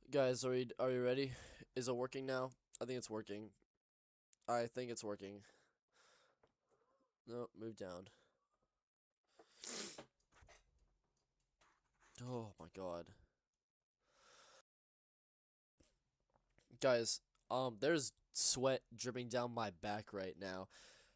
Guys, are you ready? Is it working now? I think it's working. I think it's working. No, move down. Oh my god. Guys, there's sweat dripping down my back right now.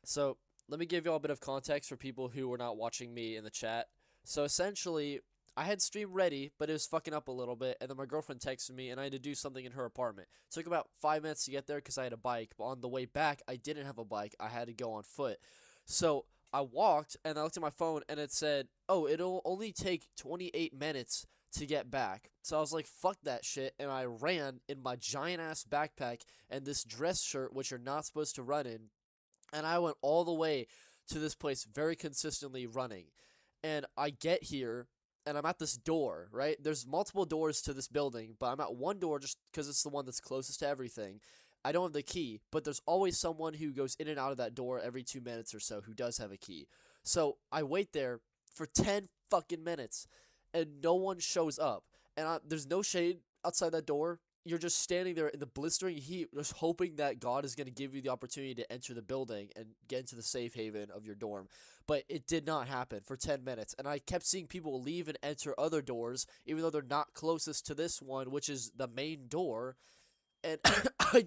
So, let me give you all a bit of context for people who were not watching me in the chat. So, essentially, I had stream ready, but it was fucking up a little bit, and then my girlfriend texted me, and I had to do something in her apartment. It took about 5 minutes to get there because I had a bike, but on the way back, I didn't have a bike. I had to go on foot. So, I walked, and I looked at my phone, and it said, oh, it'll only take 28 minutes to get back. So I was like, fuck that shit, and I ran in my giant-ass backpack and this dress shirt, which you're not supposed to run in, and I went all the way to this place very consistently running. And I get here, and I'm at this door, right? There's multiple doors to this building, but I'm at one door just because it's the one that's closest to everything. I don't have the key, but there's always someone who goes in and out of that door every 2 minutes or so who does have a key. So I wait there for 10 fucking minutes, and no one shows up. And there's no shade outside that door. You're just standing there in the blistering heat, just hoping that God is going to give you the opportunity to enter the building and get into the safe haven of your dorm. But it did not happen for 10 minutes. And I kept seeing people leave and enter other doors, even though they're not closest to this one, which is the main door. And I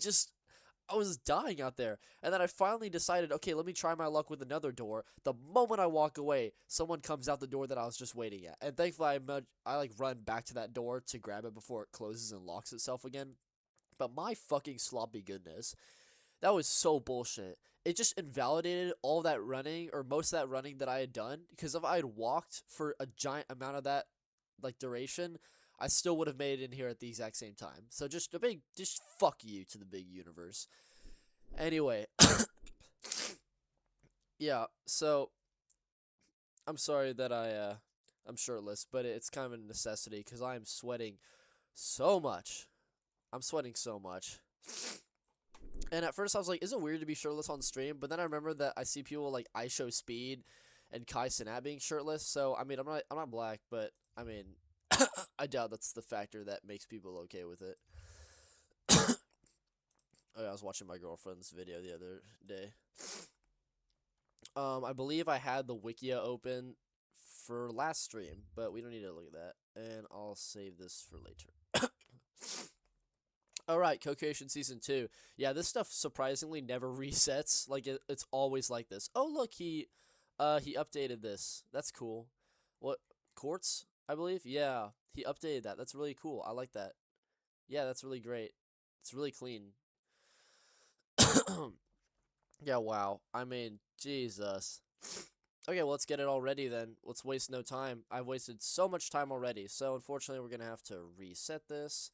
was dying out there. And then I finally decided, okay, let me try my luck with another door. The moment I walk away, someone comes out the door that I was just waiting at. And thankfully, I like run back to that door to grab it before it closes and locks itself again. But my fucking sloppy goodness, that was so bullshit. It just invalidated all that running, or most of that running that I had done. Because if I had walked for a giant amount of that, like, duration, I still would have made it in here at the exact same time. So just fuck you to the big universe. Anyway, yeah, so I'm sorry that I'm shirtless, but it's kind of a necessity because I am sweating so much. I'm sweating so much. And at first I was like, is it weird to be shirtless on stream? But then I remember that I see people like iShowSpeed and Kai Cenat being shirtless. So I mean, I'm not black, but I mean, I doubt that's the factor that makes people okay with it. Oh, yeah, I was watching my girlfriend's video the other day. I believe I had the Wikia open for last stream, but we don't need to look at that. And I'll save this for later. Alright, Co-Creation Season 2. Yeah, this stuff surprisingly never resets. Like, it's always like this. Oh, look, he updated this. That's cool. What? Quartz, I believe? Yeah, he updated that. That's really cool. I like that. Yeah, that's really great. It's really clean. Yeah, wow. I mean, Jesus. Okay, well, let's get it all ready then. Let's waste no time. I've wasted so much time already. So, unfortunately, we're going to have to reset this.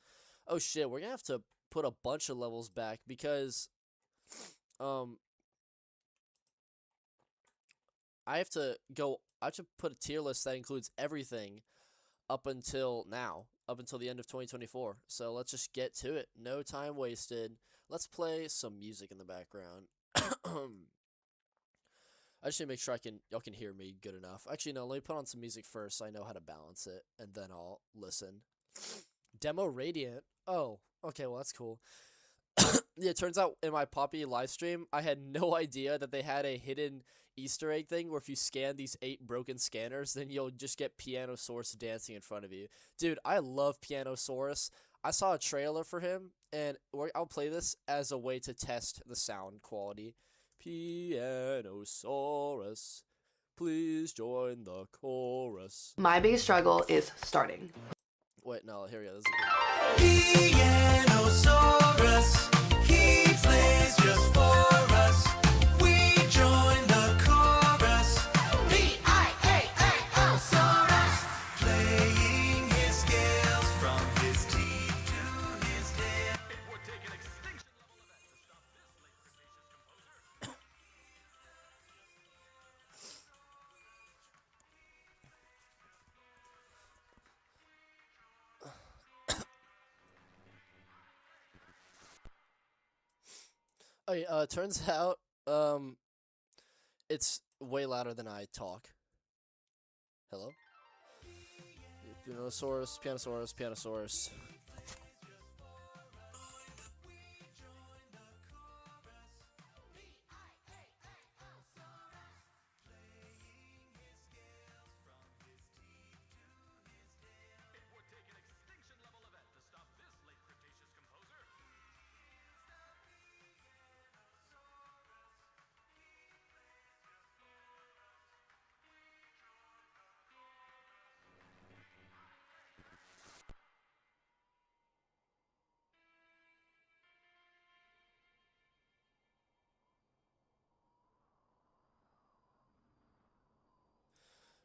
Oh, shit. We're going to have to put a bunch of levels back because, I have to put a tier list that includes everything up until now, up until the end of 2024. So, let's just get to it. No time wasted. Let's play some music in the background. I just need to make sure y'all can hear me good enough. Actually, no, let me put on some music first so I know how to balance it, and then I'll listen. Demo Radiant. Oh, okay, well, that's cool. Yeah, it turns out in my Poppy live stream, I had no idea that they had a hidden Easter egg thing where if you scan these 8 broken scanners, then you'll just get Pianosaurus dancing in front of you. Dude, I love Pianosaurus. I saw a trailer for him, and I'll play this as a way to test the sound quality. Pianosaurus, please join the chorus. My biggest struggle is starting. Wait, no, here we go. This is Pianosaurus, he plays just for us. We join the chorus. P-I-A-A-O-saurus, playing his scales from his teeth to his tail. It would take an extinction level event to stop this late cretaceous composer. Okay, turns out, it's way louder than I talk. Hello? Pianosaurus, Pianosaurus, Pianosaurus.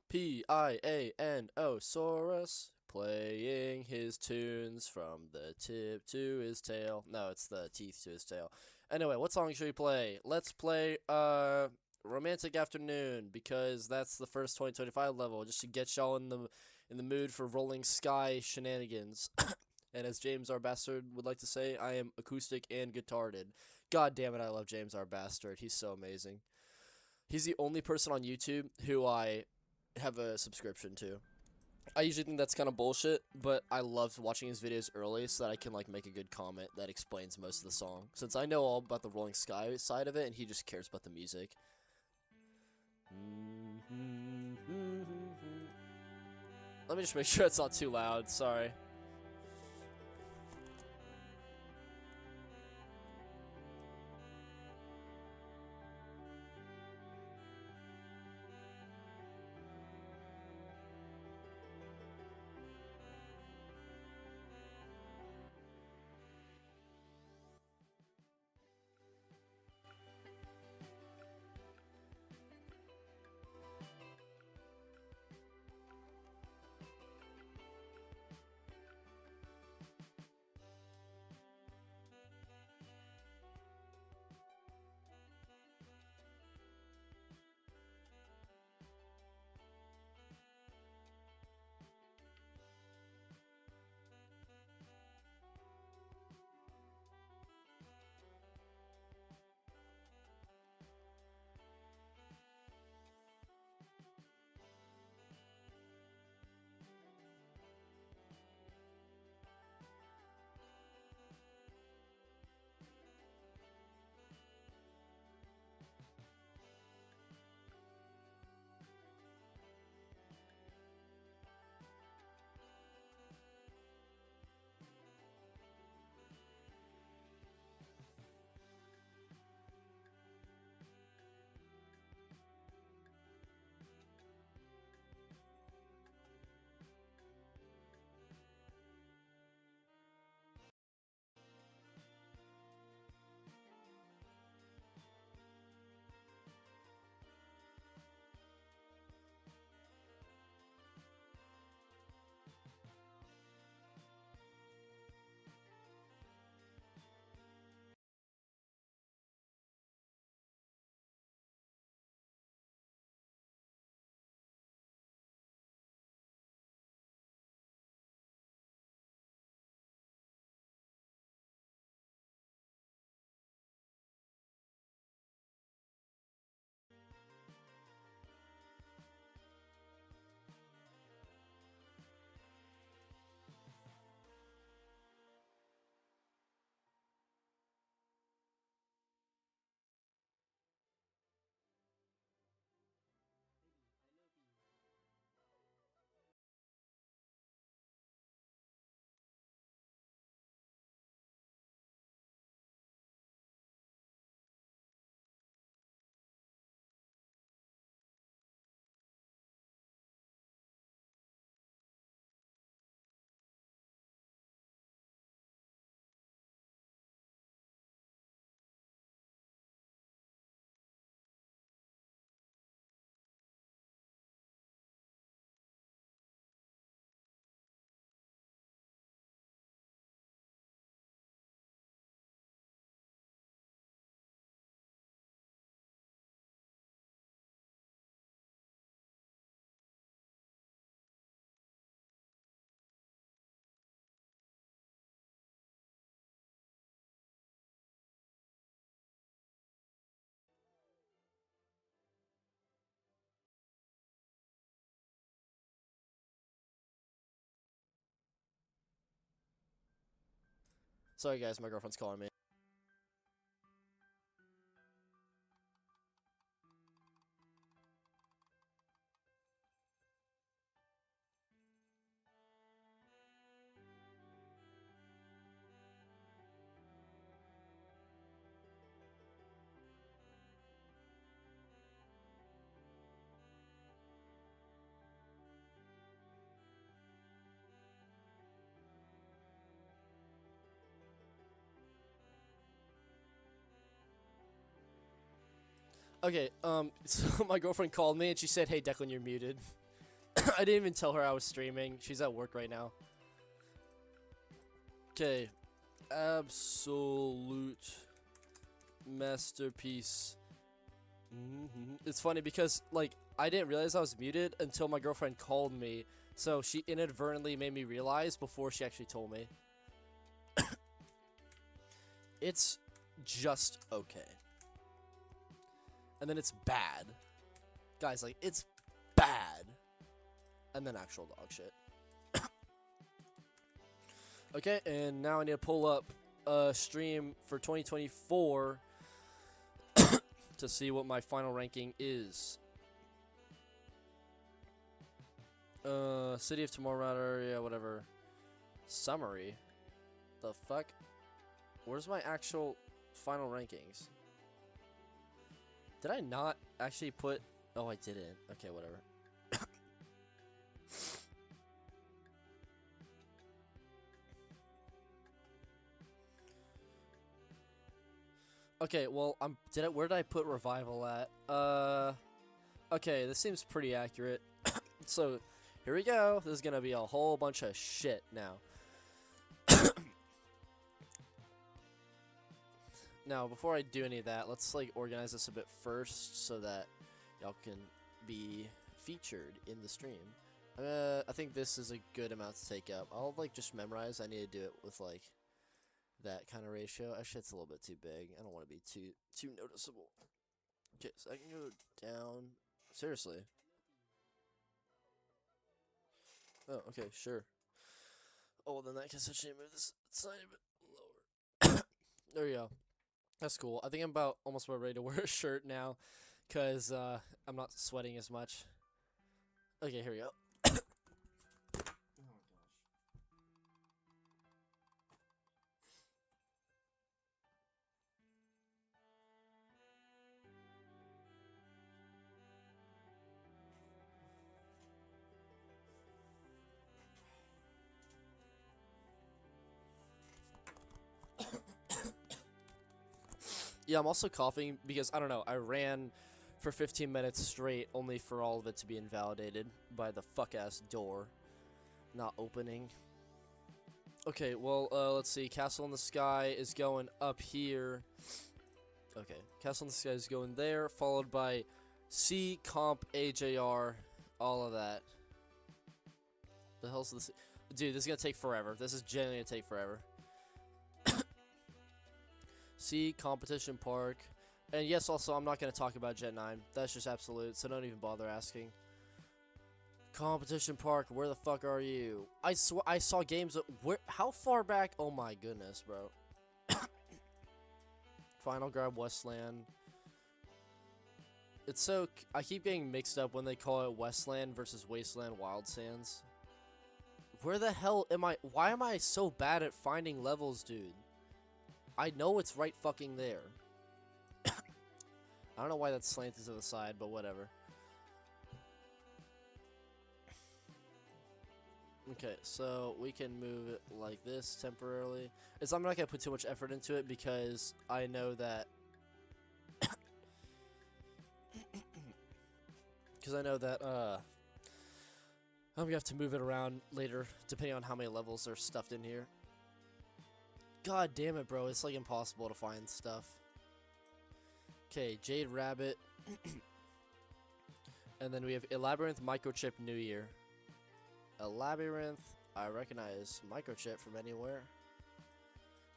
Piano Saurus, playing his tunes from the tip to his tail. No, it's the teeth to his tail. Anyway, what song should we play? Let's play Romantic Afternoon, because that's the first 2025 level, just to get y'all in the mood for Rolling Sky shenanigans. And as James R. Bastard would like to say, I am acoustic and guitarded. God damn it, I love James R. Bastard. He's so amazing. He's the only person on YouTube who I have a subscription to. I usually think that's kind of bullshit, but I love watching his videos early so that I can like make a good comment that explains most of the song. Since I know all about the Rolling Sky side of it, and he just cares about the music. Let me just make sure it's not too loud. Sorry. Sorry guys, my girlfriend's calling me. Okay, so my girlfriend called me and she said, "Hey Declan, you're muted." I didn't even tell her I was streaming. She's at work right now. Okay. Absolute masterpiece. It's funny because, like, I didn't realize I was muted until my girlfriend called me. So she inadvertently made me realize before she actually told me. It's just okay. And then it's bad. Guys, like, it's bad. And then actual dog shit. Okay, and now I need to pull up a stream for 2024 to see what my final ranking is. City of Tomorrow area, whatever. Summary. The fuck? Where's my actual final rankings? Did I not actually put... Oh, I didn't. Okay, whatever. Okay, well, where did I put Revival at? Okay, this seems pretty accurate. So, here we go. This is gonna be a whole bunch of shit now. Now, before I do any of that, let's, like, organize this a bit first so that y'all can be featured in the stream. I think this is a good amount to take up. I'll, like, just memorize. I need to do it with, like, that kind of ratio. Actually, it's a little bit too big. I don't want to be too noticeable. Okay, so I can go down. Seriously. Oh, okay, sure. Oh, well, then that case I should move this side a bit lower. There we go. That's cool. I think I'm almost about ready to wear a shirt now, because I'm not sweating as much. Okay, here we go. Yeah, I'm also coughing because, I don't know, I ran for 15 minutes straight only for all of it to be invalidated by the fuck-ass door not opening. Okay, well, let's see. Castle in the Sky is going up here. Okay, Castle in the Sky is going there, followed by C, Comp, AJR, all of that. The hell's this? Dude, this is gonna take forever. This is genuinely gonna take forever. C, Competition Park. And yes, also, I'm not going to talk about Gen 9. That's just absolute, so don't even bother asking. Competition Park, where the fuck are you? I saw games... How far back? Oh my goodness, bro. Final Grab Wasteland. It's so... I keep getting mixed up when they call it Wasteland versus Wasteland Wildsands. Where the hell am I... Why am I so bad at finding levels, dude? I know it's right fucking there. I don't know why that's slanted to the side, but whatever. Okay, so we can move it like this temporarily. I'm not going to put too much effort into it because I know that... I'm going to have to move it around later, depending on how many levels are stuffed in here. God damn it, bro. It's, like, impossible to find stuff. Okay, Jade Rabbit. And then we have Labyrinth, Microchip, New Year. A Labyrinth, I recognize Microchip from anywhere.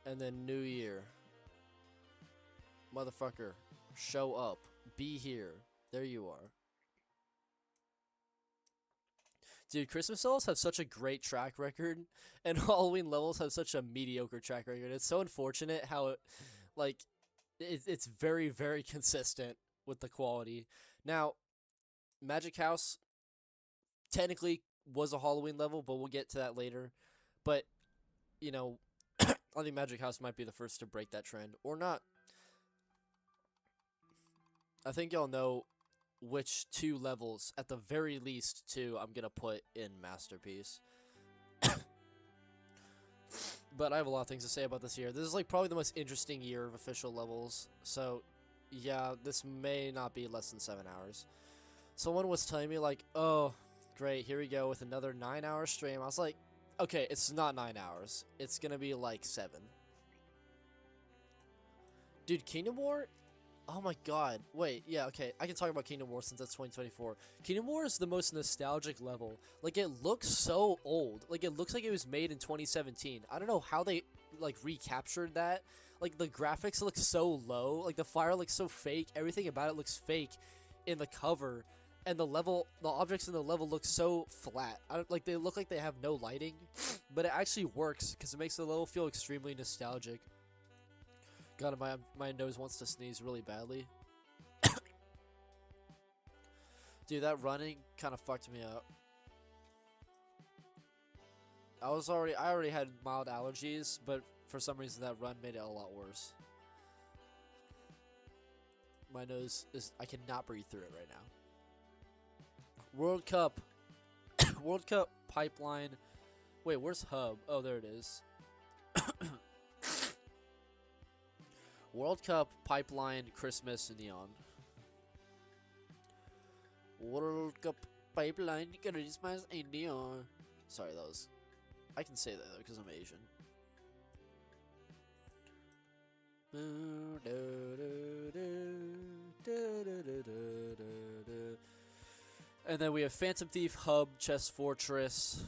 And then New Year. Motherfucker, show up. Be here. There you are. Dude, Christmas levels have such a great track record, and Halloween levels have such a mediocre track record. It's so unfortunate how it, like, it's very, very consistent with the quality. Now, Magic House technically was a Halloween level, but we'll get to that later. But, you know, I think Magic House might be the first to break that trend, or not. I think y'all know which two levels, at the very least two, I'm gonna put in Masterpiece. But I have a lot of things to say about this year. This is like probably the most interesting year of official levels. So, yeah, this may not be less than 7 hours. Someone was telling me like, oh, Great, here we go with another 9-hour stream. I was like, okay, it's not 9 hours. It's gonna be like 7. Dude, Kingdom War? Oh my god. Wait, yeah, okay. I can talk about Kingdom War since that's 2024. Kingdom War is the most nostalgic level. Like, it looks so old. Like, it looks like it was made in 2017. I don't know how they, like, recaptured that. Like, the graphics look so low. Like, the fire looks so fake. Everything about it looks fake in the cover. And the objects in the level look so flat. Like, they look like they have no lighting. But it actually works, because it makes the level feel extremely nostalgic. God, my nose wants to sneeze really badly. Dude, that running kind of fucked me up. I already had mild allergies, but for some reason that run made it a lot worse. My nose I cannot breathe through it right now. World Cup. World Cup pipeline. Wait, where's Hub? Oh, there it is. World Cup pipeline Christmas neon. World Cup pipeline Christmas neon. Sorry, I can say that though because I'm Asian. And then we have Phantom Thief, Hub, Chest Fortress,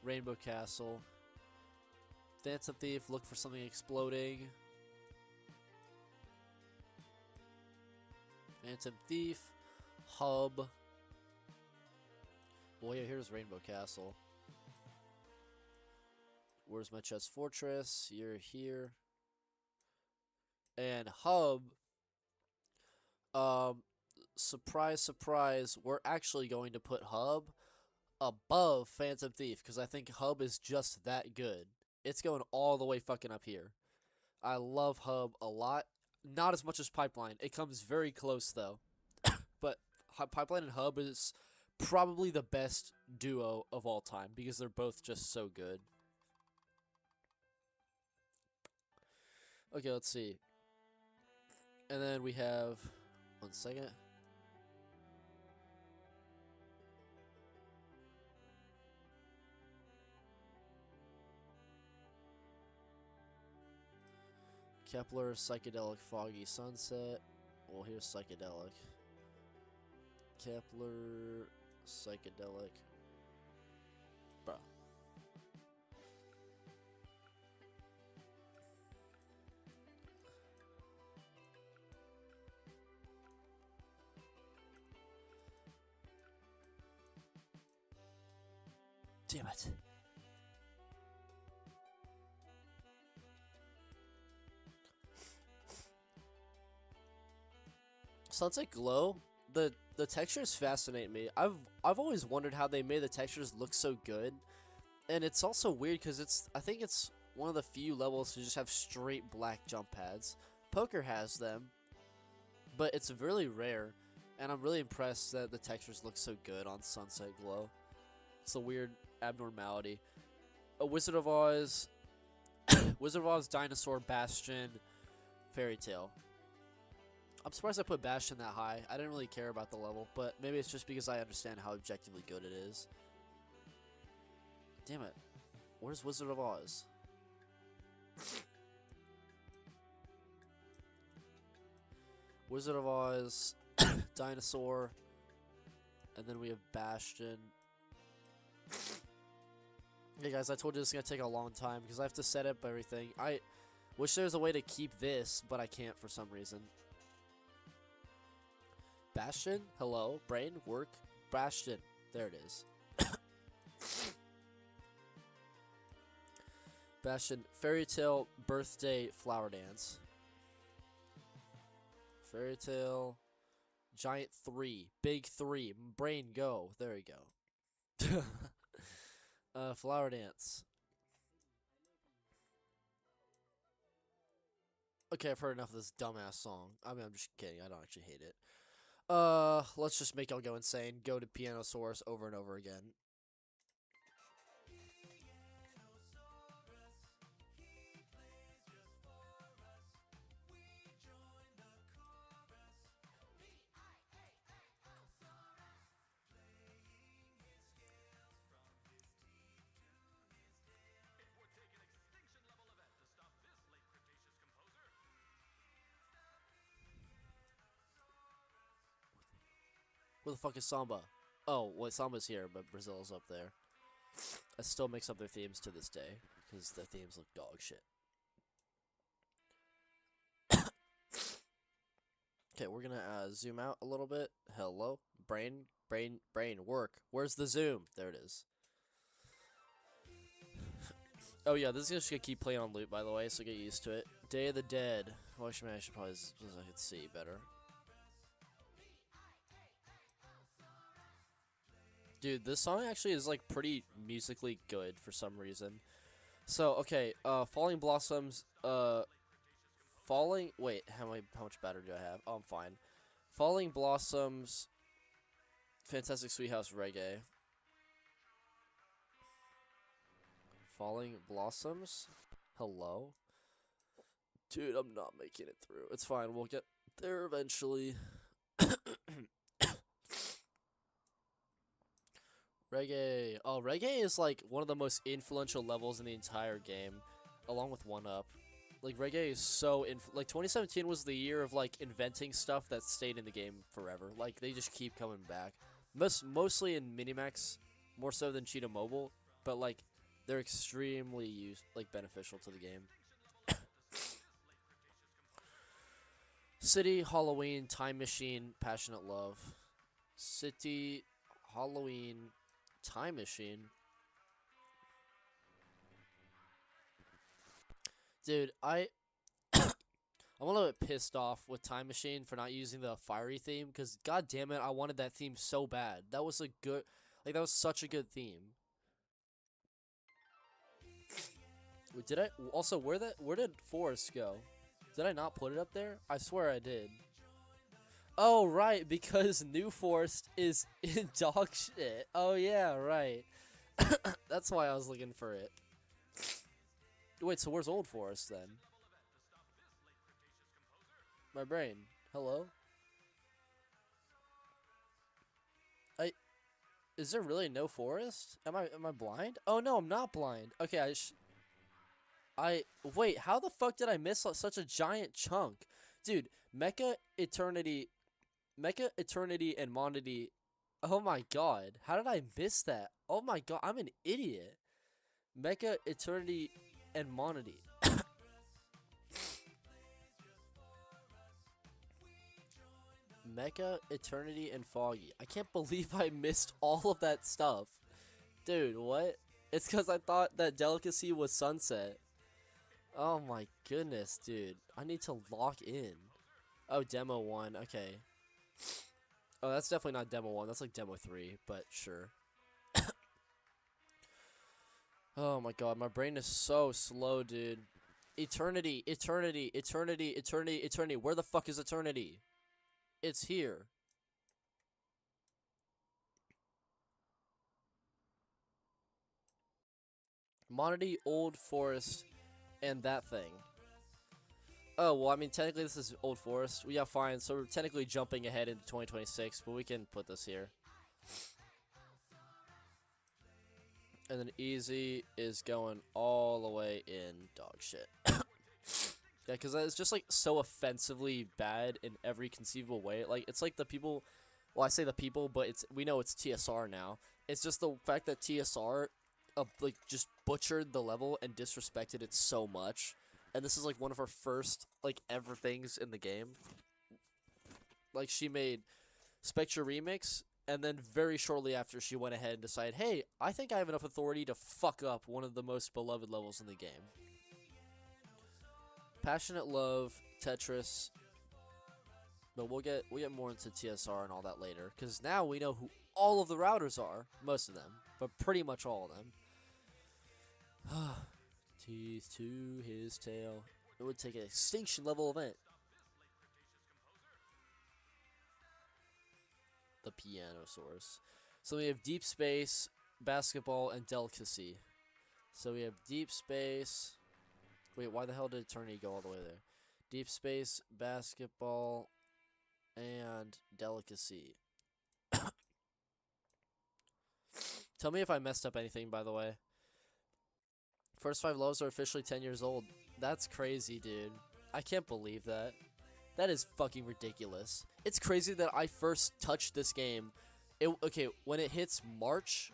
Rainbow Castle. Phantom Thief, look for something exploding. Phantom Thief, Hub. Well, yeah, here's Rainbow Castle. Where's my Chest Fortress? You're here. And Hub. Surprise, surprise. We're actually going to put Hub above Phantom Thief because I think Hub is just that good. It's going all the way fucking up here. I love Hub a lot. Not as much as Pipeline. It comes very close though. But Pipeline and Hub is probably the best duo of all time because they're both just so good. Okay, let's see. And then we have 1 second. Kepler, Psychedelic, Foggy Sunset. Well, here's Psychedelic. Kepler, Psychedelic. Bruh. Damn it. Sunset Glow, the textures fascinate me. I've always wondered how they made the textures look so good. And it's also weird because I think it's one of the few levels to just have straight black jump pads. Poker has them, but it's really rare. And I'm really impressed that the textures look so good on Sunset Glow. It's a weird abnormality. A Wizard of Oz, Wizard of Oz, Dinosaur, Bastion, Fairy Tale. I'm surprised I put Bastion that high. I didn't really care about the level, but maybe it's just because I understand how objectively good it is. Damn it. Where's Wizard of Oz? Wizard of Oz, Dinosaur, and then we have Bastion. Hey guys, I told you this is going to take a long time because I have to set up everything. I wish there was a way to keep this, but I can't for some reason. Bastion? Hello? Brain? Work? Bastion. There it is. Bastion. Fairy Tale, Birthday, Flower Dance. Fairy Tale. Giant 3. Big 3. Brain, go. There we go. Flower Dance. Okay, I've heard enough of this dumbass song. I mean, I'm just kidding. I don't actually hate it. Let's just make y'all go insane. Go to Pianosaurus over and over again. Where the fuck is Samba? Oh, well, Samba's here, but Brazil's up there. I still mix up their themes to this day, because the themes look dog shit. Okay, we're gonna zoom out a little bit. Hello? Brain, work. Where's the zoom? There it is. Oh yeah, this is just gonna keep playing on loop, by the way, so get used to it. Day of the Dead. Well, actually, I should probably, so I could see better. Dude, this song actually is like pretty musically good for some reason. So, okay, Falling Blossoms, wait, how much battery do I have? Oh, I'm fine. Falling Blossoms, Fantastic Sweethouse Reggae. Falling Blossoms? Hello? Dude, I'm not making it through. It's fine, we'll get there eventually. Reggae. Oh, Reggae is like one of the most influential levels in the entire game, along with 1UP. Like, Reggae is so like 2017 was the year of like inventing stuff that stayed in the game forever. Like, they just keep coming back. Mostly in Minimax, more so than Cheetah Mobile, but like they're extremely beneficial to the game. City, Halloween, Time Machine, Passionate Love. City, Halloween, Time Machine. Dude, I'm a little bit pissed off with Time Machine for not using the fiery theme, because god damn it, I wanted that theme so bad. That was a good, like, that was such a good theme. Did I also, where did Forest go? Did I not put it up there? I swear I did. Oh right, because New Forest is in dog shit. Oh yeah, right. That's why I was looking for it. Wait, so where's Old Forest then? My brain. Hello? Is there really no forest? Am I blind? Oh no, I'm not blind. Okay, wait, how the fuck did I miss such a giant chunk? Dude, Mecha Eternity and Monody. Oh my god, how did I miss that? Oh my god, I'm an idiot. Mecha Eternity and Monody. Mecha, Eternity, and Foggy. I can't believe I missed all of that stuff. Dude, what? It's because I thought that Delicacy was Sunset. Oh my goodness, dude. I need to lock in. Oh, Demo 1. Okay. Oh, that's definitely not Demo 1. That's like Demo 3, but sure. Oh my god, my brain is so slow, dude. Eternity, Eternity, Eternity, Eternity, Eternity. Where the fuck is Eternity? It's here. Monody, Old Forest, and that thing. Oh, well, I mean, technically this is Old Forest. Yeah, fine. So we're technically jumping ahead into 2026, but we can put this here. And then Easy is going all the way in dog shit. Yeah, because it's just, like, so offensively bad in every conceivable way. Like, it's like the people... Well, I say the people, but we know it's TSR now. It's just the fact that TSR, like, just butchered the level and disrespected it so much. And this is, like, one of her first, like, ever things in the game. Like, she made Spectre Remix, and then very shortly after, she went ahead and decided, hey, I think I have enough authority to fuck up one of the most beloved levels in the game. Passionate Love, Tetris, but we'll get more into TSR and all that later, because now we know who all of the routers are, most of them, but pretty much all of them. Teeth to his tail. It would take an extinction level event. The piano source. So we have Deep Space, Basketball, and Delicacy. So we have Deep Space. Wait, why the hell did Eternity go all the way there? Deep Space, Basketball, and Delicacy. Tell me if I messed up anything, by the way. First 5 lows are officially 10 years old. That's crazy, dude. I can't believe that. That is fucking ridiculous. It's crazy that I first touched this game. Okay, when it hits March,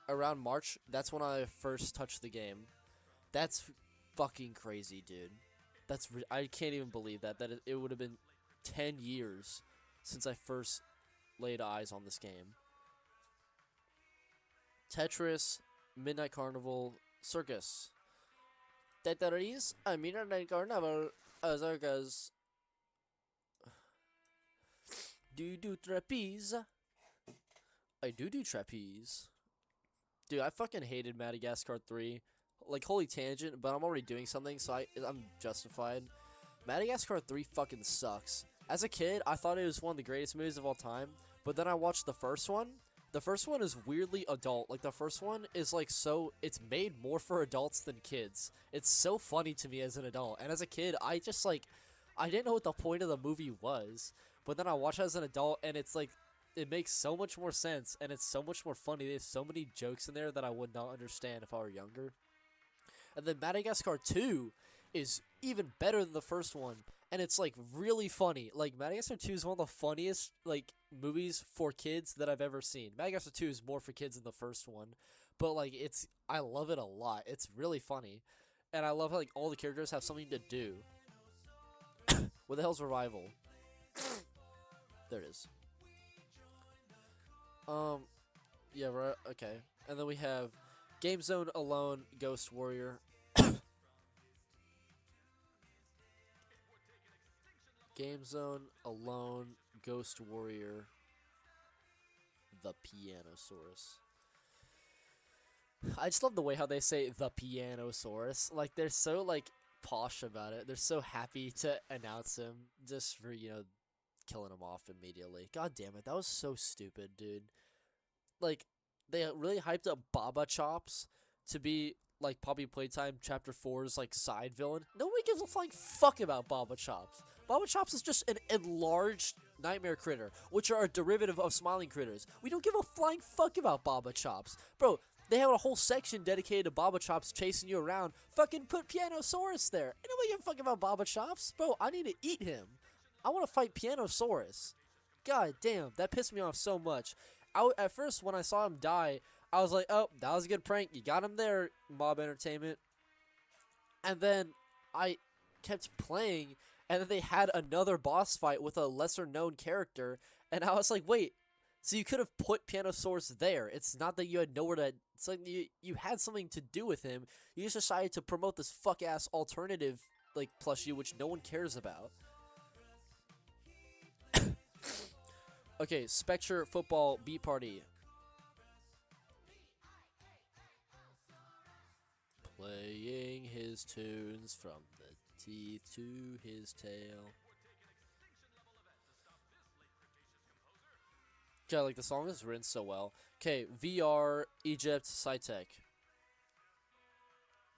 around March, that's when I first touched the game. That's fucking crazy, dude. I can't even believe that it would have been 10 years since I first laid eyes on this game. Tetris, Midnight Carnival, Circus. Tetris, a Midnight Carnival, a circus. Do you do trapeze? I do trapeze. Dude, I fucking hated Madagascar 3. Like, holy tangent, but I'm already doing something, so I'm justified. Madagascar 3 fucking sucks. As a kid, I thought it was one of the greatest movies of all time, but then I watched the first one. The first one is weirdly adult. Like, the first one is, like, it's made more for adults than kids. It's so funny to me as an adult. And as a kid, I just, like, I didn't know what the point of the movie was. But then I watched it as an adult, and it's, like, it makes so much more sense, and it's so much more funny. There's so many jokes in there that I would not understand if I were younger. And then Madagascar 2 is even better than the first one. And it's, like, really funny. Like, Madagascar 2 is one of the funniest, like, movies for kids that I've ever seen. Madagascar 2 is more for kids than the first one. But, like, I love it a lot. It's really funny. And I love how, like, all the characters have something to do. What the hell's Revival? There it is. Yeah, right, okay. And then we have Game Zone, Alone, Ghost Warrior. Game Zone, Alone, Ghost Warrior, the Pianosaurus. I just love the way how they say the Pianosaurus. Like, they're so, like, posh about it. They're so happy to announce him just for, you know, killing him off immediately. God damn it, that was so stupid, dude. Like, they really hyped up Baba Chops to be, like, Poppy Playtime Chapter 4's, like, side villain. Nobody gives a flying fuck about Baba Chops. Baba Chops is just an enlarged nightmare critter, which are a derivative of smiling critters. We don't give a flying fuck about Baba Chops. Bro, they have a whole section dedicated to Baba Chops chasing you around. Fucking put Pianosaurus there. Ain't nobody give a fuck about Baba Chops. Bro, I need to eat him. I want to fight Pianosaurus. God damn, that pissed me off so much. At first, when I saw him die, I was like, oh, that was a good prank. You got him there, Mob Entertainment. And then I kept playing, and then they had another boss fight with a lesser-known character, and I was like, wait, so you could have put Pianosaurus there. It's not that you had nowhere to... It's like you had something to do with him. You just decided to promote this fuck-ass alternative, like, plushie, which no one cares about. Okay, Spectre Football Beat Party. Playing his tunes from the teeth to his tail. Okay, like, the song is written so well. Okay, VR, Egypt, SciTech.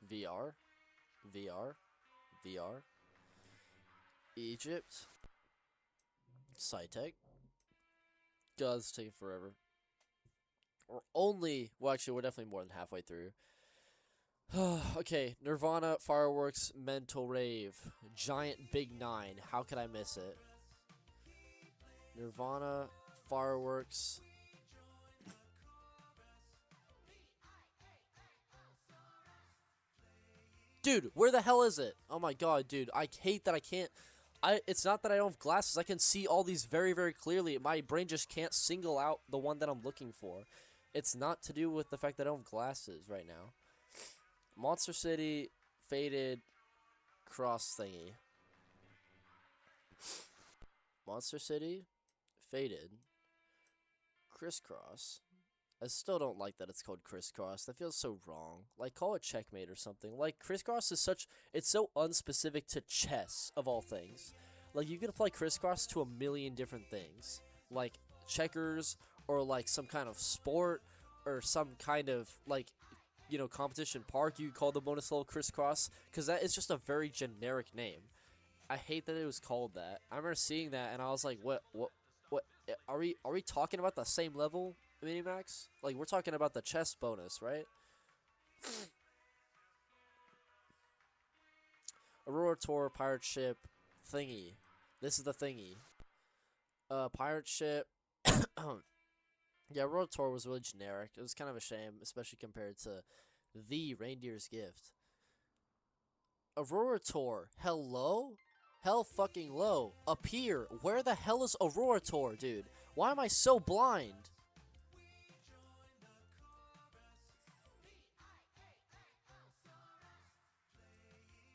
VR, Egypt, SciTech. God, it's taking forever. Well, actually, we're definitely more than halfway through. Okay, Nirvana, Fireworks, Mental Rave, Giant Big 9. How could I miss it? Nirvana, Fireworks. Dude, where the hell is it? Oh my god, dude. I hate that I can't... It's not that I don't have glasses. I can see all these very, very clearly. My brain just can't single out the one that I'm looking for. It's not to do with the fact that I don't have glasses right now. Monster City, Faded, Cross thingy. Monster City, Faded, Crisscross. I still don't like that it's called Crisscross. That feels so wrong. Like, call it Checkmate or something. Like, Crisscross is it's so unspecific to chess, of all things. Like, you could apply Crisscross to a million different things. Like, checkers, or, like, some kind of sport, or some kind of, like, you know, competition park. You could call the bonus level Crisscross, because that is just a very generic name. I hate that it was called that. I remember seeing that, and I was like, what, are we talking about the same level? Minimax? Like, we're talking about the chess bonus, right? Aurora Tour, pirate ship, thingy. This is the thingy. Pirate ship. Yeah, RoboToy was really generic. It was kind of a shame, especially compared to the Reindeer's Gift. Aurora Tour, hello? Hell fucking low. Up here. Where the hell is Aurora Tour, dude? Why am I so blind?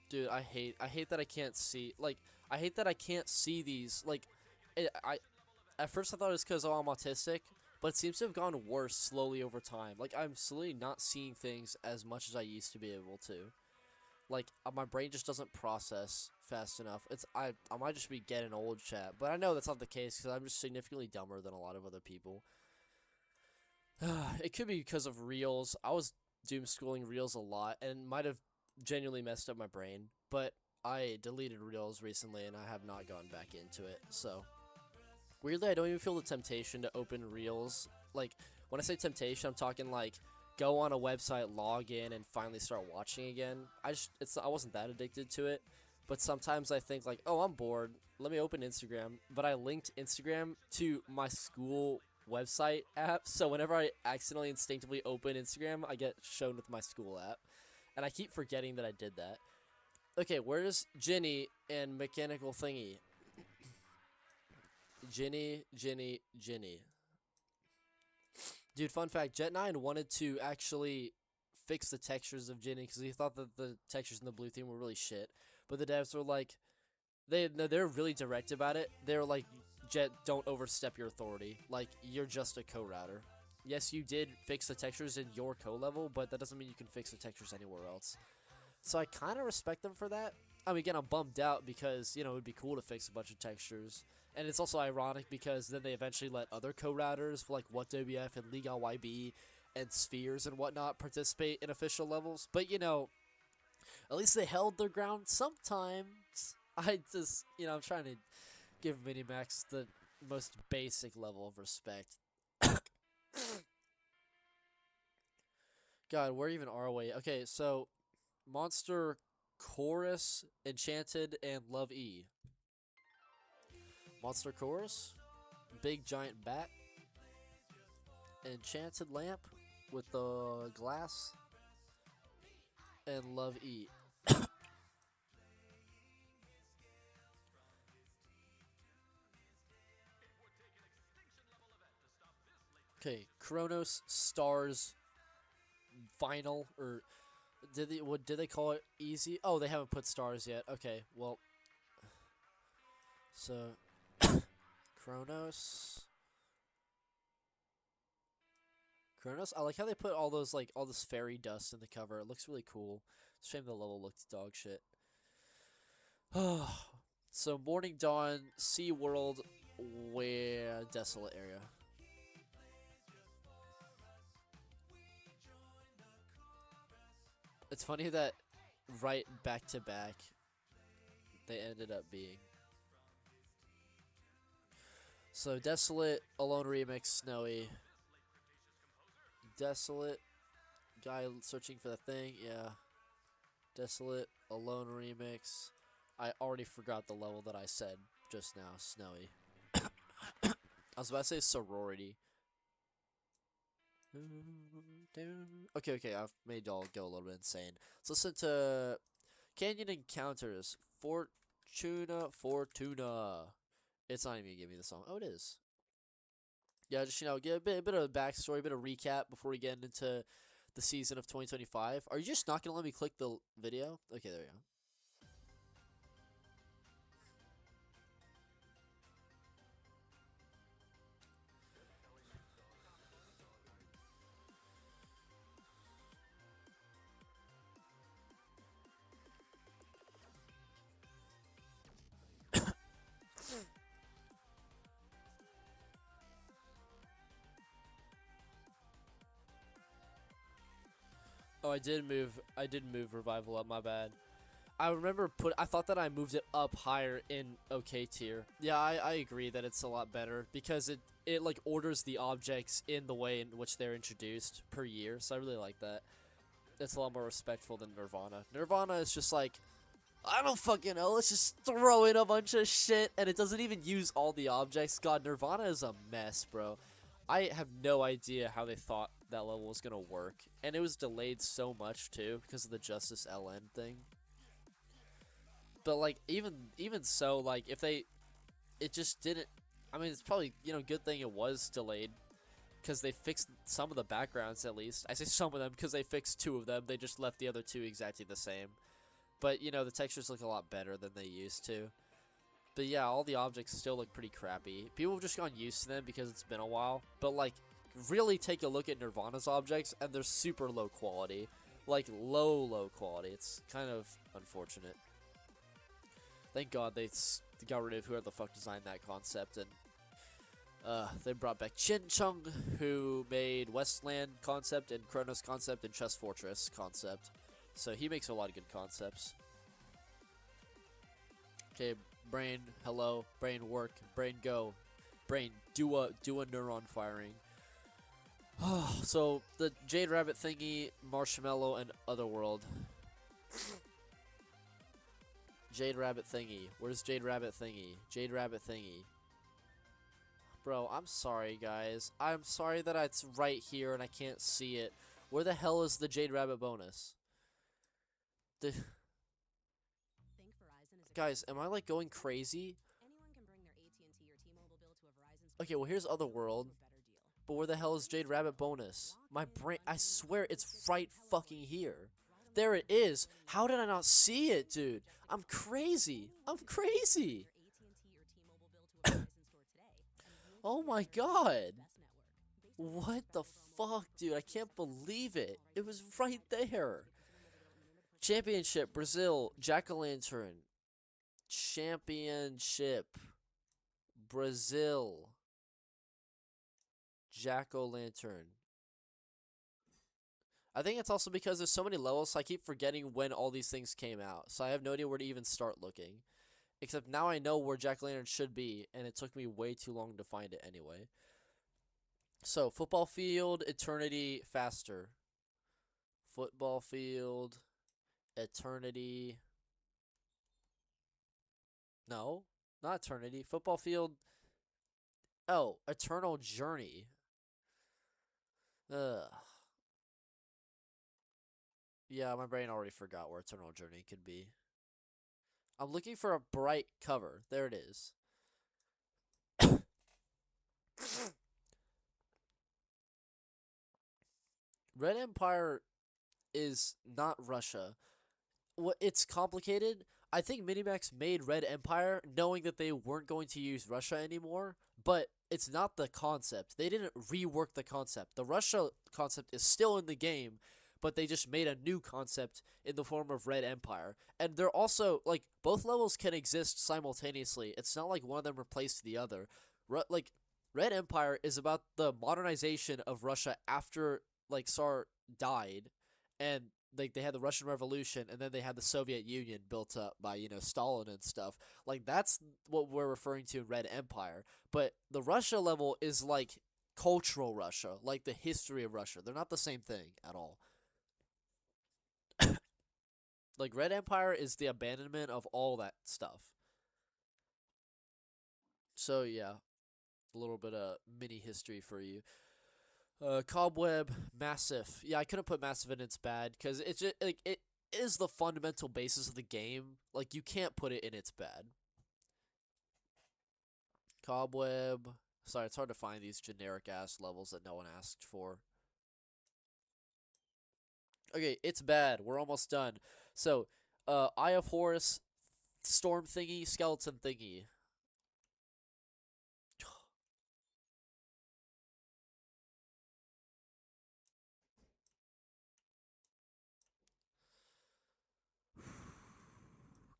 Dude, I hate that I can't see. Like, I hate that I can't see these. Like, at first I thought it was because I'm autistic, but it seems to have gone worse slowly over time. Like, I'm slowly not seeing things as much as I used to be able to. Like, my brain just doesn't process fast enough. I might just be getting old, chat, but I know that's not the case because I'm just significantly dumber than a lot of other people. It could be because of Reels. I was doom scrolling Reels a lot and might have genuinely messed up my brain, but I deleted Reels recently and I have not gone back into it. So weirdly, I don't even feel the temptation to open Reels. Like, when I say temptation, I'm talking like go on a website, log in, and finally start watching again. I wasn't that addicted to it, but sometimes I think like, oh, I'm bored, let me open Instagram. But I linked Instagram to my school website app, so whenever I accidentally instinctively open Instagram, I get shown with my school app, and I keep forgetting that I did that. Okay, where's Ginny and Mechanical Thingy? Ginny. Dude, fun fact, Jet9 wanted to actually fix the textures of Ginny because he thought that the textures in the blue theme were really shit. But the devs were like, they're really direct about it. They're like, Jet, don't overstep your authority. Like, you're just a co-router. Yes, you did fix the textures in your co-level, but that doesn't mean you can fix the textures anywhere else. So I kind of respect them for that. I mean, again, I'm bummed out because, you know, it would be cool to fix a bunch of textures. And it's also ironic because then they eventually let other co-routers like WhatWF and LiGaYB and Spheres and whatnot participate in official levels. But, you know, at least they held their ground sometimes. I just, you know, I'm trying to give Minimax the most basic level of respect. God, where even are we? Okay, so Monster Chorus, Enchanted, and Love E. Monster Chorus, Big Giant Bat, Enchanted Lamp with the glass, and Love E. Okay, Kronos Stars Final, or did they call it easy? Oh, they haven't put stars yet. Okay, well, so Kronos. I like how they put all those all this fairy dust in the cover. It looks really cool. It's a shame the level looked dog shit. So Morning Dawn, Sea World, where desolate area. It's funny that right back to back they ended up being. So Desolate, Alone Remix, Snowy. Desolate, guy searching for the thing, yeah. Desolate, Alone Remix. I already forgot the level that I said just now, Snowy. I was about to say Sorority. Okay, I've made y'all go a little bit insane. Let's listen to Canyon Encounters, Fortuna. It's not even gonna give me the song. Oh, it is. Yeah, just, you know, get a bit of backstory, a bit of recap before we get into the season of 2025. Are you just not gonna let me click the video? Okay, there we go. Oh, I did move Revival up, my bad. I remember I thought that I moved it up higher in OK tier. Yeah, I agree that it's a lot better because it like orders the objects in the way in which they're introduced per year. So I really like that. It's a lot more respectful than Nirvana. Nirvana is just like I don't fucking know. Let's just throw in a bunch of shit, and it doesn't even use all the objects. God, Nirvana is a mess, bro. I have no idea how they thought that level was gonna work, and it was delayed so much too because of the Justice LN thing. But like, even so, like if they, it just didn't. I mean, it's probably good thing it was delayed because they fixed some of the backgrounds at least. I say some of them because they fixed 2 of them. They just left the other 2 exactly the same. But the textures look a lot better than they used to. But yeah, all the objects still look pretty crappy. People have just gotten used to them because it's been a while. But like, really take a look at Nirvana's objects, and they're super low quality. Like, low quality. It's kind of unfortunate. Thank God they got rid of whoever the fuck designed that concept, and they brought back Chin Chung, who made Wasteland concept and Chronos concept and Chess Fortress concept. So he makes a lot of good concepts. Okay, brain, hello, brain work, brain go, brain do a neuron firing. So the Jade Rabbit thingy, Marshmallow, and Otherworld. Jade Rabbit thingy. Where's Jade Rabbit thingy? Jade Rabbit thingy. Bro, I'm sorry, guys. I'm sorry that it's right here and I can't see it. Where the hell is the Jade Rabbit bonus? Guys, am I like going crazy? Okay, well here's Otherworld. But where the hell is Jade Rabbit bonus? My brain, I swear it's right fucking here. There it is. How did I not see it, dude? I'm crazy. I'm crazy. Oh my god. What the fuck, dude? I can't believe it. It was right there. Championship, Brazil, Jack-o'-lantern. Championship, Brazil, Jack-o'-lantern. I think it's also because there's so many levels, so I keep forgetting when all these things came out. So I have no idea where to even start looking. Except now I know where Jack-o'-lantern should be, and it took me way too long to find it anyway. So, football field, eternity, faster. Football field, eternity. No, not eternity. Football field. Oh, eternal journey. Ugh. Yeah, my brain already forgot where eternal journey could be. I'm looking for a bright cover. There it is. Red Empire is not Russia. It's complicated. I think Minimax made Red Empire knowing that they weren't going to use Russia anymore, but it's not the concept. They didn't rework the concept. The Russia concept is still in the game, but they just made a new concept in the form of Red Empire. And they're also, like, both levels can exist simultaneously. It's not like one of them replaced the other. Red Empire is about the modernization of Russia after, like, Tsar died, and like they had the Russian Revolution, and then they had the Soviet Union built up by Stalin and stuff. Like that's what we're referring to in Red Empire. But the Russia level is like cultural Russia, like the history of Russia. They're not the same thing at all. Like Red Empire is the abandonment of all that stuff. So yeah, a little bit of mini history for you. Cobweb, Massive. Yeah, I couldn't put Massive in its bad because it's just like it is the fundamental basis of the game. Like you can't put it in its bad. Cobweb. Sorry, it's hard to find these generic ass levels that no one asked for. Okay, it's bad. We're almost done. So, Eye of Horus, Storm thingy, Skeleton thingy.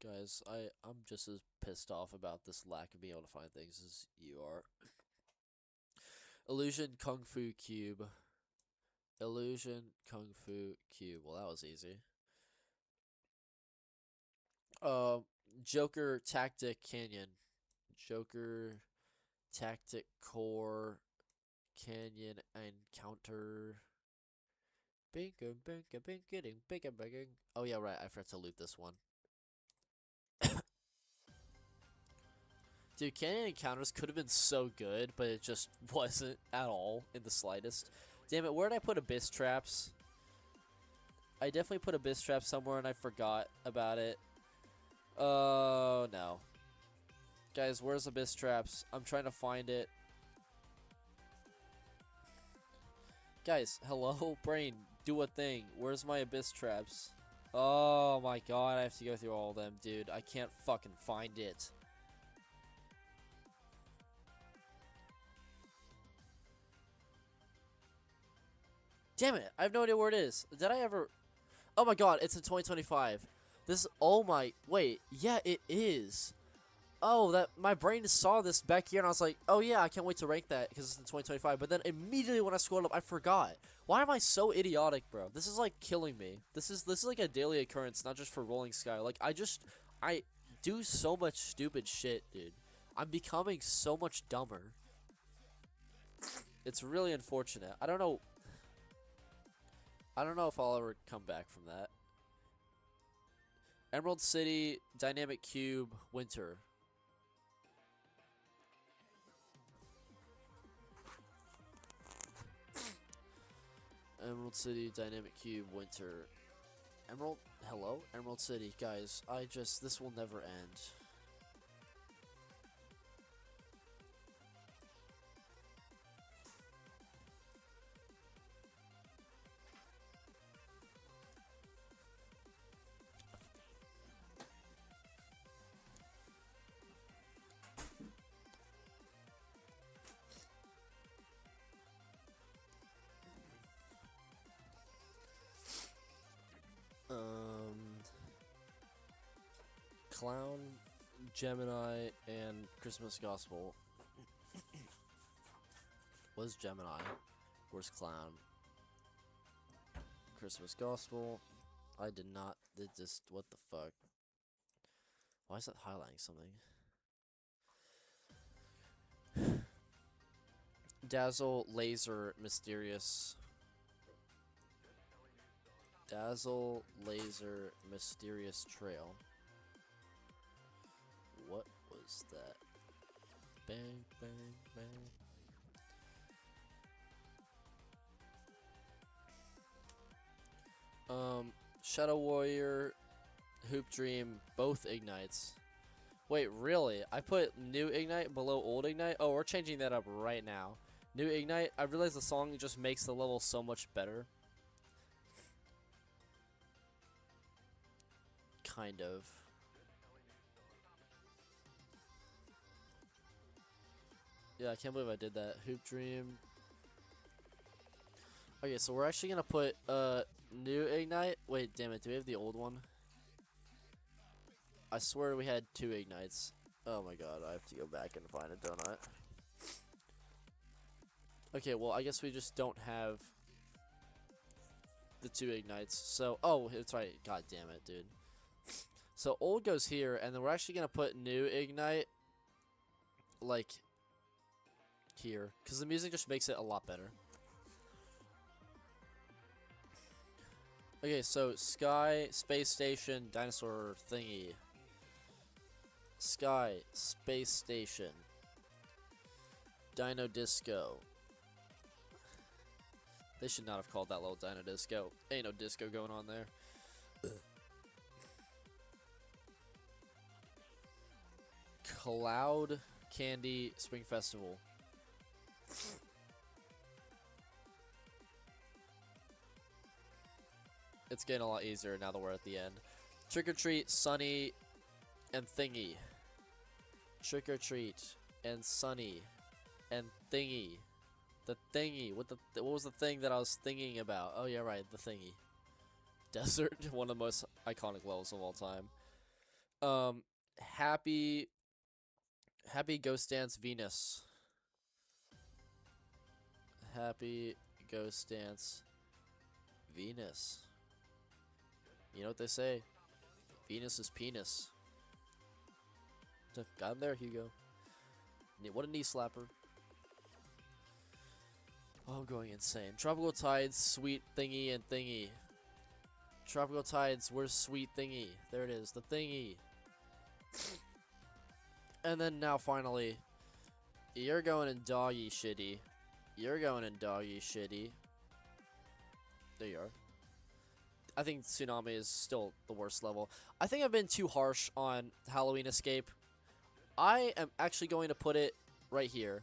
Guys, I'm just as pissed off about this lack of being able to find things as you are. Illusion Kung Fu Cube. Illusion Kung Fu Cube. Well, that was easy. Joker Tactic Canyon. Joker Tactic Core Canyon Encounter. Bingo, bingo, bingo, bingo, bingo. Oh yeah, right. I forgot to loot this one. Dude, Canyon Encounters could have been so good, but it just wasn't at all in the slightest. Damn it, where did I put Abyss Traps? I definitely put Abyss Traps somewhere and I forgot about it. Oh, no. Guys, where's Abyss Traps? I'm trying to find it. Guys, hello? Brain, do a thing. Where's my Abyss Traps? Oh my god, I have to go through all of them, dude. I can't fucking find it. Damn it, I have no idea where it is. Did I ever... Oh my god, it's in 2025. This... Oh my... Wait, yeah, it is. Oh, that... My brain saw this back here and I was like, oh yeah, I can't wait to rank that because it's in 2025. But then immediately when I scrolled up, I forgot. Why am I so idiotic, bro? This is like killing me. This is like a daily occurrence, not just for Rolling Sky. Like, I do so much stupid shit, dude. I'm becoming so much dumber. It's really unfortunate. I don't know if I'll ever come back from that. Emerald City, Dynamic Cube, Winter. Emerald City, Dynamic Cube, Winter. Emerald, hello? Emerald City, guys, this will never end. Clown, Gemini, and Christmas Gospel. What's Gemini? Where's Clown? Christmas Gospel. I did not. Did this. What the fuck? Why is that highlighting something? Dazzle, Laser, Mysterious. Dazzle, Laser, Mysterious Trail. What was that? Bang, bang, bang. Shadow Warrior, Hoop Dream, both ignites. Wait, really? I put new ignite below old ignite? Oh, we're changing that up right now. New ignite, I realize the song just makes the level so much better. Kind of. Yeah, I can't believe I did that. Hoop Dream. Okay, so we're actually gonna put new ignite. Wait, damn it, do we have the old one? I swear we had 2 ignites. Oh my god, I have to go back and find it, don't I? Okay, well, I guess we just don't have the 2 ignites. So, oh, it's right. God damn it, dude. So old goes here, and then we're actually gonna put new ignite like here, because the music just makes it a lot better. Okay, so Sky, Space Station, Dinosaur Thingy. Sky, Space Station, Dino Disco. They should not have called that little Dino Disco. Ain't no disco going on there. Cloud Candy Spring Festival. It's getting a lot easier now that we're at the end. Trick or Treat, Sunny, and Thingy. Trick or Treat, and Sunny, and Thingy. The Thingy. What was the thing that I was thinking about? Oh yeah, right, the Thingy. Desert, one of the most iconic levels of all time. Happy Ghost Dance Venus. Happy Ghost Dance Venus. You know what they say? Venus is penis. Got him there, Hugo. What a knee slapper. Oh, I'm going insane. Tropical Tides, Sweet Thingy, and Thingy. Tropical Tides, where's Sweet Thingy? There it is, the Thingy. And then now finally, you're going in doggy shitty. You're going in doggy shitty. There you are. I think Tsunami is still the worst level. I think I've been too harsh on Halloween Escape. I am actually going to put it right here.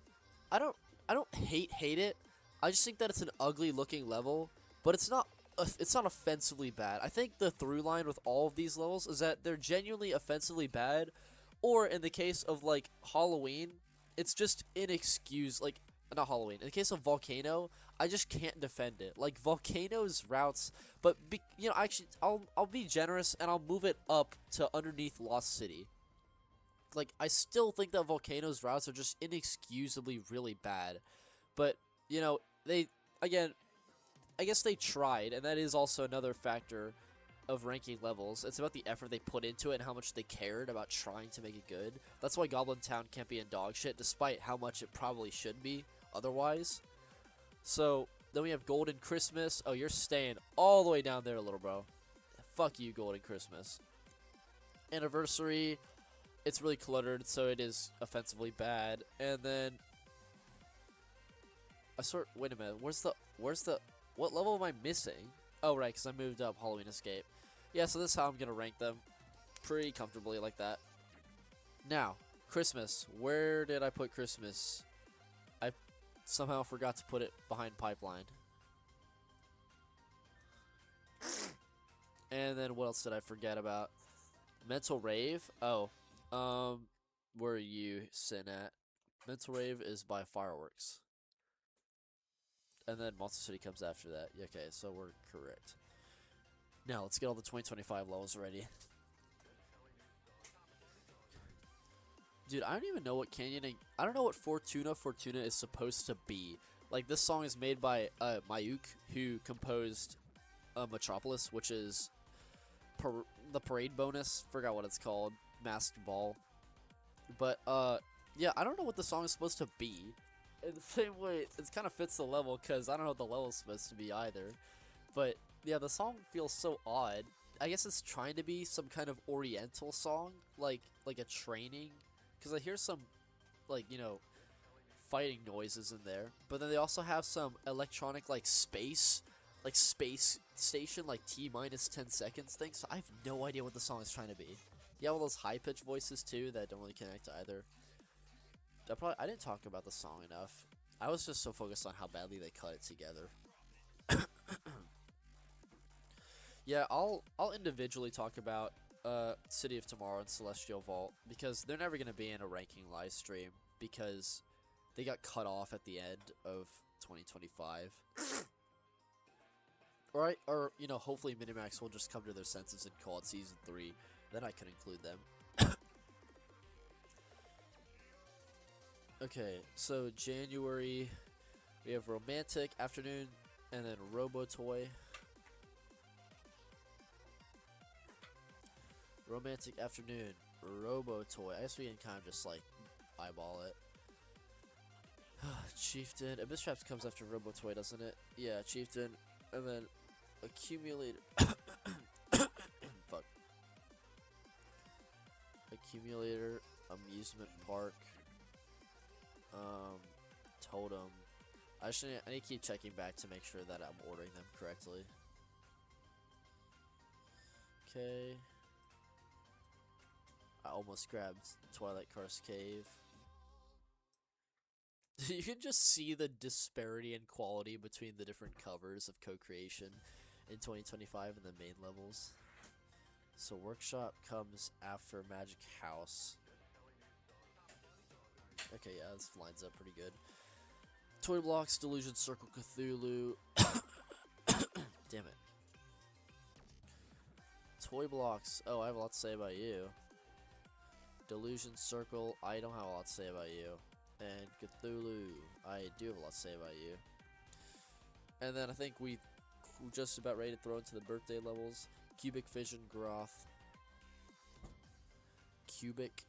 I don't hate it. I just think that it's an ugly looking level, but it's not offensively bad. I think the through line with all of these levels is that they're genuinely offensively bad, or in the case of like Halloween, it's just inexcusable. Like, not Halloween. In the case of Volcano, I just can't defend it. Like Volcano's routes, but you know, actually, I'll be generous and I'll move it up to underneath Lost City. Like, I still think that Volcano's routes are just inexcusably really bad, but you know, again, I guess they tried, and that is also another factor of ranking levels. It's about the effort they put into it and how much they cared about trying to make it good. That's why Goblin Town can't be in dog shit, despite how much it probably should be otherwise. So then we have Golden Christmas. Oh, you're staying all the way down there, little bro. Fuck you, Golden Christmas. Anniversary, it's really cluttered, so it is offensively bad. And then wait a minute, what level am I missing? Oh, right, because I moved up Halloween Escape. Yeah, so this is how I'm gonna rank them, pretty comfortably like that. Now, Christmas. Where did I put Christmas? I somehow forgot to put it behind Pipeline. And then what else did I forget about? Mental Rave. Oh, where are you sitting at? Mental Rave is by Fireworks. And then Monster City comes after that. Okay, so we're correct. Now, let's get all the 2025 levels ready. Dude, I don't even know what canyoning... I don't know what Fortuna is supposed to be. Like, this song is made by Mayuk, who composed Metropolis, which is the parade bonus. Forgot what it's called. Masked Ball. But, yeah, I don't know what the song is supposed to be. In the same way, it kind of fits the level, because I don't know what the level is supposed to be either. But, yeah, the song feels so odd. I guess it's trying to be some kind of oriental song, like a training. Because I hear some, like, you know, fighting noises in there. But then they also have some electronic, like, space station, like T-minus 10 seconds thing. So I have no idea what the song is trying to be. You have all those high-pitched voices, too, that don't really connect either. I didn't talk about the song enough. I was just so focused on how badly they cut it together. Yeah, I'll individually talk about City of Tomorrow and Celestial Vault, because they're never going to be in a ranking live stream, because they got cut off at the end of 2025. Or, you know, hopefully Minimax will just come to their senses and call it Season 3. Then I can include them. Okay, so January, we have Romantic Afternoon, and then RoboToy. Romantic Afternoon, RoboToy. I guess we can kind of just, like, eyeball it. Chieftain. Abyss Traps comes after RoboToy, doesn't it? Yeah, Chieftain. And then Accumulator. Fuck. Accumulator, Amusement Park. Totem. I need to keep checking back to make sure that I'm ordering them correctly. Okay. I almost grabbed Twilight Karst Cave. You can just see the disparity in quality between the different covers of co-creation in 2025 and the main levels. So Workshop comes after Magic House. Okay, yeah, this lines up pretty good. Toy Blocks, Delusion Circle, Cthulhu. Damn it. Toy Blocks. Oh, I have a lot to say about you. Delusion Circle. I don't have a lot to say about you. And Cthulhu. I do have a lot to say about you. And then I think we're just about ready to throw into the birthday levels. Cubic Fission, Ghroth. Cubic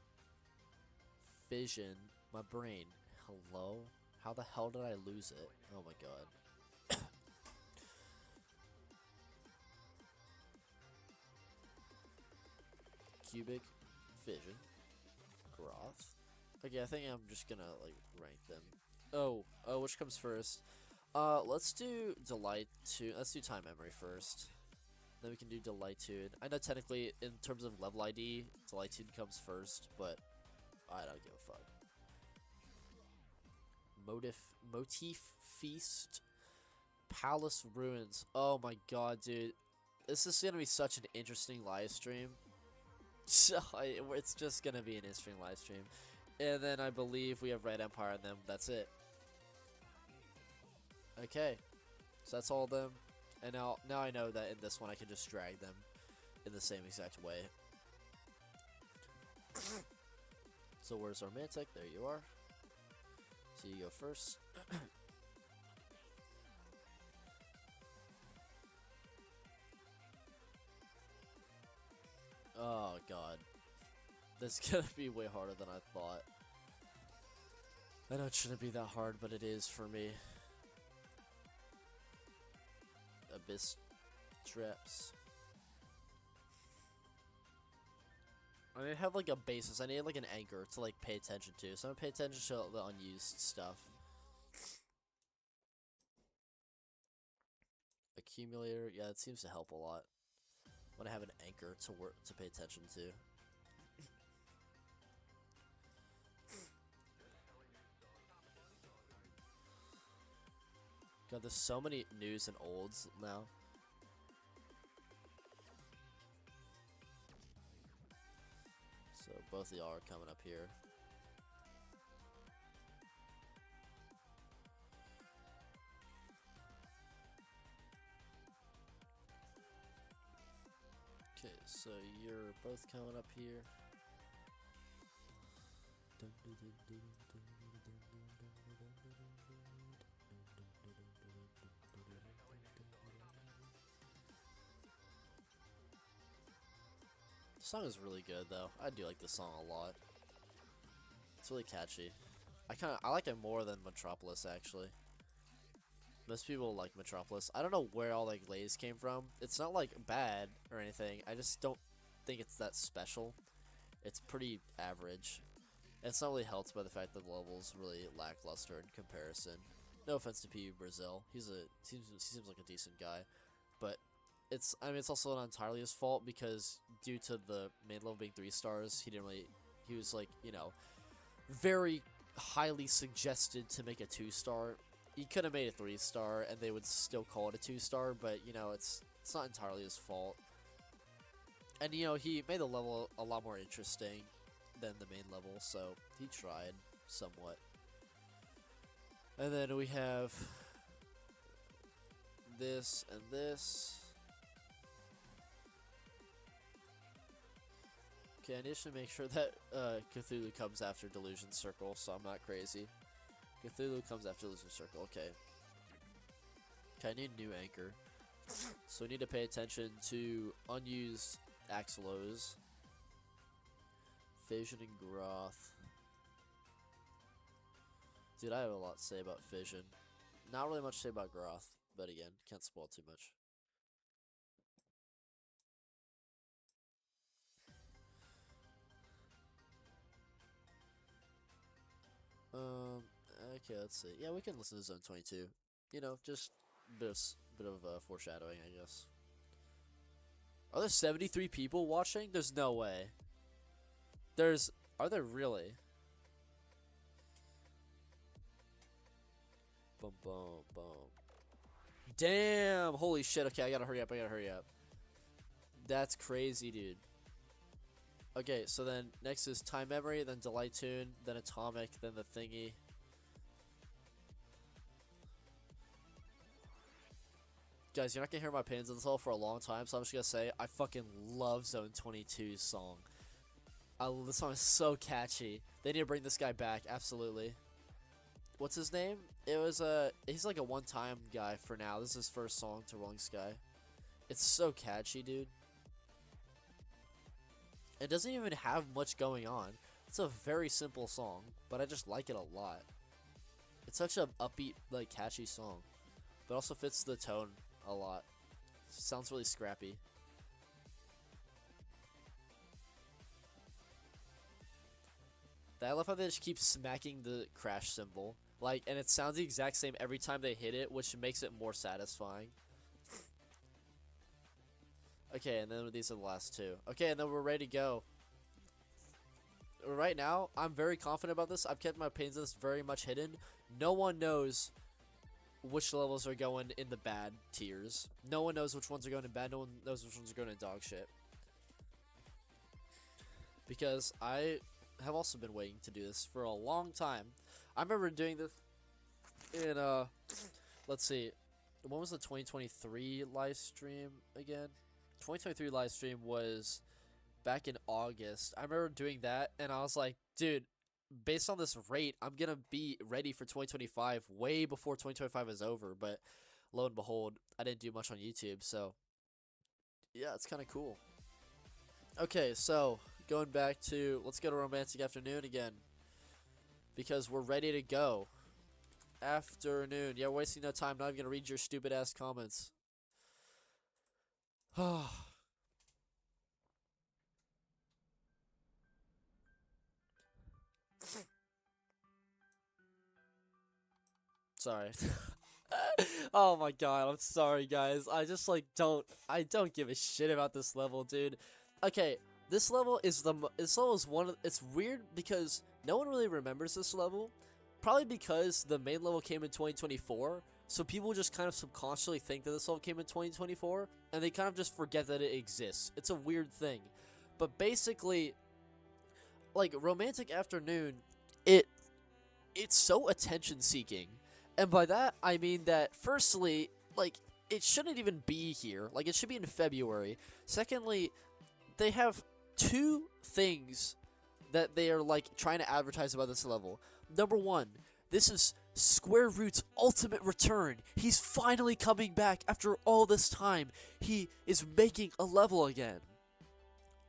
Fission. My brain. Hello? How the hell did I lose it? Oh my god. Cubic Fission. Ghroth. Okay, I think I'm just gonna like rank them. Oh, which comes first? Let's do Deligh-Tune. Let's do TiMe-mory first. Then we can do Deligh-Tune. I know technically, in terms of level ID, Deligh-Tune comes first, but I don't give a fuck. MotiF-east, Palace Ruins. Oh my god, dude. This is gonna be such an interesting live stream. It's just gonna be an interesting live stream. And then I believe we have Red Empire and them. That's it. Okay. So that's all of them. And now I know that in this one I can just drag them in the same exact way. So where's Romantic? There you are. So you go first. Oh god. This is gonna be way harder than I thought. I know it shouldn't be that hard, but it is for me. Abyss traps. I need to have like a basis. I need like an anchor to like pay attention to. So I'm gonna pay attention to the unused stuff. Accumulator, yeah, it seems to help a lot when I have an anchor to pay attention to. God, there's so many news and olds now. So both of y'all are coming up here. Okay, so you're both coming up here. The song is really good though. I do like this song a lot. It's really catchy. I like it more than Metropolis actually. Most people like Metropolis. I don't know where all like glaze came from. It's not like bad or anything. I just don't think it's that special. It's pretty average. And it's not really helped by the fact that the level's really lackluster in comparison. No offense to PB Brazil. He seems like a decent guy, but it's also not entirely his fault because due to the main level being 3 stars, he was like, you know, very highly suggested to make a 2-star. He could have made a 3-star and they would still call it a 2-star, but you know, it's not entirely his fault. And you know, he made the level a lot more interesting than the main level, so he tried somewhat. And then we have this and this. Okay, I need to make sure that Cthulhu comes after Delusion Circle, so I'm not crazy. Cthulhu comes after Delusion Circle, okay. Okay, I need a new anchor. So we need to pay attention to unused Axelos. Fission and Ghroth. Dude, I have a lot to say about Fission. Not really much to say about Ghroth, but again, can't spoil too much. Okay, let's see. Yeah, we can listen to Zone 22. You know, just a bit of foreshadowing, I guess. Are there 73 people watching? There's no way. Are there really? Boom, boom, boom. Damn! Holy shit, okay, I gotta hurry up, That's crazy, dude. Okay, so then next is TiMe-mory, then Deligh-Tune, then Atomic, then the thingy. Guys, you're not gonna hear my opinions on this all for a long time, so I'm just gonna say I fucking love Zone 22's song. This song is so catchy. They need to bring this guy back, absolutely. What's his name? He's like a one-time guy for now. This is his first song to Rolling Sky. It's so catchy, dude. It doesn't even have much going on. It's a very simple song, but I just like it a lot. It's such an upbeat, like, catchy song, but also fits the tone a lot. Sounds really scrappy. I love how they just keep smacking the crash symbol. Like, and it sounds the exact same every time they hit it, which makes it more satisfying. Okay, and then these are the last two. Okay, and then we're ready to go. Right now, I'm very confident about this. I've kept my opinions on this very much hidden. No one knows which levels are going in the bad tiers. No one knows which ones are going in bad. No one knows which ones are going in dog shit. Because I have also been waiting to do this for a long time. I remember doing this in, let's see, when was the 2023 live stream again? 2023 live stream was back in August. I remember doing that, and I was like, dude, based on this rate, I'm gonna be ready for 2025 way before 2025 is over. But lo and behold, I didn't do much on YouTube, so yeah, it's kind of cool. Okay, so going back to, let's go to Romantic Afternoon again, because we're ready to go. Afternoon. Yeah, we're wasting no time. Not even gonna read your stupid ass comments. Sorry. Oh my god, I'm sorry guys. I just like don't give a shit about this level, dude. Okay, this level is one of, it's weird because no one really remembers this level. Probably because the main level came in 2024, so people just kind of subconsciously think that this level came in 2024, and they kind of just forget that it exists. It's a weird thing. But basically, like, Romantic Afternoon, it's so attention-seeking. And by that, I mean that, firstly, like, it shouldn't even be here. Like, it should be in February. Secondly, they have two things that they are, like, trying to advertise about this level. Number one, this is Square Root's ultimate return. He's finally coming back after all this time. He is making a level again.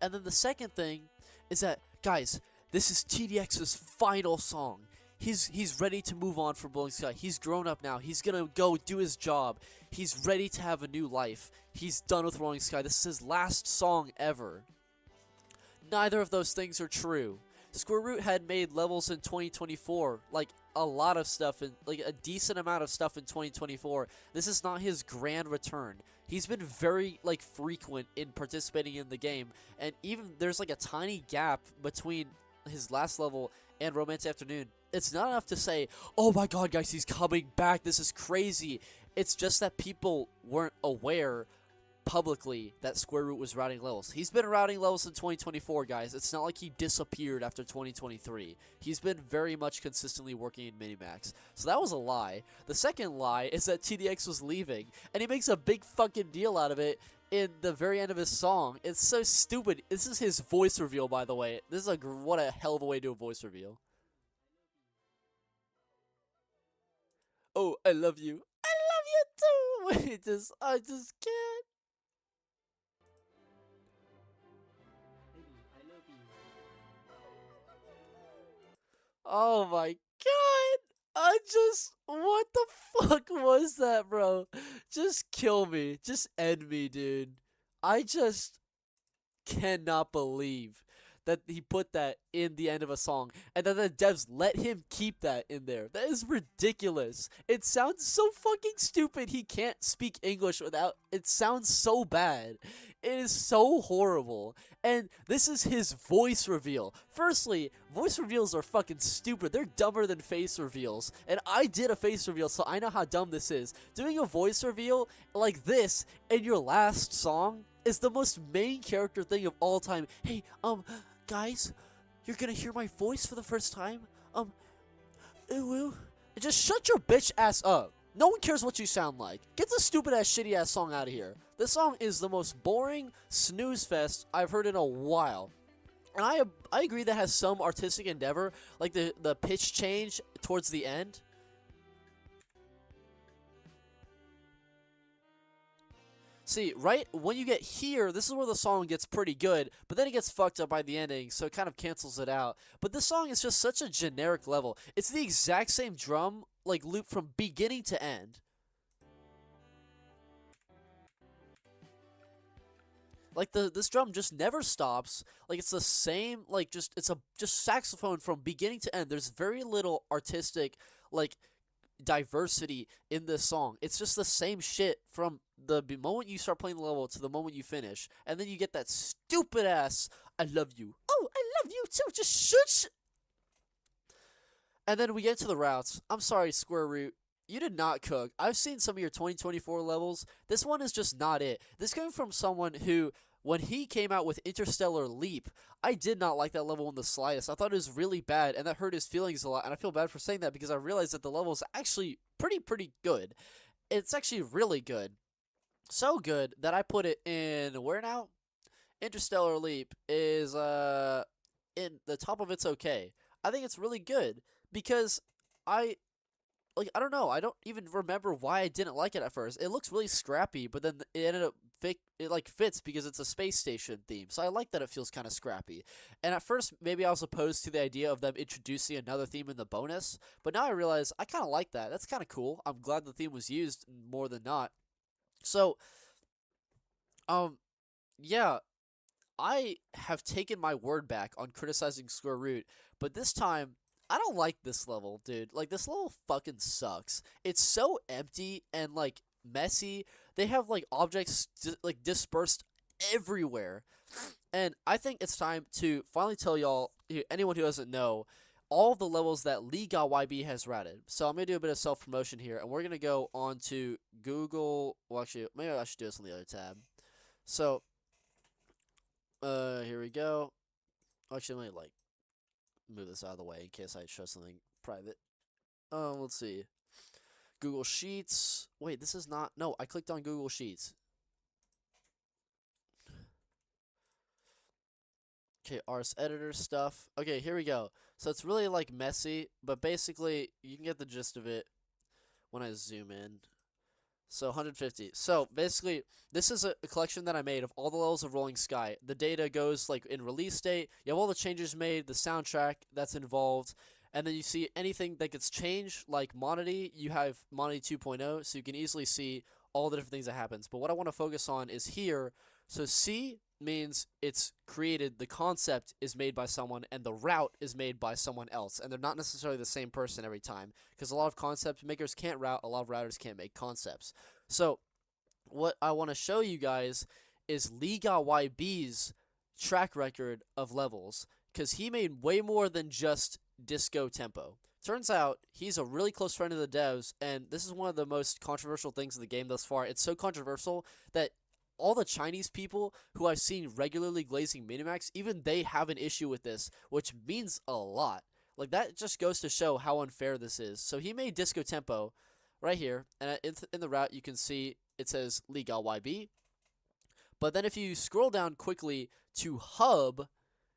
And then the second thing is that, guys, this is TDX's final song. He's ready to move on from Blowing Sky. He's grown up now. He's gonna go do his job. He's ready to have a new life. He's done with Rolling Sky. This is his last song ever. Neither of those things are true. Square Root had made levels in 2024, like a lot of stuff, and like a decent amount of stuff in 2024. This is not his grand return. He's been very like frequent in participating in the game, and even there's like a tiny gap between his last level and Romantic Afternoon. It's not enough to say, oh my god guys, he's coming back, this is crazy. It's just that people weren't aware publicly that Square Root was routing levels. He's been routing levels in 2024, guys. It's not like he disappeared after 2023. He's been very much consistently working in Minimax. So that was a lie. The second lie is that TDX was leaving, and he makes a big fucking deal out of it in the very end of his song. It's so stupid. This is his voice reveal, by the way. This is what a hell of a way to do a voice reveal. Oh, I love you. I love you too. Wait, I just can't. Oh my god. What the fuck was that, bro? Just kill me. Just end me, dude. I just cannot believe that he put that in the end of a song, and then the devs let him keep that in there. That is ridiculous. It sounds so fucking stupid. He can't speak English without, it sounds so bad. It is so horrible. And this is his voice reveal. Firstly, voice reveals are fucking stupid. They're dumber than face reveals. And I did a face reveal, so I know how dumb this is. Doing a voice reveal like this in your last song is the most main character thing of all time. Hey, guys, you're gonna hear my voice for the first time? Ooh. Just shut your bitch ass up. No one cares what you sound like. Get the stupid ass shitty ass song out of here. This song is the most boring snooze fest I've heard in a while. And I agree that has some artistic endeavor, like the pitch change towards the end. See, right when you get here, this is where the song gets pretty good, but then it gets fucked up by the ending, so it kind of cancels it out. But this song is just such a generic level. It's the exact same drum like loop from beginning to end. Like this drum just never stops. Like it's the same. Like it's a just saxophone from beginning to end. There's very little artistic like diversity in this song. It's just the same shit from the moment you start playing the level to the moment you finish, and then you get that stupid ass "I love you." Oh, I love you too. Just shush. And then we get to the routes. I'm sorry, Square Root. You did not cook. I've seen some of your 2024 levels. This one is just not it. This came from someone who, when he came out with Interstellar Leap, I did not like that level in the slightest. I thought it was really bad, and that hurt his feelings a lot. And I feel bad for saying that because I realized that the level is actually pretty good. It's actually really good. So good that I put it in, where now? Interstellar Leap is in the top of It's Okay. I think it's really good because I I don't know. I don't even remember why I didn't like it at first. It looks really scrappy, but then it ended up it like fits because it's a space station theme. So I like that it feels kind of scrappy. And at first, maybe I was opposed to the idea of them introducing another theme in the bonus, but now I realize I kind of like that. That's kind of cool. I'm glad the theme was used more than not. So, yeah, I have taken my word back on criticizing Square Root, but this time I don't like this level, dude. Like, this level fucking sucks. It's so empty and like messy. They have like objects dispersed everywhere. And I think it's time to finally tell y'all, anyone who doesn't know, all of the levels that LiGaYB has routed. So I'm going to do a bit of self-promotion here, and we're going to go on to Google. Well, actually, maybe I should do this on the other tab. So, here we go. Actually, let me, move this out of the way in case I show something private. Let's see. Google Sheets. Wait, this is not. No, I clicked on Google Sheets. Okay, RS editor stuff. Okay, here we go. So it's really messy, but basically you can get the gist of it when I zoom in. So 150. So basically, this is a collection that I made of all the levels of Rolling Sky. The data goes in release date. You have all the changes made, the soundtrack that's involved, and then you see anything that gets changed, like MotiF. You have MotiF 2.0, so you can easily see all the different things that happens. But what I want to focus on is here. So C means it's created, the concept is made by someone, and the route is made by someone else. And they're not necessarily the same person every time, because a lot of concept makers can't route, a lot of routers can't make concepts. So what I want to show you guys is LiGaYB's track record of levels, because he made way more than just disco tempo. Turns out he's a really close friend of the devs, and this is one of the most controversial things in the game thus far. It's so controversial that all the Chinese people who I've seen regularly glazing Minimax, even they have an issue with this, which means a lot. Like, that just goes to show how unfair this is. So he made disco tempo right here, and in the route you can see it says LiGaYB. But then if you scroll down quickly to hub,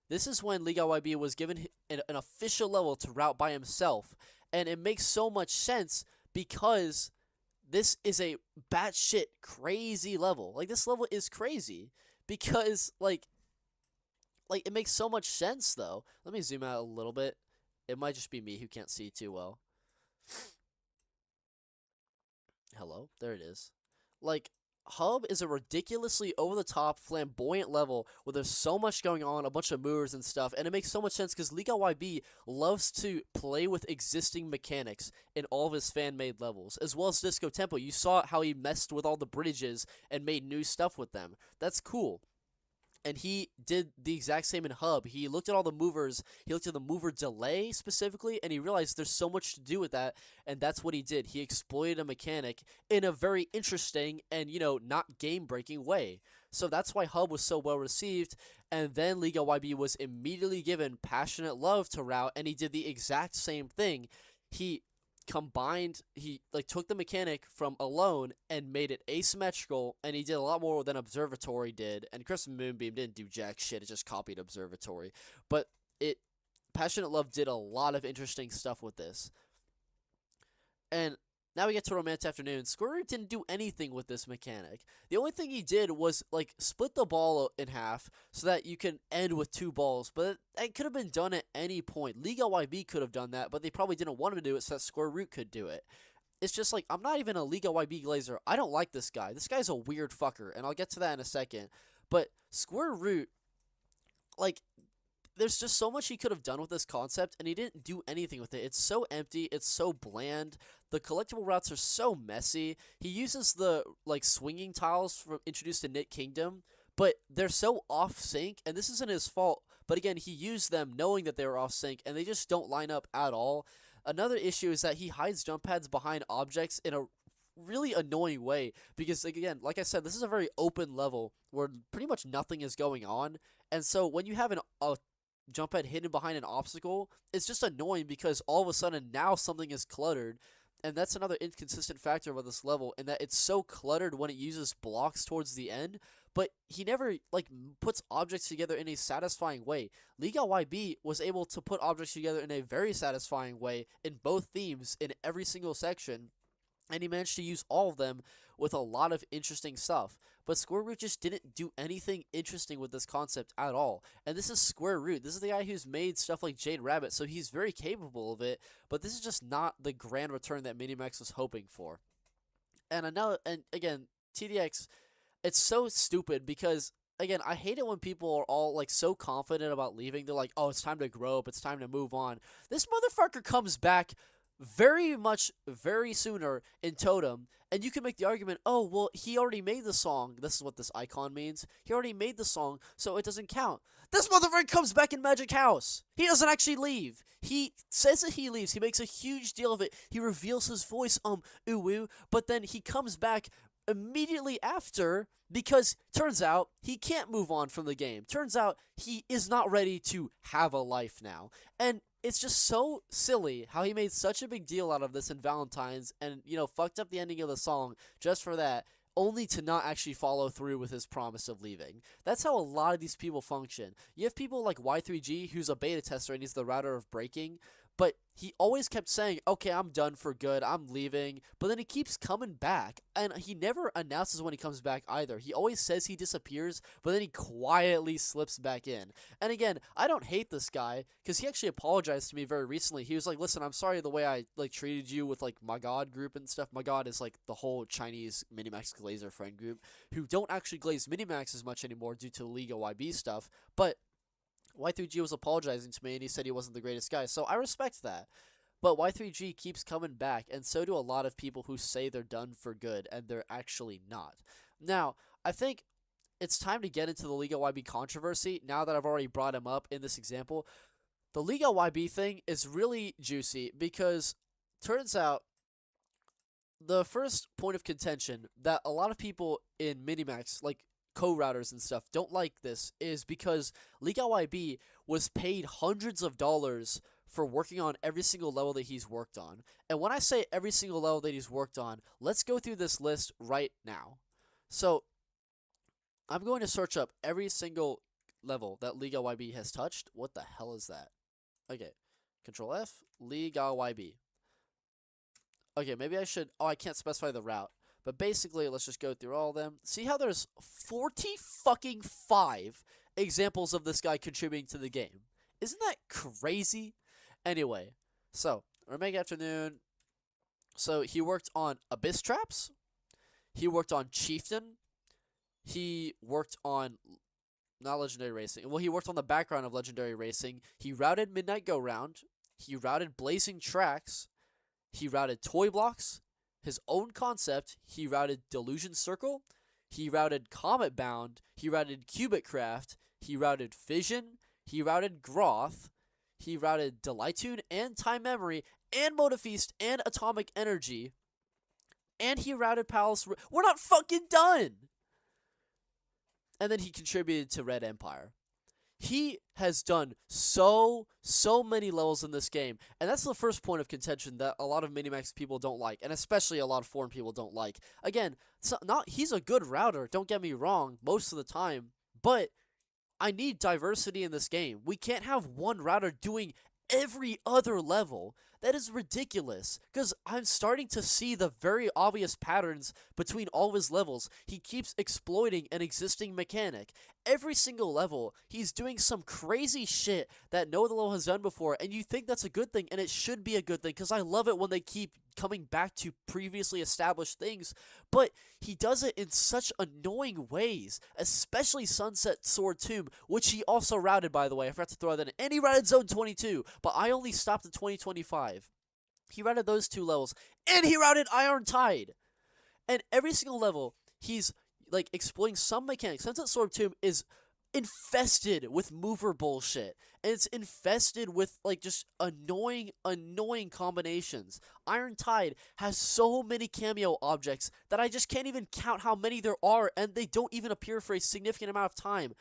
this is when LiGaYB was given an official level to route by himself. And it makes so much sense because this is a batshit crazy level. Like, this level is crazy because, it makes so much sense, though. Let me zoom out a little bit. It might just be me who can't see too well. Hello? There it is. Hub is a ridiculously over-the-top, flamboyant level where there's so much going on, a bunch of movers and stuff, and it makes so much sense because LiGaYB loves to play with existing mechanics in all of his fan-made levels, as well as Disco Tempo. You saw how he messed with all the bridges and made new stuff with them. That's cool. And he did the exact same in Hub. He looked at all the movers. He looked at the mover delay specifically, and he realized there's so much to do with that, and that's what he did. He exploited a mechanic in a very interesting and, not game-breaking way. So that's why Hub was so well received, and then LiGaYB was immediately given Passionate Love to route, and he did the exact same thing. He took the mechanic from Alone and made it asymmetrical, and he did a lot more than Observatory did. And Crescent Moonbeam didn't do jack shit, it just copied Observatory. But Passionate Love did a lot of interesting stuff with this. And now we get to Romantic Afternoon. Square Root didn't do anything with this mechanic. The only thing he did was, split the ball in half so that you can end with 2 balls. But it could have been done at any point. LiGaYB could have done that, but they probably didn't want him to do it so that Square Root could do it. It's just I'm not even a LiGaYB glazer. I don't like this guy. This guy's a weird fucker, and I'll get to that in a second. But Square Root, like, there's just so much he could have done with this concept, and he didn't do anything with it. It's so empty. It's so bland. The collectible routes are so messy. He uses the, like, swinging tiles from introduced to Knit Kingdom, but they're so off sync, and this isn't his fault. But again, he used them knowing that they were off sync, and they just don't line up at all. Another issue is that he hides jump pads behind objects in a really annoying way, because, again, like I said, this is a very open level where pretty much nothing is going on. And so when you have a jump pad hidden behind an obstacle, it's just annoying because all of a sudden now something is cluttered. And that's another inconsistent factor about this level, in that it's so cluttered when it uses blocks towards the end, but he never, like, puts objects together in a satisfying way. LiGaYB was able to put objects together in a very satisfying way in both themes in every single section, and he managed to use all of them with a lot of interesting stuff. But Square Root just didn't do anything interesting with this concept at all. And this is Square Root. This is the guy who's made stuff like Jade Rabbit, so he's very capable of it, but this is just not the grand return that Minimax was hoping for. And again, TDX, it's so stupid because, again, I hate it when people are all, like, so confident about leaving. They're like, oh, it's time to grow up, it's time to move on. This motherfucker comes back very sooner in Totem, and you can make the argument, oh, well, he already made the song. This is what this icon means. He already made the song, so it doesn't count. This motherfucker comes back in Magic House. He doesn't actually leave. He says that he leaves. He makes a huge deal of it. He reveals his voice, ooh, but then he comes back immediately after, because turns out he can't move on from the game. Turns out he is not ready to have a life now. And it's just so silly how he made such a big deal out of this in Valentine's and, you know, fucked up the ending of the song just for that, only to not actually follow through with his promise of leaving. That's how a lot of these people function. You have people like Y3G, who's a beta tester and he's the router of breaking, but he always kept saying, okay, I'm done for good, I'm leaving, but then he keeps coming back, and he never announces when he comes back either. He always says he disappears, but then he quietly slips back in. And again, I don't hate this guy, because he actually apologized to me very recently. He was like, listen, I'm sorry the way I, like, treated you with, like, my God group and stuff. My God is, like, the whole Chinese Minimax glazer friend group, who don't actually glaze Minimax as much anymore due to LiGaYB stuff, but Y3G was apologizing to me, and he said he wasn't the greatest guy, so I respect that. But Y3G keeps coming back, and so do a lot of people who say they're done for good, and they're actually not. Now, I think it's time to get into the LiGaYB controversy, now that I've already brought him up in this example. The LiGaYB thing is really juicy, because turns out the first point of contention that a lot of people in Minimax, like co-routers and stuff, don't like this is because LiGaYB was paid hundreds of dollars for working on every single level that he's worked on. And when I say every single level that he's worked on, let's go through this list right now. So I'm going to search up every single level that LiGaYB has touched. What the hell is that? Okay, Control F, LiGaYB. Okay, maybe I should, oh, I can't specify the route. But basically, let's just go through all of them. See how there's 45 examples of this guy contributing to the game? Isn't that crazy? Anyway, so, Omega Afternoon. So, he worked on Abyss Traps. He worked on Chieftain. He worked on, not Legendary Racing. Well, he worked on the background of Legendary Racing. He routed Midnight Go Round. He routed Blazing Tracks. He routed Toy Blocks. His own concept, he routed Delusion Circle, he routed Comet Bound, he routed Qubit Craft, he routed Fission, he routed Ghroth, he routed Deligh-Tune and TiMe-mory, and MotiF-east and Atomic Energy, and he routed Palace. We're not fucking done! And then he contributed to Red Empire. He has done so many levels in this game, and that's the first point of contention that a lot of Minimax people don't like, and especially a lot of foreign people don't like. Again, he's a good router, don't get me wrong, most of the time, but I need diversity in this game. We can't have one router doing every other level. That is ridiculous, because I'm starting to see the very obvious patterns between all of his levels. He keeps exploiting an existing mechanic. Every single level, he's doing some crazy shit that no other level has done before, and you think that's a good thing, and it should be a good thing, because I love it when they keep coming back to previously established things, but he does it in such annoying ways, especially Sunset Sword Tomb, which he also routed, by the way. I forgot to throw that in. And he routed Zone 22, but I only stopped at 2025. He routed those 2 levels, and he routed Iron Tide. And every single level, he's like exploiting some mechanics. Sunset Sword Tomb is infested with mover bullshit, and it's infested with like just annoying combinations. Iron Tide has so many cameo objects that I just can't even count how many there are, and they don't even appear for a significant amount of time.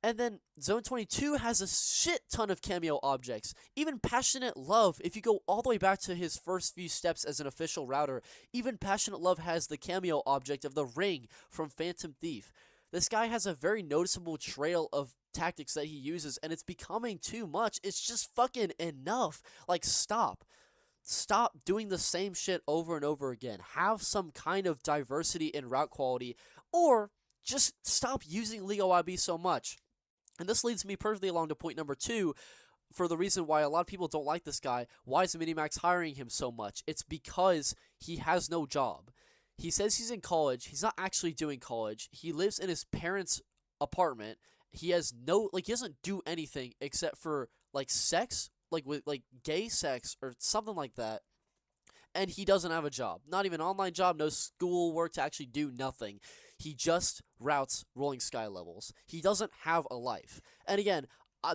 And then Zone 22 has a shit ton of cameo objects. Even Passionate Love, if you go all the way back to his first few steps as an official router, even Passionate Love has the cameo object of the ring from Phantom Thief. This guy has a very noticeable trail of tactics that he uses, and it's becoming too much. It's just fucking enough. Like, stop. Stop doing the same shit over and over again. Have some kind of diversity in route quality, or just stop using LiGaYB so much. And this leads me perfectly along to point number 2, for the reason why a lot of people don't like this guy. Why is Minimax hiring him so much? It's because he has no job. He says he's in college. He's not actually doing college. He lives in his parents' apartment. He has no, like, he doesn't do anything except for, like, sex, like, with, like, gay sex or something like that. And he doesn't have a job. Not even an online job, no school work to actually do nothing. He just routes Rolling Sky levels. He doesn't have a life. And again,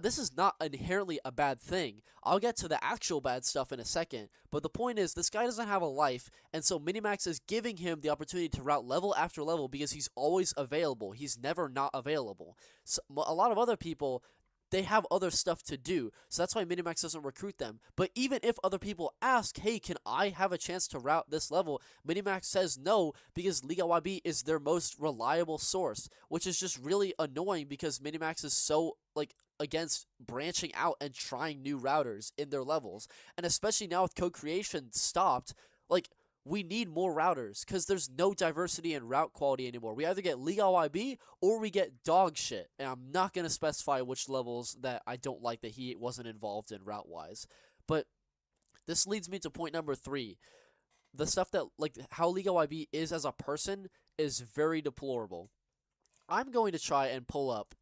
this is not inherently a bad thing. I'll get to the actual bad stuff in a second. But the point is, this guy doesn't have a life, and so Minimax is giving him the opportunity to route level after level because he's always available. He's never not available. So, a lot of other people, they have other stuff to do, so that's why Minimax doesn't recruit them. But even if other people ask, hey, can I have a chance to route this level, Minimax says no, because LiGaYB is their most reliable source, which is just really annoying because Minimax is so, like, against branching out and trying new routers in their levels. And especially now with co-creation stopped, like, we need more routers because there's no diversity in route quality anymore. We either get LiGaYB or we get dog shit. And I'm not going to specify which levels that I don't like that he wasn't involved in route-wise. But this leads me to point number 3. The stuff that, like, how LiGaYB is as a person is very deplorable. I'm going to try and pull up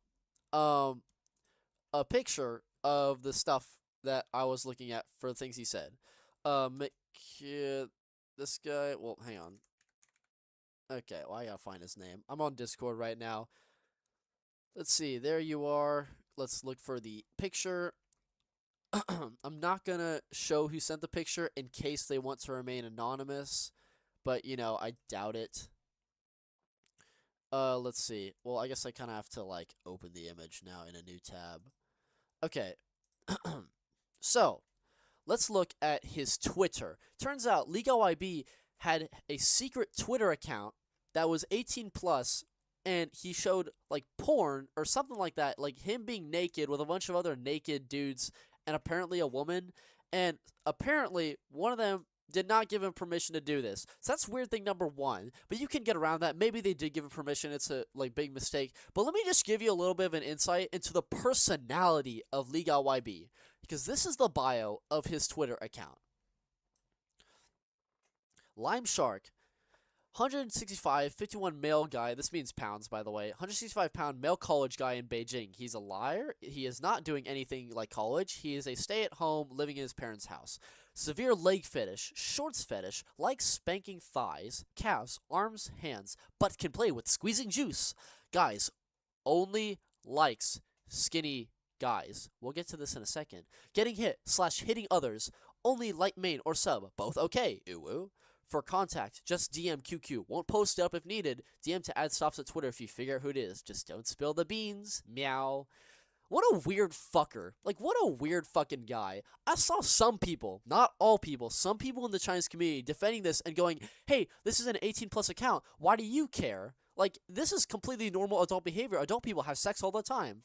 a picture of the stuff that I was looking at for the things he said. This guy, well, hang on. Okay, well, I gotta find his name. I'm on Discord right now. Let's see, there you are. Let's look for the picture. I'm not gonna show who sent the picture in case they want to remain anonymous, but, you know, I doubt it. Let's see. Well, I guess I kind of have to, like, open the image now in a new tab. Okay. So, let's look at his Twitter. Turns out LiGaYB had a secret Twitter account that was 18 plus, and he showed, like, porn or something like that, like him being naked with a bunch of other naked dudes and apparently a woman, and apparently one of them did not give him permission to do this. So that's weird thing number 1, but you can get around that. Maybe they did give him permission. It's a, like, big mistake. But let me just give you a little bit of an insight into the personality of LiGaYB, because this is the bio of his Twitter account. Lime Shark, 165, 51 male guy. This means pounds, by the way. 165-pound male college guy in Beijing. He's a liar. He is not doing anything like college. He is a stay-at-home, living in his parents' house. Severe leg fetish, shorts fetish, likes spanking thighs, calves, arms, hands, but can play with squeezing juice. Guys, only likes skinny guys. We'll get to this in a second. Getting hit / hitting others. Only like main or sub. Both okay. Ooh. For contact, just DM QQ. Won't post it up if needed. DM to add stops at Twitter if you figure out who it is. Just don't spill the beans. Meow. What a weird fucker. Like, what a weird fucking guy. I saw some people, not all people, some people in the Chinese community defending this and going, hey, this is an 18 plus account. Why do you care? Like, this is completely normal adult behavior. Adult people have sex all the time.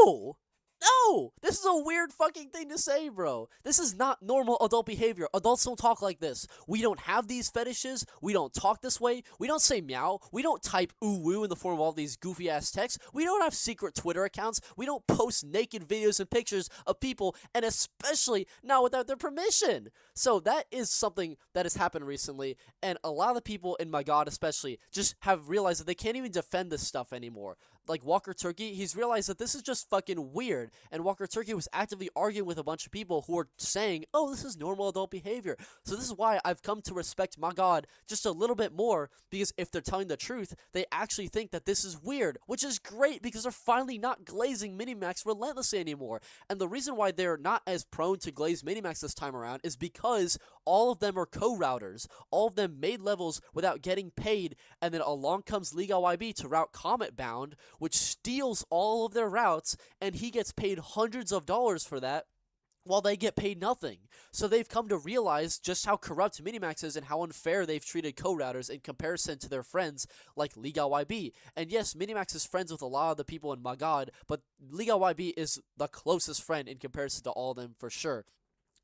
No! No! This is a weird fucking thing to say, bro. This is not normal adult behavior. Adults don't talk like this. We don't have these fetishes. We don't talk this way. We don't say meow. We don't type ooh woo in the form of all these goofy ass texts. We don't have secret Twitter accounts. We don't post naked videos and pictures of people, and especially not without their permission. So that is something that has happened recently, and a lot of the people, in my god especially, just have realized that they can't even defend this stuff anymore. Like Walker Turkey, he's realized that this is just fucking weird, and Walker Turkey was actively arguing with a bunch of people who are saying, oh, this is normal adult behavior. So this is why I've come to respect my god just a little bit more, because if they're telling the truth, they actually think that this is weird, which is great because they're finally not glazing Minimax relentlessly anymore. And the reason why they're not as prone to glaze Minimax this time around is because all of them are co-routers. All of them made levels without getting paid, and then along comes LiGaYB to route Comet Bound, which steals all of their routes, and he gets paid hundreds of dollars for that, while they get paid nothing. So they've come to realize just how corrupt Minimax is and how unfair they've treated co-routers in comparison to their friends like LiGaYB. And yes, Minimax is friends with a lot of the people in my god, but LiGaYB is the closest friend in comparison to all of them for sure.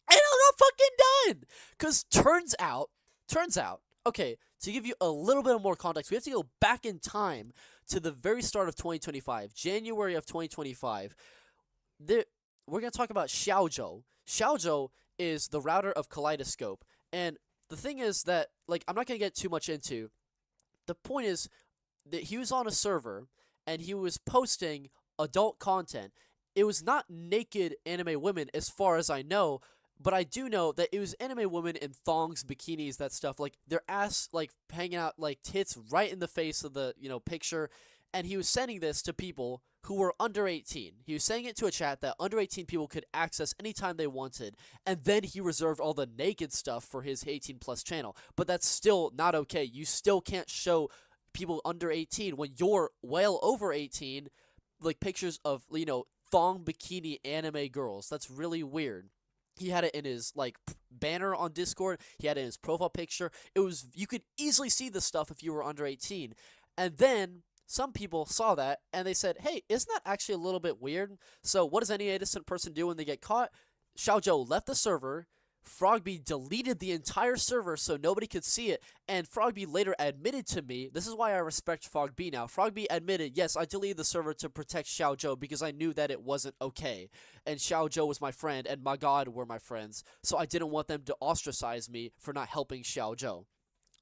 And I'm not fucking done! Because turns out, okay, to give you a little bit more context, we have to go back in time to the very start of 2025, January of 2025. We're going to talk about Xiaozhou. Xiaozhou is the router of Kaleidoscope. And the thing is that, like, I'm not going to get too much into. The point is that he was on a server, and he was posting adult content. It was not naked anime women as far as I know, but I do know that it was anime women in thongs, bikinis, that stuff, like their ass, like hanging out, like tits right in the face of the, picture. And he was sending this to people who were under 18. He was saying it to a chat that under 18 people could access anytime they wanted. And then he reserved all the naked stuff for his 18 plus channel. But that's still not okay. You still can't show people under 18 when you're well over 18, like pictures of, thong bikini anime girls. That's really weird. He had it in his, banner on Discord. He had it in his profile picture. You could easily see this stuff if you were under 18. And then some people saw that, and they said, hey, isn't that actually a little bit weird? So what does any innocent person do when they get caught? Xiaozhou left the server. Frogby deleted the entire server so nobody could see it, and Frogby later admitted to me, this is why I respect Frogby now, Frogby admitted, yes, I deleted the server to protect Xiaozhou because I knew that it wasn't okay, and Xiaozhou was my friend, and my god were my friends, so I didn't want them to ostracize me for not helping Xiaozhou.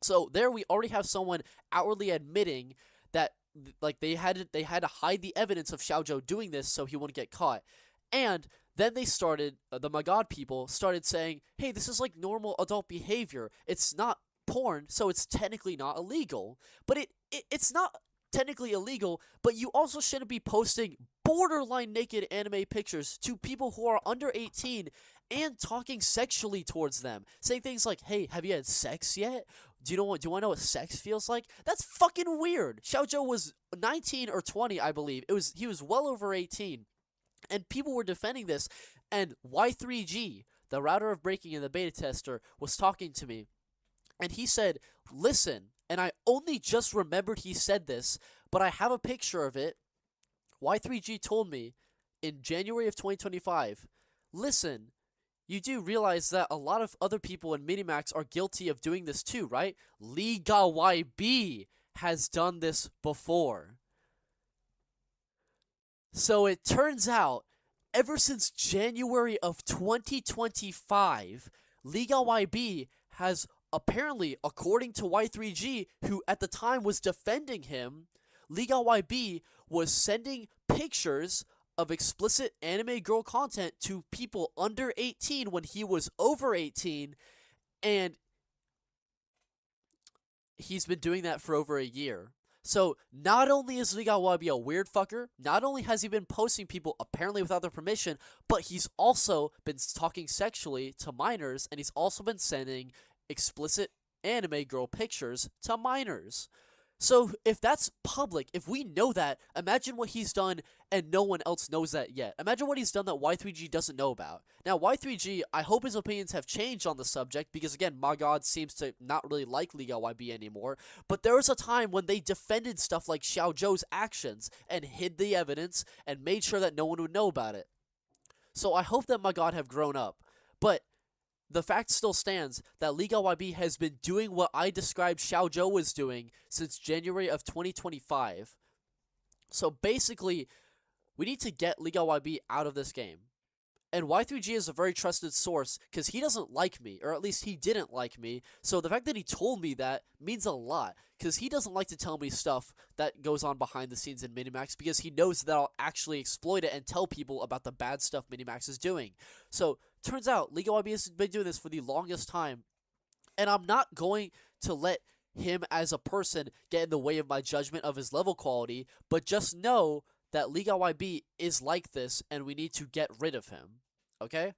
So there we already have someone outwardly admitting that, they had to hide the evidence of Xiaozhou doing this so he wouldn't get caught, and then they started, the my god people started saying, hey, this is like normal adult behavior. It's not porn, so it's technically not illegal. But it's not technically illegal, but you also shouldn't be posting borderline naked anime pictures to people who are under 18 and talking sexually towards them. Saying things like, hey, have you had sex yet? Do you want to know what sex feels like? That's fucking weird. Xiaozhou was 19 or 20, I believe. He was well over 18. And people were defending this, and Y3G, the router of breaking and the beta tester, was talking to me. And he said, listen, and I only just remembered he said this, but I have a picture of it. Y3G told me in January of 2025, listen, you do realize that a lot of other people in Minimax are guilty of doing this too, right? LiGaYB has done this before. So it turns out, ever since January of 2025, LiGaYB has apparently, according to Y3G, who at the time was defending him, LiGaYB was sending pictures of explicit anime girl content to people under 18 when he was over 18, and he's been doing that for over a year. So, not only is LiGaYB a weird fucker, not only has he been posting people apparently without their permission, but he's also been talking sexually to minors, and he's also been sending explicit anime girl pictures to minors. So, if that's public, if we know that, imagine what he's done and no one else knows that yet. Imagine what he's done that Y3G doesn't know about. Now, Y3G, I hope his opinions have changed on the subject because, again, my god seems to not really like LiGaYB anymore. But there was a time when they defended stuff like Xiaozhou's actions and hid the evidence and made sure that no one would know about it. So I hope that my god have grown up. But the fact still stands that LiGaYB has been doing what I described Xiaozhou was doing since January of 2025. So basically, we need to get LiGaYB out of this game. And Y3G is a very trusted source because he doesn't like me, or at least he didn't like me. So the fact that he told me that means a lot because he doesn't like to tell me stuff that goes on behind the scenes in Minimax because he knows that I'll actually exploit it and tell people about the bad stuff Minimax is doing. So turns out LiGaYB has been doing this for the longest time, and I'm not going to let him as a person get in the way of my judgment of his level quality, but just know that LiGaYB is like this and we need to get rid of him. Okay?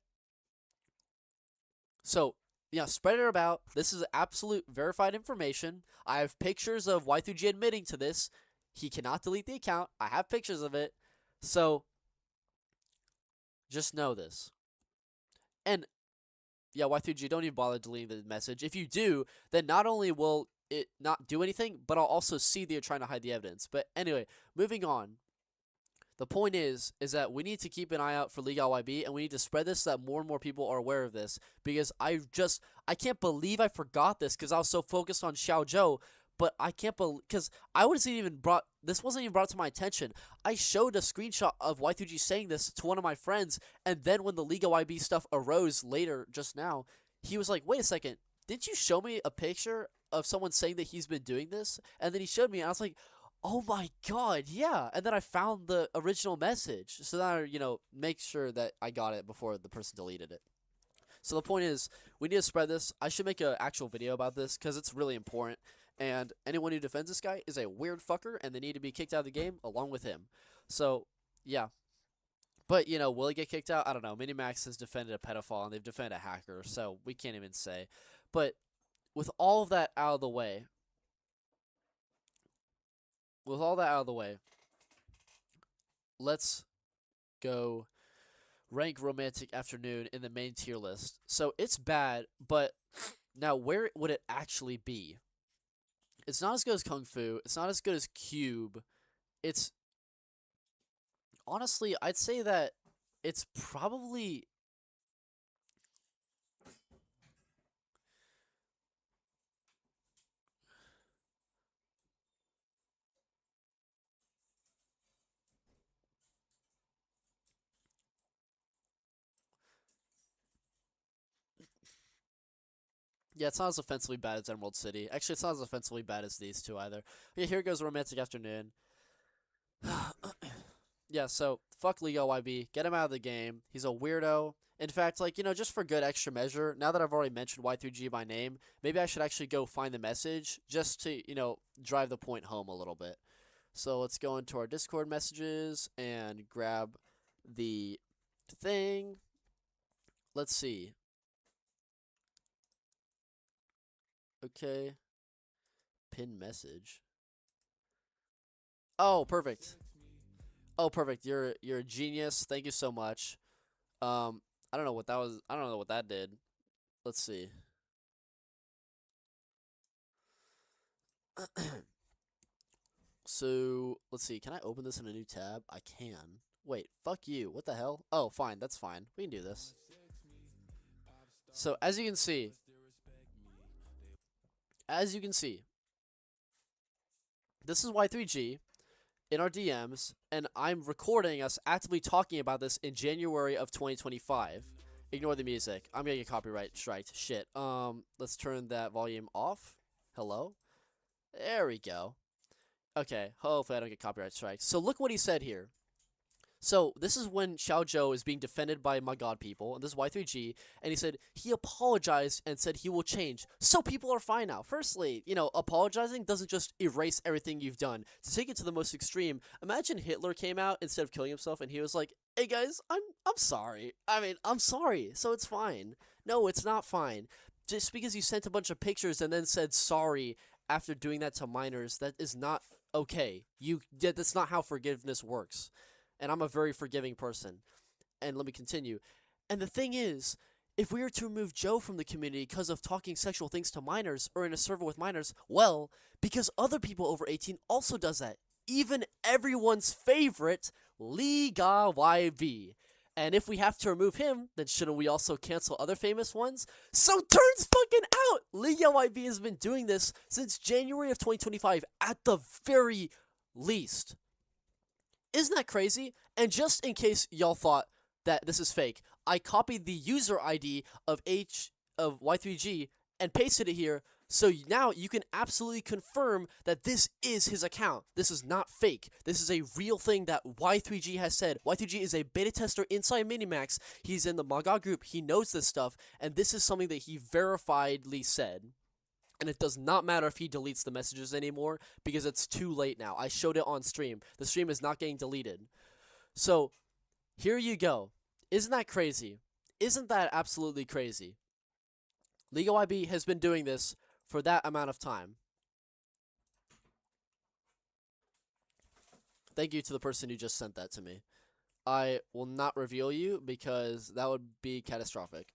So, yeah, spread it about. This is absolute verified information. I have pictures of Y3G admitting to this. He cannot delete the account. I have pictures of it. So, just know this. And, yeah, Y3G, don't even bother deleting the message. If you do, then not only will it not do anything, but I'll also see that you're trying to hide the evidence. But anyway, moving on. The point is that we need to keep an eye out for LiGaYB, and we need to spread this so that more and more people are aware of this. Because I can't believe I forgot this because I was so focused on Xiaozhou, but I can't believe, because this wasn't even brought to my attention. I showed a screenshot of Y3G saying this to one of my friends, and then when the LiGaYB stuff arose later, just now, he was like, wait a second, didn't you show me a picture of someone saying that he's been doing this? And then he showed me, and I was like, oh my god, yeah. And then I found the original message. So now, make sure that I got it before the person deleted it. So the point is, we need to spread this. I should make an actual video about this because it's really important. And anyone who defends this guy is a weird fucker, and they need to be kicked out of the game along with him. So, yeah. But, will he get kicked out? I don't know. Minimax has defended a pedophile, and they've defended a hacker, so we can't even say. But with all of that out of the way, let's go rank Romantic Afternoon in the main tier list. So it's bad, but now where would it actually be? It's not as good as Kung Fu. It's not as good as Cube. It's honestly, I'd say that it's probably yeah, it's not as offensively bad as Emerald City. Actually, it's not as offensively bad as these two either. Yeah, here goes Romantic Afternoon. Yeah, so fuck LiGaYB. Get him out of the game. He's a weirdo. In fact, just for good extra measure, now that I've already mentioned Y3G by name, maybe I should actually go find the message just to, drive the point home a little bit. So let's go into our Discord messages and grab the thing. Let's see. Okay. Pin message. Oh, perfect. Oh, perfect. You're a genius. Thank you so much. I don't know what that was. I don't know what that did. Let's see. So, let's see. Can I open this in a new tab? I can. Wait, fuck you. What the hell? Oh, fine. That's fine. We can do this. So, as you can see, this is Y3G in our DMs, and I'm recording us actively talking about this in January of 2025. Ignore the music. I'm gonna get copyright striked. Shit. Let's turn that volume off. Hello? There we go. Okay, hopefully I don't get copyright strikes. So look what he said here. So this is when Xiaozhou is being defended by my god people, and this is Y3G, and he said he apologized and said he will change. So people are fine now. Firstly, apologizing doesn't just erase everything you've done. To take it to the most extreme, imagine Hitler came out instead of killing himself and he was like, "Hey guys, I'm sorry. I'm sorry. So it's fine." No, it's not fine. Just because you sent a bunch of pictures and then said sorry after doing that to minors, that is not okay. That's not how forgiveness works. And I'm a very forgiving person. And let me continue. And the thing is, if we were to remove Joe from the community because of talking sexual things to minors or in a server with minors, well, because other people over 18 also does that. Even everyone's favorite, LiGaYB. And if we have to remove him, then shouldn't we also cancel other famous ones? So turns fucking out! LiGaYB has been doing this since January of 2025 at the very least. Isn't that crazy? And just in case y'all thought that this is fake, I copied the user ID of Y3G and pasted it here, so now you can absolutely confirm that this is his account. This is not fake. This is a real thing that Y3G has said. Y3G is a beta tester inside Minimax. He's in the Maga group. He knows this stuff, and this is something that he verifiedly said. And it does not matter if he deletes the messages anymore, because it's too late now. I showed it on stream. The stream is not getting deleted. So, here you go. Isn't that crazy? Isn't that absolutely crazy? LiGaYB has been doing this for that amount of time. Thank you to the person who just sent that to me. I will not reveal you because that would be catastrophic.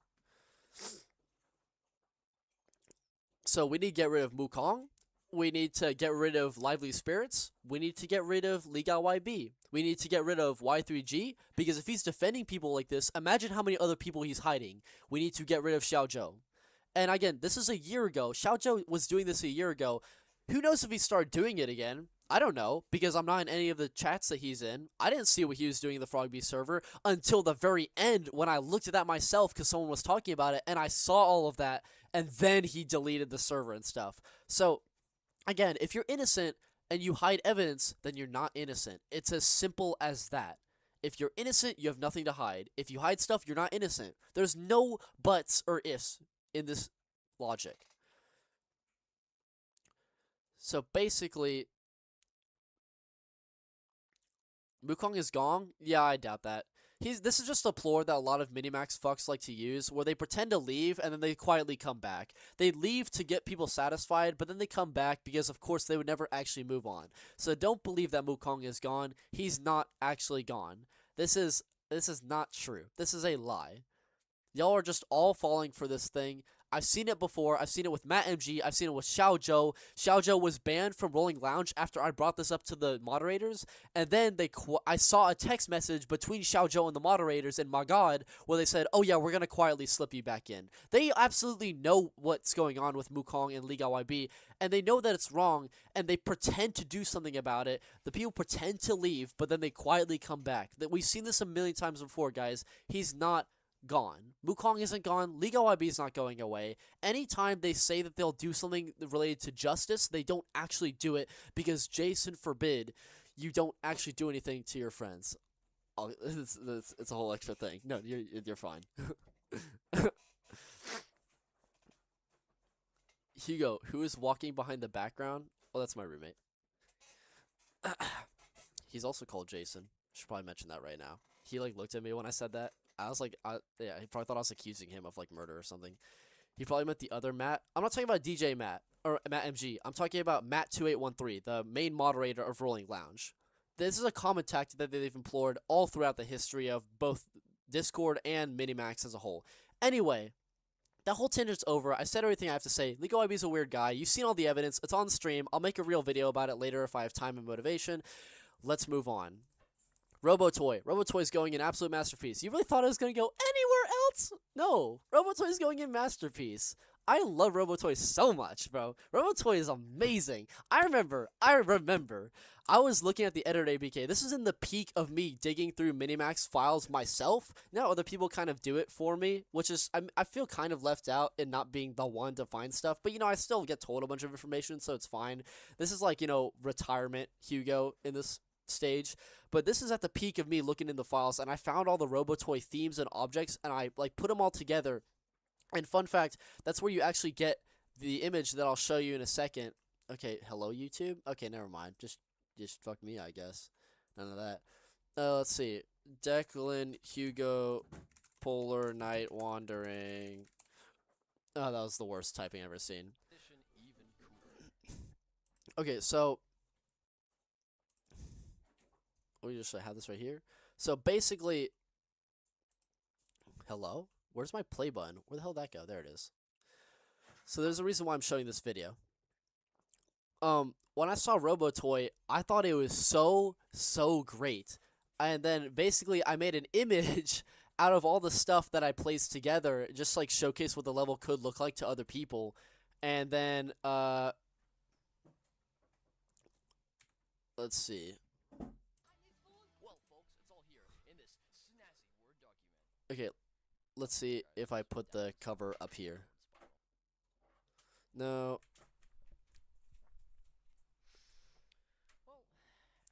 So we need to get rid of Wukong. We need to get rid of Lively Spirits. We need to get rid of LiGaYB. We need to get rid of Y3G, because if he's defending people like this, imagine how many other people he's hiding. We need to get rid of Xiaozhou. And again, this is a year ago. Xiaozhou was doing this a year ago. Who knows if he started doing it again? I don't know, because I'm not in any of the chats that he's in. I didn't see what he was doing in the FrogB server until the very end when I looked at that myself because someone was talking about it, and I saw all of that, and then he deleted the server and stuff. So, again, if you're innocent and you hide evidence, then you're not innocent. It's as simple as that. If you're innocent, you have nothing to hide. If you hide stuff, you're not innocent. There's no buts or ifs in this logic. So basically, Wukong is gone? Yeah, I doubt that. This is just a ploy that a lot of Minimax fucks like to use, where they pretend to leave and then they quietly come back. They leave to get people satisfied, but then they come back because, of course, they would never actually move on. So don't believe that Wukong is gone. He's not actually gone. This is not true. This is a lie. Y'all are just all falling for this thing. I've seen it before. I've seen it with Matt MG. I've seen it with Xiaozhou. Xiaozhou was banned from Rolling Lounge after I brought this up to the moderators. And then I saw a text message between Xiaozhou and the moderators in my god where they said, oh yeah, we're going to quietly slip you back in. They absolutely know what's going on with Wukong and LiGaYB. And they know that it's wrong. And they pretend to do something about it. The people pretend to leave, but then they quietly come back. We've seen this a million times before, guys. He's not gone. Wukong isn't gone. LiGaYB is not going away. Anytime they say that they'll do something related to justice, they don't actually do it, because Jason forbid you don't actually do anything to your friends. Oh, it's a whole extra thing. No, you're fine. Hugo, who is walking behind the background? Oh, that's my roommate. He's also called Jason. Should probably mention that right now. He looked at me when I said that. I was like, yeah, he probably thought I was accusing him of murder or something. He probably meant the other Matt. I'm not talking about DJ Matt or Matt MG. I'm talking about Matt2813, the main moderator of Rolling Lounge. This is a common tactic that they've employed all throughout the history of both Discord and Minimax as a whole. Anyway, that whole tangent's over. I said everything I have to say. LiGaYB is a weird guy. You've seen all the evidence. It's on the stream. I'll make a real video about it later if I have time and motivation. Let's move on. RoboToy. RoboToy is going in absolute masterpiece. You really thought it was going to go anywhere else? No. RoboToy is going in masterpiece. I love RoboToy so much, bro. RoboToy is amazing. I remember. I was looking at the editor ABK. This is in the peak of me digging through Minimax files myself. Now other people kind of do it for me, which is, I feel kind of left out in not being the one to find stuff. But, I still get told a bunch of information, so it's fine. This is retirement Hugo in this stage. But this is at the peak of me looking in the files, and I found all the RoboToy themes and objects, and I put them all together. And fun fact, that's where you actually get the image that I'll show you in a second. Okay, hello YouTube? Okay, never mind. Just fuck me, I guess. None of that. Let's see. Declan, Hugo, Polar, Night, Wandering. Oh, that was the worst typing I've ever seen. Okay, so we just have this right here. So basically, hello? Where's my play button? Where the hell did that go? There it is. So there's a reason why I'm showing this video. When I saw RoboToy, I thought it was so great. and then basically I made an image out of all the stuff that I placed together, just like showcase what the level could look like to other people. And then let's see. Well, folks, it's all here in this snazzy Word document. Okay, let's see if I put the cover up here. No. Well,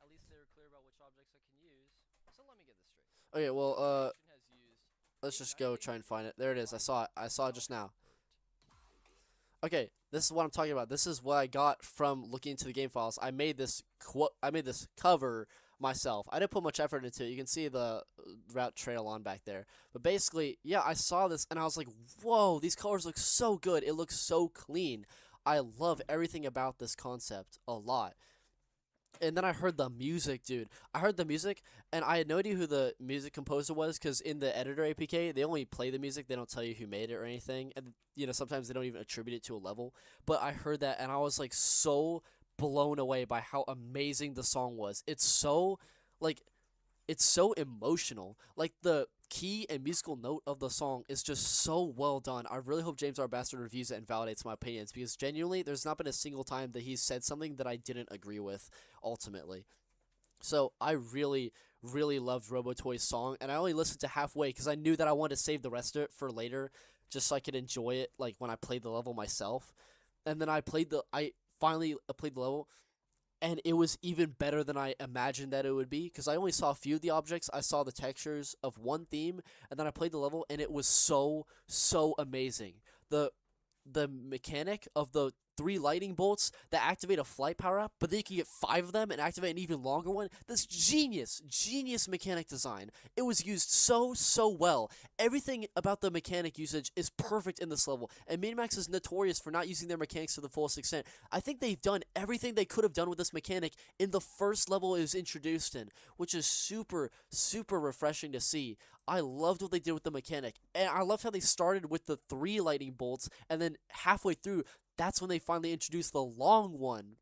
at least they were clear about which objects I can use. So let me get this straight. Okay, well, Fission has used let's just go try and find it. There it is. I saw it. I saw it just now. Okay, this is what I'm talking about. This is what I got from looking into the game files. I made this cover myself. I didn't put much effort into it. You can see the route trail on back there. But basically, yeah, I saw this and I was like, whoa, these colors look so good. It looks so clean. I love everything about this concept a lot. And then I heard the music, dude. I heard the music, and I had no idea who the music composer was, because in the editor APK, they only play the music. They don't tell you who made it or anything. And, you know, sometimes they don't even attribute it to a level. But I heard that, and I was, like, so blown away by how amazing the song was. It's so, like, it's so emotional. Like, the key and musical note of the song is just so well done. I really hope James R. Bastard reviews it and validates my opinions, because genuinely, there's not been a single time that he's said something that I didn't agree with, ultimately. So, I really, really loved RoboToy's song, and I only listened to halfway because I knew that I wanted to save the rest of it for later, just so I could enjoy it, like, when I played the level myself. And then I finally played the level, and it was even better than I imagined that it would be, because I only saw a few of the objects. I saw the textures of one theme, and then I played the level, and it was so amazing. The mechanic of the 3 lightning bolts that activate a flight power-up, but then you can get 5 of them and activate an even longer one. That's genius mechanic design. It was used so well. Everything about the mechanic usage is perfect in this level, and Minimax is notorious for not using their mechanics to the fullest extent. I think they've done everything they could have done with this mechanic in the first level it was introduced in, which is super refreshing to see. I loved what they did with the mechanic, and I loved how they started with the 3 lightning bolts, and then halfway through, that's when they finally introduced the long one.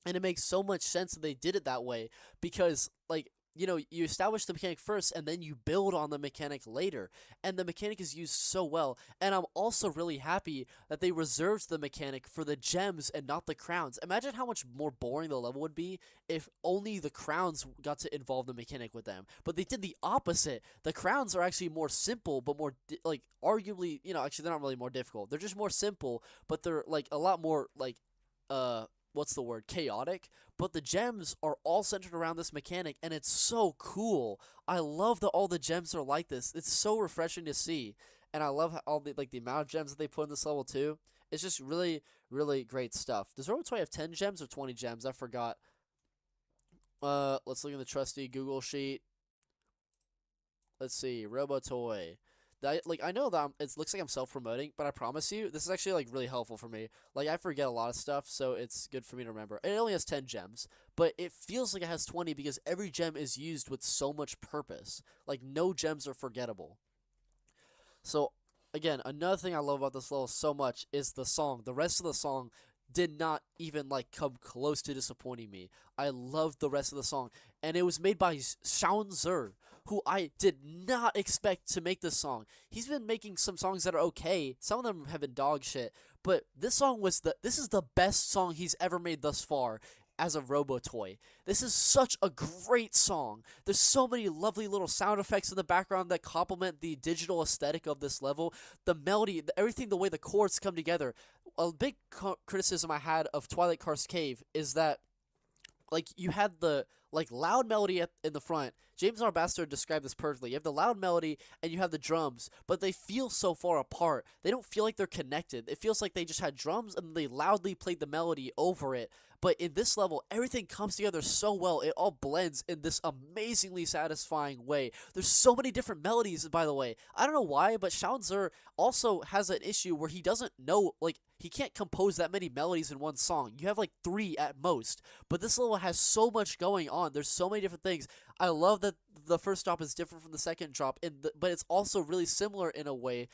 And it makes so much sense that they did it that way, because, like, you know, you establish the mechanic first, and then you build on the mechanic later. And the mechanic is used so well. And I'm also really happy that they reserved the mechanic for the gems and not the crowns. Imagine how much more boring the level would be if only the crowns got to involve the mechanic with them. But they did the opposite. The crowns are actually more simple, but more, like, arguably, you know, actually they're not really more difficult. They're just more simple, but they're, like, a lot more, like, what's the word, chaotic. But the gems are all centered around this mechanic, and it's so cool. I love that all the gems are like this. It's so refreshing to see, and I love how all the, like, the amount of gems that they put in this level too. It's just really great stuff. Does RoboToy have 10 gems or 20 gems? I forgot. Let's look at the trusty Google sheet. Let's see, RoboToy. I know that it looks like I'm self-promoting, but I promise you, this is actually, like, really helpful for me. Like, I forget a lot of stuff, so it's good for me to remember. It only has 10 gems, but it feels like it has 20 because every gem is used with so much purpose. Like, no gems are forgettable. So, again, another thing I love about this level so much is the song. The rest of the song did not even, like, come close to disappointing me. I loved the rest of the song, and it was made by Shaun, who I did not expect to make this song. He's been making some songs that are okay. Some of them have been dog shit, but this is the best song he's ever made thus far as a RoboToy. This is such a great song. There's so many lovely little sound effects in the background that complement the digital aesthetic of this level. The melody, everything, the way the chords come together. A big criticism I had of Twilight Karst Cave is that, like, you had the, like, loud melody in the front. James R. Bastard described this perfectly. You have the loud melody and you have the drums, but they feel so far apart. They don't feel like they're connected. It feels like they just had drums and they loudly played the melody over it. But in this level, everything comes together so well. It all blends in this amazingly satisfying way. There's so many different melodies, by the way. I don't know why, but Shaun also has an issue where he doesn't know, like, he can't compose that many melodies in one song. You have, like, 3 at most. But this level has so much going on. There's so many different things. I love that the first drop is different from the second drop, but it's also really similar in a way.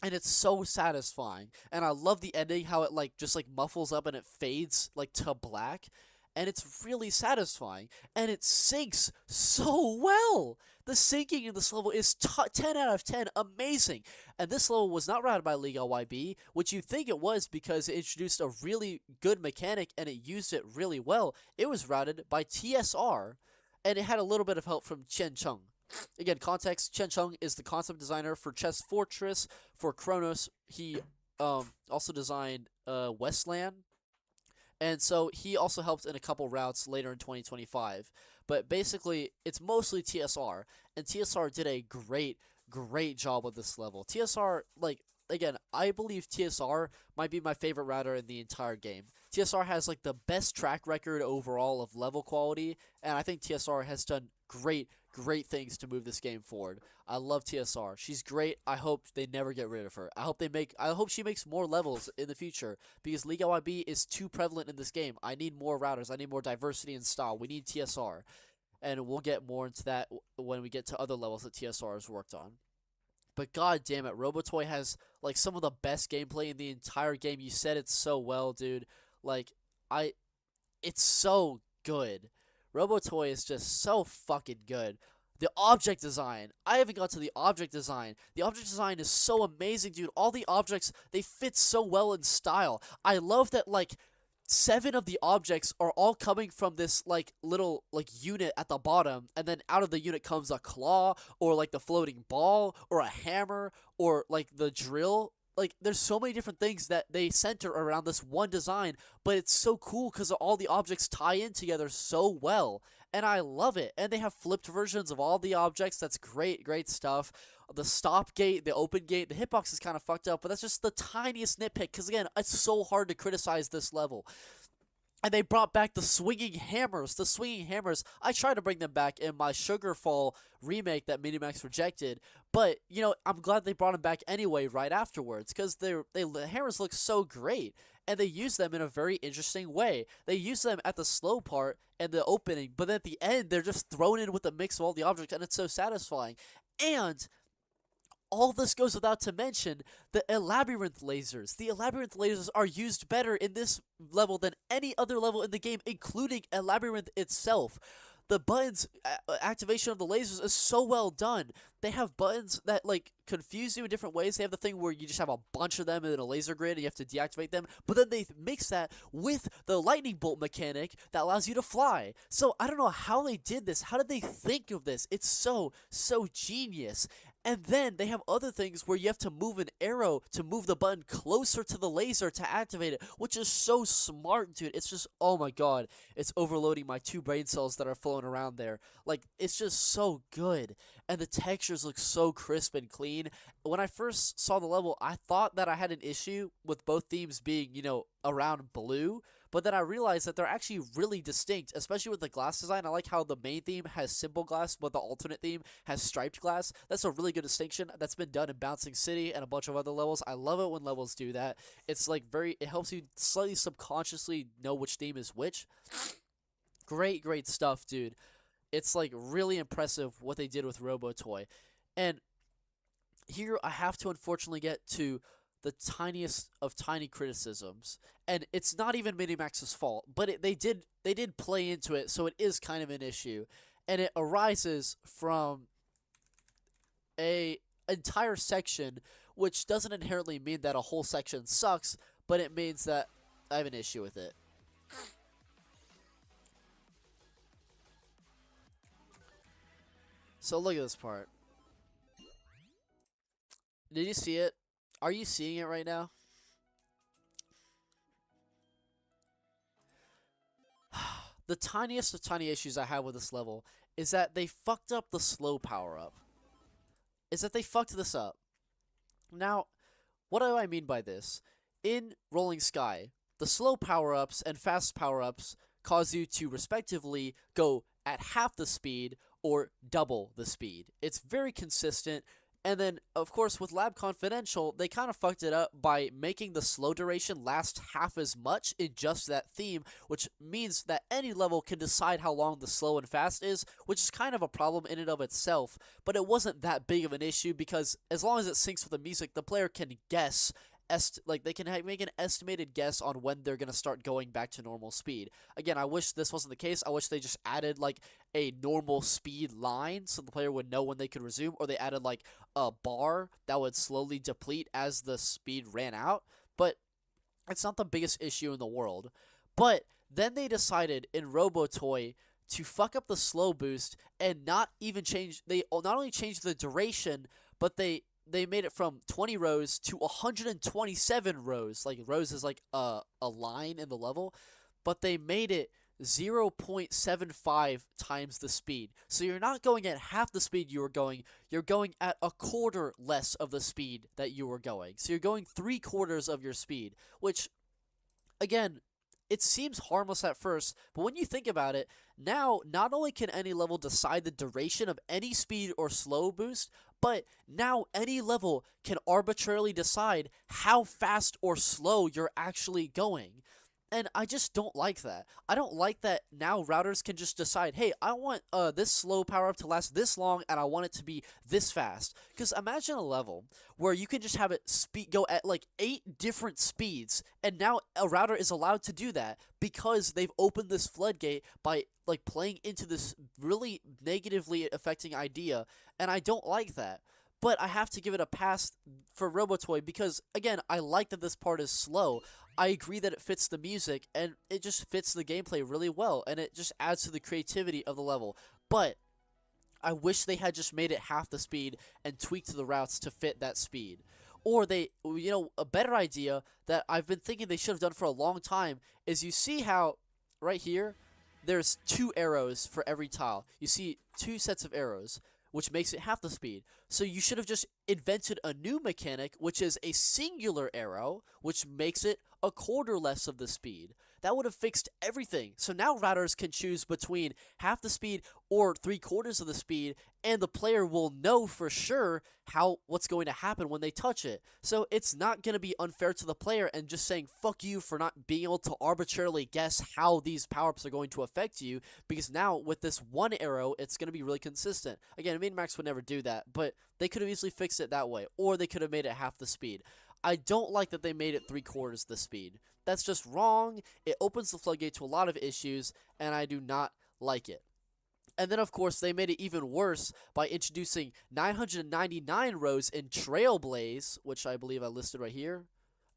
And it's so satisfying. And I love the ending, how it, like, just, like, muffles up and it fades, like, to black. and it's really satisfying, and it syncs so well. The syncing in this level is 10 out of 10, amazing. And this level was not routed by LiGaYB, which you think it was because it introduced a really good mechanic and it used it really well. It was routed by TSR, and it had a little bit of help from Chen Chung. Again, context, Chen Chung is the concept designer for Chess Fortress, for Chronos. He also designed Wasteland, and so he also helped in a couple routes later in 2025. But basically, it's mostly TSR, and TSR did a great job with this level. TSR, like, again, I believe TSR might be my favorite router in the entire game. TSR has, like, the best track record overall of level quality, and I think TSR has done great things to move this game forward. I love TSR. She's great. I hope they never get rid of her. I hope she makes more levels in the future, because LiGaYB is too prevalent in this game. I need more routers. I need more diversity in style. We need TSR. And we'll get more into that when we get to other levels that TSR has worked on. But god damn it, RoboToy has like some of the best gameplay in the entire game. You said it so well, dude. Like, it's so good. RoboToy is just so fucking good. The object design. I haven't got to the object design. The object design is so amazing, dude. All the objects, they fit so well in style. I love that, like, 7 of the objects are all coming from this, like, little, like, unit at the bottom, and then out of the unit comes a claw, or, like, the floating ball, or a hammer, or, like, the drill. Like, there's so many different things that they center around this one design, but it's so cool because all the objects tie in together so well, and I love it. And they have flipped versions of all the objects. That's great stuff. The stop gate, the open gate, the hitbox is kind of fucked up, but that's just the tiniest nitpick, because again, it's so hard to criticize this level. And they brought back the swinging hammers. The swinging hammers, I tried to bring them back in my Sugarfall remake that Minimax rejected. But, you know, I'm glad they brought them back anyway right afterwards, because the hammers look so great. And they use them in a very interesting way. They use them at the slow part and the opening, but then at the end, they're just thrown in with a mix of all the objects, and it's so satisfying. And all this goes without to mention the Labyrinth lasers. The Labyrinth lasers are used better in this level than any other level in the game, including Labyrinth itself. The buttons, activation of the lasers is so well done. They have buttons that, like, confuse you in different ways. They have the thing where you just have a bunch of them in a laser grid and you have to deactivate them. But then they mix that with the lightning bolt mechanic that allows you to fly. So I don't know how they did this. How did they think of this? It's so genius. And then they have other things where you have to move an arrow to move the button closer to the laser to activate it, which is so smart, dude. It's just, oh my god, it's overloading my 2 brain cells that are flowing around there. Like, it's just so good. And the textures look so crisp and clean. When I first saw the level, I thought that I had an issue with both themes being, you know, around blue. But then I realized that they're actually really distinct, especially with the glass design. I like how the main theme has simple glass, but the alternate theme has striped glass. That's a really good distinction that's been done in Bouncing City and a bunch of other levels. I love it when levels do that. It's like it helps you slightly subconsciously know which theme is which. Great stuff, dude. It's like really impressive what they did with RoboToy. And here I have to unfortunately get to the tiniest of tiny criticisms, and it's not even Minimax's fault, but they did play into it, so it is kind of an issue, and it arises from a entire section, which doesn't inherently mean that a whole section sucks, but it means that I have an issue with it. So look at this part. Did you see it? Are you seeing it right now? The tiniest of tiny issues I have with this level is that they fucked up the slow power-up. They fucked this up. Now, what do I mean by this? In Rolling Sky, the slow power-ups and fast power-ups cause you to respectively go at half the speed or double the speed. It's very consistent. And then, of course, with Lab Confidential, they kind of fucked it up by making the slow duration last half as much in just that theme, which means that any level can decide how long the slow and fast is, which is kind of a problem in and of itself, but it wasn't that big of an issue because as long as it syncs with the music, the player can guess make an estimated guess on when they're gonna start going back to normal speed. Again, I wish this wasn't the case. I wish they just added like a normal speed line so the player would know when they could resume, or they added like a bar that would slowly deplete as the speed ran out. But it's not the biggest issue in the world. But then they decided in RoboToy to fuck up the slow boost and not even change. They not only changed the duration, but they made it from 20 rows to 127 rows. Like rows is like a line in the level, but they made it 0.75 times the speed. So you're not going at half the speed you were going. You're going at a quarter less of the speed that you were going. So you're going 3/4 of your speed, which again, it seems harmless at first, but when you think about it, now not only can any level decide the duration of any speed or slow boost, but now any level can arbitrarily decide how fast or slow you're actually going. And I just don't like that. I don't like that now routers can just decide, hey, I want this slow power-up to last this long, and I want it to be this fast. Because imagine a level where you can just have it go at like 8 different speeds, and now a router is allowed to do that because they've opened this floodgate by like playing into this really negatively affecting idea, and I don't like that. But I have to give it a pass for RoboToy because, again, I like that this part is slow. I agree that it fits the music, and it just fits the gameplay really well, and it just adds to the creativity of the level. But I wish they had just made it half the speed and tweaked the routes to fit that speed. Or a better idea that I've been thinking they should have done for a long time is you see how right here, there's 2 arrows for every tile. You see 2 sets of arrows, which makes it half the speed. So you should have just invented a new mechanic, which is a singular arrow, which makes it a quarter less of the speed. That would have fixed everything. So now routers can choose between half the speed or 3/4 of the speed, and the player will know for sure what's going to happen when they touch it. So it's not going to be unfair to the player and just saying fuck you for not being able to arbitrarily guess how these power-ups are going to affect you, because now with this one arrow, it's going to be really consistent. Again, Minimax would never do that, but they could have easily fixed it that way, or they could have made it half the speed. I don't like that they made it 3/4 the speed. That's just wrong. It opens the floodgate to a lot of issues, and I do not like it. And then, of course, they made it even worse by introducing 999 rows in Trailblaze, which I believe I listed right here.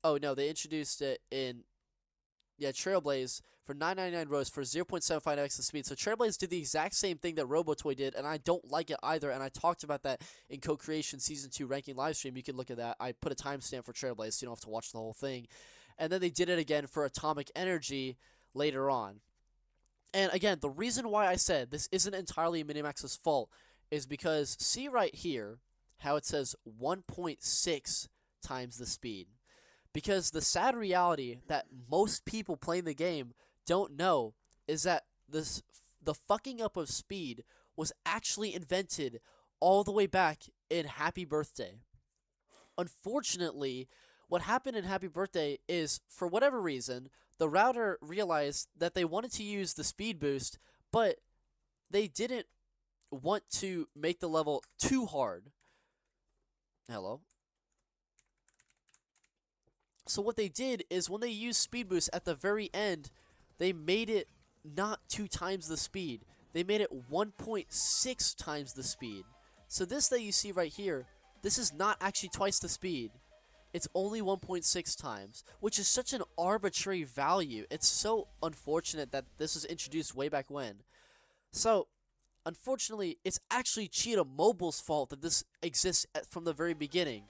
Oh, no, they introduced it in, Trailblaze for 999 rows for 0.75x the speed. So Trailblaze did the exact same thing that RoboToy did, and I don't like it either, and I talked about that in Co-Creation Season 2 ranking livestream. You can look at that. I put a timestamp for Trailblaze, so you don't have to watch the whole thing. And then they did it again for Atomic Energy later on. And again, the reason why I said this isn't entirely Minimax's fault is because see right here how it says 1.6 times the speed. Because the sad reality that most people playing the game don't know is that the fucking up of speed was actually invented all the way back in Happy Birthday. Unfortunately, what happened in Happy Birthday is, for whatever reason, the router realized that they wanted to use the speed boost, but they didn't want to make the level too hard. Hello? So what they did is when they used speed boost at the very end, they made it not 2 times the speed. They made it 1.6 times the speed. So this that you see right here, this is not actually twice the speed. It's only 1.6 times, which is such an arbitrary value. It's so unfortunate that this was introduced way back when. So, unfortunately, it's actually Cheetah Mobile's fault that this exists from the very beginning.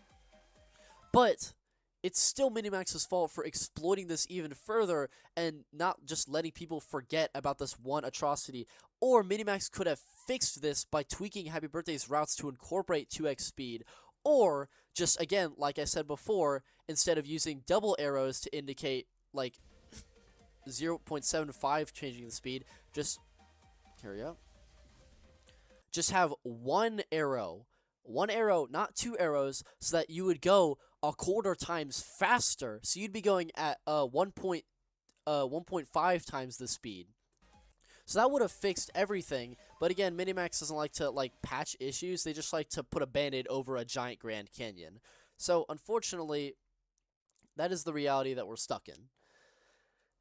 But it's still Minimax's fault for exploiting this even further and not just letting people forget about this one atrocity. Or Minimax could have fixed this by tweaking Happy Birthday's routes to incorporate 2x speed. Or just, again, like I said before, instead of using double arrows to indicate like 0.75 changing the speed, just here we go. Just have one arrow, not 2 arrows, so that you would go a quarter times faster. So you'd be going at 1.5 times the speed. So that would have fixed everything. But again, Minimax doesn't like to patch issues. They just like to put a band-aid over a giant Grand Canyon. So unfortunately, That is the reality that we're stuck in.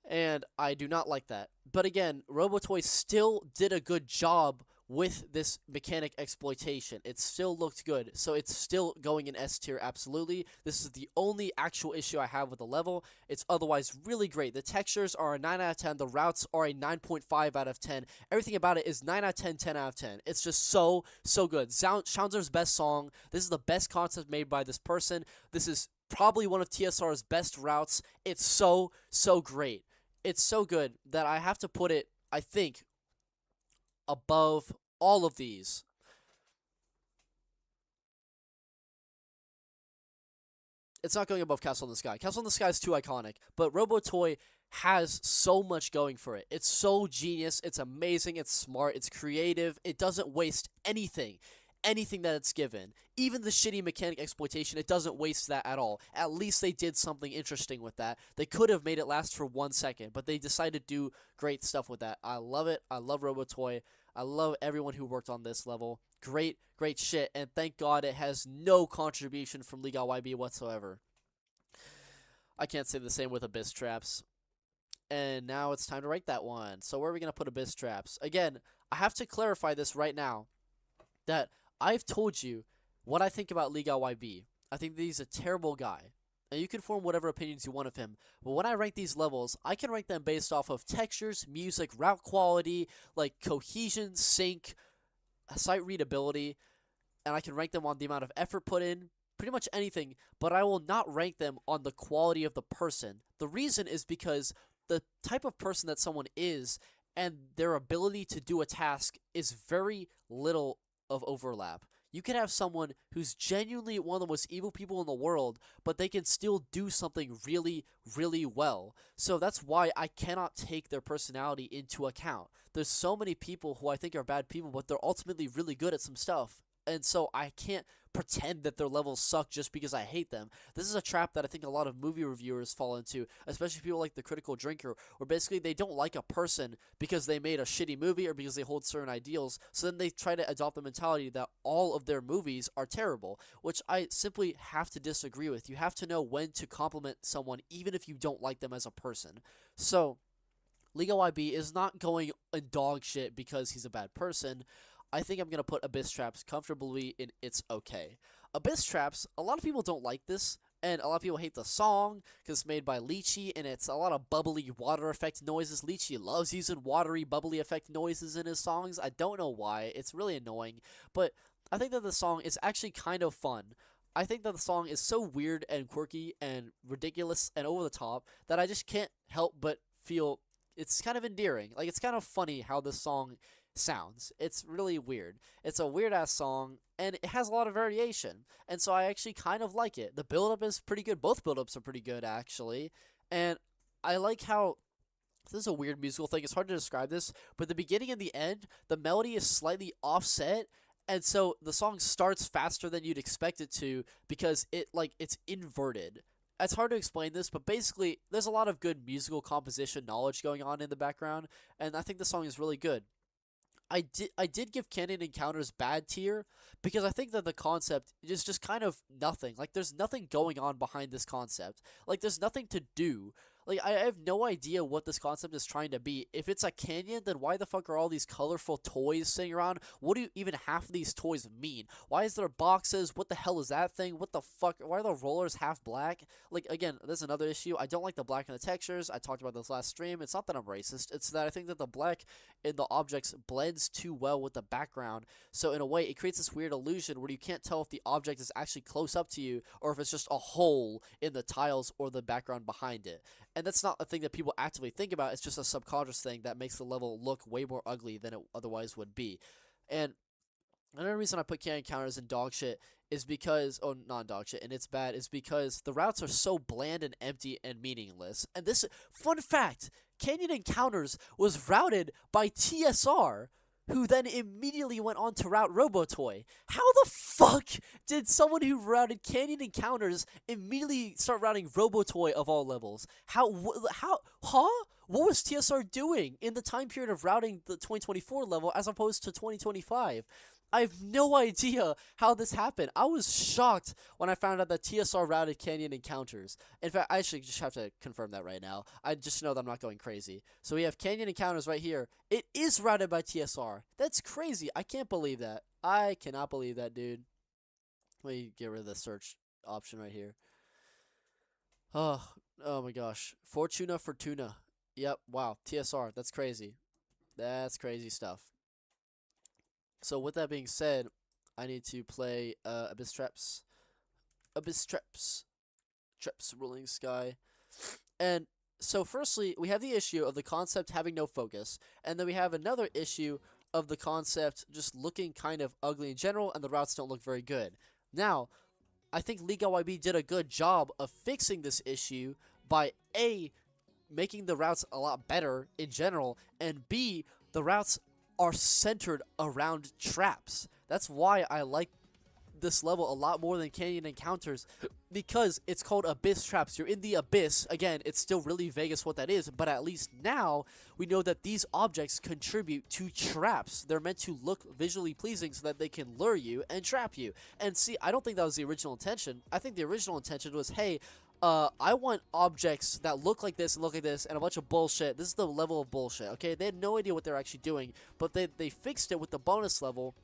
And I do not like that. But again, RoboToy still did a good job with this mechanic exploitation. It still looked good, so it's still going in S tier, absolutely. This is the only actual issue I have with the level. It's otherwise really great. The textures are a 9 out of 10. The routes are a 9.5 out of 10. Everything about it is 9 out of 10, 10 out of 10. It's just so good. Shaunzer's best song. This is the best concept made by this person. This is probably one of TSR's best routes. It's so great. It's so good that I have to put it, I think, above all of these. It's not going above Castle in the Sky. Castle in the Sky is too iconic, but RoboToy has so much going for it. It's so genius, it's amazing, it's smart, it's creative, it doesn't waste anything that it's given. Even the shitty mechanic exploitation, it doesn't waste that at all. At least they did something interesting with that. They could have made it last for 1 second, but they decided to do great stuff with that. I love it. I love RoboToy. I love everyone who worked on this level. Great shit, and thank God it has no contribution from LiGaYB whatsoever. I can't say the same with Abyss Traps. And now it's time to rank that one. So where are we going to put Abyss Traps? Again, I have to clarify this right now, that I've told you what I think about LiGaYB. I think that he's a terrible guy. And you can form whatever opinions you want of him. But when I rank these levels, I can rank them based off of textures, music, route quality, like cohesion, sync, sight readability. And I can rank them on the amount of effort put in, pretty much anything. But I will not rank them on the quality of the person. The reason is because the type of person that someone is and their ability to do a task is very little of overlap. You can have someone who's genuinely one of the most evil people in the world, but they can still do something really well. So that's why I cannot take their personality into account. There's so many people who I think are bad people, but they're ultimately really good at some stuff. And so I can't pretend that their levels suck just because I hate them. This is a trap that I think a lot of movie reviewers fall into, especially people like The Critical Drinker, where basically they don't like a person because they made a shitty movie or because they hold certain ideals, so then they try to adopt the mentality that all of their movies are terrible, which I simply have to disagree with. You have to know when to compliment someone even if you don't like them as a person. So LiGaYB is not going in dog shit because he's a bad person. I think I'm going to put Abyss Traps comfortably in It's Okay. Abyss Traps, a lot of people don't like this, and a lot of people hate the song because it's made by Lychee, and it's a lot of bubbly water effect noises. Lychee loves using watery, bubbly effect noises in his songs. I don't know why. It's really annoying, but I think that the song is actually kind of fun. I think that the song is so weird and quirky and ridiculous and over the top that I just can't help but feel it's kind of endearing. Like, it's kind of funny how this song sounds. It's really weird. It's a weird ass song, and it has a lot of variation, and so I actually kind of like it. The build-up is pretty good. Both build-ups are pretty good, actually, and I like how this is a weird musical thing. It's hard to describe this, but the beginning and the end, the melody is slightly offset, and so the song starts faster than you'd expect it to because it's inverted. It's hard to explain this, but basically there's a lot of good musical composition knowledge going on in the background, and I think the song is really good. I did give Canyon Encounters bad tier because I think that the concept is just kind of nothing. Like, there's nothing going on behind this concept. Like, there's nothing to do. Like, I have no idea what this concept is trying to be. If it's a canyon, then why the fuck are all these colorful toys sitting around? What do even half of these toys mean? Why is there boxes? What the hell is that thing? What the fuck? Why are the rollers half black? Like, again, there's another issue. I don't like the black in the textures. I talked about this last stream. It's not that I'm racist. It's that I think that the black in the objects blends too well with the background. So in a way, it creates this weird illusion where you can't tell if the object is actually close up to you or if it's just a hole in the tiles or the background behind it. And that's not a thing that people actively think about. It's just a subconscious thing that makes the level look way more ugly than it otherwise would be. And another reason I put Canyon Encounters in dog shit is because, oh, not dog shit, and it's bad, is because the routes are so bland and empty and meaningless. And this, fun fact, Canyon Encounters was routed by TSR, who then immediately went on to route RoboToy. How the fuck did someone who routed Canyon Encounters immediately start routing RoboToy of all levels? What was TSR doing in the time period of routing the 2024 level as opposed to 2025? I have no idea how this happened. I was shocked when I found out that TSR routed canyon encounters. In fact, I actually just have to confirm that right now. I just know that I'm not going crazy. So we have canyon encounters right here. It is routed by TSR. That's crazy. I can't believe that. I cannot believe that, dude. Let me get rid of the search option right here. Oh my gosh. Fortuna. Yep, wow. TSR. That's crazy. That's crazy stuff. So with that being said, I need to play Abyss Traps. Traps Ruling Sky. And so firstly, we have the issue of the concept having no focus, and then we have another issue of the concept just looking kind of ugly in general, and the routes don't look very good. Now, I think LiGaYB did a good job of fixing this issue by A, making the routes a lot better in general, and B, the routes are centered around traps. That's why I like this level a lot more than Canyon Encounters, because it's called Abyss Traps. You're in the abyss. Again, it's still really vague as what that is, but at least now we know that these objects contribute to traps. They're meant to look visually pleasing so that they can lure you and trap you. And see, I don't think that was the original intention. I think the original intention was, hey, I want objects that look like this and a bunch of bullshit. This is the level of bullshit, okay? They had no idea what they're actually doing, but they fixed it with the bonus level.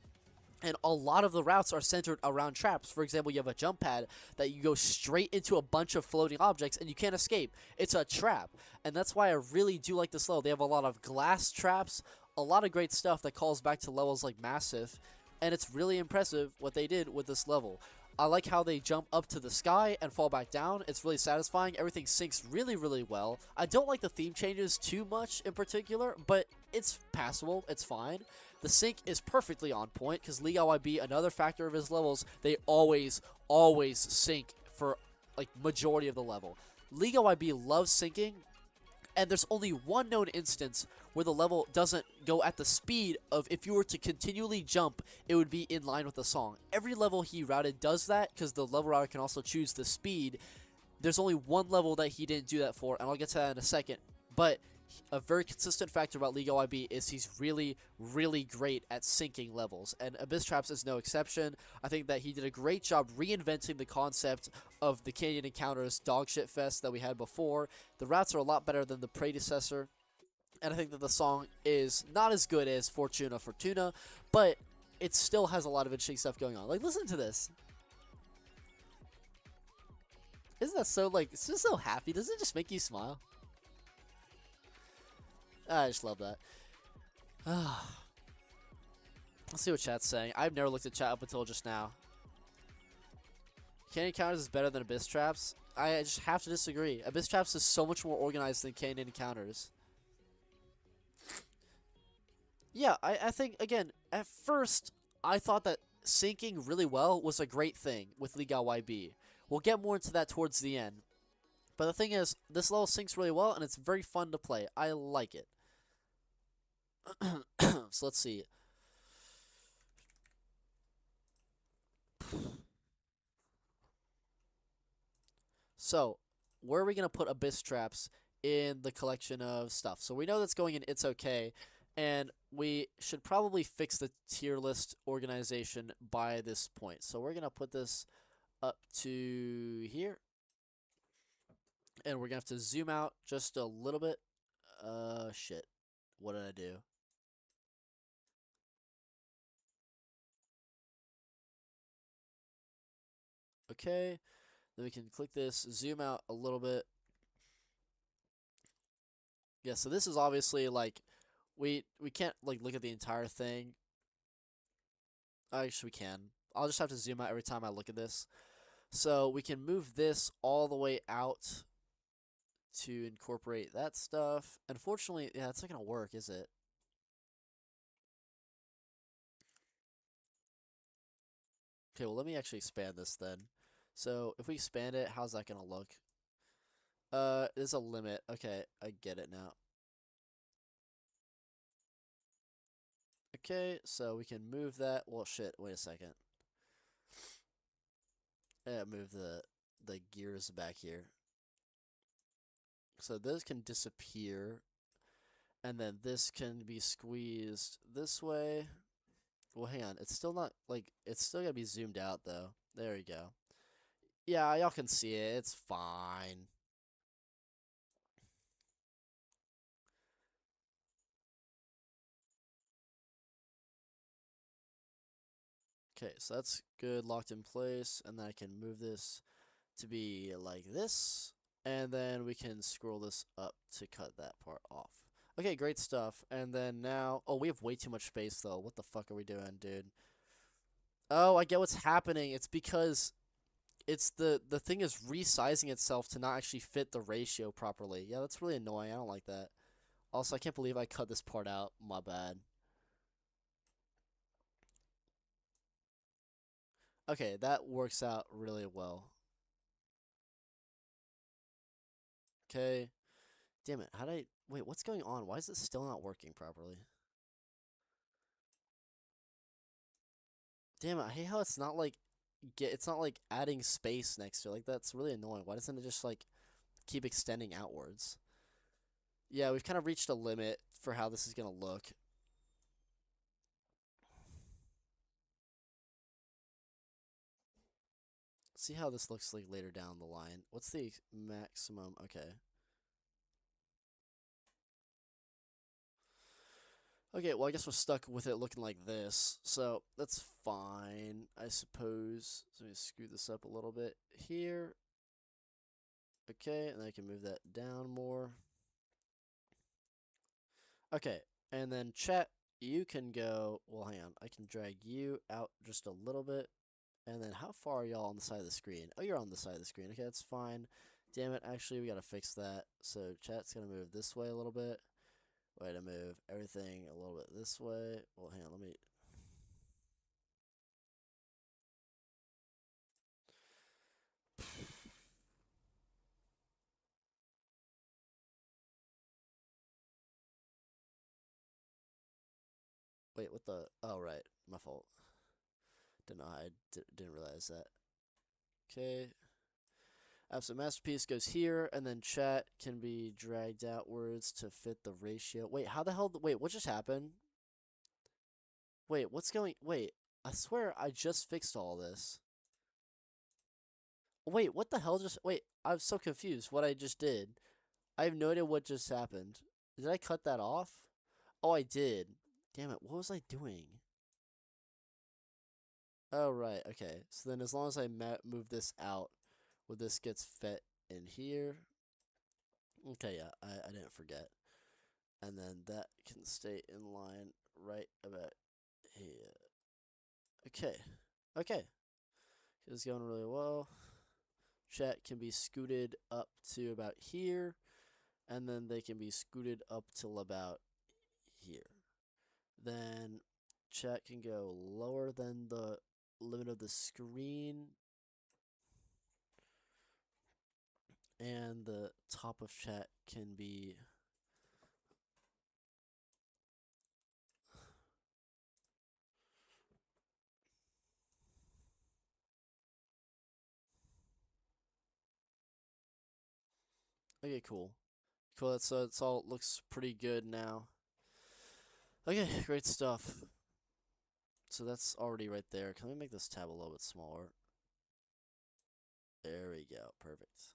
And a lot of the routes are centered around traps. For example, you have a jump pad that you go straight into a bunch of floating objects and you can't escape. It's a trap. And that's why I really do like this level. They have a lot of glass traps, a lot of great stuff that calls back to levels like Massive. And it's really impressive what they did with this level. I like how they jump up to the sky and fall back down. It's really satisfying. Everything syncs really, really well. I don't like the theme changes too much in particular, but it's passable. It's fine. The sync is perfectly on point because LiGaYB, another factor of his levels, they always sync for like majority of the level. LiGaYB loves syncing, and there's only one known instance where the level doesn't go at the speed of if you were to continually jump, it would be in line with the song. Every level he routed does that because the level router can also choose the speed. There's only one level that he didn't do that for, and I'll get to that in a second. But a very consistent factor about LiGaYB is he's really, really great at syncing levels, and Abyss Traps is no exception. I think that he did a great job reinventing the concept of the Canyon Encounters dogshit fest that we had before. The routes are a lot better than the predecessor, and I think that the song is not as good as Fortuna, but it still has a lot of interesting stuff going on. Like, listen to this. Isn't that so, like, it's just so happy? Doesn't it just make you smile? I just love that. Let's see what chat's saying. I've never looked at chat up until just now. Canyon Encounters is better than Abyss Traps. I just have to disagree. Abyss Traps is so much more organized than Canyon Encounters. Yeah, I think, again, at first, I thought that syncing really well was a great thing with LiGaYB. We'll get more into that towards the end. But the thing is, this level syncs really well, and it's very fun to play. I like it. So let's see. So, where are we going to put Abyss Traps in the collection of stuff? So we know that's going in It's Okay, and we should probably fix the tier list organization by this point. So we're going to put this up to here. And we're going to have to zoom out just a little bit. Shit. What did I do? Okay. Then we can click this, zoom out a little bit. Yeah, so this is obviously like we can't like look at the entire thing. Actually, we can. I'll just have to zoom out every time I look at this. So we can move this all the way out to incorporate that stuff. Unfortunately, yeah, it's not gonna work, is it? Okay, well, let me actually expand this then. So if we expand it, how's that gonna look? There's a limit. Okay, I get it now. Okay, so we can move that. Well, shit, wait a second. Move the gears back here. So those can disappear, and then this can be squeezed this way. Well, hang on. It's still not, like, it's still gotta be zoomed out, though. There we go. Yeah, y'all can see it. It's fine. Okay, so that's good, locked in place, and then I can move this to be like this, and then we can scroll this up to cut that part off. Okay, great stuff. And then now, oh, we have way too much space though. What the fuck are we doing, dude? Oh, I get what's happening. It's because it's the thing is resizing itself to not actually fit the ratio properly. Yeah, that's really annoying. I don't like that. Also, I can't believe I cut this part out. My bad. Okay, that works out really well. Okay. Damn it. How did I... Wait, what's going on? Why is it still not working properly? Damn it. I hate how it's not like... It's not like adding space next to it. Like, that's really annoying. Why doesn't it just like keep extending outwards? Yeah, we've kind of reached a limit for how this is going to look. See how this looks like later down the line. What's the maximum? Okay. Okay, well, I guess we're stuck with it looking like this. So, that's fine, I suppose. So, let me scoot this up a little bit here. Okay, and I can move that down more. Okay, and then chat, you can go... Well, hang on. I can drag you out just a little bit. And then how far are y'all on the side of the screen? Oh, you're on the side of the screen. Okay, that's fine. Damn it, actually, we gotta fix that. So, chat's gonna move this way a little bit. Way to move everything a little bit this way. Well, hang on, let me... Wait, what the... Oh, right. My fault. Didn't know I didn't realize that. Okay. Absolute Masterpiece goes here, and then chat can be dragged outwards to fit the ratio. Wait, how the hell... Wait, what just happened? Wait, what's going... Wait, I swear I just fixed all this. Wait, what the hell just... Wait, I'm so confused what I just did. I have no idea what just happened. Did I cut that off? Oh, I did. Damn it, what was I doing? Oh, right, okay. So then as long as I move this out, where this gets fit in here. Okay, yeah, I didn't forget. And then that can stay in line right about here. Okay. Okay. It's going really well. Chat can be scooted up to about here. And then they can be scooted up till about here. Then chat can go lower than the limit of the screen. And the top of chat can be... Okay, cool. Cool, so it's all looks pretty good now. Okay, great stuff. So that's already right there. Can we make this tab a little bit smaller? There we go. Perfect.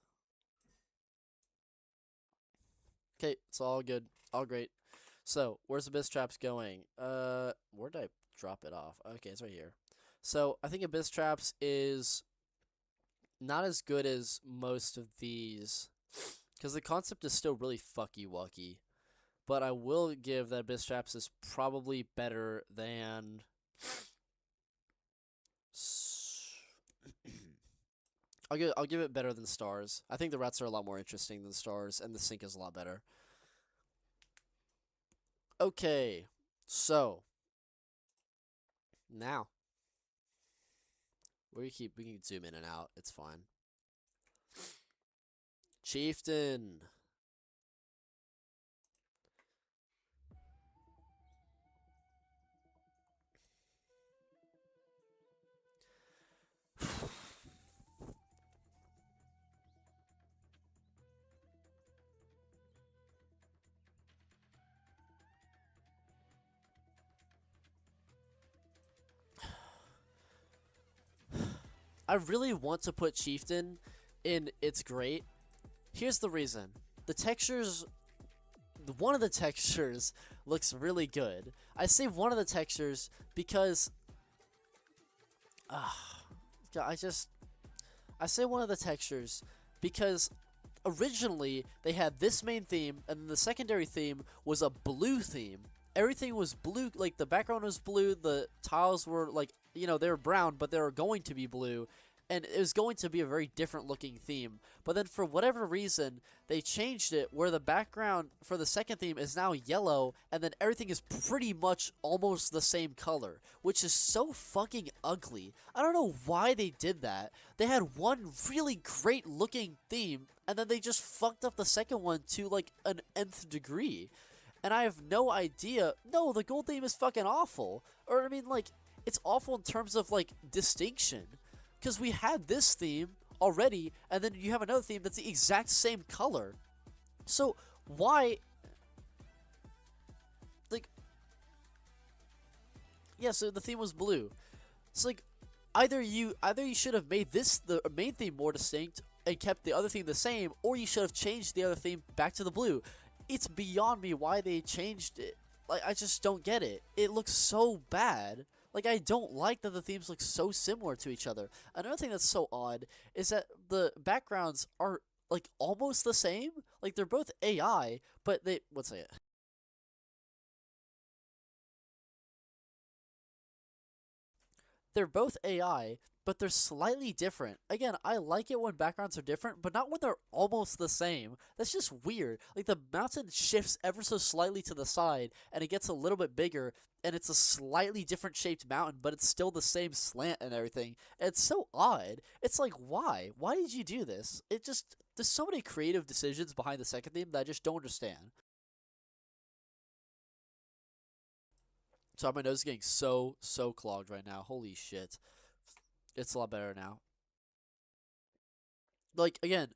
Okay, it's all good. All great. So, where's Abyss Traps going? Where did I drop it off? Okay, it's right here. So, I think Abyss Traps is not as good as most of these, because the concept is still really fucky-wucky. But I will give that Abyss Traps is probably better than... I'll give it better than Stars. I think the rats are a lot more interesting than Stars, and the sync is a lot better. Okay, so now we can zoom in and out. It's fine. Chieftain. I really want to put Chieftain in It's Great. Here's the reason. The textures, one of the textures looks really good. I say one of the textures because, I say one of the textures because originally they had this main theme and then the secondary theme was a blue theme. Everything was blue, like the background was blue, the tiles were like, you know, they were brown, but they were going to be blue, and it was going to be a very different looking theme. But then for whatever reason, they changed it where the background for the second theme is now yellow, and then everything is pretty much almost the same color, which is so fucking ugly. I don't know why they did that. They had one really great looking theme, and then they just fucked up the second one to like an nth degree. And I have no idea. No, the gold theme is fucking awful. Or, I mean, like, it's awful in terms of, like, distinction. Because we had this theme already, and then you have another theme that's the exact same color. So, why... Like... Yeah, so the theme was blue. It's like, either you should have made this, the main theme, more distinct, and kept the other theme the same, or you should have changed the other theme back to the blue. It's beyond me why they changed it. Like, I just don't get it. It looks so bad. Like, I don't like that the themes look so similar to each other. Another thing that's so odd is that the backgrounds are, like, almost the same. Like, they're both AI, but they... Let's say it. They're both AI, but they're slightly different. Again, I like it when backgrounds are different, but not when they're almost the same. That's just weird. Like, the mountain shifts ever so slightly to the side, and it gets a little bit bigger, and it's a slightly different shaped mountain, but it's still the same slant and everything. And it's so odd. It's like, why? Why did you do this? It just... There's so many creative decisions behind the second theme that I just don't understand. Sorry, my nose is getting so clogged right now. Holy shit. It's a lot better now. Like, again,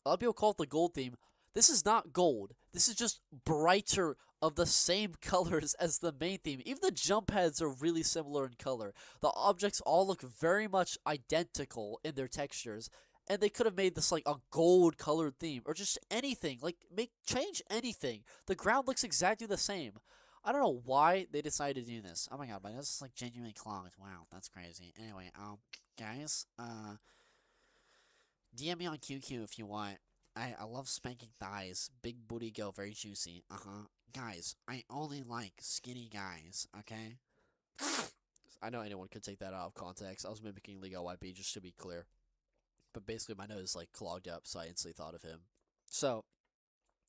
a lot of people call it the gold theme. This is not gold. This is just brighter of the same colors as the main theme. Even the jump pads are really similar in color. The objects all look very much identical in their textures. And they could have made this like a gold colored theme. Or just anything. Like, change anything. The ground looks exactly the same. I don't know why they decided to do this. Oh my god, my nose is like genuinely clogged. Wow, that's crazy. Anyway, guys, DM me on QQ if you want. I love spanking thighs. Big booty go, very juicy. Guys, I only like skinny guys, okay? I know anyone could take that out of context. I was mimicking LiGaYB just to be clear. But basically my nose is like clogged up, so I instantly thought of him. So,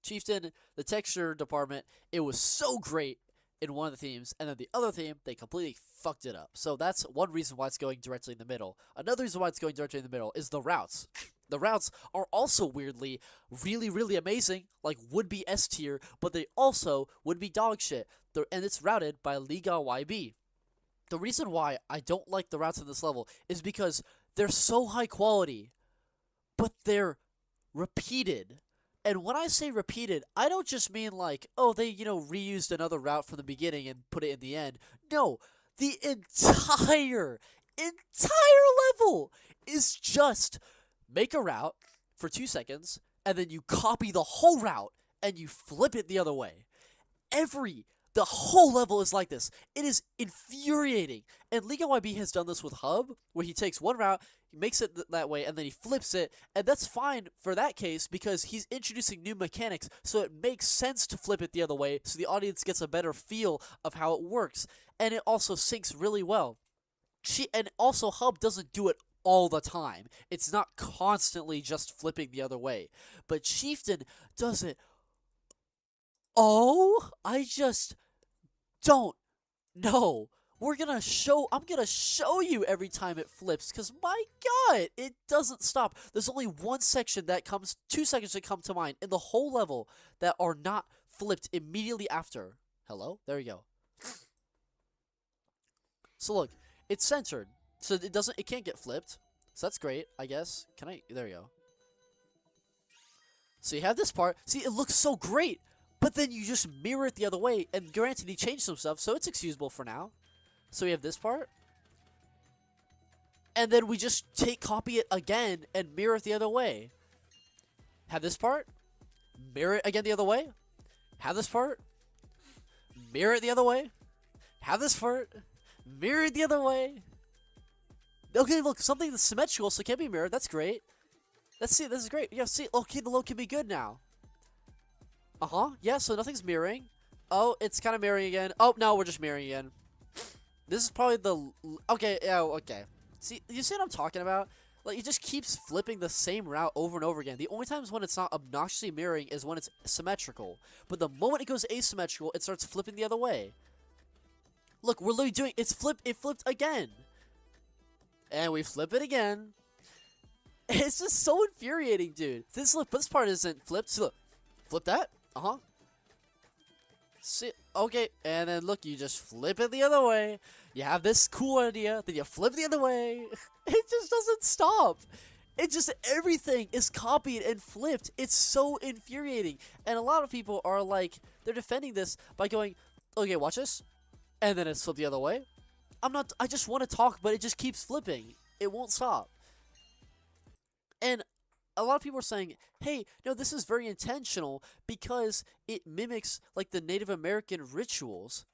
Chieftain, the texture department, it was so great in one of the themes, and then the other theme, they completely fucked it up. So that's one reason why it's going directly in the middle. Another reason why it's going directly in the middle is the routes. The routes are also weirdly really amazing, like would be S tier, but they also would be dog shit. And it's routed by LiGaYB. The reason why I don't like the routes in this level is because they're so high quality, but they're repeated. And when I say repeated, I don't just mean like, oh, they, reused another route from the beginning and put it in the end. No, the entire level is just make a route for 2 seconds, and then you copy the whole route, and you flip it the other way. The whole level is like this. It is infuriating. And LiGaYB has done this with Hub, where he takes one route, he makes it that way, and then he flips it, and that's fine for that case because he's introducing new mechanics, so it makes sense to flip it the other way so the audience gets a better feel of how it works, and it also syncs really well. And also, Hub doesn't do it all the time. It's not constantly just flipping the other way. But Chieftain does it. Oh, I just don't know. I'm gonna show you every time it flips, because my god, it doesn't stop. There's only one section that comes, 2 seconds that come to mind in the whole level that are not flipped immediately after. Hello? There you go. So look, it's centered, so it can't get flipped. So that's great, I guess. There you go. So you have this part. See, it looks so great, but then you just mirror it the other way, and granted, he changed some stuff, so it's excusable for now. So we have this part. and then we just copy it again and mirror it the other way. Have this part, mirror it again the other way. Have this part, mirror it the other way. Have this part, mirror it the other way. Okay, look, something that's symmetrical, so it can't be mirrored. That's great. Let's see, this is great. Yeah, see, okay, the load can be good now. Yeah, so nothing's mirroring. Oh, it's kind of mirroring again. Oh, no, we're just mirroring again. This is probably the... Okay, yeah, okay. See, you see what I'm talking about? Like, it just keeps flipping the same route over and over again. The only times when it's not obnoxiously mirroring is when it's symmetrical. But the moment it goes asymmetrical, it starts flipping the other way. Look, we're literally doing... It flipped again. And we flip it again. It's just so infuriating, dude. This part isn't flipped. See, look. Flip that. See, okay, and then look, you just flip it the other way. You have this cool idea, then you flip the other way. It just doesn't stop. It just, everything is copied and flipped. It's so infuriating. And a lot of people are like, they're defending this by going, okay, watch this. And then it's flipped the other way. I just want to talk, but it just keeps flipping. It won't stop. And a lot of people are saying, hey, no, this is very intentional because it mimics, like, the Native American rituals.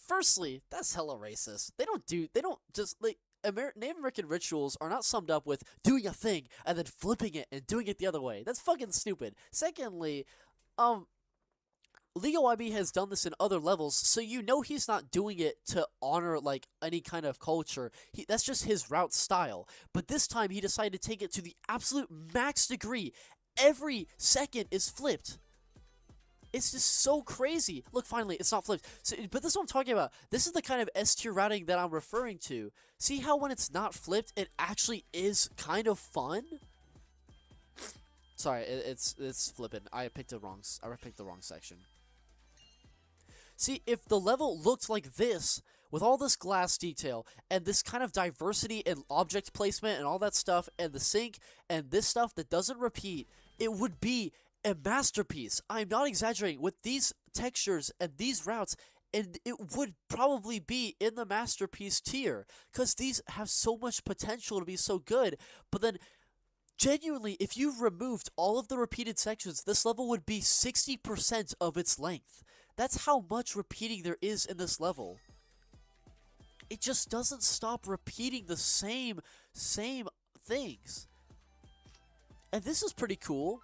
Firstly, that's hella racist. They don't just, like, Native American rituals are not summed up with doing a thing and then flipping it and doing it the other way. That's fucking stupid. Secondly, LiGaYB has done this in other levels, so you know he's not doing it to honor, like, any kind of culture. That's just his route style. But this time, he decided to take it to the absolute max degree. Every second is flipped. It's just so crazy. Look, finally, it's not flipped. So, but this is what I'm talking about. This is the kind of S-tier routing that I'm referring to. See how when it's not flipped, it actually is kind of fun? Sorry, it's flipping. I picked the wrong section. See, if the level looked like this, with all this glass detail, and this kind of diversity in object placement and all that stuff, and the sink, and this stuff that doesn't repeat, it would be a masterpiece. I'm not exaggerating. With these textures and these routes, and it would probably be in the masterpiece tier, because these have so much potential to be so good, but then... Genuinely, if you removed all of the repeated sections, this level would be 60% of its length. That's how much repeating there is in this level. It just doesn't stop repeating the same things. And this is pretty cool,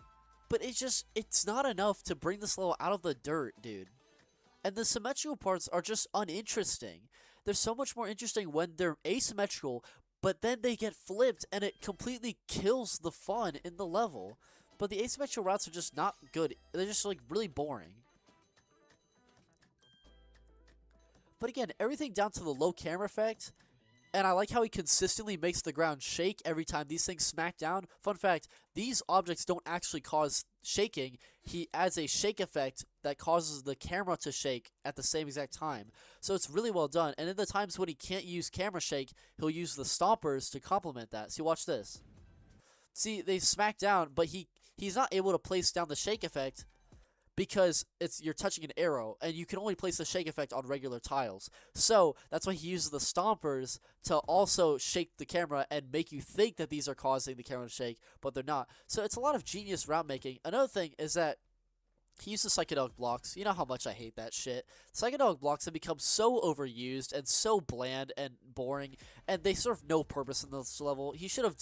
but it's not enough to bring this level out of the dirt, dude. And the symmetrical parts are just uninteresting. They're so much more interesting when they're asymmetrical, but then they get flipped and it completely kills the fun in the level. But the asymmetrical routes are just not good. They're just, like, really boring. But again, everything down to the low camera effect, and I like how he consistently makes the ground shake every time these things smack down. Fun fact, these objects don't actually cause shaking. He adds a shake effect that causes the camera to shake at the same exact time. So it's really well done. And in the times when he can't use camera shake, he'll use the stompers to complement that. See, watch this. See, they smack down, but he's not able to place down the shake effect because you're touching an arrow, and you can only place the shake effect on regular tiles. So that's why he uses the stompers to also shake the camera and make you think that these are causing the camera to shake, but they're not. So it's a lot of genius route making. Another thing is that he uses psychedelic blocks. You know how much I hate that shit. Psychedelic blocks have become so overused and so bland and boring, and they serve no purpose in this level. He should have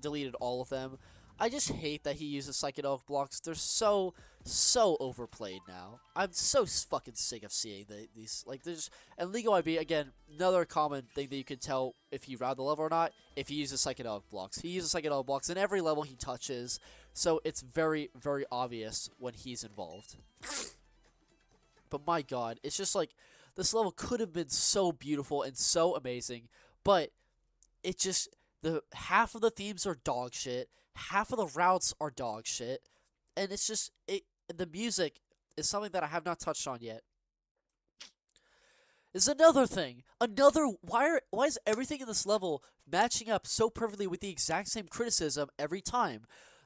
deleted all of them. I just hate that he uses psychedelic blocks. They're so overplayed now. I'm so fucking sick of seeing these. Like, there's... And LiGaYB, again, another common thing that you can tell if he route the level or not, if he uses psychedelic blocks. He uses psychedelic blocks in every level he touches, so it's very, very obvious when he's involved. But my god, it's just like, this level could have been so beautiful and so amazing, but it just... half of the themes are dog shit, half of the routes are dog shit, and it's just... The music is something that I have not touched on yet. Is another thing. Why is everything in this level matching up so perfectly with the exact same criticism every time?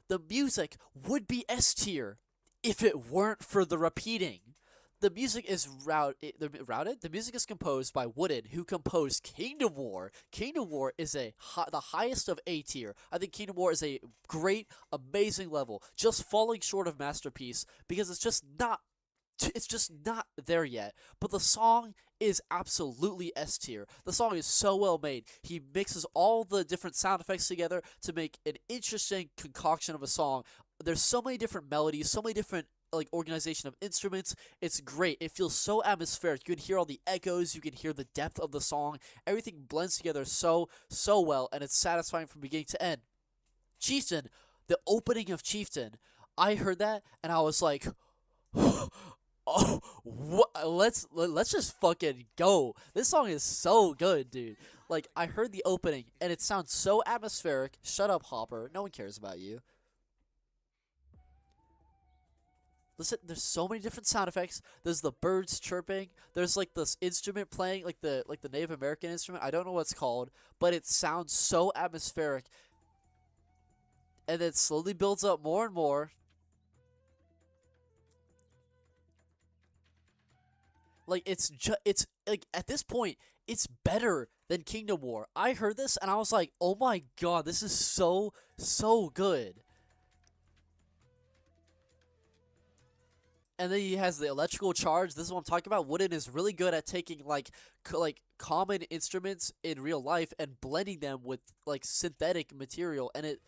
The music would be S tier if it weren't for the repeating. the music is routed. The music is composed by Wooden, who composed Kingdom War. Kingdom War is the highest of A tier. I think Kingdom War is a great, amazing level, just falling short of Masterpiece because it's just not there yet. But the song is absolutely S tier. The song is so well made. He mixes all the different sound effects together to make an interesting concoction of a song. There's so many different melodies, so many different like organization of instruments. It's great. It feels so atmospheric. You can hear all the echoes, you can hear the depth of the song. Everything blends together so well, and it's satisfying from beginning to end. Chieftain, the opening of Chieftain, I heard that and I was like, oh, what? Let's just fucking go. This song is so good, dude. Like, I heard the opening and it sounds so atmospheric. Shut up, Hopper. No one cares about you. Listen, there's so many different sound effects. There's the birds chirping. There's like this instrument playing, like the Native American instrument. I don't know what it's called, but it sounds so atmospheric. And then it slowly builds up more and more. Like it's like at this point, it's better than Kingdom War. I heard this and I was like, "Oh my god, this is so good." And then he has the electrical charge. This is what I'm talking about. Wooden is really good at taking like common instruments in real life and blending them with like synthetic material. And it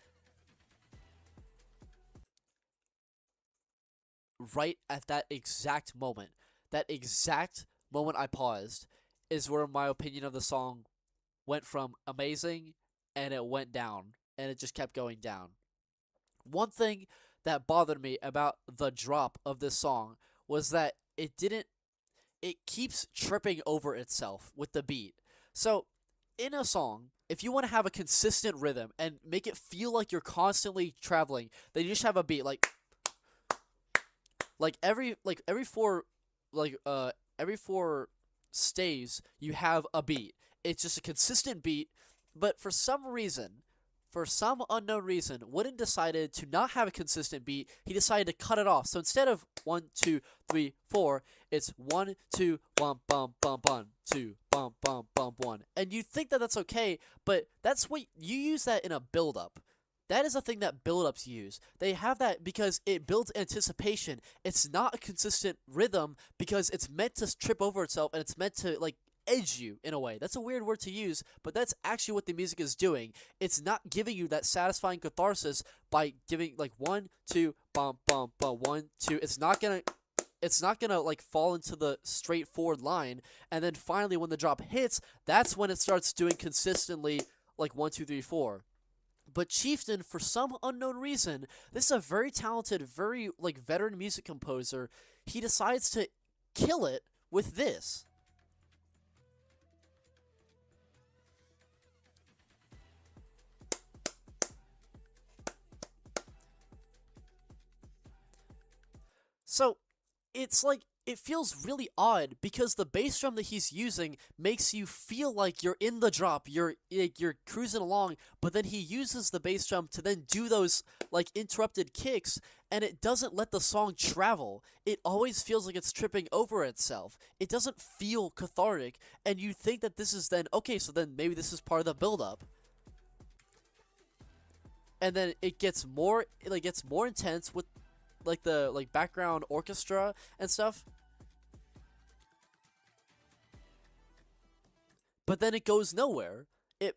right at that exact moment I paused is where my opinion of the song went from amazing and it went down and it just kept going down. One thing that bothered me about the drop of this song was that it keeps tripping over itself with the beat. So in a song, if you want to have a consistent rhythm and make it feel like you're constantly traveling, then you just have a beat like every four staves you have a beat. It's just a consistent beat, but for some unknown reason, Wooden decided to not have a consistent beat. He decided to cut it off. So instead of 1, 2, 3, 4, it's 1, 2, bum, bum, bum, bum, 2, bum, bum, bum, 1. And you think that that's okay, but that's what you use that in a build-up. That is a thing that build-ups use. They have that because it builds anticipation. It's not a consistent rhythm because it's meant to trip over itself and it's meant to like edge you in a way. That's a weird word to use, but that's actually what the music is doing. It's not giving you that satisfying catharsis by giving like 1, 2, bum, bum, bum, 1, 2. It's not gonna like fall into the straightforward line, and then finally when the drop hits, that's when it starts doing consistently like 1, 2, 3, 4. But Chieftain, for some unknown reason, this is a very talented, very like veteran music composer. He decides to kill it with this. So it's like it feels really odd because the bass drum that he's using makes you feel like you're in the drop, you're cruising along, but then he uses the bass drum to then do those like interrupted kicks, and it doesn't let the song travel. It always feels like it's tripping over itself. It doesn't feel cathartic, and you think that this is then okay, so then maybe this is part of the build-up. And then it gets more intense with like the background orchestra and stuff. But then it goes nowhere. It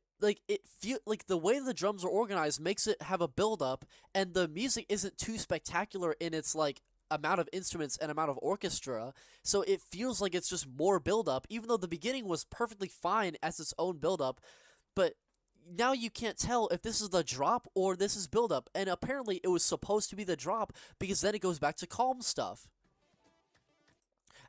feel like the way the drums are organized makes it have a build up, and the music isn't too spectacular in its like amount of instruments and amount of orchestra, so it feels like it's just more build up, even though the beginning was perfectly fine as its own build up. But now you can't tell if this is the drop or this is build up, and apparently it was supposed to be the drop because then it goes back to calm stuff.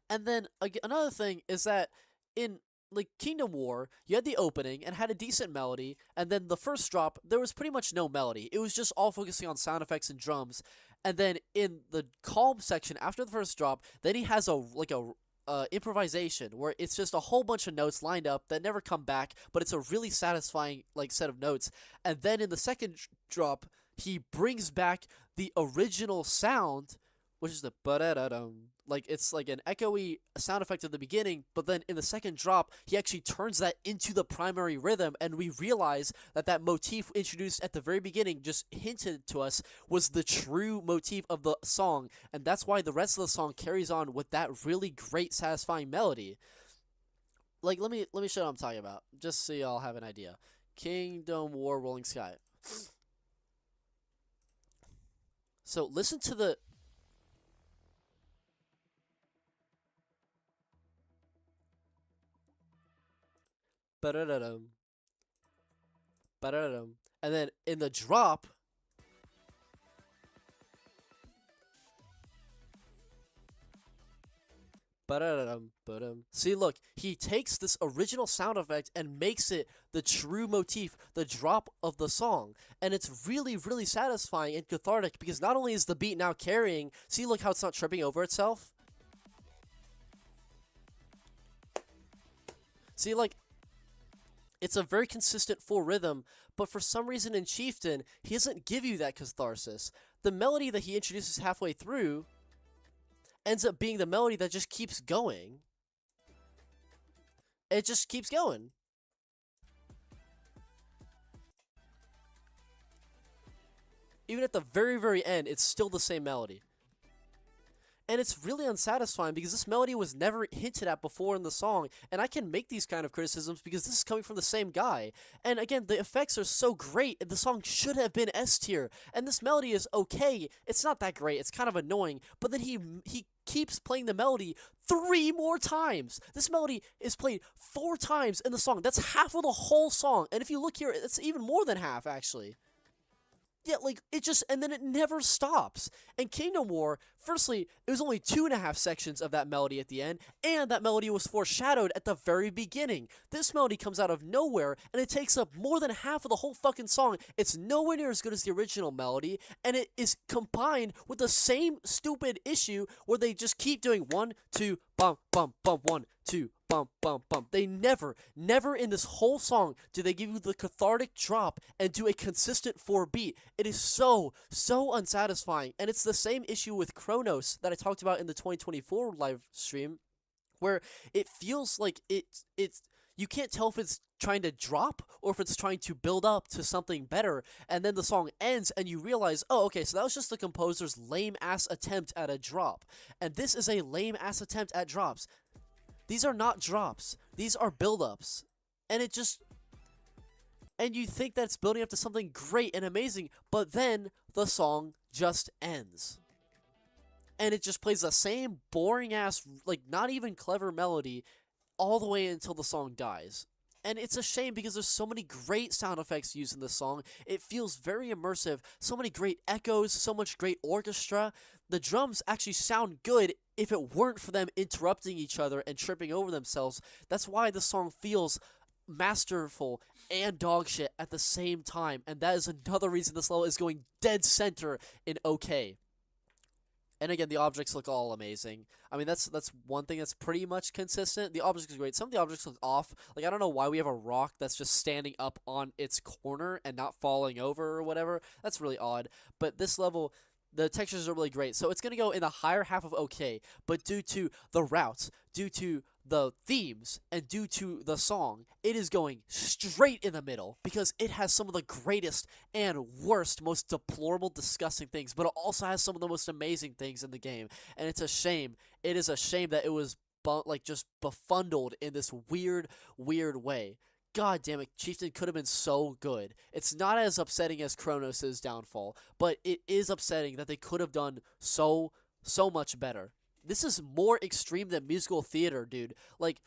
And then another thing is that in like Kingdom War, you had the opening and had a decent melody, and then the first drop there was pretty much no melody. It was just all focusing on sound effects and drums. And then in the calm section after the first drop, then he has a improvisation where it's just a whole bunch of notes lined up that never come back, but it's a really satisfying like set of notes. And then in the second drop, he brings back the original sound, which is the ba-da-da-dum, Like it's like an echoey sound effect at the beginning, but then in the second drop, he actually turns that into the primary rhythm, and we realize that that motif introduced at the very beginning, just hinted to us, was the true motif of the song, and that's why the rest of the song carries on with that really great, satisfying melody. Like, let me show you what I'm talking about, just so y'all have an idea. Kingdom War Rolling Sky. So listen to the ba-da-da-dum, ba-da-da-dum, and then in the drop, ba-da-da-dum, ba-dum. See, look, he takes this original sound effect and makes it the true motif, the drop of the song. And it's really, really satisfying and cathartic because not only is the beat now carrying, see, look how it's not tripping over itself? See, like, it's a very consistent full rhythm, but for some reason in Chieftain, he doesn't give you that catharsis. The melody that he introduces halfway through ends up being the melody that just keeps going. It just keeps going. Even at the very, very end, it's still the same melody. And it's really unsatisfying because this melody was never hinted at before in the song, and I can make these kind of criticisms because this is coming from the same guy. And again, the effects are so great, and the song should have been S tier, and this melody is okay. It's not that great, it's kind of annoying, but then he keeps playing the melody 3 more times. This melody is played 4 times in the song. That's half of the whole song, and if you look here, it's even more than half, actually. Yeah, like, it just, and then it never stops. And Kingdom War, firstly, it was only 2.5 sections of that melody at the end, and that melody was foreshadowed at the very beginning. This melody comes out of nowhere, and it takes up more than half of the whole fucking song. It's nowhere near as good as the original melody, and it is combined with the same stupid issue where they just keep doing 1, 2, bump, bump, bump, 1, 2, bump, bump, bump. They never in this whole song do they give you the cathartic drop and do a consistent 4 beat. It is so unsatisfying. And it's the same issue with Chronos that I talked about in the 2024 live stream, where it feels like it's you can't tell if it's trying to drop or if it's trying to build up to something better, and then the song ends and you realize, oh, okay, so that was just the composer's lame-ass attempt at a drop. And this is a lame-ass attempt at drops. These are not drops. These are build-ups. And it just... And you think that it's building up to something great and amazing, but then the song just ends. And it just plays the same boring-ass, like, not even clever melody all the way until the song dies. And it's a shame because there's so many great sound effects used in this song. It feels very immersive. So many great echoes, so much great orchestra. The drums actually sound good if it weren't for them interrupting each other and tripping over themselves. That's why the song feels masterful and dogshit at the same time. And that is another reason this level is going dead center in OK. And again, the objects look all amazing. I mean, that's one thing that's pretty much consistent. The objects are great. Some of the objects look off. Like, I don't know why we have a rock that's just standing up on its corner and not falling over or whatever. That's really odd. But this level, the textures are really great. So it's going to go in the higher half of OK. But due to the routes, due to the themes, and due to the song, it is going straight in the middle because it has some of the greatest and worst, most deplorable, disgusting things, but it also has some of the most amazing things in the game. And it's a shame. It is a shame that it was just befundled in this weird way. God damn it, Chieftain could have been so good. It's not as upsetting as Chronos' downfall, but it is upsetting that they could have done so much better. This is more extreme than musical theater, dude. Like,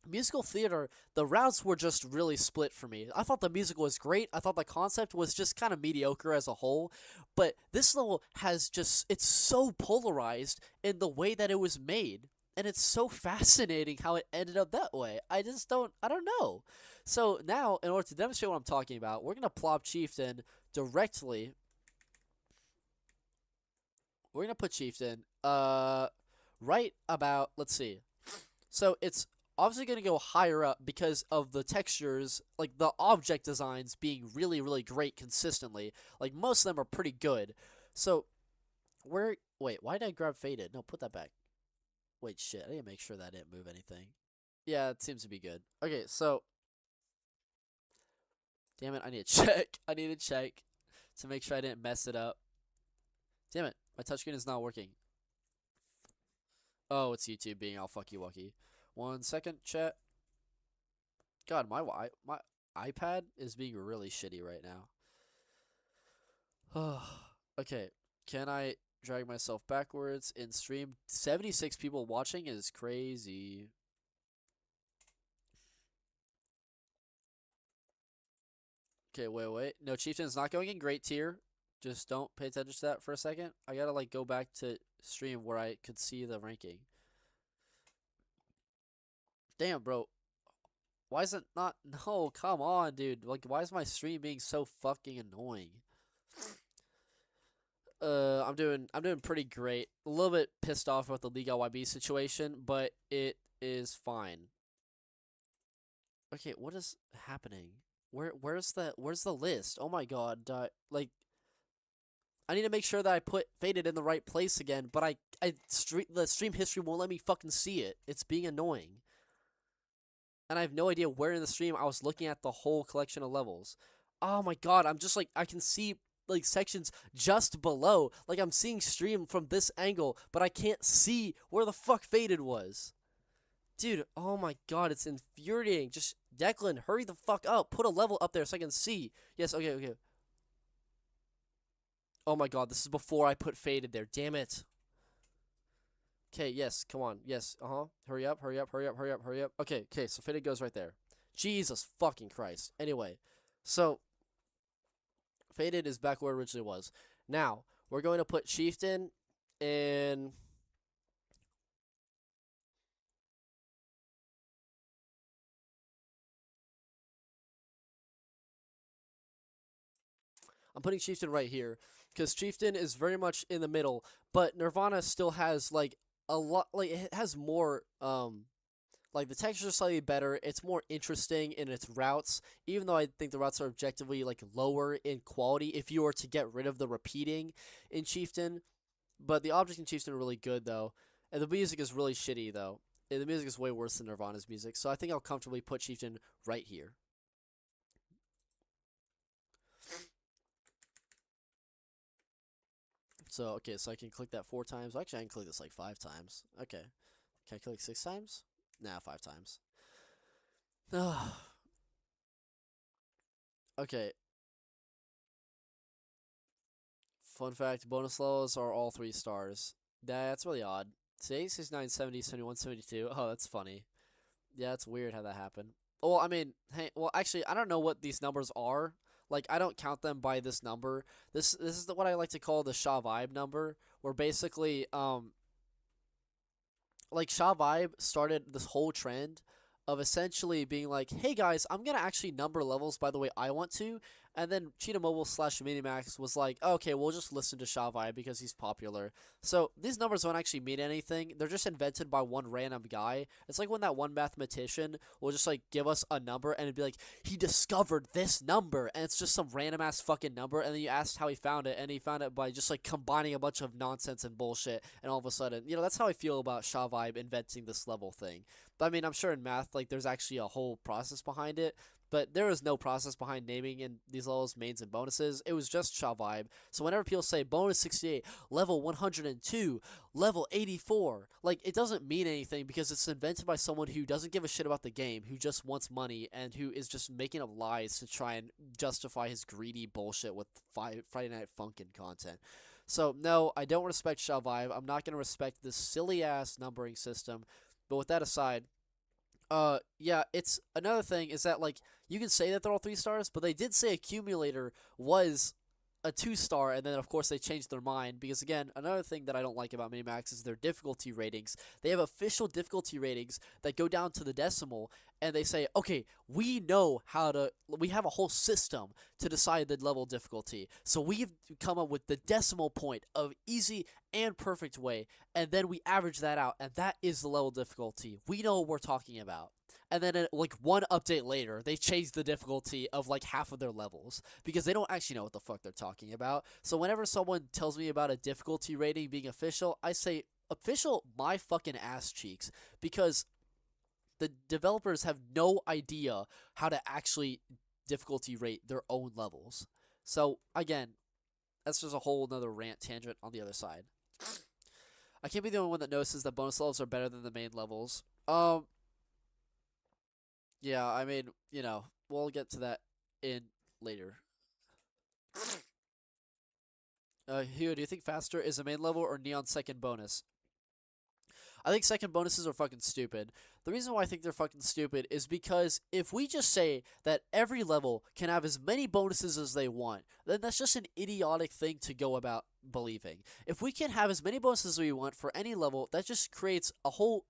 musical theater, the routes were just really split for me. I thought the music was great. I thought the concept was just kind of mediocre as a whole. But this level has just, it's so polarized in the way that it was made. And it's so fascinating how it ended up that way. I don't know. So now, in order to demonstrate what I'm talking about, we're going to plop Chieftain directly. We're going to put Chieftain, right about, let's see. So it's obviously going to go higher up because of the textures, like the object designs being really, really great consistently. Like, most of them are pretty good. So, wait, why did I grab Faded? No, put that back. Wait, shit. I need to make sure that I didn't move anything. Yeah, it seems to be good. Okay, so. Damn it, I need to check. I need to check to make sure I didn't mess it up. Damn it, my touchscreen is not working. Oh, it's YouTube being all fucky wucky. 1 second, chat. God, my iPad is being really shitty right now. Okay, can I drag myself backwards in stream? 76 people watching is crazy. Okay, wait. No, Chieftain's not going in great tier. Just don't pay attention to that for a second. I gotta like go back to stream where I could see the ranking. Damn, bro. Why is it not? No, come on, dude. Like, why is my stream being so fucking annoying? I'm doing pretty great. A little bit pissed off about the LiGaYB situation, but it is fine. Okay, what is happening? Where's the list? Oh my god, like I need to make sure that I put Faded in the right place again, but the stream history won't let me fucking see it. It's being annoying. And I have no idea where in the stream I was looking at the whole collection of levels. Oh my god, I'm just like, I can see like sections just below. Like I'm seeing stream from this angle, but I can't see where the fuck Faded was. Dude, oh my god, it's infuriating. Just, Declan, hurry the fuck up. Put a level up there so I can see. Yes, okay. Oh my god, this is before I put Faded there. Damn it. Okay, yes, come on. Yes, Hurry up. Okay, so Faded goes right there. Jesus fucking Christ. Anyway, so Faded is back where it originally was. Now, we're going to put Chieftain in... I'm putting Chieftain right here because Chieftain is very much in the middle, but Nirvana still has like a lot, like it has more like the textures are slightly better. It's more interesting in its routes, even though I think the routes are objectively like lower in quality if you were to get rid of the repeating in Chieftain. But the objects in Chieftain are really good though, and the music is really shitty though. And the music is way worse than Nirvana's music, so I think I'll comfortably put Chieftain right here. So, okay, so I can click that 4 times. Actually, I can click this like 5 times. Okay. Can I click 6 times? Nah, 5 times. Okay. Fun fact, bonus levels are all 3 stars. That's really odd. See, 69, 70, 71, 72. Oh, that's funny. Yeah, it's weird how that happened. Well, I mean, hey, well, actually, I don't know what these numbers are. Like, I don't count them by this number. This is what I like to call the Shaw Vibe number, where basically, like, Shaw Vibe started this whole trend of essentially being like, hey guys, I'm gonna actually number levels by the way I want to, and then Cheetah Mobile / Minimax was like, okay, we'll just listen to Shaw Vibe because he's popular. So these numbers don't actually mean anything. They're just invented by one random guy. It's like when that one mathematician will just like give us a number and it'd be like, he discovered this number, and it's just some random ass fucking number, and then you asked how he found it, and he found it by just like combining a bunch of nonsense and bullshit, and all of a sudden, you know, that's how I feel about Shaw Vibe inventing this level thing. But I mean, I'm sure in math, like, there's actually a whole process behind it, but there is no process behind naming in these levels mains and bonuses. It was just Shaw Vibe. So whenever people say bonus 68, level 102, level 84, like, it doesn't mean anything because it's invented by someone who doesn't give a shit about the game, who just wants money, and who is just making up lies to try and justify his greedy bullshit with Friday Night Funkin' content. So no, I don't respect Shaw Vibe. I'm not going to respect this silly ass numbering system. But with that aside, yeah, it's another thing is that, like, you can say that they're all 3 stars, but they did say Accumulator was a 2-star, and then of course they changed their mind because, again, another thing that I don't like about Minimax is their difficulty ratings. They have official difficulty ratings that go down to the decimal, and they say, okay, we have a whole system to decide the level difficulty, so we've come up with the decimal point of easy and perfect way, and then we average that out, and that is the level difficulty. We know what we're talking about. And then, like, one update later, they changed the difficulty of, like, half of their levels because they don't actually know what the fuck they're talking about. So whenever someone tells me about a difficulty rating being official, I say, official my fucking ass cheeks, because the developers have no idea how to actually difficulty rate their own levels. So again, that's just a whole nother rant tangent on the other side. I can't be the only one that notices that bonus levels are better than the main levels. Yeah, I mean, we'll get to that in later. Hugh, do you think faster is a main level or Neon second bonus? I think second bonuses are fucking stupid. The reason why I think they're fucking stupid is because if we just say that every level can have as many bonuses as they want, then that's just an idiotic thing to go about believing. If we can have as many bonuses as we want for any level, that just creates a whole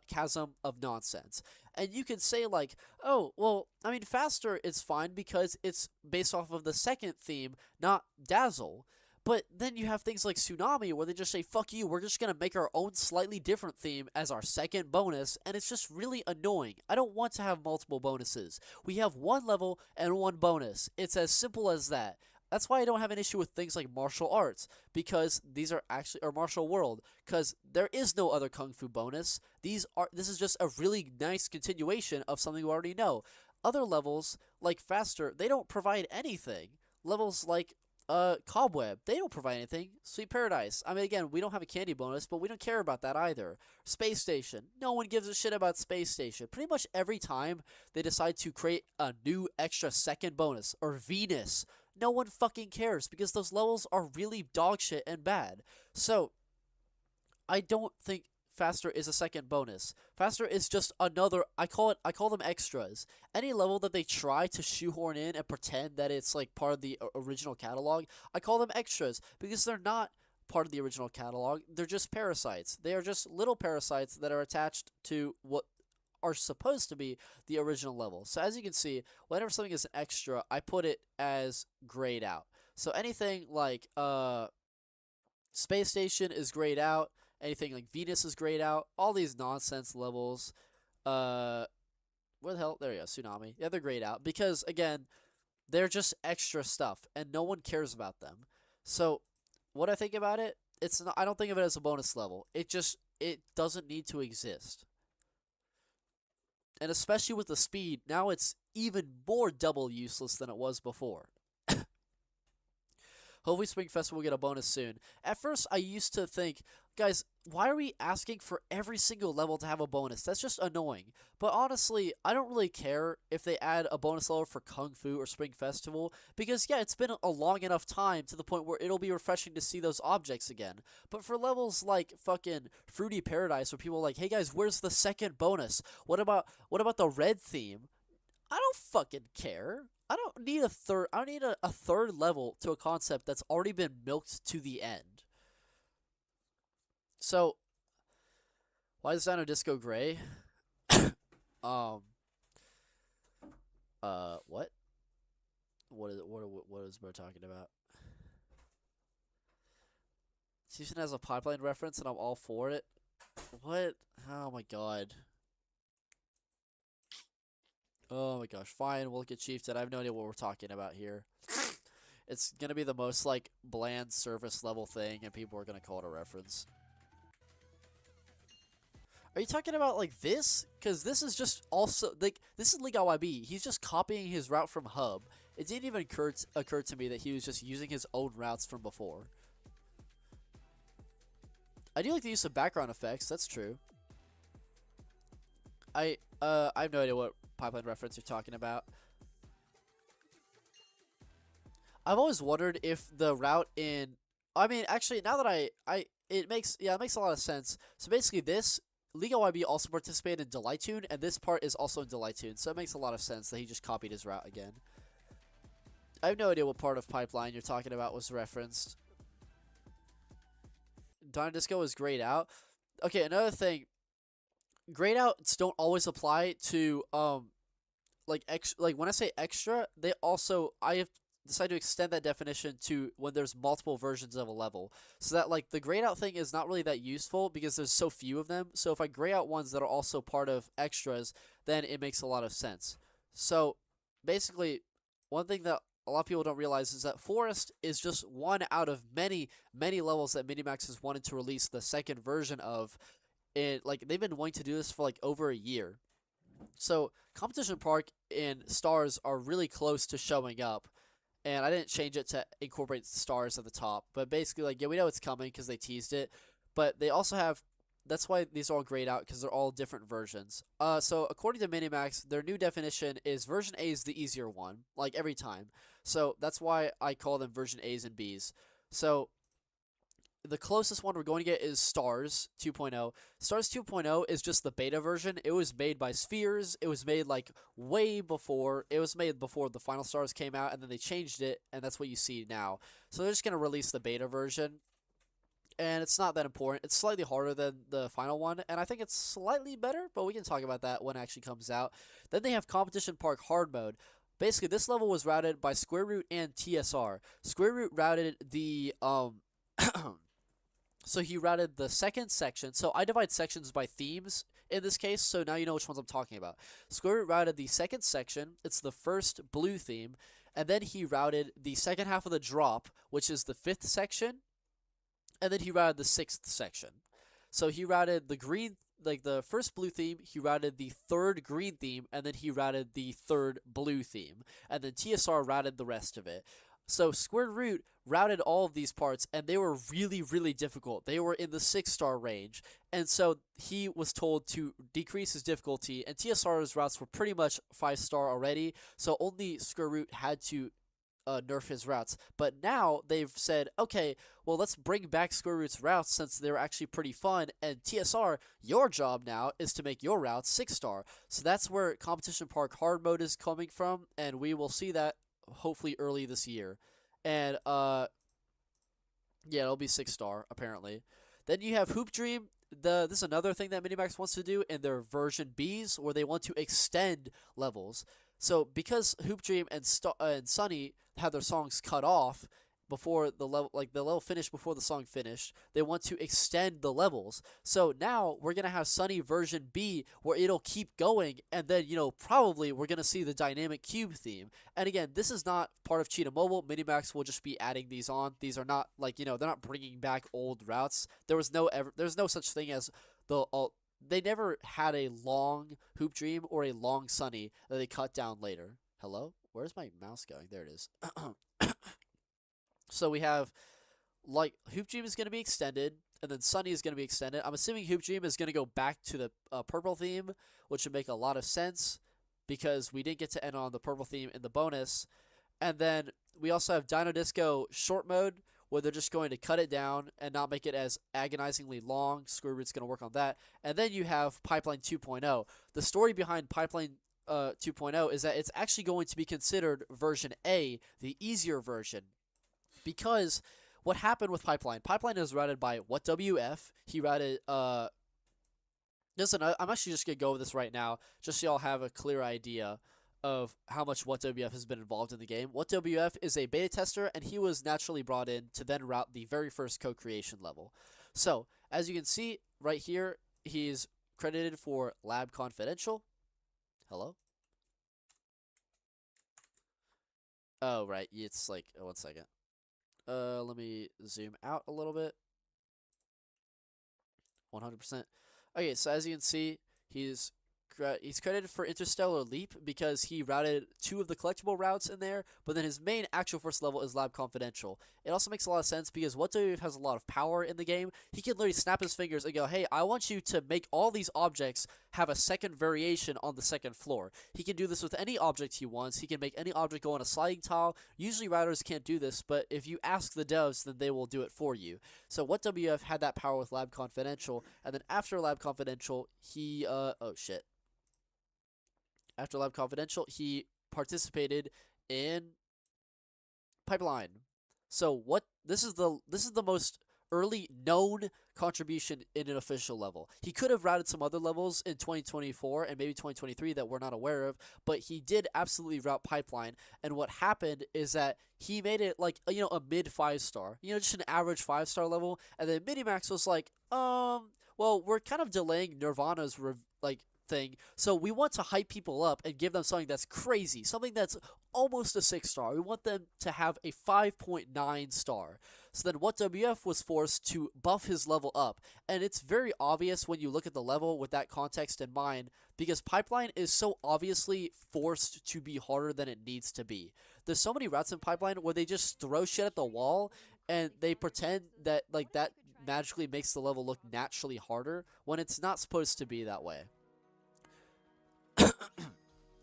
chasm of nonsense. And you could say like, oh, well, I mean, faster is fine because it's based off of the second theme, not Dazzle. But then you have things like Tsunami where they just say, fuck you, we're just going to make our own slightly different theme as our second bonus, and it's just really annoying. I don't want to have multiple bonuses. We have one level and one bonus. It's as simple as that. That's why I don't have an issue with things like martial arts, because these are actually, or martial world, because there is no other kung fu bonus. This is just a really nice continuation of something we already know. Other levels, like Faster, they don't provide anything. Levels like Cobweb, they don't provide anything. Sweet Paradise, I mean, again, we don't have a candy bonus, but we don't care about that either. Space Station, no one gives a shit about Space Station. Pretty much every time they decide to create a new extra second bonus, or Venus, no one fucking cares, because those levels are really dog shit and bad. So, I don't think Faster is a second bonus. Faster is just another, I call them extras. Any level that they try to shoehorn in and pretend that it's like part of the original catalog, I call them extras, because they're not part of the original catalog. They're just parasites. They are just little parasites that are attached to what are supposed to be the original level. So as you can see, whenever something is an extra, I put it as grayed out. So anything like Space Station is grayed out. Anything like Venus is grayed out. All these nonsense levels. Where the hell? There you go. Tsunami. Yeah, they're grayed out. Because, again, they're just extra stuff. And no one cares about them. So, what I think about it, it's not, I don't think of it as a bonus level. It doesn't need to exist. And especially with the speed, now it's even more double useless than it was before. Hopefully Spring Festival will get a bonus soon. At first, I used to think, guys, why are we asking for every single level to have a bonus? That's just annoying. But honestly, I don't really care if they add a bonus level for Kung Fu or Spring Festival, because yeah, it's been a long enough time to the point where it'll be refreshing to see those objects again. But for levels like fucking Fruity Paradise, where people are like, hey guys, where's the second bonus? What about the red theme? I don't fucking care. I don't need a third level to a concept that's already been milked to the end. So, why is Dino Disco gray? What? What is Bro talking about? Chieftain has a pipeline reference and I'm all for it. What? Oh my god. Oh my gosh, fine, we'll look at Chieftain. I have no idea what we're talking about here. It's gonna be the most, like, bland surface level thing, and people are gonna call it a reference. Are you talking about, like, this? Because this is just also, like, this is LiGaYB. He's just copying his route from Hub. It didn't even occur to me that he was just using his own routes from before. I do like the use of background effects, that's true. I have no idea what pipeline reference you're talking about. I've always wondered if the route in, I mean, actually, now that it makes a lot of sense. So basically this, LiGaYB also participated in Deligh-Tune, and this part is also in Deligh-Tune, so it makes a lot of sense that he just copied his route again. I have no idea what part of pipeline you're talking about was referenced. Dino Disco is grayed out. Okay, another thing. Grayed outs don't always apply to like when I say extra, I have decided to extend that definition to when there's multiple versions of a level, so that like the grayed out thing is not really that useful because there's so few of them. So if I gray out ones that are also part of extras, then it makes a lot of sense. So basically, one thing that a lot of people don't realize is that Forest is just one out of many, many levels that Minimax has wanted to release the second version of. It like they've been wanting to do this for like over a year. So Competition Park and Stars are really close to showing up, and I didn't change it to incorporate stars at the top. But basically, like, yeah, we know it's coming because they teased it, but they also have. That's why these are all grayed out because they're all different versions. So according to Minimax, their new definition is version A is the easier one, like every time. So that's why I call them version A's and B's. So the closest one we're going to get is Stars 2.0. Stars 2.0 is just the beta version. It was made by Spheres. It was made like way before. It was made before the final Stars came out, and then they changed it, and that's what you see now. So they're just going to release the beta version, and it's not that important. It's slightly harder than the final one, and I think it's slightly better, but we can talk about that when it actually comes out. Then they have Competition Park Hard Mode. Basically, this level was routed by Square Root and TSR. Square Root routed the so he routed the second section. So I divide sections by themes in this case, so now you know which ones I'm talking about. Square Root routed the second section. It's the first blue theme. And then he routed the second half of the drop, which is the fifth section. And then he routed the sixth section. So he routed the green, like the first blue theme, he routed the third green theme, and then he routed the third blue theme. And then TSR routed the rest of it. So Square Root routed all of these parts, and they were really, really difficult. They were in the 6-star range, and so he was told to decrease his difficulty, and TSR's routes were pretty much 5-star already, so only Square Root had to nerf his routes. But now they've said, okay, well, let's bring back Square Root's routes since they're actually pretty fun, and TSR, your job now is to make your routes 6-star. So that's where Competition Park Hard Mode is coming from, and we will see that hopefully early this year. And yeah, it'll be 6-star apparently. Then you have Hoop Dream. This is another thing that Minimax wants to do in their version B's, where they want to extend levels. So because Hoop Dream and Sunny had their songs cut off before the level, like the level finished before the song finished, they want to extend the levels. So now we're gonna have Sunny version B, where it'll keep going, and then probably we're gonna see the dynamic cube theme. And again, this is not part of Cheetah Mobile. Minimax will just be adding these on. These are not like they're not bringing back old routes. There's no such thing as they never had a long Hoop Dream or a long Sunny that they cut down later. Hello? Where's my mouse going? There it is. So we have, like, Hoop Dream is going to be extended, and then Sunny is going to be extended. I'm assuming Hoop Dream is going to go back to the purple theme, which would make a lot of sense, because we didn't get to end on the purple theme in the bonus. And then we also have Dino Disco Short Mode, where they're just going to cut it down and not make it as agonizingly long. Square Root's going to work on that. And then you have Pipeline 2.0. The story behind Pipeline 2.0 is that it's actually going to be considered version A, the easier version. Because what happened with Pipeline is routed by WhatWF. He routed, listen, I'm actually just going to go over this right now, just so y'all have a clear idea of how much WhatWF has been involved in the game. WhatWF is a beta tester, and he was naturally brought in to then route the very first co-creation level. So, as you can see right here, he's credited for Lab Confidential. Hello? Oh, right, it's like, oh, 1 second. Let me zoom out a little bit. 100%. Okay, so as you can see, he's credited for Interstellar Leap because he routed 2 of the collectible routes in there, but then his main actual first level is Lab Confidential. It also makes a lot of sense because WhatWF has a lot of power in the game. He can literally snap his fingers and go, hey, I want you to make all these objects have a second variation on the second floor. He can do this with any object he wants. He can make any object go on a sliding tile. Usually routers can't do this, but if you ask the devs, then they will do it for you. So WhatWF had that power with Lab Confidential, and then after Lab Confidential, he, oh shit. After Lab Confidential, he participated in Pipeline. So this is the most early known contribution in an official level. He could have routed some other levels in 2024 and maybe 2023 that we're not aware of, but he did absolutely route Pipeline. And what happened is that he made it like a mid 5-star, just an average 5-star level. And then Minimax was like, well, we're kind of delaying Nirvana's thing. So we want to hype people up and give them something that's crazy, something that's almost a 6-star. We want them to have a 5.9 star. So then WhatWF was forced to buff his level up. And it's very obvious when you look at the level with that context in mind, because Pipeline is so obviously forced to be harder than it needs to be. There's so many routes in Pipeline where they just throw shit at the wall and they pretend that like that magically makes the level look naturally harder when it's not supposed to be that way.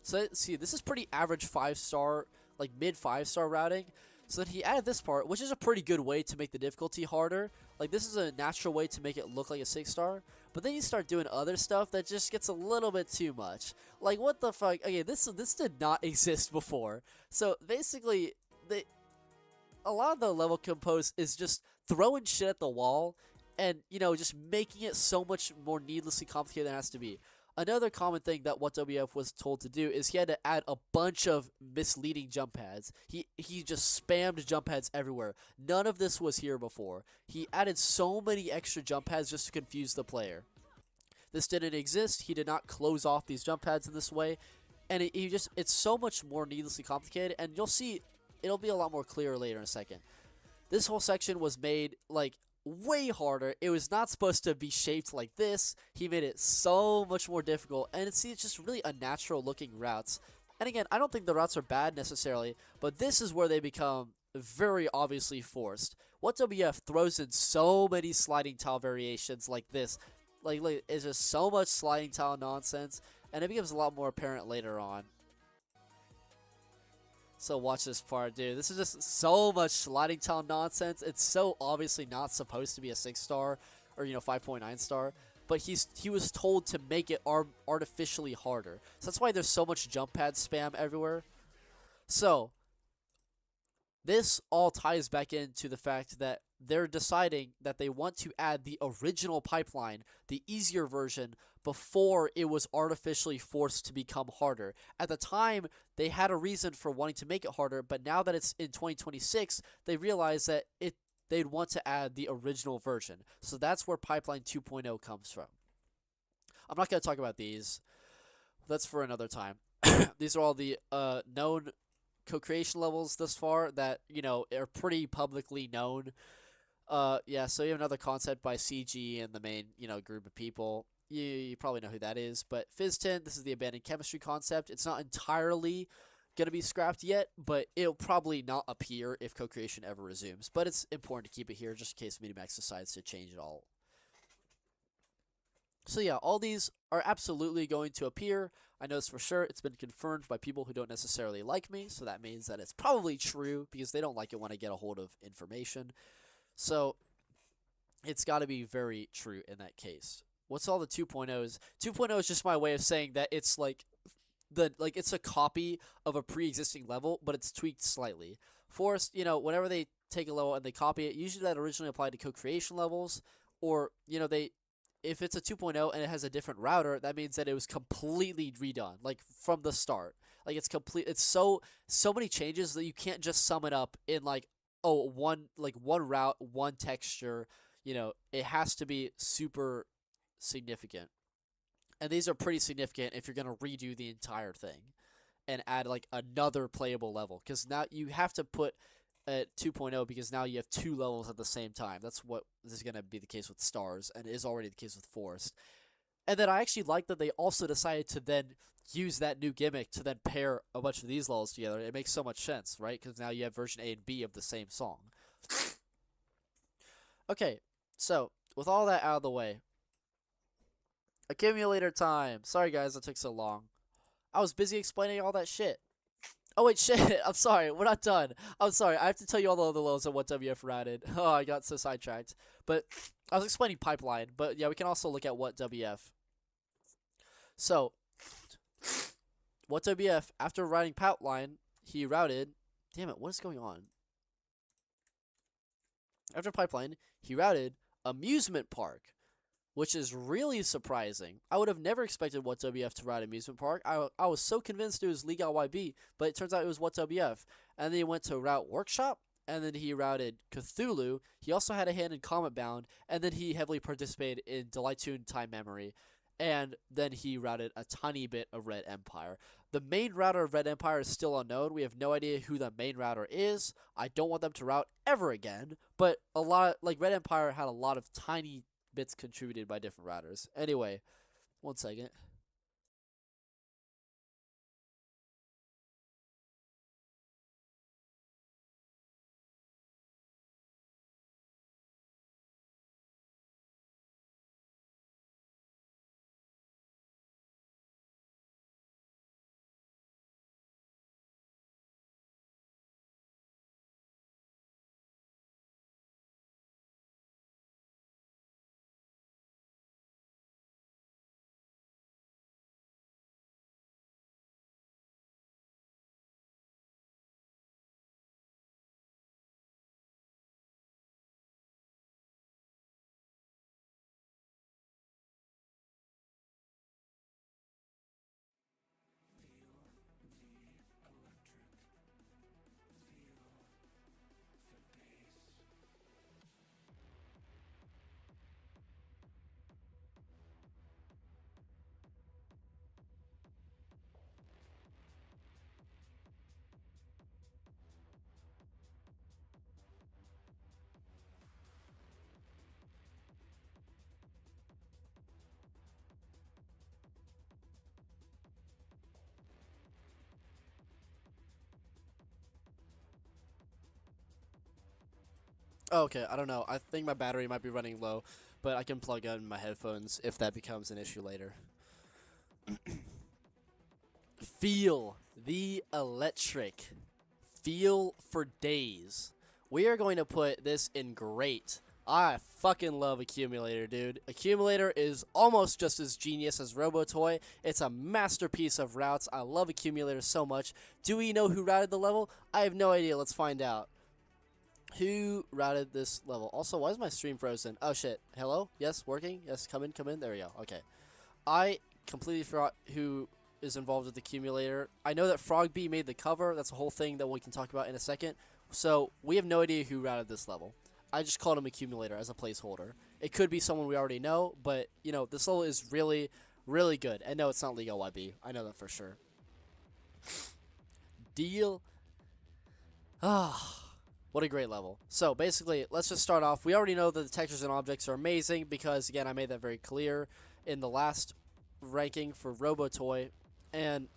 So let's see, this is pretty average 5-star, like mid 5-star routing. So then he added this part, which is a pretty good way to make the difficulty harder. Like, this is a natural way to make it look like a 6-star. But then you start doing other stuff that just gets a little bit too much. Like, what the fuck? Okay, this did not exist before. So basically, a lot of the level compose is just throwing shit at the wall and, you know, just making it so much more needlessly complicated than it has to be. Another common thing that WhatWF was told to do is he had to add a bunch of misleading jump pads. He just spammed jump pads everywhere. None of this was here before. He added so many extra jump pads just to confuse the player. This didn't exist. He did not close off these jump pads in this way. And it's so much more needlessly complicated. And you'll see, it'll be a lot more clear later in a second. This whole section was made, like, way harder. It was not supposed to be shaped like this. He made it so much more difficult, and it's just really unnatural looking routes. And again, I don't think the routes are bad necessarily, but this is where they become very obviously forced. WhatWF throws in so many sliding tile variations like this. Like it's just so much sliding tile nonsense, and it becomes a lot more apparent later on. So watch this part, dude. This is just so much sliding tile nonsense. It's so obviously not supposed to be a 6-star or, you know, 5.9 star. But he was told to make it artificially harder. So that's why there's so much jump pad spam everywhere. So this all ties back into the fact that they're deciding that they want to add the original Pipeline, the easier version, before it was artificially forced to become harder. At the time, they had a reason for wanting to make it harder, but now that it's in 2026, they realize that they'd want to add the original version. So that's where Pipeline 2.0 comes from. I'm not going to talk about these. That's for another time. These are all the known co-creation levels thus far that, you know, are pretty publicly known. Yeah, so you have another concept by CG and the main, you know, group of people. You probably know who that is, but Fission, this is the abandoned chemistry concept. It's not entirely going to be scrapped yet, but it'll probably not appear if co-creation ever resumes. But it's important to keep it here just in case Minimax decides to change it all. So yeah, all these are absolutely going to appear. I know this for sure. It's been confirmed by people who don't necessarily like me, so that means that it's probably true because they don't like it when I get a hold of information. So it's got to be very true in that case. What's all the 2.0s? 2.0 is just my way of saying that it's like it's a copy of a pre-existing level, but it's tweaked slightly. Forced, you know, whenever they take a level and they copy it, usually that originally applied to co-creation levels, or, you know, if it's a 2.0 and it has a different router, that means that it was completely redone, like from the start. Like it's complete. It's so many changes that you can't just sum it up in like, oh, one route, one texture. You know, it has to be super significant. And these are pretty significant if you're going to redo the entire thing and add like another playable level, because now you have to put at 2.0 because now you have 2 levels at the same time. That's what this is going to be the case with Stars, and is already the case with Forest. And then I actually like that they also decided to then use that new gimmick to then pair a bunch of these levels together. It makes so much sense, right? Because now you have version A and B of the same song. Okay, so with all that out of the way, Accumulator time. Sorry guys, that took so long. I was busy explaining all that shit. Oh wait, shit. I'm sorry. We're not done. I'm sorry. I have to tell you all the other levels of what WF routed. Oh, I got so sidetracked. But I was explaining Pipeline. But yeah, we can also look at what WF. So, what WF, after routing Pipeline, he routed. Damn it, what is going on? After Pipeline, he routed Amusement Park, which is really surprising. I would have never expected WhatWF to route Amusement Park. I was so convinced it was LiGaYB, but it turns out it was WhatWF. And then he went to route Workshop, and then he routed Cthulu. He also had a hand in Comet Bound, and then he heavily participated in Deligh-Tune Time-mory. and then he routed a tiny bit of Red Empire. The main router of Red Empire is still unknown. We have no idea who the main router is. I don't want them to route ever again, but a lot, like Red Empire had a lot of tiny bits contributed by different routers. Anyway, one second. Okay, I don't know. I think my battery might be running low, but I can plug in my headphones if that becomes an issue later. Feel the electric. Feel for days. We are going to put this in great. I fucking love Accumulator, dude. Accumulator is almost just as genius as RoboToy. It's a masterpiece of routes. I love Accumulator so much. Do we know who routed the level? I have no idea. Let's find out. Who routed this level? Also, why is my stream frozen? Oh, shit. Hello? Yes, working? Yes, come in, come in. There we go. Okay. I completely forgot who is involved with the Accumulator. I know that FrogB made the cover. That's a whole thing that we can talk about in a second. So, we have no idea who routed this level. I just called him Accumulator as a placeholder. It could be someone we already know, but, you know, this level is really, really good. And no, it's not LiGaYB. I know that for sure. Deal. Ah. What a great level. So, basically, let's just start off. We already know that the textures and objects are amazing because, again, I made that very clear in the last ranking for RoboToy. And,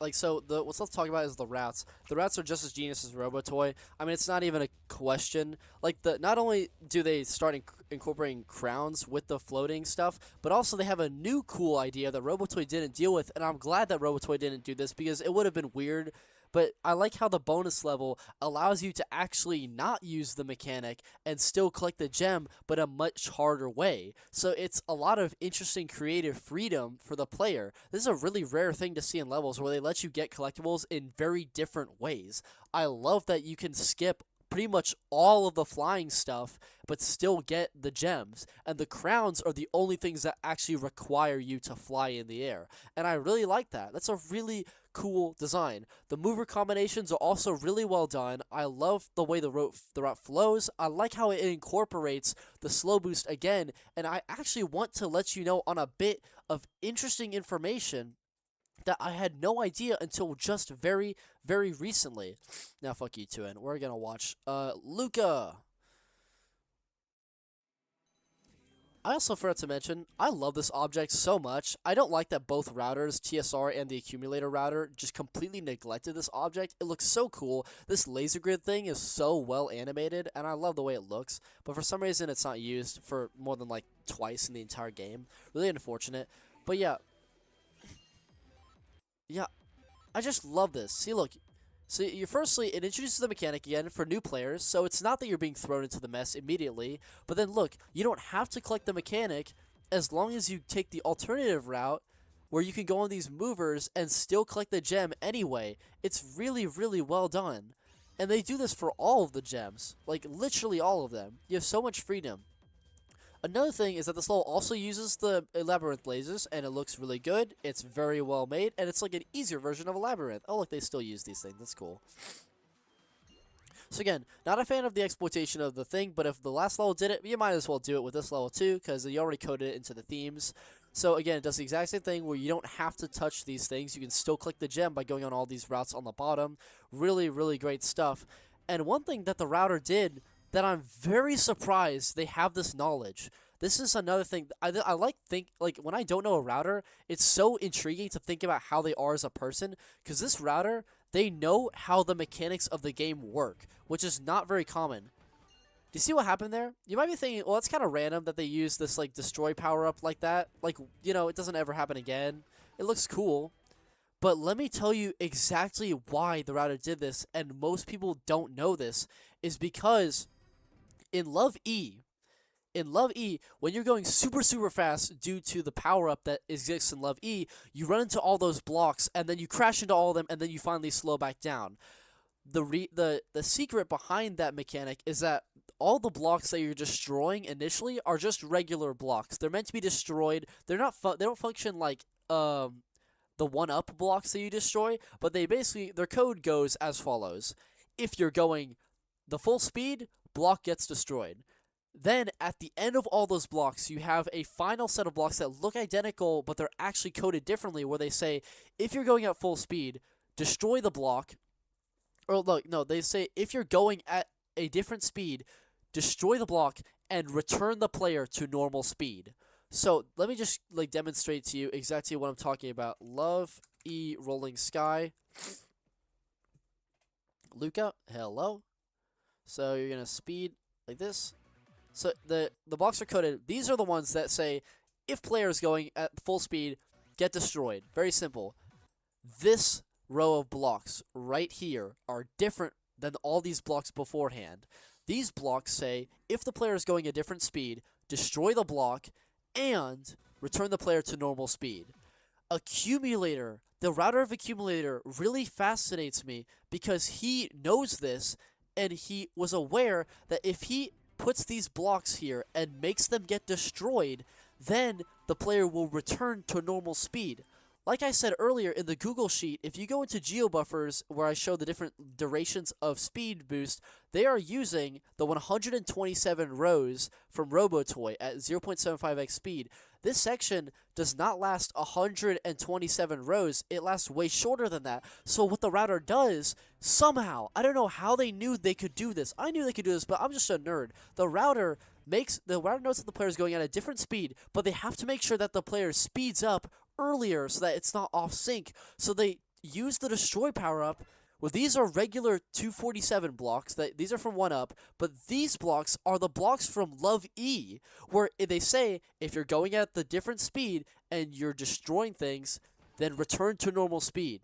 like, so, what let's talk about is the routes. The routes are just as genius as RoboToy. I mean, it's not even a question. Like, not only do they start incorporating crowns with the floating stuff, but also they have a new cool idea that RoboToy didn't deal with. And I'm glad that RoboToy didn't do this because it would have been weird. But I like how the bonus level allows you to actually not use the mechanic and still collect the gem, but a much harder way. So it's a lot of interesting creative freedom for the player. This is a really rare thing to see in levels where they let you get collectibles in very different ways. I love that you can skip pretty much all of the flying stuff, but still get the gems. And the crowns are the only things that actually require you to fly in the air. And I really like that. That's a really cool design. The mover combinations are also really well done. I love the way the route flows. I like how it incorporates the slow boost again. And I actually want to let you know on a bit of interesting information that I had no idea until just very, very recently. Now, fuck you, Tuin. We're gonna watch, Luca. I also forgot to mention, I love this object so much. I don't like that both routers, TSR and the Accumulator router, just completely neglected this object. It looks so cool. This laser grid thing is so well animated, and I love the way it looks. But for some reason, it's not used for more than, like, twice in the entire game. Really unfortunate. But yeah. Yeah, I just love this. See, look. So, firstly, it introduces the mechanic again for new players, so it's not that you're being thrown into the mess immediately, but then look, you don't have to collect the mechanic as long as you take the alternative route where you can go on these movers and still collect the gem anyway. It's really, really well done. And they do this for all of the gems, like literally all of them. You have so much freedom. Another thing is that this level also uses the Labyrinth lasers, and it looks really good. It's very well made, and it's like an easier version of a Labyrinth. Oh, look, they still use these things. That's cool. So again, not a fan of the exploitation of the thing, but if the last level did it, you might as well do it with this level too, because you already coded it into the themes. So again, it does the exact same thing where you don't have to touch these things. You can still click the gem by going on all these routes on the bottom. Really, really great stuff. And one thing that the router did that I'm very surprised they have this knowledge. This is another thing I like when I don't know a router, it's so intriguing to think about how they are as a person, because this router, they know how the mechanics of the game work, which is not very common. Do you see what happened there? You might be thinking, well, it's kind of random that they use this like destroy power up like that. Like, you know, it doesn't ever happen again. It looks cool. But let me tell you exactly why the router did this, and most people don't know this, is because in Love E, when you're going super, super fast due to the power-up that exists in Love E, you run into all those blocks, and then you crash into all of them, and then you finally slow back down. The secret behind that mechanic is that all the blocks that you're destroying initially are just regular blocks. They're meant to be destroyed. They're not they don't function like the one-up blocks that you destroy, but they basically, their code goes as follows. If you're going the full speed, block gets destroyed. Then, at the end of all those blocks, you have a final set of blocks that look identical, but they're actually coded differently, where they say, if you're going at full speed, destroy the block. Or, look, no, they say, if you're going at a different speed, destroy the block, and return the player to normal speed. So, let me just, like, demonstrate to you exactly what I'm talking about. Love E Rolling Sky. Luca, hello. So, you're going to speed like this. So the blocks are coded. These are the ones that say, if player is going at full speed, get destroyed. Very simple. This row of blocks right here are different than all these blocks beforehand. These blocks say, if the player is going a different speed, destroy the block, and return the player to normal speed. Accumulator, the router of Accumulator really fascinates me because he knows this, and he was aware that if he puts these blocks here and makes them get destroyed, then the player will return to normal speed. Like I said earlier in the Google Sheet, if you go into GeoBuffers, where I show the different durations of speed boost, they are using the 127 rows from RoboToy at 0.75x speed. This section does not last 127 rows. It lasts way shorter than that. So what the router does, somehow, I don't know how they knew they could do this. I knew they could do this, but I'm just a nerd. The router knows that the player is going at a different speed, but they have to make sure that the player speeds up earlier so that it's not off sync. So they use the destroy power up. Well, these are regular 247 blocks. These are from 1UP, but these blocks are the blocks from Love E, where they say if you're going at the different speed and you're destroying things, then return to normal speed.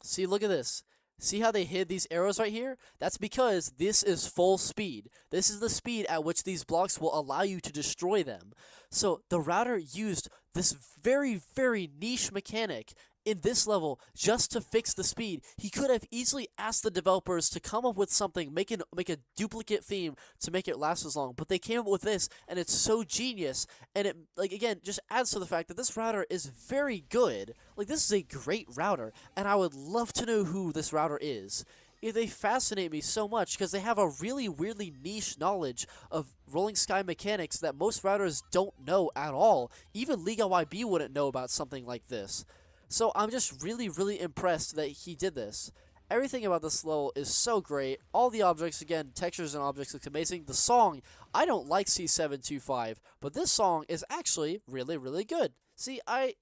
See, look at this. See how they hid these arrows right here? That's because this is full speed. This is the speed at which these blocks will allow you to destroy them. So the router used this very, very niche mechanic in this level just to fix the speed. He could have easily asked the developers to come up with something, make a duplicate theme to make it last as long, but they came up with this, and it's so genius, and it, like, again, just adds to the fact that this router is very good. Like, this is a great router, and I would love to know who this router is. They fascinate me so much because they have a really weirdly niche knowledge of Rolling Sky mechanics that most routers don't know at all. Even LiGaYB wouldn't know about something like this. So I'm just really, really impressed that he did this. Everything about this level is so great. All the objects, again, textures and objects look amazing. The song, I don't like C725, but this song is actually really, really good. See, I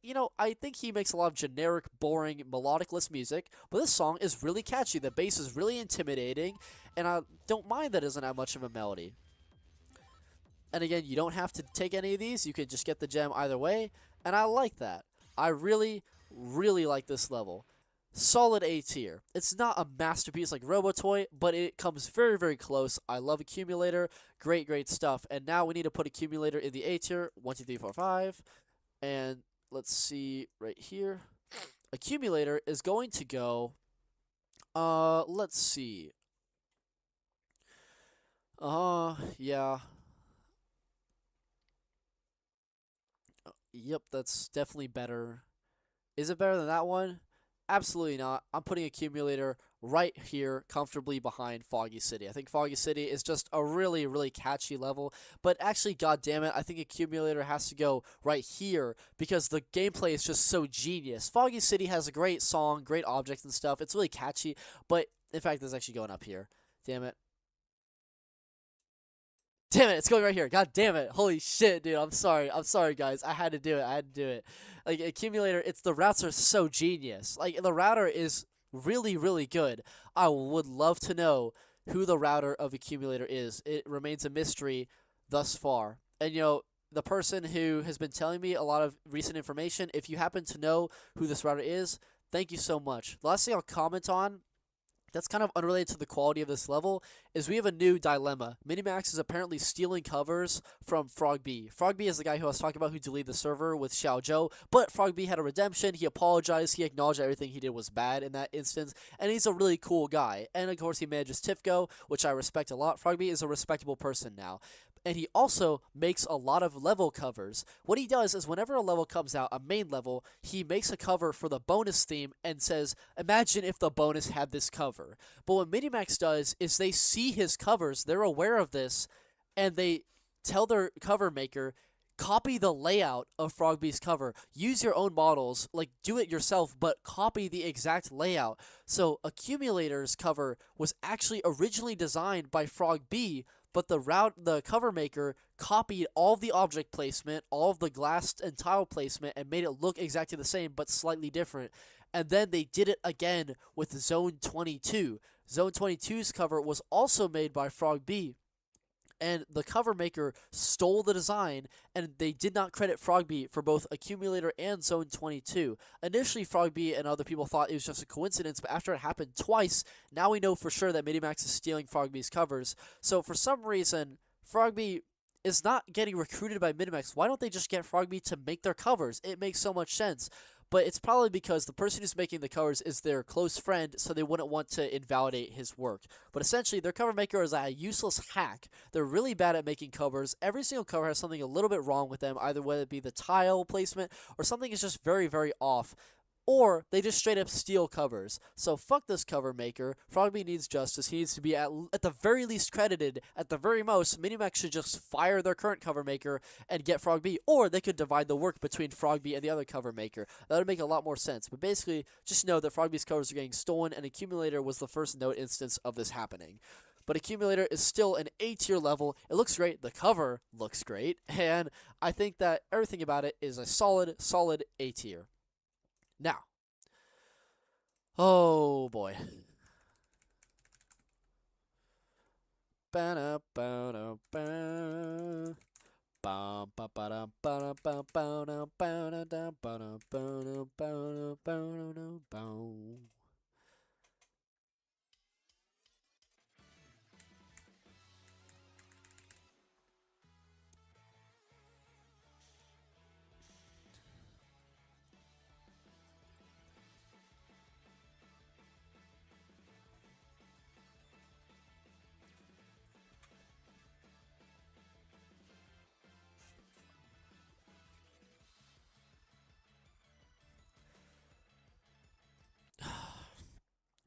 think he makes a lot of generic, boring, melodicless music, but this song is really catchy. The bass is really intimidating, and I don't mind that it doesn't have much of a melody. And again, you don't have to take any of these. You can just get the gem either way, and I like that. I really, really like this level. Solid A tier. It's not a masterpiece like RoboToy, but it comes very, very close. I love Accumulator. Great, great stuff. And now we need to put Accumulator in the A tier. 1, 2, 3, 4, 5. And let's see right here. Accumulator is going to go, let's see. Yeah. Yep, that's definitely better. Is it better than that one? Absolutely not. I'm putting Accumulator right here comfortably behind Foggy City. I think Foggy City is just a really, really catchy level, but actually, god damn it, I think Accumulator has to go right here because the gameplay is just so genius. Foggy City has a great song, great objects and stuff. It's really catchy, but in fact, it's actually going up here. Damn it. Damn it, it's going right here. God damn it. Holy shit, dude. I'm sorry. I'm sorry, guys. I had to do it. I had to do it. Like, Accumulator, the routes are so genius. Like, the router is really, really good. I would love to know who the router of Accumulator is. It remains a mystery thus far. And, the person who has been telling me a lot of recent information, if you happen to know who this router is, thank you so much. The last thing I'll comment on that's kind of unrelated to the quality of this level is we have a new dilemma. Minimax is apparently stealing covers from Frog B. Frog B is the guy who I was talking about who deleted the server with Xiao Zhou, but Frog B had a redemption. He apologized. He acknowledged everything he did was bad in that instance, and he's a really cool guy. And of course, he manages TIFCO, which I respect a lot. Frog B is a respectable person now. And he also makes a lot of level covers. What he does is whenever a level comes out, a main level, he makes a cover for the bonus theme and says, imagine if the bonus had this cover. But what Minimax does is they see his covers, they're aware of this, and they tell their cover maker, copy the layout of Frog B's cover. Use your own models, like do it yourself, but copy the exact layout. So Accumulator's cover was actually originally designed by Frog B, but the cover maker copied all of the object placement, all of the glass and tile placement, and made it look exactly the same, but slightly different. And then they did it again with Zone 22. Zone 22's cover was also made by Frog B, and the cover maker stole the design, and they did not credit Frog B for both Accumulator and Zone 22. Initially, Frog B and other people thought it was just a coincidence, but after it happened twice, now we know for sure that Minimax is stealing Frog B's covers. So for some reason, Frog B is not getting recruited by Minimax. Why don't they just get Frog B to make their covers? It makes so much sense. But it's probably because the person who's making the covers is their close friend, so they wouldn't want to invalidate his work. But essentially, their cover maker is a useless hack. They're really bad at making covers. Every single cover has something a little bit wrong with them, either whether it be the tile placement or something is just very, very off. Or they just straight up steal covers. So fuck this cover maker. Frogby needs justice. He needs to be at the very least credited. At the very most, Minimax should just fire their current cover maker and get Frogby. Or they could divide the work between Frogby and the other cover maker. That would make a lot more sense. But basically, just know that Frogby's covers are getting stolen, and Accumulator was the first known instance of this happening. But Accumulator is still an A-tier level. It looks great. The cover looks great. And I think that everything about it is a solid, solid A-tier. Now, oh boy.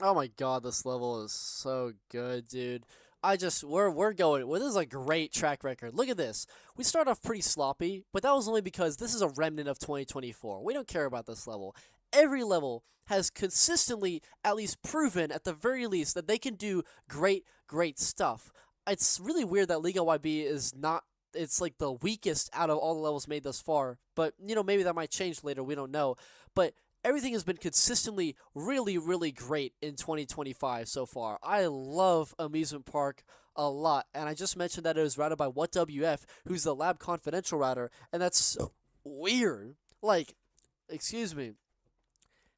Oh my god, this level is so good, dude. We're going. Well, this is a great track record. Look at this. We start off pretty sloppy, but that was only because this is a remnant of 2024. We don't care about this level. Every level has consistently at least proven, at the very least, that they can do great, great stuff. It's really weird that LiGaYB is not. It's like the weakest out of all the levels made thus far. But, maybe that might change later. We don't know. But everything has been consistently really, really great in 2025 so far. I love Amusement Park a lot, and I just mentioned that it was routed by WhatWF, who's the Lab Confidential router, and that's so weird. Like, excuse me.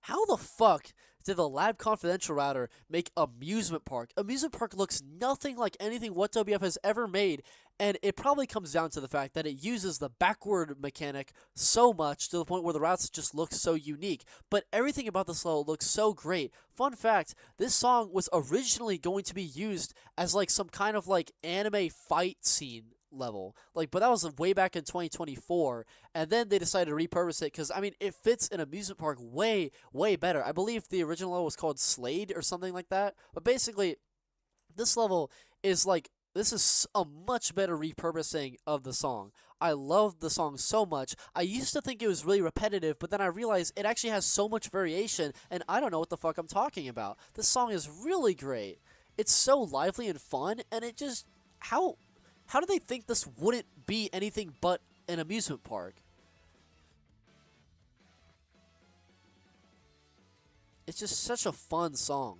How the fuck did the Lab Confidential router make Amusement Park? Amusement Park looks nothing like anything WhatWF has ever made, and it probably comes down to the fact that it uses the backward mechanic so much to the point where the routes just look so unique. But everything about this level looks so great. Fun fact, this song was originally going to be used as like some kind of like anime fight scene level. Like, but that was way back in 2024, and then they decided to repurpose it because I mean it fits an amusement park way better. I believe the original level was called Slade or something like that. But basically, this level is like this is a much better repurposing of the song. I love the song so much. I used to think it was really repetitive, but then I realized it actually has so much variation, and I don't know what the fuck I'm talking about. This song is really great. It's so lively and fun, and it just how do they think this wouldn't be anything but an amusement park? It's just such a fun song.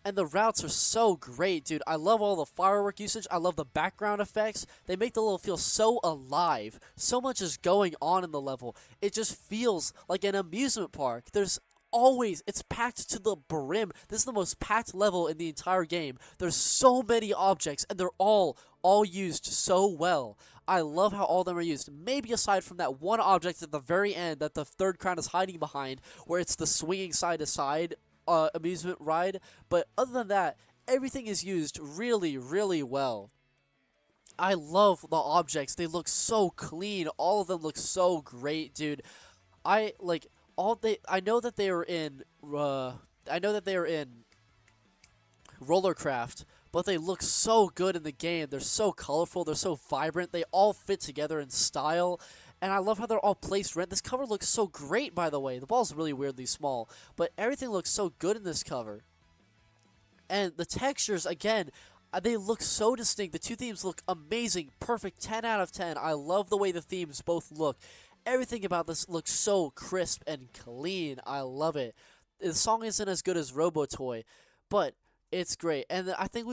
And the routes are so great, dude. I love all the firework usage. I love the background effects. They make the level feel so alive. So much is going on in the level. It just feels like an amusement park. It's packed to the brim. This is the most packed level in the entire game. There's so many objects, and they're all used so well. I love how all of them are used. Maybe aside from that one object at the very end that the third crown is hiding behind, where it's the swinging side-to-side amusement ride, but other than that, everything is used really well. I love the objects. They look so clean. All of them look so great, dude. I know that they are in Rollercraft, but they look so good in the game. They're so colorful, they're so vibrant, they all fit together in style. And I love how they're all placed right. This cover looks so great, by the way. The ball's really weirdly small, but everything looks so good in this cover. And the textures, again, they look so distinct. The two themes look amazing. Perfect. 10 out of 10. I love the way the themes both look. Everything about this looks so crisp and clean. I love it. The song isn't as good as RoboToy, but it's great. And I think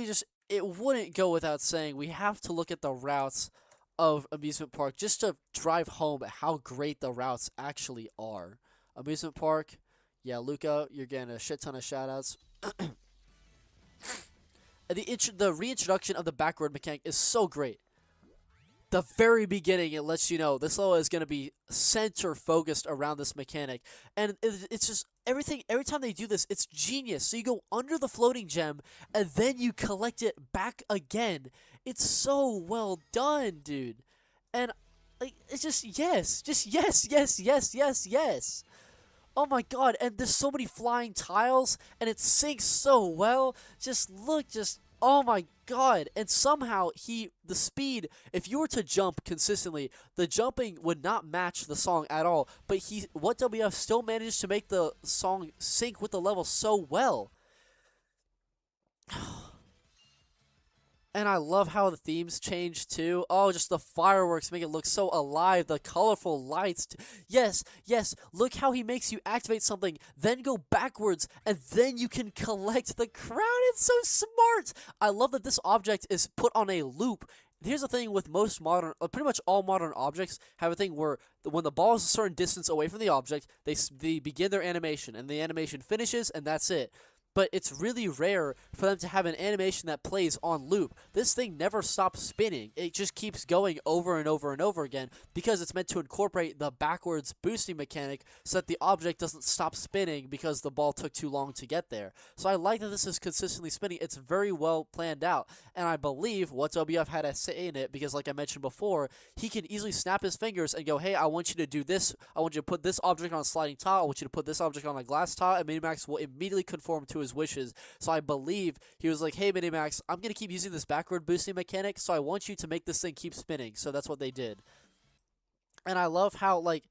it wouldn't go without saying, we have to look at the routes of Amusement Park just to drive home how great the routes actually are. Amusement Park, yeah, Luca, you're getting a shit ton of shoutouts. The reintroduction of the backward mechanic is so great. The very beginning, it lets you know this level is going to be center focused around this mechanic, and it's just everything. Every time they do this, it's genius. So you go under the floating gem, and then you collect it back again. It's so well done, dude. And like, it's just yes. Oh my god, and there's so many flying tiles, and it syncs so well. Oh my god. And somehow the speed, if you were to jump consistently, the jumping would not match the song at all. But WF still managed to make the song sync with the level so well. And I love how the themes change too. Oh, just the fireworks make it look so alive. The colorful lights. Yes. Look how he makes you activate something, then go backwards, and then you can collect the crown. It's so smart. I love that this object is put on a loop. Here's the thing with most pretty much all modern objects have a thing where when the ball is a certain distance away from the object, they begin their animation, and the animation finishes, and that's it. But it's really rare for them to have an animation that plays on loop. This thing never stops spinning. It just keeps going over and over and over again because it's meant to incorporate the backwards boosting mechanic so that the object doesn't stop spinning because the ball took too long to get there. So I like that this is consistently spinning. It's very well planned out. And I believe what WF had a say in it because, like I mentioned before, he can easily snap his fingers and go, hey, I want you to do this. I want you to put this object on a sliding tile. I want you to put this object on a glass tile. And Minimax will immediately conform to his wishes. So I believe he was like, hey Minimax, I'm gonna keep using this backward boosting mechanic, so I want you to make this thing keep spinning. So that's what they did. And I love how it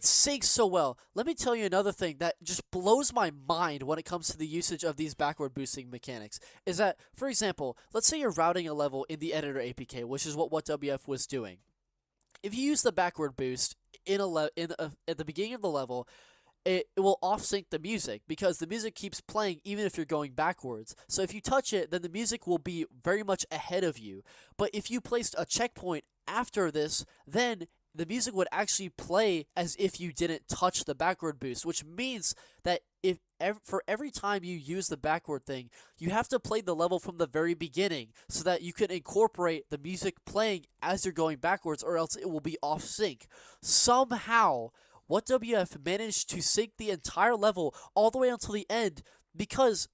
syncs so well. Let me tell you another thing that just blows my mind when it comes to the usage of these backward boosting mechanics is that, for example, let's say you're routing a level in the editor APK, which is what WF was doing. If you use the backward boost at the beginning of the level, it will off-sync the music because the music keeps playing even if you're going backwards. So if you touch it, then the music will be very much ahead of you. But if you placed a checkpoint after this, then the music would actually play as if you didn't touch the backward boost, which means that for every time you use the backward thing, you have to play the level from the very beginning so that you can incorporate the music playing as you're going backwards, or else it will be off-sync. Somehow, WF managed to sync the entire level all the way until the end because,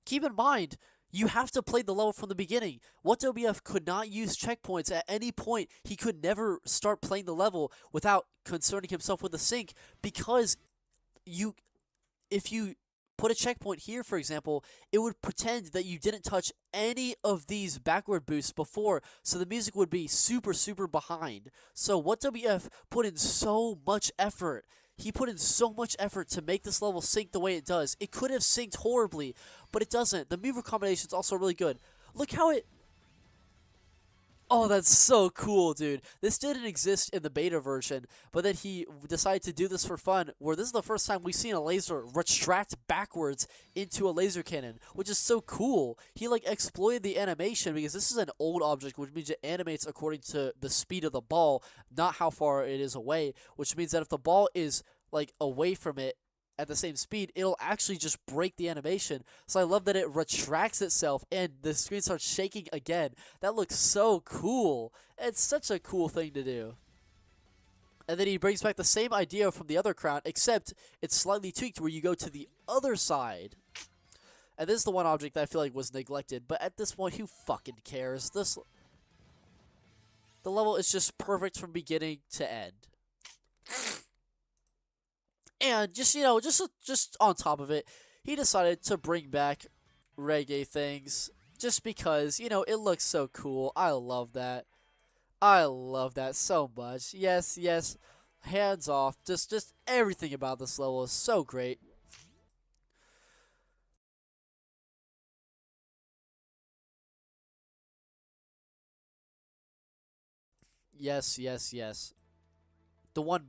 keep in mind, You have to play the level from the beginning. WhatWF could not use checkpoints at any point. He could never start playing the level without concerning himself with the sync, because if you put a checkpoint here, for example, it would pretend that you didn't touch any of these backward boosts before, so the music would be super, super behind. So WhatWF put in so much effort. He put in so much effort to make this level sync the way it does. It could have synced horribly, but it doesn't. The mover combination is also really good. Look how it... Oh, that's so cool, dude. This didn't exist in the beta version, but then he decided to do this for fun, where this is the first time we've seen a laser retract backwards into a laser cannon, which is so cool. He, like, exploited the animation, because this is an old object, which means it animates according to the speed of the ball, not how far it is away, which means that if the ball is, like, away from it, at the same speed, it'll actually just break the animation. So I love that it retracts itself and the screen starts shaking again. That looks so cool. It's such a cool thing to do. And then he brings back the same idea from the other crown, except it's slightly tweaked where you go to the other side. And this is the one object that I feel like was neglected, but at this point, who fucking cares? The level is just perfect from beginning to end. And just, you know, just on top of it, he decided to bring back reggae things just because, you know, it looks so cool. I love that. I love that so much. Yes, yes. Hands off. Just everything about this level is so great. Yes, yes, yes. The one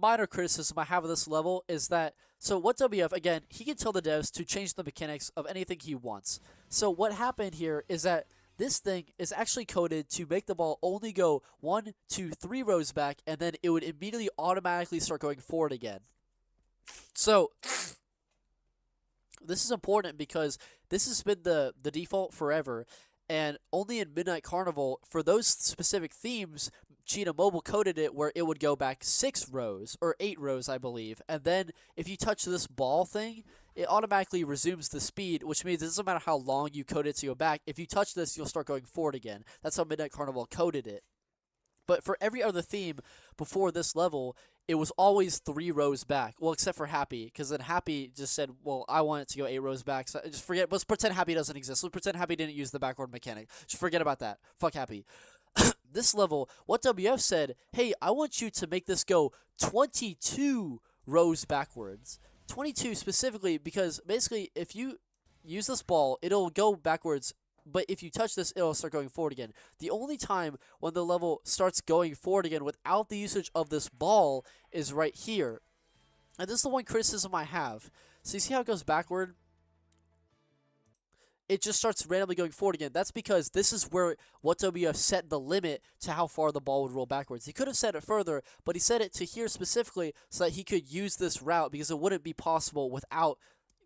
minor criticism I have of this level is that, so WhatWF, again, he can tell the devs to change the mechanics of anything he wants. So what happened here is that this thing is actually coded to make the ball only go 1, 2, 3 rows back, and then it would immediately automatically start going forward again. So this is important because this has been the default forever, and only in Midnight Carnival, for those specific themes, Cheetah Mobile coded it where it would go back 6 rows, or 8 rows, I believe. And then if you touch this ball thing, it automatically resumes the speed, which means it doesn't matter how long you code it to go back. If you touch this, you'll start going forward again. That's how Midnight Carnival coded it. But for every other theme before this level, it was always 3 rows back. Well, except for Happy, because then Happy just said, well, I want it to go 8 rows back. So just forget, let's pretend Happy doesn't exist. Let's pretend Happy didn't use the backward mechanic. Just forget about that. Fuck Happy. This level, WhatWF said, hey, I want you to make this go 22 rows backwards. 22 specifically because basically if you use this ball, it'll go backwards, but if you touch this, it'll start going forward again. The only time when the level starts going forward again without the usage of this ball is right here. And this is the one criticism I have. So you see how it goes backward? It just starts randomly going forward again. That's because this is where WhatWF set the limit to how far the ball would roll backwards. He could have set it further, but he set it to here specifically so that he could use this route because it wouldn't be possible without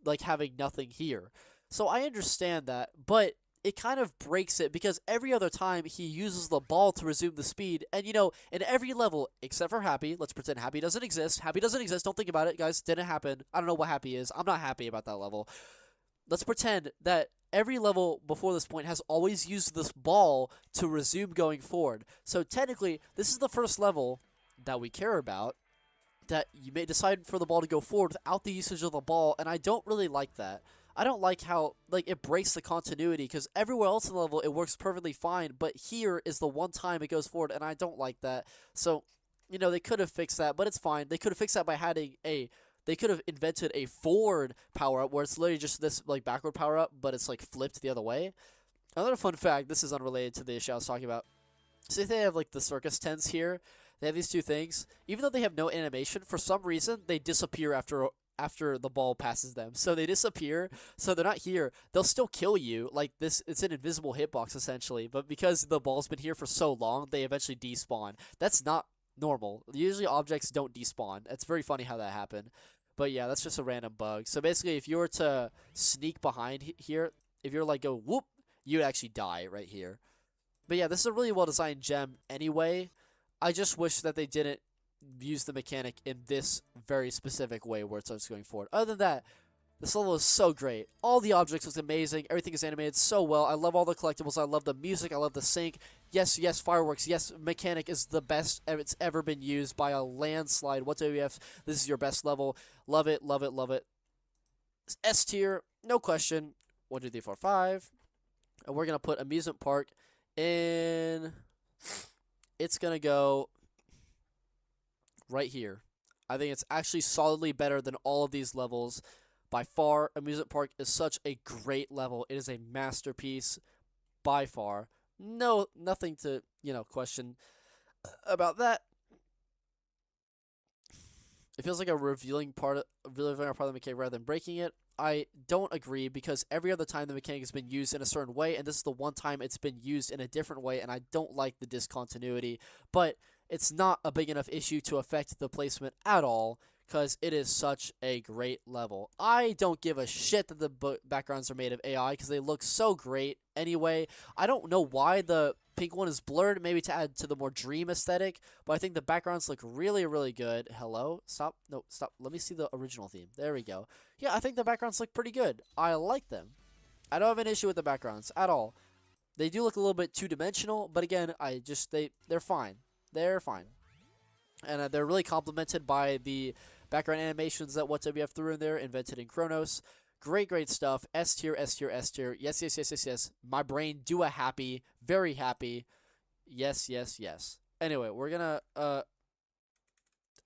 like having nothing here. So I understand that, but it kind of breaks it because every other time he uses the ball to resume the speed, and you know, in every level except for Happy, let's pretend Happy doesn't exist. Happy doesn't exist. Don't think about it, guys. Didn't happen. I don't know what Happy is. I'm not happy about that level. Let's pretend that every level before this point has always used this ball to resume going forward. So technically, this is the first level that we care about that you may decide for the ball to go forward without the usage of the ball, and I don't really like that. I don't like how like it breaks the continuity because everywhere else in the level it works perfectly fine, but here is the one time it goes forward, and I don't like that. So, you know, they could have fixed that, but it's fine. They could have fixed that by having they could have invented a forward power-up where it's literally just this like backward power-up, but it's like flipped the other way. Another fun fact, this is unrelated to the issue I was talking about. See, they have like the circus tents here. They have these two things. Even though they have no animation, for some reason they disappear after the ball passes them. So they disappear, so they're not here. They'll still kill you. Like this, it's an invisible hitbox essentially, but because the ball's been here for so long, they eventually despawn. That's not normal. Usually objects don't despawn. It's very funny how that happened. But yeah, that's just a random bug. So basically, if you were to sneak behind here, if you're like go whoop, you'd actually die right here. But yeah, this is a really well designed gem anyway. I just wish that they didn't use the mechanic in this very specific way where it starts going forward. Other than that, This level is so great. All the objects look amazing. Everything is animated so well. I love all the collectibles. I love the music. I love the sync. Yes, yes, fireworks. Yes, mechanic is the best it's ever been used by a landslide. What WF? This is your best level. Love it, love it, love it. S tier, no question. 1, 2, 3, 4, 5. And we're going to put Amusement Park in. It's going to go right here. I think it's actually solidly better than all of these levels. By far, Amusement Park is such a great level. It is a masterpiece by far. No, nothing to, question about that. It feels like a revealing part of the mechanic rather than breaking it. I don't agree because every other time the mechanic has been used in a certain way, and this is the one time it's been used in a different way, and I don't like the discontinuity. But it's not a big enough issue to affect the placement at all, because it is such a great level. I don't give a shit that the backgrounds are made of AI, because they look so great anyway. I don't know why the pink one is blurred, maybe to add to the more dream aesthetic, but I think the backgrounds look really, really good. Hello? Stop. No, stop. Let me see the original theme. There we go. Yeah, I think the backgrounds look pretty good. I like them. I don't have an issue with the backgrounds at all. They do look a little bit two-dimensional, but again, they're fine. They're fine. And they're really complemented by the background animations that WF threw in there, invented in Chronos. Great, great stuff. S tier, S tier, S tier. Yes, yes, yes, yes, yes. My brain do a happy. Very happy. Yes, yes, yes. Anyway, we're gonna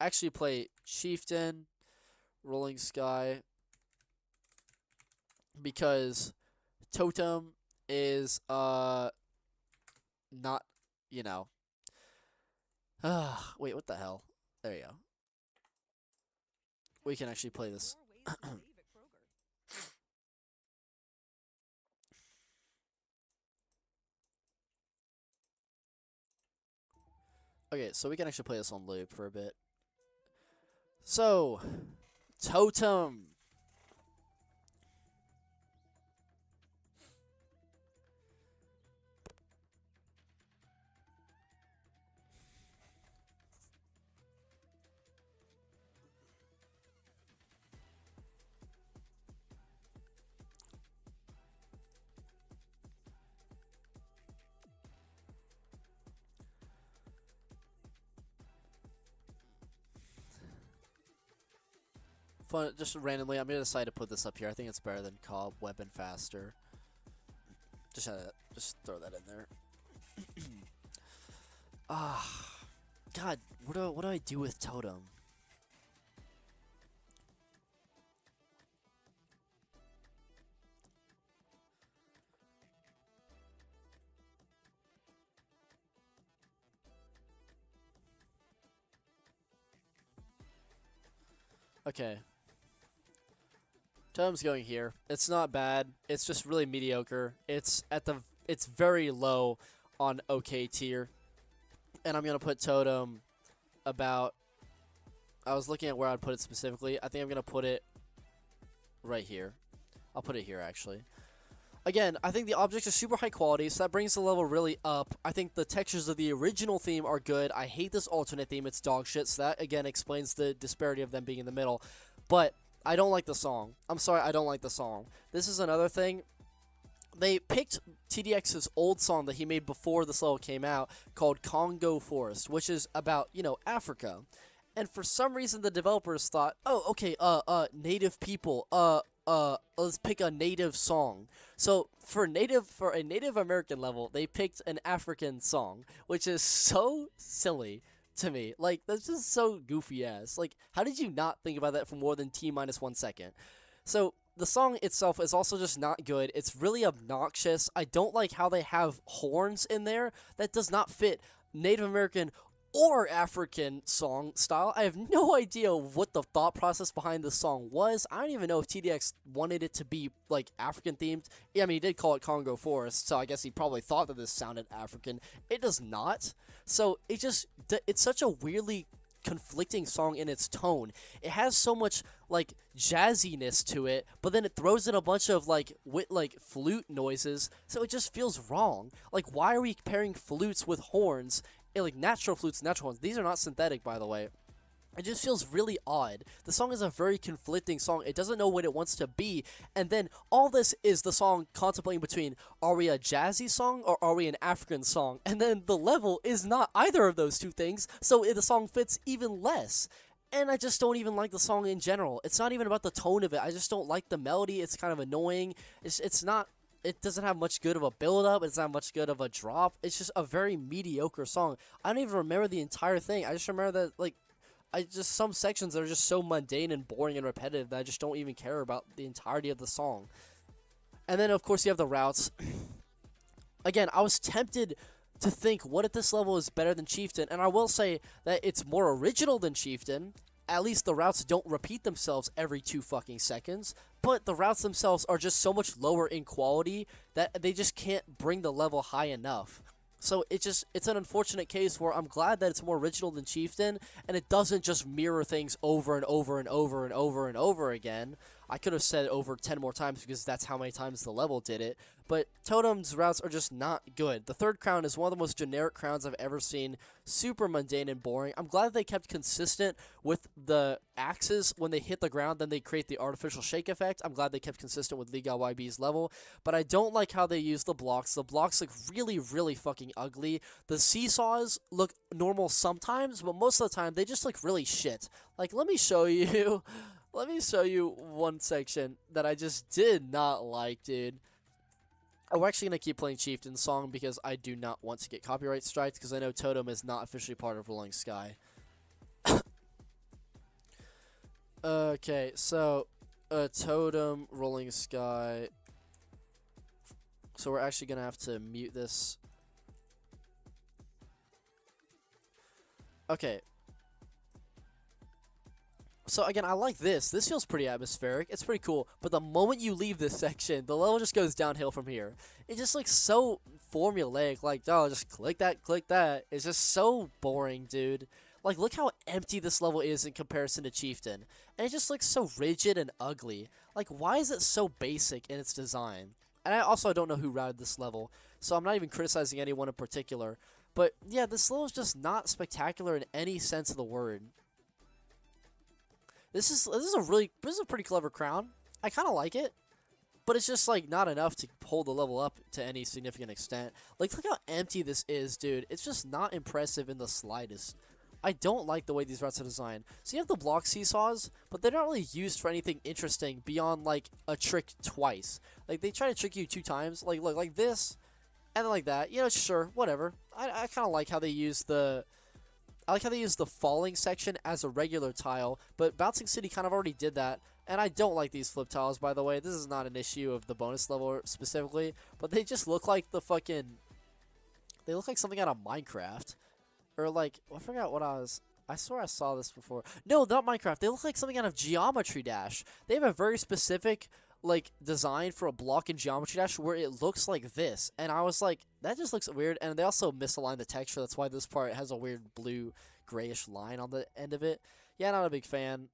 actually play Chieftain, Rolling Sky, because Totem is not, wait, what the hell? There you go. We can actually play this. Okay, so we can actually play this on loop for a bit. So, Totem. Fun, just randomly, I'm gonna decide to put this up here. I think it's better than Cobweb and Faster. Just throw that in there. God, what do I do with Totem? Okay. Totem's going here. It's not bad. It's just really mediocre. It's very low on OK tier. And I'm going to put Totem about, I was looking at where I'd put it specifically. I think I'm going to put it right here. I'll put it here actually. Again, I think the objects are super high quality, so that brings the level really up. I think the textures of the original theme are good. I hate this alternate theme. It's dog shit, so that, again, explains the disparity of them being in the middle. But I don't like the song. I'm sorry, I don't like the song. This is another thing. They picked TDX's old song that he made before this level came out called Congo Forest, which is about, Africa. And for some reason, the developers thought, oh, okay, native people, let's pick a native song. So for a Native American level, they picked an African song, which is so silly to me. Like, that's just so goofy ass. Like, how did you not think about that for more than T-1 second? So the song itself is also just not good. It's really obnoxious. I don't like how they have horns in there. That does not fit Native American or African song style. I have no idea what the thought process behind the song was. I don't even know if TDX wanted it to be like African themed. Yeah, I mean, he did call it Congo Forest, so I guess he probably thought that this sounded African. It does not. So it's such a weirdly conflicting song in its tone. It has so much like jazziness to it, but then it throws in a bunch of like flute noises, so it just feels wrong. Like, why are we pairing flutes with horns? Like natural flutes, natural ones. These are not synthetic, by the way. It just feels really odd. The song is a very conflicting song. It doesn't know what it wants to be. And then all this is the song contemplating between, are we a jazzy song or are we an African song? And then the level is not either of those two things, so the song fits even less. And I just don't even like the song in general. It's not even about the tone of it. I just don't like the melody. It's kind of annoying. It's not... It doesn't have much good of a build-up. It's not much good of a drop. It's just a very mediocre song. I don't even remember the entire thing. I just remember that, like... some sections that are just so mundane and boring and repetitive that I just don't even care about the entirety of the song. And then, of course, you have the routes. Again, I was tempted to think, what if this level is better than Chieftain? And I will say that it's more original than Chieftain. At least the routes don't repeat themselves every 2 fucking seconds. But the routes themselves are just so much lower in quality that they just can't bring the level high enough. So it's an unfortunate case where I'm glad that it's more original than Chieftain, and it doesn't just mirror things over and over and over and over and over again. I could have said over 10 more times because that's how many times the level did it. But Totem's routes are just not good. The third crown is one of the most generic crowns I've ever seen. Super mundane and boring. I'm glad they kept consistent with the axes. When they hit the ground, then they create the artificial shake effect. I'm glad they kept consistent with LiGaYB's level. But I don't like how they use the blocks. The blocks look really, really fucking ugly. The seesaws look normal sometimes, but most of the time, they just look really shit. Like, let me show you... Let me show you one section that I just did not like, dude. Oh, we're actually going to keep playing Chieftain's song because I do not want to get copyright strikes because I know Totem is not officially part of Rolling Sky. Okay, so Totem, Rolling Sky. So we're actually going to have to mute this. Okay. So again, I like this. This feels pretty atmospheric. It's pretty cool. But the moment you leave this section, the level just goes downhill from here. It just looks so formulaic. Like, oh, just click that, click that. It's just so boring, dude. Like, look how empty this level is in comparison to Chieftain. And it just looks so rigid and ugly. Like, why is it so basic in its design? And I also don't know who routed this level, so I'm not even criticizing anyone in particular. But yeah, this level is just not spectacular in any sense of the word. This is a pretty clever crown. I kind of like it, but it's just like not enough to hold the level up to any significant extent. Like, look how empty this is, dude. It's just not impressive in the slightest. I don't like the way these routes are designed. So you have the block seesaws, but they're not really used for anything interesting beyond like a trick twice. Like, they try to trick you 2 times, like look, like this, and then like that. You know, sure, whatever. I kind of like how they use the. I like how they use the falling section as a regular tile, but Bouncing City kind of already did that, and I don't like these flip tiles, by the way. This is not an issue of the bonus level specifically, but they just look like the fucking... They look like something out of Minecraft. Or like, I forgot what I swear I saw this before. No, not Minecraft. They look like something out of Geometry Dash. They have a very specific... like design for a block in Geometry Dash where it looks like this, and I was like, that just looks weird. And they also misaligned the texture. That's why this part has a weird blue grayish line on the end of it. Yeah, not a big fan.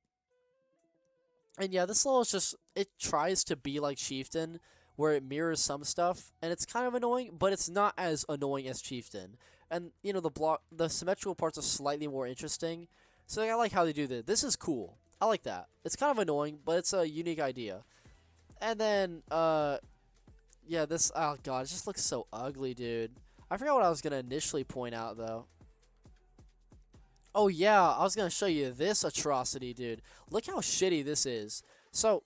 And yeah, this level is just, it tries to be like Chieftain where it mirrors some stuff, and it's kind of annoying, but it's not as annoying as Chieftain. And you know, the symmetrical parts are slightly more interesting, so I like how they do this. This is cool. I like that. It's kind of annoying, but it's a unique idea. And then, yeah, this, oh god, it just looks so ugly, dude. I forgot what I was going to initially point out, though. Oh, yeah, I was going to show you this atrocity, dude. Look how shitty this is. So,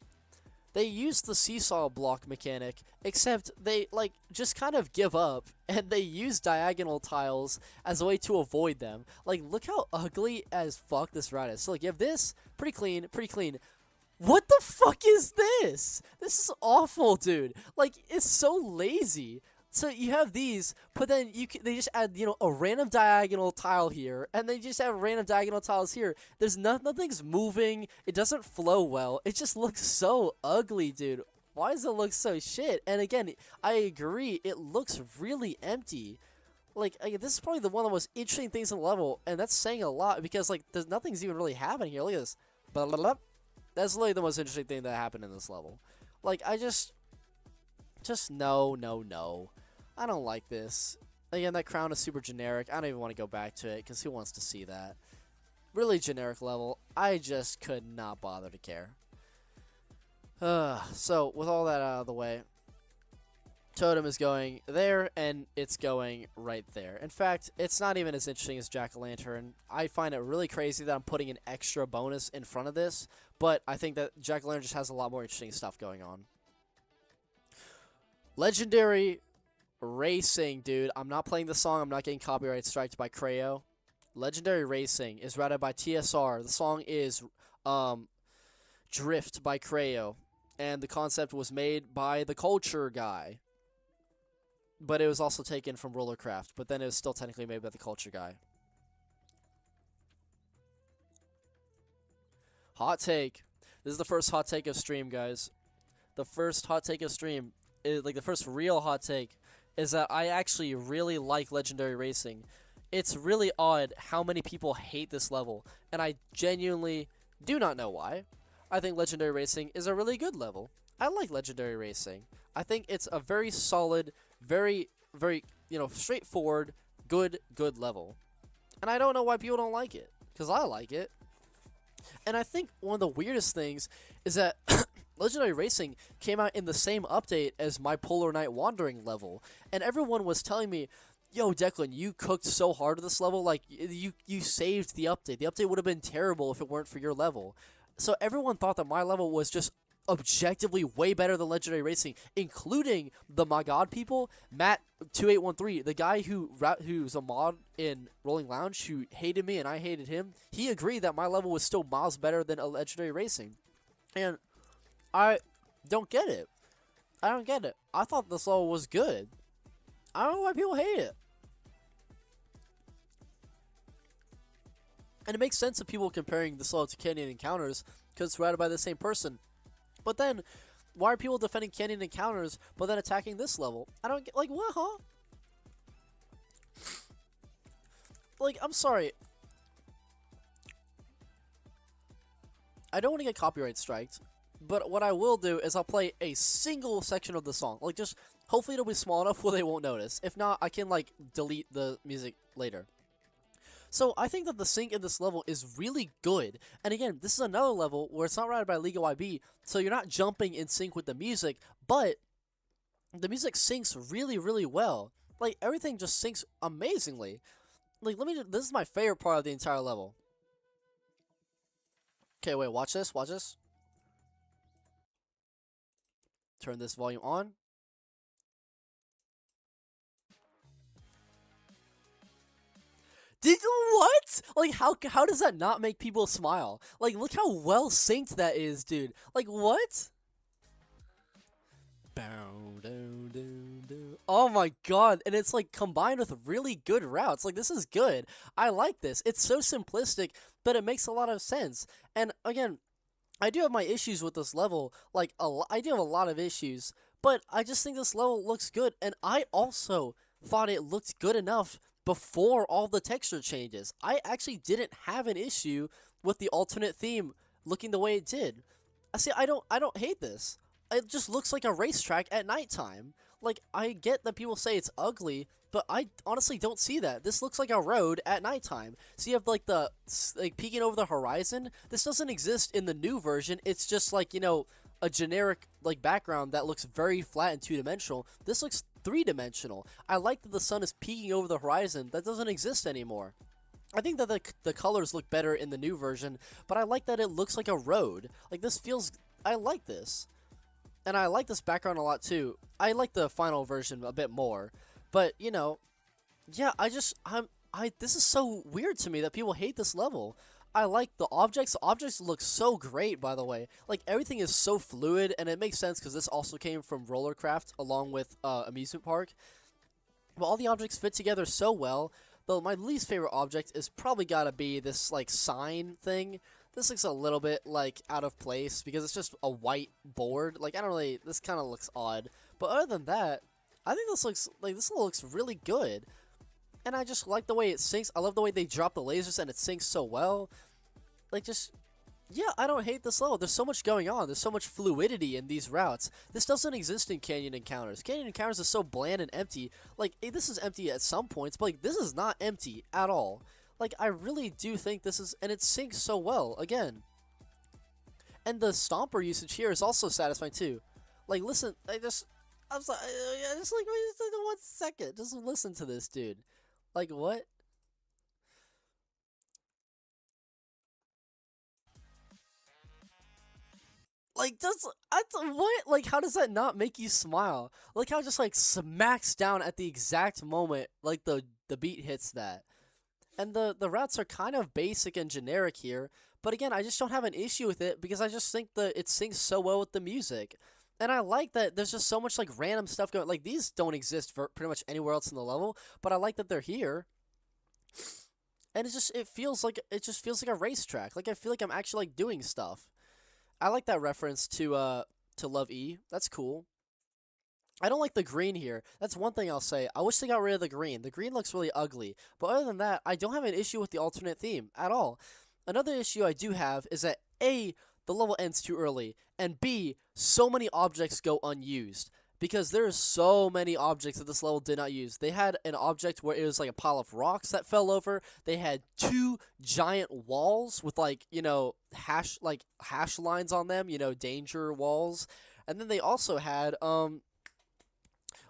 they use the seesaw block mechanic, except they, like, just kind of give up, and they use diagonal tiles as a way to avoid them. Like, look how ugly as fuck this route is. So, like, you have this, pretty clean, pretty clean. What the fuck is this? This is awful, dude. Like, it's so lazy. So you have these, but then they just add, you know, a random diagonal tile here, and they just have random diagonal tiles here. There's nothing's moving. It doesn't flow well. It just looks so ugly, dude. Why does it look so shit? And again, I agree. It looks really empty. Like, this is probably one of the most interesting things in the level, and that's saying a lot because, like, there's nothing's even really happening here. Look at this. Blah, blah, blah. That's literally the most interesting thing that happened in this level. Like, I just no. I don't like this. Again, that crown is super generic. I don't even want to go back to it, because who wants to see that? really generic level. I just could not bother to care. So, with all that out of the way, Totem is going there, and it's going right there. In fact, it's not even as interesting as Jack-o'-lantern. I find it really crazy that I'm putting an extra bonus in front of this, but I think that Jack-o'-lantern just has a lot more interesting stuff going on. Legendary Racing, dude. I'm not playing the song. I'm not getting copyright striked by Cameo. Legendary Racing is routed by TSR. The song is Drift by Cameo, and the concept was made by the Culture guy. But it was also taken from Rollercraft, but then it was still technically made by the Culture guy. Hot take. This is the first hot take of stream, guys. The first hot take of stream, is like the first real hot take, is that I actually really like Legendary Racing. It's really odd how many people hate this level, and I genuinely do not know why. I think Legendary Racing is a really good level. I like Legendary Racing. I think it's a very solid, very, straightforward, good level. And I don't know why people don't like it, because I like it. And I think one of the weirdest things is that Legendary Racing came out in the same update as my Polar Night Wandering level, and everyone was telling me, yo, Declan, you cooked so hard at this level, like, you saved the update. The update would have been terrible if it weren't for your level. So everyone thought that my level was just objectively way better than Legendary Racing, including the My God people. Matt2813, the guy who's a mod in Rolling Lounge, who hated me and I hated him, he agreed that my level was still miles better than a Legendary Racing. And I don't get it. I don't get it. I thought this level was good. I don't know why people hate it. And it makes sense of people comparing this level to Canyon Encounters, because it's routed by the same person. But then, why are people defending Canyon Encounters, but then attacking this level? I don't get, like, what, huh? Like, I'm sorry. I don't want to get copyright striked, but what I will do is I'll play a single section of the song. Like, just, hopefully it'll be small enough where they won't notice. If not, I can, like, delete the music later. So, I think that the sync in this level is really good. And again, this is another level where it's not routed by LiGaYB, so you're not jumping in sync with the music, but the music syncs really, really well. Like, everything just syncs amazingly. Like, this is my favorite part of the entire level. Okay, wait, watch this, watch this. Turn this volume on. What? Like, how does that not make people smile? Like, look how well synced that is, dude. Like, what? Oh my god, and it's like combined with really good routes. Like, this is good. I like this. It's so simplistic, but it makes a lot of sense. And again, I do have my issues with this level. Like, I do have a lot of issues, but I just think this level looks good. And I also thought it looked good enough before all the texture changes. I actually didn't have an issue with the alternate theme looking the way it did. I don't hate this. It just looks like a racetrack at nighttime. Like, I get that people say it's ugly, but I honestly don't see that. This looks like a road at nighttime. So you have like the peeking over the horizon. This doesn't exist in the new version. It's just like, you know, a generic like background that looks very flat and two-dimensional. This looks three-dimensional. I like that the sun is peeking over the horizon. That doesn't exist anymore. I think that the colors look better in the new version, but I like that it looks like a road. Like, this feels... I like this. And I like this background a lot, too. I like the final version a bit more. But, you know... Yeah, this is so weird to me that people hate this level. I like the objects. The objects look so great, by the way. Like, everything is so fluid, and it makes sense because this also came from Rollercraft along with Amusement Park. But all the objects fit together so well. Though my least favorite object is probably gotta be this, like, sign thing. This looks a little bit, like, out of place because it's just a white board. Like, this kind of looks odd. But other than that, I think this looks really good. And I just like the way it syncs. I love the way they drop the lasers and it syncs so well. Like, just, yeah, I don't hate this level. There's so much going on. There's so much fluidity in these routes. This doesn't exist in Canyon Encounters. Canyon Encounters is so bland and empty. Like, this is empty at some points, but, like, this is not empty at all. Like, I really do think this is, and it syncs so well, again. And the stomper usage here is also satisfying too. Like, listen, I'm sorry, just like, wait 1 second, just listen to this, dude. Like, what? Like, what? Like, how does that not make you smile? Like, how it just, like, smacks down at the exact moment, like, the beat hits that. And the routes are kind of basic and generic here, but again, I just don't have an issue with it because I just think that it syncs so well with the music. And I like that there's just so much, like, random stuff going, like, these don't exist for pretty much anywhere else in the level, but I like that they're here. And it feels like, it just feels like a racetrack. Like, I feel like I'm actually, like, doing stuff. I like that reference to Love E. That's cool. I don't like the green here. That's one thing I'll say. I wish they got rid of the green. The green looks really ugly. But other than that, I don't have an issue with the alternate theme at all. Another issue I do have is that A, the level ends too early, and B, so many objects go unused. Because there's so many objects that this level did not use. They had an object where it was like a pile of rocks that fell over. They had 2 giant walls with, like, you know, hash lines on them, you know, danger walls. And then they also had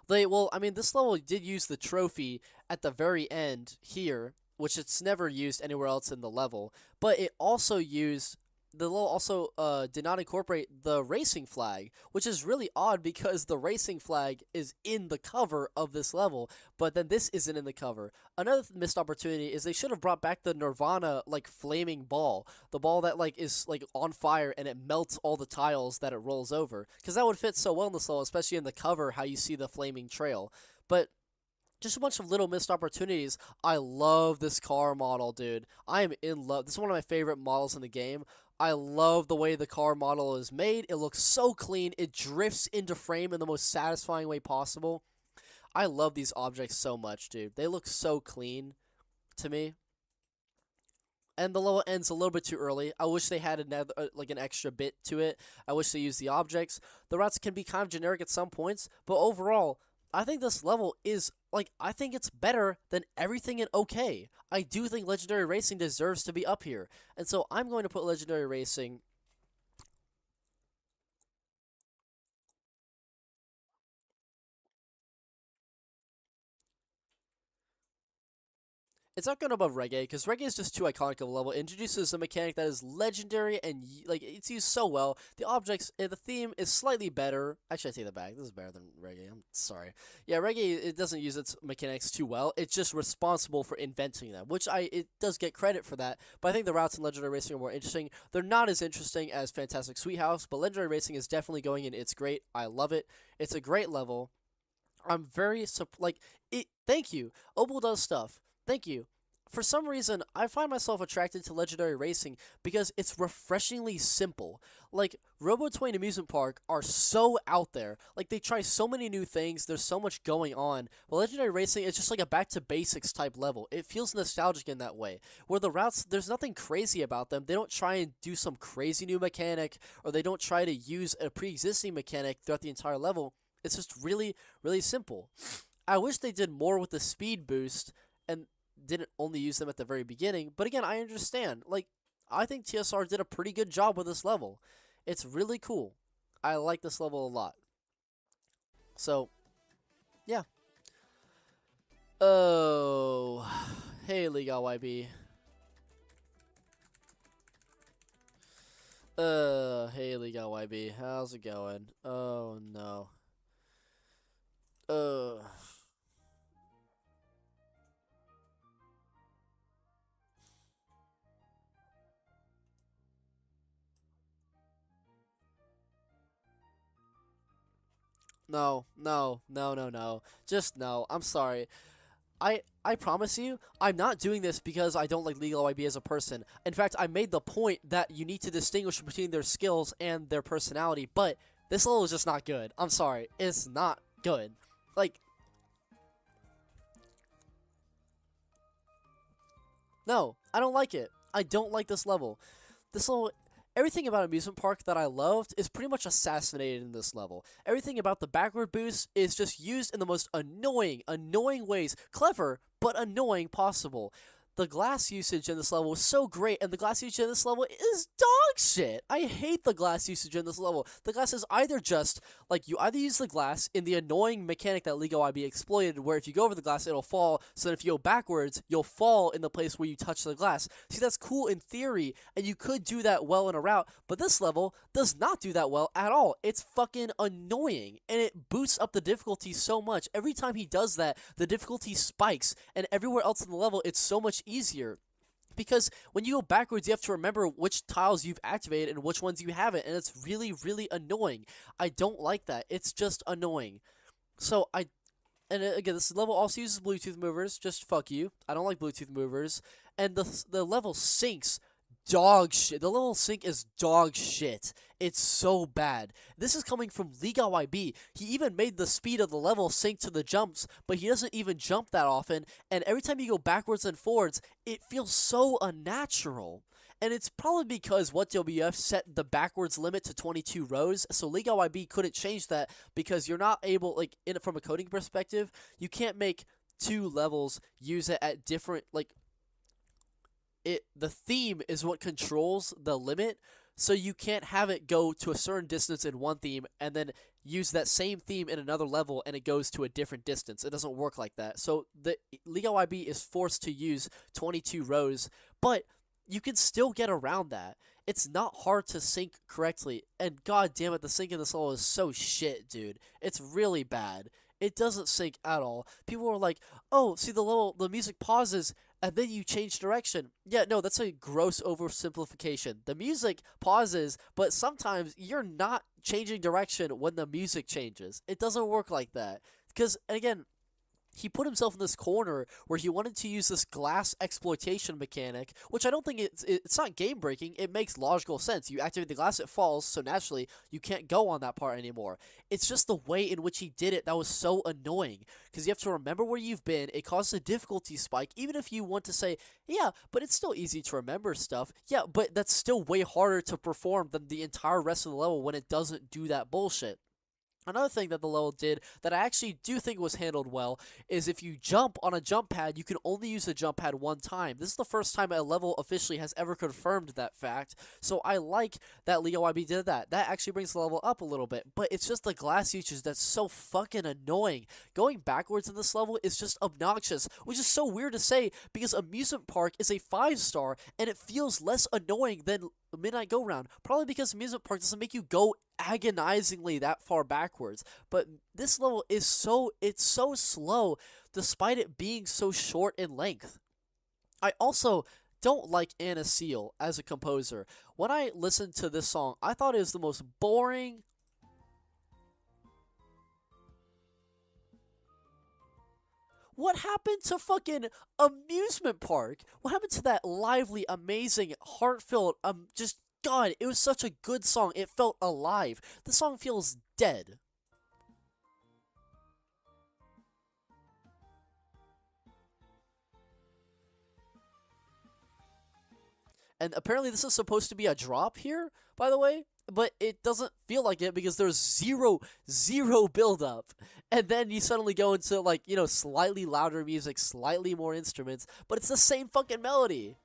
this level did use the trophy at the very end here, which it's never used anywhere else in the level. But it also used, the level also did not incorporate the racing flag, which is really odd because the racing flag is in the cover of this level, but then this isn't in the cover. Another missed opportunity is they should have brought back the Nirvana, like, flaming ball. The ball that, like, is, like, on fire and it melts all the tiles that it rolls over. Because that would fit so well in this level, especially in the cover, how you see the flaming trail. But just a bunch of little missed opportunities. I love this car model, dude. I am in love. This is one of my favorite models in the game. I love the way the car model is made. It looks so clean. It drifts into frame in the most satisfying way possible. I love these objects so much, dude. They look so clean to me. And the level ends a little bit too early. I wish they had another, like, an extra bit to it. I wish they used the objects. The routes can be kind of generic at some points, but overall, I think this level is, like, I think it's better than everything in OK. I do think Legendary Racing deserves to be up here. And so I'm going to put Legendary Racing. It's not going above Reggae, because Reggae is just too iconic of a level. It introduces a mechanic that is legendary, and, like, it's used so well. The objects, the theme is slightly better. Actually, I take that back. This is better than Reggae. I'm sorry. Yeah, Reggae, it doesn't use its mechanics too well. It's just responsible for inventing them, which it does get credit for that. But I think the routes in Legendary Racing are more interesting. They're not as interesting as Fantastic Sweet House, but Legendary Racing is definitely going in. It's great. I love it. It's a great level. I'm very, thank you. Opal does stuff. Thank you. For some reason, I find myself attracted to Legendary Racing because it's refreshingly simple. Like, RoboToy and Amusement Park are so out there. Like, they try so many new things. There's so much going on. But Legendary Racing is just like a back-to-basics type level. It feels nostalgic in that way. Where the routes, there's nothing crazy about them. They don't try and do some crazy new mechanic, or they don't try to use a pre-existing mechanic throughout the entire level. It's just really, really simple. I wish they did more with the speed boost and didn't only use them at the very beginning. But again, I understand. Like, I think TSR did a pretty good job with this level. It's really cool. I like this level a lot. So, yeah. Oh, hey, LiGaYB. Hey, LiGaYB. How's it going? Oh, no. No, no, no, no, no. Just no. I'm sorry. I promise you, I'm not doing this because I don't like LiGaYB as a person. In fact, I made the point that you need to distinguish between their skills and their personality, but this level is just not good. I'm sorry. It's not good. Like, no, I don't like it. I don't like this level. This level, everything about Amusement Park that I loved is pretty much assassinated in this level. Everything about the backward boost is just used in the most annoying ways. Clever, but annoying possible. the glass usage in this level is so great, and the glass usage in this level is dog shit. I hate the glass usage in this level. The glass is either just, like, you either use the glass in the annoying mechanic that LiGaYB exploited, where if you go over the glass, it'll fall, so that if you go backwards, you'll fall in the place where you touch the glass. See, that's cool in theory, and you could do that well in a route, but this level does not do that well at all. It's fucking annoying, and it boosts up the difficulty so much. Every time he does that, the difficulty spikes, and everywhere else in the level, it's so much easier. Because when you go backwards, you have to remember which tiles you've activated and which ones you haven't, and it's really, really annoying. I don't like that. It's just annoying. So, and again, this level also uses Bluetooth movers. Just fuck you. I don't like Bluetooth movers. And the level sinks dog shit. The level sync is dog shit. It's so bad. This is coming from LiGaYB. He even made the speed of the level sync to the jumps, but he doesn't even jump that often, and every time you go backwards and forwards, it feels so unnatural. And it's probably because WhatWF set the backwards limit to 22 rows, so LiGaYB couldn't change that because you're not able, like, from a coding perspective, you can't make two levels use it at different, like, the theme is what controls the limit, so you can't have it go to a certain distance in one theme and then use that same theme in another level and it goes to a different distance. It doesn't work like that. So the LiGaYB is forced to use 22 rows, but you can still get around that. It's not hard to sync correctly, and god damn it, the sync in this level is so shit, dude. It's really bad. It doesn't sync at all. People are like, oh, see the music pauses, and then you change direction. Yeah, no, that's a gross oversimplification. The music pauses, but sometimes you're not changing direction when the music changes. It doesn't work like that. Because, again, he put himself in this corner where he wanted to use this glass exploitation mechanic, which I don't think it's not game breaking. It makes logical sense. You activate the glass, it falls, so naturally you can't go on that part anymore. It's just the way in which he did it that was so annoying, because you have to remember where you've been. It causes a difficulty spike, even if you want to say, yeah, but it's still easy to remember stuff. Yeah, but that's still way harder to perform than the entire rest of the level when it doesn't do that bullshit. Another thing that the level did that I actually do think was handled well is if you jump on a jump pad, you can only use the jump pad one time. This is the first time a level officially has ever confirmed that fact, so I like that LiGaYB did that. That actually brings the level up a little bit, but it's just the glass usage that's so fucking annoying. Going backwards in this level is just obnoxious, which is so weird to say because Amusement Park is a 5-star and it feels less annoying than Midnight Go Round, probably because Amusement Park doesn't make you go agonizingly that far backwards, but this level is so slow despite it being so short in length. I also don't like Anna Seal as a composer. When I listened to this song, I thought it was the most boring. What happened to fucking Amusement Park? What happened to that lively, amazing, heartfelt, just, God, it was such a good song. It felt alive. The song feels dead. And apparently this is supposed to be a drop here, by the way, but it doesn't feel like it because there's zero build up. And then you suddenly go into, like, you know, slightly louder music, slightly more instruments, but it's the same fucking melody.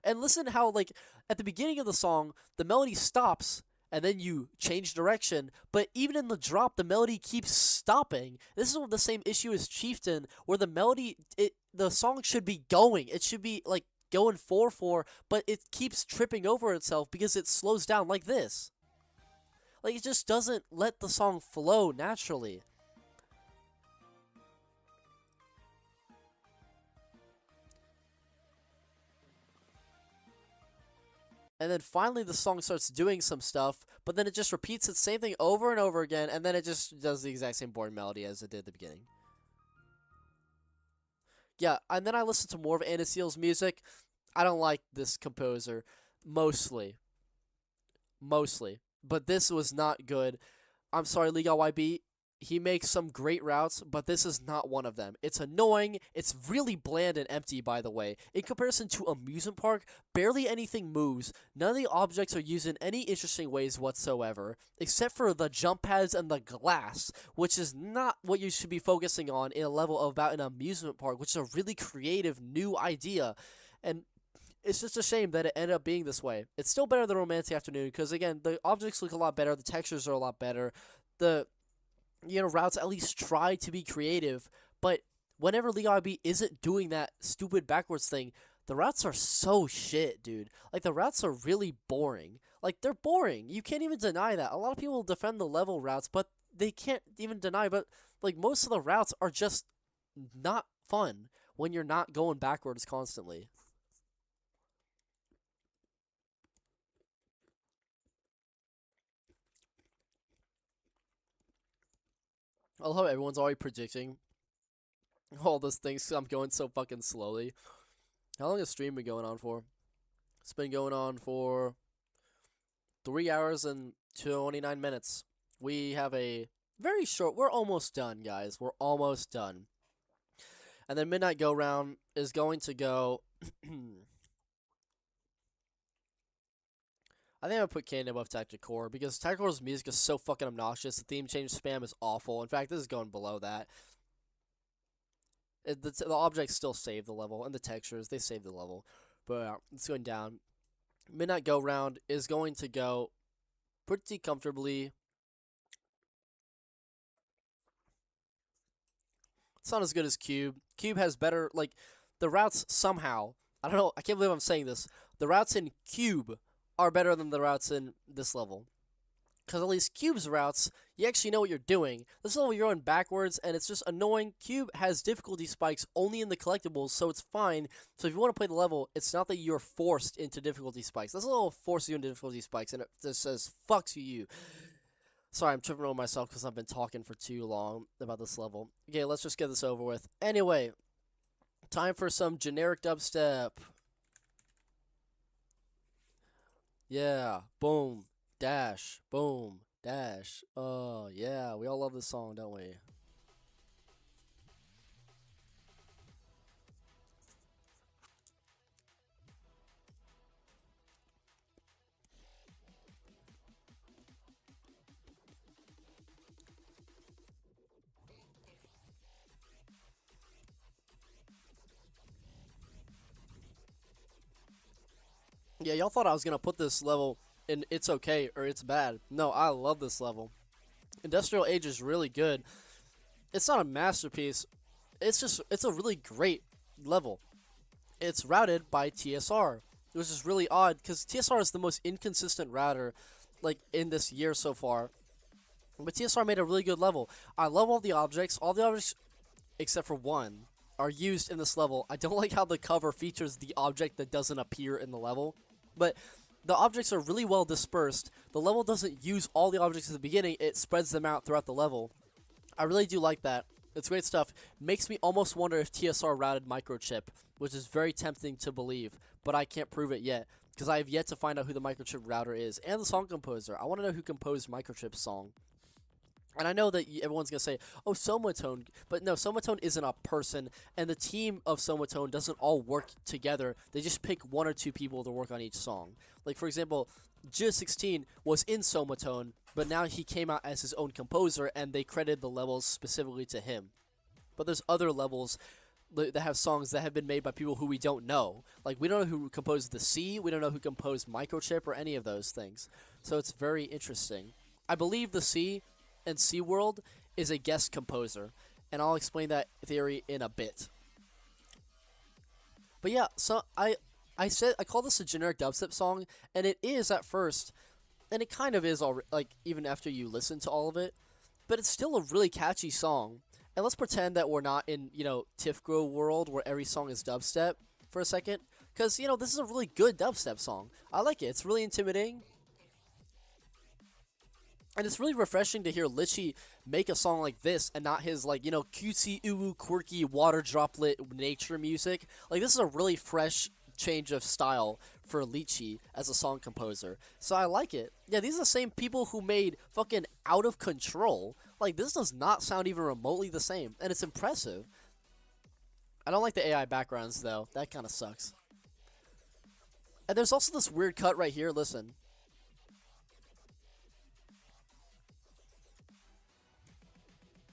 And listen how, like, at the beginning of the song, the melody stops, and then you change direction, but even in the drop, the melody keeps stopping. This is the same issue as Chieftain, where the melody, the song should be going. It should be, like, going 4/4, but it keeps tripping over itself because it slows down like this. Like, it just doesn't let the song flow naturally. And then finally the song starts doing some stuff, but then it just repeats the same thing over and over again, and then it just does the exact same boring melody as it did at the beginning. Yeah, and then I listened to more of Anna Seal's music. I don't like this composer, mostly. But this was not good. I'm sorry, LiGaYB. he makes some great routes, but this is not one of them. It's annoying. It's really bland and empty, by the way. In comparison to Amusement Park, barely anything moves. None of the objects are used in any interesting ways whatsoever, except for the jump pads and the glass, which is not what you should be focusing on in a level about an amusement park, which is a really creative new idea. And it's just a shame that it ended up being this way. It's still better than Romantic Afternoon, because again, the objects look a lot better, the textures are a lot better, the routes at least try to be creative, but whenever LiGaYB isn't doing that stupid backwards thing, the routes are so shit, dude. Like, the routes are really boring. Like, they're boring. You can't even deny that. A lot of people defend the level routes, but they can't even deny, but, like, most of the routes are just not fun when you're not going backwards constantly. I love how everyone's already predicting all those things 'cause I'm going so fucking slowly. How long has stream been going on for? It's been going on for 3 hours and 29 minutes. We have a very short... We're almost done, guys. We're almost done. And then Midnight Go Round is going to go... I think I would put Candy above Tactic Core because Tactic Core's music is so fucking obnoxious. The theme change spam is awful. In fact, this is going below that. The objects still save the level, and the textures, they save the level. But it's going down. Midnight Go Round is going to go pretty comfortably. It's not as good as Cube. Cube has better, like, the routes somehow. I don't know, I can't believe I'm saying this. The routes in Cube are better than the routes in this level. Because at least Cube's routes, you actually know what you're doing. This level you're going backwards, and it's just annoying. Cube has difficulty spikes only in the collectibles, so it's fine. So if you want to play the level, it's not that you're forced into difficulty spikes. This level forces you into difficulty spikes, and it just says, fuck you. Sorry, I'm tripping over myself because I've been talking for too long about this level. Okay, let's just get this over with. Anyway, time for some generic dubstep. Yeah, boom, dash, boom, dash. Oh, yeah, we all love this song, don't we? Yeah, y'all thought I was gonna put this level in It's Okay or It's Bad. No, I love this level. Industrial Age is really good. It's not a masterpiece. It's a really great level. It's routed by TSR, which is really odd because TSR is the most inconsistent router, like, in this year so far. But TSR made a really good level. I love all the objects. All the objects, except for one, are used in this level. I don't like how the cover features the object that doesn't appear in the level. But the objects are really well dispersed. The level doesn't use all the objects at the beginning. It spreads them out throughout the level. I really do like that. It's great stuff. Makes me almost wonder if TSR routed Microchip, which is very tempting to believe, but I can't prove it yet because I have yet to find out who the Microchip router is and the song composer. I want to know who composed Microchip's song. And I know that everyone's going to say, oh, Somatone, but no, Somatone isn't a person, and the team of Somatone doesn't all work together. They just pick one or two people to work on each song. Like, for example, G16 was in Somatone, but now he came out as his own composer, and they credited the levels specifically to him. But there's other levels that have songs that have been made by people who we don't know. Like, we don't know who composed the C, we don't know who composed Microchip, or any of those things. So it's very interesting. I believe the C and SeaWorld is a guest composer, and I'll explain that theory in a bit. But yeah, so I call this a generic dubstep song, and it is at first, and it kind of is like even after you listen to all of it, but it's still a really catchy song. And let's pretend that we're not in, Tifgro world where every song is dubstep for a second, because this is a really good dubstep song. I like it. It's really intimidating. And it's really refreshing to hear Litchi make a song like this and not his, like, cutesy, ooh, quirky, water droplet nature music. Like, this is a really fresh change of style for Lychee as a song composer. So I like it. Yeah, these are the same people who made fucking Out of Control. Like, this does not sound even remotely the same, and it's impressive. I don't like the AI backgrounds, though. That kind of sucks. And there's also this weird cut right here. Listen.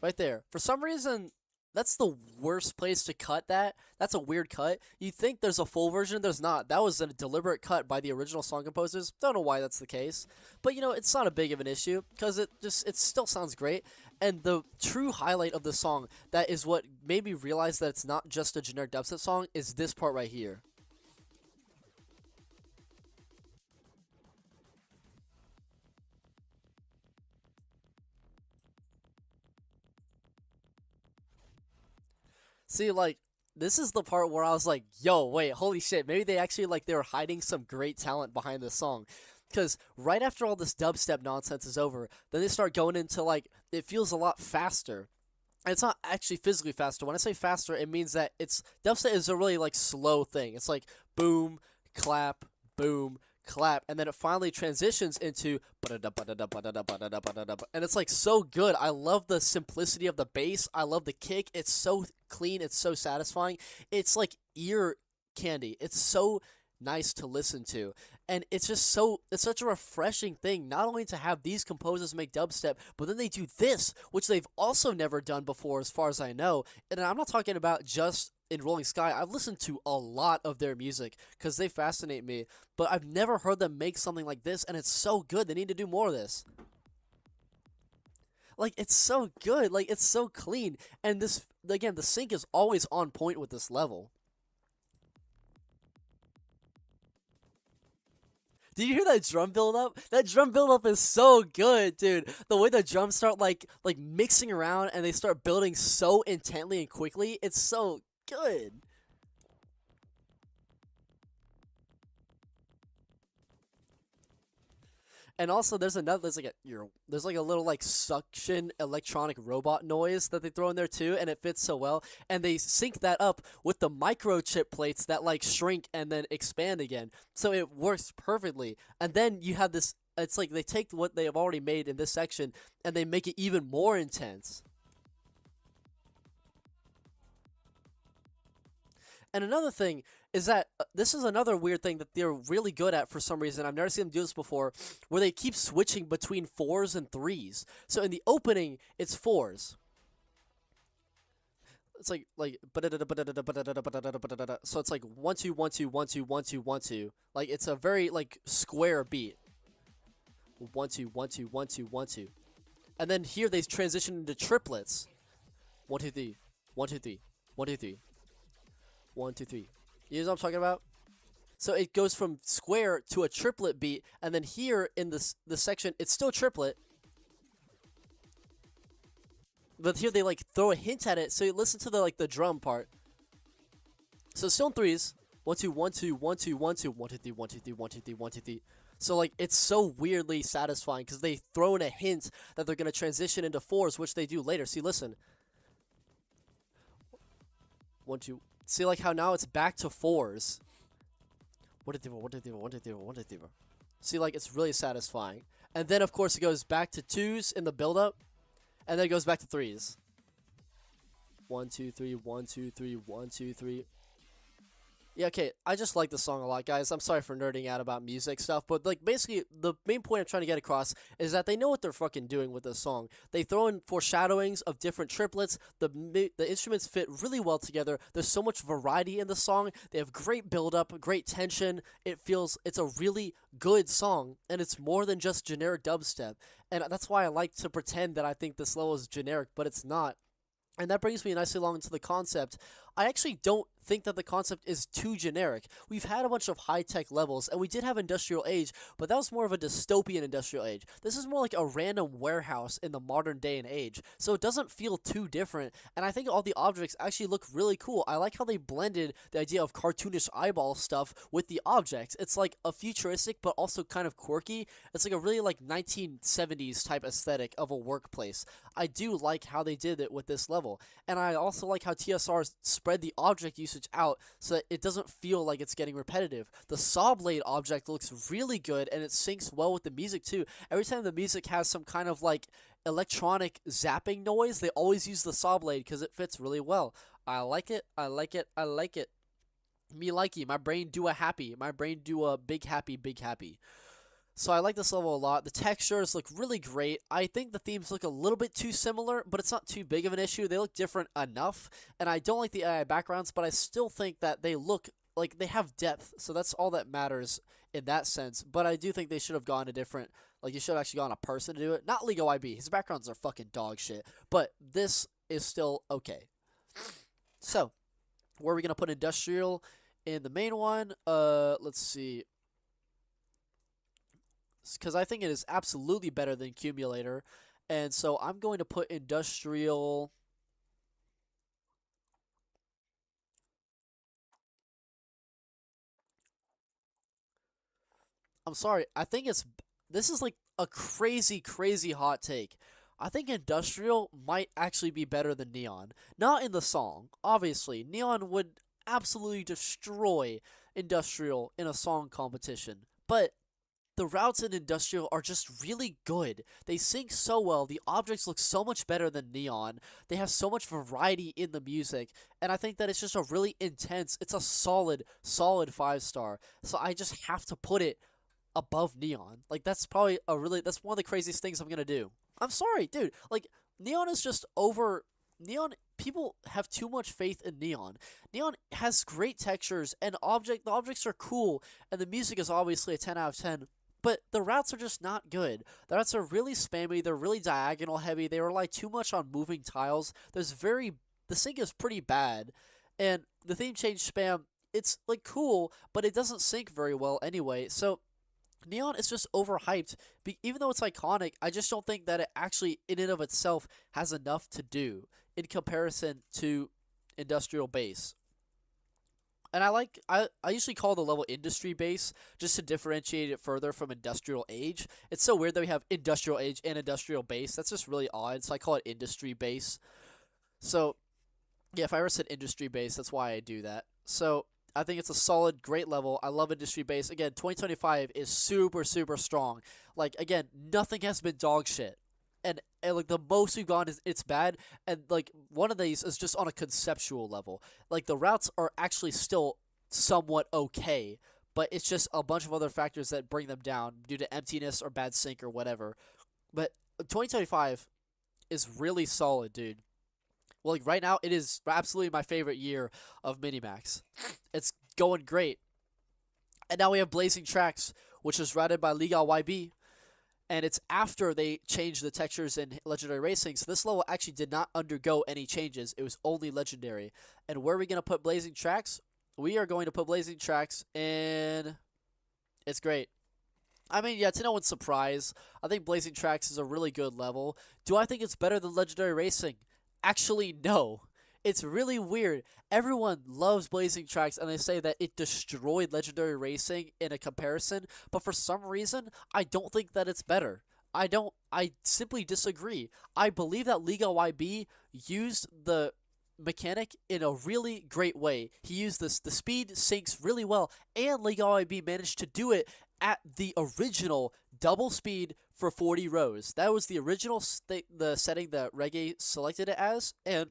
Right there. For some reason, that's the worst place to cut that. That's a weird cut. You think there's a full version. There's not. That was a deliberate cut by the original song composers. Don't know why that's the case. But, you know, it's not a big of an issue because it still sounds great. And the true highlight of the song, that is what made me realize that it's not just a generic dubstep song, is this part right here. See, like, this is the part where I was like, yo, wait, holy shit, maybe they actually, like, they were hiding some great talent behind this song. Because right after all this dubstep nonsense is over, then they start going into, like, it feels a lot faster. And it's not actually physically faster. When I say faster, it means that dubstep is a really, like, slow thing. It's like, boom, clap, and then it finally transitions into and it's like so good. I love the simplicity of the bass. I love the kick. It's so clean. It's so satisfying. It's like ear candy. It's so nice to listen to. And it's just it's such a refreshing thing, not only to have these composers make dubstep, but then they do this, which they've also never done before as far as I know. And I'm not talking about just in Rolling Sky. I've listened to a lot of their music because they fascinate me, but I've never heard them make something like this, and it's so good. They need to do more of this. Like, it's so good. Like, it's so clean. And this, again, the sync is always on point with this level. Did you hear that drum build up? That drum build up is so good, dude. The way the drums start like mixing around and they start building so intently and quickly, it's so good. And also there's like a little like suction electronic robot noise that they throw in there too, and it fits so well. And they sync that up with the microchip plates that like shrink and then expand again. So it works perfectly. And then you have this, it's like they take what they have already made in this section and they make it even more intense. And another thing is that this is another weird thing that they're really good at for some reason. I've never seen them do this before, where they keep switching between 4s and 3s. So in the opening, it's 4s. It's like so it's like 1 2 1 2 1 2 1 2 1 2. Like it's a very like square beat. 1 2 1 2 1 2 1 2. And then here they transition into triplets. 1 2 3 1 2 3 1 2 3 1 2 3. You know what I'm talking about? So it goes from square to a triplet beat, and then here in this section, it's still triplet. But here they like throw a hint at it, so you listen to the drum part. So it's still in 3s. 1 2 1 2 1 2 1 2 1 2 3 1 2 3 1 2 3 1 2 3. So like it's so weirdly satisfying because they throw in a hint that they're gonna transition into 4s, which they do later. See, listen. 1 2. See, like how now it's back to 4s. 1 2 3 1 2 3 1 2 3 1 2 3. See, like it's really satisfying. And then of course it goes back to 2s in the build-up, and then it goes back to 3s. 1 2 3 1 2 3 1 2 3. Yeah, okay, I just like the song a lot, guys. I'm sorry for nerding out about music stuff, but like basically the main point I'm trying to get across is that they know what they're fucking doing with this song. They throw in foreshadowings of different triplets. The instruments fit really well together. There's so much variety in the song. They have great build-up, great tension. It's a really good song, and it's more than just generic dubstep. And that's why I like to pretend that I think this level is generic, but it's not. And that brings me nicely along into the concept. I actually don't think that the concept is too generic. We've had a bunch of high-tech levels, and we did have Industrial Age, but that was more of a dystopian Industrial Age. This is more like a random warehouse in the modern day and age, so it doesn't feel too different, and I think all the objects actually look really cool. I like how they blended the idea of cartoonish eyeball stuff with the objects. It's like a futuristic, but also kind of quirky. It's like a really like 1970s type aesthetic of a workplace. I do like how they did it with this level, and I also like how TSR spread the object usage out so that it doesn't feel like it's getting repetitive. The saw blade object looks really good, and it syncs well with the music too. Every time the music has some kind of like electronic zapping noise, they always use the saw blade because it fits really well. I like it. I like it. I like it. Me likey. My brain do a happy. My brain do a big happy, big happy. So I like this level a lot. The textures look really great. I think the themes look a little bit too similar, but it's not too big of an issue. They look different enough, and I don't like the AI backgrounds, but I still think that they look like they have depth, so that's all that matters in that sense. But I do think they should have gone a different, like you should have actually gone a person to do it. Not LiGaYB. His backgrounds are fucking dog shit, but this is still okay. So, where are we going to put industrial in the main one? Let's see. Because I think it is absolutely better than Accumulator. And so I'm going to put industrial. I'm sorry. I think this is like a crazy, crazy hot take. I think industrial might actually be better than neon. Not in the song. Obviously, neon would absolutely destroy industrial in a song competition. But the routes in industrial are just really good. They sync so well. The objects look so much better than neon. They have so much variety in the music. And I think that it's just a really intense, it's a solid 5-star. So I just have to put it above neon. Like, that's probably that's one of the craziest things I'm going to do. I'm sorry, dude. Like, neon is just over. Neon, people have too much faith in neon. Neon has great textures, and the objects are cool, and the music is obviously a 10 out of 10. But the routes are just not good. The routes are really spammy. They're really diagonal heavy. They rely too much on moving tiles. The sync is pretty bad, and the theme change spam, it's like cool, but it doesn't sync very well anyway. So neon is just overhyped. Even though it's iconic, I just don't think that it actually, in and of itself, has enough to do in comparison to industrial base. And I usually call the level industry base just to differentiate it further from industrial age. It's so weird that we have industrial age and industrial base. That's just really odd. So I call it industry base. So yeah, if I ever said industry base, that's why I do that. So I think it's a solid, great level. I love industry base. Again, 2025 is super, super strong. Like, again, nothing has been dog shit. And like the most we've gone is it's bad, and like one of these is just on a conceptual level. Like the routes are actually still somewhat okay, but it's just a bunch of other factors that bring them down due to emptiness or bad sync or whatever. But 2025 is really solid, dude. Well, like right now, it is absolutely my favorite year of Minimax. It's going great. And now we have Blazing Tracks, which is routed by LiGaYB. And it's after they changed the textures in Legendary Racing. So this level actually did not undergo any changes. It was only Legendary. And where are we going to put Blazing Tracks? We are going to put Blazing Tracks in. It's great. I mean, yeah, to no one's surprise, I think Blazing Tracks is a really good level. Do I think it's better than Legendary Racing? Actually, no. It's really weird. Everyone loves Blazing Tracks, and they say that it destroyed Legendary Racing in a comparison, but for some reason, I don't think that it's better. I simply disagree. I believe that LiGaYB used the mechanic in a really great way. He used the speed syncs really well, and LiGaYB managed to do it at the original double speed for 40 rows. That was the original the setting that Reggae selected it as, and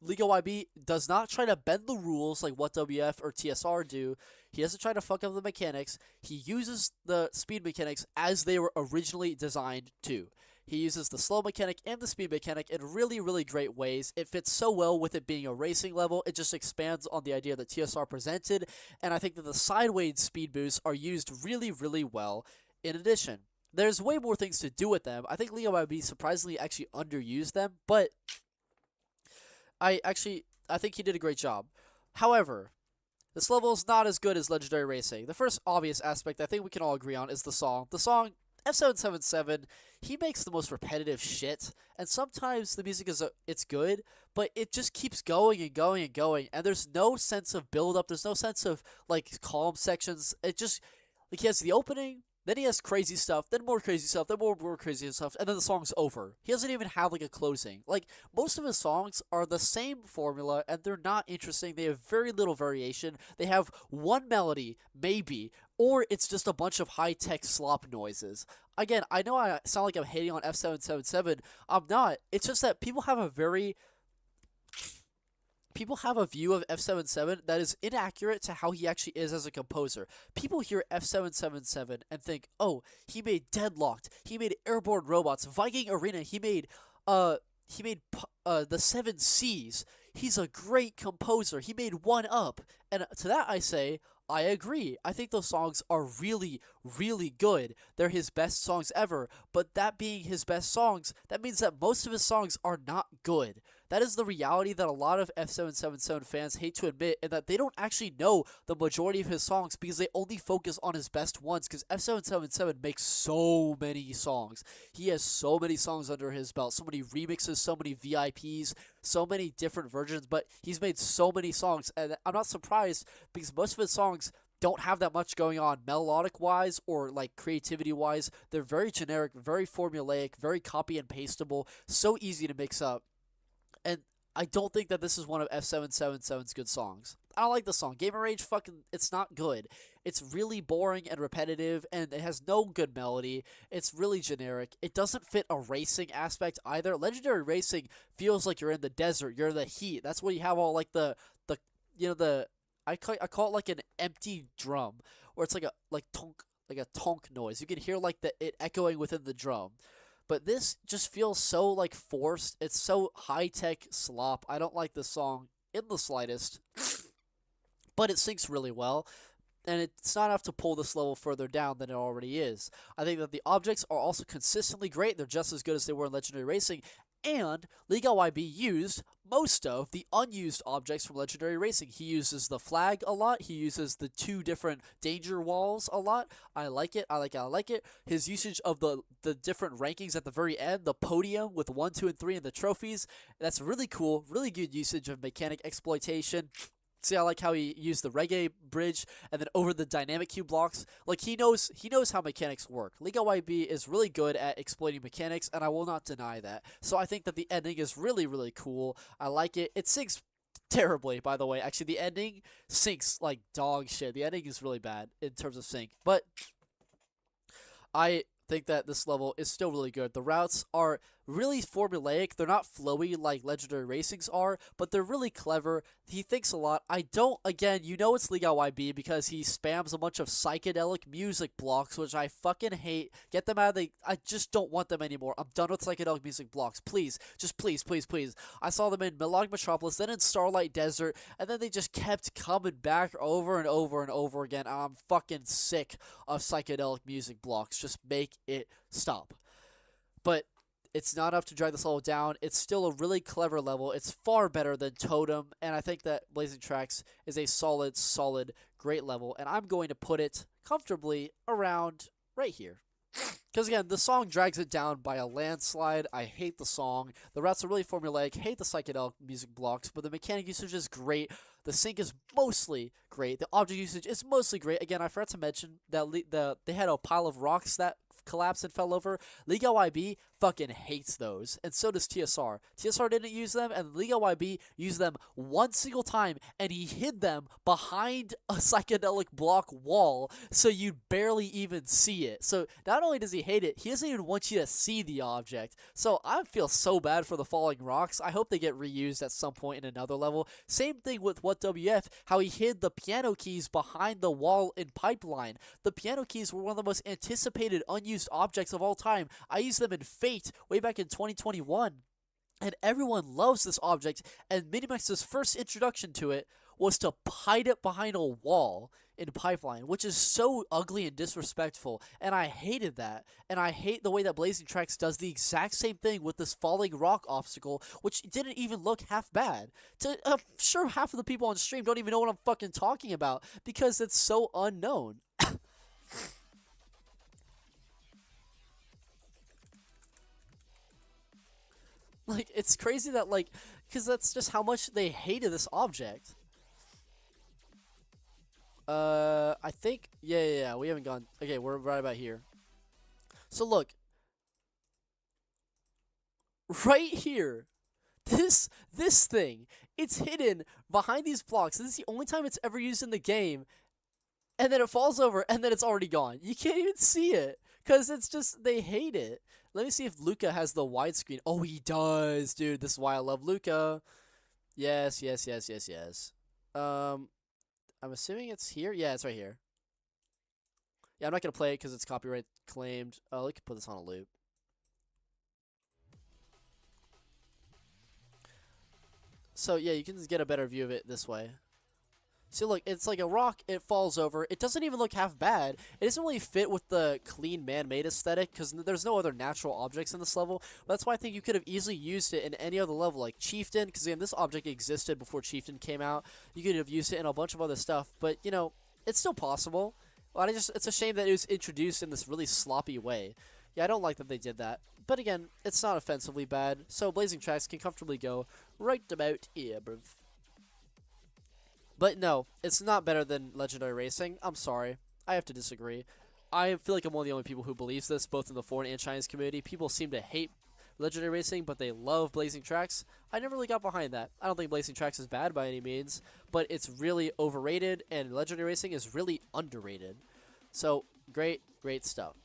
LiGaYB does not try to bend the rules like what WF or TSR do. He doesn't try to fuck up the mechanics. He uses the speed mechanics as they were originally designed to. He uses the slow mechanic and the speed mechanic in really, really great ways. It fits so well with it being a racing level. It just expands on the idea that TSR presented, and I think that the sideways speed boosts are used really, really well. In addition, there's way more things to do with them. I think LiGaYB surprisingly actually underused them, but I think he did a great job. However, this level is not as good as Legendary Racing. The first obvious aspect I think we can all agree on is the song. The song, F777, he makes the most repetitive shit, and sometimes the music it's good, but it just keeps going and going and going, and there's no sense of build-up, there's no sense of, like, calm sections. It just, like, he has the opening, Then he has crazy stuff, then more crazy stuff, then more crazy stuff, and then the song's over. He doesn't even have like a closing. Like most of his songs are the same formula and they're not interesting. They have very little variation. They have one melody, maybe, or it's just a bunch of high-tech slop noises. Again, I know I sound like I'm hating on F777. I'm not. It's just that people have a view of F77 that is inaccurate to how he actually is as a composer. People hear F777 and think, oh, he made Deadlocked, he made Airborne Robots, Viking Arena, he made the Seven Seas. He's a great composer. He made One Up. And to that I say, I agree. I think those songs are really, really good. They're his best songs ever. But that being his best songs, that means that most of his songs are not good. That is the reality that a lot of F777 fans hate to admit, and that they don't actually know the majority of his songs because they only focus on his best ones, because F777 makes so many songs. He has so many songs under his belt, so many remixes, so many VIPs, so many different versions, but he's made so many songs, and I'm not surprised because most of his songs don't have that much going on melodic wise or like creativity wise. They're very generic, very formulaic, very copy and pasteable, so easy to mix up. And I don't think that this is one of F777's good songs. I don't like the song. Gamer Rage, it's not good. It's really boring and repetitive, and it has no good melody. It's really generic. It doesn't fit a racing aspect either. Legendary Racing feels like you're in the desert. You're in the heat. That's where you have all like I call it like an empty drum, or it's like a tonk noise. You can hear like it echoing within the drum. But this just feels so like forced. It's so high-tech slop. I don't like this song in the slightest. But it syncs really well, and it's not enough to pull this level further down than it already is. I think that the objects are also consistently great. They're just as good as they were in Legendary Racing, and LiGaYB used most of the unused objects from Legendary Racing. He uses the flag a lot. He uses the two different danger walls a lot. I like it. I like it. His usage of the different rankings at the very end, the podium with 1, 2, and 3, and the trophies. That's really cool. Really good usage of mechanic exploitation. See, I like how he used the reggae bridge and then over the dynamic cube blocks. Like he knows how mechanics work. LiGaYB is really good at exploiting mechanics, and I will not deny that. So I think that the ending is really, really cool. I like it. It syncs terribly, by the way. Actually, the ending syncs like dog shit. The ending is really bad in terms of sync, but I think that this level is still really good. The routes are really formulaic. They're not flowy like Legendary Racing's are, but they're really clever. He thinks a lot. Again, you know it's LiGaYB because he spams a bunch of psychedelic music blocks, which I fucking hate. Get them out of I just don't want them anymore. I'm done with psychedelic music blocks. Please. Just please, please, please. I saw them in Melodic Metropolis, then in Starlight Desert, and then they just kept coming back over and over and over again. And I'm fucking sick of psychedelic music blocks. Just make it stop. But it's not enough to drag this level down. It's still a really clever level. It's far better than Totem, and I think that Blazing Tracks is a solid, great level, and I'm going to put it comfortably around right here. Because again, the song drags it down by a landslide. I hate the song. The routes are really formulaic. Hate the psychedelic music blocks, but the mechanic usage is great. The sync is mostly great. The object usage is mostly great. Again, I forgot to mention that they had a pile of rocks that collapsed and fell over. LiGaYB fucking hates those, and so does TSR. TSR didn't use them, and LiGaYB used them one single time, and he hid them behind a psychedelic block wall, so you'd barely even see it. So not only does he hate it, he doesn't even want you to see the object. So I feel so bad for the falling rocks. I hope they get reused at some point in another level. Same thing with What WF, how he hid the piano keys behind the wall in Pipeline. The piano keys were one of the most anticipated unused objects of all time. I used them in Fate way back in 2021, and everyone loves this object, and Minimax's first introduction to it was to hide it behind a wall in Pipeline, which is so ugly and disrespectful, and I hated that. And I hate the way that Blazing Tracks does the exact same thing with this falling rock obstacle, which didn't even look half bad. I'm sure half of the people on stream don't even know what I'm fucking talking about because it's so unknown. Like, it's crazy that, like, because that's just how much they hated this object. I think, yeah, we haven't gone. Okay, we're right about here. So look, right here, this thing, it's hidden behind these blocks. This is the only time it's ever used in the game, and then it falls over, and then it's already gone. You can't even see it, because it's just, they hate it. Let me see if Luca has the widescreen. Oh, he does, dude. This is why I love Luca. Yes, yes, yes, yes, yes. I'm assuming it's here. Yeah, it's right here. Yeah, I'm not gonna play it because it's copyright claimed. Oh, we could put this on a loop. So yeah, you can just get a better view of it this way. See, look, it's like a rock. It falls over. It doesn't even look half bad. It doesn't really fit with the clean man-made aesthetic because there's no other natural objects in this level. That's why I think you could have easily used it in any other level, like Chieftain, because again, this object existed before Chieftain came out. You could have used it in a bunch of other stuff, but you know, it's still possible. But it's a shame that it was introduced in this really sloppy way. Yeah, I don't like that they did that. But again, it's not offensively bad, so Blazing Tracks can comfortably go right about here, bruv. But no, it's not better than Legendary Racing. I'm sorry. I have to disagree. I feel like I'm one of the only people who believes this, both in the foreign and Chinese community. People seem to hate Legendary Racing, but they love Blazing Tracks. I never really got behind that. I don't think Blazing Tracks is bad by any means, but it's really overrated, and Legendary Racing is really underrated. So, great stuff.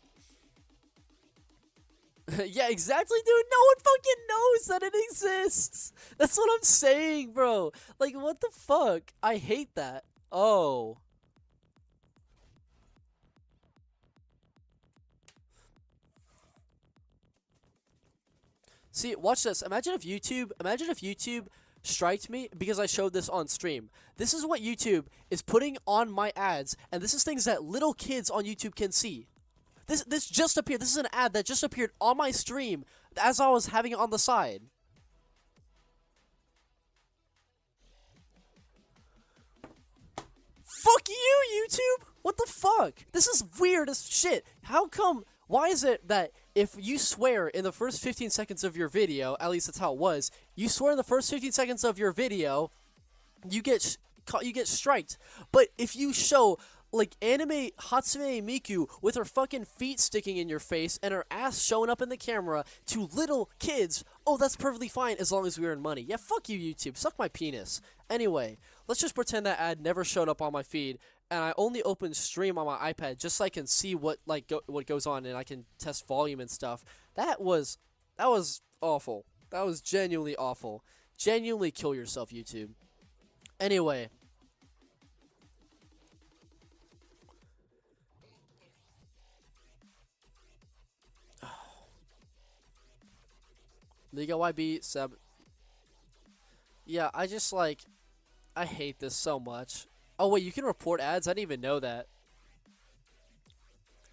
Yeah, exactly, dude. No one fucking knows that it exists. That's what I'm saying, bro. Like, what the fuck? I hate that. Oh. See, watch this. Imagine if YouTube striked me because I showed this on stream. This is what YouTube is putting on my ads, and this is things that little kids on YouTube can see. This just appeared. This is an ad that just appeared on my stream as I was having it on the side. Fuck you, YouTube! What the fuck? This is weird as shit. How come? Why is it that if you swear in the first 15 seconds of your video, at least that's how it was, you swear in the first 15 seconds of your video, you get striked. But if you show like anime Hatsune Miku with her fucking feet sticking in your face and her ass showing up in the camera to little kids, oh, that's perfectly fine as long as we earn money. Yeah, fuck you, YouTube. Suck my penis. Anyway, let's just pretend that ad never showed up on my feed, and I only opened stream on my iPad just so I can see what what goes on, and I can test volume and stuff. That was awful. That was genuinely awful. Genuinely kill yourself, YouTube. Anyway. LiGaYB sub. Yeah, I hate this so much. Oh wait, you can report ads? I didn't even know that.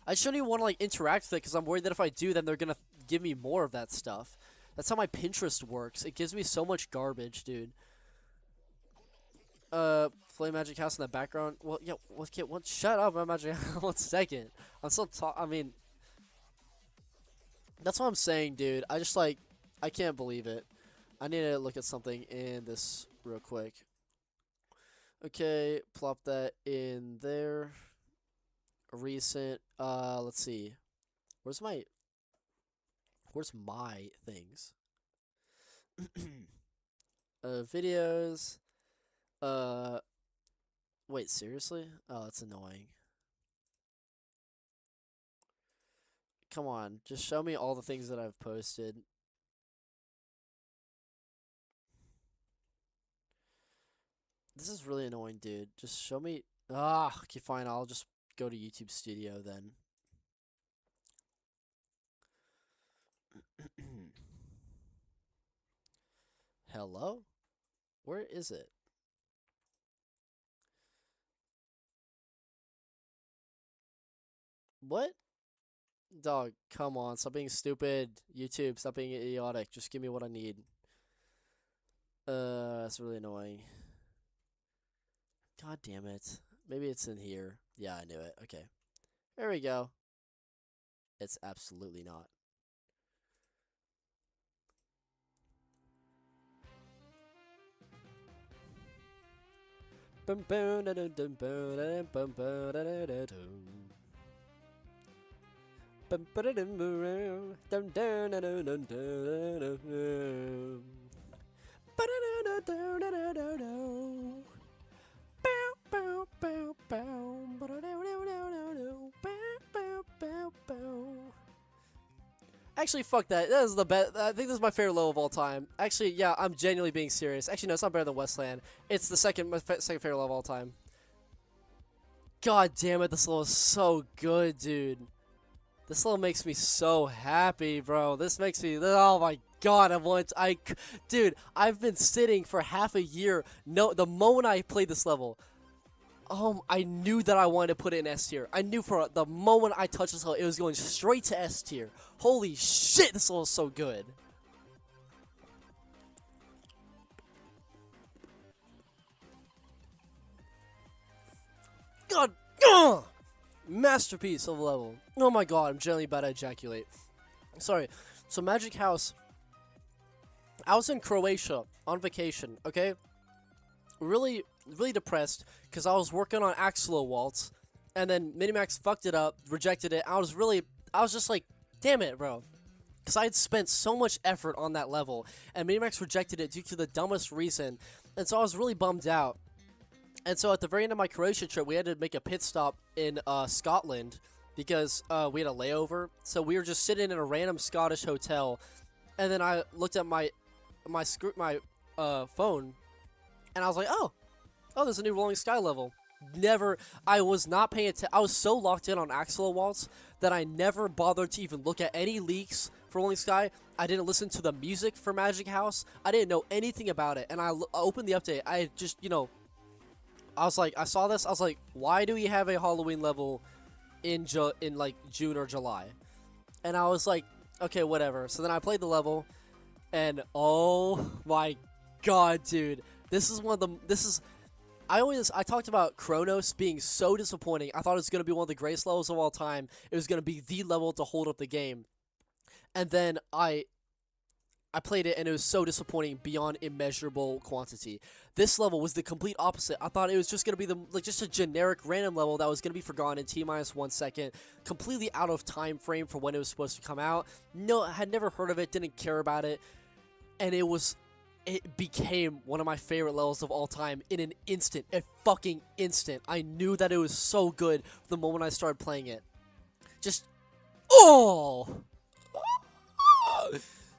I shouldn't even want to like interact with it because I'm worried that if I do, then they're gonna give me more of that stuff. That's how my Pinterest works. It gives me so much garbage, dude. Play Magic House in the background. Well, yeah, what? Shut up, my Magic House. 1 second. I'm still I mean, that's what I'm saying, dude. I can't believe it. I need to look at something in this real quick. Okay, plop that in there. Recent. Let's see. Where's my things? Videos. Wait, seriously? Oh, that's annoying. Come on, just show me all the things that I've posted. This is really annoying, dude. Just show me. Ah, okay, fine. I'll just go to YouTube Studio then. Hello? Where is it? What? Dog, come on. Stop being stupid. YouTube, stop being idiotic. Just give me what I need. That's really annoying. God damn it. Maybe it's in here. Yeah, I knew it. Okay. There we go. It's absolutely not. Actually, fuck that. That is the best. I think this is my favorite level of all time. Actually, yeah, I'm genuinely being serious. Actually, no, it's not better than Wasteland. It's the second favorite level of all time. God damn it, this level is so good, dude. This level makes me so happy, bro. This makes me, oh my god, dude, I've been sitting for half a year. No, the moment I played this level, I knew that I wanted to put it in S tier. I knew for the moment I touched this level, it was going straight to S tier. Holy shit, this level is so good. God, masterpiece of level. Oh my god, I'm generally about to ejaculate. Sorry. So Magic House, I was in Croatia on vacation, okay? Really depressed because I was working on Axlo Waltz, and then Minimax fucked it up, rejected it. I was just like, damn it, bro. Because I had spent so much effort on that level, and Minimax rejected it due to the dumbest reason, and so I was really bummed out. And so at the very end of my Croatia trip, we had to make a pit stop in Scotland because we had a layover. So we were just sitting in a random Scottish hotel, and then I looked at my phone, and I was like, oh, there's a new Rolling Sky level. I was not paying attention. I was so locked in on Axlo Waltz that I never bothered to even look at any leaks for Rolling Sky. I didn't listen to the music for Magic House. I didn't know anything about it. And I opened the update. I just, I was like, I saw this. I was like, why do we have a Halloween level in like June or July? And I was like, okay, whatever. So then I played the level, and oh my god, dude, I talked about Chronos being so disappointing. I thought it was going to be one of the greatest levels of all time. It was going to be the level to hold up the game. And then I played it, and it was so disappointing beyond immeasurable quantity. This level was the complete opposite. I thought it was just going to be just a generic random level that was going to be forgotten in T-1 second, completely out of time frame for when it was supposed to come out. No, I had never heard of it, didn't care about it, and it became one of my favorite levels of all time in an instant, a fucking instant. I knew that it was so good the moment I started playing it. Just, oh!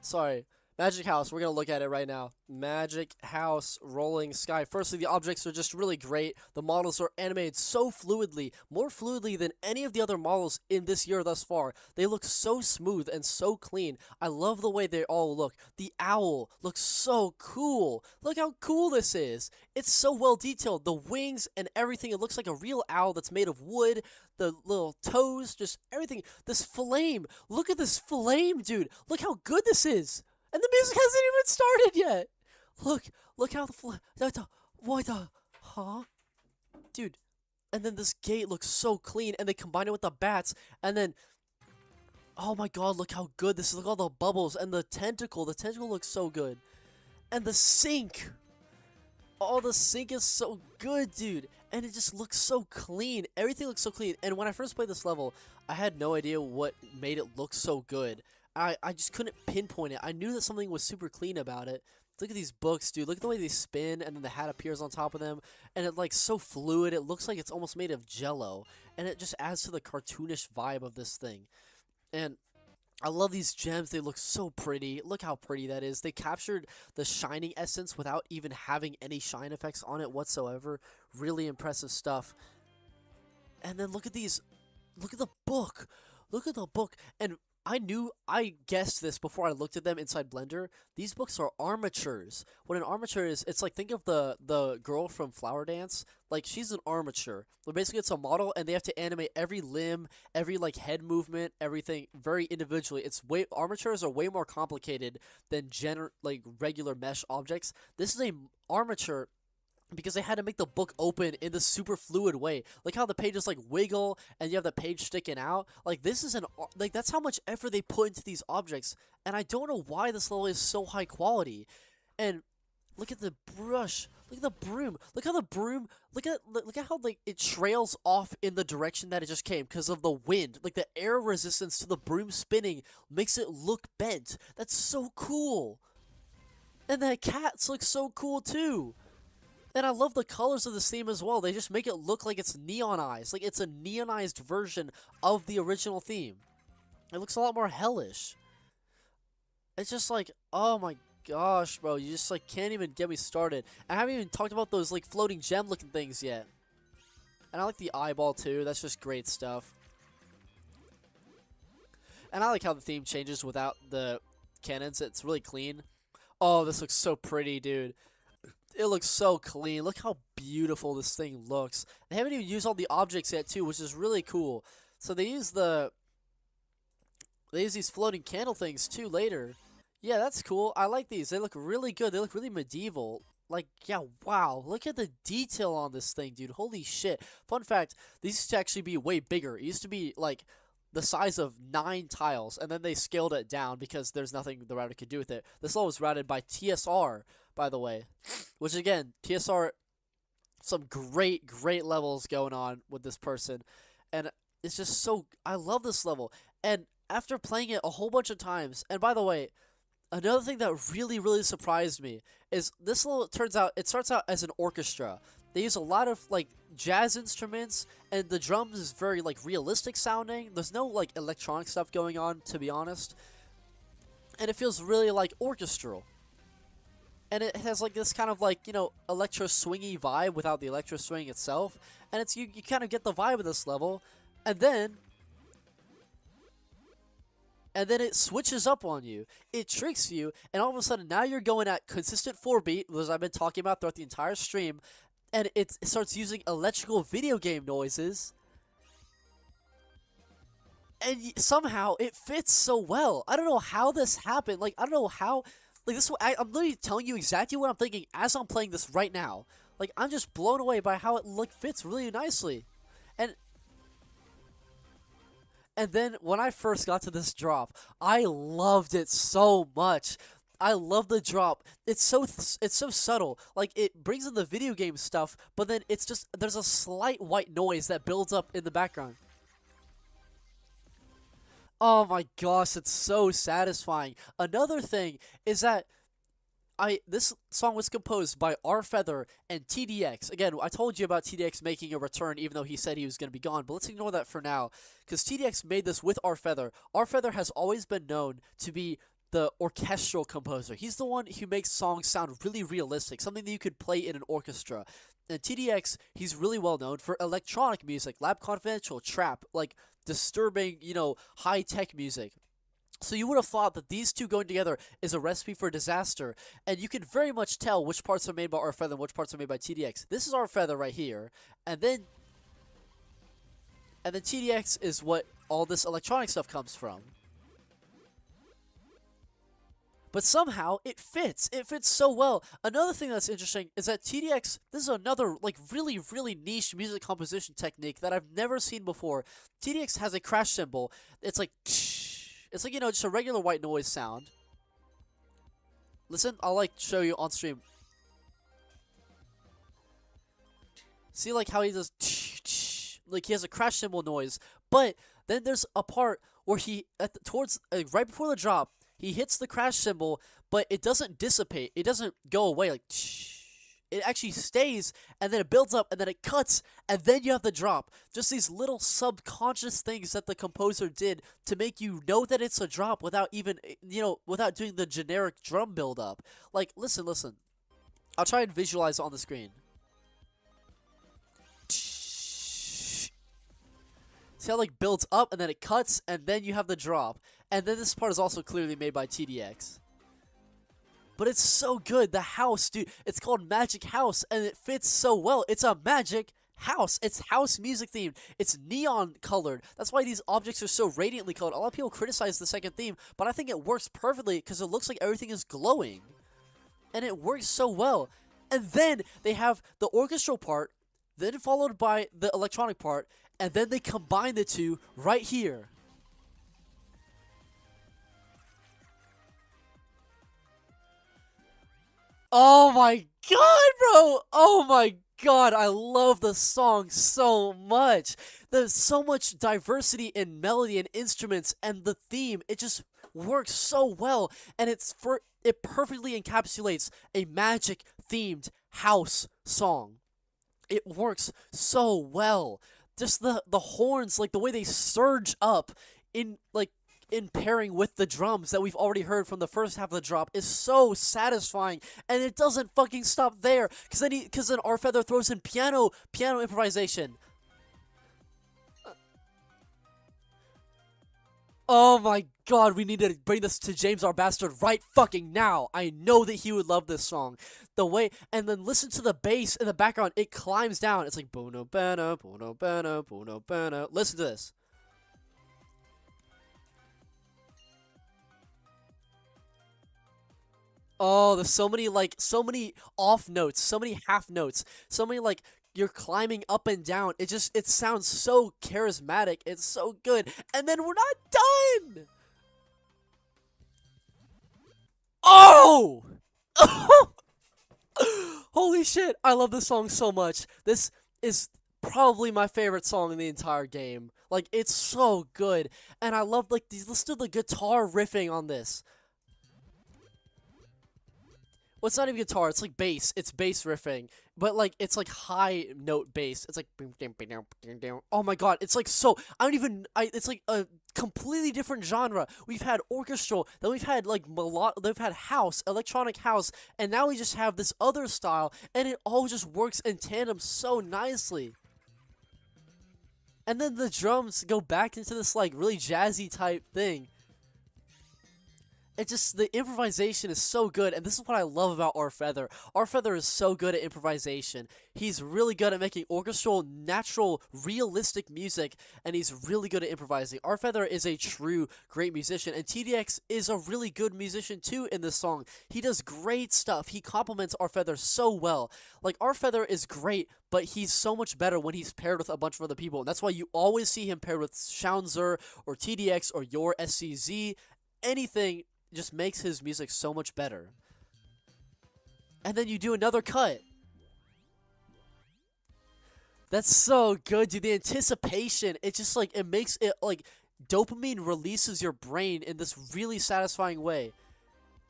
Sorry. Magic House, we're going to look at it right now. Magic House Rolling Sky. Firstly, the objects are just really great. The models are animated so fluidly, more fluidly than any of the other models in this year thus far. They look so smooth and so clean. I love the way they all look. The owl looks so cool. Look how cool this is. It's so well detailed. The wings and everything, it looks like a real owl that's made of wood. The little toes, just everything. This flame. Look at this flame, dude. Look how good this is. And the music hasn't even started yet. Look how huh? Dude. And then this gate looks so clean, and they combine it with the bats, and then, oh my god, look how good this is. Look at all the bubbles, and the tentacle. The tentacle looks so good. And the sink. Oh, the sink is so good, dude. And it just looks so clean. Everything looks so clean. And when I first played this level, I had no idea what made it look so good. I just couldn't pinpoint it. I knew that something was super clean about it. Look at these books, dude. Look at the way they spin, and then the hat appears on top of them. And it's like so fluid. It looks like it's almost made of jello. And it just adds to the cartoonish vibe of this thing. And I love these gems. They look so pretty. Look how pretty that is. They captured the shining essence without even having any shine effects on it whatsoever. Really impressive stuff. And then look at these. Look at the book. Look at the book. And I guessed this before I looked at them inside Blender. These books are armatures. What an armature is, it's like, think of the girl from Flower Dance. Like, she's an armature. But basically, it's a model, and they have to animate every limb, every, like, head movement, everything very individually. Armatures are way more complicated than regular mesh objects. This is a armature because they had to make the book open in this super fluid way. Like how the pages like wiggle and you have the page sticking out. Like this is that's how much effort they put into these objects. And I don't know why this level is so high quality. And look at the brush. Look at the broom. Look how the broom. Look at how like it trails off in the direction that it just came because of the wind. Like the air resistance to the broom spinning makes it look bent. That's so cool. And the cats look so cool too. And I love the colors of this theme as well. They just make it look like it's neonized. Like it's a neonized version of the original theme. It looks a lot more hellish. It's just like, oh my gosh, bro. You just like can't even get me started. I haven't even talked about those like floating gem looking things yet. And I like the eyeball too. That's just great stuff. And I like how the theme changes without the cannons. It's really clean. Oh, this looks so pretty, dude. It looks so clean. Look how beautiful this thing looks. They haven't even used all the objects yet, too, which is really cool. So they use these floating candle things, too, later. Yeah, that's cool. I like these. They look really good. They look really medieval. Like, yeah, wow. Look at the detail on this thing, dude. Holy shit. Fun fact, these used to actually be way bigger. It used to be, like, the size of 9 tiles, and then they scaled it down because there's nothing the router could do with it. This level was routed by TSR, by the way, which again, TSR, some great levels going on with this person, and it's just so, I love this level. And after playing it a whole bunch of times, and by the way, another thing that really surprised me is this level, it starts out as an orchestra. They use a lot of like jazz instruments, and the drums is very like realistic sounding. There's no like electronic stuff going on, to be honest, and it feels really like orchestral. And it has like this kind of like, you know, electro swingy vibe without the electro swing itself, and it's you kind of get the vibe of this level, and then it switches up on you. It tricks you, and all of a sudden now you're going at consistent 4-beat, as I've been talking about throughout the entire stream. And it starts using electrical video game noises. And somehow it fits so well. I don't know how this happened. Like, I don't know how. Like, I'm literally telling you exactly what I'm thinking as I'm playing this right now. Like, I'm just blown away by how it fits really nicely. And then when I first got to this drop, I loved it so much. I love the drop. It's so subtle. Like, it brings in the video game stuff, but then it's just, there's a slight white noise that builds up in the background. Oh my gosh, it's so satisfying. Another thing is that this song was composed by R-Feather and TDX. Again, I told you about TDX making a return even though he said he was going to be gone, but let's ignore that for now, because TDX made this with R-Feather. R-Feather has always been known to be the orchestral composer. He's the one who makes songs sound really realistic, something that you could play in an orchestra. And TDX, he's really well known for electronic music, Lab Confidential, trap, like disturbing, you know, high-tech music. So you would have thought that these two going together is a recipe for disaster, and you can very much tell which parts are made by R-Feather and which parts are made by TDX. This is R-Feather right here, and then TDX is what all this electronic stuff comes from. But somehow it fits. It fits so well. Another thing that's interesting is that TDX, this is another like really niche music composition technique that I've never seen before. TDX has a crash cymbal. It's like, you know, just a regular white noise sound. Listen, I'll like show you on stream. See like how he does, like he has a crash cymbal noise, but then there's a part where he right before the drop, he hits the crash cymbal, but it doesn't dissipate. It doesn't go away like it actually stays, and then it builds up, and then it cuts, and then you have the drop. Just these little subconscious things that the composer did to make you know that it's a drop without even, you know, without doing the generic drum build up. Like, listen. I'll try and visualize it on the screen. See how it like builds up, and then it cuts, and then you have the drop. And then this part is also clearly made by TDX. But it's so good. The house, dude. It's called Magic House, and it fits so well. It's a magic house. It's house music themed. It's neon colored. That's why these objects are so radiantly colored. A lot of people criticize the second theme, but I think it works perfectly because it looks like everything is glowing. And it works so well. And then they have the orchestral part, then followed by the electronic part, and then they combine the two right here. Oh my god, bro! Oh my god, I love the song so much. There's so much diversity in melody and instruments and the theme. It just works so well, and it perfectly encapsulates a magic themed house song. It works so well. Just the horns, like the way they surge up in like in pairing with the drums that we've already heard from the first half of the drop is so satisfying, and it doesn't fucking stop there. Cause then our feather throws in piano improvisation. Oh my god, we need to bring this to James our Bastard right fucking now. I know that he would love this song. The way, and then listen to the bass in the background. It climbs down. It's like bono bana, bono bana, bono bana. Listen to this. Oh, there's so many off notes, so many half notes, so many you're climbing up and down. It sounds so charismatic. It's so good. And then we're not done. Oh! Holy shit. I love this song so much. This is probably my favorite song in the entire game. Like, it's so good. And I love listen to the guitar riffing on this. Well, it's not even guitar. It's like bass. It's bass riffing, but it's like high note bass. It's like oh my god. It's like so. It's like a completely different genre. We've had orchestral, then we've had they've had house, electronic house, and now we just have this other style, and it all just works in tandem so nicely. And then the drums go back into this really jazzy type thing. The improvisation is so good, and this is what I love about our feather. Our feather is so good at improvisation. He's really good at making orchestral, natural, realistic music, and he's really good at improvising. Our feather is a true great musician, and TDX is a really good musician too in this song. He does great stuff. He complements our feather so well. Our feather is great, but he's so much better when he's paired with a bunch of other people, and that's why you always see him paired with Shaunzer or TDX or your SCZ. Anything just makes his music so much better. And then you do another cut. That's so good, dude. The anticipation, it just it makes it dopamine releases your brain in this really satisfying way.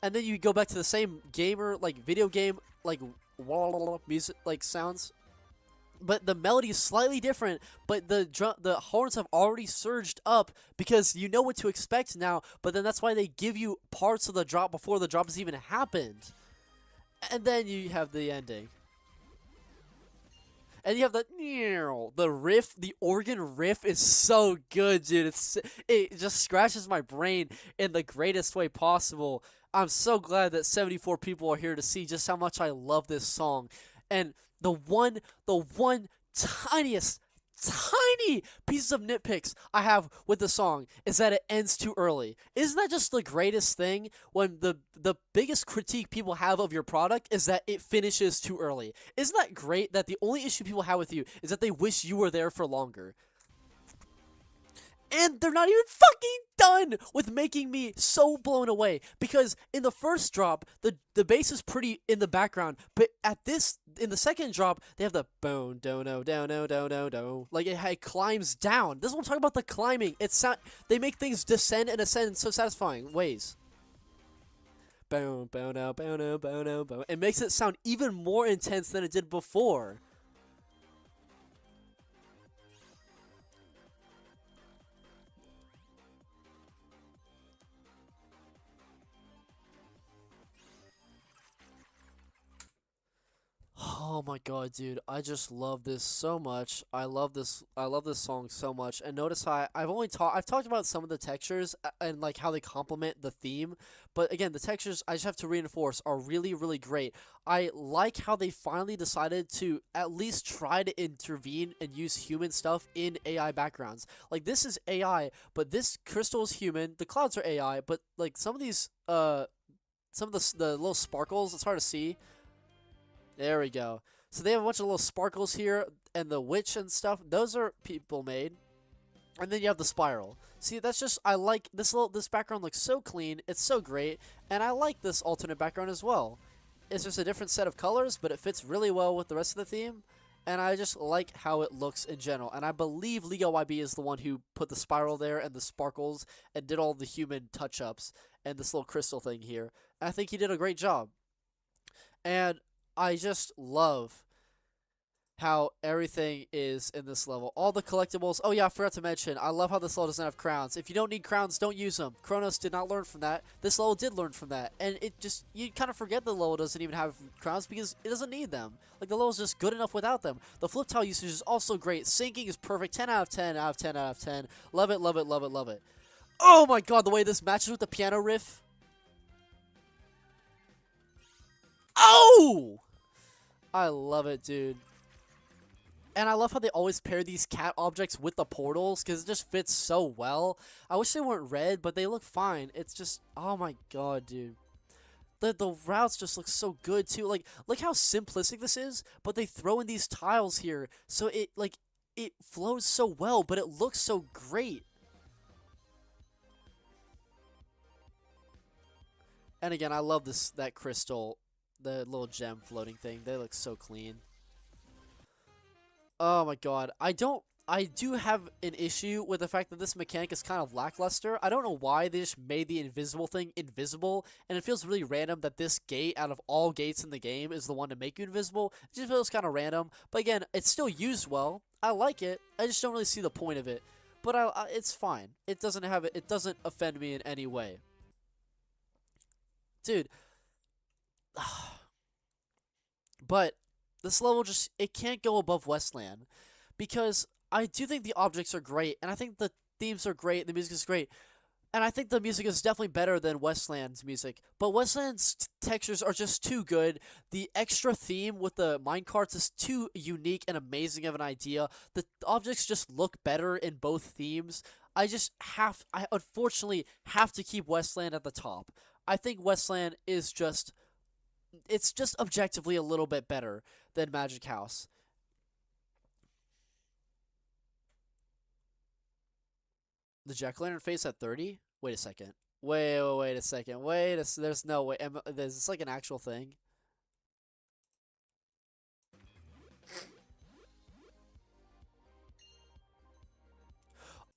And then you go back to the same gamer video game music sounds. But the melody is slightly different, but the horns have already surged up because you know what to expect now, but then that's why they give you parts of the drop before the drop has even happened. And then you have the ending. And you have the riff, the organ riff is so good, dude. It just scratches my brain in the greatest way possible. I'm so glad that 74 people are here to see just how much I love this song. And the one tiniest, tiny pieces of nitpicks I have with the song is that it ends too early. Isn't that just the greatest thing when the biggest critique people have of your product is that it finishes too early? Isn't that great that the only issue people have with you is that they wish you were there for longer? And they're not even fucking done with making me so blown away, because in the first drop, the bass is pretty in the background, but in the second drop, they have the boom, do-no, do-no, do-no, do. It climbs down. This is what I'm talking about, the climbing. They make things descend and ascend in so satisfying ways. Boom, boom, boom, boom, boom. It makes it sound even more intense than it did before. Oh my god, dude, I just love this so much. I love this song so much. And notice how I've talked about some of the textures and how they complement the theme, but again, the textures, I just have to reinforce, are really, really great. I like how they finally decided to at least try to intervene and use human stuff in AI backgrounds. This is AI, but this crystal is human. The clouds are AI, but some of these some of the little sparkles, it's hard to see. There we go. So they have a bunch of little sparkles here, and the witch and stuff. Those are people made. And then you have the spiral. See, that's just, I like this background looks so clean. It's so great, and I like this alternate background as well. It's just a different set of colors, but it fits really well with the rest of the theme. And I just like how it looks in general. And I believe LiGaYB is the one who put the spiral there and the sparkles and did all the human touch-ups and this little crystal thing here. And I think he did a great job. And I just love how everything is in this level. All the collectibles. Oh yeah, I forgot to mention, I love how this level doesn't have crowns. If you don't need crowns, don't use them. Chronos did not learn from that. This level did learn from that. And it just, you kind of forget the level doesn't even have crowns because it doesn't need them. Like, the level's just good enough without them. The flip tile usage is also great. Sinking is perfect. 10 out of 10 out of 10 out of 10. Love it, love it, love it, love it. Oh my god, the way this matches with the piano riff. Oh! I love it, dude. And I love how they always pair these cat objects with the portals because it just fits so well. I wish they weren't red, but they look fine. It's just, oh my god, dude. The routes just look so good too. Like, look how simplistic this is, but they throw in these tiles here, so it flows so well, but it looks so great. And again, I love that crystal, the little gem floating thing. They look so clean. Oh my god. I do have an issue with the fact that this mechanic is kind of lackluster. I don't know why they just made the invisible thing invisible, and it feels really random that this gate, out of all gates in the game, is the one to make you invisible. It just feels kind of random, but again, it's still used well. I like it. I just don't really see the point of it, but it's fine. It doesn't offend me in any way. Dude. But this level just, it can't go above Wasteland, because I do think the objects are great, and I think the themes are great, the music is great, and I think the music is definitely better than Wasteland's music, but Wasteland's textures are just too good. The extra theme with the minecarts is too unique and amazing of an idea. The objects just look better in both themes. I unfortunately have to keep Wasteland at the top. I think Wasteland is just, it's just objectively a little bit better than Magic House. The jack-o'-lantern face at 30? Wait a second. Wait a second. There's no way. Is this like an actual thing?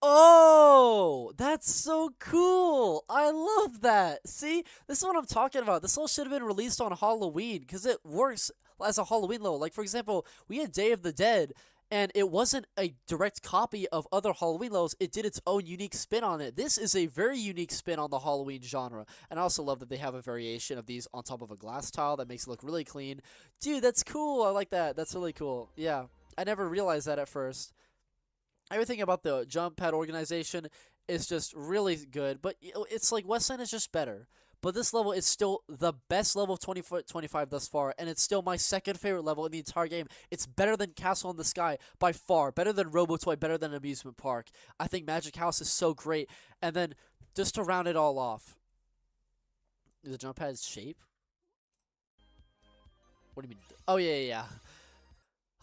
Oh, that's so cool. I love that. See, this is what I'm talking about. This level should have been released on Halloween because it works as a Halloween level. Like, for example, we had Day of the Dead, and it wasn't a direct copy of other Halloween levels. It did its own unique spin on it. This is a very unique spin on the Halloween genre. And I also love that they have a variation of these on top of a glass tile that makes it look really clean. Dude, that's cool. I like that. That's really cool. Yeah, I never realized that at first. Everything about the jump pad organization is just really good, but it's like Wasteland is just better. But this level is still the best level of 25 thus far, and it's still my second favorite level in the entire game. It's better than Castle in the Sky by far, better than RoboToy, better than Amusement Park. I think Magic House is so great. And then just to round it all off, the jump pad's shape? What do you mean? Oh yeah.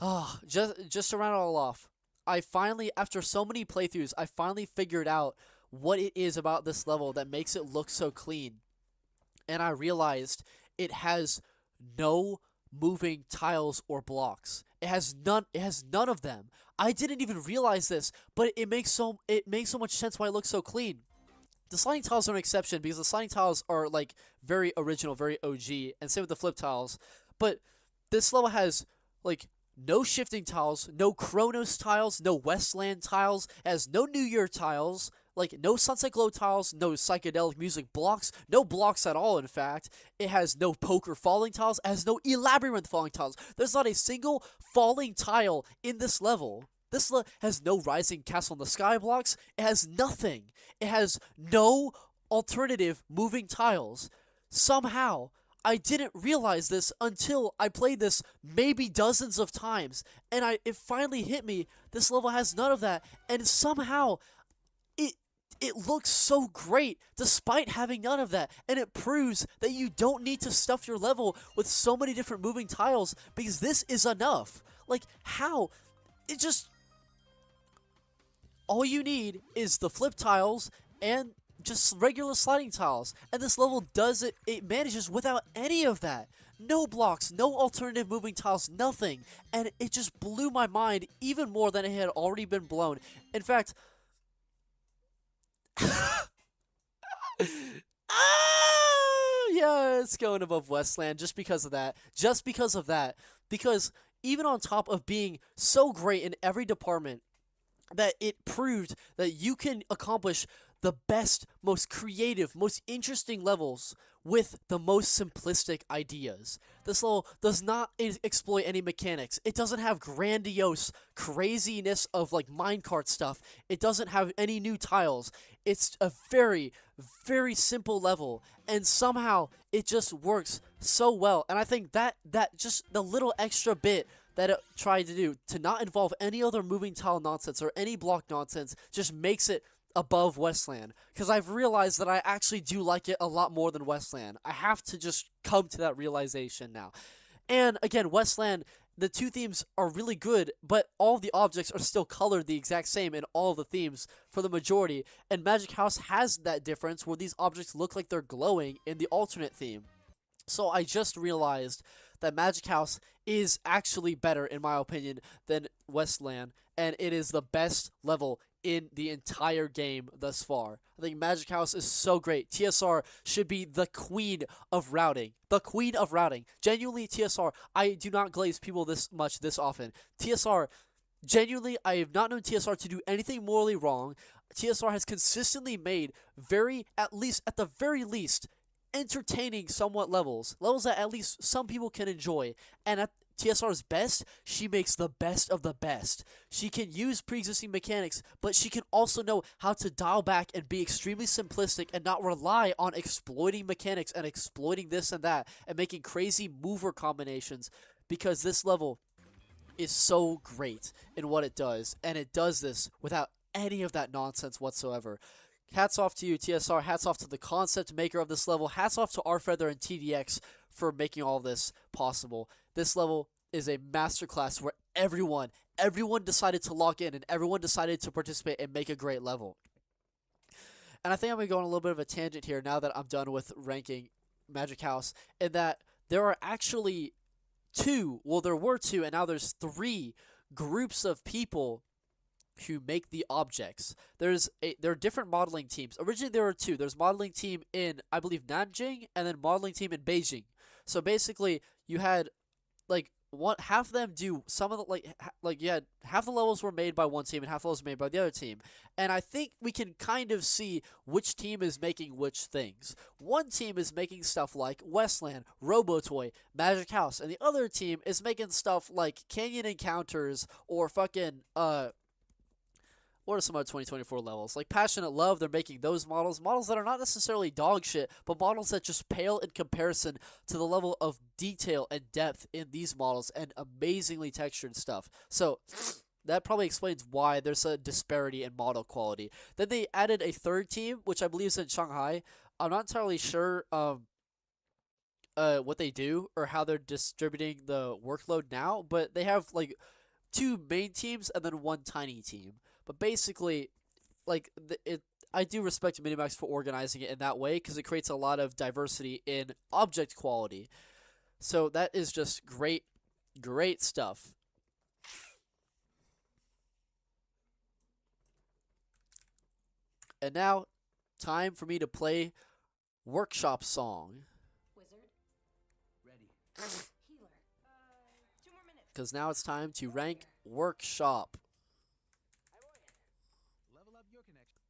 Oh, just to round it all off. I finally, after so many playthroughs, I finally figured out what it is about this level that makes it look so clean. And I realized it has no moving tiles or blocks. It has none of them. I didn't even realize this, but it makes so much sense why it looks so clean. The sliding tiles are an exception because the sliding tiles are like very original, very OG, and same with the flip tiles. But this level has like no shifting tiles, no Chronos tiles, no Wasteland tiles, it has no New Year tiles, like no Sunset Glow tiles, no psychedelic music blocks, no blocks at all, in fact. It has no poker falling tiles, it has no labyrinth falling tiles. There's not a single falling tile in this level. This has no rising castle in the sky blocks. It has nothing. It has no alternative moving tiles. Somehow, I didn't realize this until I played this maybe dozens of times, and it finally hit me. This level has none of that, and somehow it looks so great despite having none of that, and it proves that you don't need to stuff your level with so many different moving tiles because this is enough. Like, how? It just, all you need is the flip tiles and just regular sliding tiles. And this level does it, it manages without any of that. No blocks, no alternative moving tiles, nothing. And it just blew my mind even more than it had already been blown. In fact, yeah, it's going above Wasteland just because of that. Just because of that. Because even on top of being so great in every department, that it proved that you can accomplish the best, most creative, most interesting levels with the most simplistic ideas. This level does not exploit any mechanics. It doesn't have grandiose craziness of like minecart stuff. It doesn't have any new tiles. It's a very, very simple level, and somehow it just works so well. And I think that just the little extra bit that it tried to do to not involve any other moving tile nonsense or any block nonsense just makes it above Wasteland, because I've realized that I actually do like it a lot more than Wasteland. I have to just come to that realization now. And again, Wasteland, the two themes are really good, but all the objects are still colored the exact same in all the themes for the majority, and Magic House has that difference where these objects look like they're glowing in the alternate theme. So I just realized that Magic House is actually better, in my opinion, than Wasteland, and it is the best level in the entire game thus far. I think Magic House is so great. TSR should be the queen of routing. The queen of routing. Genuinely, TSR, I do not glaze people this much this often. TSR, genuinely, I have not known TSR to do anything morally wrong. TSR has consistently made at the very least, entertaining somewhat levels that at least some people can enjoy, and at TSR's best, she makes the best of the best. She can use pre-existing mechanics, but she can also know how to dial back and be extremely simplistic and not rely on exploiting mechanics and exploiting this and that and making crazy mover combinations, because this level is so great in what it does, and it does this without any of that nonsense whatsoever. Hats off to you, TSR. Hats off to the concept maker of this level. Hats off to rFeather and TDX for making all this possible. This level is a masterclass where everyone decided to lock in and everyone decided to participate and make a great level. And I think I'm going to go on a little bit of a tangent here now that I'm done with ranking Magic House, in that there are actually there were two, and now there's 3 groups of people who make the objects. There are different modeling teams. Originally there were 2. There's modeling team in, I believe, Nanjing, and then modeling team in Beijing. So basically you had like half of them do some of the you had half the levels were made by one team and half the levels were made by the other team. And I think we can kind of see which team is making which things. One team is making stuff like Wasteland, RoboToy, Magic House, and the other team is making stuff like Canyon Encounters or fucking what are some other 2024 levels? Like Passionate Love, they're making those models that are not necessarily dog shit, but models that just pale in comparison to the level of detail and depth in these models and amazingly textured stuff. So that probably explains why there's a disparity in model quality. Then they added a 3rd team, which I believe is in Shanghai. I'm not entirely sure what they do or how they're distributing the workload now, but they have like 2 main teams and then 1 tiny team. But basically, like I do respect Minimax for organizing it in that way, because it creates a lot of diversity in object quality. So that is just great, great stuff. And now, time for me to play Workshop Song. Wizard. Ready. Healer. 2 more minutes. Because now it's time to rank Workshop. Level up your connection.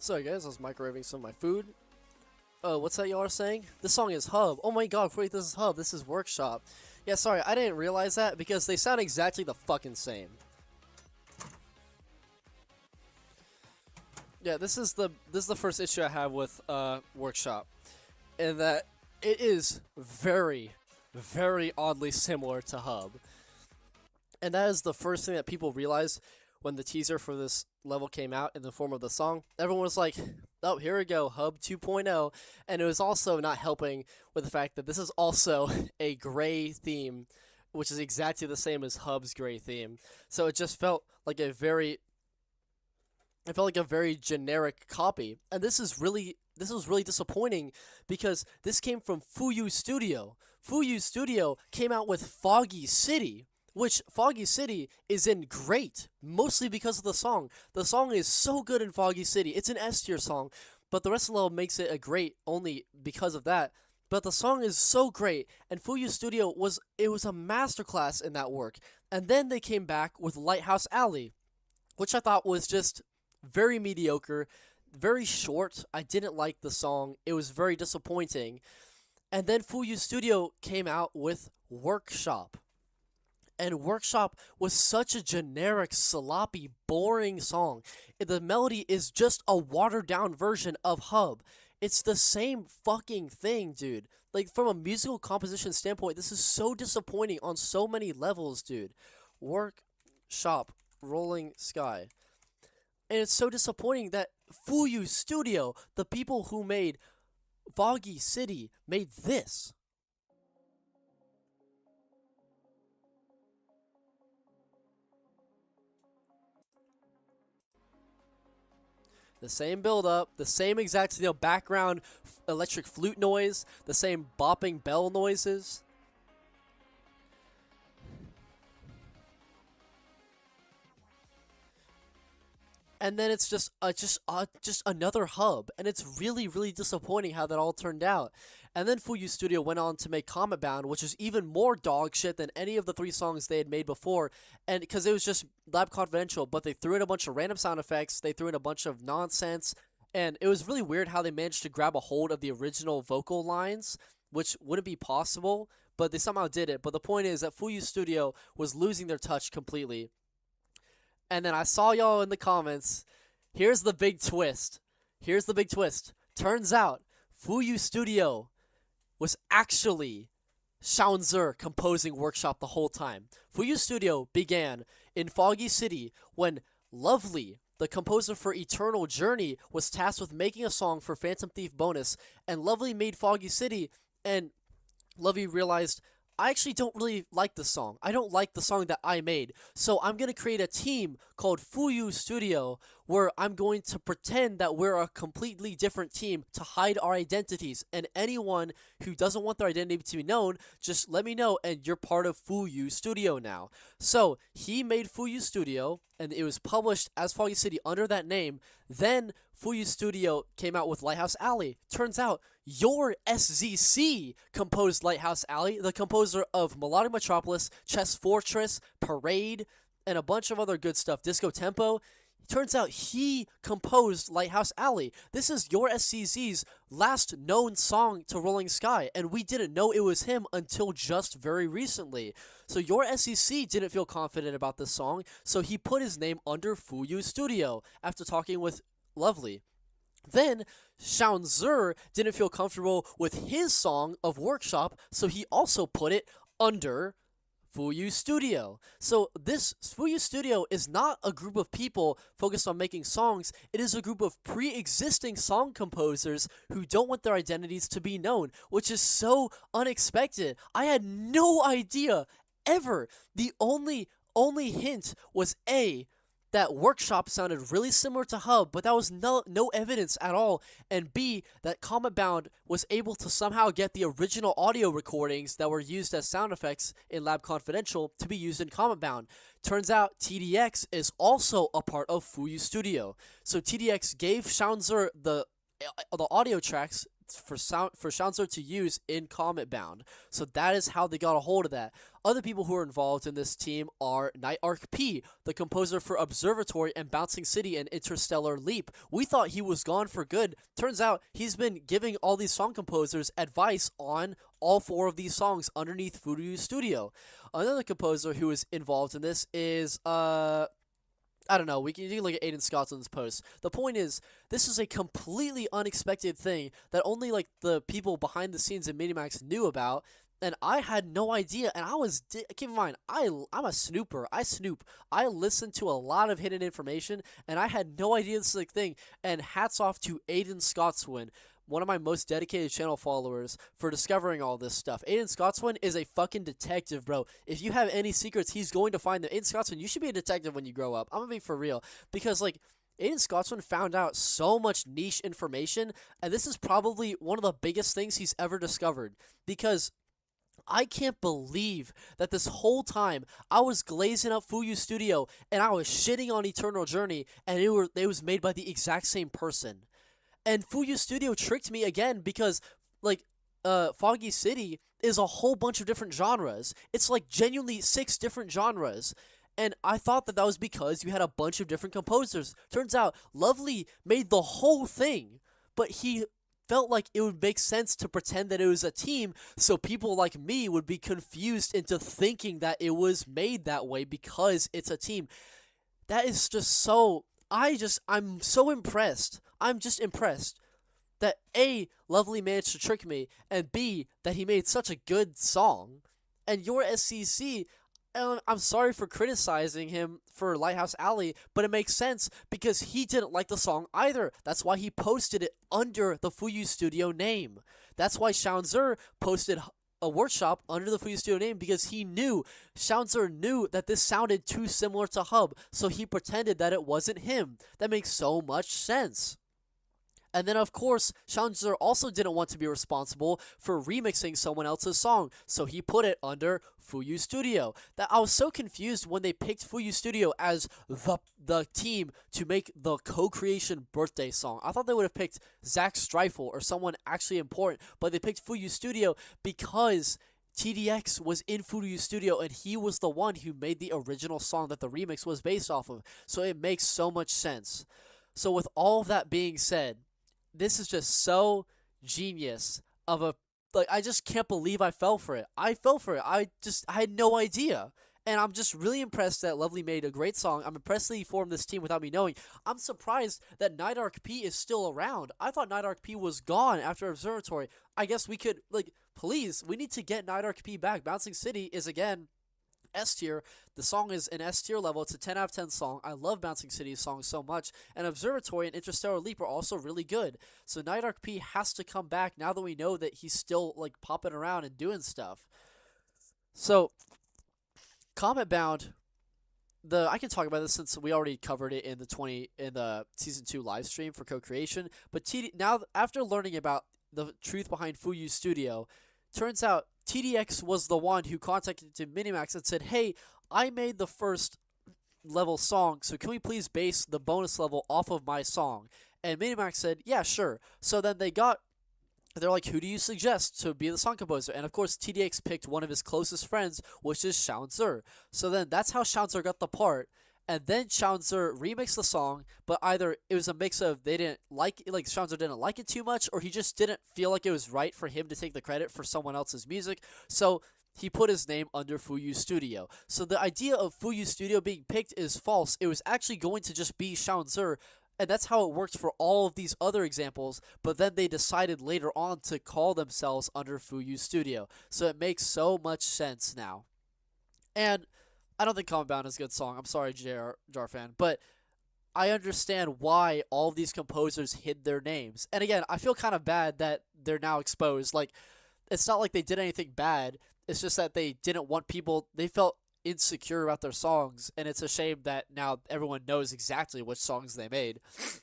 Sorry guys, I was microwaving some of my food. Oh, what's that y'all are saying? This song is Hub. Oh my god, wait, this is Hub. This is Workshop. Yeah, sorry, I didn't realize that because they sound exactly the fucking same. Yeah, this is the first issue I have with Workshop, in that it is very, very oddly similar to Hub, and that is the first thing that people realized when the teaser for this level came out in the form of the song. Everyone was like, "Oh, here we go, Hub 2.0," and it was also not helping with the fact that this is also a gray theme, which is exactly the same as Hub's gray theme. So it just felt like a very generic copy, and this was really disappointing because this came from Fuyu Studio. Fuyu Studio came out with Foggy City, which Foggy City is in great, mostly because of the song. The song is so good in Foggy City. It's an S tier song, but the rest of the level makes it a great only because of that. But the song is so great, and Fuyu Studio was a masterclass in that work. And then they came back with Lighthouse Alley, which I thought was just very mediocre, very short. I didn't like the song. It was very disappointing. And then Fuyu Studio came out with Workshop. And Workshop was such a generic, sloppy, boring song. The melody is just a watered-down version of Hub. It's the same fucking thing, dude. Like, from a musical composition standpoint, this is so disappointing on so many levels, dude. Workshop, Rolling Sky. And it's so disappointing that Fuyu Studio, the people who made Foggy City, made this. The same build-up, the same exact background electric flute noise, the same bopping bell noises. And then it's just another Hub, and it's really, really disappointing how that all turned out. And then Fuyu Studio went on to make Comet Bound, which is even more dog shit than any of the 3 songs they had made before, and because it was just Lab Confidential, but they threw in a bunch of random sound effects, they threw in a bunch of nonsense, and it was really weird how they managed to grab a hold of the original vocal lines, which wouldn't be possible, but they somehow did it. But the point is that Fuyu Studio was losing their touch completely. And then I saw y'all in the comments. Here's the big twist. Here's the big twist. Turns out, Fuyu Studio was actually Shaunzer composing Workshop the whole time. Fuyu Studio began in Foggy City when Lovely, the composer for Eternal Journey, was tasked with making a song for Phantom Thief bonus, and Lovely made Foggy City, and Lovely realized, I actually don't really like the song. I don't like the song that I made. So I'm going to create a team called Fuyu Studio where I'm going to pretend that we're a completely different team to hide our identities. And anyone who doesn't want their identity to be known, just let me know and you're part of Fuyu Studio now. So he made Fuyu Studio and it was published as Foggy City under that name. Then Fuyu Studio came out with Lighthouse Alley. Turns out your SZC composed Lighthouse Alley, the composer of Melodic Metropolis, Chess Fortress, Parade, and a bunch of other good stuff, Disco Tempo. Turns out he composed Lighthouse Alley. This is your SCZ's last known song to Rolling Sky, and we didn't know it was him until just very recently. So your SCC didn't feel confident about this song, so he put his name under Fuyu Studio after talking with Lovely. Then Shaunzer didn't feel comfortable with his song of Workshop, so he also put it under Fuyu Studio. So this Fuyu Studio is not a group of people focused on making songs. It is a group of pre-existing song composers who don't want their identities to be known, which is so unexpected. I had no idea ever. The only hint was that Workshop sounded really similar to Hub, but that was no evidence at all, and B, that Comet Bound was able to somehow get the original audio recordings that were used as sound effects in Lab Confidential to be used in Comet Bound. Turns out TDX is also a part of Fuyu Studio. So TDX gave Shaunzer the audio tracks for Schaunzer to use in Comet Bound. So that is how they got a hold of that. Other people who are involved in this team are Night Arc P, the composer for Observatory and Bouncing City and Interstellar Leap. We thought he was gone for good. Turns out he's been giving all these song composers advice on all 4 of these songs underneath Fuyu Studio. Another composer who is involved in this is I don't know, you can look at Aiden Scotland's post. The point is, this is a completely unexpected thing that only, like, the people behind the scenes in Minimax knew about, and I had no idea, and keep in mind, I'm a snooper. I snoop. I listen to a lot of hidden information, and I had no idea this was a thing, and hats off to Aiden Scotswin, one of my most dedicated channel followers, for discovering all this stuff. Aiden Scotswin is a fucking detective, bro. If you have any secrets, he's going to find them. Aiden Scotswin, you should be a detective when you grow up. I'm gonna be for real. Because, like, Aiden Scotswin found out so much niche information, and this is probably one of the biggest things he's ever discovered. Because I can't believe that this whole time I was glazing up Fuyu Studio, and I was shitting on Eternal Journey, and it was made by the exact same person. And Fuyu Studio tricked me again because, like, Foggy City is a whole bunch of different genres. It's, like, genuinely 6 different genres. And I thought that was because you had a bunch of different composers. Turns out, Lovely made the whole thing, but he felt like it would make sense to pretend that it was a team, so people like me would be confused into thinking that it was made that way because it's a team. That is just so... I'm so impressed. I'm just impressed that A, Lovely managed to trick me, and B, that he made such a good song. And your SCC, I'm sorry for criticizing him for Lighthouse Alley, but it makes sense because he didn't like the song either. That's why he posted it under the Fuyu Studio name. That's why Schaunzer posted a workshop under the Fuyu Studio name, because Schaunzer knew that this sounded too similar to Hub, so he pretended that it wasn't him. That makes so much sense. And then, of course, Schaunzer also didn't want to be responsible for remixing someone else's song, so he put it under Fuyu Studio. That I was so confused when they picked Fuyu Studio as the team to make the co-creation birthday song. I thought they would have picked Zach Streifel or someone actually important, but they picked Fuyu Studio because TDX was in Fuyu Studio, and he was the one who made the original song that the remix was based off of. So it makes so much sense. So with all of that being said, this is just so genius of a... Like, I just can't believe I fell for it. I fell for it. I had no idea. And I'm just really impressed that Lovely made a great song. I'm impressed that he formed this team without me knowing. I'm surprised that Night Arc P is still around. I thought Night Arc P was gone after Observatory. I guess we could, like, please, we need to get Night Arc P back. Bouncing City is, again, S tier. The song is an S tier level. It's a 10 out of 10 song. I love Bouncing City's songs so much. And Observatory and Interstellar Leap are also really good. So Night Arc P has to come back now that we know that he's still, like, popping around and doing stuff. So Comet Bound, I can talk about this since we already covered it in the season 2 live stream for co-creation. But now after learning about the truth behind Fuyu Studio, turns out TDX was the one who contacted Minimax and said, "Hey, I made the first level song, so can we please base the bonus level off of my song?" And Minimax said, "Yeah, sure." So then they're like, "Who do you suggest to be the song composer?" And of course, TDX picked one of his closest friends, which is Schaunzer. So then that's how Schaunzer got the part. And then Schaunzer remixed the song, but either it was a mix of they didn't like it, like Schaunzer didn't like it too much, or he just didn't feel like it was right for him to take the credit for someone else's music. So he put his name under Fuyu Studio. So the idea of Fuyu Studio being picked is false. It was actually going to just be Schaunzer, and that's how it worked for all of these other examples, but then they decided later on to call themselves under Fuyu Studio. So it makes so much sense now. And I don't think Comet Bound is a good song. I'm sorry, Jar fan, but I understand why all of these composers hid their names. And again, I feel kind of bad that they're now exposed. Like, it's not like they did anything bad. It's just that they didn't want people... They felt insecure about their songs, and it's a shame that now everyone knows exactly which songs they made.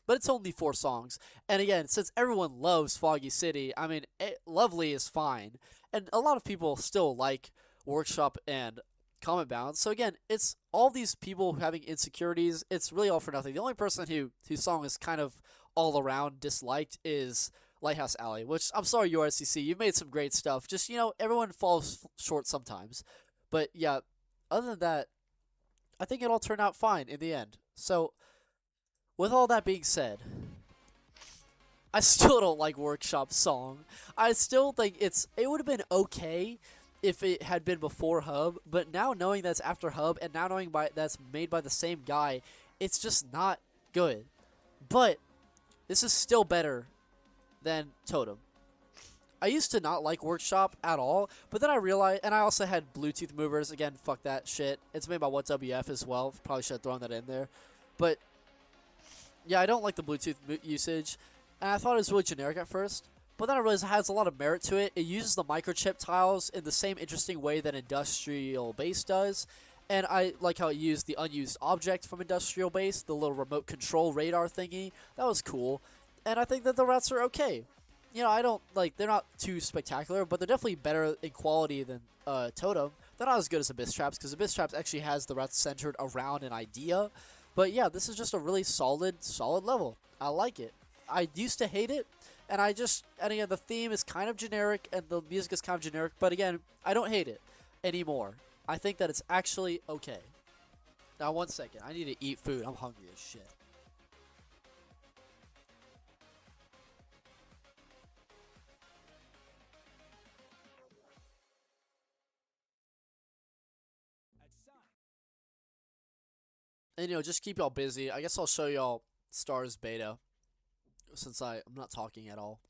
But it's only 4 songs. And again, since everyone loves Foggy City, I mean, Lovely is fine. And a lot of people still like Workshop and Comet Bound. So again, it's all these people having insecurities. It's really all for nothing. The only person whose song is kind of all around disliked is Lighthouse Alley, which I'm sorry, URCC, you've made some great stuff. Just, everyone falls short sometimes. But yeah, other than that, I think it all turned out fine in the end. So, with all that being said, I still don't like Workshop's song. I still think it would have been okay if it had been before Hub, but now knowing that's after Hub and now knowing that's made by the same guy, it's just not good. But this is still better than Totem. I used to not like Workshop at all, but then I realized, and I also had Bluetooth movers. Again, fuck that shit. It's made by WhatWF as well. Probably should have thrown that in there. But yeah, I don't like the Bluetooth usage, and I thought it was really generic at first. But then I realized it has a lot of merit to it. It uses the microchip tiles in the same interesting way that Industrial Base does. And I like how it used the unused object from Industrial Base, the little remote control radar thingy. That was cool. And I think that the routes are okay. I don't, they're not too spectacular, but they're definitely better in quality than Totem. They're not as good as Abyss Traps, because Abyss Traps actually has the routes centered around an idea. But yeah, this is just a really solid level. I like it. I used to hate it. And again, the theme is kind of generic, and the music is kind of generic, but again, I don't hate it anymore. I think that it's actually okay. Now, 1 second. I need to eat food. I'm hungry as shit. And, just keep y'all busy. I guess I'll show y'all Stars Beta, since I'm not talking at all.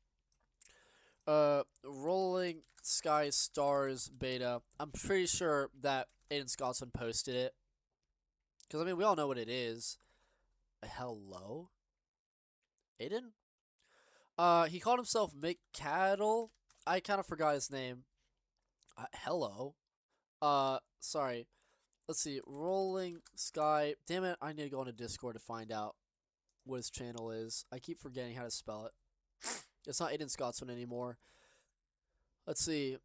Rolling Sky Stars Beta. I'm pretty sure that Aiden Scotsman posted it. Because, I mean, we all know what it is. Hello? Aiden? He called himself Mick Cattle. I kind of forgot his name. Hello? Sorry. Let's see. Rolling Sky. Damn it, I need to go into Discord to find out what his channel is. I keep forgetting how to spell it. It's not Aiden Scotsman anymore. Let's see.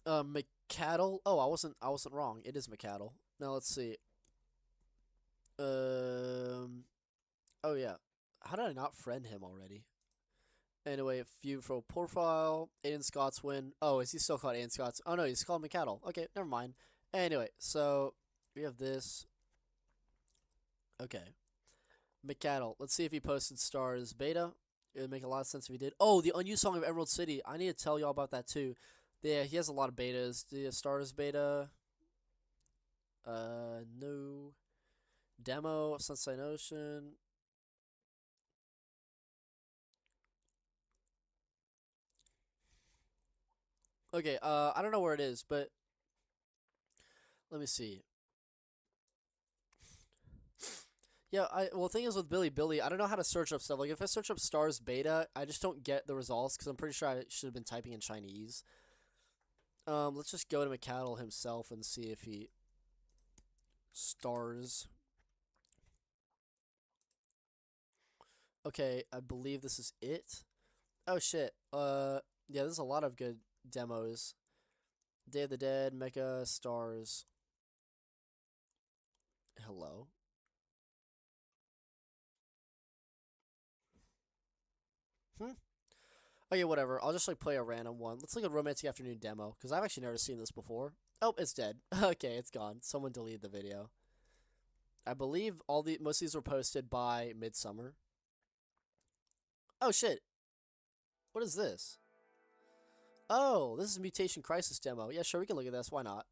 McCaddle. Oh, I wasn't wrong. It is McCaddle. Now let's see. Oh yeah. How did I not friend him already? Anyway, view for profile. Aiden Scotsman. Oh, is he still called Aiden Scots? Oh no, he's called McCaddle. Okay, never mind. Anyway, so we have this. Okay. McCaddle. Let's see if he posted Stars Beta. It would make a lot of sense if he did. Oh, the unused song of Emerald City. I need to tell y'all about that too. Yeah, he has a lot of betas. The Stars Beta. No. Demo, Sunshine Ocean. Okay, I don't know where it is, but let me see. Yeah, well, the thing is with Billy, I don't know how to search up stuff. Like, if I search up Stars Beta, I just don't get the results, because I'm pretty sure I should have been typing in Chinese. Let's just go to McCaddle himself and see if he... Stars. Okay, I believe this is it. Oh, shit. Yeah, there's a lot of good demos. Day of the Dead, Mecha, Stars. Hello? Okay, whatever. I'll just play a random one. Let's look at Romantic Afternoon demo, because I've actually never seen this before. Oh, it's dead. Okay, it's gone. Someone deleted the video. I believe most of these were posted by Midsummer. Oh shit. What is this? Oh, this is Mutation Crisis demo. Yeah, sure, we can look at this. Why not?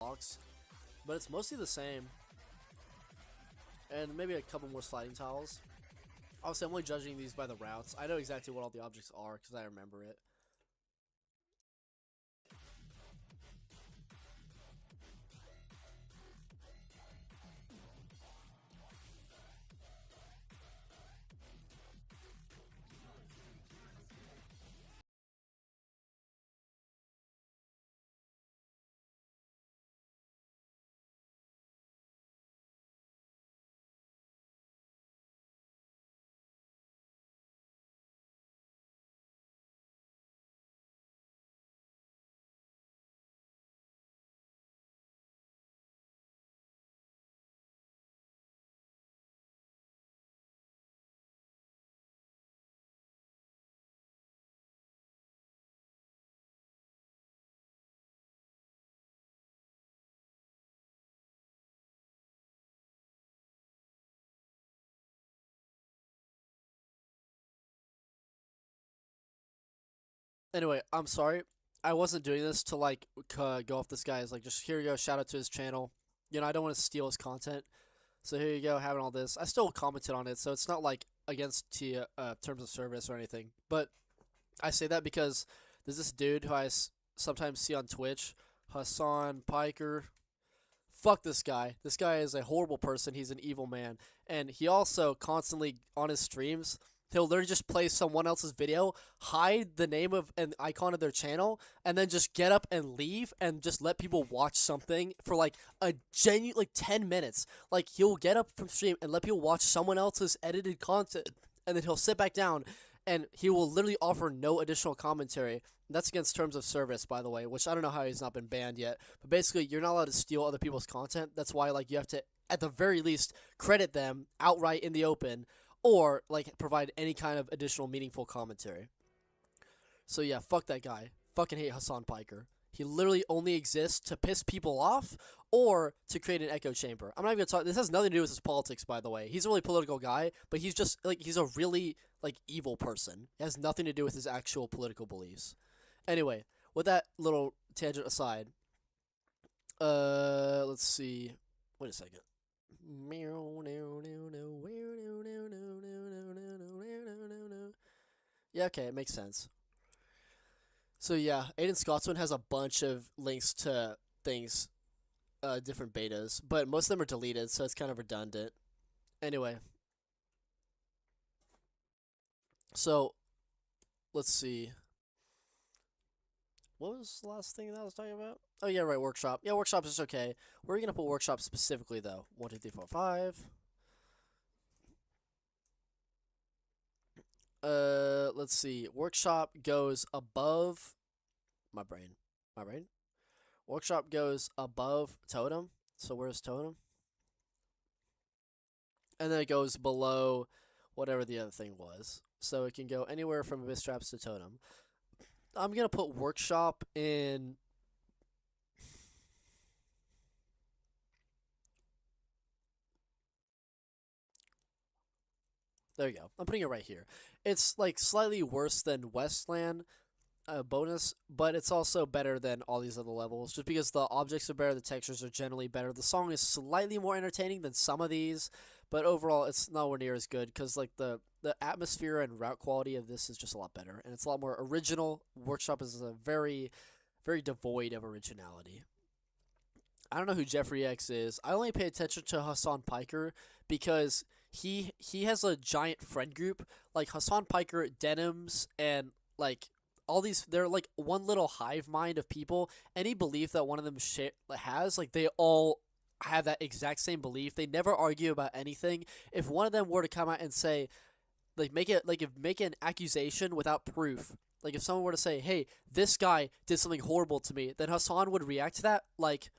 blocks, but it's mostly the same. And maybe a couple more sliding tiles. Obviously, I'm only judging these by the routes. I know exactly what all the objects are because I remember it. Anyway, I'm sorry. I wasn't doing this to like go off this guy's like just here you go, shout out to his channel. You know, I don't want to steal his content. So here you go, having all this. I still commented on it, so it's not like against terms of service or anything. But I say that because there's this dude who sometimes see on Twitch, Hassan Piker. Fuck this guy. This guy is a horrible person. He's an evil man. And he also constantly, on his streams, he'll literally just play someone else's video, hide the name of an icon of their channel, and then just get up and leave and just let people watch something for like a genuine, like 10 minutes. Like, he'll get up from stream and let people watch someone else's edited content, and then he'll sit back down and he will literally offer no additional commentary. That's against terms of service, by the way, which I don't know how he's not been banned yet. But basically, you're not allowed to steal other people's content. That's why, like, you have to, at the very least, credit them outright in the open, or like provide any kind of additional meaningful commentary. So yeah, fuck that guy. Fucking hate Hassan Piker. He literally only exists to piss people off or to create an echo chamber. I'm not even gonna talk. This has nothing to do with his politics, by the way. He's a really political guy, but he's just like he's a really like evil person. It has nothing to do with his actual political beliefs. Anyway, with that little tangent aside, let's see. Wait a second. Yeah, okay, it makes sense. So yeah, Aiden Scotsman has a bunch of links to things, different betas, but most of them are deleted, so it's kind of redundant. Anyway, so let's see. What was the last thing that I was talking about? Oh yeah, right, workshop. Yeah, workshop is okay. Where are you gonna put workshop specifically though? 1, 2, 3, 4, 5. Let's see. Workshop goes above my brain. Workshop goes above Totem. So where's Totem? And then it goes below whatever the other thing was. So it can go anywhere from Abyss Traps to Totem. I'm gonna put workshop in. There you go. I'm putting it right here. It's like slightly worse than Wasteland bonus, but it's also better than all these other levels just because the objects are better, the textures are generally better. The song is slightly more entertaining than some of these, but overall it's nowhere near as good because like the atmosphere and route quality of this is just a lot better, and it's a lot more original. Workshop is a very, very devoid of originality. I don't know who Jeffrey X is. I only pay attention to Hassan Piker because he has a giant friend group like Hassan Piker, Denims, and like all these. They're like one little hive mind of people. Any belief that one of them has, like they all have that exact same belief. They never argue about anything. If one of them were to come out and say, like make an accusation without proof. Like if someone were to say, "Hey, this guy did something horrible to me," then Hassan would react to that like,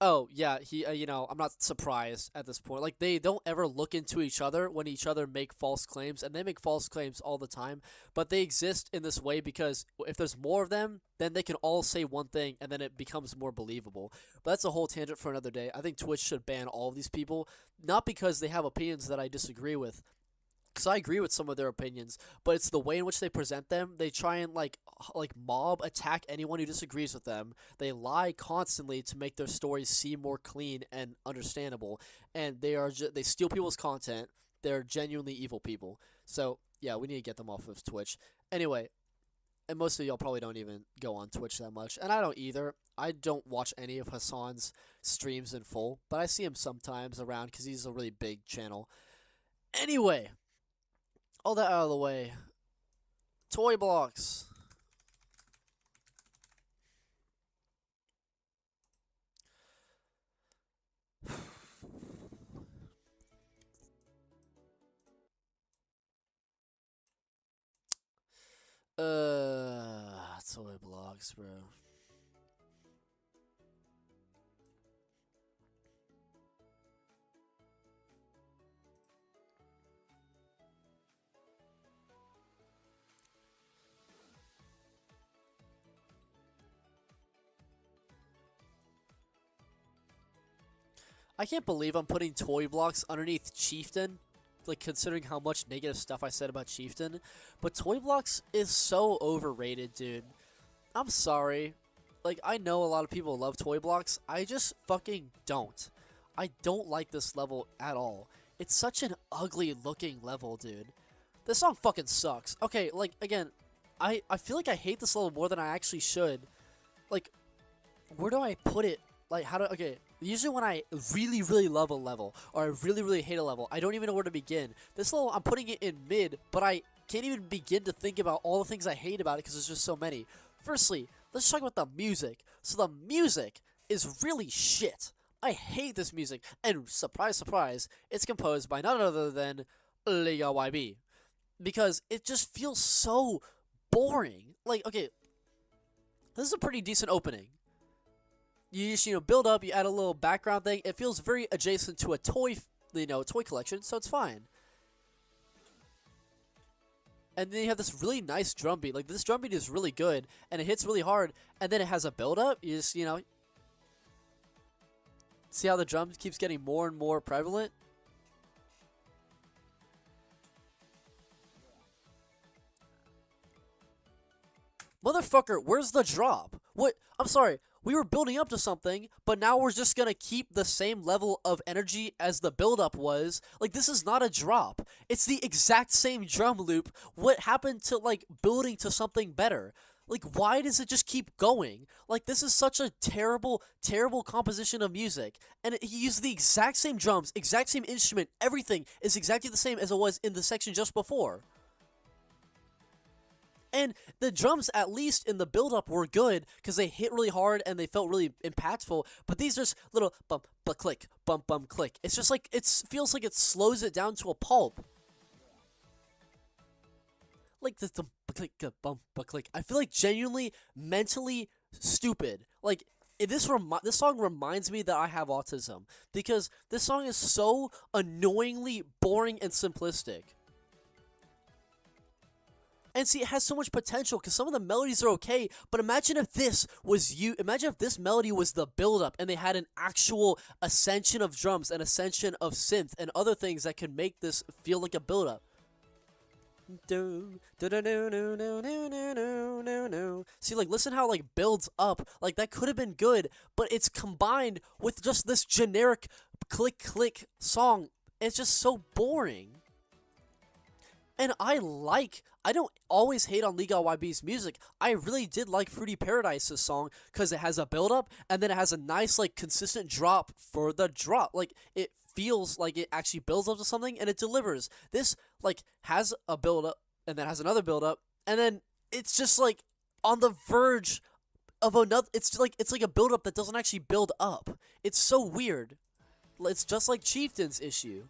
"Oh yeah, he you know, I'm not surprised at this point." Like they don't ever look into each other when each other make false claims, and they make false claims all the time, but they exist in this way because if there's more of them, then they can all say one thing and then it becomes more believable. But that's a whole tangent for another day. I think Twitch should ban all of these people, not because they have opinions that I disagree with, because I agree with some of their opinions, but it's the way in which they present them. They try and like mob attack anyone who disagrees with them. They lie constantly to make their stories seem more clean and understandable, and they steal people's content. They're genuinely evil people. So yeah, we need to get them off of Twitch. Anyway, and most of y'all probably don't even go on Twitch that much, and I don't either. I don't watch any of Hassan's streams in full, but I see him sometimes around because he's a really big channel. Anyway, all that out of the way. Toy blocks. Toy blocks, bro. I can't believe I'm putting toy blocks underneath Chieftain, like considering how much negative stuff I said about Chieftain. But toy blocks is so overrated, dude. I'm sorry. Like, I know a lot of people love toy blocks. I just fucking don't. I don't like this level at all. It's such an ugly looking level, dude. This song fucking sucks. Okay, like, again, I feel like I hate this level more than I actually should. Like, where do I put it? Like, okay, usually when I really, really love a level, or I really, really hate a level, I don't even know where to begin. This level, I'm putting it in mid, but I can't even begin to think about all the things I hate about it because there's just so many. Firstly, let's talk about the music. So the music is really shit. I hate this music, and surprise, surprise, it's composed by none other than LiGaYB. Because it just feels so boring. Like, okay, this is a pretty decent opening. You just, build up, you add a little background thing. It feels very adjacent to a toy, toy collection, so it's fine. And then you have this really nice drum beat. Like, this drum beat is really good, and it hits really hard, and then it has a build up. You just, see how the drum keeps getting more and more prevalent? Motherfucker, where's the drop? What? I'm sorry. We were building up to something, but now we're just gonna keep the same level of energy as the build-up was. Like, this is not a drop. It's the exact same drum loop. What happened to, like, building to something better? Like, why does it just keep going? Like, this is such a terrible, terrible composition of music. And he used the exact same drums, exact same instrument, everything is exactly the same as it was in the section just before. And the drums, at least in the build-up, were good because they hit really hard and they felt really impactful. But these are just little bump, but click, bump, bump, click. It's just like, it feels like it slows it down to a pulp. Like this click, bump, but click. I feel like genuinely mentally stupid. Like, this song reminds me that I have autism because this song is so annoyingly boring and simplistic. And see, it has so much potential because some of the melodies are okay, but imagine if this melody was the build-up and they had an actual ascension of drums, an ascension of synth, and other things that could make this feel like a build-up. See, like, listen how, like, builds up. Like, that could have been good, but it's combined with just this generic click-click song. It's just so boring. And I don't always hate on LiGaYB's music. I really did like Fruity Paradise's song because it has a build-up and then it has a nice, like, consistent drop for the drop. Like, it feels like it actually builds up to something and it delivers. This, like, has a build-up and then has another build-up and then it's just, like, on the verge of another. It's like a build-up that doesn't actually build up. It's so weird. It's just like Chieftain's issue.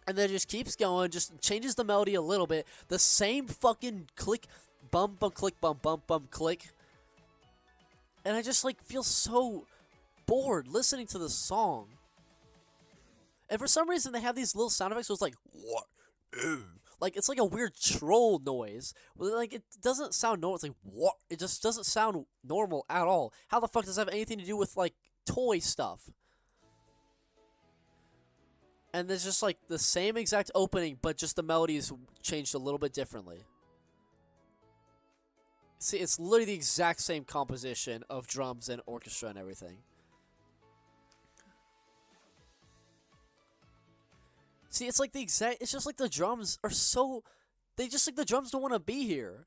And then it just keeps going, just changes the melody a little bit. The same fucking click, bump, bump, click, bump, bump, bump, click. And I just, like, feel so bored listening to the song. And for some reason, they have these little sound effects where it's like, what? Like, it's like a weird troll noise. Like, it doesn't sound normal. It's like, what? It just doesn't sound normal at all. How the fuck does that have anything to do with, like, toy stuff? And there's just like the same exact opening, but just the melody is changed a little bit differently. See, it's literally the exact same composition of drums and orchestra and everything. See, it's like the exact, it's just like the drums are so, they just like the drums don't want to be here.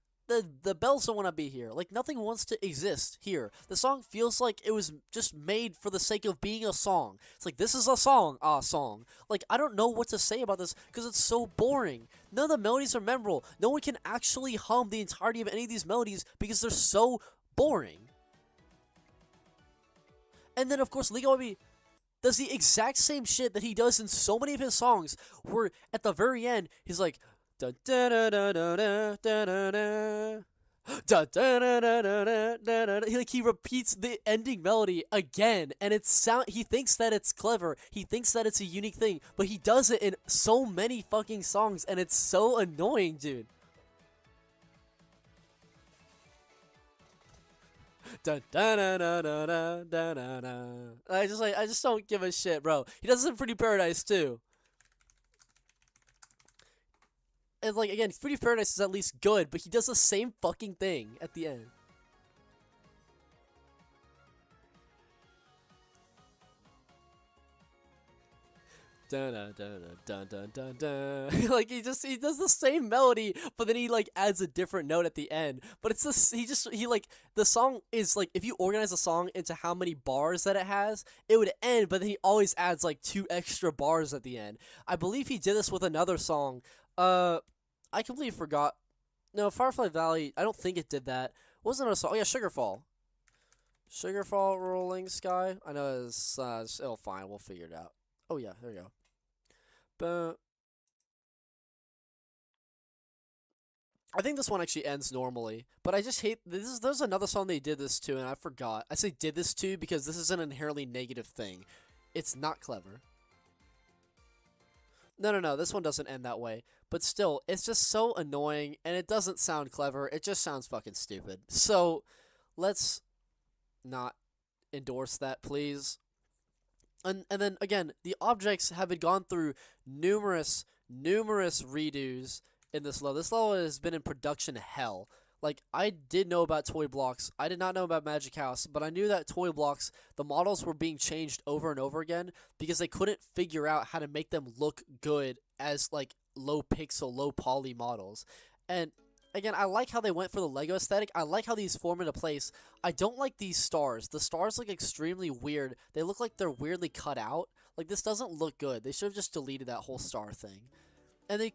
The bells don't want to be here. Like, nothing wants to exist here. The song feels like it was just made for the sake of being a song. It's like, this is a song. Like, I don't know what to say about this because it's so boring. None of the melodies are memorable. No one can actually hum the entirety of any of these melodies because they're so boring. And then, of course, LiGaYB does the exact same shit that he does in so many of his songs, where at the very end, he's like, da da da da da da da da da da da da. He repeats the ending melody again, and he thinks that it's clever, he thinks that it's a unique thing, but he does it in so many fucking songs, and it's so annoying, dude. Da da da da da da da da. I just don't give a shit, bro. He does it in Fruity Paradise too. And like, again, Fruity Paradise is at least good, but he does the same fucking thing at the end. Dun dun dun dun dun dun dun. Like, he does the same melody, but then he like adds a different note at the end. But it's just the song is like, if you organize a song into how many bars that it has, it would end, but then he always adds like 2 extra bars at the end. I believe he did this with another song. I completely forgot. No, Firefly Valley, I don't think it did that. What was another song? Oh yeah, Sugarfall. Sugarfall, Rolling Sky. I know it's fine. We'll figure it out. Oh yeah, there you go. But I think this one actually ends normally. But I just hate this. There's another song they did this to, and I forgot. I say did this to because this is an inherently negative thing. It's not clever. No, this one doesn't end that way. But still, it's just so annoying, and it doesn't sound clever. It just sounds fucking stupid. So, let's not endorse that, please. And then, again, the objects have been gone through numerous redos in this level. This level has been in production hell. Like, I did know about Toy Blocks. I did not know about Magic House, but I knew that Toy Blocks, the models were being changed over and over again because they couldn't figure out how to make them look good as, like, low pixel, low poly models. And, again, I like how they went for the Lego aesthetic. I like how these form into place. I don't like these stars. The stars look extremely weird. They look like they're weirdly cut out. Like, this doesn't look good. They should have just deleted that whole star thing. And they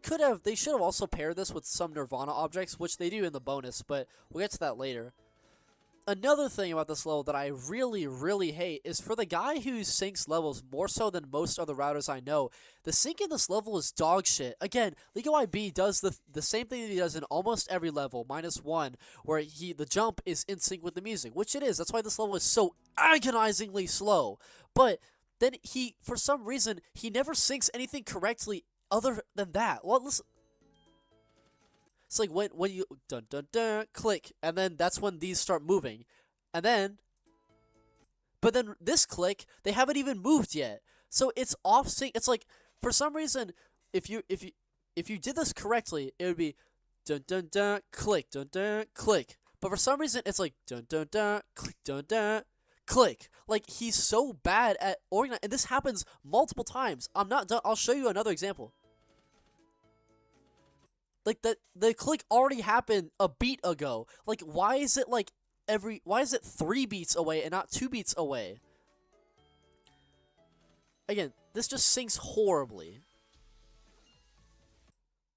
should have also paired this with some Nirvana objects, which they do in the bonus, but we'll get to that later. Another thing about this level that I really, really hate is for the guy who syncs levels more so than most other routers I know, the sync in this level is dog shit. Again, LiGaYB does the same thing that he does in almost every level, -1, where the jump is in sync with the music, which it is. That's why this level is so agonizingly slow. But then for some reason, he never syncs anything correctly other than that. Well, listen. It's like when you dun dun dun click, and then that's when these start moving, and then, but then this click, they haven't even moved yet, so it's off sync. It's like, for some reason, if you did this correctly, it would be dun dun dun click, but for some reason it's like dun dun dun click. Like, he's so bad at organizing, and this happens multiple times. I'm not done. I'll show you another example. Like, the click already happened a beat ago. Like, why is it like why is it 3 beats away and not 2 beats away? Again, this just syncs horribly.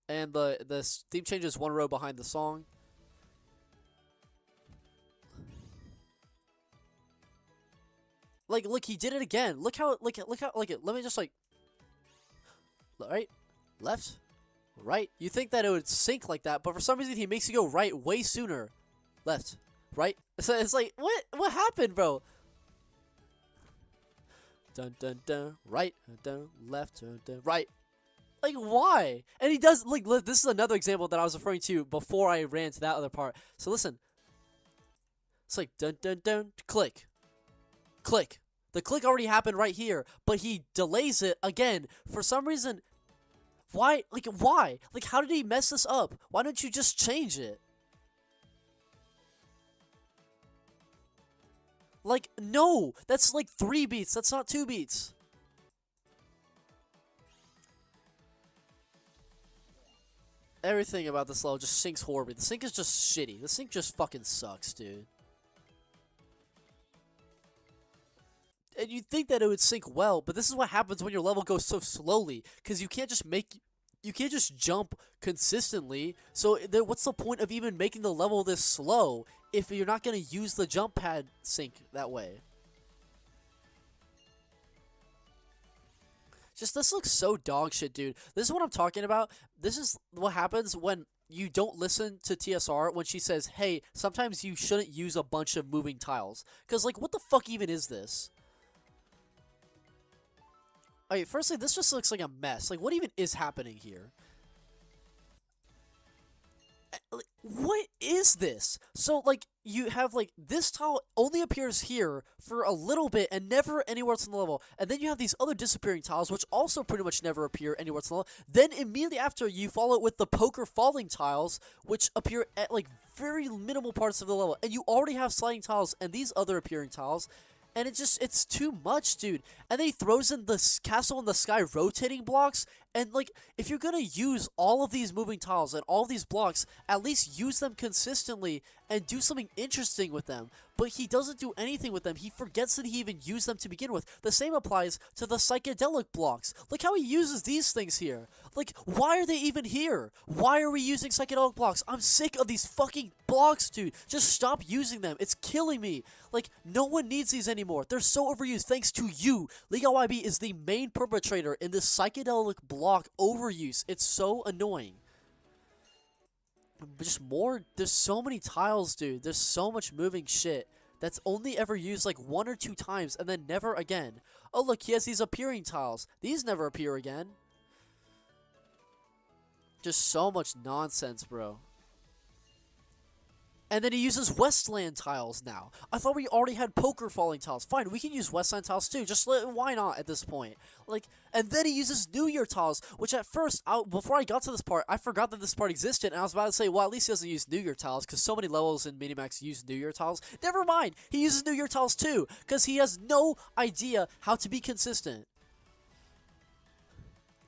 And the theme change is 1 row behind the song. Like, look, he did it again. Look how, let me just, like, right, left, right. You think that it would sync like that, but for some reason he makes you go right way sooner. Left, right. So it's like, what happened, bro? Dun dun dun, right, dun, left, dun, right. Like, why? And he does, like, this is another example that I was referring to before I ran to that other part. So listen. It's like dun dun dun, click. Click. The click already happened right here, but he delays it again. For some reason, why? Like, why? Like, how did he mess this up? Why don't you just change it? Like, no! That's like 3 beats. That's not 2 beats. Everything about this level just syncs horribly. The sync is just shitty. The sync just fucking sucks, dude. And you'd think that it would sync well, but this is what happens when your level goes so slowly, because you can't just jump consistently. So what's the point of even making the level this slow if you're not going to use the jump pad sync that way? Just, this looks so dog shit, dude. This is what I'm talking about. This is what happens when you don't listen to TSR when she says, hey, sometimes you shouldn't use a bunch of moving tiles. Because, like, what the fuck even is this? Alright, firstly, this just looks like a mess. Like, what even is happening here? Like, what is this? So, like, you have, like, this tile only appears here for a little bit and never anywhere else in the level. And then you have these other disappearing tiles, which also pretty much never appear anywhere else in the level. Then, immediately after, you follow it with the poker falling tiles, which appear at, like, very minimal parts of the level. And you already have sliding tiles and these other appearing tiles. And it's too much, dude. And then he throws in the castle in the sky rotating blocks. And, like, if you're gonna use all of these moving tiles and all these blocks, at least use them consistently and do something interesting with them. But he doesn't do anything with them. He forgets that he even used them to begin with. The same applies to the psychedelic blocks. Look how he uses these things here. Like, why are they even here? Why are we using psychedelic blocks? I'm sick of these fucking blocks, dude. Just stop using them. It's killing me. Like, no one needs these anymore. They're so overused thanks to you. LiGaYB is the main perpetrator in this psychedelic block overuse. It's so annoying. Just more, there's so many tiles, dude. There's so much moving shit that's only ever used like 1 or 2 times and then never again. Oh, look, he has these appearing tiles. These never appear again. Just so much nonsense, bro. And then he uses Wasteland tiles now. I thought we already had poker falling tiles. Fine, we can use Wasteland tiles too. Just why not at this point? Like, and then he uses New Year tiles, which at first, before I got to this part, I forgot that this part existed, and I was about to say, well, at least he doesn't use New Year tiles, because so many levels in Minimax use New Year tiles. Never mind, he uses New Year tiles too, because he has no idea how to be consistent.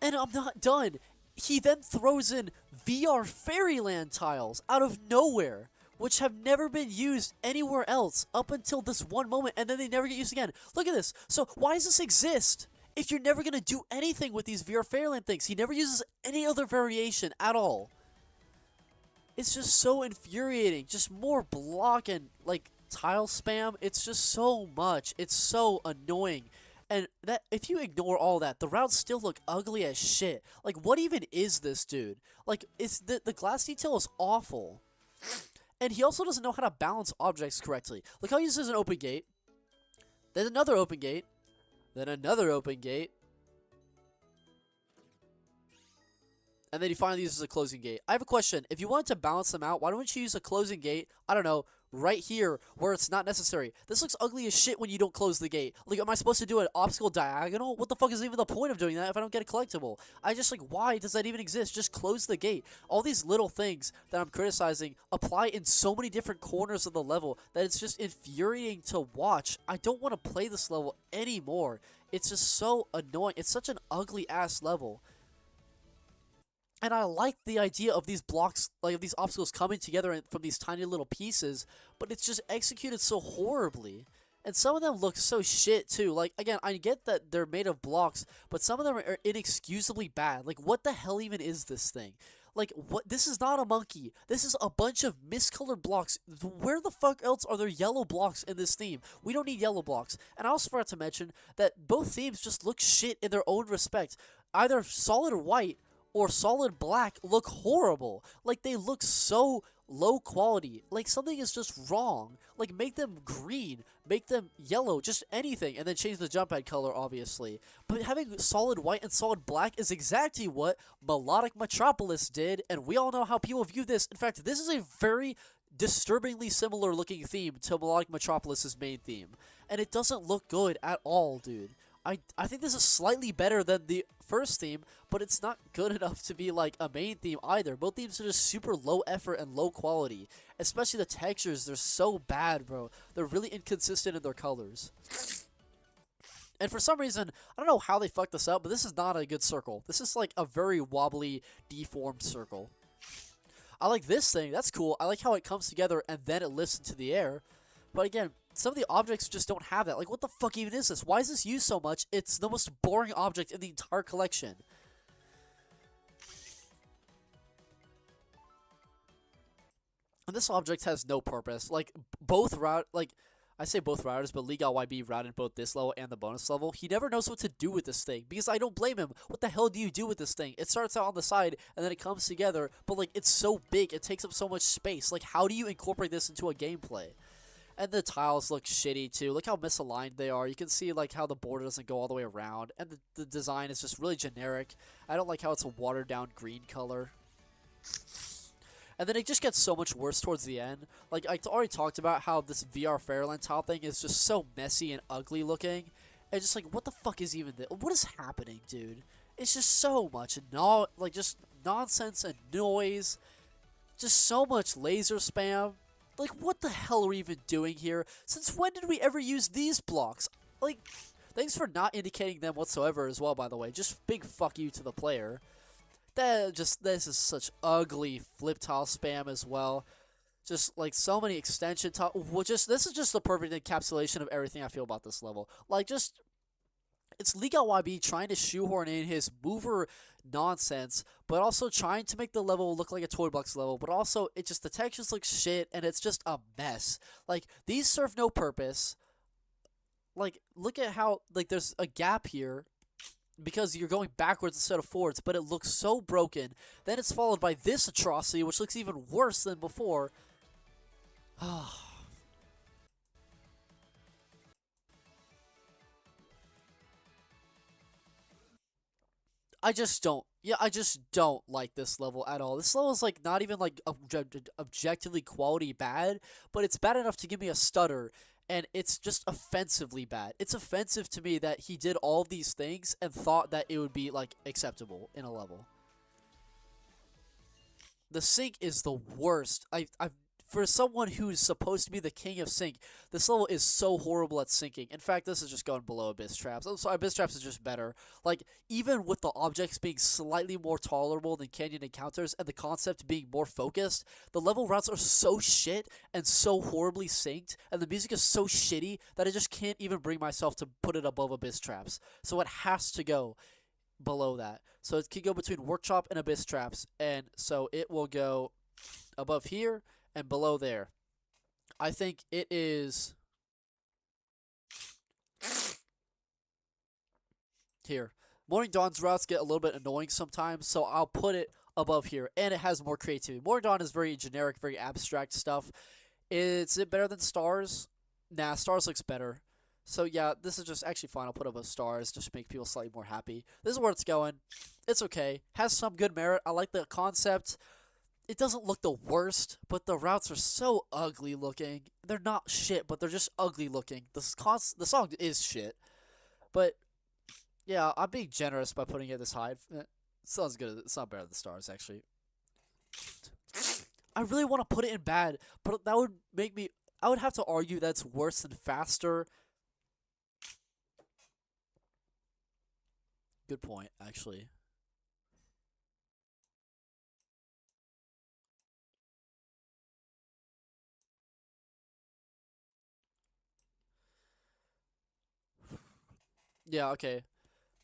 And I'm not done. He then throws in VR Fairyland tiles out of nowhere, which have never been used anywhere else up until this one moment, and then they never get used again. Look at this. So why does this exist if you're never going to do anything with these VR Fairyland things? He never uses any other variation at all. It's just so infuriating. Just more block and, like, tile spam. It's just so much. It's so annoying. And that if you ignore all that, the routes still look ugly as shit. Like, what even is this, dude? Like, it's the glass detail is awful. And he also doesn't know how to balance objects correctly. Look how he uses an open gate, then another open gate, then another open gate, and then he finally uses a closing gate. I have a question. If you wanted to balance them out, why don't you use a closing gate, I don't know, right here where it's not necessary? This looks ugly as shit when you don't close the gate. Like, am I supposed to do an obstacle diagonal? What the fuck is even the point of doing that if I don't get a collectible? I just, like, why does that even exist? Just close the gate. All these little things that I'm criticizing apply in so many different corners of the level that it's just infuriating to watch. I don't want to play this level anymore. It's just so annoying. It's such an ugly ass level. And I like the idea of these blocks, like of these obstacles coming together from these tiny little pieces, but it's just executed so horribly. And some of them look so shit too. Like, again, I get that they're made of blocks, but some of them are inexcusably bad. Like, what the hell even is this thing? Like, what? This is not a monkey. This is a bunch of miscolored blocks. Where the fuck else are there yellow blocks in this theme? We don't need yellow blocks. And I also forgot to mention that both themes just look shit in their own respect. Either solid white or solid black look horrible. Like, they look so low quality. Like, something is just wrong. Like, make them green, make them yellow, just anything, and then change the jump pad color, obviously. But having solid white and solid black is exactly what Melodic Metropolis did, and we all know how people view this. In fact, this is a very disturbingly similar looking theme to Melodic Metropolis's main theme, and it doesn't look good at all, dude. I think this is slightly better than the first theme, but it's not good enough to be like a main theme either. Both themes are just super low effort and low quality, especially the textures. They're so bad, bro. They're really inconsistent in their colors. And for some reason, I don't know how they fucked this up, but this is not a good circle. This is like a very wobbly, deformed circle. I like this thing. That's cool. I like how it comes together and then it lifts into the air. But again, some of the objects just don't have that. Like, what the fuck even is this? Why is this used so much? It's the most boring object in the entire collection. And this object has no purpose. Like, I say both routers, but LiGaYB routed both this level and the bonus level. He never knows what to do with this thing, because I don't blame him. What the hell do you do with this thing? It starts out on the side, and then it comes together, but, like, it's so big. It takes up so much space. Like, how do you incorporate this into a gameplay? And the tiles look shitty, too. Look how misaligned they are. You can see, like, how the border doesn't go all the way around. And the design is just really generic. I don't like how it's a watered-down green color. And then it just gets so much worse towards the end. Like, I already talked about how this VR Fairyland top thing is just so messy and ugly looking. And just like, what the fuck is even this? What is happening, dude? It's just so much, just nonsense and noise. Just so much laser spam. Like, what the hell are we even doing here? Since when did we ever use these blocks? Like, thanks for not indicating them whatsoever as well, by the way. Just big fuck you to the player. This is such ugly flip tile spam as well. Just like so many extension tile. This is just the perfect encapsulation of everything I feel about this level. Like, it's LiGaYB trying to shoehorn in his mover nonsense, but also trying to make the level look like a Toy Box level, but also the textures look shit, and it's just a mess. Like, these serve no purpose. Like, look at how, like, there's a gap here because you're going backwards instead of forwards, but it looks so broken. Then it's followed by this atrocity, which looks even worse than before. I just don't like this level at all. This level is like not even like objectively quality bad, but it's bad enough to give me a stutter, and it's just offensively bad. It's offensive to me that he did all of these things and thought that it would be like acceptable in a level. The sync is the worst. For someone who's supposed to be the king of sync, this level is so horrible at syncing. In fact, this is just going below Abyss Traps. I'm sorry, Abyss Traps is just better. Like, even with the objects being slightly more tolerable than Canyon Encounters and the concept being more focused, the level routes are so shit and so horribly synced, and the music is so shitty that I just can't even bring myself to put it above Abyss Traps. So it has to go below that. So it can go between Workshop and Abyss Traps, and so it will go above here and below there. I think it is here. Morning Dawn's routes get a little bit annoying sometimes, so I'll put it above here, and it has more creativity. Morning Dawn is very generic, very abstract stuff. Is it better than Stars? Nah, Stars looks better. So yeah, this is just actually fine. I'll put above Stars just to make people slightly more happy. This is where it's going. It's okay. Has some good merit. I like the concept. It doesn't look the worst, but the routes are so ugly looking. They're not shit, but they're just ugly looking. The song is shit. But, yeah, I'm being generous by putting it this high. It sounds good. It's not better than Stars, actually. I really want to put it in bad, but that would make me... I would have to argue that's worse than Faster. Good point, actually. Yeah, okay.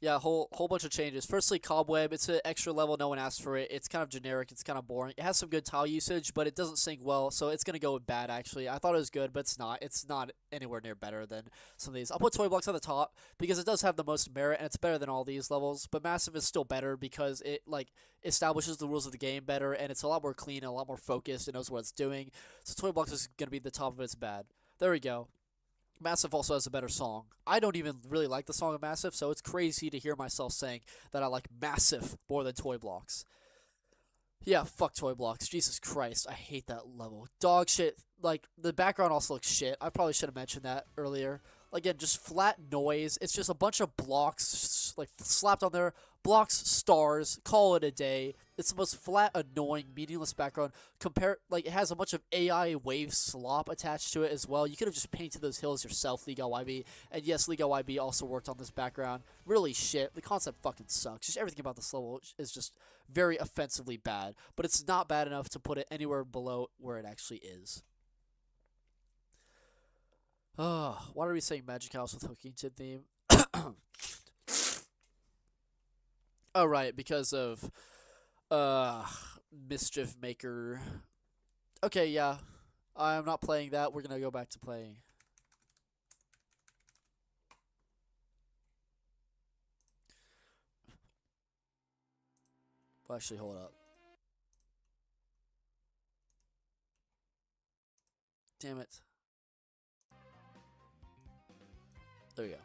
Yeah, whole bunch of changes. Firstly, Cobweb. It's an extra level. No one asked for it. It's kind of generic. It's kind of boring. It has some good tile usage, but it doesn't sync well, so it's going to go with bad, actually. I thought it was good, but it's not. It's not anywhere near better than some of these. I'll put Toy Blocks on the top because it does have the most merit, and it's better than all these levels, but Massive is still better because it, like, establishes the rules of the game better, and it's a lot more clean and a lot more focused. It knows what it's doing. So Toy Blocks is going to be the top of its bad. There we go. Massive also has a better song. I don't even really like the song of Massive, so it's crazy to hear myself saying that I like Massive more than Toy Blocks. Yeah, fuck toy blocks. Jesus Christ, I hate that level. Dog shit. Like, the background also looks shit. I probably should have mentioned that earlier. Again, just flat noise. It's just a bunch of blocks, like, slapped on there. Blocks, stars, call it a day. It's the most flat, annoying, meaningless background. Like, it has a bunch of AI wave slop attached to it as well. You could have just painted those hills yourself, LiGaYB. And yes, LiGaYB also worked on this background. Really shit. The concept fucking sucks. Just everything about this level is just very offensively bad. But it's not bad enough to put it anywhere below where it actually is. Why are we saying Magic House with Hookington theme? Oh, right, because of Mischief Maker. Okay, yeah. I'm not playing that. We're gonna go back to playing. Well, actually, hold up. Damn it. There we go.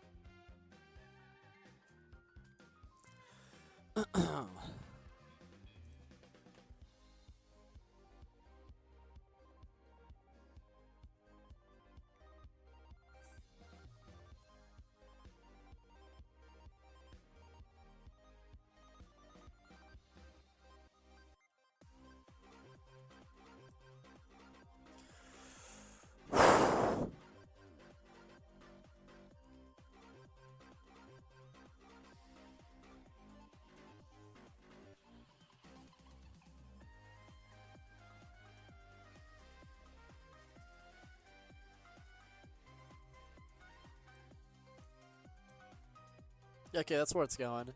Okay, that's where it's going.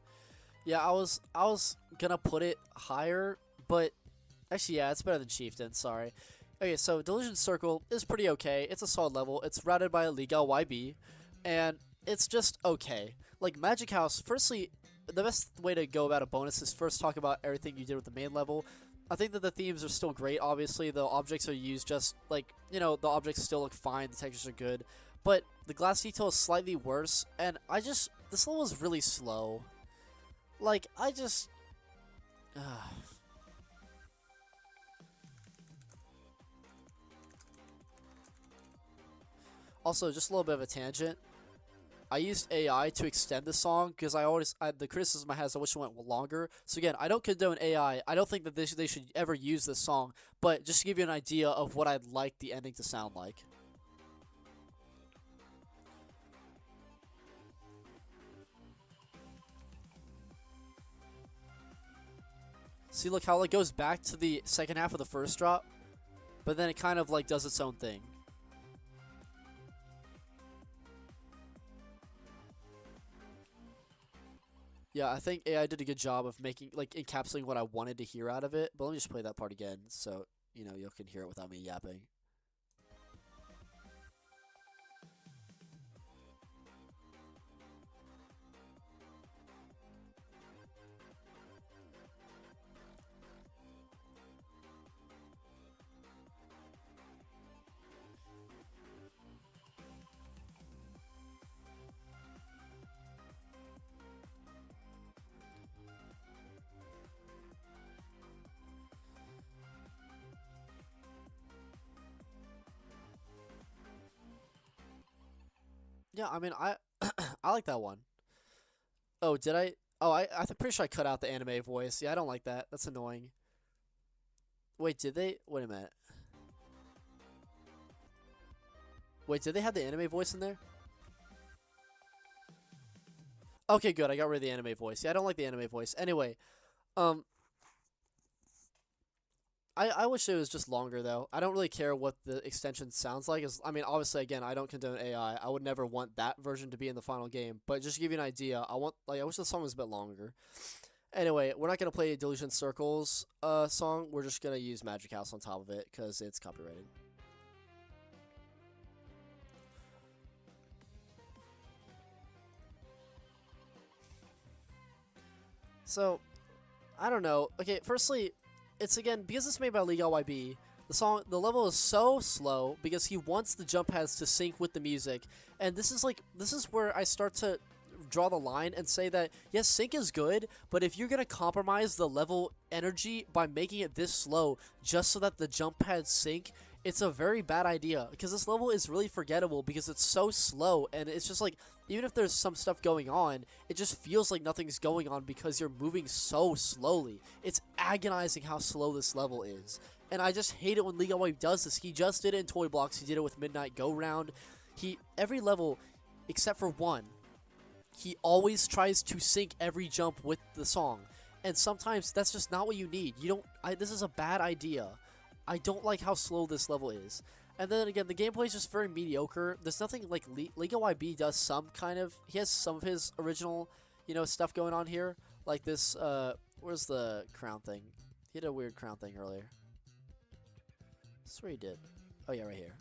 Yeah, I was gonna put it higher, but actually, yeah, it's better than Chieftain. Sorry. Okay, so Delusion Circle is pretty okay. It's a solid level. It's routed by LiGaYB, and it's just okay. Like Magic House, firstly, the best way to go about a bonus is first talk about everything you did with the main level. I think that the themes are still great. Obviously, the objects are used just like, you know, the objects still look fine. The textures are good, but the glass detail is slightly worse. And this level is really slow. Like Also, just a little bit of a tangent. I used AI to extend the song because the criticism I had is I wish it went longer. So again, I don't condone AI. I don't think that they should ever use this song, but just to give you an idea of what I'd like the ending to sound like. See, look how it goes back to the second half of the first drop, but then it kind of like does its own thing. Yeah, I think AI did a good job of making, like, encapsulating what I wanted to hear out of it. But let me just play that part again so, you know, you can hear it without me yapping. Yeah, I mean, I like that one. Oh, did I? Oh, I'm pretty sure I cut out the anime voice. Yeah, I don't like that. That's annoying. Wait, did they? Wait a minute. Wait, did they have the anime voice in there? Okay, good. I got rid of the anime voice. Yeah, I don't like the anime voice. Anyway, um, I wish it was just longer though. I don't really care what the extension sounds like. I mean, obviously, again, I don't condone AI. I would never want that version to be in the final game. But just to give you an idea, I wish the song was a bit longer. Anyway, we're not gonna play Delusion Circle's song. We're just gonna use Magic House on top of it because it's copyrighted. So, I don't know. Okay, firstly, it's again because it's made by LiGaYB. The level is so slow because he wants the jump pads to sync with the music, and this is where I start to draw the line and say that, yes, sync is good, but if you're going to compromise the level energy by making it this slow just so that the jump pads sync, it's a very bad idea, because this level is really forgettable because it's so slow, and it's just like, even if there's some stuff going on, it just feels like nothing's going on because you're moving so slowly. It's agonizing how slow this level is, and I just hate it when LiGaYB does this. He just did it in Toy Blocks, he did it with Midnight Go Round. Every level, except for one, he always tries to sync every jump with the song, and sometimes that's just not what you need. This is a bad idea. I don't like how slow this level is. And then again, the gameplay is just very mediocre. There's nothing like LiGaYB does some kind of, he has some of his original, stuff going on here. Like this, where's the crown thing? He had a weird crown thing earlier. I swear he did. Oh yeah, right here.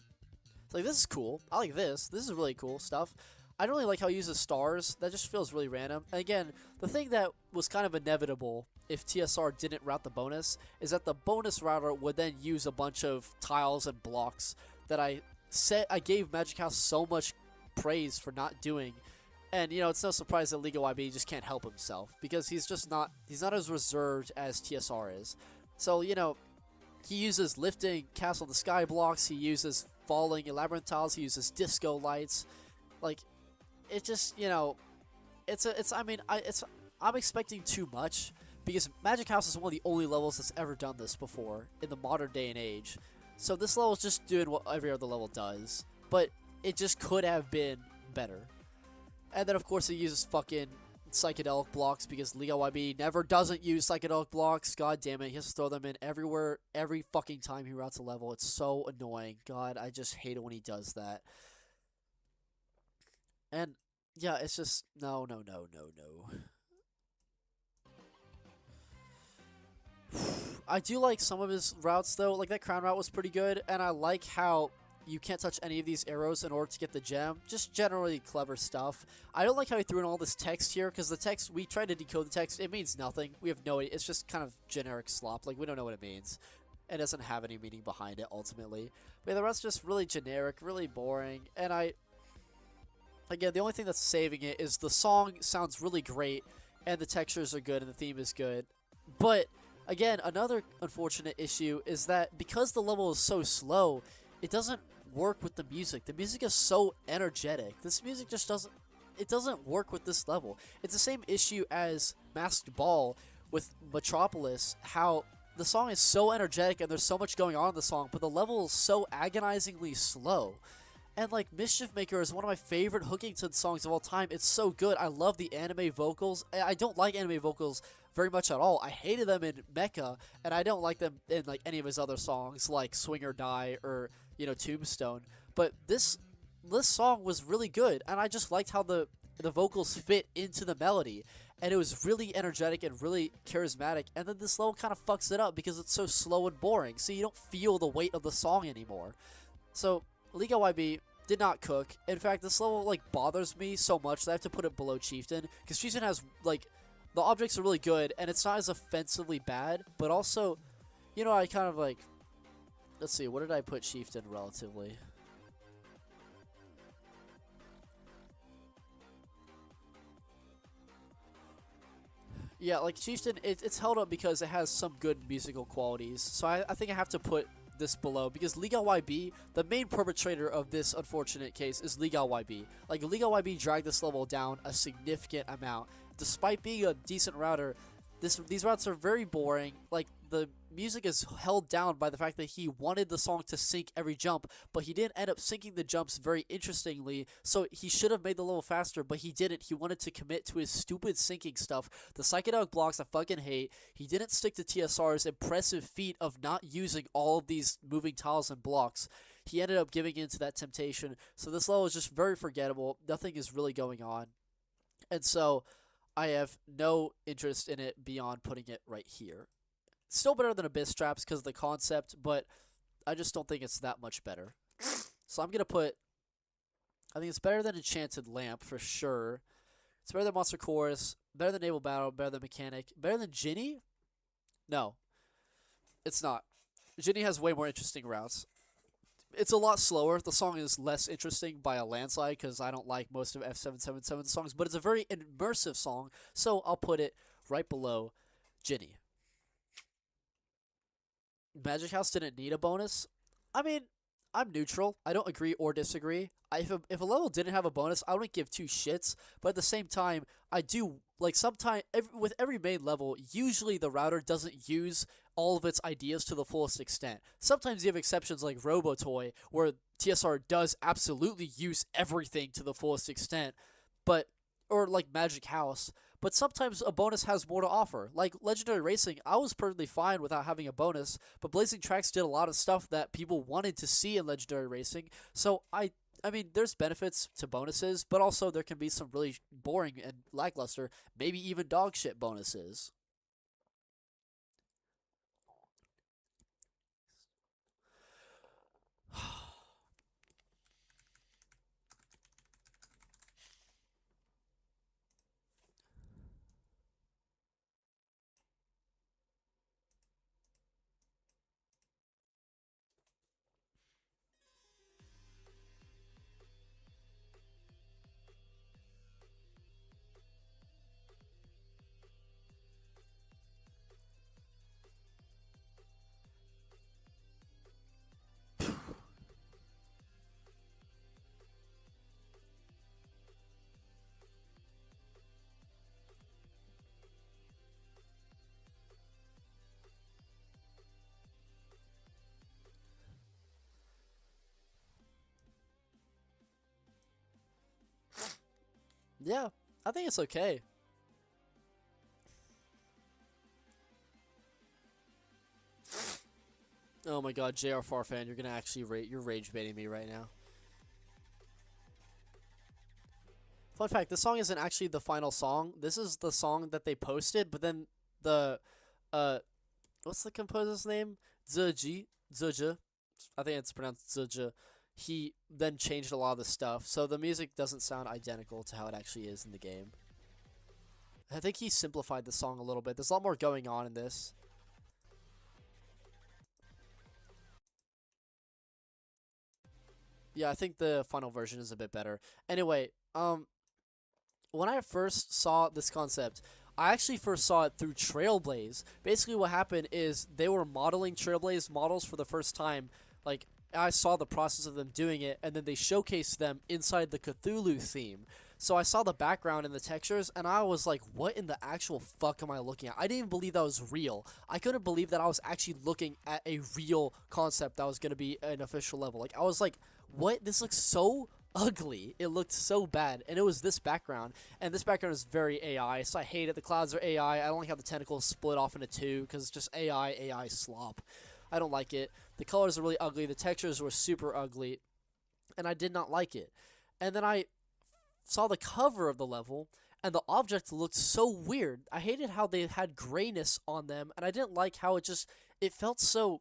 It's like, this is cool. I like this. This is really cool stuff. I don't really like how he uses stars. That just feels really random. And again, the thing that was kind of inevitable if TSR didn't route the bonus is that the bonus router would then use a bunch of tiles and blocks that I gave Magic House so much praise for not doing. And, it's no surprise that LiGaYB just can't help himself, because he's not as reserved as TSR is. So, he uses lifting Castle in the Sky blocks, he uses falling labyrinth tiles, he uses disco lights. Like, it just, I'm expecting too much, because Magic House is one of the only levels that's ever done this before in the modern day and age. So this level is just doing what every other level does, but it just could have been better. And then of course he uses fucking psychedelic blocks, because LiGaYB never doesn't use psychedelic blocks. God damn it, he has to throw them in everywhere, every fucking time he routes a level. It's so annoying. God, I just hate it when he does that. And yeah, it's just no. I do like some of his routes though, like that crown route was pretty good, and I like how you can't touch any of these arrows in order to get the gem. Just generally clever stuff. I don't like how he threw in all this text here, because the text, we tried to decode the text, it means nothing. We have no idea, it's just kind of generic slop, like we don't know what it means. It doesn't have any meaning behind it ultimately. But yeah, the rest just really generic, really boring, and again, the only thing that's saving it is the song sounds really great, and the textures are good, and the theme is good. But again, another unfortunate issue is that because the level is so slow, it doesn't work with the music. The music is so energetic. This music just doesn't work with this level. It's the same issue as Masked Ball with Metropolis, how the song is so energetic and there's so much going on in the song, but the level is so agonizingly slow. And like Mischief Maker is one of my favorite Hookington songs of all time. It's so good. I love the anime vocals. I don't like anime vocals very much at all. I hated them in Mecha, and I don't like them in like any of his other songs like Swing or Die or Tombstone. But this song was really good, and I just liked how the vocals fit into the melody, and it was really energetic and really charismatic. And then this level kind of fucks it up because it's so slow and boring, so you don't feel the weight of the song anymore. So LiGaYB did not cook. In fact, this level like bothers me so much that I have to put it below Chieftain, because Chieftain has like the objects are really good and it's not as offensively bad, but also, I kind of like, let's see, what did I put Chieftain relatively? Yeah, like Chieftain, it's held up because it has some good musical qualities. So I think I have to put this below, because LiGaYB, the main perpetrator of this unfortunate case, is LiGaYB. Like, LiGaYB dragged this level down a significant amount. Despite being a decent router, these routes are very boring. Like, the music is held down by the fact that he wanted the song to sync every jump, but he didn't end up syncing the jumps very interestingly, so he should have made the level faster, but he didn't. He wanted to commit to his stupid syncing stuff. The psychedelic blocks I fucking hate. He didn't stick to TSR's impressive feat of not using all of these moving tiles and blocks. He ended up giving in to that temptation, so this level is just very forgettable. Nothing is really going on, and so I have no interest in it beyond putting it right here. Still better than Abyss Traps because of the concept, but I just don't think it's that much better. So I'm going to put, I think it's better than Enchanted Lamp for sure. It's better than Monster Chorus, better than Naval Battle, better than Mechanic, better than Ginny? No, it's not. Ginny has way more interesting routes. it's a lot slower. The song is less interesting by a landslide because I don't like most of F777 songs, but it's a very immersive song, so I'll put it right below Ginny. Magic House didn't need a bonus. I mean, I'm neutral. I don't agree or disagree. If a level didn't have a bonus, I wouldn't give two shits. But at the same time, I do like sometimes with every main level, usually the router doesn't use all of its ideas to the fullest extent. Sometimes you have exceptions like RoboToy, where TSR does absolutely use everything to the fullest extent, or like Magic House. But sometimes a bonus has more to offer. Like Legendary Racing, I was perfectly fine without having a bonus, but Blazing Tracks did a lot of stuff that people wanted to see in Legendary Racing. So I mean, there's benefits to bonuses, but also there can be some really boring and lackluster, maybe even dog shit bonuses. Yeah, I think it's okay. Oh my god, JR Farfan, you're gonna actually you're rage baiting me right now. Fun fact, this song isn't actually the final song. This is the song that they posted, but then the what's the composer's name? Zj. I think it's pronounced Zj. He then changed a lot of the stuff, so the music doesn't sound identical to how it actually is in the game. I think he simplified the song a little bit. There's a lot more going on in this. Yeah, I think the final version is a bit better. Anyway, when I first saw this concept, I actually first saw it through Trailblaze. Basically what happened is they were modeling Trailblaze models for the first time. Like, I saw the process of them doing it, and then they showcased them inside the Cthulhu theme. So I saw the background and the textures, and I was like, what in the actual fuck am I looking at? I didn't even believe that was real. I couldn't believe that I was actually looking at a real concept that was going to be an official level. Like, I was like, what? This looks so ugly. It looked so bad, and it was this background, and this background is very AI, so I hate it. The clouds are AI. I don't like how the tentacles split off into two, because it's just AI slop. I don't like it. The colors are really ugly. The textures were super ugly, and I did not like it. And then I saw the cover of the level, and the objects looked so weird. I hated how they had grayness on them, and I didn't like how it felt so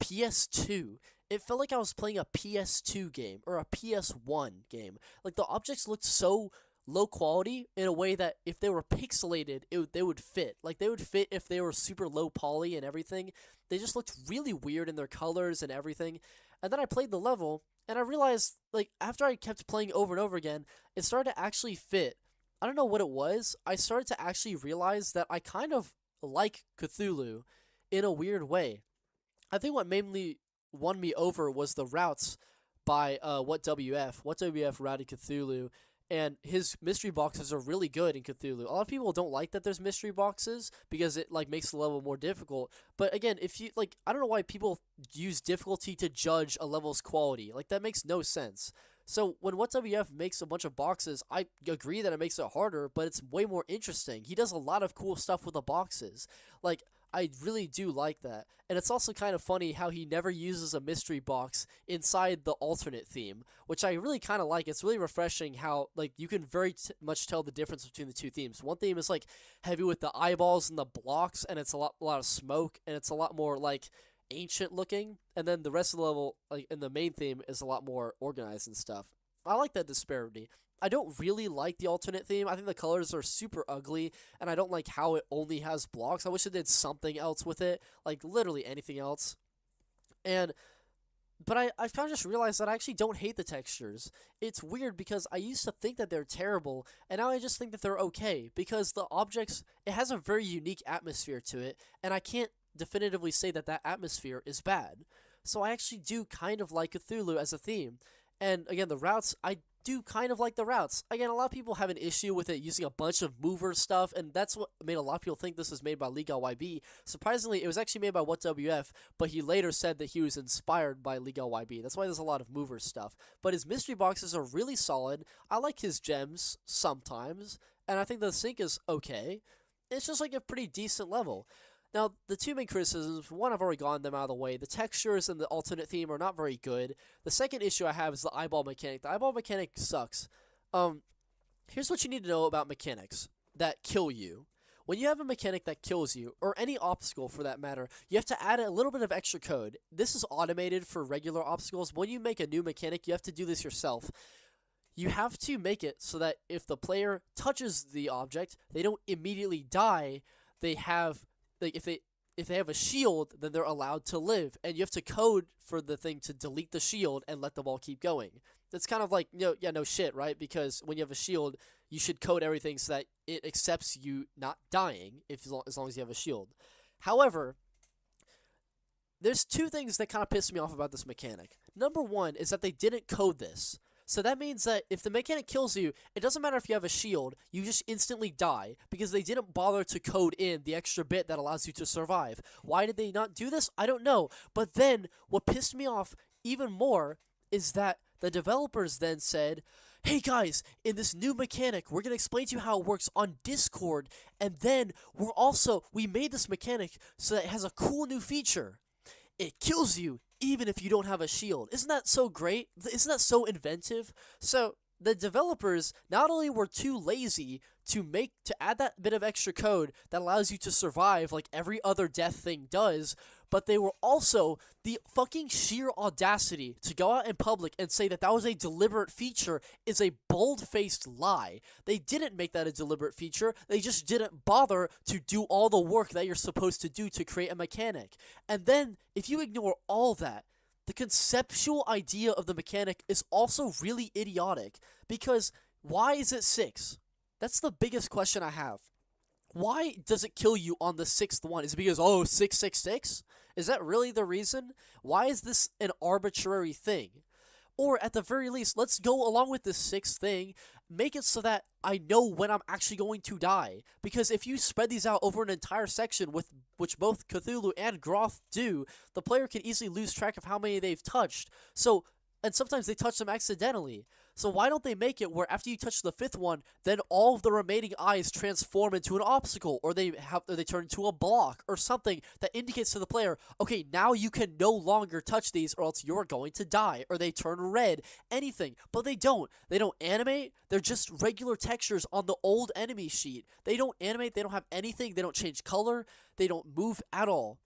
PS2. It felt like I was playing a PS2 game or a PS1 game. Like, the objects looked so low quality in a way that if they were pixelated, they would fit. Like, they would fit if they were super low poly and everything. They just looked really weird in their colors and everything. And then I played the level, and I realized, like, after I kept playing over and over again, it started to actually fit. I don't know what it was. I started to actually realize that I kind of like Cthulhu in a weird way. I think what mainly won me over was the routes by WhatWF. WhatWF routed Cthulhu, and his mystery boxes are really good in Cthulhu. A lot of people don't like that there's mystery boxes because it like makes the level more difficult. But again, if you like, I don't know why people use difficulty to judge a level's quality. Like, that makes no sense. So when WhatWF makes a bunch of boxes, I agree that it makes it harder, but it's way more interesting. He does a lot of cool stuff with the boxes. Like, I really do like that. And it's also kind of funny how he never uses a mystery box inside the alternate theme, which I really kind of like. It's really refreshing how, like, you can very much tell the difference between the two themes. One theme is, like, heavy with the eyeballs and the blocks, and it's a lot of smoke, and it's a lot more, like, ancient looking. And then the rest of the level, like, in the main theme, is a lot more organized and stuff. I like that disparity. I don't really like the alternate theme. I think the colors are super ugly, and I don't like how it only has blocks. I wish it did something else with it, like literally anything else. And But I've kind of just realized that I actually don't hate the textures. It's weird because I used to think that they're terrible, and now I just think that they're okay, because the objects, it has a very unique atmosphere to it, and I can't definitively say that that atmosphere is bad. So I actually do kind of like Cthulhu as a theme. And again, the routes, I do kind of like the routes. Again, a lot of people have an issue with it using a bunch of mover stuff, and that's what made a lot of people think this was made by LiGaYB. Surprisingly, it was actually made by WhatWF, but he later said that he was inspired by LiGaYB. That's why there's a lot of mover stuff. But his mystery boxes are really solid. I like his gems sometimes, and I think the sync is okay. It's just like a pretty decent level. Now, the two main criticisms, one, I've already gotten them out of the way. The textures and the alternate theme are not very good. The second issue I have is the eyeball mechanic. The eyeball mechanic sucks. Here's what you need to know about mechanics that kill you. When you have a mechanic that kills you, or any obstacle for that matter, you have to add a little bit of extra code. This is automated for regular obstacles. When you make a new mechanic, you have to do this yourself. You have to make it so that if the player touches the object, they don't immediately die. They have... Like if they have a shield, then they're allowed to live, and you have to code for the thing to delete the shield and let the ball keep going. That's kind of like, no shit, right? Because when you have a shield, you should code everything so that it accepts you not dying as long as you have a shield. However, there's two things that kind of piss me off about this mechanic. Number one is that they didn't code this. So that means that if the mechanic kills you, it doesn't matter if you have a shield, you just instantly die, because they didn't bother to code in the extra bit that allows you to survive. Why did they not do this? I don't know. But then, what pissed me off even more is that the developers then said, hey guys, in this new mechanic, we're going to explain to you how it works on Discord, and then we made this mechanic so that it has a cool new feature. It kills you even if you don't have a shield. Isn't that so great? Isn't that so inventive? So the developers not only were too lazy to add that bit of extra code that allows you to survive like every other death thing does, but they were also the fucking sheer audacity to go out in public and say that that was a deliberate feature is a bold-faced lie. They didn't make that a deliberate feature. They just didn't bother to do all the work that you're supposed to do to create a mechanic. And then, if you ignore all that, the conceptual idea of the mechanic is also really idiotic, because why is it 6? That's the biggest question I have. Why does it kill you on the 6th one? Is it because, 666? Is that really the reason? Why is this an arbitrary thing? Or at the very least, let's go along with this 6th thing, make it so that I know when I'm actually going to die. Because if you spread these out over an entire section, which both Cthulhu and Ghroth do, the player can easily lose track of how many they've touched. And sometimes they touch them accidentally. So why don't they make it where after you touch the 5th one, then all of the remaining eyes transform into an obstacle, or they turn into a block, or something that indicates to the player, okay, now you can no longer touch these, or else you're going to die, or they turn red, anything. But they don't. They don't animate. They're just regular textures on the old enemy sheet. They don't animate. They don't have anything. They don't change color. They don't move at all.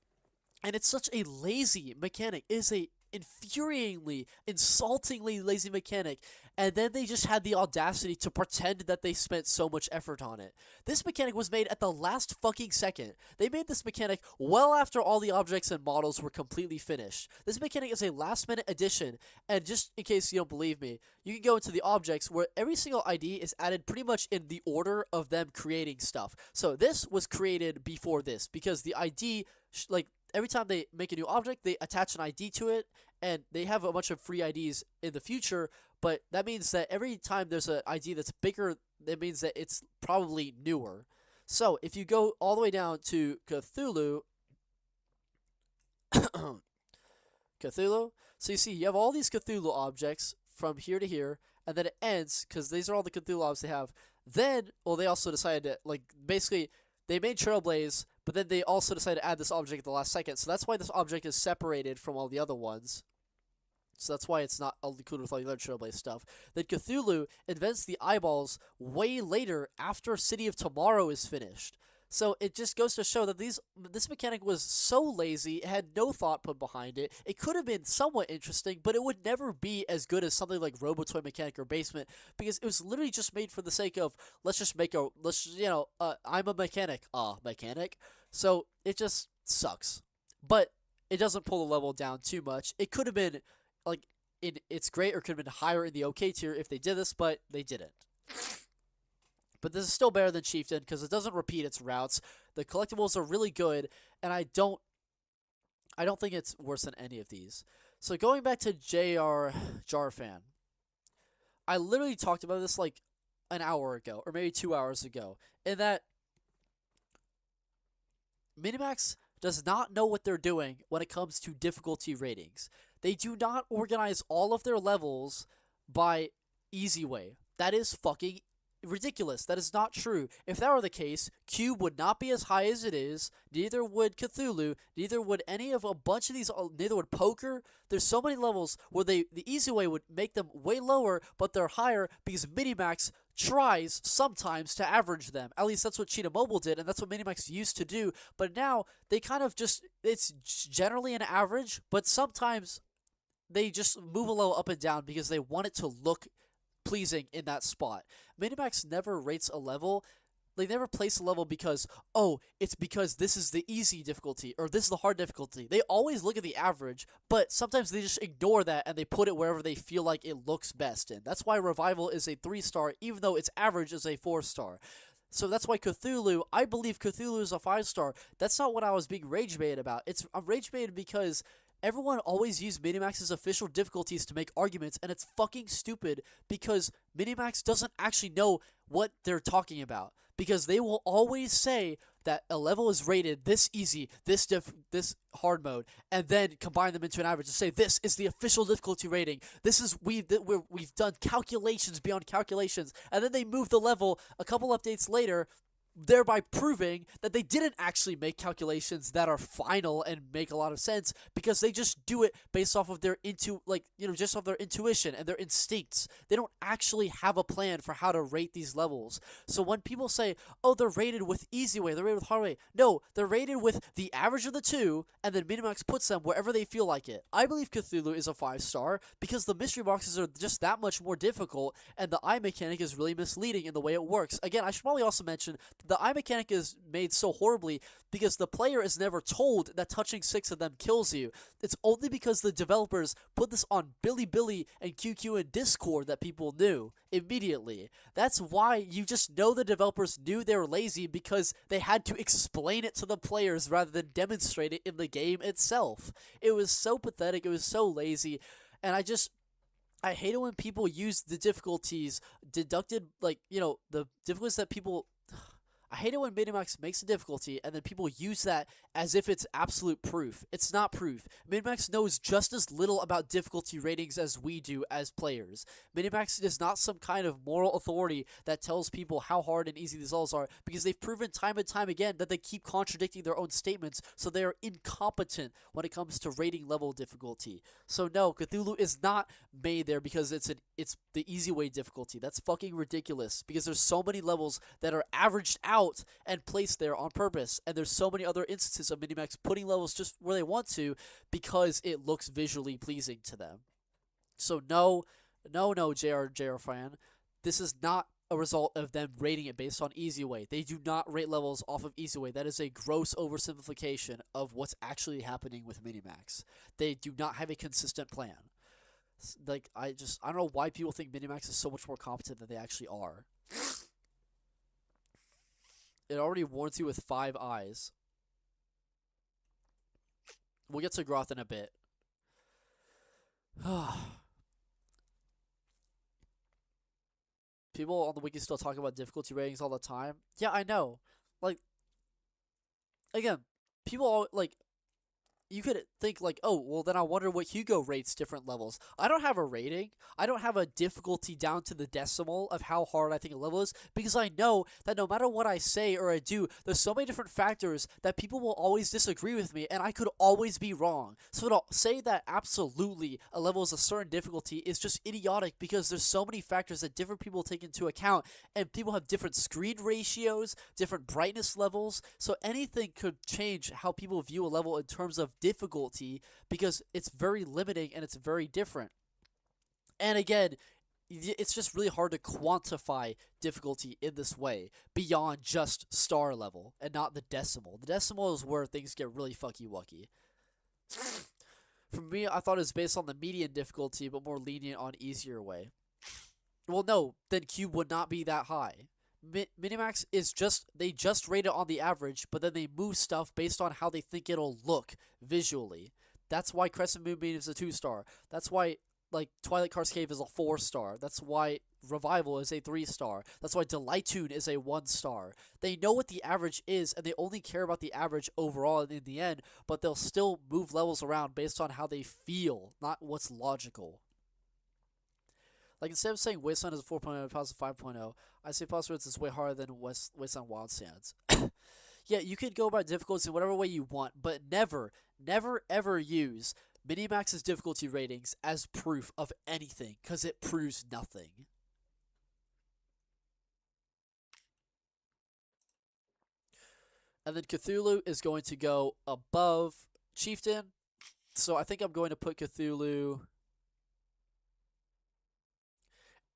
And it's such a lazy mechanic. It is a infuriatingly, insultingly lazy mechanic, and then they just had the audacity to pretend that they spent so much effort on it. This mechanic was made at the last fucking second. They made this mechanic well after all the objects and models were completely finished. This mechanic is a last-minute addition, and just in case you don't believe me, you can go into the objects where every single ID is added pretty much in the order of them creating stuff. So this was created before this, because the ID, every time they make a new object, they attach an ID to it, and they have a bunch of free IDs in the future, but that means that every time there's an ID that's bigger, that means that it's probably newer. So, if you go all the way down to Cthulhu, so you see, you have all these Cthulhu objects from here to here, and then it ends, because these are all the Cthulhu objects they have. Then, they also decided to, basically, they made Trailblaze, but then they also decided to add this object at the last second. So that's why this object is separated from all the other ones. So that's why it's not included with all the other Trailblaze stuff. Then Cthulhu invents the eyeballs way later, after City of Tomorrow is finished. So it just goes to show that this mechanic was so lazy, it had no thought put behind it. It could have been somewhat interesting, but it would never be as good as something like RoboToy Mechanic or Basement, because it was literally just made for the sake of, I'm a mechanic, mechanic. So it just sucks. But it doesn't pull the level down too much. It could have been like it's great, or could have been higher in the okay tier if they did this, but they didn't. But this is still better than Chieftain because it doesn't repeat its routes. The collectibles are really good, and I don't think it's worse than any of these. So going back to JR Jarfan, I literally talked about this like an hour ago, or maybe 2 hours ago, in that Minimax does not know what they're doing when it comes to difficulty ratings. They do not organize all of their levels by easy way. That is fucking ridiculous. That is not true. If that were the case, Cube would not be as high as it is, neither would Cthulhu, neither would any of a bunch of these, neither would Poker. There's so many levels where the easy way would make them way lower, but they're higher because Minimax tries sometimes to average them. At least that's what Cheetah Mobile did, and that's what Minimax used to do. But now they kind of just, it's generally an average, but sometimes they just move a little up and down because they want it to look pleasing in that spot. Minimax never rates a level. They never place a level because, oh, it's because this is the easy difficulty or this is the hard difficulty. They always look at the average, but sometimes they just ignore that and they put it wherever they feel like it looks best in. That's why Revival is a 3-star, even though its average is a 4-star. So that's why Cthulhu, I believe Cthulhu is a 5-star. That's not what I was being rage-baited about. I'm rage-baited because everyone always used Minimax's official difficulties to make arguments, and it's fucking stupid because Minimax doesn't actually know what they're talking about. Because they will always say that a level is rated this easy, this hard mode, and then combine them into an average and say this is the official difficulty rating. This is we've done calculations beyond calculations, and then they move the level a couple updates later, thereby proving that they didn't actually make calculations that are final and make a lot of sense because they just do it based off of their just off their intuition and their instincts. They don't actually have a plan for how to rate these levels. So when people say, oh, they're rated with easy way, they're rated with hard way, no, they're rated with the average of the two, and then Minimax puts them wherever they feel like it. I believe Cthulhu is a 5-star because the mystery boxes are just that much more difficult, and the eye mechanic is really misleading in the way it works. Again, I should probably also mention the eye mechanic is made so horribly because the player is never told that touching 6 of them kills you. It's only because the developers put this on Billy and QQ in Discord that people knew immediately. That's why you just know the developers knew they were lazy because they had to explain it to the players rather than demonstrate it in the game itself. It was so pathetic, it was so lazy, and I hate it when people use the difficulties deducted, the difficulties that people... I hate it when Minimax makes a difficulty and then people use that as if it's absolute proof. It's not proof. Minimax knows just as little about difficulty ratings as we do as players. Minimax is not some kind of moral authority that tells people how hard and easy these levels are because they've proven time and time again that they keep contradicting their own statements, so they are incompetent when it comes to rating level difficulty. So no, Cthulhu is not made there because it's the easy way difficulty. That's fucking ridiculous because there's so many levels that are averaged out and placed there on purpose, and there's so many other instances of Minimax putting levels just where they want to because it looks visually pleasing to them. So no, JR fan, this is not a result of them rating it based on easy way. They do not rate levels off of easy way. That is a gross oversimplification of what's actually happening with Minimax. They do not have a consistent plan. I don't know why people think Minimax is so much more competent than they actually are. It already warns you with 5 eyes. We'll get to Ghroth in a bit. People on the wiki still talk about difficulty ratings all the time. Yeah, I know. Again, people you could think oh, well then I wonder what Hugo rates different levels. I don't have a rating. I don't have a difficulty down to the decimal of how hard I think a level is because I know that no matter what I say or I do, there's so many different factors that people will always disagree with me and I could always be wrong. So to say that absolutely a level is a certain difficulty is just idiotic because there's so many factors that different people take into account, and people have different screen ratios, different brightness levels, so anything could change how people view a level in terms of difficulty because it's very limiting and it's very different. And again, it's just really hard to quantify difficulty in this way beyond just star level and not the decimal. The decimal is where things get really fucky wucky. For me, I thought it was based on the median difficulty, but more lenient on easier way. Well, no, then Cube would not be that high. Minimax is they just rate it on the average, but then they move stuff based on how they think it'll look visually. That's why Crescent Moonbeam is a 2-star. That's why like Twilight Cars Cave is a 4-star. That's why Revival is a 3-star. That's why Deligh-Tune is a 1-star. They know what the average is, and they only care about the average overall in the end, but they'll still move levels around based on how they feel, not what's logical. Like, instead of saying Wasteland is a 4.0 and Pause 5.0, I say Pause is way harder than Wasteland Wildsands. Yeah, you can go about difficulties in whatever way you want, but never, never, ever use Minimax's difficulty ratings as proof of anything, because it proves nothing. And then Cthulhu is going to go above Chieftain, so I think I'm going to put Cthulhu...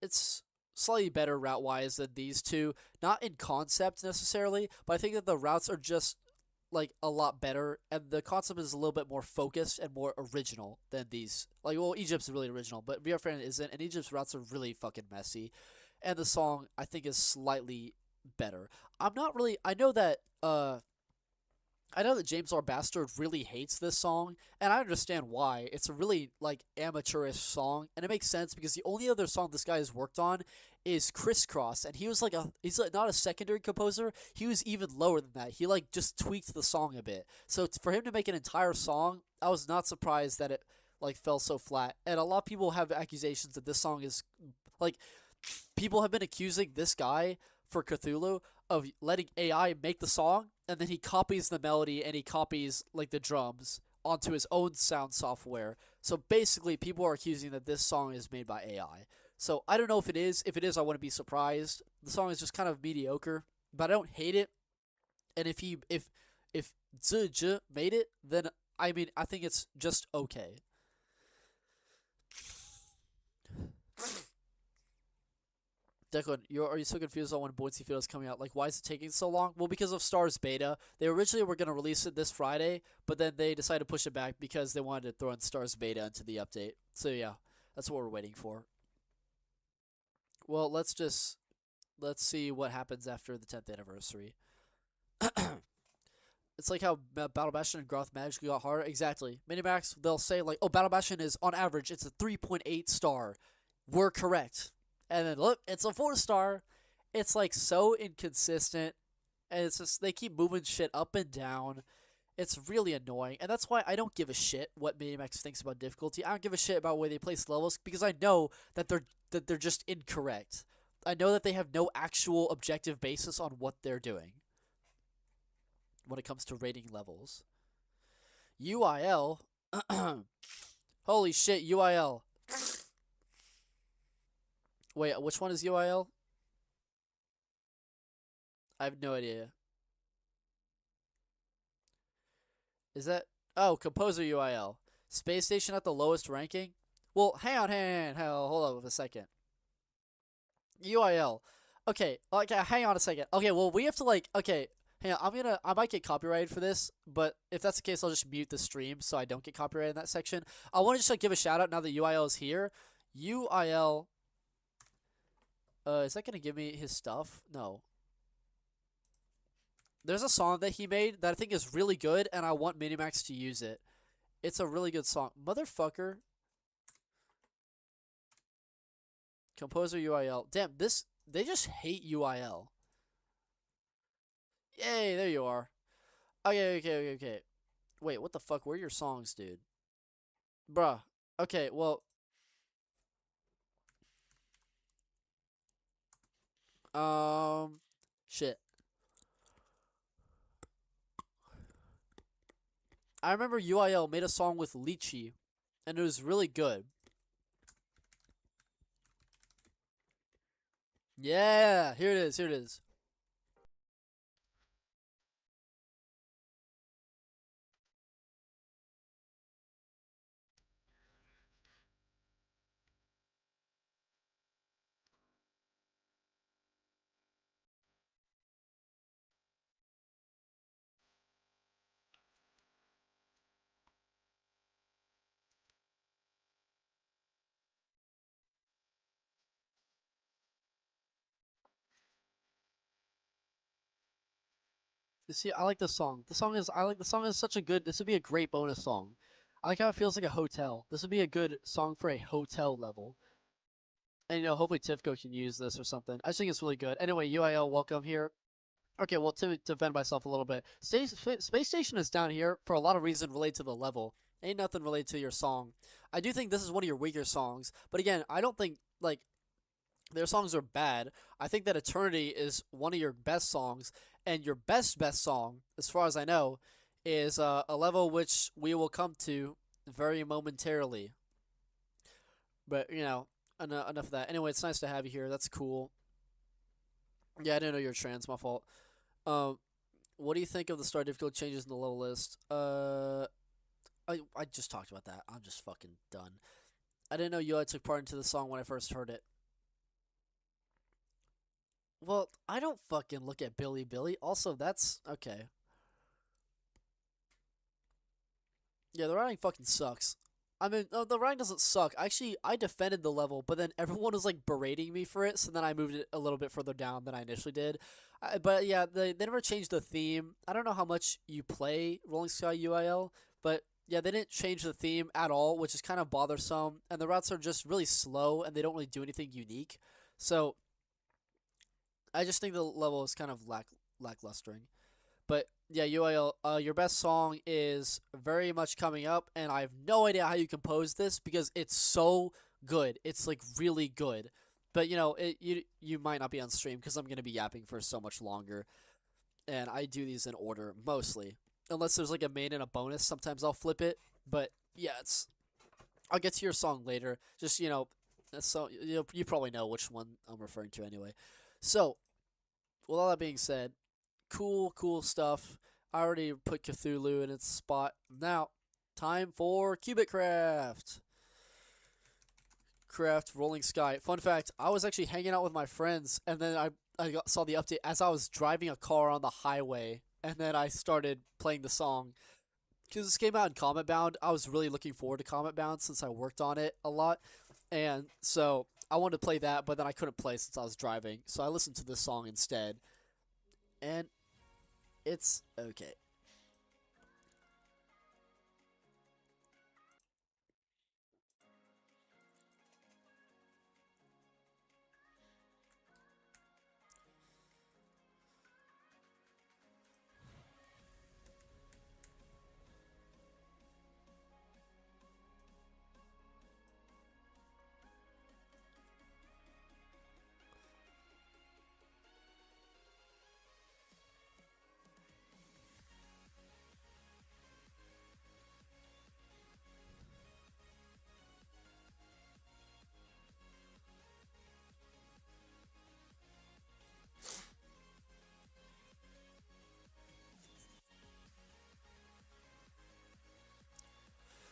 It's slightly better route-wise than these two. Not in concept necessarily, but I think that the routes are just like a lot better, and the concept is a little bit more focused and more original than these. Like, well, Egypt's really original, but VR Friend isn't, and Egypt's routes are really fucking messy. And the song, I think, is slightly better. I'm not really... I know that James R. Bastard really hates this song, and I understand why. It's a really, like, amateurish song, and it makes sense because the only other song this guy has worked on is Crisscross, and he's like not a secondary composer, he was even lower than that. He, like, just tweaked the song a bit. So for him to make an entire song, I was not surprised that it, like, fell so flat. And a lot of people have accusations that this song is, like, people have been accusing this guy for Cthulhu of letting AI make the song, and then he copies the melody and he copies like the drums onto his own sound software. So basically, people are accusing that this song is made by AI. So I don't know if it is. If it is, I wouldn't be surprised. The song is just kind of mediocre, but I don't hate it. And if ZJ made it, then I mean I think it's just okay. Declan, are you so confused on when Buoyancy Field is coming out? Like, why is it taking so long? Well, because of Stars Beta. They originally were going to release it this Friday, but then they decided to push it back because they wanted to throw in Stars Beta into the update. So, yeah, that's what we're waiting for. Well, let's see what happens after the 10th anniversary. It's like how Battle Bastion and Ghroth magically got harder. Exactly. Minimax, they'll say, like, oh, Battle Bastion is, on average, it's a 3.8 star. We're correct. And then look, it's a 4-star. It's like so inconsistent, and it's just they keep moving shit up and down. It's really annoying, and that's why I don't give a shit what Minimax thinks about difficulty. I don't give a shit about where they place levels because I know that they're just incorrect. I know that they have no actual objective basis on what they're doing when it comes to rating levels. UIL, holy shit, UIL. Wait, which one is UIL? I have no idea. Is that... Oh, Composer UIL. Space Station at the lowest ranking? Well, hang on, hold on a second. UIL. Okay, hang on a second. Okay, well, we have to, like... Okay, hang on, I might get copyrighted for this, but if that's the case, I'll just mute the stream so I don't get copyrighted in that section. I want to just, like, give a shout-out now that UIL is here. UIL... is that gonna give me his stuff? No. There's a song that he made that I think is really good, and I want Minimax to use it. It's a really good song. Motherfucker. Composer UIL. Damn, they just hate UIL. Yay, there you are. Okay. Wait, what the fuck? Where are your songs, dude? Bruh. Okay, well... Shit. I remember UIL made a song with Lychee, and it was really good. Yeah, here it is. See, I like this song. The song is such a good. This would be a great bonus song. I like how it feels like a hotel. This would be a good song for a hotel level. And hopefully Tifco can use this or something. I just think it's really good. Anyway, UIL, welcome here. Okay, well, to defend myself a little bit, Space Station is down here for a lot of reasons related to the level. Ain't nothing related to your song. I do think this is one of your weaker songs, but again, I don't think like their songs are bad. I think that Eternity is one of your best songs, and your best song, as far as I know, is a level which we will come to very momentarily. But enough of that. Anyway, it's nice to have you here. That's cool. Yeah, I didn't know you were trans. My fault. Um, what do you think of the star difficulty changes in the level list? I just talked about that. I'm just fucking done. I didn't know UI took part into the song when I first heard it. Well, I don't fucking look at Billy. Also, that's okay. Yeah, the writing fucking sucks. I mean, no, the writing doesn't suck. Actually, I defended the level, but then everyone was like berating me for it, so then I moved it a little bit further down than I initially did. But yeah, they never changed the theme. I don't know how much you play Rolling Sky UIL, but yeah, they didn't change the theme at all, which is kind of bothersome. And the routes are just really slow, and they don't really do anything unique. So I just think the level is kind of lacklustering. But yeah, UIL, your best song is very much coming up, and I have no idea how you composed this because it's so good. It's like really good. But you might not be on stream because I'm gonna be yapping for so much longer, and I do these in order mostly, unless there's like a main and a bonus. Sometimes I'll flip it, but yeah, I'll get to your song later. Just so you probably know which one I'm referring to anyway. So with all that being said, cool stuff. I already put Cthulhu in its spot. Now, time for Craft Rolling Sky. Fun fact, I was actually hanging out with my friends, and then I saw the update as I was driving a car on the highway, and then I started playing the song. Because this came out in Comet Bound, I was really looking forward to Comet Bound since I worked on it a lot. And so I wanted to play that, but then I couldn't play since I was driving. So I listened to this song instead. And it's okay.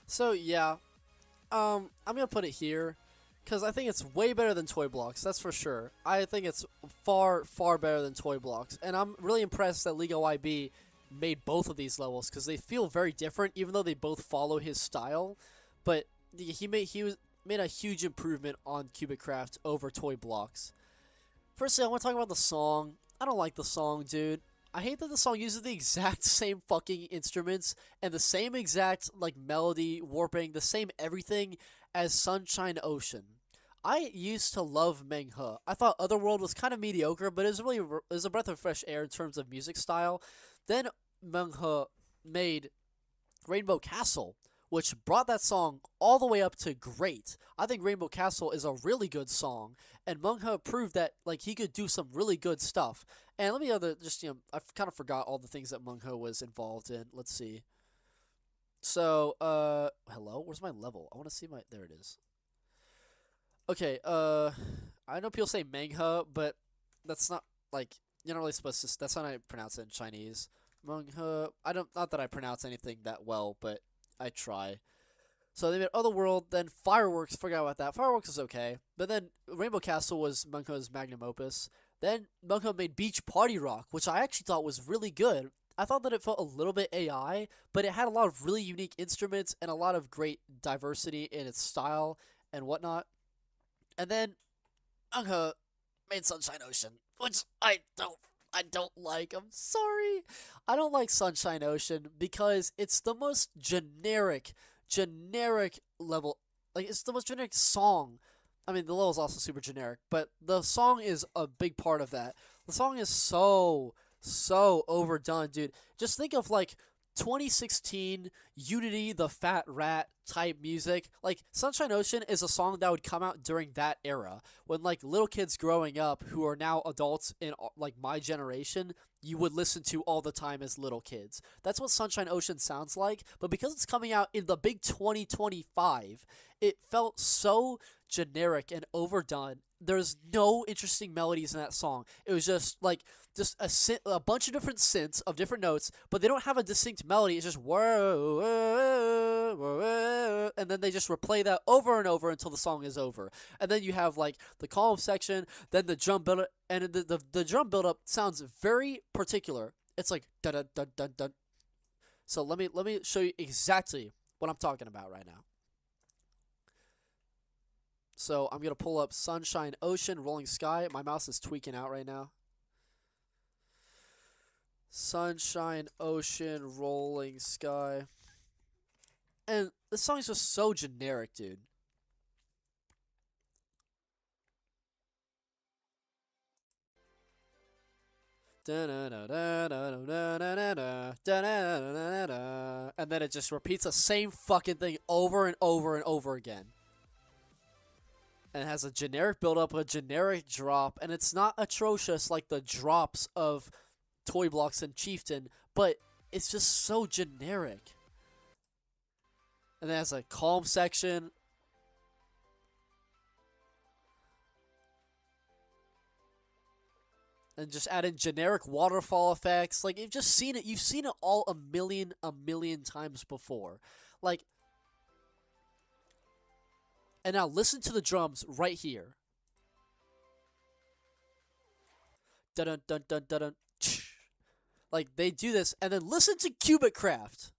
So yeah, I'm gonna put it here because I think it's way better than Toy Blocks. That's for sure. I think it's far better than Toy Blocks, and I'm really impressed that LiGaYB made both of these levels because they feel very different, even though they both follow his style. But he made a huge improvement on Craft over Toy Blocks. Firstly, I want to talk about the song. I don't like the song, dude. I hate that the song uses the exact same fucking instruments and the same exact like melody warping, the same everything as Sunshine Ocean. I used to love Menghe. I thought Otherworld was kind of mediocre, but it was a breath of fresh air in terms of music style. Then Menghe made Rainbow Castle, which brought that song all the way up to great. I think Rainbow Castle is a really good song, and Menghe proved that like he could do some really good stuff. And let me I kind of forgot all the things that Menghe was involved in. Let's see. So, hello, where's my level? I want to see there it is. Okay, I know people say Menghe, but that's not like you're not really supposed to. That's not how I pronounce it in Chinese. Menghe. Not that I pronounce anything that well, but I try. So they made Otherworld, then Fireworks. Forgot about that. Fireworks is okay, but then Rainbow Castle was Menghe's magnum opus. Then Menghe made Beach Party Rock, which I actually thought was really good. I thought that it felt a little bit AI, but it had a lot of really unique instruments and a lot of great diversity in its style and whatnot. And then Menghe made Sunshine Ocean, which I I don't like. I'm sorry. I don't like Sunshine Ocean because it's the most generic level. Like, it's the most generic song. I mean, the level is also super generic, but the song is a big part of that. The song is so overdone, dude. Just think of like 2016 Unity the Fat Rat type music. Like, Sunshine Ocean is a song that would come out during that era when like little kids growing up who are now adults in like my generation, you would listen to all the time as little kids. That's what Sunshine Ocean sounds like, but because it's coming out in the big 2025, it felt so generic and overdone. There's no interesting melodies in that song. It was just like a bunch of different synths of different notes, but they don't have a distinct melody. It's just whoa, whoa, whoa, whoa, and then they just replay that over and over until the song is over. And then you have like the calm section, then the drum build up, and the drum build up sounds very particular. It's like da da da da da. So let me show you exactly what I'm talking about right now. So I'm gonna pull up Sunshine Ocean, Rolling Sky. My mouse is tweaking out right now. Sunshine Ocean, Rolling Sky. And the song is just so generic, dude. And then it just repeats the same fucking thing over and over and over again. And it has a generic build-up, a generic drop, and it's not atrocious like the drops of Toy Blocks and Chieftain, but it's just so generic. And then it has a calm section. And just add in generic waterfall effects. Like, you've just seen it. You've seen it all a million times before. Like, and now listen to the drums right here. Dun dun dun dun dun dun. Like, they do this, and then listen to Cubic Craft.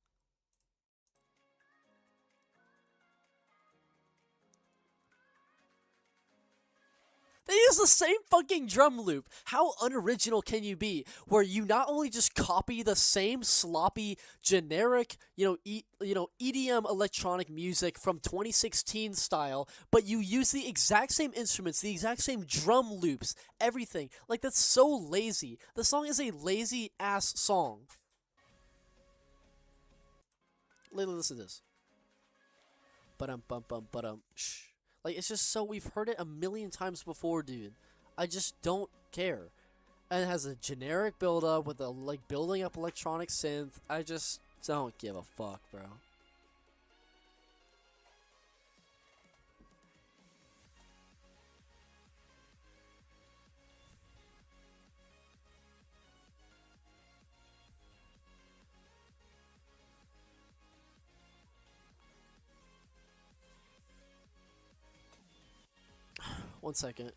They use the same fucking drum loop. How unoriginal can you be? Where you not only just copy the same sloppy, generic, EDM electronic music from 2016 style, but you use the exact same instruments, the exact same drum loops, everything. Like, that's so lazy. The song is a lazy ass song. Listen to this. Ba-dum bum bum ba-dum shh. Like, it's just so, we've heard it a million times before, dude. I just don't care. And it has a generic build-up with a, like, building up electronic synth. I just don't give a fuck, bro. One second.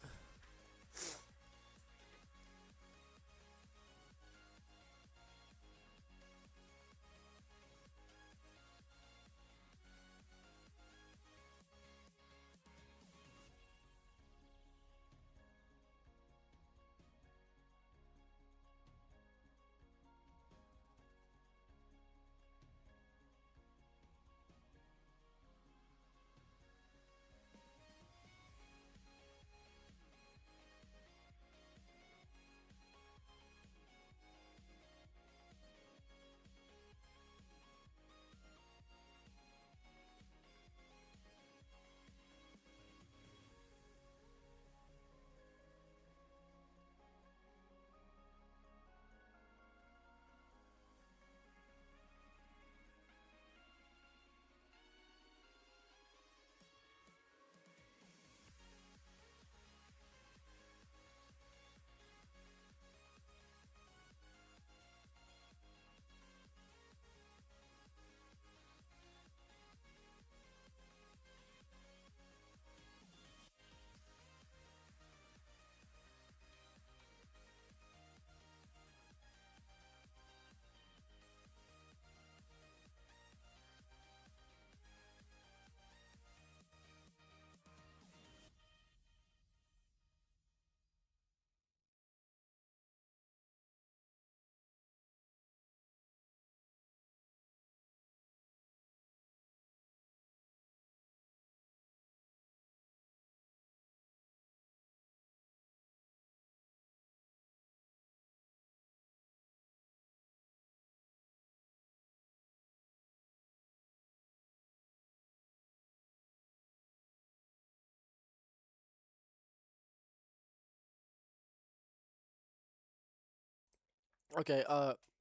Okay,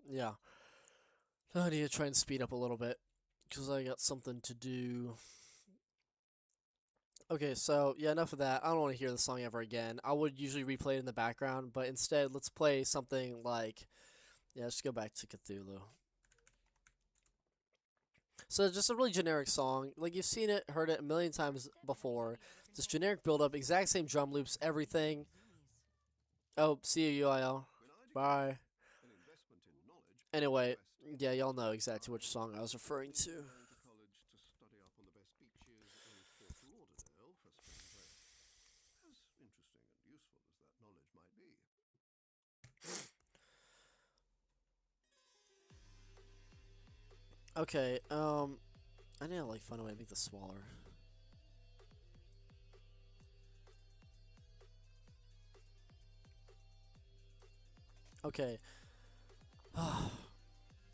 yeah. I need to try and speed up a little bit because I got something to do. Okay, so yeah, enough of that. I don't want to hear the song ever again. I would usually replay it in the background, but instead, let's play something like, yeah, let's go back to Cthulhu. So just a really generic song. Like you've seen it, heard it a million times before. Just generic build up, exact same drum loops, everything. Oh, see you, UIL. Bye. Anyway, yeah, y'all know exactly which song I was referring to. Okay, I need to like find a way to make this smaller. Okay.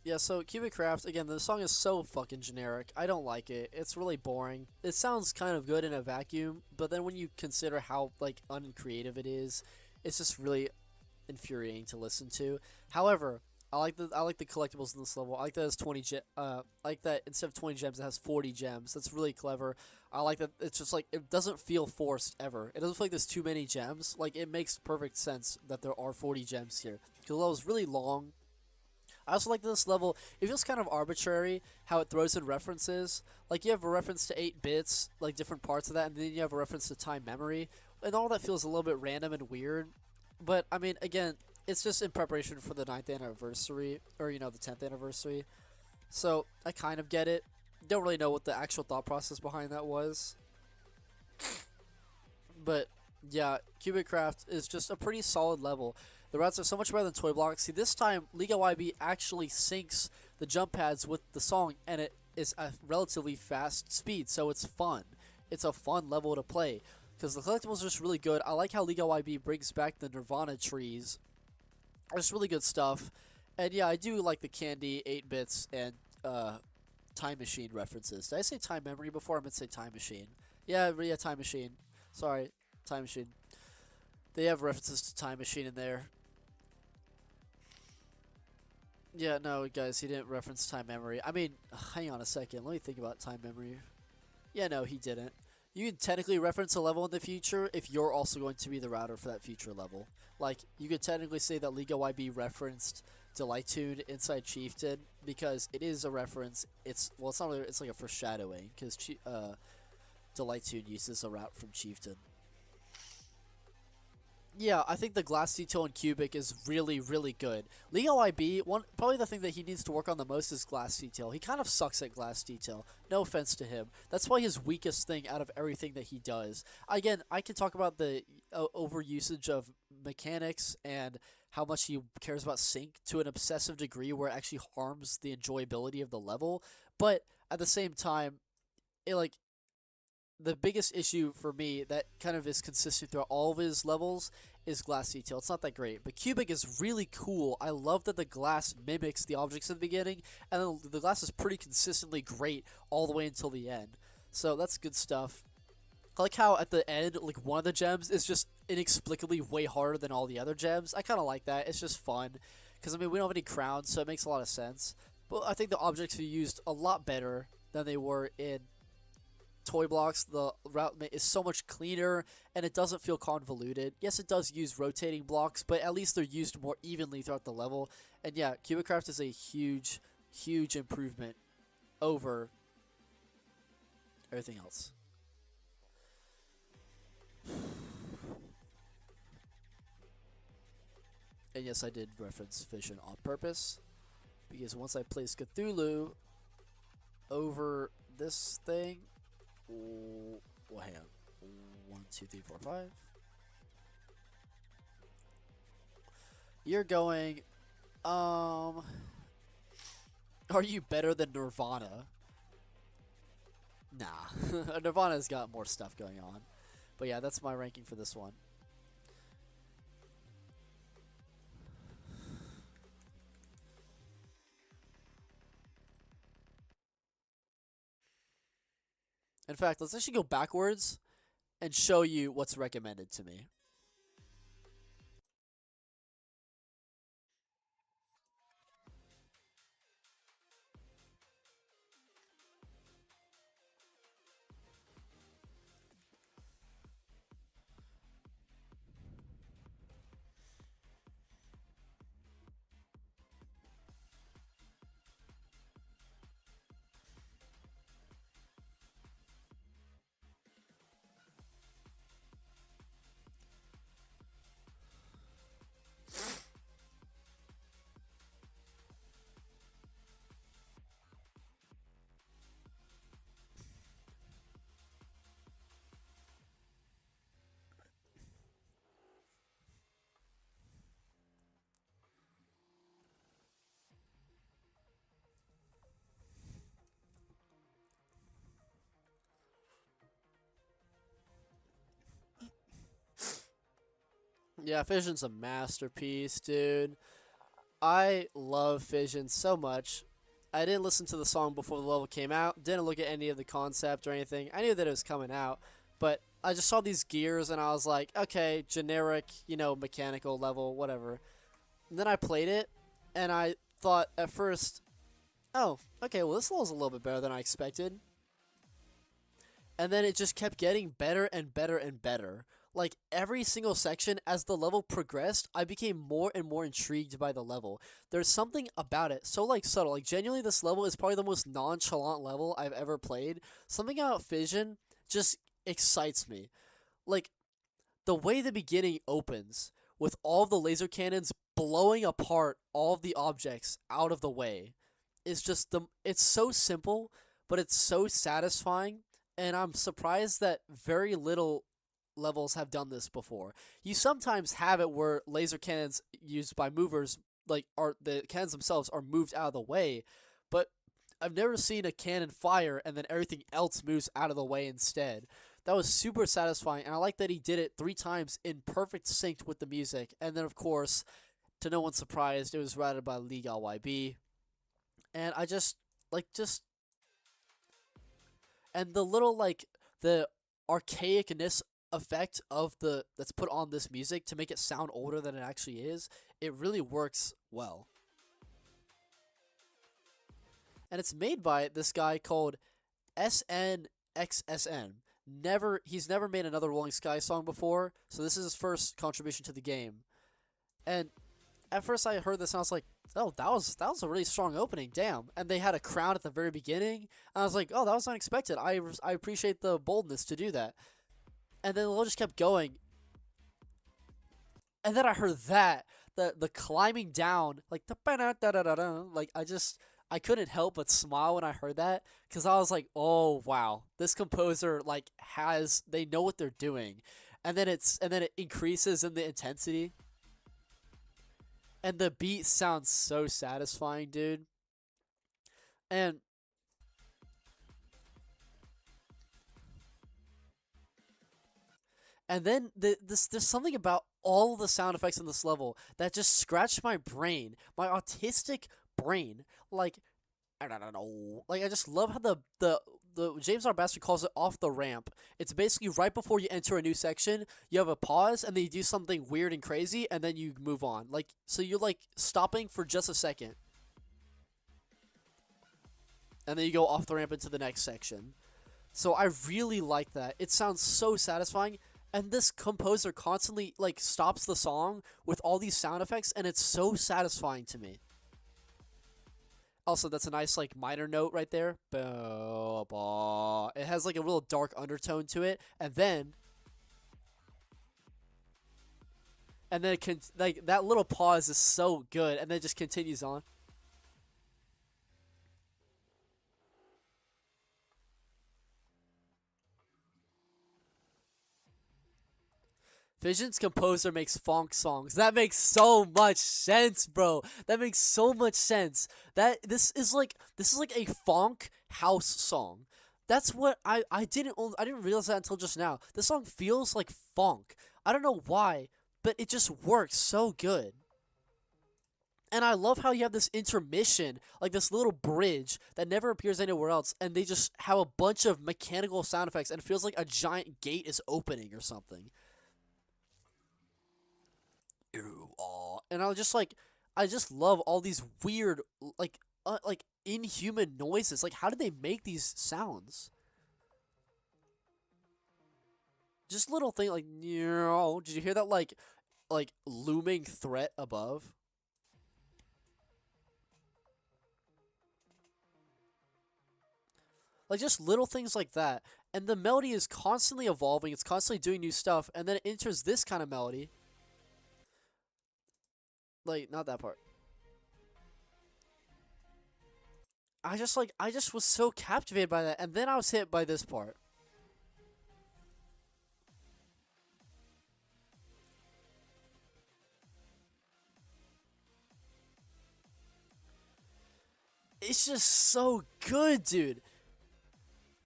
Yeah, so Cubic Craft, again, the song is so fucking generic. I don't like it. It's really boring. It sounds kind of good in a vacuum, but then when you consider how, like, uncreative it is, it's just really infuriating to listen to. However, I like the collectibles in this level. I like that it's 20 I like that instead of 20 gems it has 40 gems. That's really clever. I like that it's just like it doesn't feel forced ever. It doesn't feel like there's too many gems. Like it makes perfect sense that there are 40 gems here. Because the level's really long. I also like this level. It feels kind of arbitrary how it throws in references. Like you have a reference to 8 bits, like different parts of that, and then you have a reference to time-memory, and all that feels a little bit random and weird. But I mean, again, it's just in preparation for the 9th anniversary, or you know, the 10th anniversary. So I kind of get it. Don't really know what the actual thought process behind that was. But yeah, Cubic Craft is just a pretty solid level. The routes are so much better than Toy Blocks. See, this time LiGaYB actually syncs the jump pads with the song, and it is a relatively fast speed, so it's fun. It's a fun level to play because the collectibles are just really good. I like how LiGaYB brings back the Nirvana trees. It's really good stuff. And yeah, I do like the Candy, 8 bits, and Time Machine references. Did I say Time Memory before? I meant to say Time Machine. Yeah, Time Machine. Sorry, Time Machine. They have references to Time Machine in there. Yeah, no, guys, he didn't reference Time Memory. I mean, hang on a second. Let me think about Time Memory. Yeah, no, he didn't. You can technically reference a level in the future if you're also going to be the router for that future level. Like, you could technically say that LiGaYB referenced Deligh-Tune inside Chieftain because it is a reference. It's not really, it's like a foreshadowing because Deligh-Tune uses a route from Chieftain. Yeah, I think the glass detail in Cubic is really, really good. LiGaYB, probably the thing that he needs to work on the most is glass detail. He kind of sucks at glass detail. No offense to him. That's probably his weakest thing out of everything that he does. Again, I can talk about the overusage of mechanics and how much he cares about sync to an obsessive degree where it actually harms the enjoyability of the level. But at the same time, it like the biggest issue for me that kind of is consistent throughout all of his levels is glass detail. It's not that great, but Cubic is really cool. I love that the glass mimics the objects in the beginning, and the glass is pretty consistently great all the way until the end. So that's good stuff. I like how at the end, like one of the gems is just inexplicably way harder than all the other gems. I kind of like that. It's just fun because I mean we don't have any crowns, so it makes a lot of sense. But I think the objects are used a lot better than they were in Toy Blocks. The route is so much cleaner and it doesn't feel convoluted. Yes, it does use rotating blocks, but at least they're used more evenly throughout the level. And yeah, Cubic Craft is a huge, huge improvement over everything else. And yes, I did reference Fission on purpose because once I place Cthulhu over this thing, well, hang on. 1, 2, 3, 4, 5. You're going, are you better than Nirvana? Nah. Nirvana's got more stuff going on. But yeah, that's my ranking for this one. In fact, let's actually go backwards and show you what's recommended to me. Yeah, Fission's a masterpiece, dude. I love Fission so much. I didn't listen to the song before the level came out, didn't look at any of the concept or anything. I knew that it was coming out, but I just saw these gears and I was like, okay, generic, you know, mechanical level, whatever. And then I played it, and I thought at first, oh, okay, well, this level's a little bit better than I expected. And then it just kept getting better and better and better. Like, every single section, as the level progressed, I became more and more intrigued by the level. There's something about it, so, like, subtle. Like, genuinely, this level is probably the most nonchalant level I've ever played. Something about Fission just excites me. Like, the way the beginning opens, with all of the laser cannons blowing apart all of the objects out of the way, is just it's so simple, but it's so satisfying, and I'm surprised that very little levels have done this before. You sometimes have it where laser cannons used by movers, like, are the cannons themselves are moved out of the way, but I've never seen a cannon fire and then everything else moves out of the way instead. That was super satisfying, and I like that he did it 3 times in perfect sync with the music. And then, of course, to no one's surprise, it was routed by LiGaYB. And I just, and the little, like, the archaicness effect of that's put on this music to make it sound older than it actually is, it really works well. And it's made by this guy called SNXSN. He's never made another Rolling Sky song before, so this is his first contribution to the game. And at first I heard this and I was like, oh, that was a really strong opening, damn. And they had a crown at the very beginning, and I was like, oh, that was unexpected. I appreciate the boldness to do that. And then the level just kept going. And then I heard that, the climbing down, like, like, I couldn't help but smile when I heard that, because I was like, oh, wow, this composer, like, they know what they're doing. And then it increases in the intensity. And the beat sounds so satisfying, dude. And then there's something about all of the sound effects in this level that just scratched my brain, my autistic brain. Like, I don't know. Like, I just love how the James R. Bastard calls it off the ramp. It's basically right before you enter a new section, you have a pause, and then you do something weird and crazy, and then you move on. Like, so you're, like, stopping for just a second. And then you go off the ramp into the next section. So I really like that. It sounds so satisfying. And this composer constantly, like, stops the song with all these sound effects, and it's so satisfying to me. Also, that's a nice, like, minor note right there. It has, like, a real dark undertone to it. And then it can, like, that little pause is so good, and then it just continues on. Fission's composer makes funk songs. That makes so much sense, bro. That makes so much sense. This is like a funk house song. That's what I didn't realize that until just now. This song feels like funk. I don't know why, but it just works so good. And I love how you have this intermission, like this little bridge that never appears anywhere else, and they just have a bunch of mechanical sound effects, and it feels like a giant gate is opening or something. And I just love all these weird, like inhuman noises. Like, how did they make these sounds? Just little thing like, did you hear that, like looming threat above? Like, just little things like that. And the melody is constantly evolving. It's constantly doing new stuff. And then it enters this kind of melody. Like, not that part. I just was so captivated by that. And then I was hit by this part. It's just so good, dude.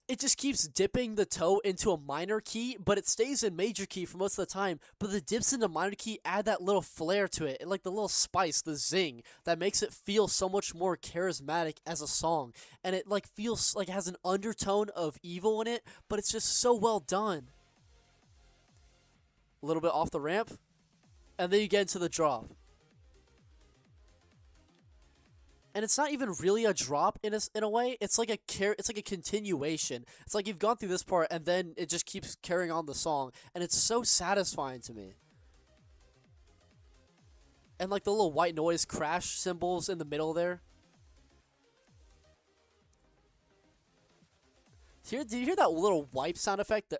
it just keeps dipping the toe into a minor key, but it stays in major key for most of the time. But the dips into minor key add that little flair to it, like the little spice, the zing, that makes it feel so much more charismatic as a song. And it like feels like it has an undertone of evil in it, but it's just so well done. A little bit off the ramp, and then you get into the drop. And it's not even really a drop in a way. It's like a continuation. It's like you've gone through this part and then it just keeps carrying on the song, and it's so satisfying to me. And like the little white noise crash symbols in the middle there. Do you hear that little wipe sound effect?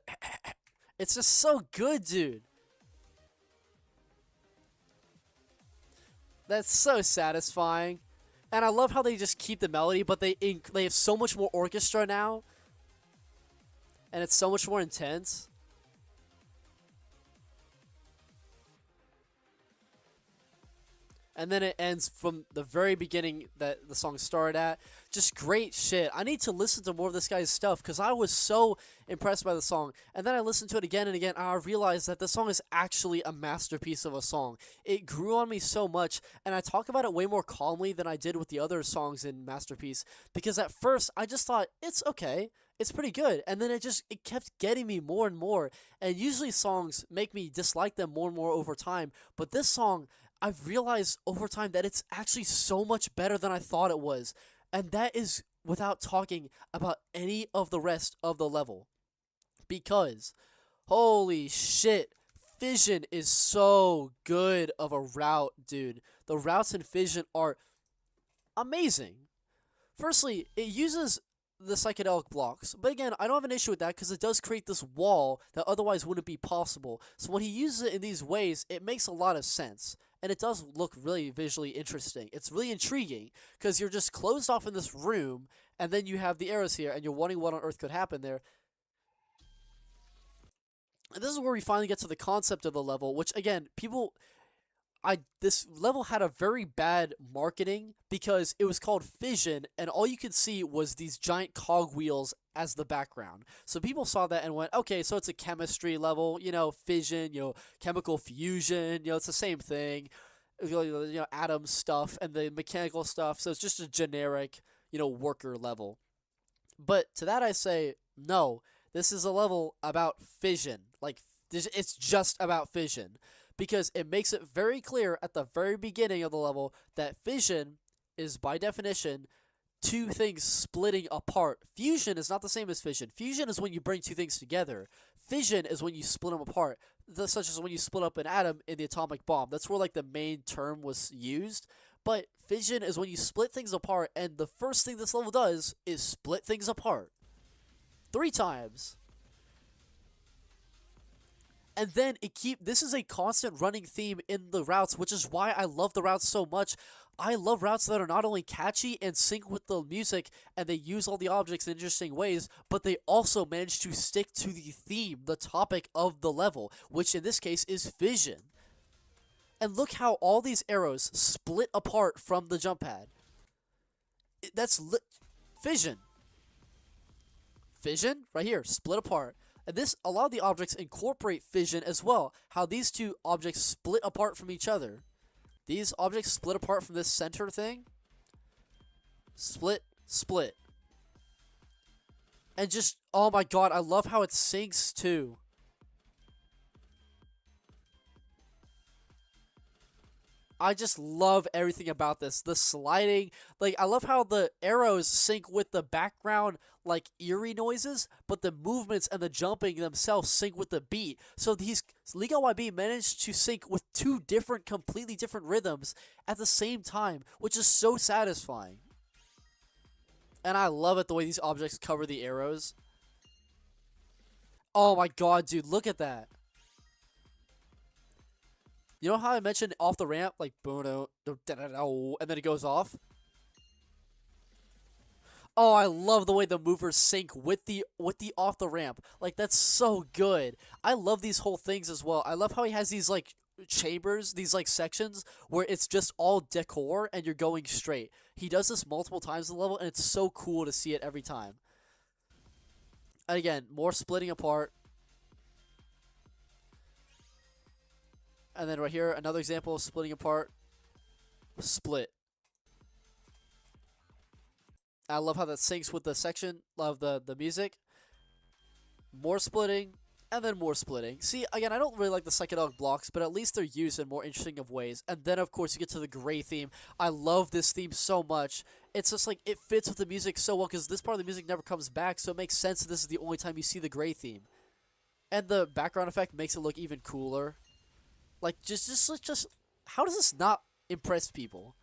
It's just so good, dude. That's so satisfying. And I love how they just keep the melody, but they have so much more orchestra now. And it's so much more intense. And then it ends from the very beginning that the song started at. Just great shit. I need to listen to more of this guy's stuff because I was so impressed by the song. And then I listened to it again and again, and I realized that this song is actually a masterpiece of a song. It grew on me so much, and I talk about it way more calmly than I did with the other songs in Masterpiece, because at first I just thought, it's okay. It's pretty good. And then it kept getting me more and more. And usually songs make me dislike them more and more over time. But this song, I've realized over time that it's actually so much better than I thought it was. And that is without talking about any of the rest of the level. Because, holy shit, Fission is so good of a route, dude. The routes in Fission are amazing. Firstly, it uses the psychedelic blocks, but again, I don't have an issue with that because it does create this wall that otherwise wouldn't be possible. So when he uses it in these ways, it makes a lot of sense. And it does look really visually interesting. It's really intriguing because you're just closed off in this room, and then you have the arrows here, and you're wondering what on earth could happen there. And this is where we finally get to the concept of the level, which again, this level had a very bad marketing because it was called Fission, and all you could see was these giant cogwheels as the background. So people saw that and went, okay, so it's a chemistry level, fission, chemical fusion, it's the same thing, atom stuff and the mechanical stuff. So it's just a generic, worker level. But to that I say, no, this is a level about fission. Like, it's just about fission. Because it makes it very clear at the very beginning of the level that fission is, by definition, two things splitting apart. Fusion is not the same as fission. Fusion is when you bring two things together. Fission is when you split them apart, such as when you split up an atom in the atomic bomb. That's where, the main term was used. But fission is when you split things apart, and the first thing this level does is split things apart. 3 times. And then this is a constant running theme in the routes, which is why I love the routes so much. I love routes that are not only catchy and sync with the music, and they use all the objects in interesting ways, but they also manage to stick to the theme, the topic of the level, which in this case is fission. And look how all these arrows split apart from the jump pad. That's fission. Fission, right here, split apart. And a lot of the objects incorporate fission as well. How these two objects split apart from each other. These objects split apart from this center thing. Split, split. And just, oh my god, I love how it syncs too. I just love everything about this. The sliding, I love how the arrows sync with the background, eerie noises, but the movements and the jumping themselves sync with the beat. So LiGaYB managed to sync with 2 completely different rhythms at the same time, which is so satisfying. And I love it the way these objects cover the arrows. Oh my god, dude, look at that. You know how I mentioned off the ramp, boom, and then it goes off? Oh, I love the way the movers sync with the off the ramp. That's so good. I love these whole things as well. I love how he has these chambers, these sections where it's just all decor and you're going straight. He does this multiple times in the level, and it's so cool to see it every time. And again, more splitting apart. And then right here, another example of splitting apart. Split. I love how that syncs with the section of the music. More splitting, and then more splitting. See, again, I don't really like the psychedelic blocks, but at least they're used in more interesting of ways. And then, of course, you get to the gray theme. I love this theme so much. It's just like, it fits with the music so well, because this part of the music never comes back, so it makes sense that this is the only time you see the gray theme. And the background effect makes it look even cooler. Like, just how does this not impress people?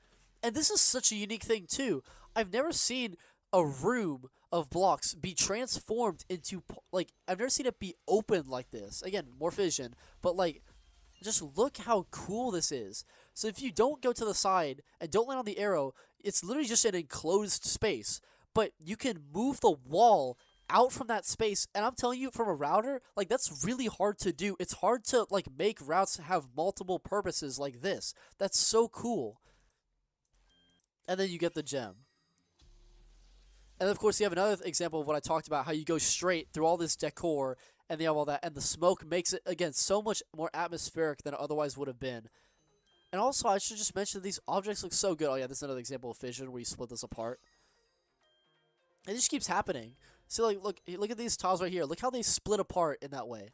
And this is such a unique thing, too. I've never seen a room of blocks be transformed into, like, I've never seen it be open like this. Again, more Fission, but, like, just look how cool this is. So if you don't go to the side and don't land on the arrow, it's literally just an enclosed space. But you can move the wall out from that space, and I'm telling you, from a router, like, that's really hard to do. It's hard to, like, make routes have multiple purposes like this. That's so cool. And then you get the gem. And of course, you have another example of what I talked about, how you go straight through all this decor, and you have all that, and the smoke makes it, again, so much more atmospheric than it otherwise would have been. And also, I should just mention, these objects look so good. Oh yeah, this is another example of Fission, where you split this apart. It just keeps happening. See, like, look at these tiles right here. Look how they split apart in that way.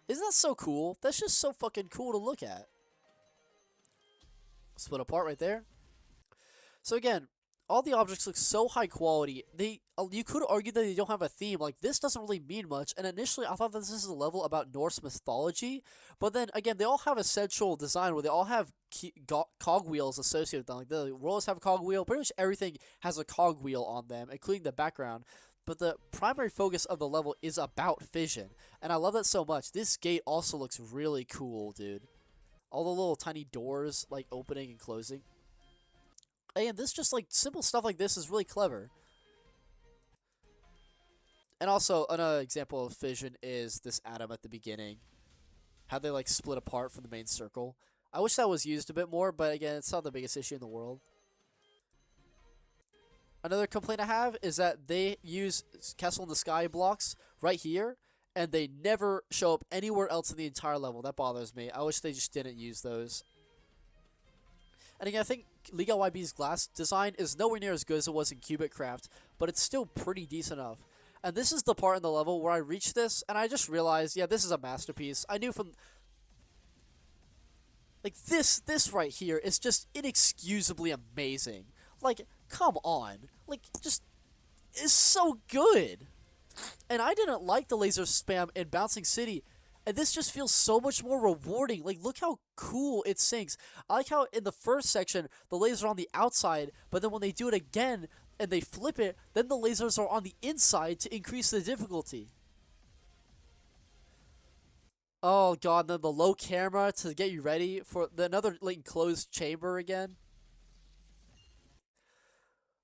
Isn't that so cool? That's just so fucking cool to look at. Split apart right there. So again, all the objects look so high quality. You could argue that they don't have a theme. Like, this doesn't really mean much. And initially, I thought that this is a level about Norse mythology. But then, again, they all have a central design where they all have cogwheels associated with them. Like, the rollers have a cogwheel. Pretty much everything has a cogwheel on them, including the background. But the primary focus of the level is about Fission. And I love that so much. This gate also looks really cool, dude. All the little tiny doors, like, opening and closing. And this just, like, simple stuff like this is really clever. And also, another example of Fission is this atom at the beginning. How they, like, split apart from the main circle. I wish that was used a bit more, but again, it's not the biggest issue in the world. Another complaint I have is that they use Castle in the Sky blocks right here, and they never show up anywhere else in the entire level. That bothers me. I wish they just didn't use those. And again, I think LiGaYB's glass design is nowhere near as good as it was in Cubic Craft, but it's still pretty decent enough. And this is the part in the level where I reached this, and I just realized, yeah, this is a masterpiece. I knew from... Like, this right here is just inexcusably amazing. Like, come on. Like, just... It's so good. And I didn't like the laser spam in Bouncing City, and this just feels so much more rewarding. Like, look how cool it syncs. I like how in the first section, the lasers are on the outside, but then when they do it again and they flip it, then the lasers are on the inside to increase the difficulty. Oh god, then the low camera to get you ready for another, like, enclosed chamber again.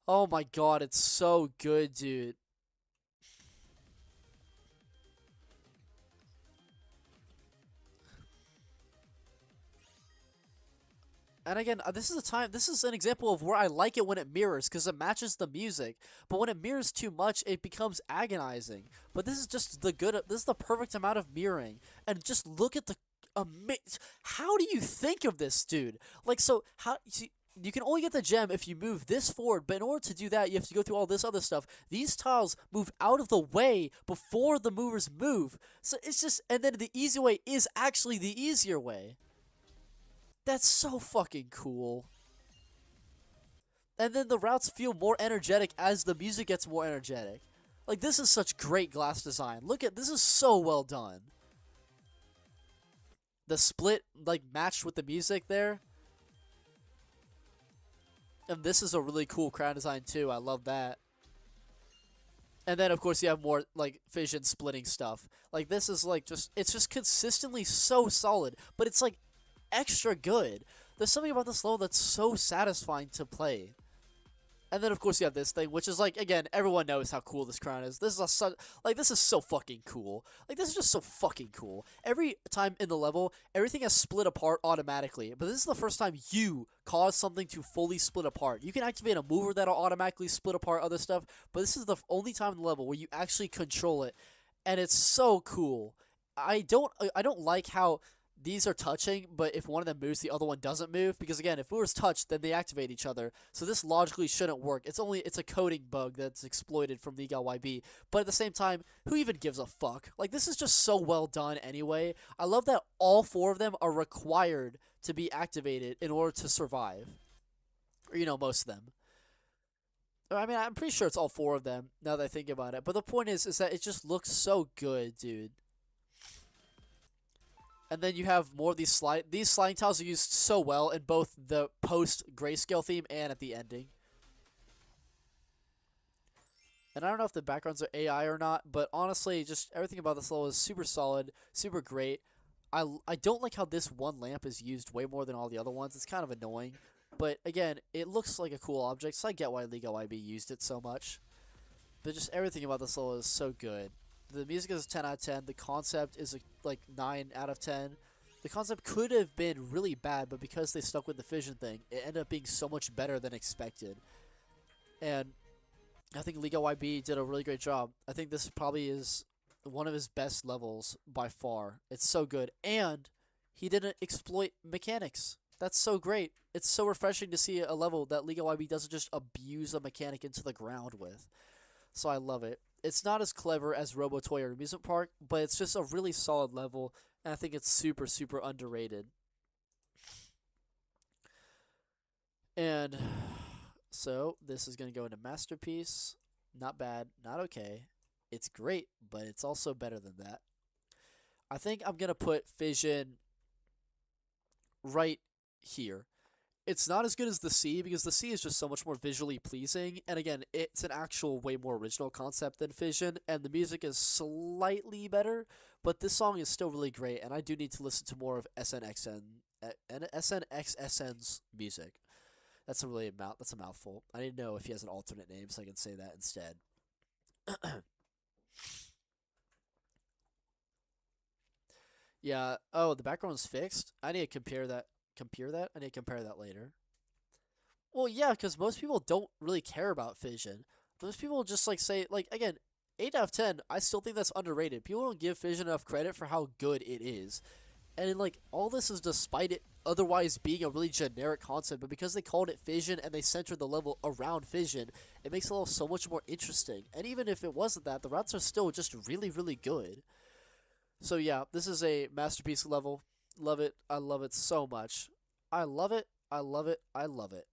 Oh my god, it's so good, dude. And again, this is an example of where I like it when it mirrors, because it matches the music. But when it mirrors too much, it becomes agonizing. But this is just this is the perfect amount of mirroring. And just look at the how do you think of this, dude? Like, so you can only get the gem if you move this forward, but in order to do that, you have to go through all this other stuff. These tiles move out of the way before the movers move. So it's just, and then the easy way is actually the easier way. That's so fucking cool. And then the routes feel more energetic as the music gets more energetic. Like, this is such great glass design. Look at, this is so well done. The split, like, matched with the music there. And this is a really cool crown design too. I love that. And then, of course, you have more, like, Fission splitting stuff. Like, this is, like, it's just consistently so solid. But it's, like, extra good. There's something about this level that's so satisfying to play. And then of course you have this thing, which is like, again, everyone knows how cool this crown is. This is this is so fucking cool. Like, this is just so fucking cool. Every time in the level, everything has split apart automatically. But this is the first time you cause something to fully split apart. You can activate a mover that'll automatically split apart other stuff, but this is the only time in the level where you actually control it, and it's so cool. I don't like how these are touching, but if one of them moves, the other one doesn't move. Because again, if it was touched, then they activate each other. So this logically shouldn't work. It's a coding bug that's exploited from LiGaYB. But at the same time, who even gives a fuck? Like, this is just so well done anyway. I love that all 4 of them are required to be activated in order to survive. Or, you know, most of them. I mean, I'm pretty sure it's all 4 of them now that I think about it. But the point is that it just looks so good, dude. And then you have more of these sliding tiles are used so well in both the post grayscale theme and at the ending. And I don't know if the backgrounds are AI or not, but honestly, just everything about this level is super solid, super great. I don't like how this one lamp is used way more than all the other ones. It's kind of annoying. But again, it looks like a cool object, so I get why LiGaYB used it so much. But just everything about this level is so good. The music is a 10 out of 10. The concept is like 9 out of 10. The concept could have been really bad, but because they stuck with the Fission thing, it ended up being so much better than expected. And I think LiGaYB did a really great job. I think this probably is one of his best levels by far. It's so good. And he didn't exploit mechanics. That's so great. It's so refreshing to see a level that LiGaYB doesn't just abuse a mechanic into the ground with. So I love it. It's not as clever as RoboToy or Amusement Park, but it's just a really solid level, and I think it's super, super underrated. And so this is going to go into Masterpiece. Not bad, not okay. It's great, but it's also better than that. I think I'm going to put Fission right here. It's not as good as the sea, because the sea is just so much more visually pleasing. And again, it's an actual way more original concept than Fission, and the music is slightly better, but this song is still really great, and I do need to listen to more of SNXSN's music. That's a mouthful. I need to know if he has an alternate name so I can say that instead. Yeah, oh, the background's fixed? I need to compare that. I need to compare that later. Well, yeah, because most people don't really care about Fission. Most people just like say, like, again, 8 out of 10, I still think that's underrated. People don't give Fission enough credit for how good it is. And like, all this is despite it otherwise being a really generic concept, but because they called it Fission and they centered the level around Fission, it makes the level so much more interesting. And even if it wasn't that, the routes are still just really, really good. So yeah, this is a masterpiece level. Love it. I love it so much. I love it. I love it. I love it.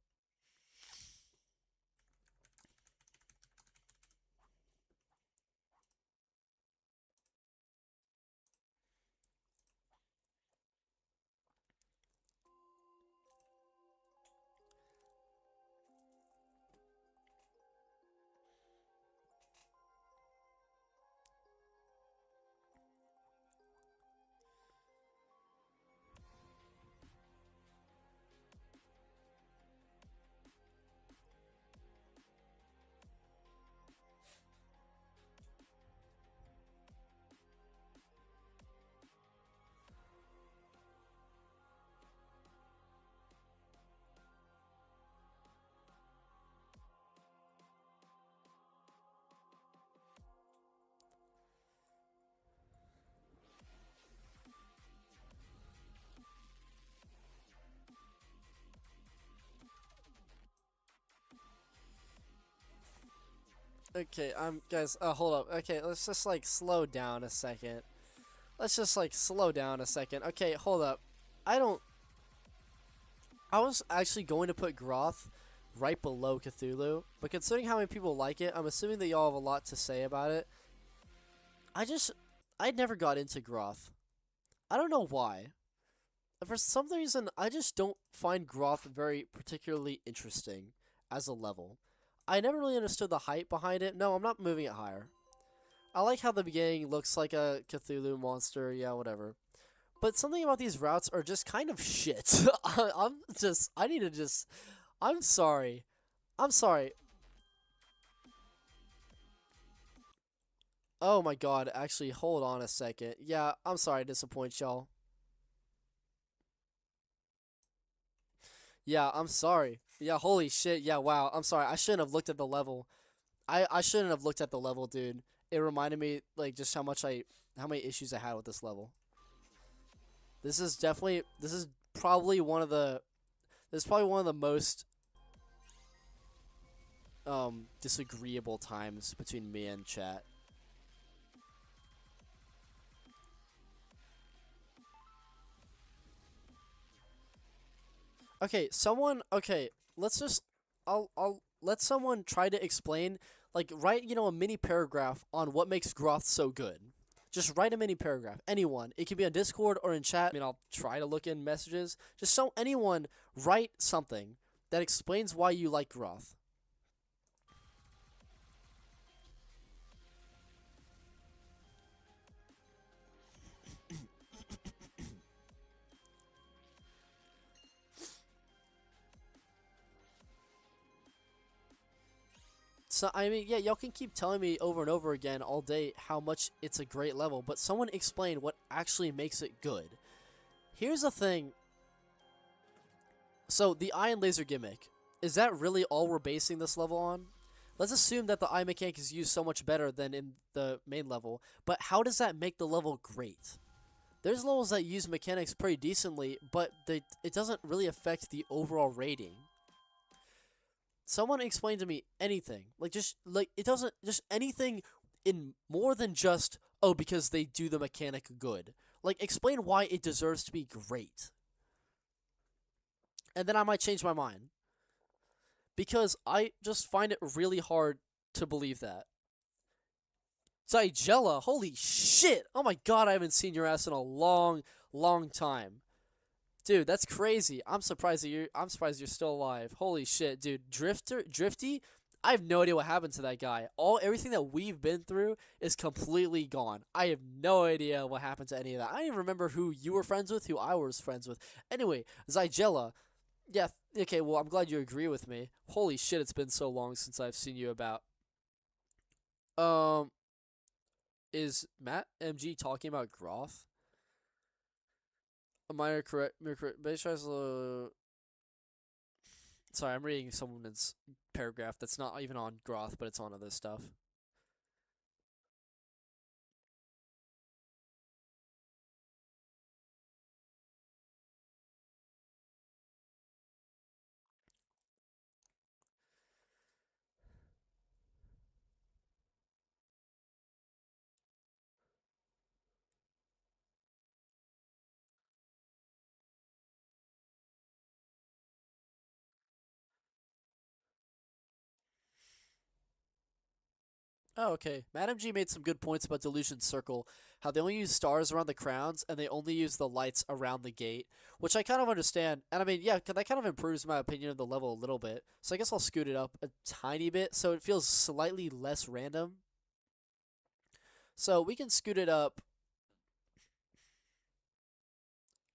Okay, guys, hold up. Okay, let's just, like, slow down a second. Let's just, like, slow down a second. Okay, hold up. I was actually going to put Ghroth right below Cthulhu, but considering how many people like it, I'm assuming that y'all have a lot to say about it. I never got into Ghroth. I don't know why. For some reason, I just don't find Ghroth very particularly interesting as a level. I never really understood the hype behind it. No, I'm not moving it higher. I like how the beginning looks like a Cthulhu monster. Yeah, whatever. But something about these routes are just kind of shit. I'm sorry. I'm sorry. Oh my god, actually, hold on a second. Yeah, I'm sorry to disappoint y'all. Yeah, I'm sorry. Yeah, holy shit. Yeah, wow. I'm sorry. I shouldn't have looked at the level. I shouldn't have looked at the level, dude. It reminded me like just how many issues I had with this level. This is probably one of the most disagreeable times between me and chat. Okay, let's just I'll let someone try to explain, like, write, a mini paragraph on what makes Ghroth so good. Just write a mini paragraph. Anyone. It can be on Discord or in chat. I mean, I'll try to look in messages. Just so anyone write something that explains why you like Ghroth. So, I mean, yeah, y'all can keep telling me over and over again all day how much it's a great level, but someone explain what actually makes it good. Here's the thing. So, the eye and laser gimmick, is that really all we're basing this level on? Let's assume that the eye mechanic is used so much better than in the main level, but how does that make the level great? There's levels that use mechanics pretty decently, but it doesn't really affect the overall rating. Someone explain to me anything. It doesn't, just anything in more than just, oh, because they do the mechanic good. Like, explain why it deserves to be great. And then I might change my mind. Because I just find it really hard to believe that. Zygella, holy shit! Oh my god, I haven't seen your ass in a long, long time. Dude, that's crazy. I'm surprised you're still alive. Holy shit, dude. Drifty? I have no idea what happened to that guy. Everything that we've been through is completely gone. I have no idea what happened to any of that. I don't even remember who you were friends with, who I was friends with. Anyway, Zygella. Yeah, okay, well, I'm glad you agree with me. Holy shit, it's been so long since I've seen you about. Is Matt MG talking about Ghroth? A minor correct. Sorry, I'm reading someone's paragraph that's not even on Ghroth, but it's on other stuff. Oh, okay. Madam G made some good points about Delusion Circle, how they only use stars around the crowns, and they only use the lights around the gate, which I kind of understand. And I mean, yeah, that kind of improves my opinion of the level a little bit. So I guess I'll scoot it up a tiny bit, so it feels slightly less random. So we can scoot it up.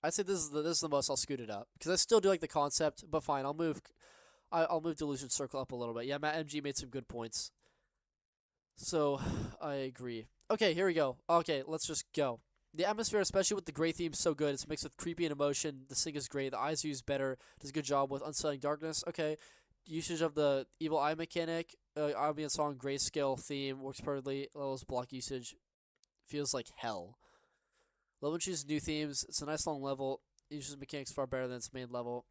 I'd say this is the most I'll scoot it up, because I still do like the concept, but fine, I'll move Delusion Circle up a little bit. Yeah, Matt MG made some good points. So, I agree. Okay, here we go. Okay, let's just go. The atmosphere, especially with the gray theme, is so good. It's mixed with creepy and emotion. The sync is great. The eyes are used better. Does a good job with unsettling darkness. Okay. Usage of the evil eye mechanic. Ambient song, grayscale theme works perfectly. Levels block usage. Feels like hell. Level chooses new themes. It's a nice long level. Uses mechanics far better than its main level.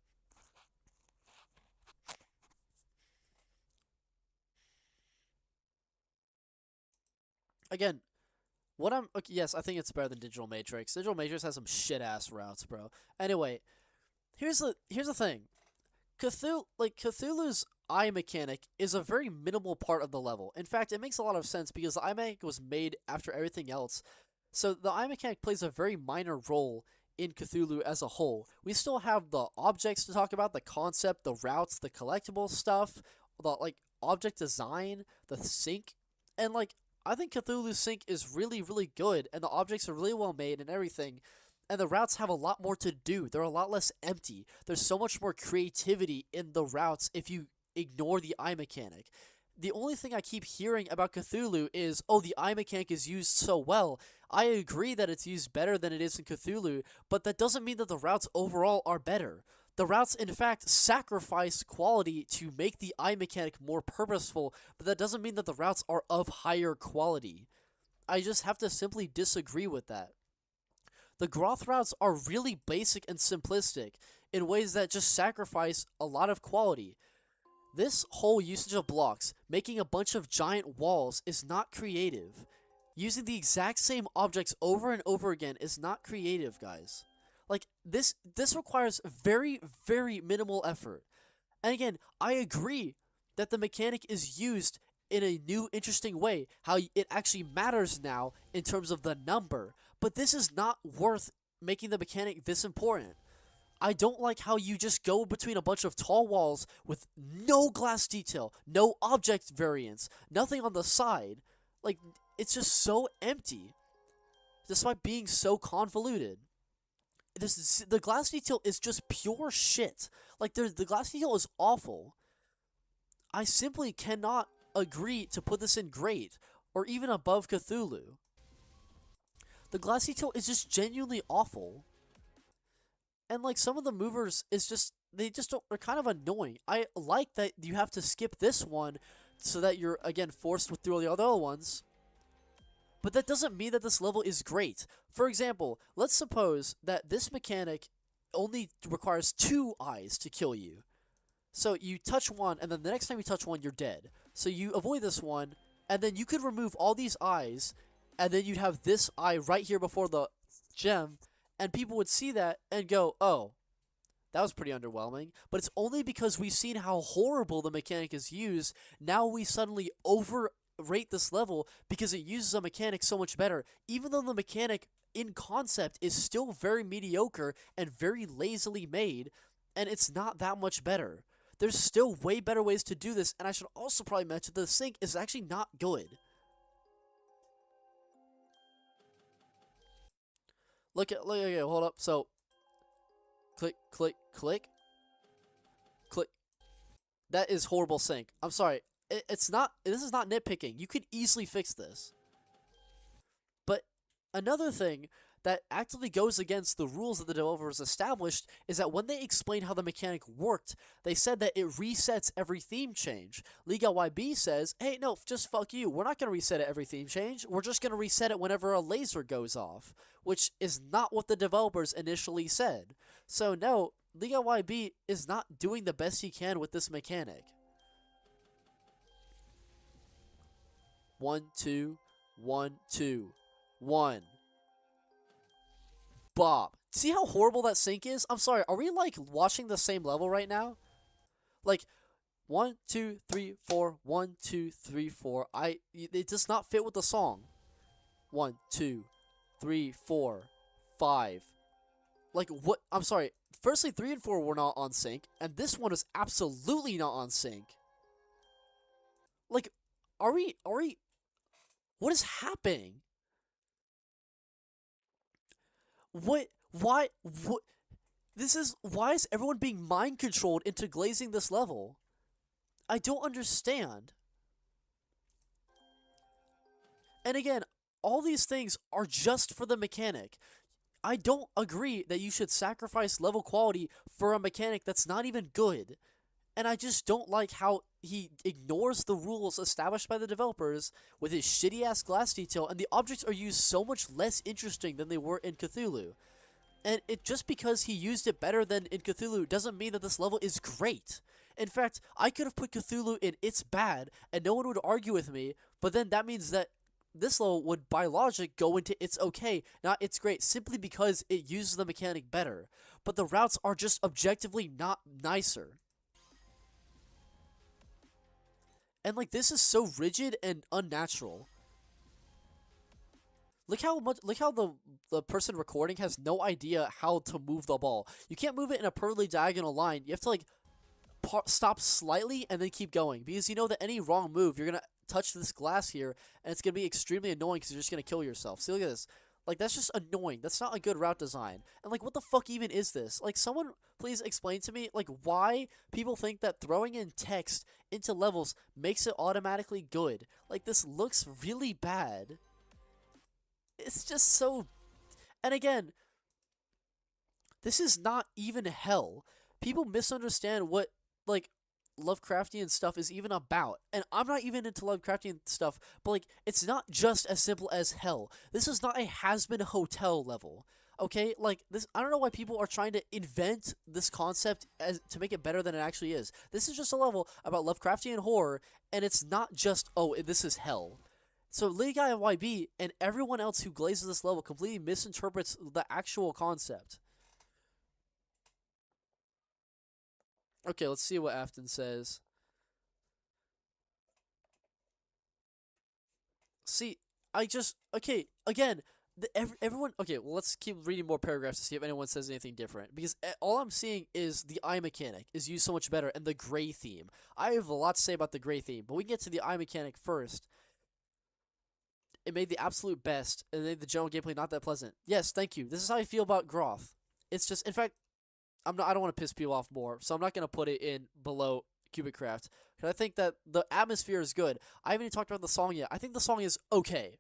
Again, okay, yes, I think it's better than Digital Matrix. Digital Matrix has some shit ass routes, bro. Anyway, here's the thing. Cthulhu's eye mechanic is a very minimal part of the level. In fact, it makes a lot of sense because the eye mechanic was made after everything else. So the eye mechanic plays a very minor role in Cthulhu as a whole. We still have the objects to talk about, the concept, the routes, the collectible stuff, the object design, the sync, and I think Cthulhu's sync is really, really good, and the objects are really well made and everything, and the routes have a lot more to do. They're a lot less empty. There's so much more creativity in the routes if you ignore the eye mechanic. the only thing I keep hearing about Cthulhu is, oh, the eye mechanic is used so well. I agree that it's used better than it is in Cthulhu, but that doesn't mean that the routes overall are better. The routes, in fact, sacrifice quality to make the eye mechanic more purposeful, but that doesn't mean that the routes are of higher quality. I just have to simply disagree with that. The Ghroth routes are really basic and simplistic in ways that just sacrifice a lot of quality. This whole usage of blocks, making a bunch of giant walls, is not creative. Using the exact same objects over and over again is not creative, guys. Like, this requires very, very minimal effort. And again, I agree that the mechanic is used in a new, interesting way, how it actually matters now in terms of the number. But this is not worth making the mechanic this important. I don't like how you just go between a bunch of tall walls with no glass detail, no object variance, nothing on the side. Like, it's just so empty, despite being so convoluted. The glass detail is just pure shit. Like, the glass detail is awful. I simply cannot agree to put this in great, or even above Cthulhu. The glass detail is just genuinely awful. And like some of the movers is just, they're kind of annoying. I like that you have to skip this one so that you're again forced through all the other ones. But that doesn't mean that this level is great. For example, let's suppose that this mechanic only requires 2 eyes to kill you. So you touch one, and then the next time you touch one, you're dead. So you avoid this one, and then you could remove all these eyes, and then you'd have this eye right here before the gem, and people would see that and go, oh, that was pretty underwhelming. But it's only because we've seen how horrible the mechanic is used, now we suddenly overrate this level because it uses a mechanic so much better, even though the mechanic in concept is still very mediocre and very lazily made, and it's not that much better. There's still way better ways to do this, and I should also probably mention the sync is actually not good. Okay, hold up. So, click, click, click, click. That is horrible sync. I'm sorry. It's not. This is not nitpicking. You could easily fix this. But another thing that actively goes against the rules that the developers established is that when they explained how the mechanic worked, they said that it resets every theme change. LiGaYB says, hey, no, just fuck you. We're not going to reset it every theme change. We're just going to reset it whenever a laser goes off, which is not what the developers initially said. So no, LiGaYB is not doing the best he can with this mechanic. 1, 2, 1, 2, 1. Bob. See how horrible that sync is? I'm sorry, are we like watching the same level right now? Like 1, 2, 3, 4, 1, 2, 3, 4. It does not fit with the song. 1, 2, 3, 4, 5. Like what? I'm sorry. Firstly, 3 and 4 were not on sync, and this one is absolutely not on sync. Like, are we? What is happening? Why, why is everyone being mind controlled into glazing this level? I don't understand. And again, all these things are just for the mechanic. I don't agree that you should sacrifice level quality for a mechanic that's not even good. And I just don't like how he ignores the rules established by the developers with his shitty-ass glass detail, and the objects are used so much less interesting than they were in Cthulhu. And just because he used it better than in Cthulhu doesn't mean that this level is great. In fact, I could have put Cthulhu in It's Bad, and no one would argue with me, but then that means that this level would, by logic, go into It's Okay, not It's Great, simply because it uses the mechanic better. But the routes are just objectively not nicer. And like, this is so rigid and unnatural. Look how the person recording has no idea how to move the ball. You can't move it in a perfectly diagonal line. You have to like stop slightly and then keep going, because you know that any wrong move, you're gonna touch this glass here, and it's gonna be extremely annoying because you're just gonna kill yourself. See, look at this. Like, that's just annoying. That's not a good route design. And, like, what the fuck even is this? Like, someone please explain to me, like, why people think that throwing in text into levels makes it automatically good. Like, this looks really bad. It's just so... And again, this is not even hell. People misunderstand what, like, Lovecraftian stuff is even about. And I'm not even into Lovecraftian stuff, but, like, it's not just as simple as hell. This is not a has-been hotel level. Okay? Like, this, I don't know why people are trying to invent this concept as to make it better than it actually is. This is just a level about Lovecraftian horror, and it's not just, oh, this is hell. So LiGaYB and everyone else who glazes this level completely misinterprets the actual concept. Okay, let's see what Afton says. See, okay, again, everyone, okay, well, let's keep reading more paragraphs to see if anyone says anything different. Because all I'm seeing is the eye mechanic is used so much better, and the gray theme. I have a lot to say about the gray theme, but we can get to the eye mechanic first. It made the absolute best, and made the general gameplay not that pleasant. Yes, thank you. This is how I feel about Ghroth. It's just, in fact, I don't want to piss people off more, so I'm not going to put it in below Cubicraft. Because I think that the atmosphere is good. I haven't even talked about the song yet. I think the song is okay.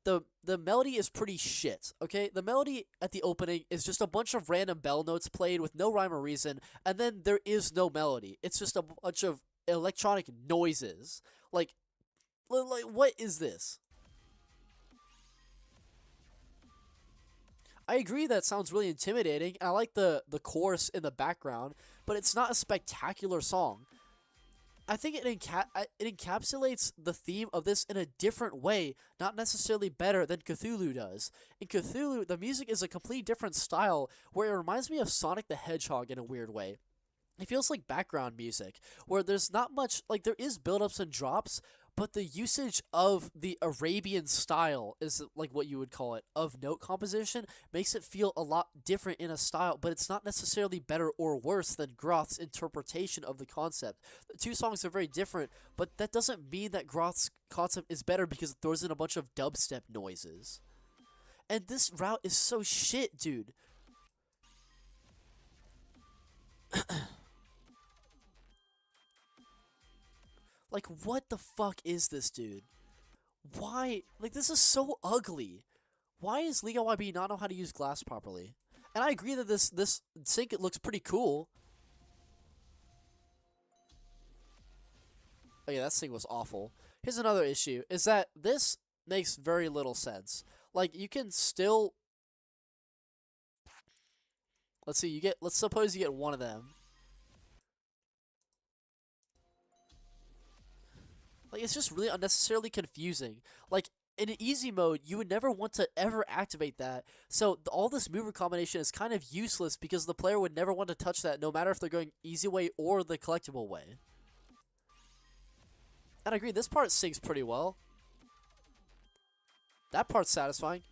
The melody is pretty shit, okay? The melody at the opening is just a bunch of random bell notes played with no rhyme or reason, and then there is no melody. It's just a bunch of electronic noises. Like what is this? I agree that sounds really intimidating, and I like the chorus in the background, but it's not a spectacular song. I think it encapsulates the theme of this in a different way, not necessarily better than Cthulhu does. In Cthulhu, the music is a completely different style, where it reminds me of Sonic the Hedgehog in a weird way. It feels like background music, where there's not much, like, there is build-ups and drops, but the usage of the Arabian style is, like, what you would call it, of note composition, makes it feel a lot different in a style, but it's not necessarily better or worse than Ghroth's interpretation of the concept. The two songs are very different, but that doesn't mean that Ghroth's concept is better because it throws in a bunch of dubstep noises. And this route is so shit, dude. Like, what the fuck is this, dude? Why? Like, this is so ugly. Why does LiGaYB not know how to use glass properly? And I agree that this sink, it looks pretty cool. Oh yeah, that sink was awful. Here's another issue, is that this makes very little sense. Like, you can still... Let's see, let's suppose you get one of them. Like, it's just really unnecessarily confusing. Like, in an easy mode, you would never want to ever activate that. So, all this mover combination is kind of useless because the player would never want to touch that, no matter if they're going easy way or the collectible way. And I agree, this part syncs pretty well. That part's satisfying.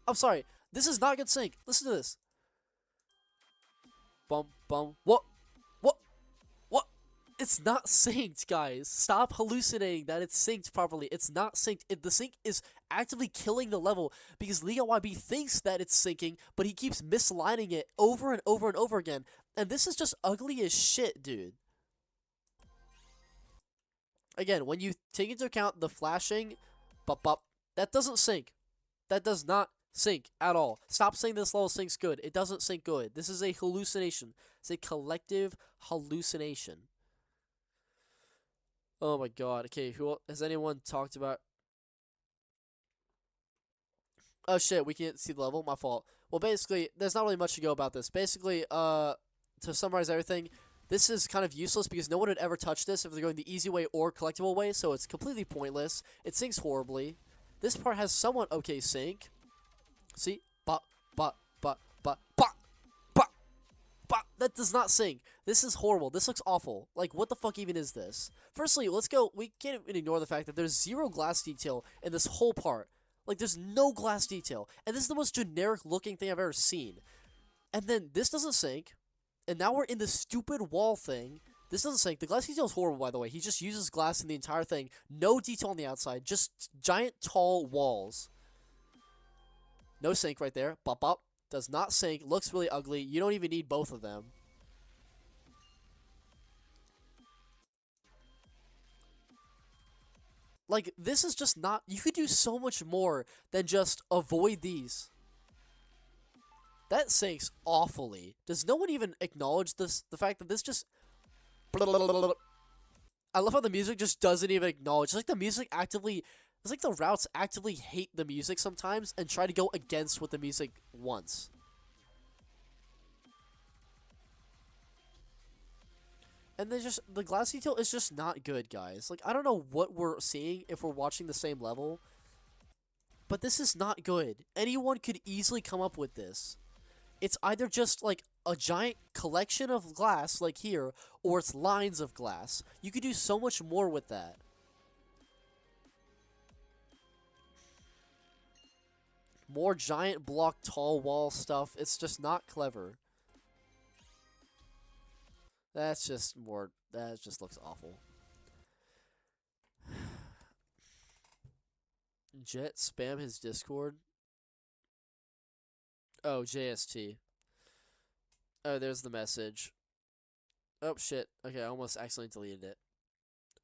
I'm sorry, this is not good sync. Listen to this. Bum, bum, what? It's not synced, guys. Stop hallucinating that it's synced properly. It's not synced. The sync is actively killing the level because LiGaYB thinks that it's syncing, but he keeps mislining it over and over and over again. And this is just ugly as shit, dude. Again, when you take into account the flashing, that doesn't sync. That does not sync at all. Stop saying this level syncs good. It doesn't sync good. This is a hallucination. It's a collective hallucination. Oh my god. Okay, who has anyone talked about? Oh shit, we can't see the level. My fault. Well, basically, there's not really much to go about this. Basically, to summarize everything, this is kind of useless because no one would ever touch this if they're going the easy way or collectible way, so it's completely pointless. It syncs horribly. This part has somewhat okay sync. See? That does not sync. This is horrible. This looks awful. Like, what the fuck even is this? Firstly, let's go. We can't even ignore the fact that there's zero glass detail in this whole part. Like, there's no glass detail. And this is the most generic looking thing I've ever seen. And then this doesn't sync. And now we're in this stupid wall thing. This doesn't sync. The glass detail is horrible, by the way. He just uses glass in the entire thing. No detail on the outside. Just giant, tall walls. No sync right there. Bop bop. Does not sync. Looks really ugly. You don't even need both of them. Like, this is just not... You could do so much more than just avoid these. That syncs awfully. Does no one even acknowledge this? The fact that this just... I love how the music just doesn't even acknowledge. It's like the music actively... It's like the routes actively hate the music sometimes and try to go against what the music wants. And there's just... The glass detail is just not good, guys. Like, I don't know what we're seeing if we're watching the same level. But this is not good. Anyone could easily come up with this. It's either just, like, a giant collection of glass, like here, or it's lines of glass. You could do so much more with that. More giant block tall wall stuff. It's just not clever. That's just more... That just looks awful. Jet spam his Discord. Oh, JST. Oh, there's the message. Oh, shit. Okay, I almost accidentally deleted it.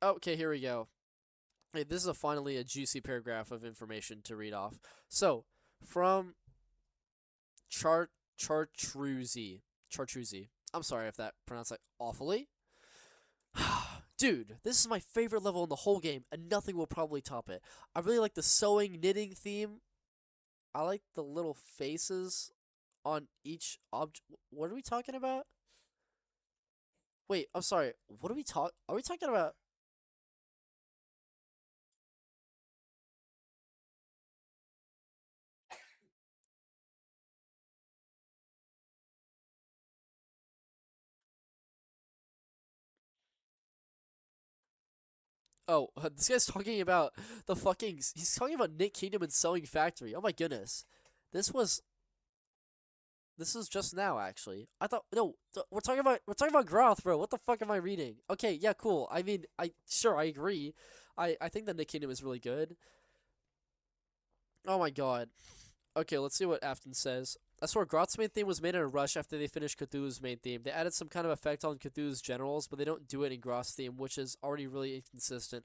Okay, here we go. Hey, this is finally a juicy paragraph of information to read off. So, from Chartreuse. I'm sorry if that pronounced that awfully. Dude, this is my favorite level in the whole game, and nothing will probably top it. I really like the sewing, knitting theme. I like the little faces on each object. What are we talking about? Wait, I'm sorry. What are we Are we talking about? Oh, this guy's talking about the fucking... He's talking about Nick Kingdom and Sewing Factory. Oh my goodness. This was just now, actually. I thought... No, we're talking about Ghroth, bro. What the fuck am I reading? Okay, yeah, cool. I mean, sure, I agree. I think that Nick Kingdom is really good. Oh my god. Okay, let's see what Afton says. I swear, Ghroth's main theme was made in a rush after they finished Cthulhu's main theme. They added some kind of effect on Cthulhu's generals, but they don't do it in Ghroth's theme, which is already really inconsistent.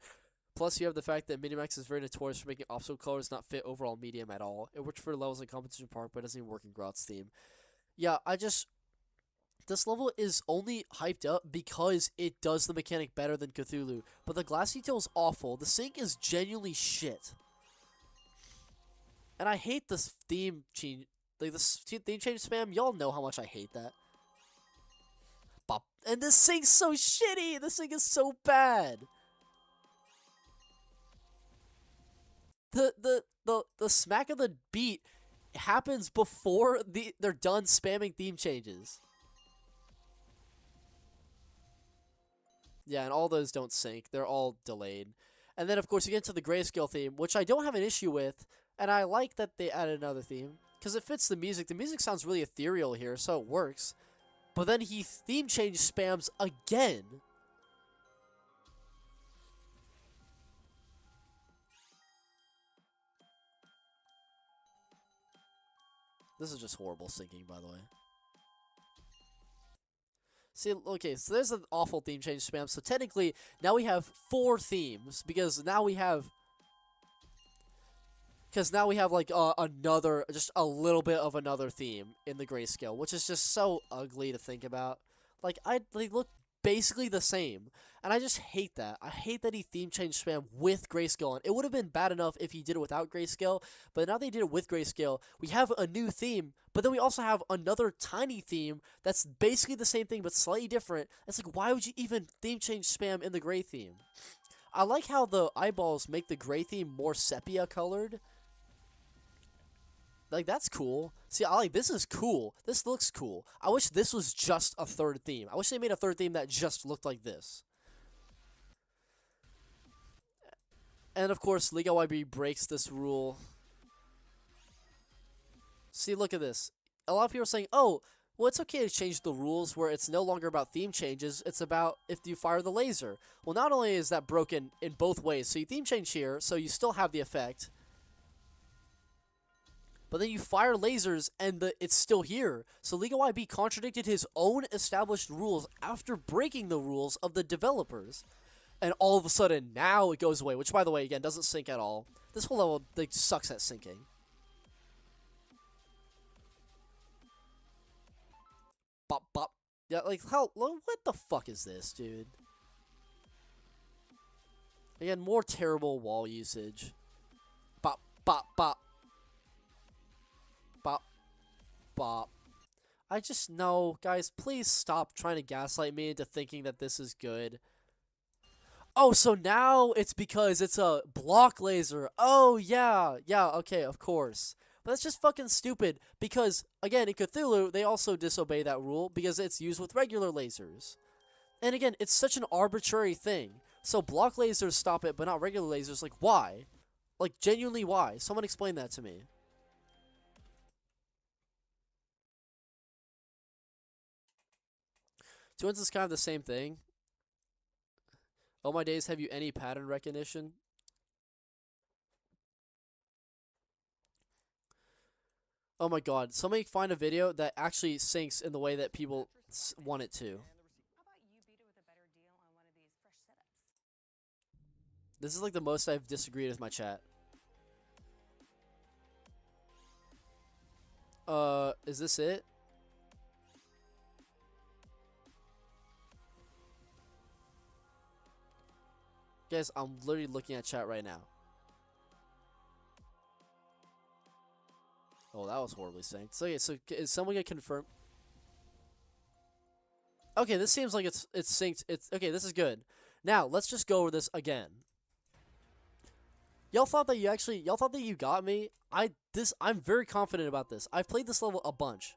Plus, you have the fact that Minimax is very notorious for making obstacle colors not fit overall medium at all. It worked for levels in Competition Park, but it doesn't even work in Ghroth's theme. Yeah, this level is only hyped up because it does the mechanic better than Cthulhu, but the glass detail is awful. The sync is genuinely shit. And I hate this theme change. Like, this theme change spam, y'all know how much I hate that. Bop. And this sync's so shitty! This sync is so bad! The smack of the beat happens before they're done spamming theme changes. Yeah, and all those don't sync. They're all delayed. And then, of course, you get into the grayscale theme, which I don't have an issue with, and I like that they added another theme. Because it fits the music. The music sounds really ethereal here, so it works. But then he theme change spams again. This is just horrible syncing, by the way. See, okay, so there's an awful theme change spam. So technically, now we have 4 themes. Because now we have like another, just a little bit of another theme in the grayscale, which is just so ugly to think about. Like, they look basically the same, and I just hate that. I hate that he theme changed spam with grayscale on. It would have been bad enough if he did it without grayscale, but now they did it with grayscale. We have a new theme, but then we also have another tiny theme that's basically the same thing but slightly different. It's like, why would you even theme change spam in the gray theme? I like how the eyeballs make the gray theme more sepia colored. Like, that's cool. See, this is cool. This looks cool. I wish this was just a third theme. I wish they made a third theme that just looked like this. And, of course, LiGaYB breaks this rule. See, look at this. A lot of people are saying, oh, well, it's okay to change the rules where it's no longer about theme changes. It's about if you fire the laser. Well, not only is that broken in both ways. So you theme change here, so you still have the effect. but then you fire lasers and it's still here. So LiGaYB contradicted his own established rules after breaking the rules of the developers. And all of a sudden, now it goes away, which, by the way, again, doesn't sync at all. This whole level, like, sucks at syncing. Bop, bop. Yeah, like, what the fuck is this, dude? Again, more terrible wall usage. Bop, bop, bop. Bop, bop. I just know, guys, please stop trying to gaslight me into thinking that this is good. Oh, so now it's because it's a block laser. Oh, yeah. Yeah, okay, of course. But that's just fucking stupid because, again, in Cthulhu, they also disobey that rule because it's used with regular lasers. And again, it's such an arbitrary thing. So block lasers stop it, but not regular lasers. Like, why? Like, genuinely why? Someone explain that to me. Twins is kind of the same thing. Oh my days, have you any pattern recognition? Oh my god, somebody find a video that actually syncs in the way that people want it to. This is like the most I've disagreed with my chat. Is this it? Guys, I'm literally looking at chat right now. Oh, that was horribly synced. So yeah, so is someone gonna confirm? Okay, this seems like it's synced. It's okay. This is good. Now let's just go over this again. Y'all thought that you got me. I'm very confident about this. I've played this level a bunch.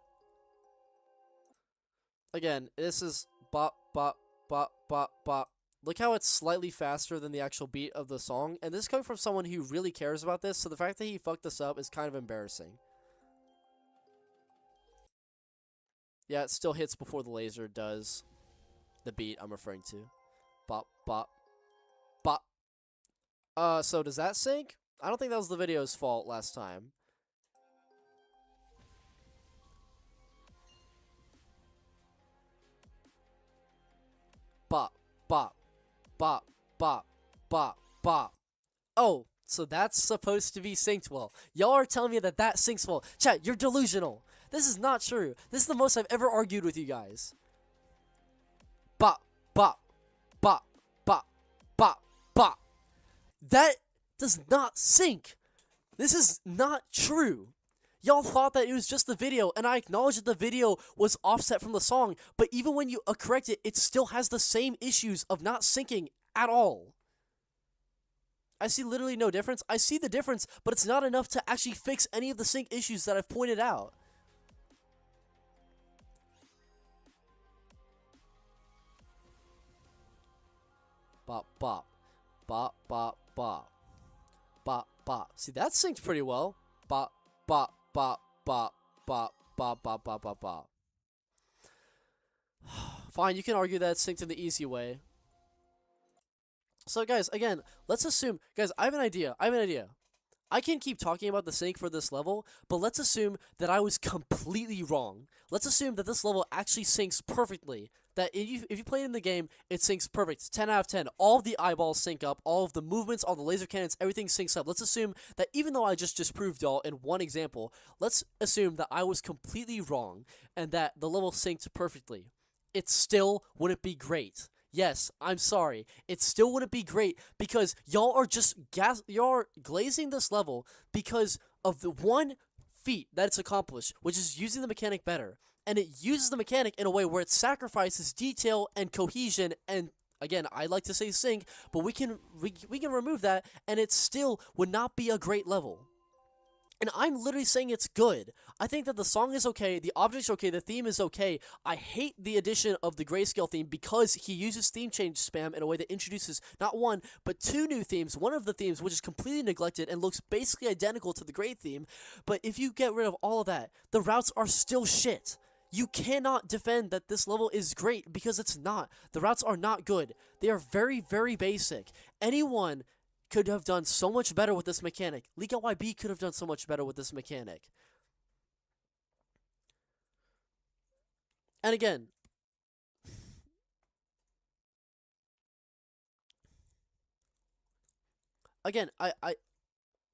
Again, this is bop bop bop bop bop. Look how it's slightly faster than the actual beat of the song, and this is coming from someone who really cares about this, so the fact that he fucked this up is kind of embarrassing. Yeah, it still hits before the laser does the beat I'm referring to. Bop, bop, bop. So does that sync? I don't think that was the video's fault last time. Bop, bop. Bop, bop, bop, bop. Oh, so that's supposed to be synced well. Y'all are telling me that that syncs well. Chat, you're delusional. This is not true. This is the most I've ever argued with you guys. Bop, bop, bop, bop, bop, bop. That does not sync. This is not true. Y'all thought that it was just the video, and I acknowledge that the video was offset from the song, but even when you correct it, it still has the same issues of not syncing at all. I see literally no difference. I see the difference, but it's not enough to actually fix any of the sync issues that I've pointed out. Bop, bop. Bop, bop, bop. Bop, bop. See, that synced pretty well. Bop, bop. Bop, bop, bop, bop, bop, bop, bop, bop. Fine, you can argue that it's synced in the easy way. So, guys, again, let's assume... Guys, I have an idea. I can keep talking about the sync for this level, but let's assume that I was completely wrong. Let's assume that this level actually syncs perfectly. That if you play it in the game, it syncs perfect. 10 out of 10. All of the eyeballs sync up. All of the movements, all the laser cannons, everything syncs up. Let's assume that even though I just disproved y'all in one example, let's assume that I was completely wrong and that the level synced perfectly. It still wouldn't be great. Yes, I'm sorry. It still wouldn't be great because y'all are just y'all are glazing this level because of the one feat that it's accomplished, which is using the mechanic better. And it uses the mechanic in a way where it sacrifices detail and cohesion and, again, I like to say sync, but we can remove that and it still would not be a great level. And I'm literally saying it's good. I think that the song is okay, the object's okay, the theme is okay. I hate the addition of the grayscale theme because he uses theme change spam in a way that introduces not one, but two new themes. One of the themes which is completely neglected and looks basically identical to the gray theme. But if you get rid of all of that, the routes are still shit. You cannot defend that this level is great because it's not. The routes are not good. They are very, very basic. Anyone could have done so much better with this mechanic. LiGaYB could have done so much better with this mechanic. And again,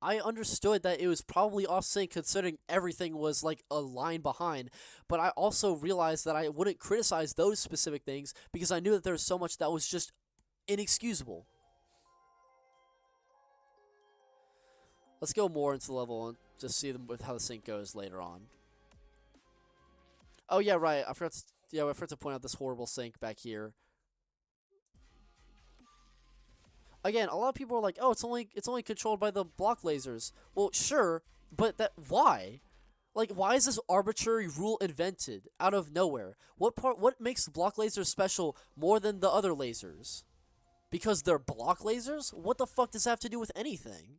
I understood that it was probably off sync considering everything was like a line behind, but I also realized that I wouldn't criticize those specific things because I knew that there was so much that was just inexcusable. Let's go more into the level and just see them with how the sync goes later on. Oh yeah, right. I forgot to point out this horrible sync back here. Again, a lot of people are like, "Oh, it's only controlled by the block lasers." Well, sure, but why? Like, why is this arbitrary rule invented out of nowhere? What makes block lasers special more than the other lasers? Because they're block lasers? What the fuck does that have to do with anything?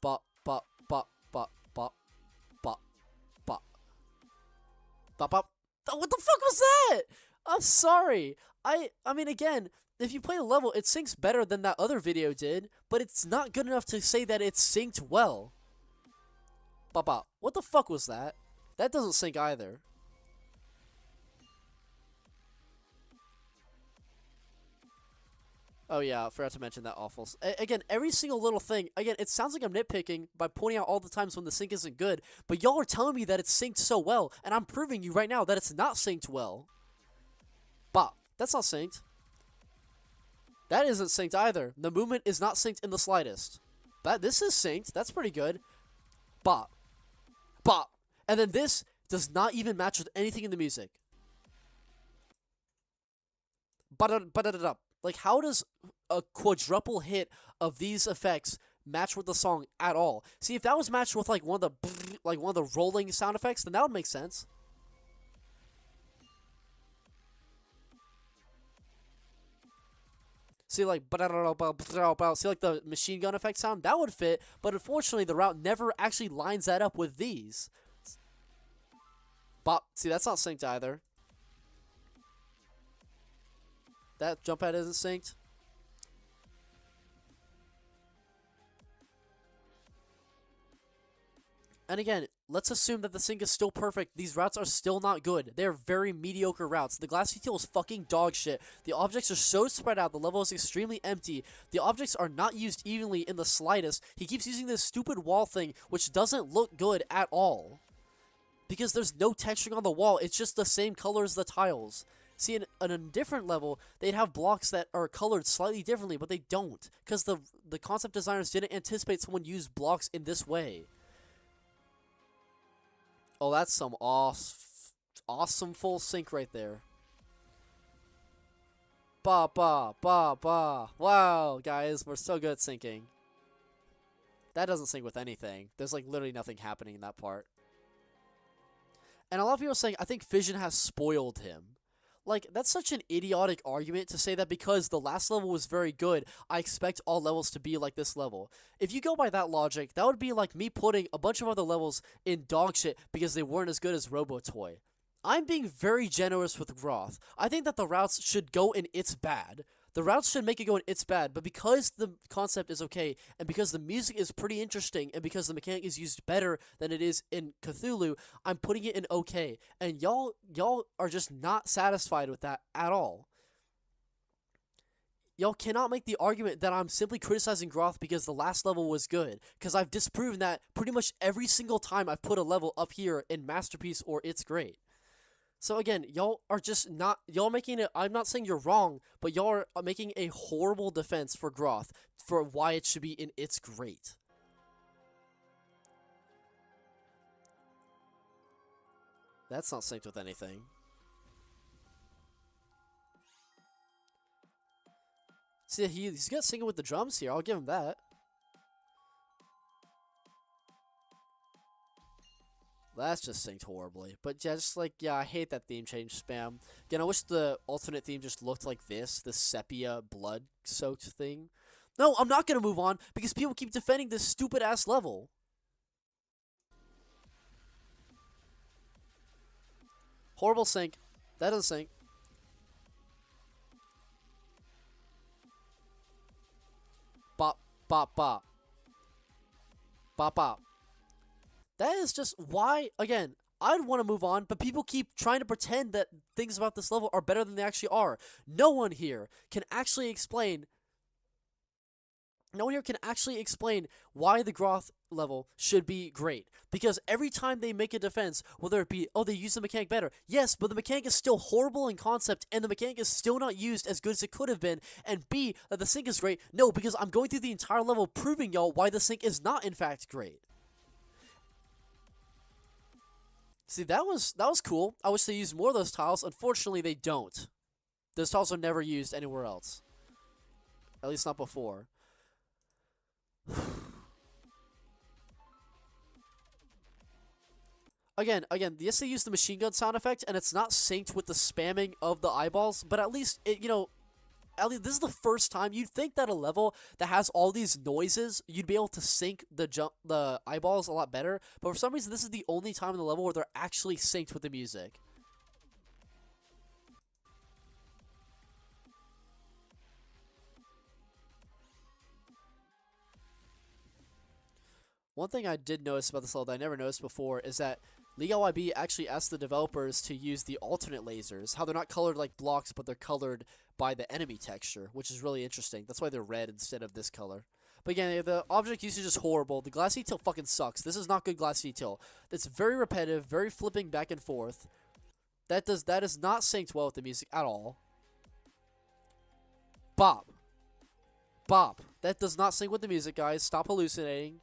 Bop bop bop bop bop bop bop bop bop. What the fuck was that? I'm sorry. I mean, again, if you play the level, it syncs better than that other video did, but it's not good enough to say that it's synced well. Bop bop. What the fuck was that? That doesn't sync either. Oh yeah, I forgot to mention that awful. Again, every single little thing. Again, it sounds like I'm nitpicking by pointing out all the times when the sync isn't good, but y'all are telling me that it's synced so well, and I'm proving you right now that it's not synced well. Bop. That's not synced. That isn't synced either. The movement is not synced in the slightest. This is synced. That's pretty good. Bop. Bop. And then this does not even match with anything in the music. Ba-da-da-da-da. Like, how does a quadruple hit of these effects match with the song at all? See, if that was matched with like one of the rolling sound effects, then that would make sense. See, like, see, like the machine gun effect sound, that would fit, but unfortunately, the route never actually lines that up with these. Bop. See, that's not synced either. That jump pad isn't synced. And again, let's assume that the sync is still perfect. These routes are still not good. They're very mediocre routes. The glass detail is fucking dog shit. The objects are so spread out. The level is extremely empty. The objects are not used evenly in the slightest. He keeps using this stupid wall thing, which doesn't look good at all. Because there's no texturing on the wall. It's just the same color as the tiles. See, in a different level, they'd have blocks that are colored slightly differently, but they don't. Because the concept designers didn't anticipate someone use blocks in this way. Oh, that's some awesome full sync right there. Ba, ba, ba, ba. Wow, guys, we're so good at syncing. That doesn't sync with anything. There's, like, literally nothing happening in that part. And a lot of people are saying, I think Fission has spoiled him. Like, that's such an idiotic argument to say that because the last level was very good, I expect all levels to be like this level. If you go by that logic, that would be like me putting a bunch of other levels in dog shit because they weren't as good as RoboToy. I'm being very generous with Ghroth. I think that the routes should go in It's Bad. The routes should make it go in It's Bad, but because the concept is okay, and because the music is pretty interesting, and because the mechanic is used better than it is in Cthulhu, I'm putting it in okay. And y'all are just not satisfied with that at all. Y'all cannot make the argument that I'm simply criticizing Ghroth because the last level was good, because I've disproven that pretty much every single time I've put a level up here in Masterpiece or It's Great. So again, y'all are just not, y'all making it, I'm not saying you're wrong, but y'all are making a horrible defense for Ghroth for why it should be in It's Great. That's not synced with anything. See, he's got singing with the drums here, I'll give him that. That's just synced horribly. But yeah, just like, yeah, I hate that theme change spam. Again, I wish the alternate theme just looked like this sepia blood-soaked thing. No, I'm not going to move on because people keep defending this stupid-ass level. Horrible sync. That doesn't sync. Bop, bop, bop. Bop, bop. That is just why, again, I'd want to move on, but people keep trying to pretend that things about this level are better than they actually are. No one here can actually explain why the Ghroth level should be great. Because every time they make a defense, whether it be, oh, they use the mechanic better. Yes, but the mechanic is still horrible in concept, and the mechanic is still not used as good as it could have been. And B, that the sync is great. No, because I'm going through the entire level proving y'all why the sync is not, in fact, great. See, that was cool. I wish they used more of those tiles. Unfortunately, they don't. Those tiles are never used anywhere else. At least not before. Again, yes, they use the machine gun sound effect, and it's not synced with the spamming of the eyeballs, but at least, at least this is the first time you'd think that a level that has all these noises, you'd be able to sync the eyeballs a lot better, but for some reason, this is the only time in the level where they're actually synced with the music. One thing I did notice about this level that I never noticed before is that LiGaYB actually asked the developers to use the alternate lasers, how they're not colored like blocks, but they're colored by the enemy texture, which is really interesting. That's why they're red instead of this color. But again, the object usage is horrible. The glass detail fucking sucks. This is not good glass detail. It's very repetitive, very flipping back and forth. That is not synced well with the music at all. Bop. Bop. That does not sync with the music, guys. Stop hallucinating.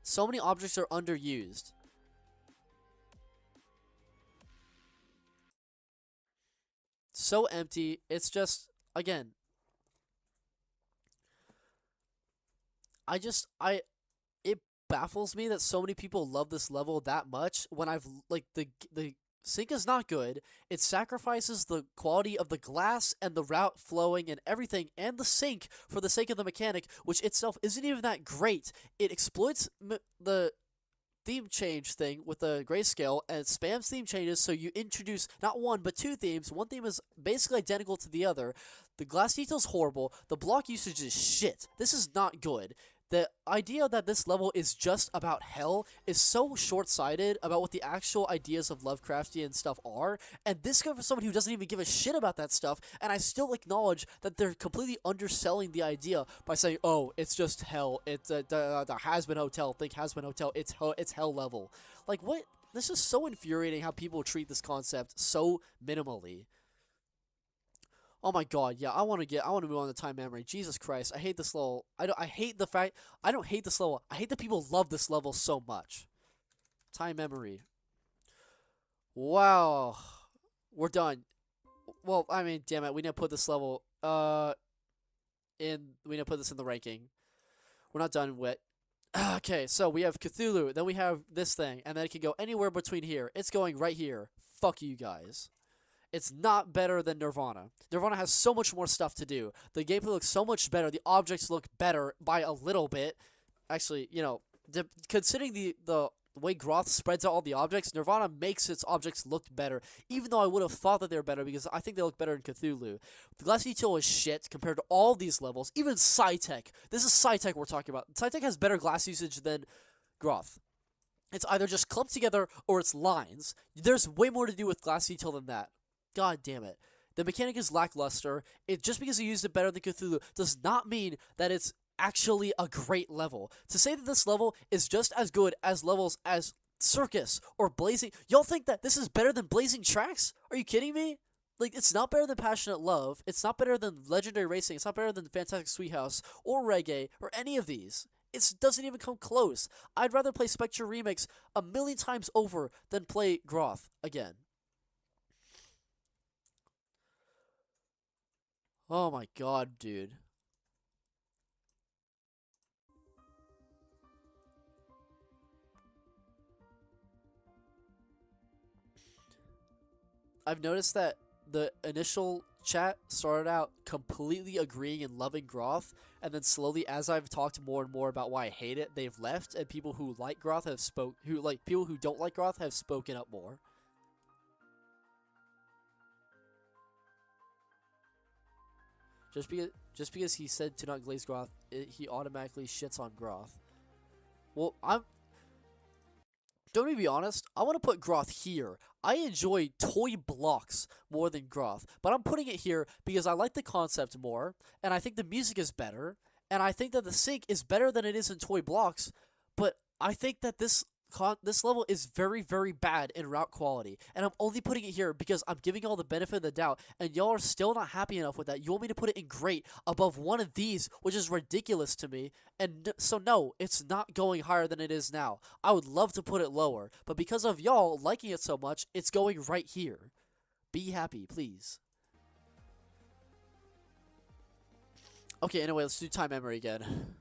So many objects are underused. So empty. It's just, again, it baffles me that so many people love this level that much when I've, like, the sync is not good. It sacrifices the quality of the glass and the route flowing and everything and the sync for the sake of the mechanic, which itself isn't even that great. It exploits the theme change thing with the grayscale and it spams theme changes, so you introduce not one but two themes. One theme is basically identical to the other. The glass detail is horrible. The block usage is shit. This is not good. The idea that this level is just about hell is so short-sighted about what the actual ideas of Lovecraftian stuff are, and this comes from someone who doesn't even give a shit about that stuff, and I still acknowledge that they're completely underselling the idea by saying, oh, it's just hell, it's the Has-Been Hotel, think Has-Been Hotel, it's hell level. Like, what? This is so infuriating how people treat this concept so minimally. Oh my god, yeah, I want to move on to Time-Memory. Jesus Christ, I hate this level. I don't hate this level. I hate that people love this level so much. Time-Memory. Wow. We're done. Well, I mean, damn it, we need to put this level, we need to put this in the ranking. We're not done with. Okay, so we have Cthulhu, then we have this thing, and then it can go anywhere between here. It's going right here. Fuck you guys. It's not better than Nirvana. Nirvana has so much more stuff to do. The gameplay looks so much better. The objects look better by a little bit. Actually, considering the way Ghroth spreads out all the objects, Nirvana makes its objects look better, even though I would have thought that they were better because I think they look better in Cthulhu. The glass detail is shit compared to all these levels, even SciTech. This is SciTech we're talking about. SciTech has better glass usage than Ghroth. It's either just clumped together or it's lines. There's way more to do with glass detail than that. God damn it. The mechanic is lackluster. Just because you used it better than Cthulhu does not mean that it's actually a great level. To say that this level is just as good as levels as Circus or Blazing... Y'all think that this is better than Blazing Tracks? Are you kidding me? Like, it's not better than Passionate Love. It's not better than Legendary Racing. It's not better than Fantastic Sweet House or Reggae or any of these. It doesn't even come close. I'd rather play Spectre Remix a million times over than play Ghroth again. Oh my god, dude. I've noticed that the initial chat started out completely agreeing and loving Ghroth, and then slowly, as I've talked more and more about why I hate it, they've left, and people who like Ghroth have people who don't like Ghroth have spoken up more. Just because he said to not glaze Ghroth, he automatically shits on Ghroth. Well, Don't me be honest, I want to put Ghroth here. I enjoy toy blocks more than Ghroth, but I'm putting it here because I like the concept more, and I think the music is better, and I think that the sync is better than it is in toy blocks, but I think that this level is very, very bad in route quality, and I'm only putting it here because I'm giving y'all the benefit of the doubt, and y'all are still not happy enough with that. You want me to put it in great above one of these, which is ridiculous to me, and so no, it's not going higher than it is now. I would love to put it lower, but because of y'all liking it so much, it's going right here. Be happy, please. Okay, anyway, let's do TiMe-mory again.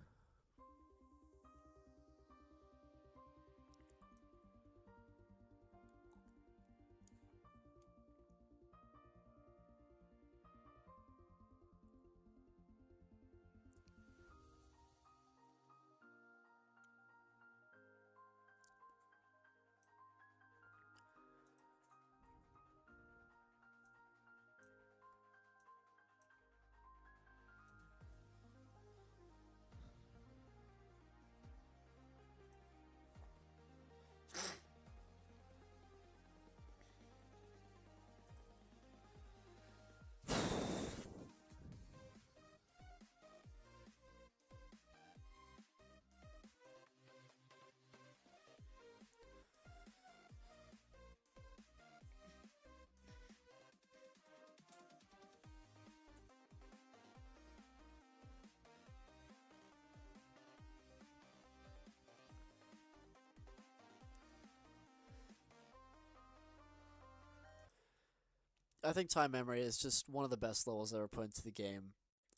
I think TiMe-mory is just one of the best levels ever put into the game.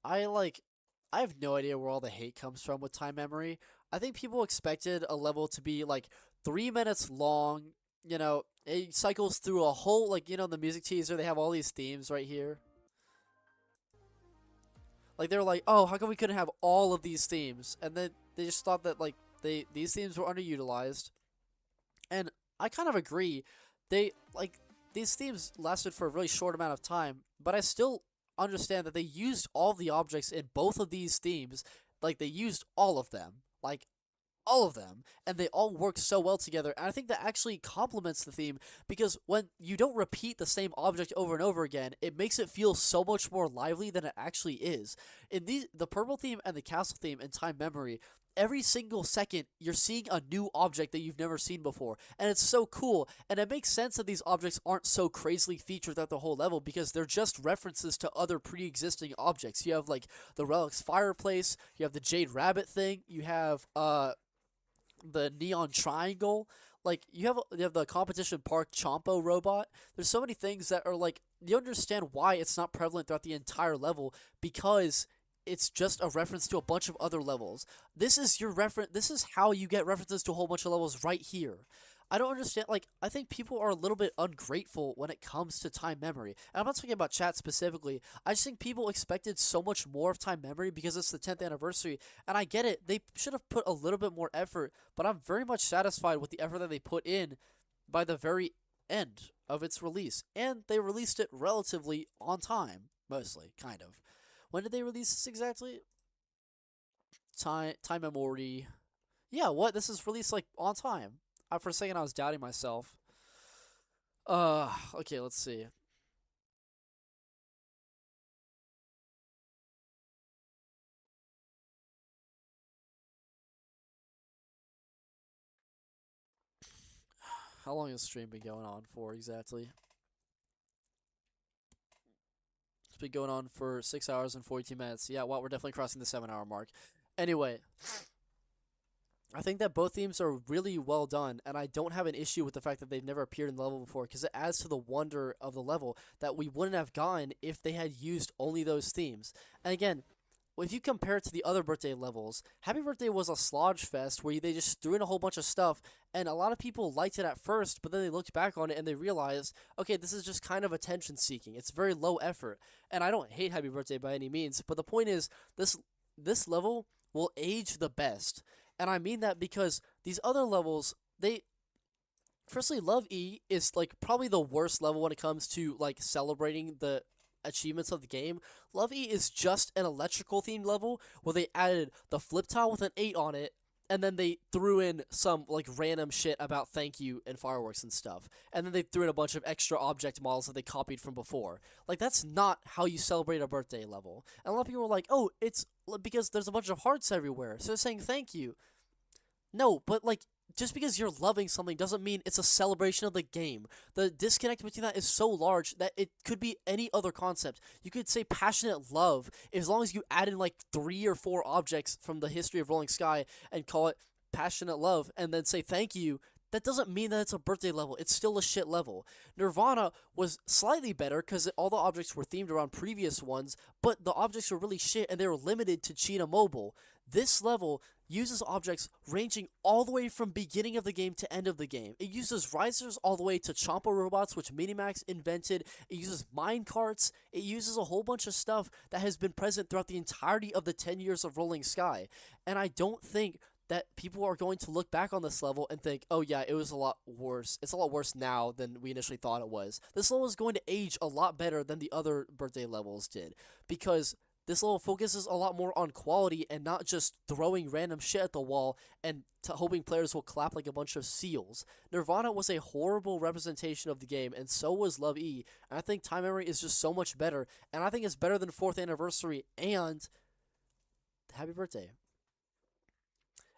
I have no idea where all the hate comes from with TiMe-mory. I think people expected a level to be like 3 minutes long. You know, it cycles through a whole, like, you know, the music teaser, they have all these themes right here. Like, they were like, oh, how come we couldn't have all of these themes? And then they just thought that, like, these themes were underutilized. And I kind of agree. These themes lasted for a really short amount of time, but I still understand that they used all the objects in both of these themes. Like, they used all of them. Like, all of them, and they all work so well together, and I think that actually complements the theme, because when you don't repeat the same object over and over again, it makes it feel so much more lively than it actually is. In the purple theme and the castle theme in TiMe-mory, every single second you're seeing a new object that you've never seen before, and it's so cool, and it makes sense that these objects aren't so crazily featured throughout the whole level, because they're just references to other pre-existing objects. You have, like, the Relics fireplace, you have the Jade Rabbit thing, you have the neon triangle, like, you have the competition park Chompo robot. There's so many things that are, like, you understand why it's not prevalent throughout the entire level, because it's just a reference to a bunch of other levels. This is your reference. This is how you get references to a whole bunch of levels right here. I don't understand. Like, I think people are a little bit ungrateful when it comes to TiMe-mory. And I'm not talking about chat specifically. I just think people expected so much more of TiMe-mory because it's the 10th anniversary. And I get it. They should have put a little bit more effort. But I'm very much satisfied with the effort that they put in by the very end of its release. And they released it relatively on time. Mostly, kind of. When did they release this exactly? TiMe-mory. Yeah, what? This is released, like, on time. For a second, I was doubting myself. Okay, let's see. How long has stream been going on for exactly? It's been going on for 6 hours and 42 minutes. Yeah, well, we're definitely crossing the 7-hour mark. Anyway, I think that both themes are really well done, and I don't have an issue with the fact that they've never appeared in the level before, because it adds to the wonder of the level that we wouldn't have gotten if they had used only those themes. And again, if you compare it to the other birthday levels, Happy Birthday was a slodge fest where they just threw in a whole bunch of stuff, and a lot of people liked it at first, but then they looked back on it and they realized, okay, this is just kind of attention seeking. It's very low effort, and I don't hate Happy Birthday by any means, but the point is, this level will age the best. And I mean that because these other levels, firstly, Love E is, like, probably the worst level when it comes to, like, celebrating the achievements of the game. Love E is just an electrical themed level where they added the flip tile with an 8 on it, and then they threw in some like random shit about thank you and fireworks and stuff, and then they threw in a bunch of extra object models that they copied from before. Like, that's not how you celebrate a birthday level. And a lot of people were like, oh, it's because there's a bunch of hearts everywhere, so they're saying thank you. No, but like, just because you're loving something doesn't mean it's a celebration of the game. The disconnect between that is so large that it could be any other concept. You could say passionate love as long as you add in like 3 or 4 objects from the history of Rolling Sky and call it passionate love and then say thank you. That doesn't mean that it's a birthday level. It's still a shit level. Nirvana was slightly better because all the objects were themed around previous ones, but the objects were really shit and they were limited to Cheetah Mobile. This level uses objects ranging all the way from beginning of the game to end of the game. It uses risers all the way to Chompa robots, which Minimax invented. It uses mine carts. It uses a whole bunch of stuff that has been present throughout the entirety of the 10 years of Rolling Sky. And I don't think that people are going to look back on this level and think, oh yeah, it was a lot worse. It's a lot worse now than we initially thought it was. This level is going to age a lot better than the other birthday levels did, because this level focuses a lot more on quality and not just throwing random shit at the wall and hoping players will clap like a bunch of seals. Nirvana was a horrible representation of the game, and so was LiGaYB. And I think TiMe-mory is just so much better, and I think it's better than 4th Anniversary and Happy Birthday.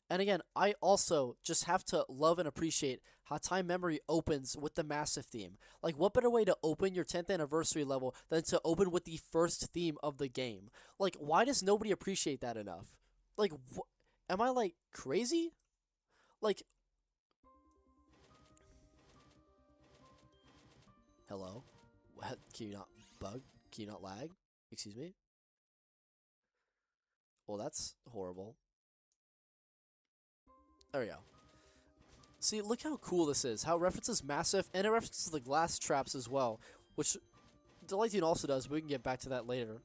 And again, I also just have to love and appreciate how TiMe-mory opens with the Massive theme. Like, what better way to open your 10th anniversary level than to open with the first theme of the game? Like, why does nobody appreciate that enough? Like, am I, like, crazy? Like, hello? What? Can you not bug? Can you not lag? Excuse me? Well, that's horrible. There we go. See, look how cool this is. How it references Massive, and it references the glass traps as well, which Deligh-Tune also does, but we can get back to that later.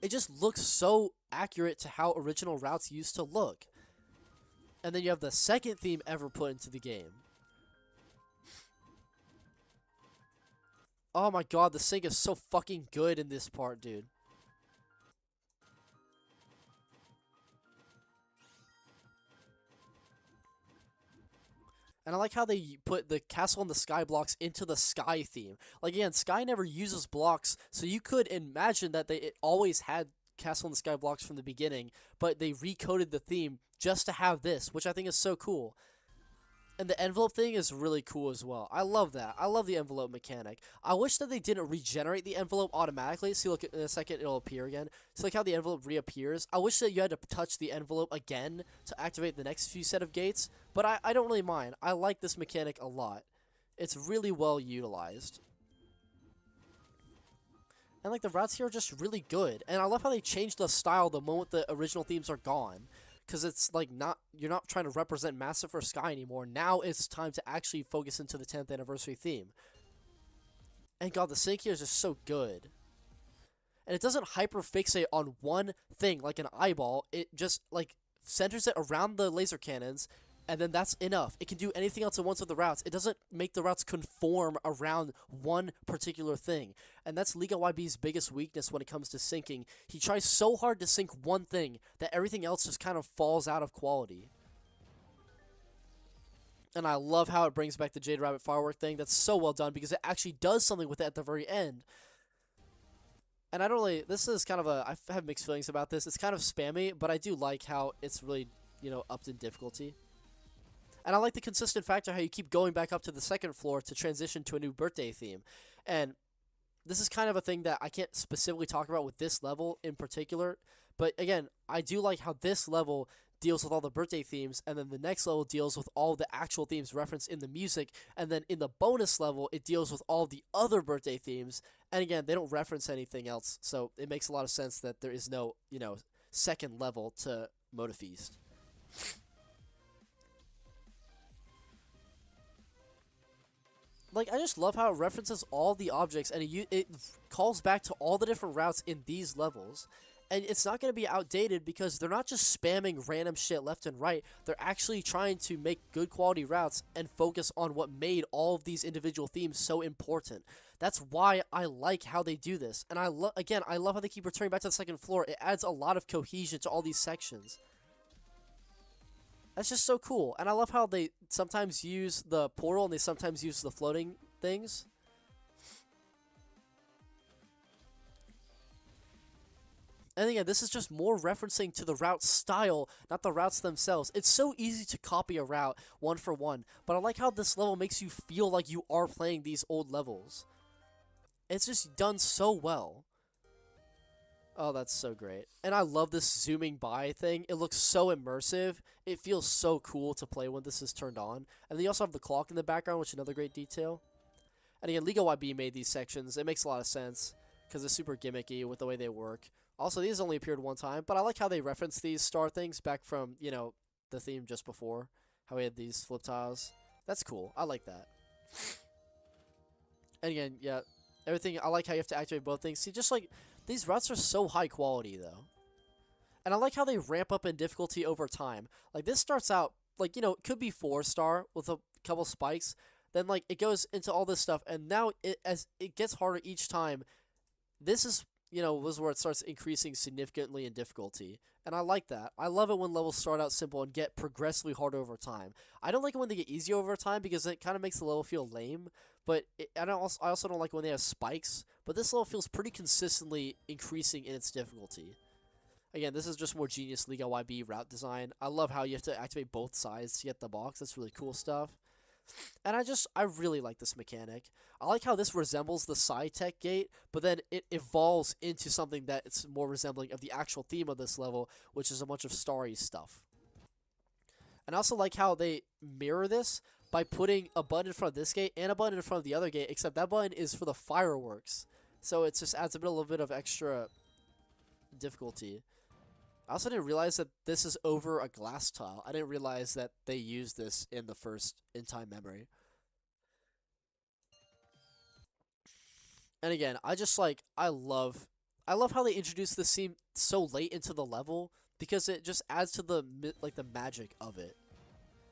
It just looks so accurate to how original routes used to look. And then you have the second theme ever put into the game. Oh my god, the sync is so fucking good in this part, dude. And I like how they put the Castle in the Sky blocks into the Sky theme. Like, again, Sky never uses blocks, so you could imagine that it always had Castle in the Sky blocks from the beginning, but they recoded the theme just to have this, which I think is so cool. And the envelope thing is really cool as well. I love that. I love the envelope mechanic. I wish that they didn't regenerate the envelope automatically. See, look, in a second it'll appear again. So like how the envelope reappears. I wish that you had to touch the envelope again to activate the next few set of gates. But I don't really mind. I like this mechanic a lot. It's really well utilized. And like the routes here are just really good. And I love how they changed the style the moment the original themes are gone. Because it's like you're not trying to represent Massive or Sky anymore. Now it's time to actually focus into the 10th anniversary theme. And god, the sync here is just so good. And it doesn't hyper-fixate on one thing like an eyeball. It just like centers it around the laser cannons, and then that's enough. It can do anything else at once with the routes. It doesn't make the routes conform around one particular thing. And that's LiGaYB's biggest weakness when it comes to syncing. He tries so hard to sync one thing that everything else just kind of falls out of quality. And I love how it brings back the Jade Rabbit firework thing. That's so well done because it actually does something with it at the very end. And I don't really, this is kind of I have mixed feelings about this. It's kind of spammy, but I do like how it's really, you know, upped in difficulty. And I like the consistent factor how you keep going back up to the second floor to transition to a new birthday theme. And this is kind of a thing that I can't specifically talk about with this level in particular. But again, I do like how this level deals with all the birthday themes, and then the next level deals with all the actual themes referenced in the music, and then in the bonus level, it deals with all the other birthday themes. And again, they don't reference anything else, so it makes a lot of sense that there is no, you know, second level to MotiF-east. Like, I just love how it references all the objects, and it calls back to all the different routes in these levels. And it's not going to be outdated because they're not just spamming random shit left and right. They're actually trying to make good quality routes and focus on what made all of these individual themes so important. That's why I like how they do this. And I love how they keep returning back to the second floor. It adds a lot of cohesion to all these sections. That's just so cool. And I love how they sometimes use the portal and they sometimes use the floating things. And again, this is just more referencing to the route style, not the routes themselves. It's so easy to copy a route one for one, but I like how this level makes you feel like you are playing these old levels. It's just done so well. Oh, that's so great. And I love this zooming by thing. It looks so immersive. It feels so cool to play when this is turned on. And then you also have the clock in the background, which is another great detail. And again, LiGaYB made these sections. It makes a lot of sense because it's super gimmicky with the way they work. Also, these only appeared one time, but I like how they reference these star things back from, you know, the theme just before. How we had these flip tiles. That's cool. I like that. And again, yeah, everything. I like how you have to activate both things. See, just like, these routes are so high quality, though. And I like how they ramp up in difficulty over time. Like, this starts out, like, you know, it could be 4-star with a couple spikes. Then, like, it goes into all this stuff, and now, as it gets harder each time, this is, you know, was where it starts increasing significantly in difficulty. And I like that. I love it when levels start out simple and get progressively harder over time. I don't like it when they get easier over time because it kind of makes the level feel lame. But I also don't like when they have spikes. But this level feels pretty consistently increasing in its difficulty. Again, this is just more genius LiGaYB route design. I love how you have to activate both sides to get the box. That's really cool stuff. And I really like this mechanic. I like how this resembles the sci-tech gate, but then it evolves into something that's more resembling of the actual theme of this level, which is a bunch of starry stuff. And I also like how they mirror this by putting a button in front of this gate and a button in front of the other gate, except that button is for the fireworks. So it just adds a little bit of extra difficulty. I also didn't realize that this is over a glass tile. I didn't realize that they used this in the first TiMe-mory. And again, I love how they introduce this scene so late into the level because it just adds to the magic of it.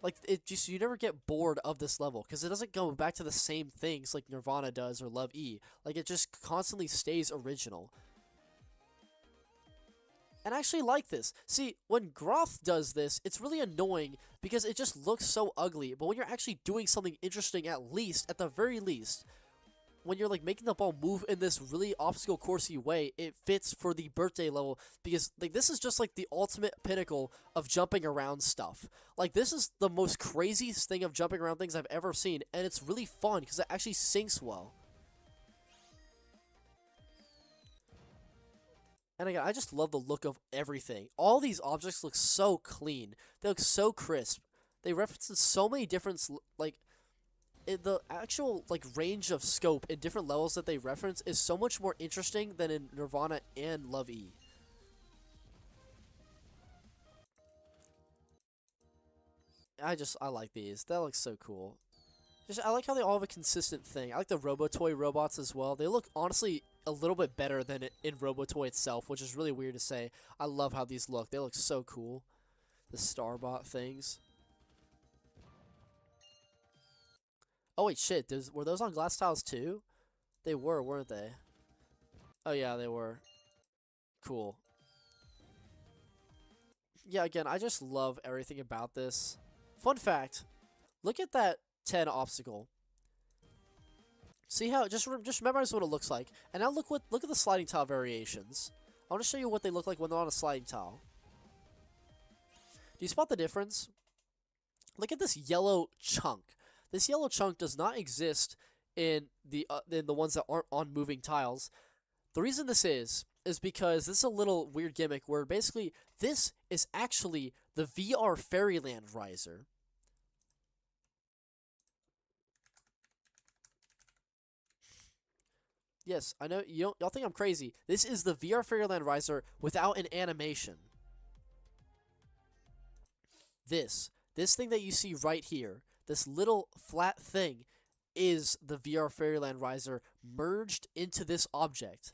Like, you never get bored of this level because it doesn't go back to the same things like Nirvana does or LiGaYB. Like, it just constantly stays original. And I actually like this. See, when Ghroth does this, it's really annoying because it just looks so ugly. But when you're actually doing something interesting, at the very least, when you're like making the ball move in this really obstacle coursey way, it fits for the birthday level because like this is just like the ultimate pinnacle of jumping around stuff. Like this is the most craziest thing of jumping around things I've ever seen, and it's really fun because it actually syncs well. And again, I just love the look of everything. All these objects look so clean. They look so crisp. They reference so many different, like, the actual, like, range of scope in different levels that they reference is so much more interesting than in Nirvana and LiGaYB. I like these. That looks so cool. I like how they all have a consistent thing. I like the RoboToy robots as well. They look, honestly, a little bit better than in RoboToy itself, which is really weird to say. I love how these look. They look so cool. The Starbot things. Oh, wait, shit. Were those on glass tiles, too? They were, weren't they? Oh, yeah, they were. Cool. Yeah, again, I just love everything about this. Fun fact. Look at that 10 obstacle. See how just memorize what it looks like, and now look at the sliding tile variations. I want to show you what they look like when they're on a sliding tile. Do you spot the difference? Look at this yellow chunk. This yellow chunk does not exist in the ones that aren't on moving tiles. The reason this is because this is a little weird gimmick where basically this is actually the VR Fairyland riser. Yes, I know y'all think I'm crazy. This is the VR Fairyland riser without an animation. This thing that you see right here, this little flat thing, is the VR Fairyland riser merged into this object.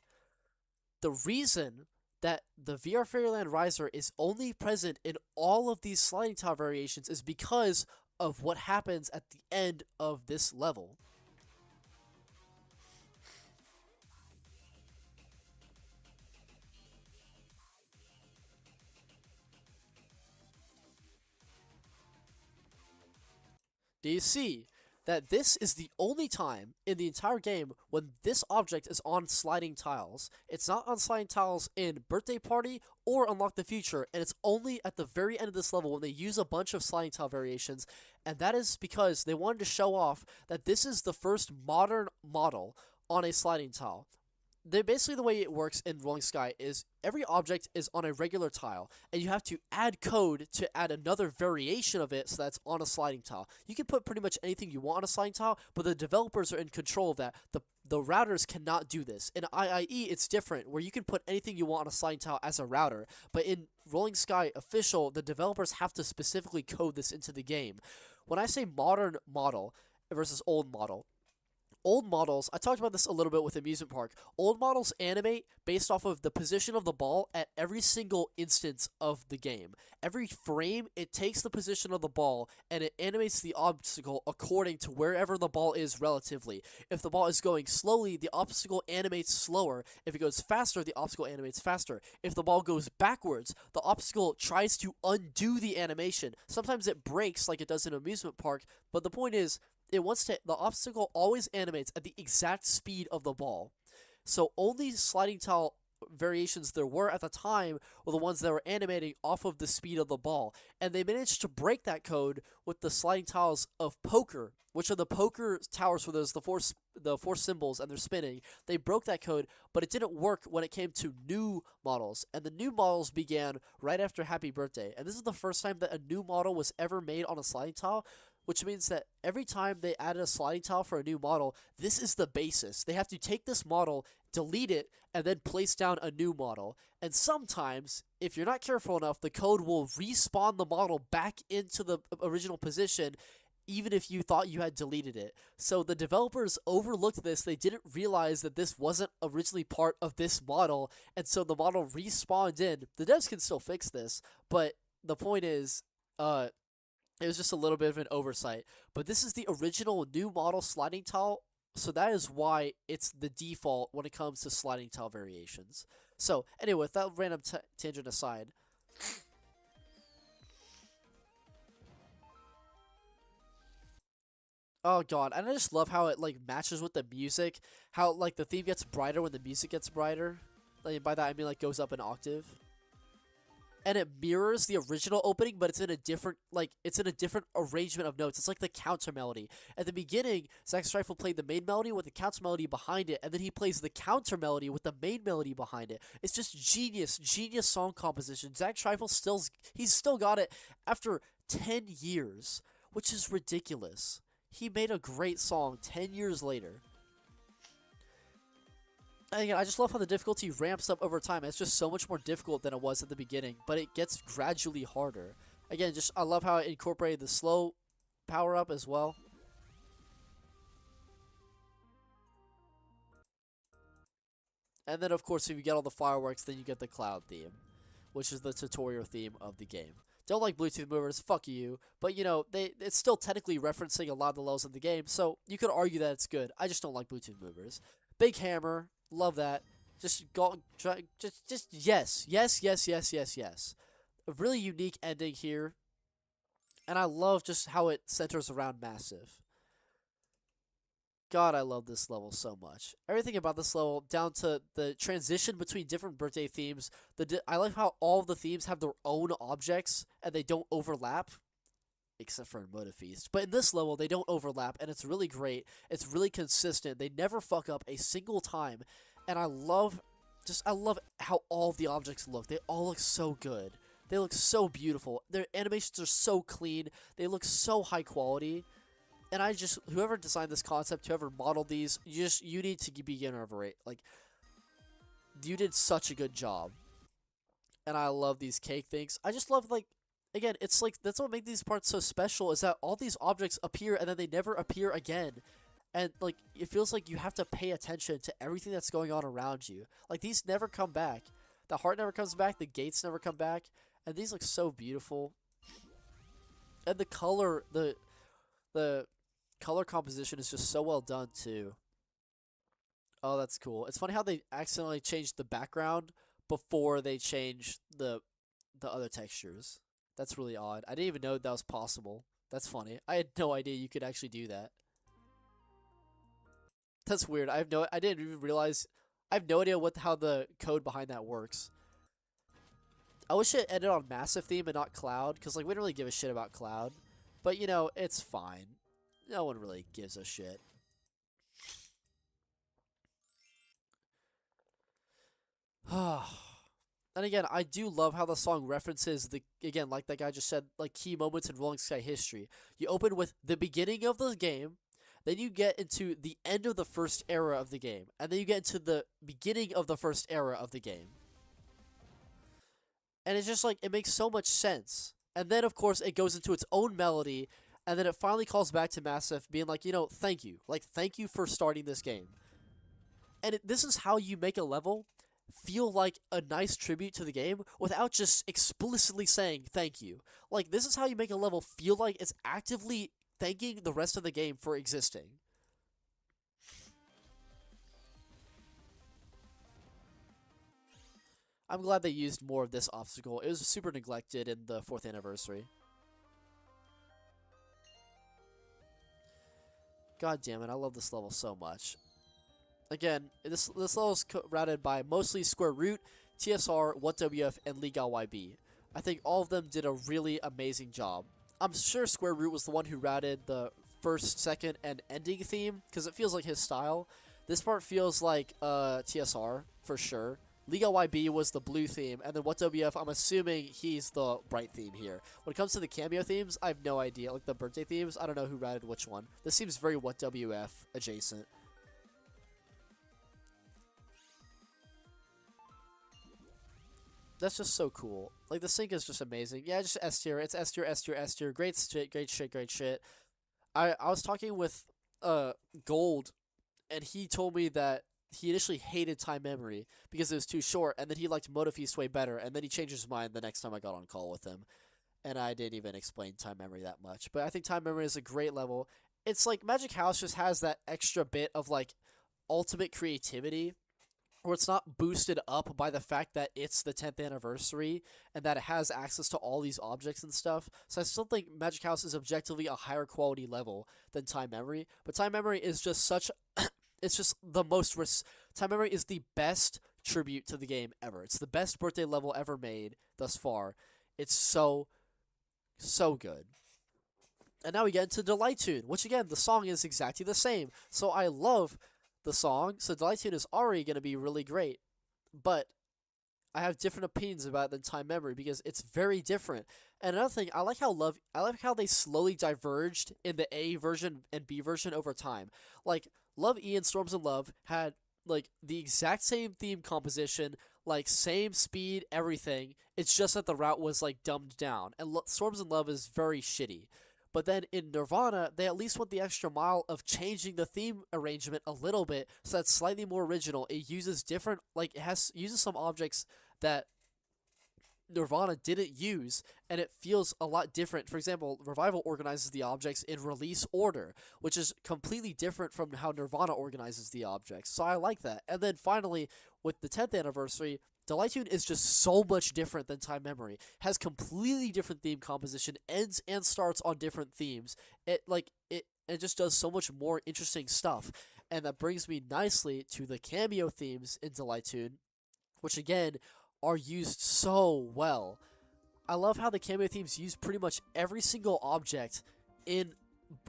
The reason that the VR Fairyland riser is only present in all of these sliding tile variations is because of what happens at the end of this level. do you see that this is the only time in the entire game when this object is on sliding tiles? It's not on sliding tiles in Birthday Party or Unlock the Future, and it's only at the very end of this level when they use a bunch of sliding tile variations, and that is because they wanted to show off that this is the first modern model on a sliding tile. Basically, the way it works in Rolling Sky is every object is on a regular tile, and you have to add code to add another variation of it so that's on a sliding tile. You can put pretty much anything you want on a sliding tile, but the developers are in control of that. The routers cannot do this. In IIE, it's different, where you can put anything you want on a sliding tile as a router, but in Rolling Sky Official, the developers have to specifically code this into the game. When I say modern model versus old model, old models, I talked about this a little bit with Amusement Park. Old models animate based off of the position of the ball at every single instance of the game. Every frame, it takes the position of the ball and it animates the obstacle according to wherever the ball is relatively. If the ball is going slowly, the obstacle animates slower. If it goes faster, the obstacle animates faster. If the ball goes backwards, the obstacle tries to undo the animation. Sometimes it breaks like it does in Amusement Park, but the point is, the obstacle always animates at the exact speed of the ball. So only sliding tile variations there were at the time were the ones that were animating off of the speed of the ball. And they managed to break that code with the sliding tiles of poker, which are the poker towers where there's the four symbols and they're spinning. They broke that code, but it didn't work when it came to new models. And the new models began right after Happy Birthday. And this is the first time that a new model was ever made on a sliding tile, which means that every time they added a sliding tile for a new model, this is the basis. They have to take this model, delete it, and then place down a new model. And sometimes, if you're not careful enough, the code will respawn the model back into the original position, even if you thought you had deleted it. So the developers overlooked this. They didn't realize that this wasn't originally part of this model, and so the model respawned in. The devs can still fix this, but the point is, it was just a little bit of an oversight. But this is the original new model sliding tile, so that is why it's the default when it comes to sliding tile variations. So, anyway, with that random tangent aside, oh god, and I just love how it, like, matches with the music, how, like, the theme gets brighter when the music gets brighter. Like, by that I mean, like, goes up an octave. And it mirrors the original opening, but it's in a different, arrangement of notes. It's like the counter melody. At the beginning, Zach Streifel played the main melody with the counter melody behind it, and then he plays the counter melody with the main melody behind it. It's just genius song composition. Zach Streifel he's still got it after 10 years, which is ridiculous. He made a great song 10 years later. And again, I just love how the difficulty ramps up over time. It's just so much more difficult than it was at the beginning, but it gets gradually harder. Again, I love how it incorporated the slow power-up as well. And then, of course, if you get all the fireworks, then you get the cloud theme, which is the tutorial theme of the game. Don't like Bluetooth movers, fuck you. But, you know, it's still technically referencing a lot of the levels in the game, so you could argue that it's good. I just don't like Bluetooth movers. Big hammer. Love that. Yes. A really unique ending here. And I love just how it centers around Massive. God, I love this level so much. Everything about this level, down to the transition between different birthday themes. I like how all of the themes have their own objects and they don't overlap. Except for in MotiF-east. But in this level, they don't overlap, and it's really great. It's really consistent. They never fuck up a single time. And I love how all of the objects look. They all look so good. They look so beautiful. Their animations are so clean. They look so high quality. And whoever designed this concept, whoever modeled these, you need to be given a rate. Like, you did such a good job. And I love these cake things. I just love, like, again, it's like, that's what makes these parts so special, is that all these objects appear and then they never appear again. And, like, it feels like you have to pay attention to everything that's going on around you. Like, these never come back. The heart never comes back, the gates never come back, and these look so beautiful. And the color, the color composition is just so well done, too. Oh, that's cool. It's funny how they accidentally changed the background before they changed the other textures. That's really odd. I didn't even know that was possible. That's funny. I had no idea you could actually do that. That's weird. I didn't even realize. I have no idea how the code behind that works. I wish it ended on massive theme and not cloud, because like we don't really give a shit about cloud. But you know, it's fine. No one really gives a shit. And again, I do love how the song references again, like that guy just said, like key moments in Rolling Sky history. You open with the beginning of the game, then you get into the end of the first era of the game, and then you get into the beginning of the first era of the game. And it's just like, it makes so much sense. And then, of course, it goes into its own melody, and then it finally calls back to Massive, being like, you know, thank you. Like, thank you for starting this game. And this is how you make a level feel like a nice tribute to the game without just explicitly saying thank you. Like, this is how you make a level feel like it's actively thanking the rest of the game for existing. I'm glad they used more of this obstacle. It was super neglected in the 4th anniversary. God damn it, I love this level so much. Again, this level is routed by mostly Square Root, TSR, WhatWF, and LiGaYB. I think all of them did a really amazing job. I'm sure Square Root was the one who routed the first, second, and ending theme, because it feels like his style. This part feels like TSR, for sure. LiGaYB was the blue theme, and then WhatWF, I'm assuming he's the bright theme here. When it comes to the cameo themes, I have no idea. Like the birthday themes, I don't know who routed which one. This seems very WhatWF adjacent. That's just so cool. Like, the sync is just amazing. Yeah, just S tier. It's S tier, S tier, S tier. Great shit, great shit, great shit. I was talking with Gold, and he told me that he initially hated TiMe-mory because it was too short, and then he liked MotiF-east way better, and then he changed his mind the next time I got on call with him. And I didn't even explain TiMe-mory that much. But I think TiMe-mory is a great level. It's like Magic House just has that extra bit of, like, ultimate creativity, where it's not boosted up by the fact that it's the 10th anniversary and that it has access to all these objects and stuff. So I still think Magic House is objectively a higher quality level than TiMe-mory, but TiMe-mory is just such it's just the most TiMe-mory is the best tribute to the game ever. It's the best birthday level ever made thus far. It's so good. And now we get into Deligh-Tune, which again, the song is exactly the same. So I love the song, so Deligh-Tune is already going to be really great, but I have different opinions about it than TiMe-mory because it's very different. And another thing, I like how they slowly diverged in the A version and B version over time. Like Love E and Storms in Love had like the exact same theme composition, like same speed, everything. It's just that the route was like dumbed down, and Storms in Love is very shitty. But then in Nirvana, they at least went the extra mile of changing the theme arrangement a little bit so that's slightly more original. It uses different, like, uses some objects that Nirvana didn't use, and it feels a lot different. For example, Revival organizes the objects in release order, which is completely different from how Nirvana organizes the objects. So I like that. And then finally, with the 10th anniversary, Deligh-Tune is just so much different than TiMe-mory. Has completely different theme composition, ends and starts on different themes. It just does so much more interesting stuff. And that brings me nicely to the cameo themes in Deligh-Tune, which again are used so well. I love how the cameo themes use pretty much every single object in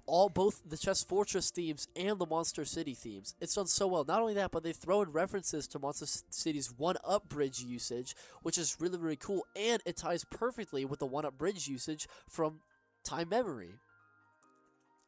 both the Chess Fortress themes and the Monster City themes. It's done so well. Not only that, but they throw in references to Monster City's 1-up bridge usage, which is really, really cool, and it ties perfectly with the 1-up bridge usage from TiMe-mory.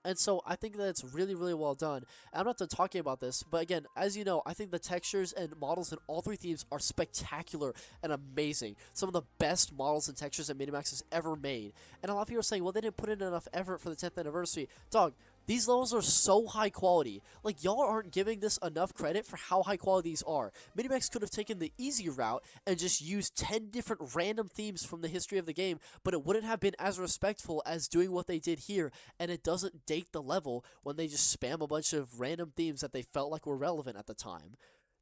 And so I think that it's really, really well done. I'm not done talking about this, but again, as you know, I think the textures and models in all three themes are spectacular and amazing. Some of the best models and textures that Minimax has ever made. And a lot of people are saying, well, they didn't put in enough effort for the 10th anniversary. Dog, these levels are so high quality. Like, y'all aren't giving this enough credit for how high quality these are. Minimax could have taken the easy route and just used 10 different random themes from the history of the game, but it wouldn't have been as respectful as doing what they did here, and it doesn't date the level when they just spam a bunch of random themes that they felt like were relevant at the time.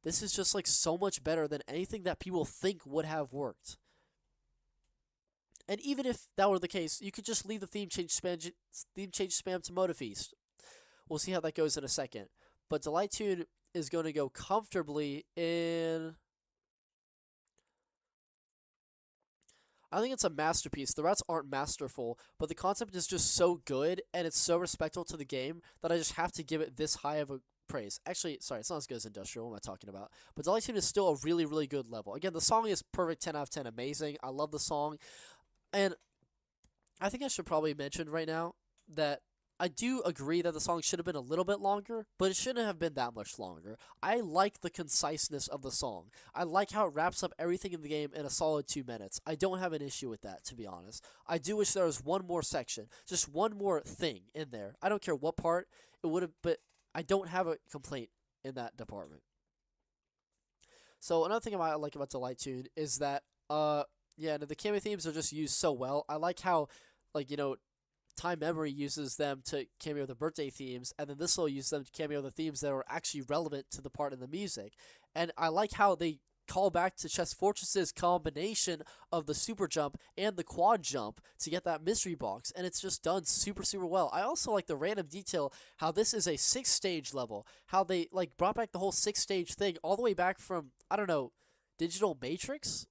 This is just, like, so much better than anything that people think would have worked. And even if that were the case, you could just leave the theme change spam to MotiF-east. We'll see how that goes in a second. But Deligh-Tune is going to go comfortably in... I think it's a masterpiece. The routes aren't masterful, but the concept is just so good, and it's so respectful to the game that I just have to give it this high of a praise. Actually, sorry, it's not as good as Industrial. What am I talking about? But Deligh-Tune is still a really, really good level. Again, the song is perfect, 10 out of 10, amazing. I love the song. And I think I should probably mention right now that I do agree that the song should have been a little bit longer, but it shouldn't have been that much longer. I like the conciseness of the song. I like how it wraps up everything in the game in a solid 2 minutes. I don't have an issue with that, to be honest. I do wish there was one more section, just one more thing in there. I don't care what part it would have, but I don't have a complaint in that department. So another thing I like about Deligh-Tune is that, yeah, the Cameo themes are just used so well. I like how, like, you know, TiMe-mory uses them to cameo the birthday themes, and then this will use them to cameo the themes that are actually relevant to the part in the music. And I like how they call back to Chess Fortress's combination of the super jump and the quad jump to get that mystery box, and it's just done super, super well. I also like the random detail how this is a 6-stage level, how they like brought back the whole 6-stage thing all the way back from, I don't know, Digital Matrix?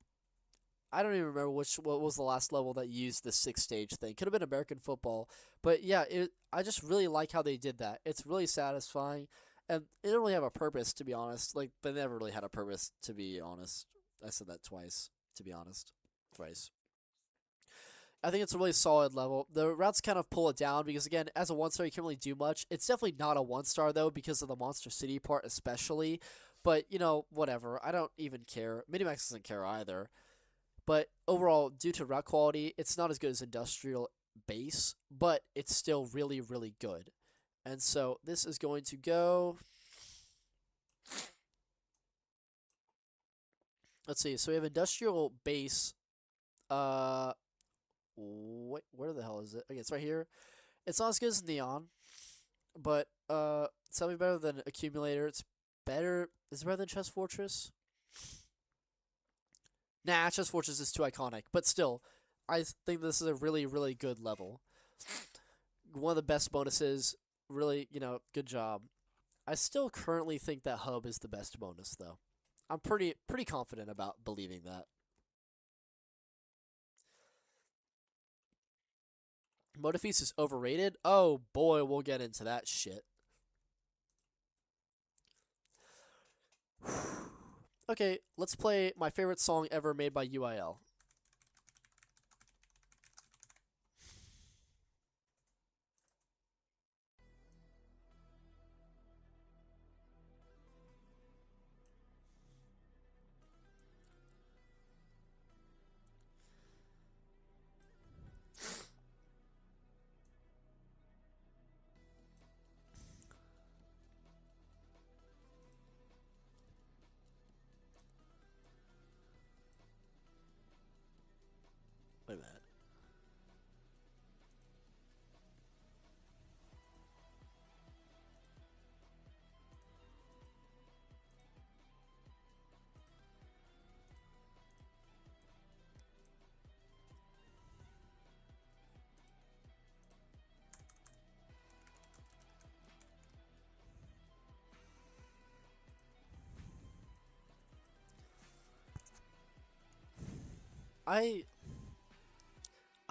I don't even remember what was the last level that used the 6-stage thing. Could have been American football. But yeah, I just really like how they did that. It's really satisfying. And it didn't really have a purpose, to be honest. Like, but it never really had a purpose, to be honest. I said that twice, to be honest. Thrice. I think it's a really solid level. The routes kind of pull it down because, again, as a 1-star, you can't really do much. It's definitely not a 1-star, though, because of the Monster City part especially. But, you know, whatever. I don't even care. Minimax doesn't care either. But overall, due to route quality, it's not as good as Industrial Base, but it's still really, really good. And so this is going to go... Let's see. So we have Industrial Base. Where the hell is it? Okay, it's right here. It's not as good as Neon, but it's definitely better than Accumulator. It's better. Is it better than Chess Fortress? Nah, Chess Fortress is too iconic, but still, I think this is a really, really good level. One of the best bonuses, really, you know, good job. I still currently think that Hub is the best bonus, though. I'm pretty confident about believing that. MotiF-east is overrated? Oh boy, we'll get into that shit. Okay, let's play my favorite song ever made by UIL. Wait a minute.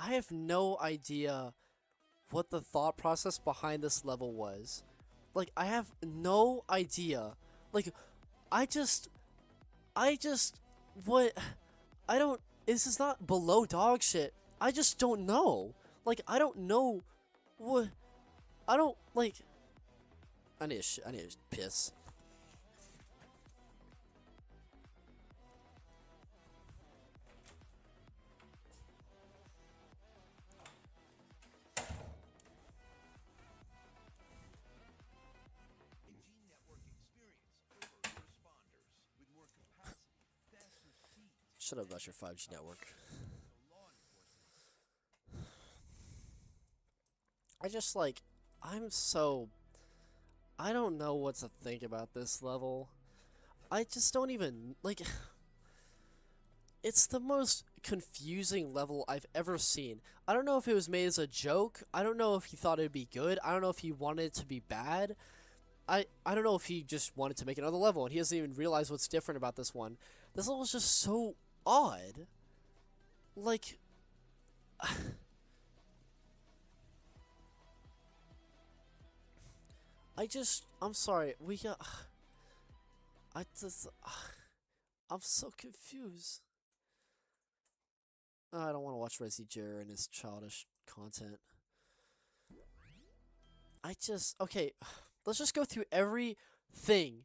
I have no idea what the thought process behind this level was. Like, I have no idea. Like, what? I don't, this is not below dog shit. I just don't know. Like, I don't know what, I don't, like, I need to piss. Shut up about your 5G network. I just, like, I don't know what to think about this level. I just don't even, like, it's the most confusing level I've ever seen. I don't know if it was made as a joke. I don't know if he thought it'd be good. I don't know if he wanted it to be bad. I don't know if he just wanted to make another level and he doesn't even realize what's different about this one. This level is just so odd. Like, I'm sorry. I'm so confused. I don't want to watch Resi Jer and his childish content. Okay, let's just go through everything.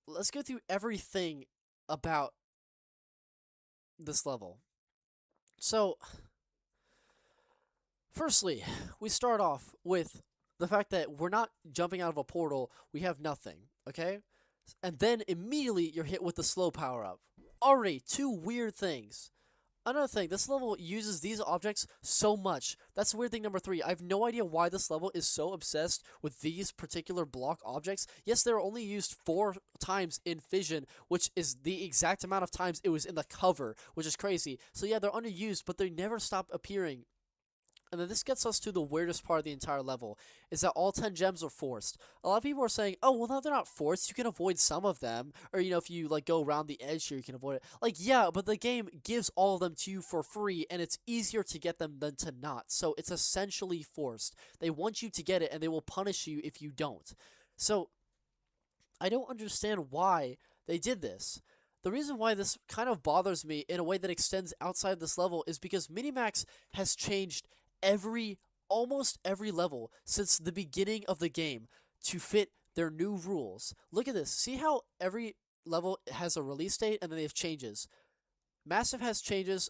Let's go through everything about this level. So, firstly, we start off with the fact that we're not jumping out of a portal. We have nothing, okay? And then immediately you're hit with the slow power-up. Already, two weird things. Another thing, this level uses these objects so much. That's weird thing number 3. I have no idea why this level is so obsessed with these particular block objects. Yes, they're only used 4 times in Fission, which is the exact amount of times it was in the cover, which is crazy. So yeah, they're underused, but they never stop appearing. And then this gets us to the weirdest part of the entire level, is that all 10 gems are forced. A lot of people are saying, oh, well, no, they're not forced. You can avoid some of them. Or, you know, if you, like, go around the edge here, you can avoid it. Like, yeah, but the game gives all of them to you for free, and it's easier to get them than to not. So it's essentially forced. They want you to get it, and they will punish you if you don't. So I don't understand why they did this. The reason why this kind of bothers me in a way that extends outside this level is because Minimax has changed almost every level since the beginning of the game to fit their new rules. Look at this. See how every level has a release date and then they have changes. Massive has changes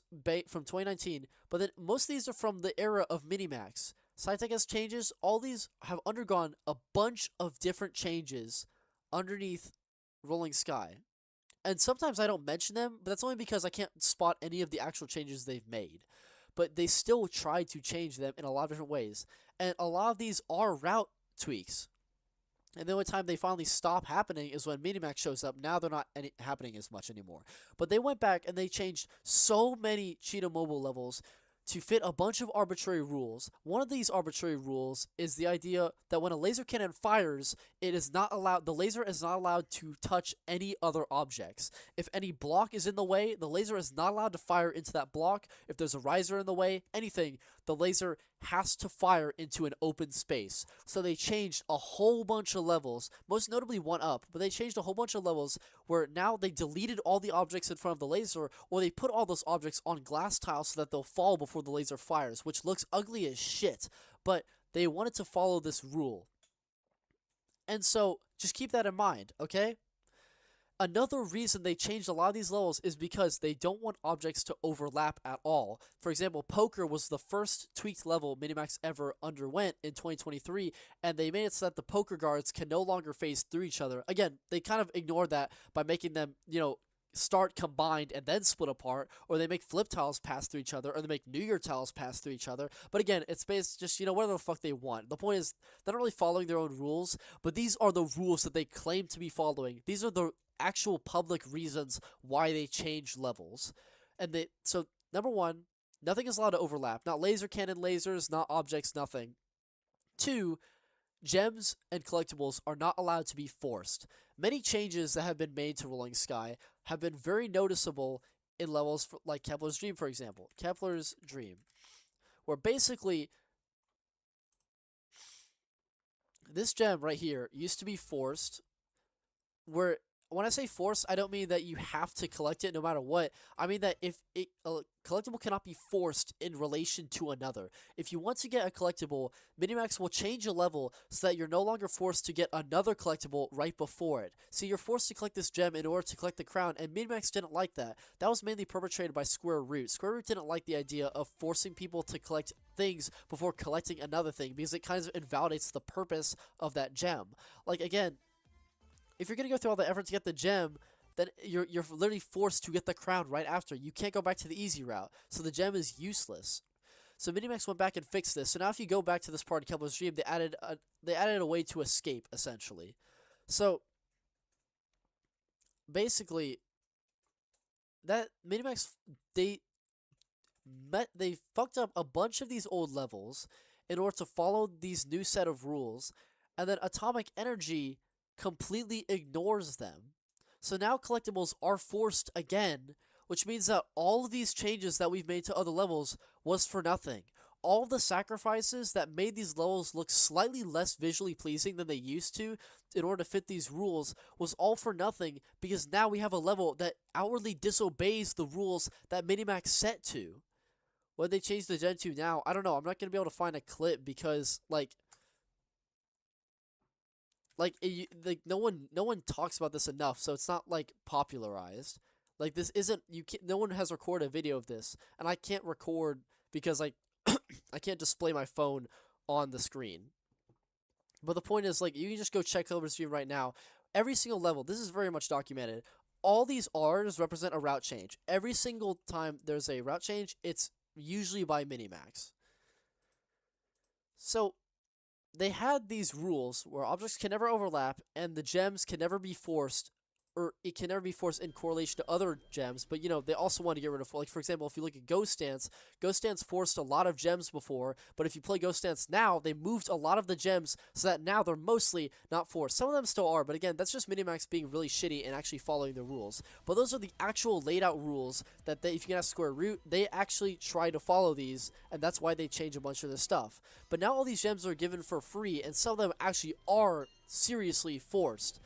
from 2019, but then most of these are from the era of Minimax. SciTech has changes. All these have undergone a bunch of different changes underneath Rolling Sky. And sometimes I don't mention them, but that's only because I can't spot any of the actual changes they've made. But they still try to change them in a lot of different ways. And a lot of these are route tweaks. And the only time they finally stop happening is when Minimax shows up. Now they're not happening as much anymore. But they went back and they changed so many Cheetah Mobile levels to fit a bunch of arbitrary rules. One of these arbitrary rules is the idea that when a laser cannon fires, the laser is not allowed to touch any other objects. If any block is in the way, the laser is not allowed to fire into that block. If there's a riser in the way, anything, the laser has to fire into an open space. So they changed a whole bunch of levels, most notably 1-up, but they changed a whole bunch of levels where now they deleted all the objects in front of the laser, or they put all those objects on glass tiles so that they'll fall before the laser fires, which looks ugly as shit, but they wanted to follow this rule. And so, just keep that in mind, okay? Another reason they changed a lot of these levels is because they don't want objects to overlap at all. For example, Poker was the first tweaked level Minimax ever underwent in 2023, and they made it so that the poker guards can no longer phase through each other. Again, they kind of ignored that by making them, start combined and then split apart, or they make flip tiles pass through each other, or they make New Year tiles pass through each other. But again, it's based just, whatever the fuck they want. The point is, they're not really following their own rules, but these are the rules that they claim to be following. These are the actual public reasons why they change levels. And so, number 1, nothing is allowed to overlap. Not laser cannon lasers, not objects, nothing. 2, gems and collectibles are not allowed to be forced. Many changes that have been made to Rolling Sky have been very noticeable in levels like Kepler's Dream, for example. Kepler's Dream, where basically this gem right here used to be forced, where when I say forced, I don't mean that you have to collect it no matter what. I mean that if a collectible cannot be forced in relation to another. If you want to get a collectible, Minimax will change a level so that you're no longer forced to get another collectible right before it. So you're forced to collect this gem in order to collect the crown, and Minimax didn't like that. That was mainly perpetrated by Square Root. Square Root didn't like the idea of forcing people to collect things before collecting another thing, because it kind of invalidates the purpose of that gem. Like, again, if you're going to go through all the effort to get the gem, then you're literally forced to get the crown right after. You can't go back to the easy route, so the gem is useless. So Minimax went back and fixed this. So now if you go back to this part of Kepler's Dream, they added a way to escape, essentially. So basically, that Minimax, they they fucked up a bunch of these old levels in order to follow these new set of rules, and then Atomic Energy completely ignores them. So now collectibles are forced again, which means that all of these changes that we've made to other levels was for nothing. All the sacrifices that made these levels look slightly less visually pleasing than they used to in order to fit these rules was all for nothing, because now we have a level that outwardly disobeys the rules that Minimax set to. What they changed the Gen 2 now, I don't know. I'm not going to be able to find a clip because, like no one talks about this enough, so it's not like popularized. Like, this isn't, no one has recorded a video of this, and I can't record because I can't display my phone on the screen. But the point is, like, you can just go check over the stream right now. Every single level, this is very much documented. All these R's represent a route change. Every single time there's a route change, it's usually by Minimax. So they had these rules where objects can never overlap and the gems can never be forced, or it can never be forced in correlation to other gems. But, you know, they also want to get rid of, like, for example, if you look at Ghost Dance forced a lot of gems before, but if you play Ghost Dance now, they moved a lot of the gems so that now they're mostly not forced. Some of them still are, but again, that's just Minimax being really shitty and actually following the rules. But those are the actual laid out rules that they, if you can ask Square Root, they actually try to follow these, and that's why they change a bunch of this stuff. But now all these gems are given for free, and some of them actually are seriously forced.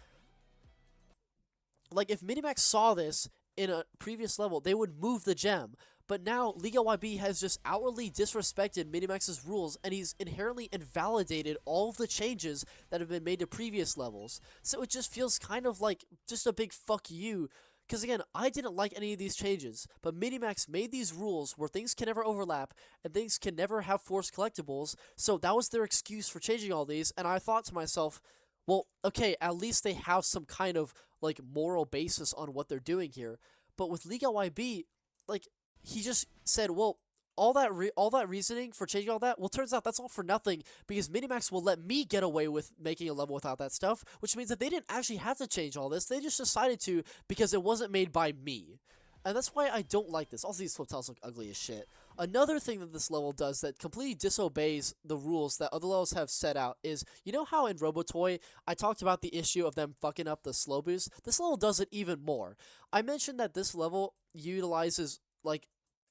Like, if Minimax saw this in a previous level, they would move the gem. But now, LiGaYB has just outwardly disrespected Minimax's rules, and he's inherently invalidated all of the changes that have been made to previous levels. So it just feels kind of like just a big fuck you. Because again, I didn't like any of these changes, but Minimax made these rules where things can never overlap, and things can never have forced collectibles, so that was their excuse for changing all these, and I thought to myself, well, okay, at least they have some kind of, like, moral basis on what they're doing here. But with LiGaYB, like, he just said, well, all that reasoning for changing all that, well, turns out that's all for nothing, because Minimax will let me get away with making a level without that stuff, which means that they didn't actually have to change all this. They just decided to because it wasn't made by me. And that's why I don't like this. Also, these flip tiles look ugly as shit. Another thing that this level does that completely disobeys the rules that other levels have set out is, you know how in RoboToy I talked about the issue of them fucking up the slow boost? This level does it even more. I mentioned that this level utilizes, like,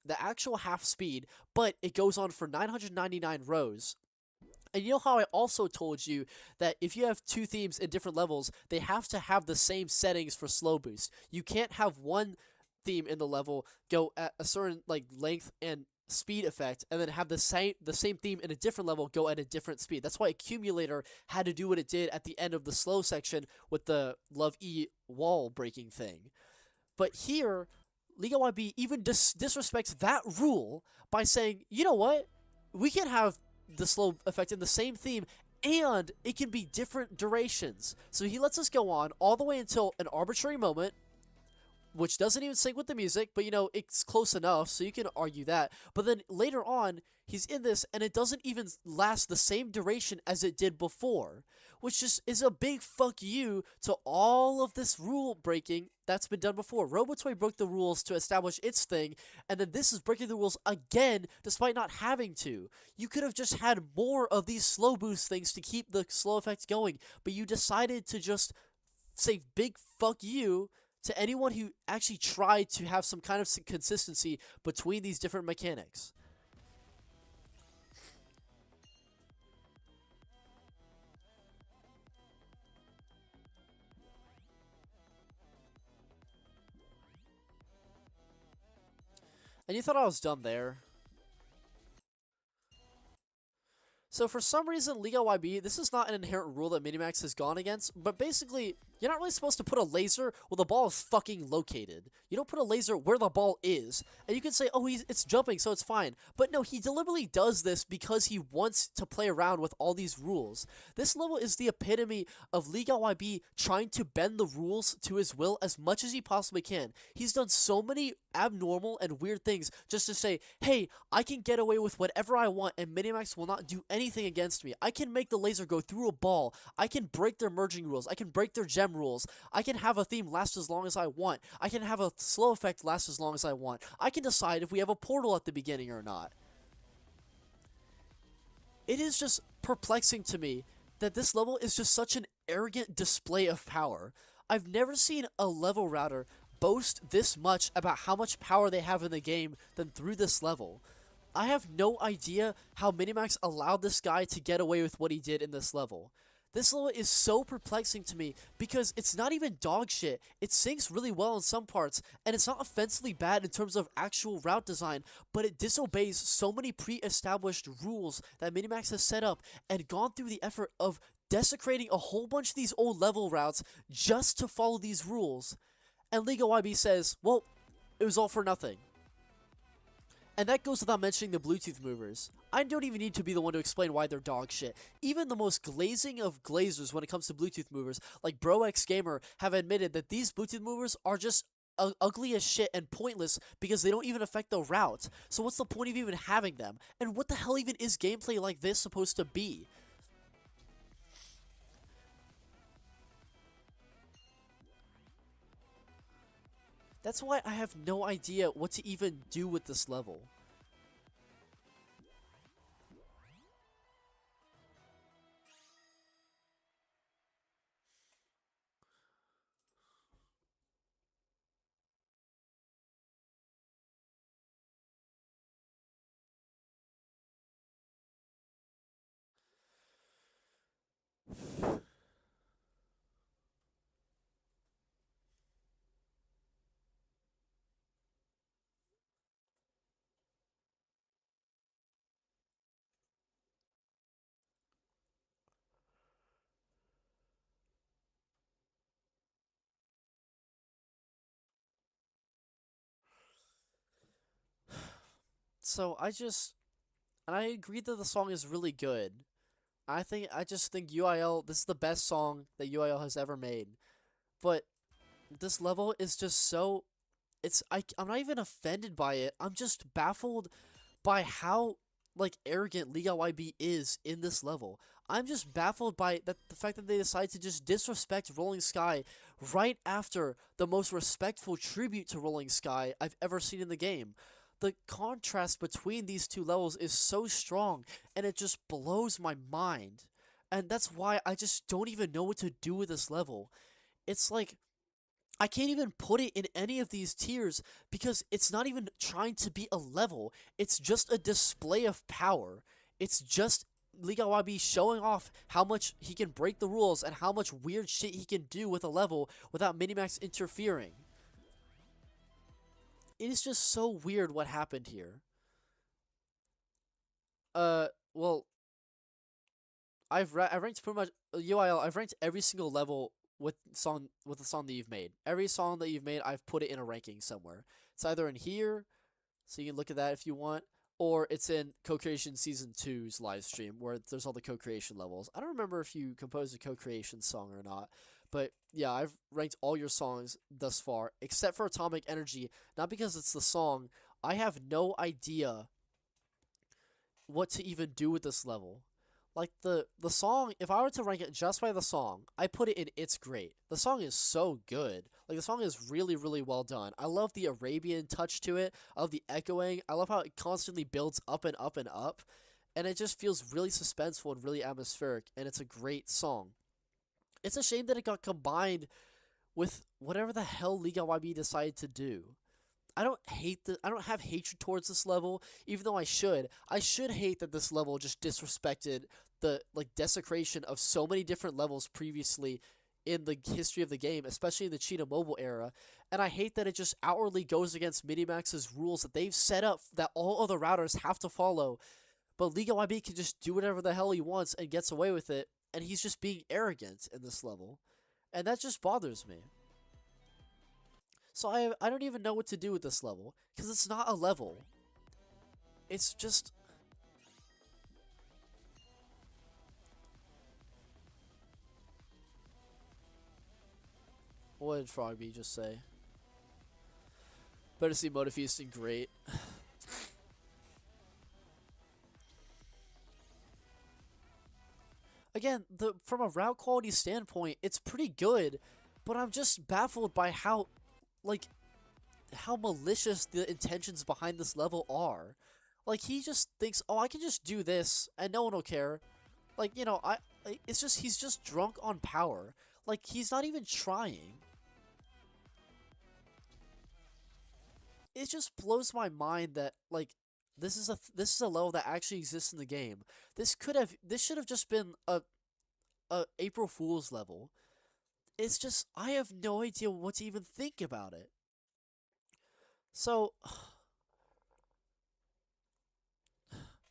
the actual half speed, but it goes on for 999 rows. And you know how I also told you that if you have two themes in different levels, they have to have the same settings for slow boost. You can't have one theme in the level go at a certain, like, length and speed effect, and then have the same theme in a different level go at a different speed. That's why Accumulator had to do what it did at the end of the slow section with the Love E wall breaking thing. But here, LiGaYB even disrespects that rule by saying, you know what, we can have the slow effect in the same theme, and it can be different durations. So he lets us go on all the way until an arbitrary moment, which doesn't even sync with the music, but, you know, it's close enough, so you can argue that. But then later on, he's in this, and it doesn't even last the same duration as it did before, which just is a big fuck you to all of this rule breaking that's been done before. RoboToy broke the rules to establish its thing, and then this is breaking the rules again, despite not having to. You could have just had more of these slow boost things to keep the slow effects going, but you decided to just say big fuck you to anyone who actually tried to have some kind of consistency between these different mechanics. And you thought I was done there. So for some reason, LiGaYB, this is not an inherent rule that Minimax has gone against, but basically, you're not really supposed to put a laser where the ball is fucking located. You don't put a laser where the ball is. And you can say, oh, it's jumping, so it's fine. But no, he deliberately does this because he wants to play around with all these rules. This level is the epitome of LiGaYB trying to bend the rules to his will as much as he possibly can. He's done so many abnormal and weird things just to say, hey, I can get away with whatever I want and Minimax will not do anything against me. I can make the laser go through a ball. I can break their merging rules. I can break their gem gem rules. I can have a theme last as long as I want. I can have a slow effect last as long as I want. I can decide if we have a portal at the beginning or not. It is just perplexing to me that this level is just such an arrogant display of power. I've never seen a level router boast this much about how much power they have in the game than through this level. I have no idea how Minimax allowed this guy to get away with what he did in this level. This level is so perplexing to me because it's not even dog shit. It syncs really well in some parts, and it's not offensively bad in terms of actual route design, but it disobeys so many pre-established rules that Minimax has set up and gone through the effort of desecrating a whole bunch of these old level routes just to follow these rules. And LiGaYB says, well, it was all for nothing. And that goes without mentioning the Bluetooth movers. I don't even need to be the one to explain why they're dog shit. Even the most glazing of glazers when it comes to Bluetooth movers, like BroXGamer, have admitted that these Bluetooth movers are just ugly as shit and pointless because they don't even affect the route. So what's the point of even having them? And what the hell even is gameplay like this supposed to be? That's why I have no idea what to even do with this level. So and I agree that the song is really good. I just think UIL, this is the best song that UIL has ever made. But this level is just so, I'm not even offended by it. I'm just baffled by how, like, arrogant LiGaYB is in this level. I'm just baffled by the fact that they decide to just disrespect Rolling Sky right after the most respectful tribute to Rolling Sky I've ever seen in the game. The contrast between these two levels is so strong, and it just blows my mind. And that's why I just don't even know what to do with this level. It's like, I can't even put it in any of these tiers because it's not even trying to be a level. It's just a display of power. It's just LiGaYB showing off how much he can break the rules and how much weird shit he can do with a level without Minimax interfering. It is just so weird what happened here. Well, I've ranked pretty much UIL. I've ranked every single level with the song that you've made. Every song that you've made, I've put it in a ranking somewhere. It's either in here, so you can look at that if you want, or it's in Co-Creation Season 2's live stream where there's all the co-creation levels. I don't remember if you composed a co-creation song or not, but yeah, I've ranked all your songs thus far, except for Atomic Energy, not because it's the song. I have no idea what to even do with this level. Like, the song, if I were to rank it just by the song, I put it in It's Great. The song is so good. Like, the song is really, really well done. I love the Arabian touch to it. I love the echoing. I love how it constantly builds up and up and up. And it just feels really suspenseful and really atmospheric, and it's a great song. It's a shame that it got combined with whatever the hell LiGaYB decided to do. I don't have hatred towards this level, even though I should. I should hate that this level just disrespected the, like, desecration of so many different levels previously in the history of the game, especially in the Cheetah Mobile era. And I hate that it just outwardly goes against Minimax's rules that they've set up that all other routers have to follow. But LiGaYB can just do whatever the hell he wants and gets away with it, and he's just being arrogant in this level. And that just bothers me. So I don't even know what to do with this level, because it's not a level. It's just... What did Frogby just say? Better see MotiF-east and great. Again, from a route quality standpoint, it's pretty good. but I'm just baffled by how, like, how malicious the intentions behind this level are. Like, he just thinks, oh, I can just do this and no one will care. Like, you know, it's just, he's just drunk on power. Like, he's not even trying. It just blows my mind that, like, this is a level that actually exists in the game. This should have just been a April Fool's level. It's just, I have no idea what to even think about it. So,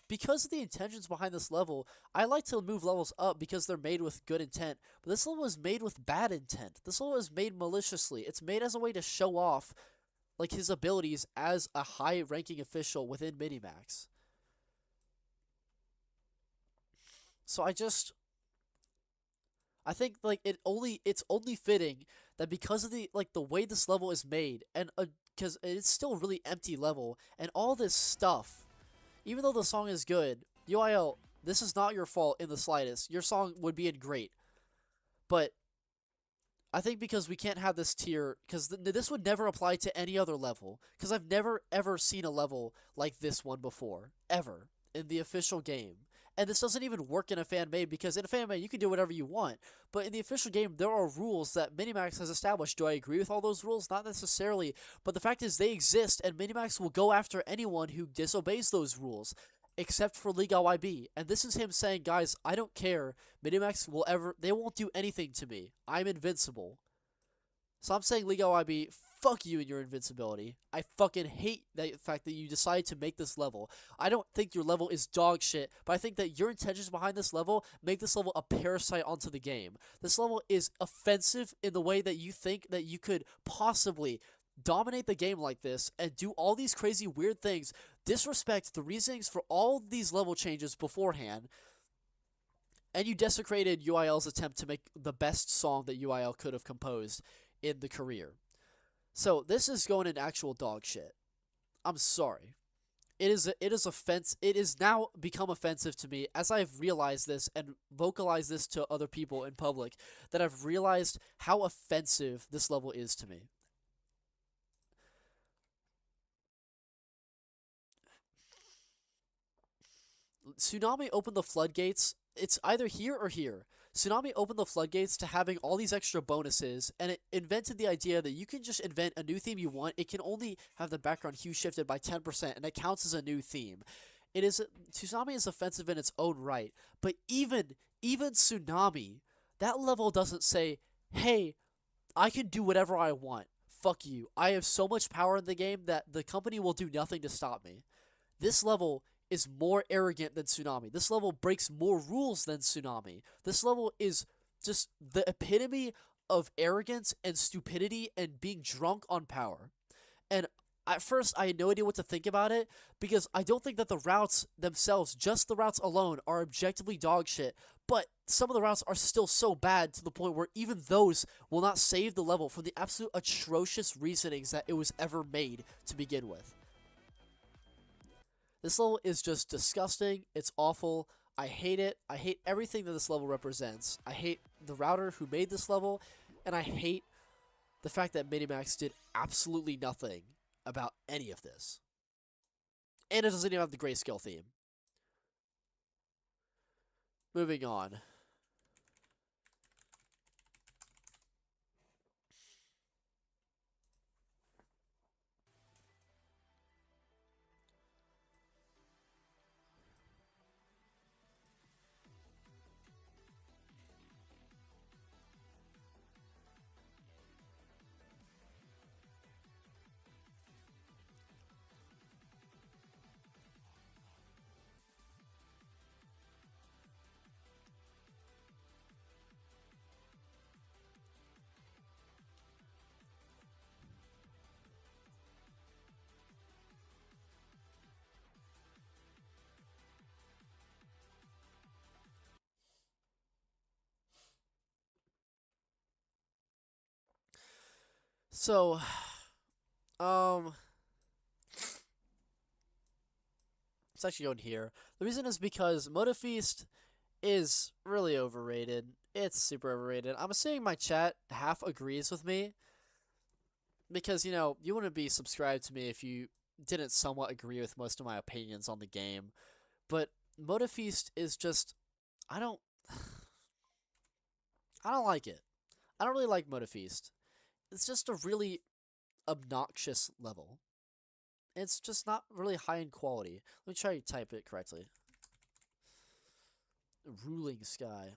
because of the intentions behind this level, I like to move levels up because they're made with good intent, but this level is made with bad intent. This level is made maliciously. It's made as a way to show off, like, his abilities as a high-ranking official within Minimax. So I think, like, it's only fitting that because of the way this level is made, and because it's still a really empty level, and all this stuff, even though the song is good, UIL, this is not your fault in the slightest. Your song would be in great, but I think because we can't have this tier, because this would never apply to any other level, because I've never ever seen a level like this one before, ever, in the official game. And this doesn't even work in a fan-made, because in a fan-made, you can do whatever you want. But in the official game, there are rules that Minimax has established. Do I agree with all those rules? Not necessarily. But the fact is, they exist, and Minimax will go after anyone who disobeys those rules, except for LiGaYB. And this is him saying, guys, I don't care. Minimax they won't do anything to me. I'm invincible. So I'm saying, LiGaYB, fuck you and your invincibility. I fucking hate the fact that you decided to make this level. I don't think your level is dog shit, but I think that your intentions behind this level make this level a parasite onto the game. This level is offensive in the way that you think that you could possibly dominate the game like this and do all these crazy weird things, disrespect the reasonings for all these level changes beforehand, and you desecrated UIL's attempt to make the best song that UIL could have composed in the career. So this is going in actual dog shit. I'm sorry. It is now become offensive to me as I've realized this and vocalized this to other people in public, that I've realized how offensive this level is to me. Tsunami opened the floodgates. It's either here or here. Tsunami opened the floodgates to having all these extra bonuses, and it invented the idea that you can just invent a new theme you want. It can only have the background hue shifted by 10%, and it counts as a new theme. Tsunami is offensive in its own right, but even Tsunami, that level doesn't say, hey, I can do whatever I want. Fuck you. I have so much power in the game that the company will do nothing to stop me. This level is more arrogant than Tsunami. This level breaks more rules than Tsunami. This level is just the epitome of arrogance and stupidity and being drunk on power. And at first, I had no idea what to think about it, because I don't think that the routes themselves, just the routes alone, are objectively dog shit. But some of the routes are still so bad to the point where even those will not save the level from the absolute atrocious reasonings that it was ever made to begin with. This level is just disgusting. It's awful. I hate it. I hate everything that this level represents. I hate the router who made this level, and I hate the fact that Minimax did absolutely nothing about any of this. And it doesn't even have the grayscale theme. Moving on. So, let's actually go in here. The reason is because MotiF-east is really overrated. It's super overrated. I'm assuming my chat half agrees with me because, you know, you wouldn't be subscribed to me if you didn't somewhat agree with most of my opinions on the game. But MotiF-east is just, I don't I don't like it. I don't really like MotiF-east. It's just a really obnoxious level. It's just not really high in quality. Let me try to type it correctly. Ruling Sky.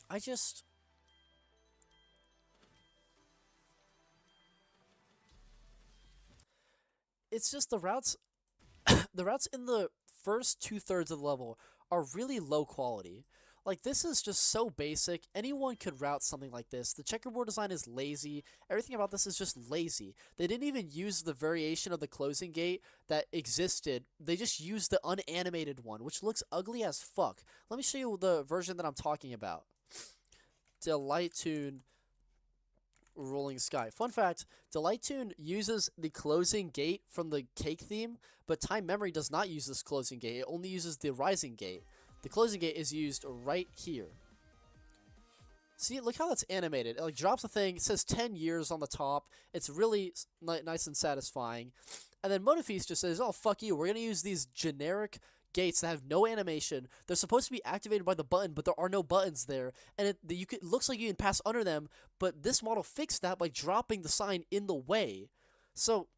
I just... It's just the routes... the routes in the first 2/3 of the level are really low quality. Like, this is just so basic. Anyone could route something like this. The checkerboard design is lazy. Everything about this is just lazy. They didn't even use the variation of the closing gate that existed. They just used the unanimated one, which looks ugly as fuck. Let me show you the version that I'm talking about. Deligh-Tune Ruling Sky. Fun fact, Deligh-Tune uses the closing gate from the cake theme, but TiMe-mory does not use this closing gate. It only uses the rising gate. The closing gate is used right here. See, look how that's animated. It like drops a thing. It says 10 years on the top. It's really nice and satisfying. And then MotiF-east just says, oh, fuck you. We're going to use these generic gates that have no animation. They're supposed to be activated by the button, but there are no buttons there. And it looks like you can pass under them, but this model fixed that by dropping the sign in the way. So,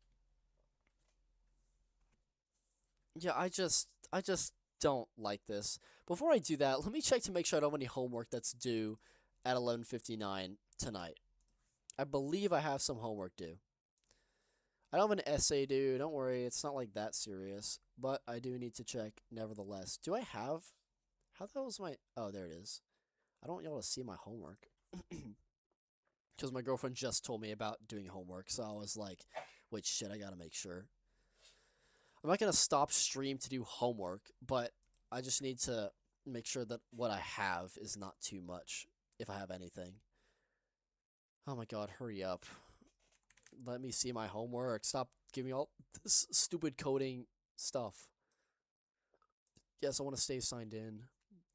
yeah, I just don't like this. Before I do that, let me check to make sure I don't have any homework that's due at 11:59 tonight. I believe I have some homework due. I don't have an essay due. Don't worry, it's not like that serious. But I do need to check nevertheless. Do I have... How the hell is my... Oh, there it is. I don't want y'all to see my homework. Because my girlfriend just told me about doing homework. So I was like, wait, shit, I gotta make sure. I'm not going to stop stream to do homework, but I just need to make sure that what I have is not too much, if I have anything. Oh my god, hurry up. Let me see my homework. Stop giving me all this stupid coding stuff. Yes, I want to stay signed in.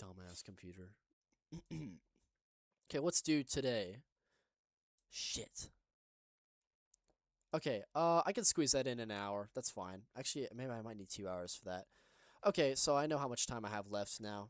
Dumbass computer. Okay, what's due today? Shit. Okay, I can squeeze that in an hour. That's fine. Actually, maybe I might need 2 hours for that. Okay, so I know how much time I have left now.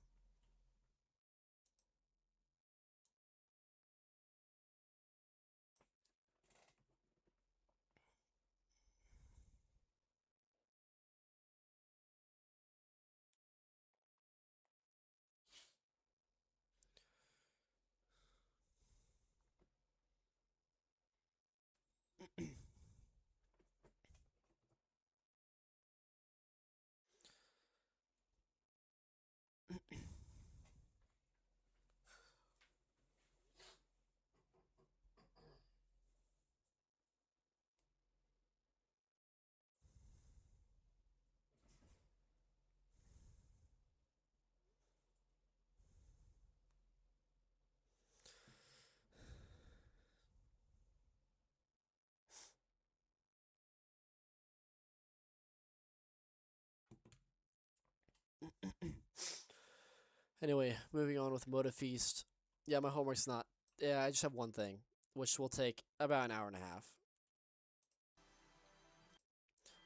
Anyway, moving on with MotiF-east. Yeah, my homework's not... Yeah, I just have one thing, which will take about an hour and a half.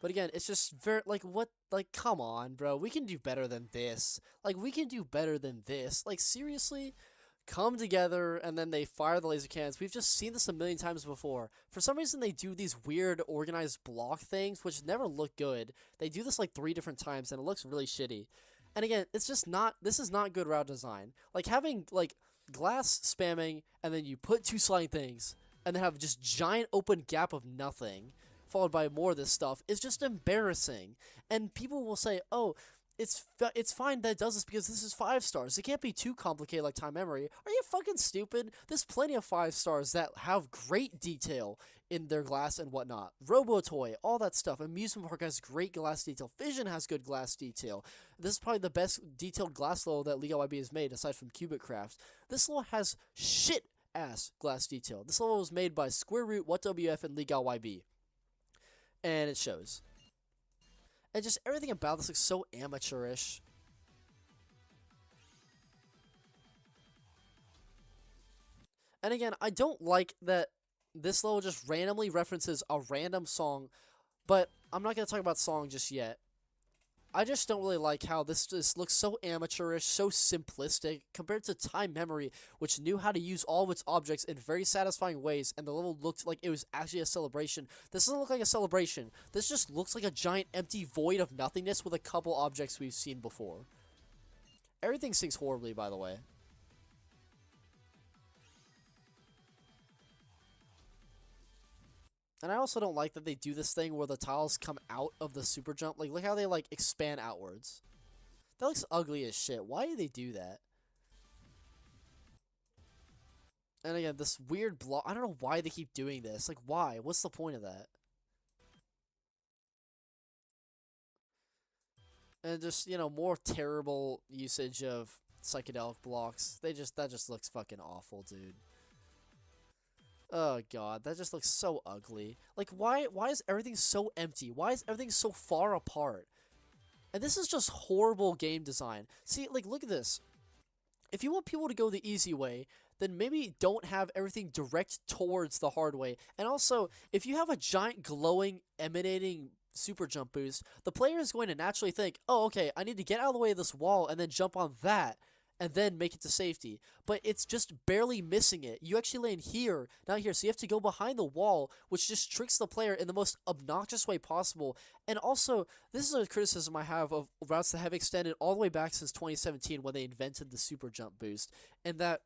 But again, it's just very... Like, what... Like, come on, bro. We can do better than this. Like, we can do better than this. Like, seriously? Come together, and then they fire the laser cannons. We've just seen this a million times before. For some reason, they do these weird organized block things, which never look good. They do this, like, 3 different times, and it looks really shitty. And again, it's just not... This is not good route design. Like, having, like, glass spamming, and then you put 2 sliding things, and then have just giant open gap of nothing, followed by more of this stuff, is just embarrassing. And people will say, oh, it's fine that it does this because this is 5 stars. It can't be too complicated like TiMe-mory. Are you fucking stupid? There's plenty of 5 stars that have great detail in their glass and whatnot. RoboToy, all that stuff. Amusement Park has great glass detail. Fission has good glass detail. This is probably the best detailed glass level that LiGaYB has made, aside from Cubic Crafts. This level has shit-ass glass detail. This level was made by Square Root, WhatWF, and LiGaYB. And it shows. And just everything about this looks so amateurish. And again, I don't like that this level just randomly references a random song, but I'm not going to talk about song just yet. I just don't really like how this just looks so amateurish, so simplistic, compared to Time-Memory, which knew how to use all of its objects in very satisfying ways, and the level looked like it was actually a celebration. This doesn't look like a celebration. This just looks like a giant empty void of nothingness with a couple objects we've seen before. Everything sings horribly, by the way. And I also don't like that they do this thing where the tiles come out of the super jump. Like, look how they, like, expand outwards. That looks ugly as shit. Why do they do that? And again, this weird block. I don't know why they keep doing this. Like, why? What's the point of that? And just, you know, more terrible usage of psychedelic blocks. That just looks fucking awful, dude. Oh god, that just looks so ugly. Like, why is everything so empty? Why is everything so far apart? And this is just horrible game design. See, like, look at this. If you want people to go the easy way, then maybe don't have everything direct towards the hard way. And also, if you have a giant glowing, emanating super jump boost, the player is going to naturally think, oh, okay, I need to get out of the way of this wall and then jump on that, and then make it to safety. But it's just barely missing it. You actually land here, not here, so you have to go behind the wall, which just tricks the player in the most obnoxious way possible. And also, this is a criticism I have of routes that have extended all the way back since 2017 when they invented the super jump boost, and that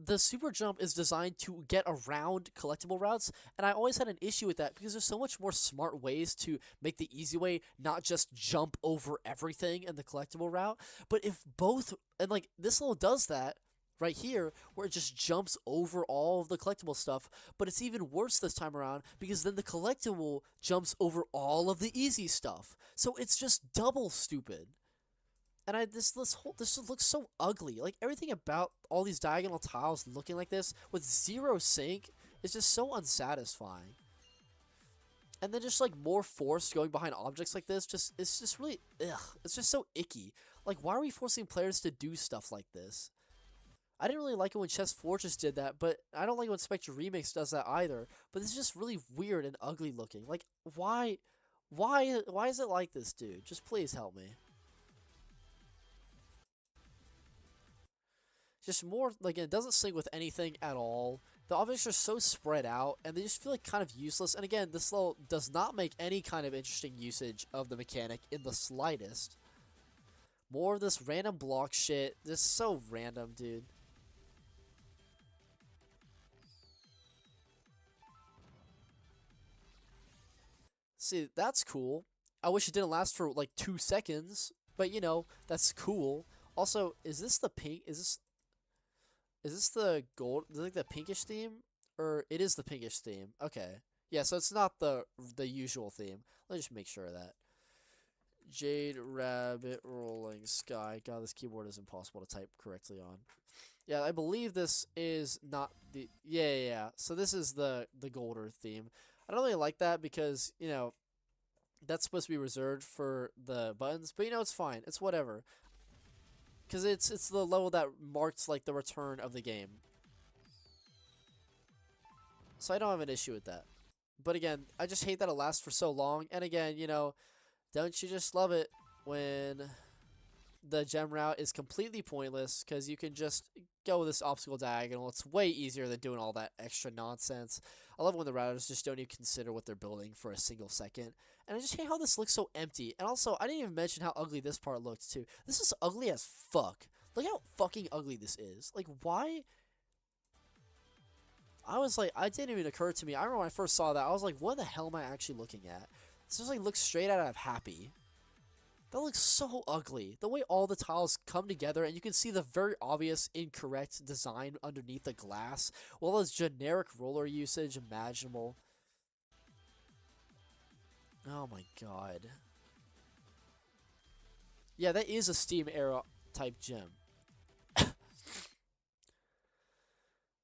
the super jump is designed to get around collectible routes, and I always had an issue with that because there's so much more smart ways to make the easy way not just jump over everything in the collectible route. But if both, and like this level does that right here, where it just jumps over all of the collectible stuff, but it's even worse this time around because then the collectible jumps over all of the easy stuff. So it's just double stupid. And this just looks so ugly. Like, everything about all these diagonal tiles looking like this with zero sync is just so unsatisfying. And then just like more force going behind objects like this, it's just really ugh. It's just so icky. Like, why are we forcing players to do stuff like this? I didn't really like it when Chess Fortress did that, but I don't like it when Spectre Remix does that either. But it's just really weird and ugly looking. Like, why is it like this, dude? Just please help me. Just more, like, it doesn't sync with anything at all. The objects are so spread out, and they just feel like kind of useless. And again, this level does not make any kind of interesting usage of the mechanic in the slightest. More of this random block shit. This is so random, dude. See, that's cool. I wish it didn't last for, like, 2 seconds. But, you know, that's cool. Also, is this the pink? Is this the gold? Is it like the pinkish theme? Or it is the pinkish theme. Okay. Yeah, so it's not the usual theme. Let me just make sure of that. Jade Rabbit Rolling Sky. God, this keyboard is impossible to type correctly on. Yeah, I believe this is not the... Yeah. So this is the Golder theme. I don't really like that because, you know, that's supposed to be reserved for the buttons. But, you know, it's fine. It's whatever. Because it's the level that marks, like, the return of the game. So I don't have an issue with that. But again, I just hate that it lasts for so long. And again, you know, don't you just love it when the gem route is completely pointless because you can just go this obstacle diagonal. It's way easier than doing all that extra nonsense. I love when the routers just don't even consider what they're building for a single second. And I just hate how this looks so empty. And also, I didn't even mention how ugly this part looks too. This is ugly as fuck. Look how fucking ugly this is. Like, why? I was like, it didn't even occur to me. I remember when I first saw that, I was like, what the hell am I actually looking at? This just like looks straight out of Happy. That looks so ugly. The way all the tiles come together, and you can see the very obvious incorrect design underneath the glass. Well, those generic roller usage imaginable. Oh my god. Yeah, that is a Steam era type gem.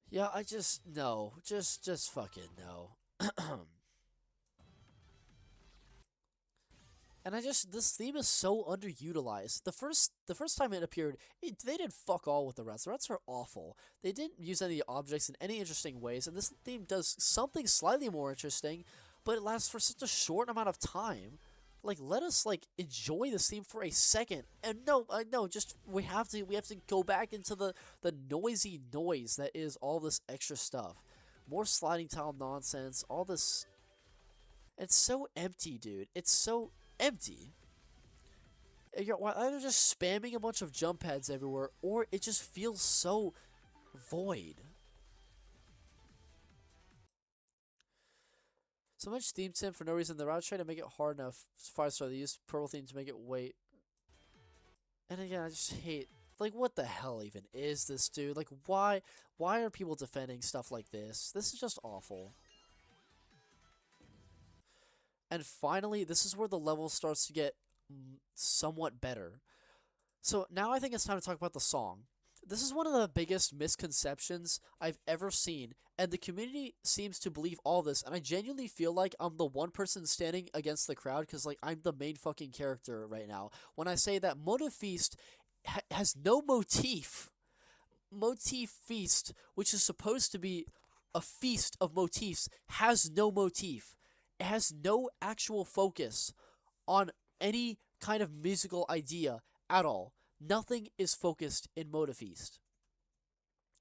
Yeah, I just, no. Just fucking no. And this theme is so underutilized. The first time it appeared, they did fuck all with the rats. The rats are awful. They didn't use any objects in any interesting ways, and this theme does something slightly more interesting, but it lasts for such a short amount of time. Like, let us enjoy this theme for a second. And no, just we have to go back into the noisy noise that is all this extra stuff. More sliding tile nonsense, all this. It's so empty, dude. It's so empty. You're either just spamming a bunch of jump pads everywhere, or it just feels so void. So much theme sim for no reason. The route trying to make it hard enough. 5-star. They use purple theme to make it wait. And again, I just hate. Like, what the hell even is this, dude? Like, why are people defending stuff like this? This is just awful. And finally, this is where the level starts to get somewhat better. So now I think it's time to talk about the song. This is one of the biggest misconceptions I've ever seen, and the community seems to believe all this, and I genuinely feel like I'm the one person standing against the crowd, because I'm the main fucking character right now, when I say that MotiF-east has no motif. MotiF-east, which is supposed to be a feast of motifs, has no motif. It has no actual focus on any kind of musical idea at all. Nothing is focused in MotiF-east.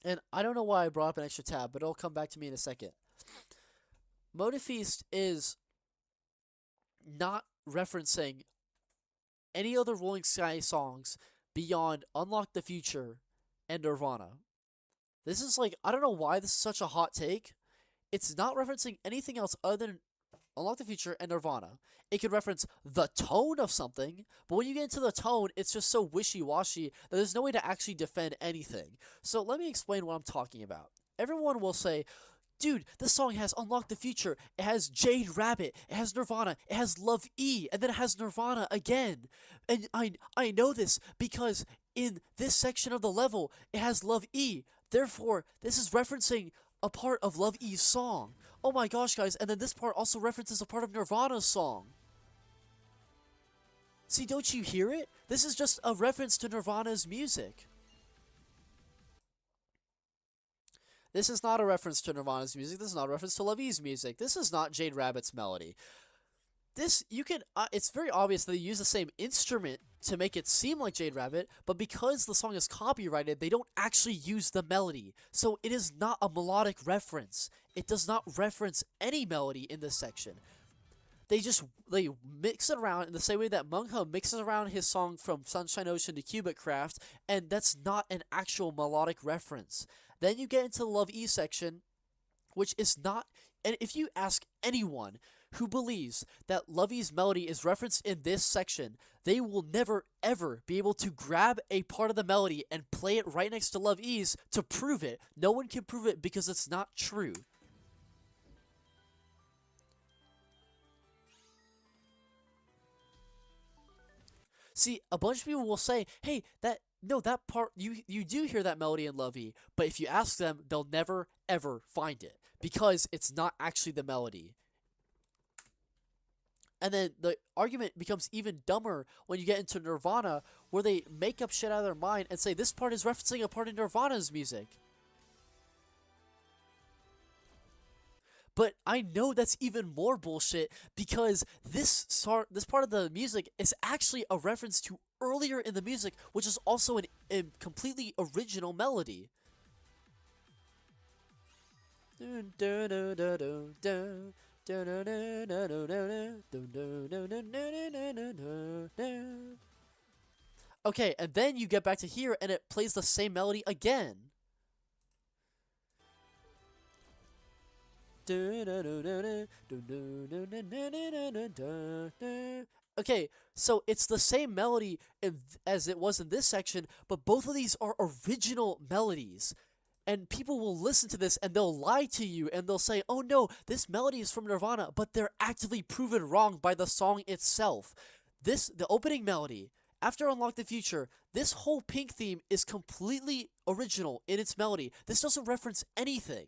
And I don't know why I brought up an extra tab, but it'll come back to me in a second. MotiF-east is not referencing any other Rolling Sky songs beyond Unlock the Future and Nirvana. This is I don't know why this is such a hot take. It's not referencing anything else other than Unlock the Future and Nirvana. It could reference the tone of something, but when you get into the tone, it's just so wishy-washy that there's no way to actually defend anything. So let me explain what I'm talking about. Everyone will say, dude, this song has Unlock the Future, it has Jade Rabbit, it has Nirvana, it has Love E, and then it has Nirvana again. And I know this because in this section of the level, it has Love E. Therefore, this is referencing a part of Love E's song. Oh my gosh, guys, and then this part also references a part of Nirvana's song. See, don't you hear it? This is just a reference to Nirvana's music. This is not a reference to Nirvana's music. This is not a reference to Love E's music. This is not Jade Rabbit's melody. It's very obvious that they use the same instrument to make it seem like Jade Rabbit, but because the song is copyrighted, they don't actually use the melody. So it is not a melodic reference. It does not reference any melody in this section. They mix it around in the same way that Mungho mixes around his song from Sunshine Ocean to Cubic Craft, and that's not an actual melodic reference. Then you get into the Love E section, which is not, and if you ask anyone who believes that Love E's melody is referenced in this section, they will never ever be able to grab a part of the melody and play it right next to Love E's to prove it. No one can prove it because it's not true. See, a bunch of people will say, hey, that part, you do hear that melody in Love E, but if you ask them, they'll never ever find it because it's not actually the melody. And then the argument becomes even dumber when you get into Nirvana, where they make up shit out of their mind and say this part is referencing a part of Nirvana's music. But I know that's even more bullshit because this part of the music is actually a reference to earlier in the music, which is also a completely original melody. Okay, and then you get back to here and it plays the same melody again. Okay, so it's the same melody as it was in this section, but both of these are original melodies. And people will listen to this and they'll lie to you and they'll say, oh no, this melody is from Nirvana, but they're actively proven wrong by the song itself. The opening melody, after Unlock the Future, this whole Pink theme is completely original in its melody. This doesn't reference anything.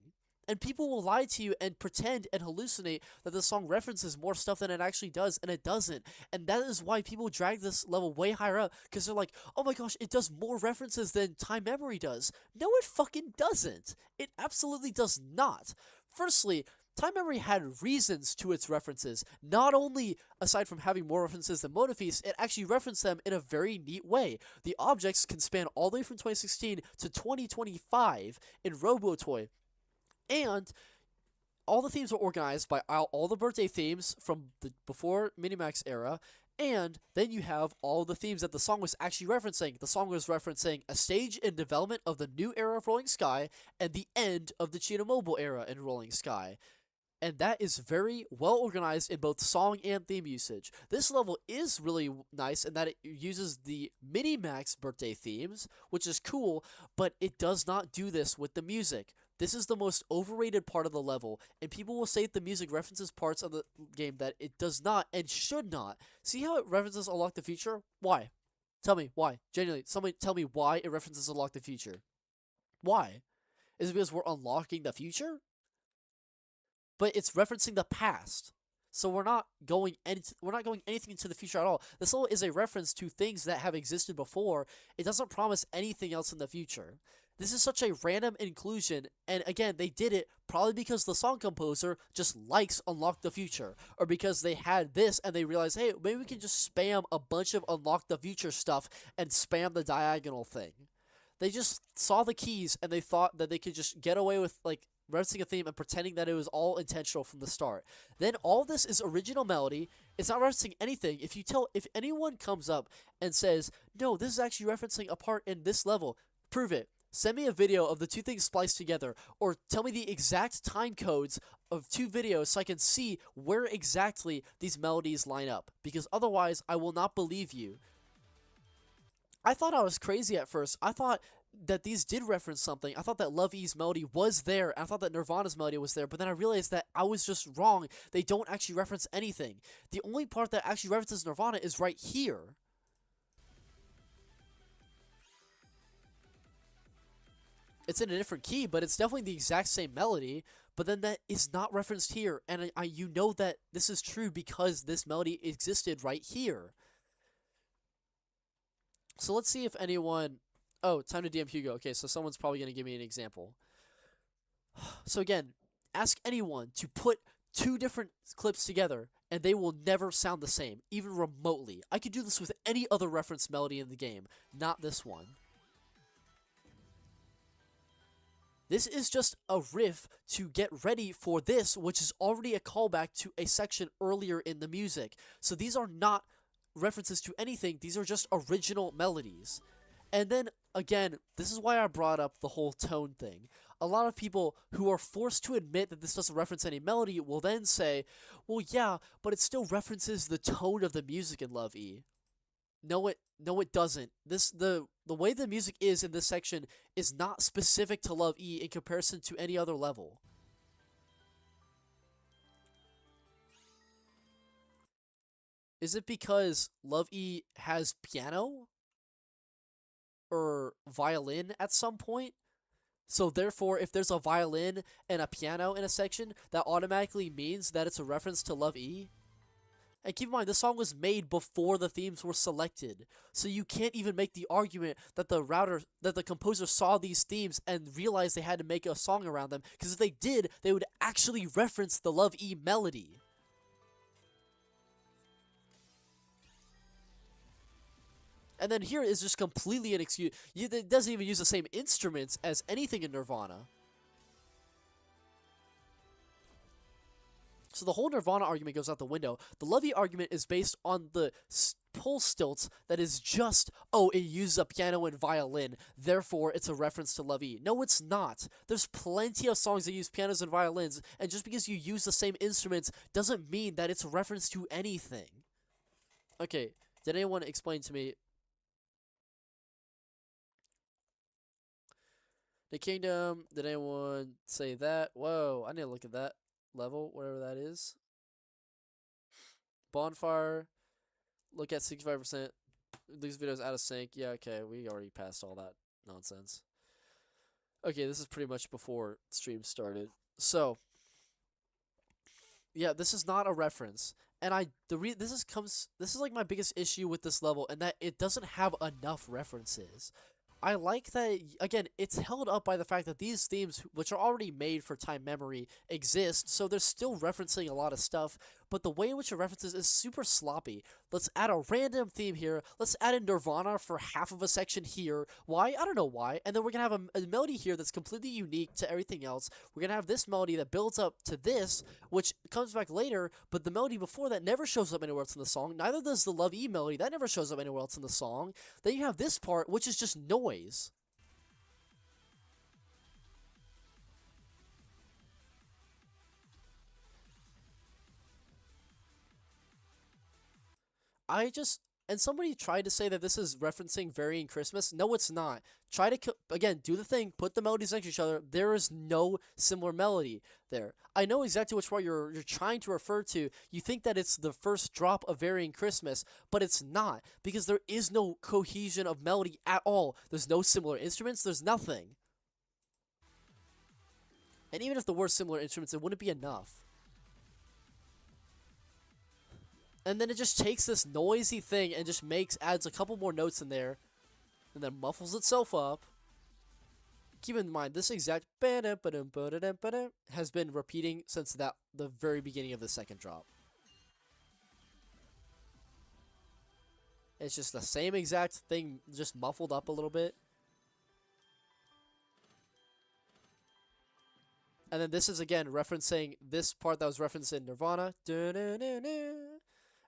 And people will lie to you and pretend and hallucinate that the song references more stuff than it actually does, and it doesn't. And that is why people drag this level way higher up, because they're like, oh my gosh, it does more references than TiMe-mory does. No, it fucking doesn't. It absolutely does not. Firstly, TiMe-mory had reasons to its references. Not only, aside from having more references than MotiF-east, it actually referenced them in a very neat way. The objects can span all the way from 2016 to 2025 in RoboToy. And all the themes are organized by all the birthday themes from the before Minimax era, and then you have all the themes that the song was actually referencing. The song was referencing a stage in development of the new era of Rolling Sky and the end of the Cheetah Mobile era in Rolling Sky. And that is very well organized in both song and theme usage. This level is really nice in that it uses the Minimax birthday themes, which is cool, but it does not do this with the music. This is the most overrated part of the level, and people will say that the music references parts of the game that it does not and should not. See how it references Unlock the Future? Why? Tell me, why? Genuinely, somebody tell me why it references Unlock the Future. Why? Is it because we're unlocking the future? But it's referencing the past. So we're not going anything into the future at all. This level is a reference to things that have existed before. It doesn't promise anything else in the future. This is such a random inclusion, and again, they did it probably because the song composer just likes Unlock the Future, or because they had this and they realized, hey, maybe we can just spam a bunch of Unlock the Future stuff and spam the diagonal thing. They just saw the keys and they thought that they could just get away with like referencing a theme and pretending that it was all intentional from the start. Then all this is original melody. It's not referencing anything. If anyone comes up and says, no, this is actually referencing a part in this level, prove it. Send me a video of the two things spliced together, or tell me the exact time codes of two videos so I can see where exactly these melodies line up, because otherwise I will not believe you. I thought I was crazy at first. I thought that these did reference something. I thought that LiGaYB's melody was there. I thought that Nirvana's melody was there, but then I realized that I was just wrong. They don't actually reference anything. The only part that actually references Nirvana is right here. It's in a different key, but it's definitely the exact same melody, but then that is not referenced here, and you know that this is true because this melody existed right here. So let's see if anyone... Oh, time to DM Hugo. Okay, so someone's probably going to give me an example. So again, ask anyone to put two different clips together, and they will never sound the same, even remotely. I could do this with any other reference melody in the game, not this one. This is just a riff to get ready for this, which is already a callback to a section earlier in the music. So these are not references to anything, these are just original melodies. And then, again, this is why I brought up the whole tone thing. A lot of people who are forced to admit that this doesn't reference any melody will then say, well, yeah, but it still references the tone of the music in LiGaYB. No, it doesn't. The way the music is in this section is not specific to LiGaYB in comparison to any other level. Is it because LiGaYB has piano or violin at some point? So therefore, if there's a violin and a piano in a section, that automatically means that it's a reference to LiGaYB? And keep in mind, this song was made before the themes were selected, so you can't even make the argument that the composer saw these themes and realized they had to make a song around them, because if they did, they would actually reference the LiGaYB melody. And then here is just completely an excuse. It doesn't even use the same instruments as anything in Nirvana. So the whole Nirvana argument goes out the window. The LiGaYB argument is based on the pull stilts that is just, oh, it uses a piano and violin, therefore it's a reference to LiGaYB. No, it's not. There's plenty of songs that use pianos and violins, and just because you use the same instruments doesn't mean that it's a reference to anything. Okay, did anyone explain to me? The Kingdom, did anyone say that? Whoa, I need to look at that level, whatever that is. Bonfire, look at 65%. These videos out of sync. Yeah, okay, we already passed all that nonsense. Okay, this is pretty much before stream started. So, yeah, this is not a reference. And this is like my biggest issue with this level, and that it doesn't have enough references. I like that, again, it's held up by the fact that these themes, which are already made for Time-Memory, exist, so they're still referencing a lot of stuff, but the way in which it references is super sloppy. Let's add a random theme here, let's add in Nirvana for half of a section here, why? I don't know why, and then we're gonna have a melody here that's completely unique to everything else. We're gonna have this melody that builds up to this, which comes back later, but the melody before that never shows up anywhere else in the song, neither does the Love E melody, that never shows up anywhere else in the song. Then you have this part, which is just noise. And somebody tried to say that this is referencing Varying Christmas. No, it's not. Try to, again, do the thing, put the melodies next to each other. There is no similar melody there. I know exactly which one you're trying to refer to. You think that it's the first drop of Varying Christmas, but it's not, because there is no cohesion of melody at all. There's no similar instruments, there's nothing. And even if there were similar instruments, it wouldn't be enough. And then it just takes this noisy thing and just adds a couple more notes in there, and then muffles itself up. Keep in mind, this exact has been repeating since the very beginning of the second drop. It's just the same exact thing, just muffled up a little bit. And then this is again referencing this part that was referenced in Nirvana.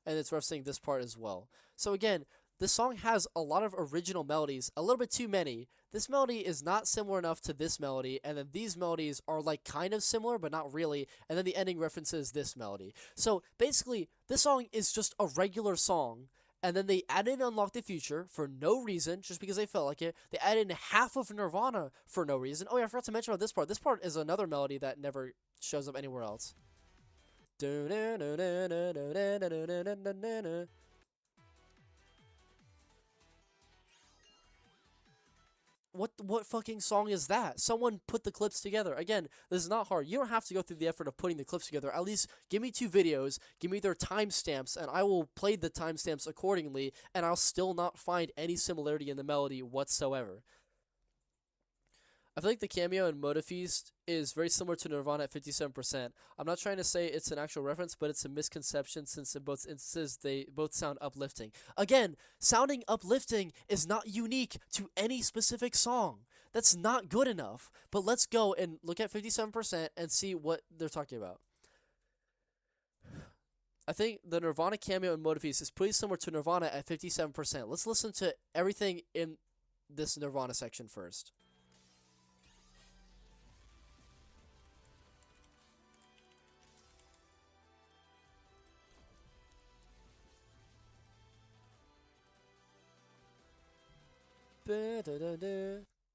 And it's referencing this part as well. So again, this song has a lot of original melodies, a little bit too many. This melody is not similar enough to this melody, and then these melodies are like kind of similar, but not really, and then the ending references this melody. So basically, this song is just a regular song, and then they added Unlock the Future for no reason, just because they felt like it. They added in half of Nirvana for no reason. Oh yeah, I forgot to mention about this part. This part is another melody that never shows up anywhere else. What fucking song is that? Someone put the clips together. Again, this is not hard. You don't have to go through the effort of putting the clips together. At least give me 2 videos, give me their timestamps, and I will play the timestamps accordingly, and I'll still not find any similarity in the melody whatsoever. I feel like the Cameo in MotiF-east is very similar to Nirvana at 57%. I'm not trying to say it's an actual reference, but it's a misconception since in both instances they both sound uplifting. Again, sounding uplifting is not unique to any specific song. That's not good enough. But let's go and look at 57% and see what they're talking about. I think the Nirvana Cameo in MotiF-east is pretty similar to Nirvana at 57%. Let's listen to everything in this Nirvana section first.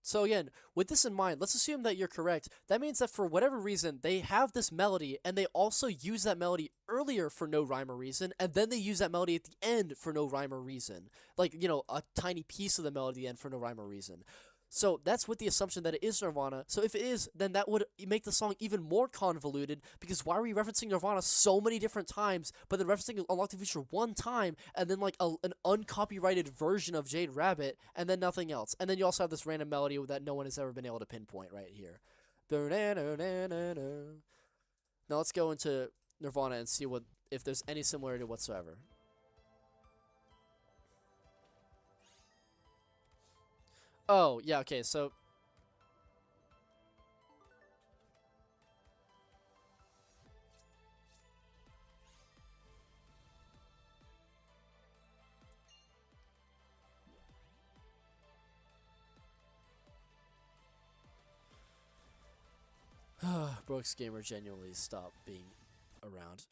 So again, with this in mind, let's assume that you're correct. That means that for whatever reason, they have this melody, and they also use that melody earlier for no rhyme or reason, and then they use that melody at the end for no rhyme or reason. Like, you know, a tiny piece of the melody at the end for no rhyme or reason. So that's with the assumption that it is Nirvana. So if it is, then that would make the song even more convoluted, because why are we referencing Nirvana so many different times, but then referencing Unlock the Future one time, and then like an uncopyrighted version of Jade Rabbit, and then nothing else. And then you also have this random melody that no one has ever been able to pinpoint right here. Now let's go into Nirvana and see if there's any similarity whatsoever. Oh, yeah, okay, so... Brooks Gamer genuinely stopped being around.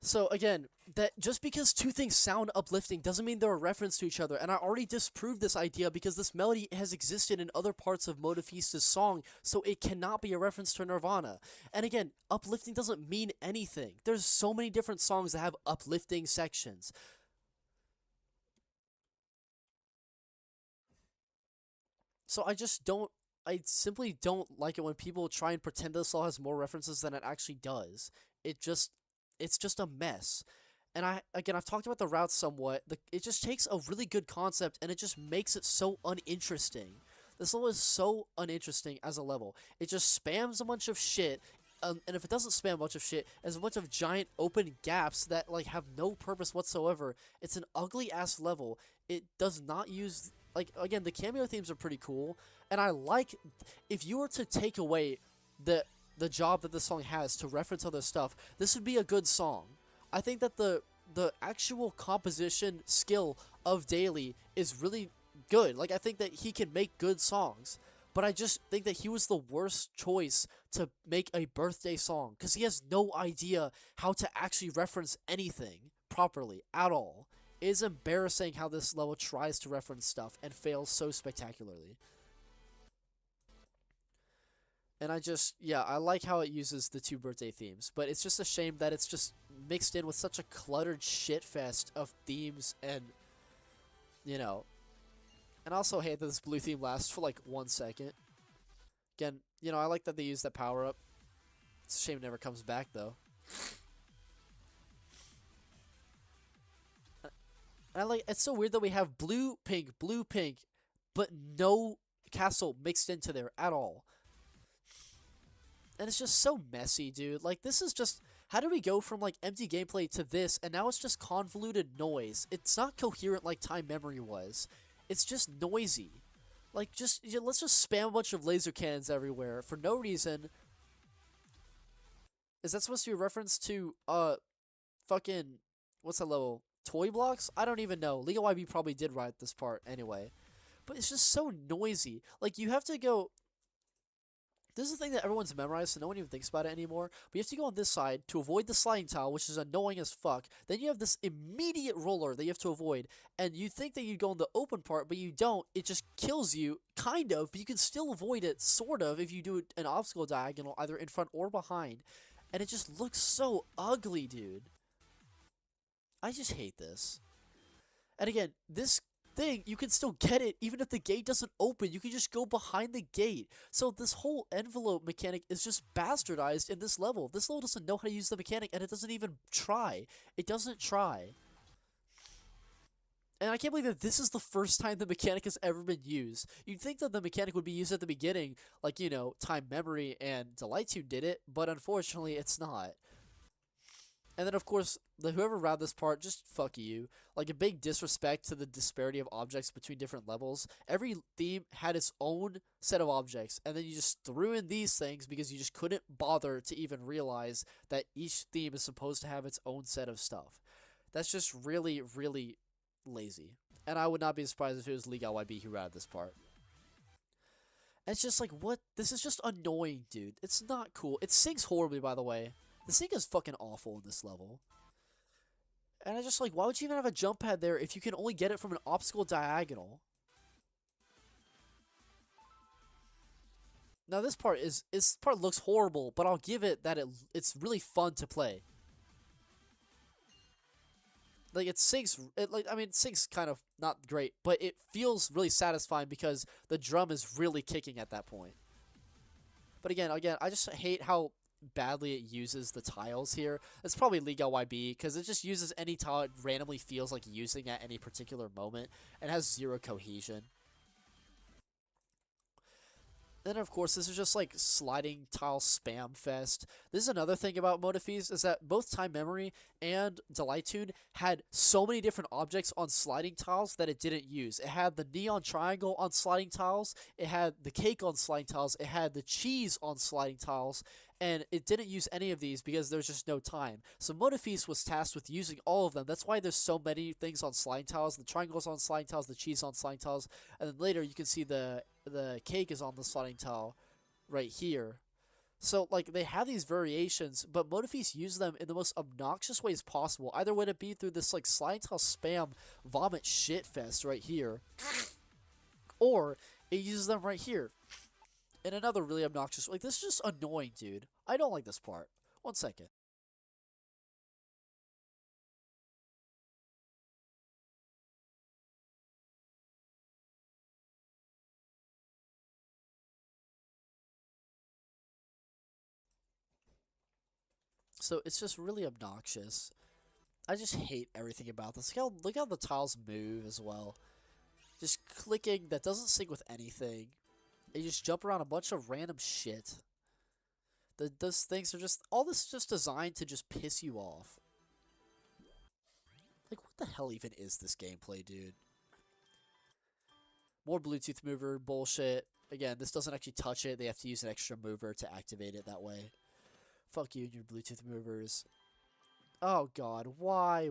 So again, that just because 2 things sound uplifting doesn't mean they're a reference to each other, and I already disproved this idea because this melody has existed in other parts of MotiF-east's song, so it cannot be a reference to Nirvana. And again, uplifting doesn't mean anything. There's so many different songs that have uplifting sections. So I just don't I simply don't like it when people try and pretend this song has more references than it actually does. It just it's just a mess. And I've talked about the routes somewhat. It just takes a really good concept and it just makes it so uninteresting. This level is so uninteresting as a level. It just spams a bunch of shit. And if it doesn't spam a bunch of shit, there's a bunch of giant open gaps that like have no purpose whatsoever. It's an ugly ass level. It does not use like again the cameo themes are pretty cool, and I like if you were to take away the job that this song has to reference other stuff, this would be a good song. I think that the actual composition skill of Deligh is really good. Like I think that he can make good songs. But I just think that he was the worst choice to make a birthday song because he has no idea how to actually reference anything properly at all. It is embarrassing how this level tries to reference stuff and fails so spectacularly. And I like how it uses the 2 birthday themes, but it's just a shame that it's just mixed in with such a cluttered shitfest of themes and, you know. And I also hate that this blue theme lasts for like 1 second. Again, I like that they use that power up. It's a shame it never comes back though. And it's so weird that we have blue, pink, but no castle mixed into there at all. And it's just so messy, dude. Like, this is just... How do we go from, like, empty gameplay to this, and now it's just convoluted noise? It's not coherent like Time-mory was. It's just noisy. Like, let's just spam a bunch of laser cannons everywhere for no reason. Is that supposed to be a reference to, fucking... What's that level? Toy blocks? I don't even know. LiGaYB probably did write this part anyway. But it's just so noisy. Like, you have to go... This is the thing that everyone's memorized, so no one even thinks about it anymore. But you have to go on this side to avoid the sliding tile, which is annoying as fuck. Then you have this immediate roller that you have to avoid. And you think that you go on the open part, but you don't. It just kills you, kind of, but you can still avoid it, sort of, if you do an obstacle diagonal, either in front or behind. And it just looks so ugly, dude. I just hate this. And again, this thing, you can still get it even if the gate doesn't open. You can just go behind the gate. So this whole envelope mechanic is just bastardized in this level. This level doesn't know how to use the mechanic, and it doesn't even try. It doesn't try. And I can't believe that this is the first time the mechanic has ever been used. You'd think that the mechanic would be used at the beginning, like, Time-mory and Deligh-Tune did it, but unfortunately it's not. And then, of course, whoever wrote this part, just fuck you. Like, a big disrespect to the disparity of objects between different levels. Every theme had its own set of objects, and then you just threw in these things because you just couldn't bother to even realize that each theme is supposed to have its own set of stuff. That's just really, really lazy. And I would not be surprised if it was LiGaYB who wrote this part. And it's just like, what? This is just annoying, dude. It's not cool. It sings horribly, by the way. The sync is fucking awful in this level. And I just like, why would you even have a jump pad there if you can only get it from an obstacle diagonal? Now this part looks horrible, but I'll give it that it's really fun to play. Like it syncs kind of not great, but it feels really satisfying because the drum is really kicking at that point. But again, I just hate how badly it uses the tiles here. It's probably LiGaYB because it just uses any tile it randomly feels like using at any particular moment and has zero cohesion. Then, of course, this is just like sliding tile spam fest. This is another thing about MotiF-east is that both Time-mory and Deligh-Tune had so many different objects on sliding tiles that it didn't use. It had the neon triangle on sliding tiles, it had the cake on sliding tiles, it had the cheese on sliding tiles, and it didn't use any of these because there's just no time. So MotiF-east was tasked with using all of them. That's why there's so many things on sliding tiles. The triangles on sliding tiles, the cheese on sliding tiles, and then later you can see the cake is on the sliding tile right here. So, like, they have these variations, but MotiF-east use them in the most obnoxious ways possible. Either would it be through this, like, sliding tile spam vomit shit fest right here, or it uses them right here in another really obnoxious... Like, this is just annoying, dude. I don't like this part. 1 second. So it's just really obnoxious. I just hate everything about this. Look how the tiles move as well. Just clicking that doesn't sync with anything. And you just jump around a bunch of random shit. Those things are just, all this is just designed to just piss you off. Like, what the hell even is this gameplay, dude? More Bluetooth mover bullshit. Again, this doesn't actually touch it. They have to use an extra mover to activate it that way. Fuck you and your Bluetooth movers. Oh god, why,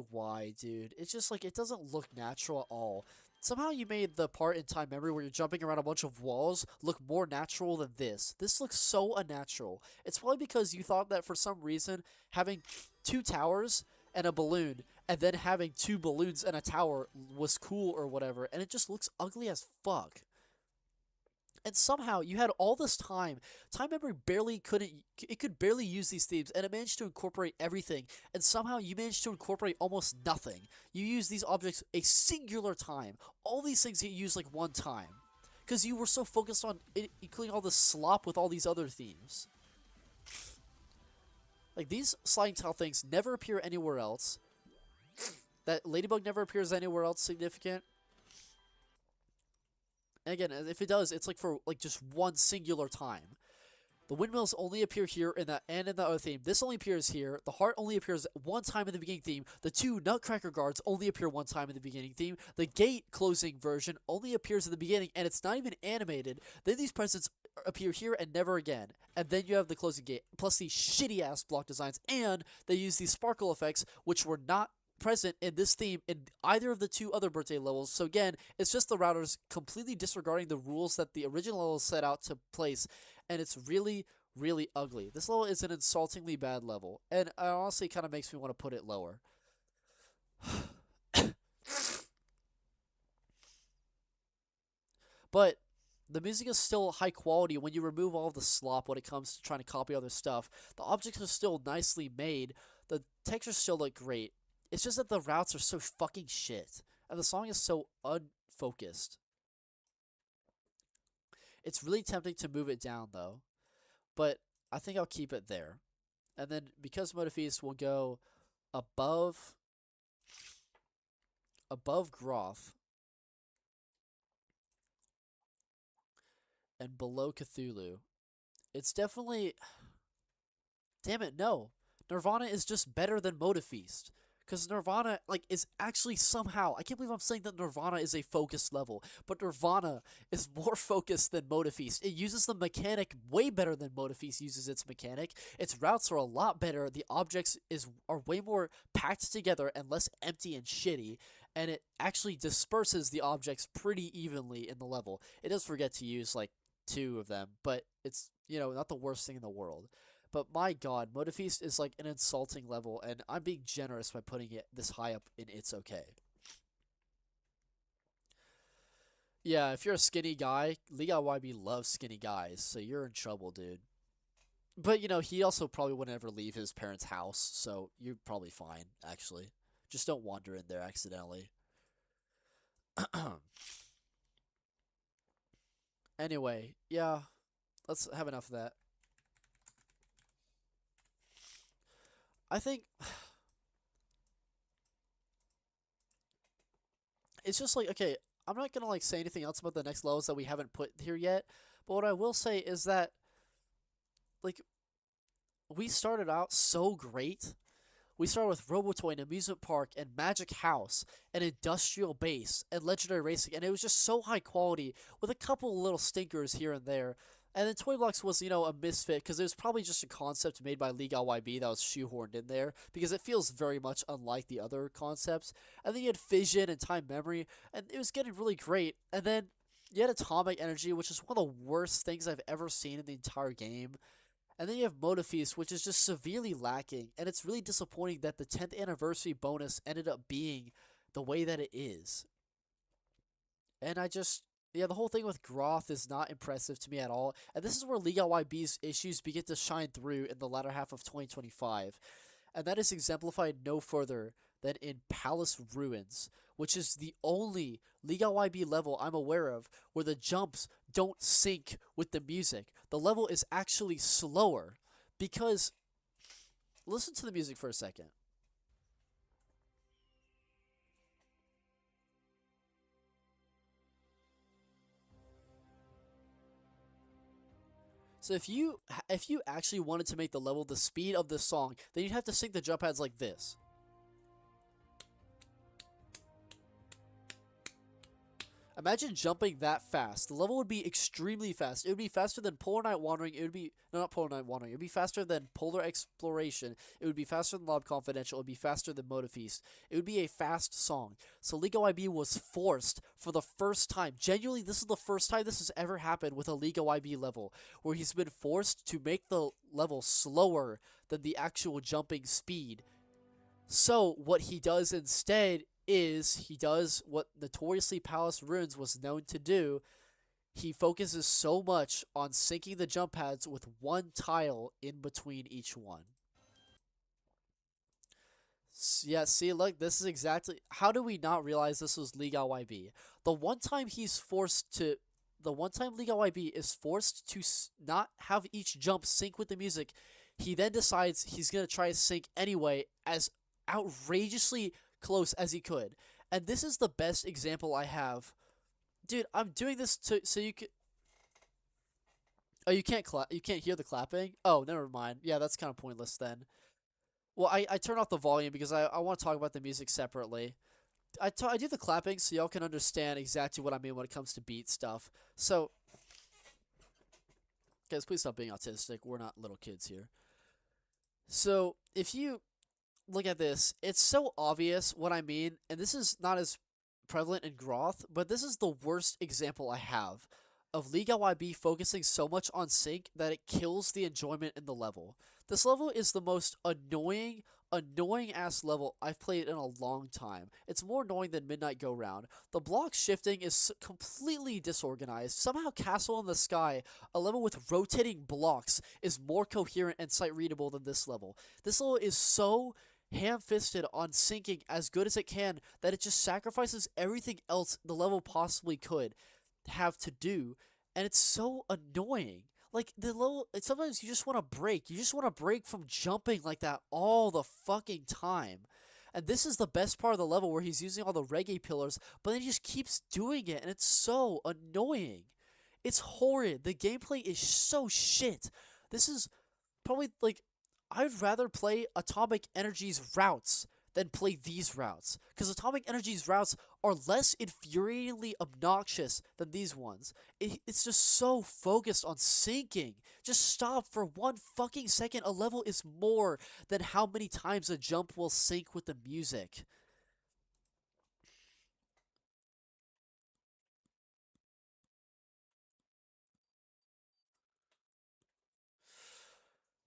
dude? It's just like, it doesn't look natural at all. Somehow you made the part in Time-Memory where you're jumping around a bunch of walls look more natural than this. This looks so unnatural. It's probably because you thought that for some reason having 2 towers and a balloon and then having 2 balloons and a tower was cool or whatever, and it just looks ugly as fuck. And somehow you had all this time. Time-Memory could barely use these themes, and it managed to incorporate everything. And somehow you managed to incorporate almost nothing. You use these objects a singular time. All these things you use like one time, because you were so focused on including all this slop with all these other themes. Like, these sliding tile things never appear anywhere else. That ladybug never appears anywhere else significant. And again, if it does, it's like for like just one singular time. The windmills only appear here in that and in the other theme. This only appears here. The heart only appears one time in the beginning theme. The 2 nutcracker guards only appear one time in the beginning theme. The gate closing version only appears in the beginning, and it's not even animated. Then these presents appear here and never again. And then you have the closing gate, plus these shitty ass block designs, and they use these sparkle effects, which were not present in this theme in either of the 2 other birthday levels. So again, it's just the routers completely disregarding the rules that the original level set out to place, and it's really, really ugly. This level is an insultingly bad level, and it honestly kind of makes me want to put it lower. But the music is still high quality when you remove all of the slop when it comes to trying to copy other stuff. The objects are still nicely made. The textures still look great. It's just that the routes are so fucking shit, and the song is so unfocused. It's really tempting to move it down, though, but I think I'll keep it there. And then, because MotiF-east will go above Ghroth and below Cthulhu, it's definitely... Damn it, no. Nirvana is just better than MotiF-east. Because Nirvana, like, is actually somehow... I can't believe I'm saying that Nirvana is a focused level. But Nirvana is more focused than MotiF-east. It uses the mechanic way better than MotiF-east uses its mechanic. Its routes are a lot better. The objects are way more packed together and less empty and shitty. And it actually disperses the objects pretty evenly in the level. It does forget to use, like, 2 of them. But it's, you know, not the worst thing in the world. But my god, MotiF-east is like an insulting level, and I'm being generous by putting it this high up in It's Okay. Yeah, if you're a skinny guy, LiGaYB loves skinny guys, so you're in trouble, dude. But, you know, he also probably wouldn't ever leave his parents' house, so you're probably fine, actually. Just don't wander in there accidentally. Anyway, yeah, let's have enough of that. I think it's just like, okay, I'm not gonna like say anything else about the next levels that we haven't put here yet, but what I will say is that, like, we started out so great. We started with RoboToy and Amusement Park and Magic House and Industrial Base and Legendary Racing, and it was just so high quality with a couple little stinkers here and there. And then Toy Blocks was, you know, a misfit because it was probably just a concept made by LiGaYB that was shoehorned in there because it feels very much unlike the other concepts. And then you had Fission and Time-Memory, and it was getting really great. And then you had Atomic Energy, which is one of the worst things I've ever seen in the entire game. And then you have MotiF-east, which is just severely lacking. And it's really disappointing that the 10th anniversary bonus ended up being the way that it is. And yeah, the whole thing with Ghroth is not impressive to me at all. And this is where LiGaYB's issues begin to shine through in the latter half of 2025. And that is exemplified no further than in Palace Ruins, which is the only LiGaYB level I'm aware of where the jumps don't sync with the music. The level is actually slower because listen to the music for a second. So if you actually wanted to make the level the speed of this song, then you'd have to sync the jump pads like this. Imagine jumping that fast. The level would be extremely fast. It would be faster than Polar Night Wandering. It would be no, not Polar Night Wandering. It would be faster than Polar Exploration. It would be faster than Lob Confidential. It would be faster than MotiF-east. It would be a fast song. So LiGaYB was forced for the first time. Genuinely, this is the first time this has ever happened with a LiGaYB level, where he's been forced to make the level slower than the actual jumping speed. So what he does instead is he does what Notoriously Palace Ruins was known to do. He focuses so much on syncing the jump pads with one tile in between each one. Yeah, see, look, this is exactly... How do we not realize this was LiGaYB? The one time LiGaYB is forced to not have each jump sync with the music, he then decides he's going to try to sync anyway, as outrageously close as he could. And this is the best example I have. Dude, I'm doing this so you can... Oh, you can't clap. You can't hear the clapping? Oh, never mind. Yeah, that's kind of pointless then. Well, I turn off the volume because I want to talk about the music separately. I do the clapping so y'all can understand exactly what I mean when it comes to beat stuff. So, guys, please stop being autistic. We're not little kids here. So, if you look at this, it's so obvious what I mean, and this is not as prevalent in Ghroth, but this is the worst example I have of LiGaYB focusing so much on sync that it kills the enjoyment in the level. This level is the most annoying ass level I've played in a long time. It's more annoying than Midnight Go Round. The block shifting is completely disorganized. Somehow Castle in the Sky, a level with rotating blocks, is more coherent and sight readable than this level. This level is so ham-fisted on syncing as good as it can that it just sacrifices everything else the level possibly could have to do, and it's so annoying. Like, the level, sometimes you just want to break. You just want to break from jumping like that all the fucking time. And this is the best part of the level, where he's using all the reggae pillars, but then he just keeps doing it, and it's so annoying. It's horrid. The gameplay is so shit. This is probably, like, I'd rather play Atomic Energy's routes than play these routes, because Atomic Energy's routes are less infuriatingly obnoxious than these ones. It's just so focused on syncing. Just stop for 1 fucking second. A level is more than how many times a jump will sync with the music.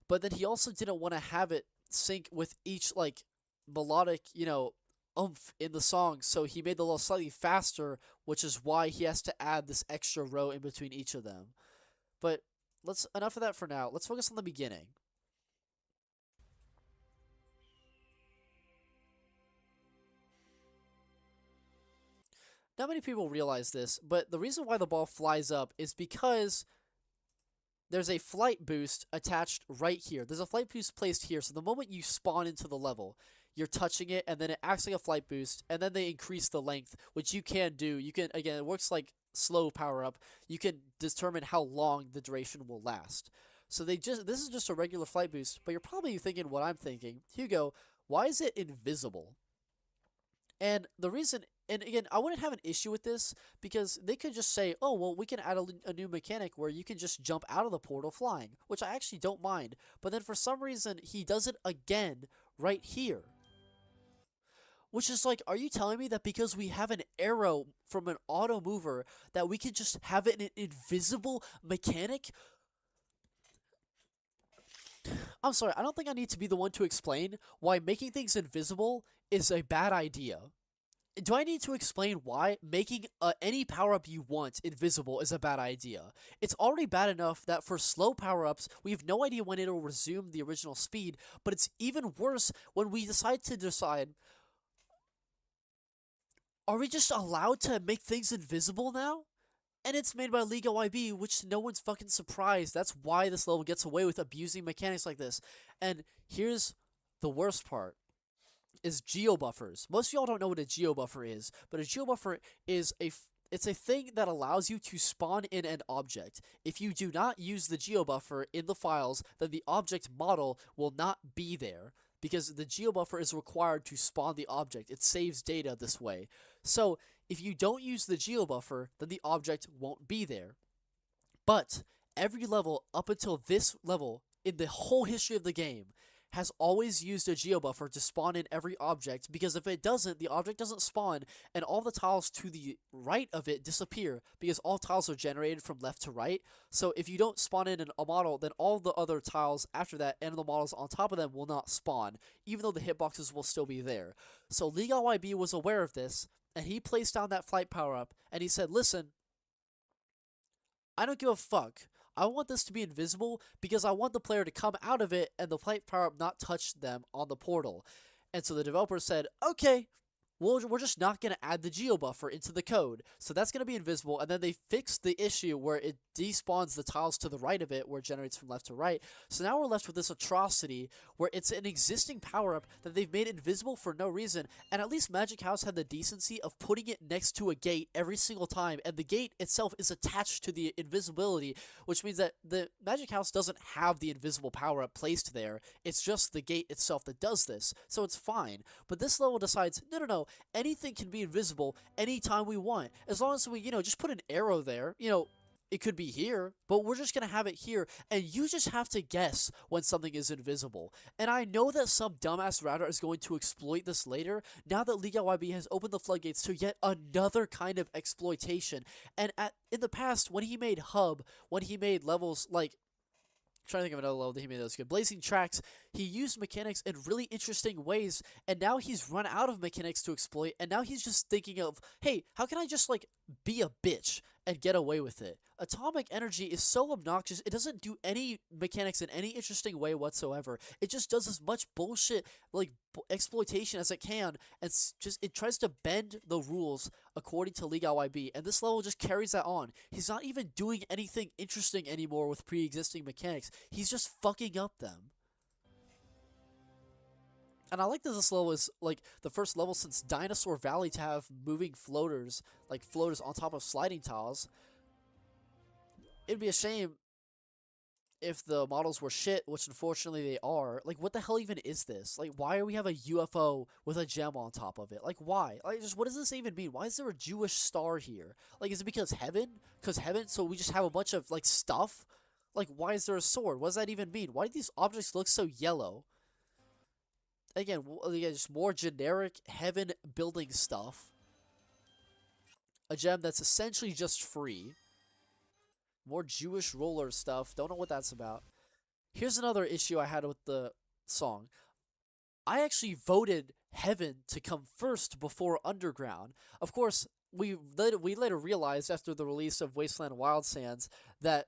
But then he also didn't want to have it sync with each, like, melodic, oomph in the song, so he made the level slightly faster, which is why he has to add this extra row in between each of them. But enough of that for now. Let's focus on the beginning. Not many people realize this, but the reason why the ball flies up is because there's a flight boost attached right here. There's a flight boost placed here, so the moment you spawn into the level, you're touching it, and then it acts like a flight boost, and then they increase the length, which you can do. You can, again, it works like slow power-up. You can determine how long the duration will last. So this is just a regular flight boost, but you're probably thinking what I'm thinking. Hugo, why is it invisible? And the reason, and again, I wouldn't have an issue with this, because they could just say, oh, well, we can add a new mechanic where you can just jump out of the portal flying, which I actually don't mind. But then for some reason, he does it again right here. Which is like, are you telling me that because we have an arrow from an auto mover that we can just have it an invisible mechanic? I'm sorry, I don't think I need to be the one to explain why making things invisible is a bad idea. Do I need to explain why making any power-up you want invisible is a bad idea? It's already bad enough that for slow power-ups, we have no idea when it'll resume the original speed, but it's even worse when we decide, are we just allowed to make things invisible now? And it's made by LiGaYB, which no one's fucking surprised. That's why this level gets away with abusing mechanics like this. And here's the worst part is geobuffers. Most of y'all don't know what a geobuffer is, but a geobuffer is it's a thing that allows you to spawn in an object. If you do not use the geobuffer in the files, then the object model will not be there because the geobuffer is required to spawn the object. It saves data this way. So if you don't use the geobuffer, then the object won't be there. But every level up until this level in the whole history of the game has always used a geobuffer to spawn in every object, because if it doesn't, the object doesn't spawn, and all the tiles to the right of it disappear, because all tiles are generated from left to right. So if you don't spawn in a model, then all the other tiles after that and the models on top of them will not spawn, even though the hitboxes will still be there. So LiGaYB was aware of this, and he placed down that flight power-up, and he said, listen, I don't give a fuck. I want this to be invisible because I want the player to come out of it and the flight power-up not touch them on the portal. And so the developer said, okay, we're just not going to add the geobuffer into the code. So that's going to be invisible. And then they fixed the issue where it despawns the tiles to the right of it, where it generates from left to right. So now we're left with this atrocity where it's an existing power-up that they've made invisible for no reason. And at least Magic House had the decency of putting it next to a gate every single time. And the gate itself is attached to the invisibility, which means that the Magic House doesn't have the invisible power-up placed there. It's just the gate itself that does this. So it's fine. But this level decides, no, anything can be invisible anytime we want. As long as we, just put an arrow there, it could be here, but we're just going to have it here, and you just have to guess when something is invisible. And I know that some dumbass router is going to exploit this later, now that LiGaYB has opened the floodgates to yet another kind of exploitation. And in the past, when he made Hub, when he made levels like, trying to think of another level that he made that was good. Blazing Tracks, he used mechanics in really interesting ways, and now he's run out of mechanics to exploit, and now he's just thinking of, hey, how can I just, be a bitch and get away with it? Atomic Energy is so obnoxious, it doesn't do any mechanics in any interesting way whatsoever. It just does as much bullshit, exploitation as it can, and it tries to bend the rules according to LiGaYB, and this level just carries that on. He's not even doing anything interesting anymore with pre-existing mechanics. He's just fucking up them. And I like that this level is, the first level since Dinosaur Valley to have moving floaters, floaters on top of sliding tiles. It'd be a shame if the models were shit, which unfortunately they are. What the hell even is this? Why do we have a UFO with a gem on top of it? Why? What does this even mean? Why is there a Jewish star here? Is it because heaven? Because heaven, so we just have a bunch of, stuff? Why is there a sword? What does that even mean? Why do these objects look so yellow? Again, just more generic heaven building stuff. A gem that's essentially just free. More Jewish roller stuff. Don't know what that's about. Here's another issue I had with the song. I actually voted Heaven to come first before Underground. Of course, we later realized after the release of Wasteland Wildsands that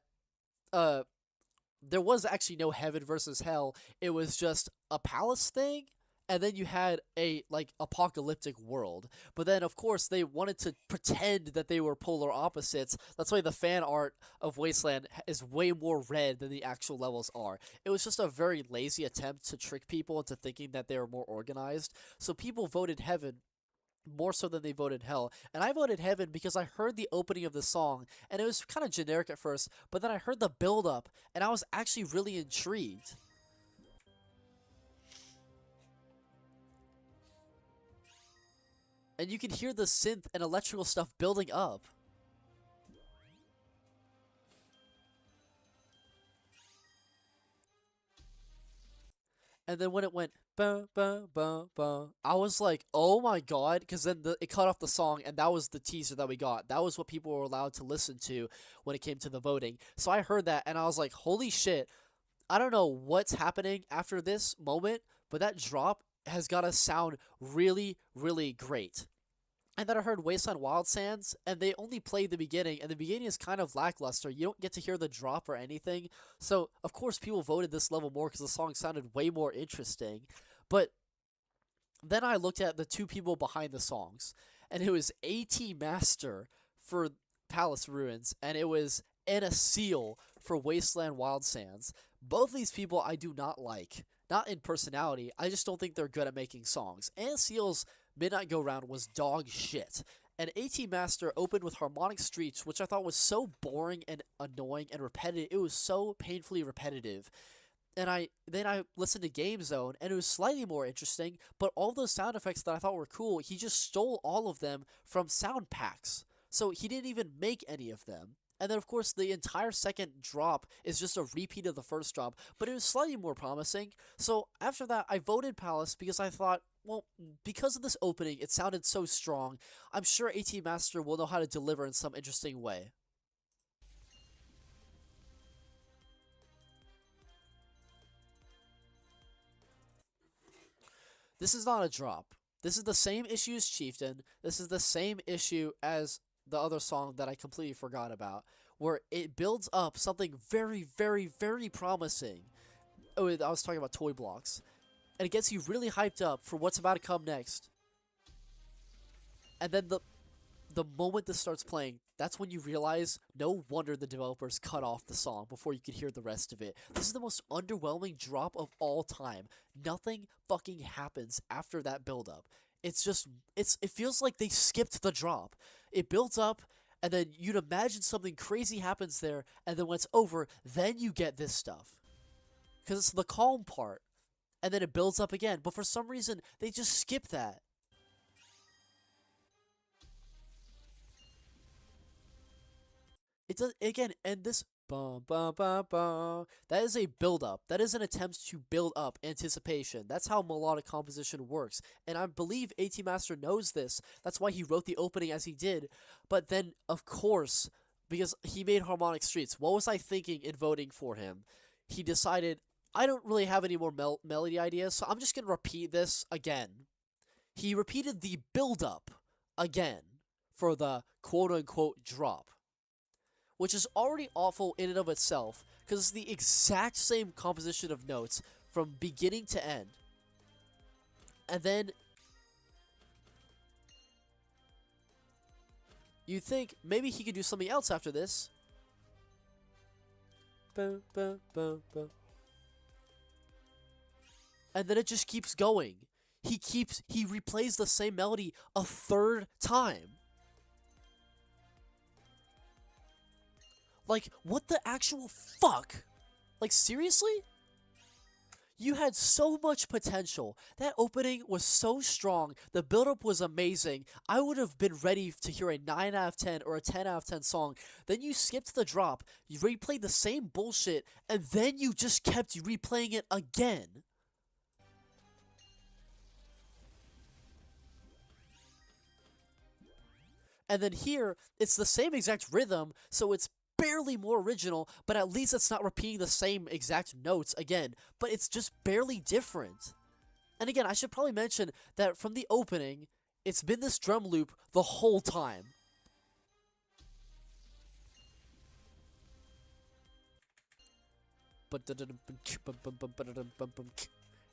there was actually no Heaven versus Hell. It was just a palace thing. And then you had a, apocalyptic world. But then, of course, they wanted to pretend that they were polar opposites. That's why the fan art of Wasteland is way more red than the actual levels are. It was just a very lazy attempt to trick people into thinking that they were more organized. So people voted Heaven more so than they voted Hell. And I voted Heaven because I heard the opening of the song, and it was kind of generic at first, but then I heard the build-up, and I was actually really intrigued. And you can hear the synth and electrical stuff building up. And then when it went, ba, ba, ba, ba, I was like, oh my god, because then it cut off the song, and that was the teaser that we got. That was what people were allowed to listen to when it came to the voting. So I heard that, and I was like, holy shit, I don't know what's happening after this moment, but that drop has got to sound really, really great. And then I heard Wasteland Wildsands, and they only played the beginning, and the beginning is kind of lackluster. You don't get to hear the drop or anything. So, of course, people voted this level more because the song sounded way more interesting. But then I looked at the two people behind the songs, and it was A.T. Master for Palace Ruins, and it was Anna Seal for Wasteland Wildsands. Both these people I do not like. Not in personality. I just don't think they're good at making songs. And Seal's Midnight Go Round was dog shit. And AT Master opened with Harmonic Streets, which I thought was so boring and annoying and repetitive. It was so painfully repetitive. And then I listened to Game Zone, and it was slightly more interesting, but all those sound effects that I thought were cool, he just stole all of them from sound packs. So he didn't even make any of them. And then, of course, the entire second drop is just a repeat of the first drop, but it was slightly more promising. So after that, I voted Palace because I thought, well, because of this opening, it sounded so strong. I'm sure AT Master will know how to deliver in some interesting way. This is not a drop. This is the same issue as Chieftain. This is the same issue as the other song that I completely forgot about, where it builds up something very, very, very promising. Oh, I was talking about Toy Blocks. And it gets you really hyped up for what's about to come next. And then the moment this starts playing, that's when you realize no wonder the developers cut off the song before you could hear the rest of it. This is the most underwhelming drop of all time. Nothing fucking happens after that build-up. It's just, it feels like they skipped the drop. It builds up, and then you'd imagine something crazy happens there, and then when it's over, then you get this stuff. Because it's the calm part. And then it builds up again. But for some reason, they just skip that. It does, again, and this bum bum bum bum, that is a build up. That is an attempt to build up anticipation. That's how melodic composition works. And I believe AT Master knows this. That's why he wrote the opening as he did. But then, of course, because he made Harmonic Streets, what was I thinking in voting for him? He decided, I don't really have any more melody ideas, so I'm just going to repeat this again. He repeated the build up again for the quote-unquote drop, which is already awful in and of itself, because it's the exact same composition of notes from beginning to end. And then you think maybe he could do something else after this. Boom, boom, boom, boom. And then it just keeps going. He replays the same melody a third time. Like, what the actual fuck? Like, seriously? You had so much potential. That opening was so strong. The build-up was amazing. I would have been ready to hear a 9 out of 10 or a 10 out of 10 song. Then you skipped the drop, you replayed the same bullshit, and then you just kept replaying it again. And then here, it's the same exact rhythm, so it's barely more original, but at least it's not repeating the same exact notes again, but it's just barely different. And again, I should probably mention that from the opening, it's been this drum loop the whole time.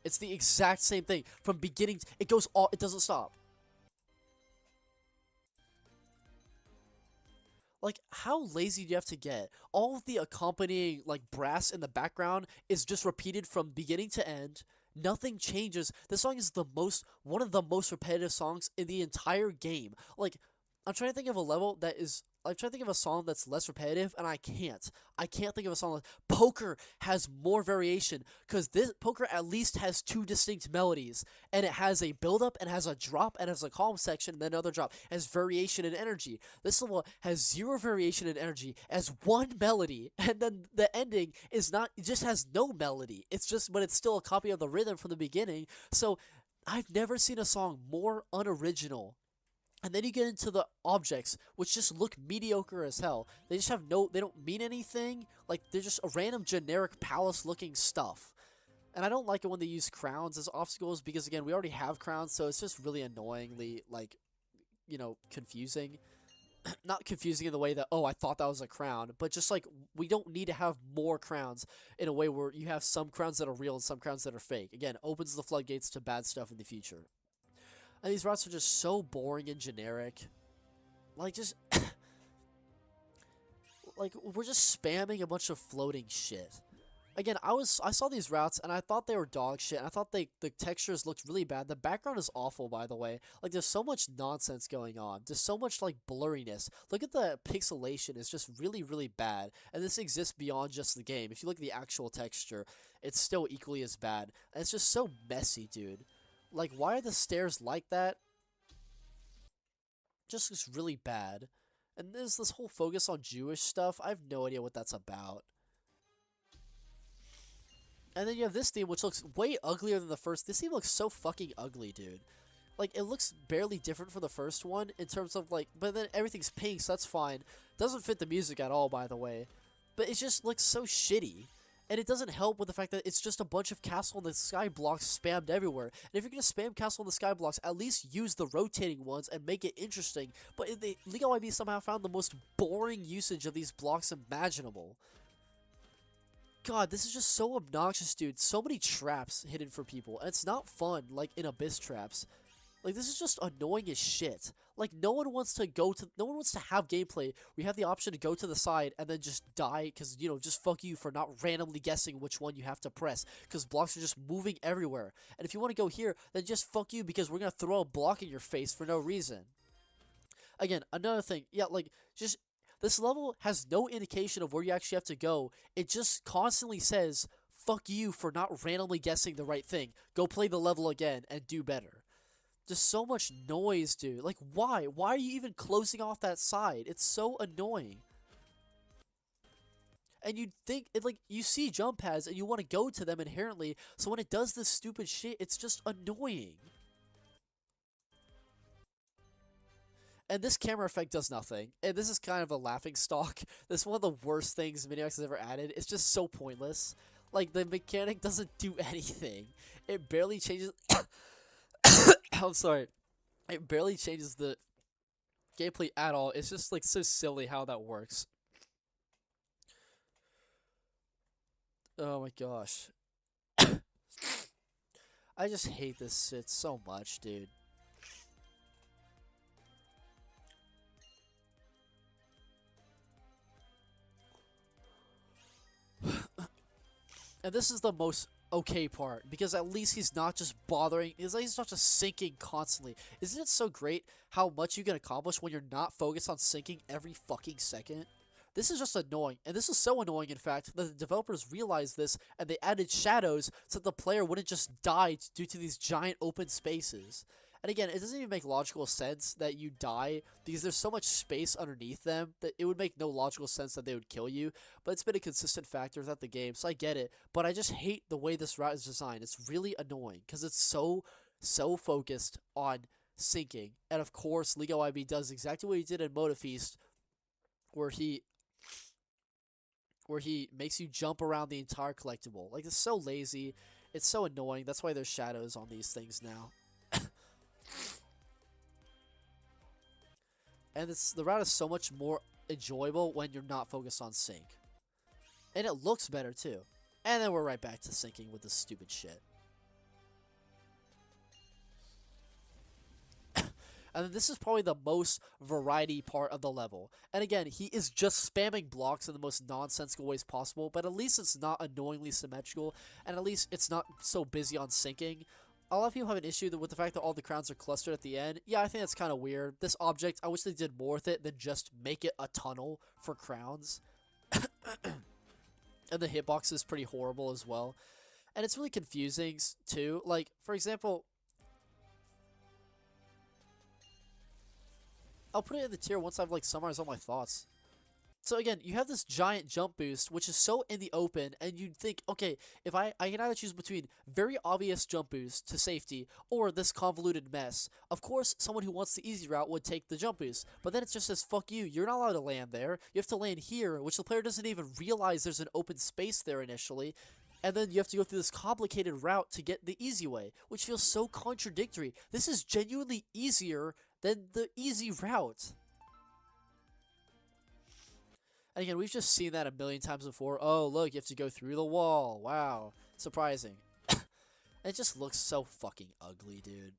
It's the exact same thing from beginning. It goes all. It doesn't stop. Like, how lazy do you have to get? All of the accompanying, like, brass in the background is just repeated from beginning to end. Nothing changes. This song is one of the most repetitive songs in the entire game. Like, I'm trying to think of a level that is... I'm trying to think of a song that's less repetitive, and I can't. I can't think of a song. Poker has more variation, because this Poker at least has two distinct melodies, and it has a build-up, and has a drop, and has a calm section, and then another drop. It has variation in energy. This level has zero variation in energy, as one melody, and then the ending is not. It just has no melody. It's just, but it's still a copy of the rhythm from the beginning. So, I've never seen a song more unoriginal. And then you get into the objects, which just look mediocre as hell. They just have they don't mean anything. Like, they're just a random generic palace-looking stuff. And I don't like it when they use crowns as obstacles, because, again, we already have crowns, so it's just really annoyingly, like, you know, confusing. Not confusing in the way that, oh, I thought that was a crown, but just, like, we don't need to have more crowns in a way where you have some crowns that are real and some crowns that are fake. Again, opens the floodgates to bad stuff in the future. And these routes are just so boring and generic. Like, just... like, we're just spamming a bunch of floating shit. Again, I saw these routes and I thought they were dog shit. And I thought the textures looked really bad. The background is awful, by the way. Like, there's so much nonsense going on. There's so much like blurriness. Look at the pixelation; it's just really, really bad. And this exists beyond just the game. If you look at the actual texture, it's still equally as bad. And it's just so messy, dude. Like, why are the stairs like that? Just looks really bad. And there's this whole focus on Jewish stuff. I have no idea what that's about. And then you have this theme, which looks way uglier than the first. This theme looks so fucking ugly, dude. Like, it looks barely different from the first one in terms of, like, but then everything's pink, so that's fine. Doesn't fit the music at all, by the way. But it just looks so shitty. And it doesn't help with the fact that it's just a bunch of Castle in the Sky blocks spammed everywhere. And if you're going to spam Castle in the Sky blocks, at least use the rotating ones and make it interesting. But LiGaYB somehow found the most boring usage of these blocks imaginable. God, this is just so obnoxious, dude. So many traps hidden for people, and it's not fun, like in Abyss traps. Like, this is just annoying as shit. Like, no one wants to have gameplay where you have the option to go to the side and then just die because, you know, just fuck you for not randomly guessing which one you have to press because blocks are just moving everywhere. And if you want to go here, then just fuck you because we're going to throw a block in your face for no reason. Again, another thing, yeah, like, just... This level has no indication of where you actually have to go. It just constantly says, fuck you for not randomly guessing the right thing. Go play the level again and do better. Just so much noise, dude. Like, why? Why are you even closing off that side? It's so annoying. And you'd think, you see jump pads and you want to go to them inherently, so when it does this stupid shit, it's just annoying. And this camera effect does nothing. And this is kind of a laughing stock. This is one of the worst things Minimax has ever added. It's just so pointless. Like, the mechanic doesn't do anything. It barely changes... I'm sorry. It barely changes the gameplay at all. It's just, like, so silly how that works. Oh my gosh. I just hate this shit so much, dude. And this is the most okay part, because at least he's not just bothering, he's not just sinking constantly. Isn't it so great how much you can accomplish when you're not focused on sinking every fucking second? This is just annoying, and this is so annoying, in fact, that the developers realized this, and they added shadows so that the player wouldn't just die due to these giant open spaces. And again, it doesn't even make logical sense that you die because there's so much space underneath them that it would make no logical sense that they would kill you. But it's been a consistent factor throughout the game, so I get it. But I just hate the way this route is designed. It's really annoying because it's so focused on sinking. And of course, LiGaYB does exactly what he did in MotiF-east, where he makes you jump around the entire collectible. Like, it's so lazy. It's so annoying. That's why there's shadows on these things now. And the route is so much more enjoyable when you're not focused on sync. And it looks better too. And then we're right back to syncing with this stupid shit. And then this is probably the most variety part of the level. And again, he is just spamming blocks in the most nonsensical ways possible, but at least it's not annoyingly symmetrical, and at least it's not so busy on syncing. A lot of people have an issue with the fact that all the crowns are clustered at the end. Yeah, I think that's kind of weird. This object, I wish they did more with it than just make it a tunnel for crowns. And the hitbox is pretty horrible as well. And it's really confusing, too. Like, for example... I'll put it in the tier once I've, like, summarized all my thoughts. So again, you have this giant jump boost, which is so in the open, and you'd think, okay, if I can either choose between very obvious jump boost to safety, or this convoluted mess. Of course, someone who wants the easy route would take the jump boost, but then it just says, fuck you, you're not allowed to land there, you have to land here, which the player doesn't even realize there's an open space there initially, and then you have to go through this complicated route to get the easy way, which feels so contradictory. This is genuinely easier than the easy route. And again, we've just seen that a million times before. Oh, look, you have to go through the wall. Wow. Surprising. It just looks so fucking ugly, dude.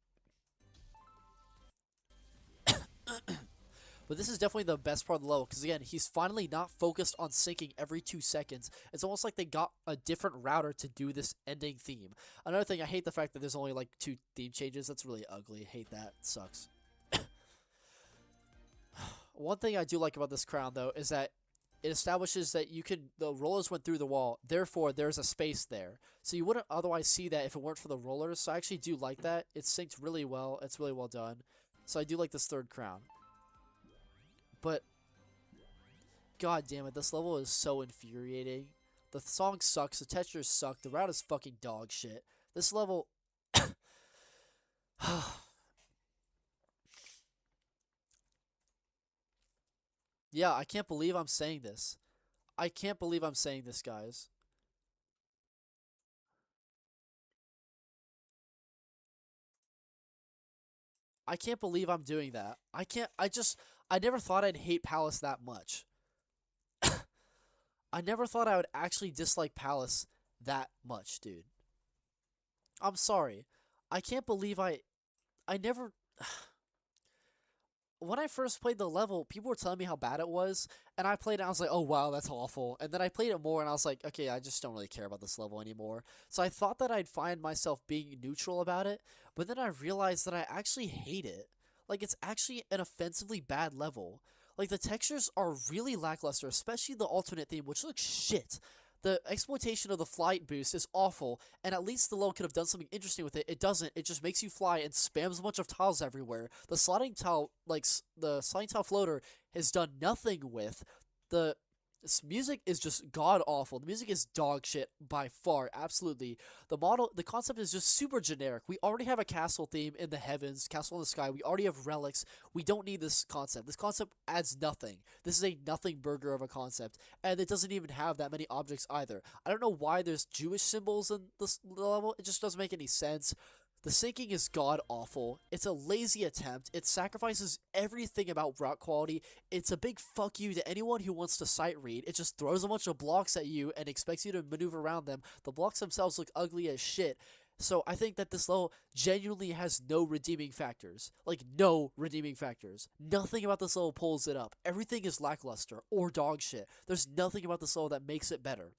But this is definitely the best part of the level, because again, he's finally not focused on syncing every 2 seconds. It's almost like they got a different router to do this ending theme. Another thing, I hate the fact that there's only like 2 theme changes. That's really ugly. I hate that. It sucks. One thing I do like about this crown, though, is that it establishes that the rollers went through the wall, therefore there's a space there. So you wouldn't otherwise see that if it weren't for the rollers. So I actually do like that. It's synced really well. It's really well done. So I do like this third crown. But god damn it, this level is so infuriating. The song sucks, the textures suck, the route is fucking dog shit. This level yeah, I can't believe I'm saying this. I can't believe I'm saying this, guys. I can't believe I'm doing that. I never thought I'd hate Palace that much. I never thought I would actually dislike Palace that much, dude. I'm sorry. I can't believe I never... When I first played the level, people were telling me how bad it was, and I played it and I was like, oh wow, that's awful. And then I played it more and I was like, okay, I just don't really care about this level anymore. So I thought that I'd find myself being neutral about it, but then I realized that I actually hate it. Like, it's actually an offensively bad level. Like, the textures are really lackluster, especially the alternate theme, which looks shit. The exploitation of the flight boost is awful, and at least the level could have done something interesting with it. It doesn't. It just makes you fly and spams a bunch of tiles everywhere. The sliding tile, the sliding tile floater, has done nothing with. This music is just god awful. The music is dog shit by far, absolutely. The concept is just super generic. We already have a castle theme in the heavens, castle in the sky. We already have relics. We don't need this concept. This concept adds nothing. This is a nothing burger of a concept, and it doesn't even have that many objects either. I don't know why there's Jewish symbols in this level. It just doesn't make any sense. The syncing is god awful. It's a lazy attempt. It sacrifices everything about route quality. It's a big fuck you to anyone who wants to sight read. It just throws a bunch of blocks at you and expects you to maneuver around them. The blocks themselves look ugly as shit. So I think that this level genuinely has no redeeming factors. Like, no redeeming factors. Nothing about this level pulls it up. Everything is lackluster or dog shit. There's nothing about this level that makes it better.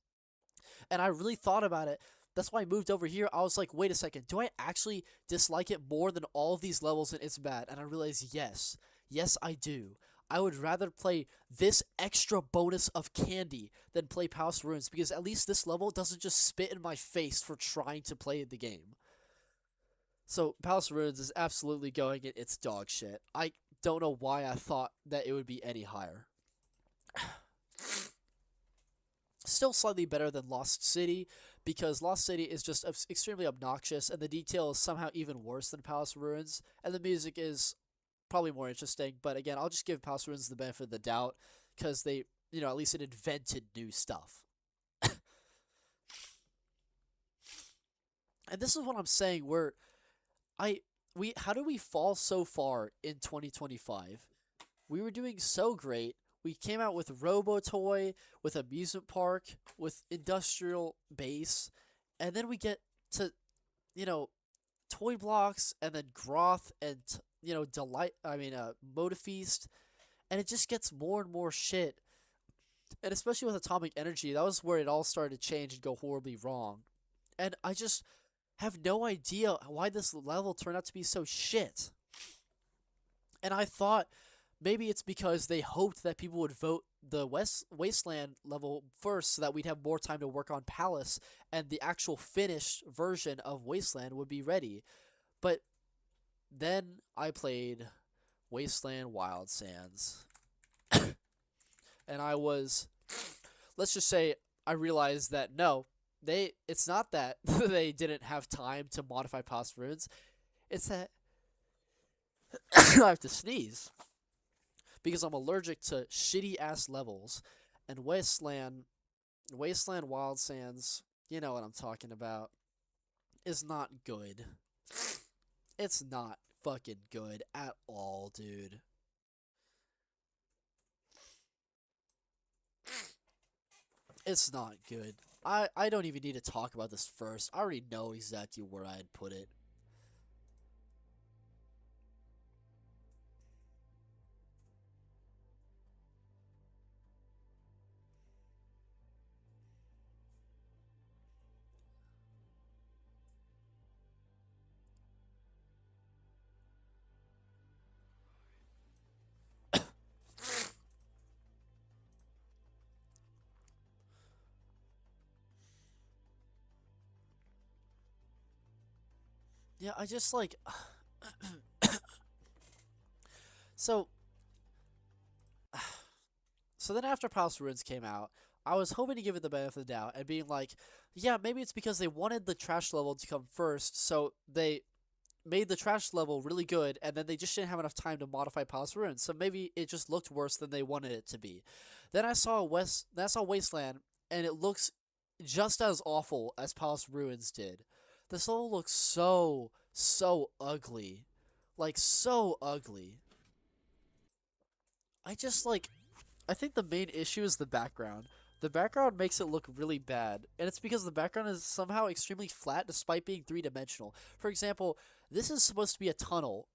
And I really thought about it. That's why I moved over here. I was like, wait a second, do I actually dislike it more than all of these levels and it's bad? And I realized, yes. Yes, I do. I would rather play this extra bonus of candy than play Palace Ruins, because at least this level doesn't just spit in my face for trying to play the game. So, Palace Ruins is absolutely going in its dog shit. I don't know why I thought that it would be any higher. Still slightly better than Lost City, because Lost City is just extremely obnoxious, and the detail is somehow even worse than Palace Ruins, and the music is probably more interesting. But again, I'll just give Palace Ruins the benefit of the doubt, because they, at least it invented new stuff. And this is what I'm saying, where how do we fall so far in 2025? We were doing so great. We came out with RoboToy, with Amusement Park, with Industrial Base, and then we get to, Toy Blocks, and then Ghroth, and, MotiF-east, and it just gets more and more shit. And especially with Atomic Energy, that was where it all started to change and go horribly wrong. And I just have no idea why this level turned out to be so shit. And I thought maybe it's because they hoped that people would vote the Wasteland level first, so that we'd have more time to work on Palace, and the actual finished version of Wasteland would be ready. But then I played Wasteland Wildsands. And let's just say, I realized that no, it's not that they didn't have time to modify Palace Ruins. It's that I have to sneeze, because I'm allergic to shitty-ass levels, and Wasteland Wildsands, you know what I'm talking about, is not good. It's not fucking good at all, dude. It's not good. I don't even need to talk about this first. I already know exactly where I'd put it. Yeah, I just like so so then after Palace Ruins came out, I was hoping to give it the benefit of the doubt and being like, yeah, maybe it's because they wanted the trash level to come first, so they made the trash level really good, and then they just didn't have enough time to modify Palace Ruins, so maybe it just looked worse than they wanted it to be. Then I saw Wasteland, and it looks just as awful as Palace Ruins did. This level looks so ugly, like so ugly. I just like I think the main issue is the background. The background makes it look really bad, and it's because the background is somehow extremely flat despite being three-dimensional. For example, this is supposed to be a tunnel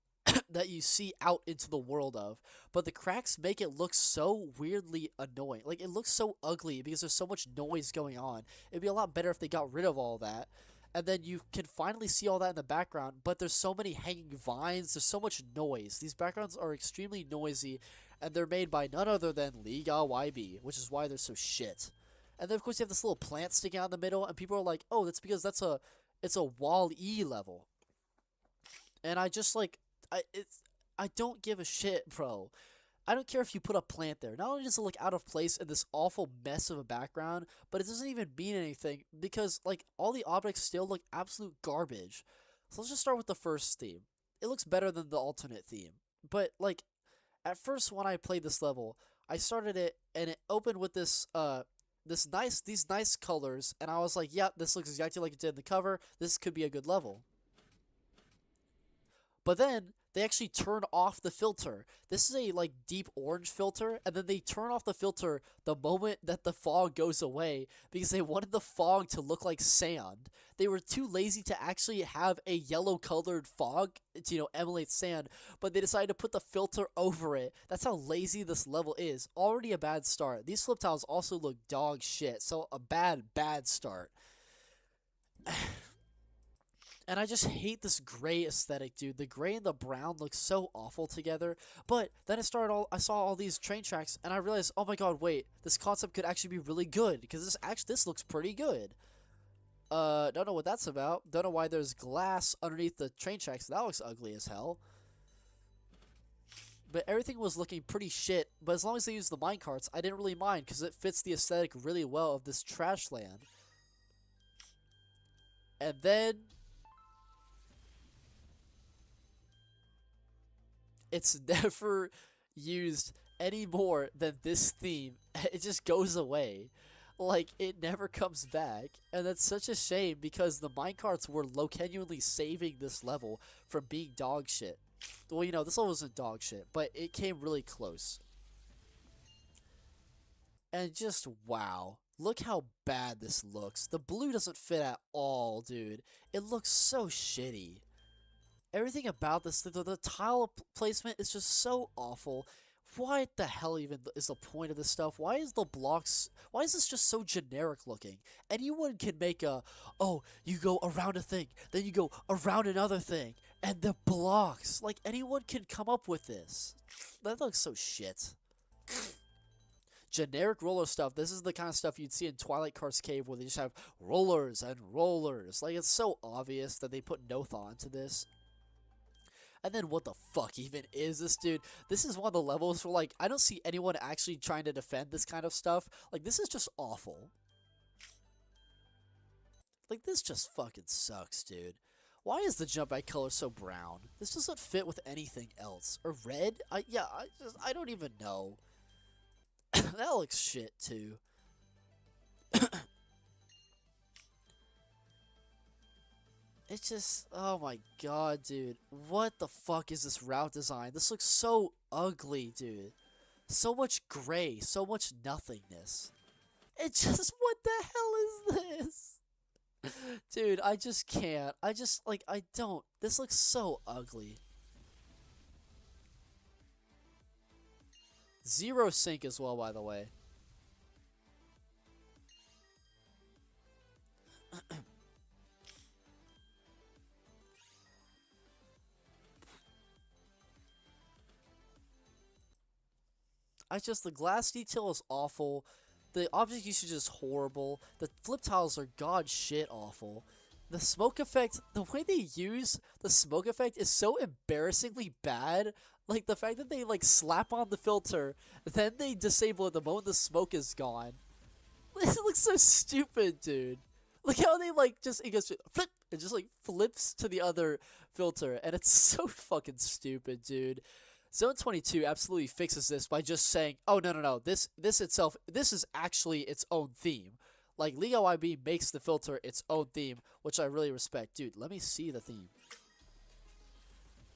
that you see out into the world of, but the cracks make it look so weirdly annoying. Like, it looks so ugly because there's so much noise going on. It'd be a lot better if they got rid of all that, and then you can finally see all that in the background, but there's so many hanging vines, there's so much noise. These backgrounds are extremely noisy, and they're made by none other than LiGaYB, which is why they're so shit. And then of course you have this little plant sticking out in the middle, and people are like, "Oh, that's because it's a Wall-E level." And I just like I don't give a shit, bro. I don't care if you put a plant there. Not only does it look out of place in this awful mess of a background, but it doesn't even mean anything because like all the objects still look absolute garbage. So let's just start with the first theme. It looks better than the alternate theme, but like at first when I played this level, I started it and it opened with these nice colors, and I was like, yeah, this looks exactly like it did in the cover. This could be a good level. But then they actually turn off the filter. This is a like deep orange filter, and then they turn off the filter the moment that the fog goes away because they wanted the fog to look like sand. They were too lazy to actually have a yellow colored fog to, emulate sand, but they decided to put the filter over it. That's how lazy this level is. Already a bad start. These flip tiles also look dog shit, so a bad start. And I just hate this gray aesthetic, dude. The gray and the brown look so awful together. But then I saw all these train tracks, and I realized, oh my god, wait, this concept could actually be really good because this looks pretty good. Don't know what that's about. Don't know why there's glass underneath the train tracks. That looks ugly as hell. But everything was looking pretty shit. But as long as they used the minecarts, I didn't really mind because it fits the aesthetic really well of this trash land. And then it's never used any more than this theme. It just goes away. Like, it never comes back. And that's such a shame because the minecarts were genuinely saving this level from being dog shit. Well, this level wasn't dog shit, but it came really close. And just, wow. Look how bad this looks. The blue doesn't fit at all, dude. It looks so shitty. Everything about this, the tile placement is just so awful. Why the hell even is the point of this stuff? Why is this just so generic looking? Anyone can make you go around a thing, then you go around another thing, and the blocks. Like, anyone can come up with this. That looks so shit. Generic roller stuff. This is the kind of stuff you'd see in Twilight Cars Cave where they just have rollers and rollers. Like, it's so obvious that they put no thought into this. And then what the fuck even is this, dude? This is one of the levels where, like, I don't see anyone actually trying to defend this kind of stuff. Like, this is just awful. Like, this just fucking sucks, dude. Why is the jump back color so brown? This doesn't fit with anything else. Or red? I don't even know. That looks shit, too. It's just, oh my god, dude. What the fuck is this route design? This looks so ugly, dude. So much gray, so much nothingness. It just, what the hell is this? Dude, I just can't. I don't. This looks so ugly. Zero sync as well, by the way. The glass detail is awful. The object usage is horrible. The flip tiles are god shit awful. the smoke effect, the way they use the smoke effect is so embarrassingly bad. Like, the fact that they, like, slap on the filter, then they disable it the moment the smoke is gone. It looks so stupid, dude. Look how they, like, it goes, flip, it just, like, flips to the other filter, and it's so fucking stupid, dude. Zone 22 absolutely fixes this by just saying, oh, no, this is actually its own theme. Like, LiGaYB makes the filter its own theme, which I really respect. Dude, let me see the theme.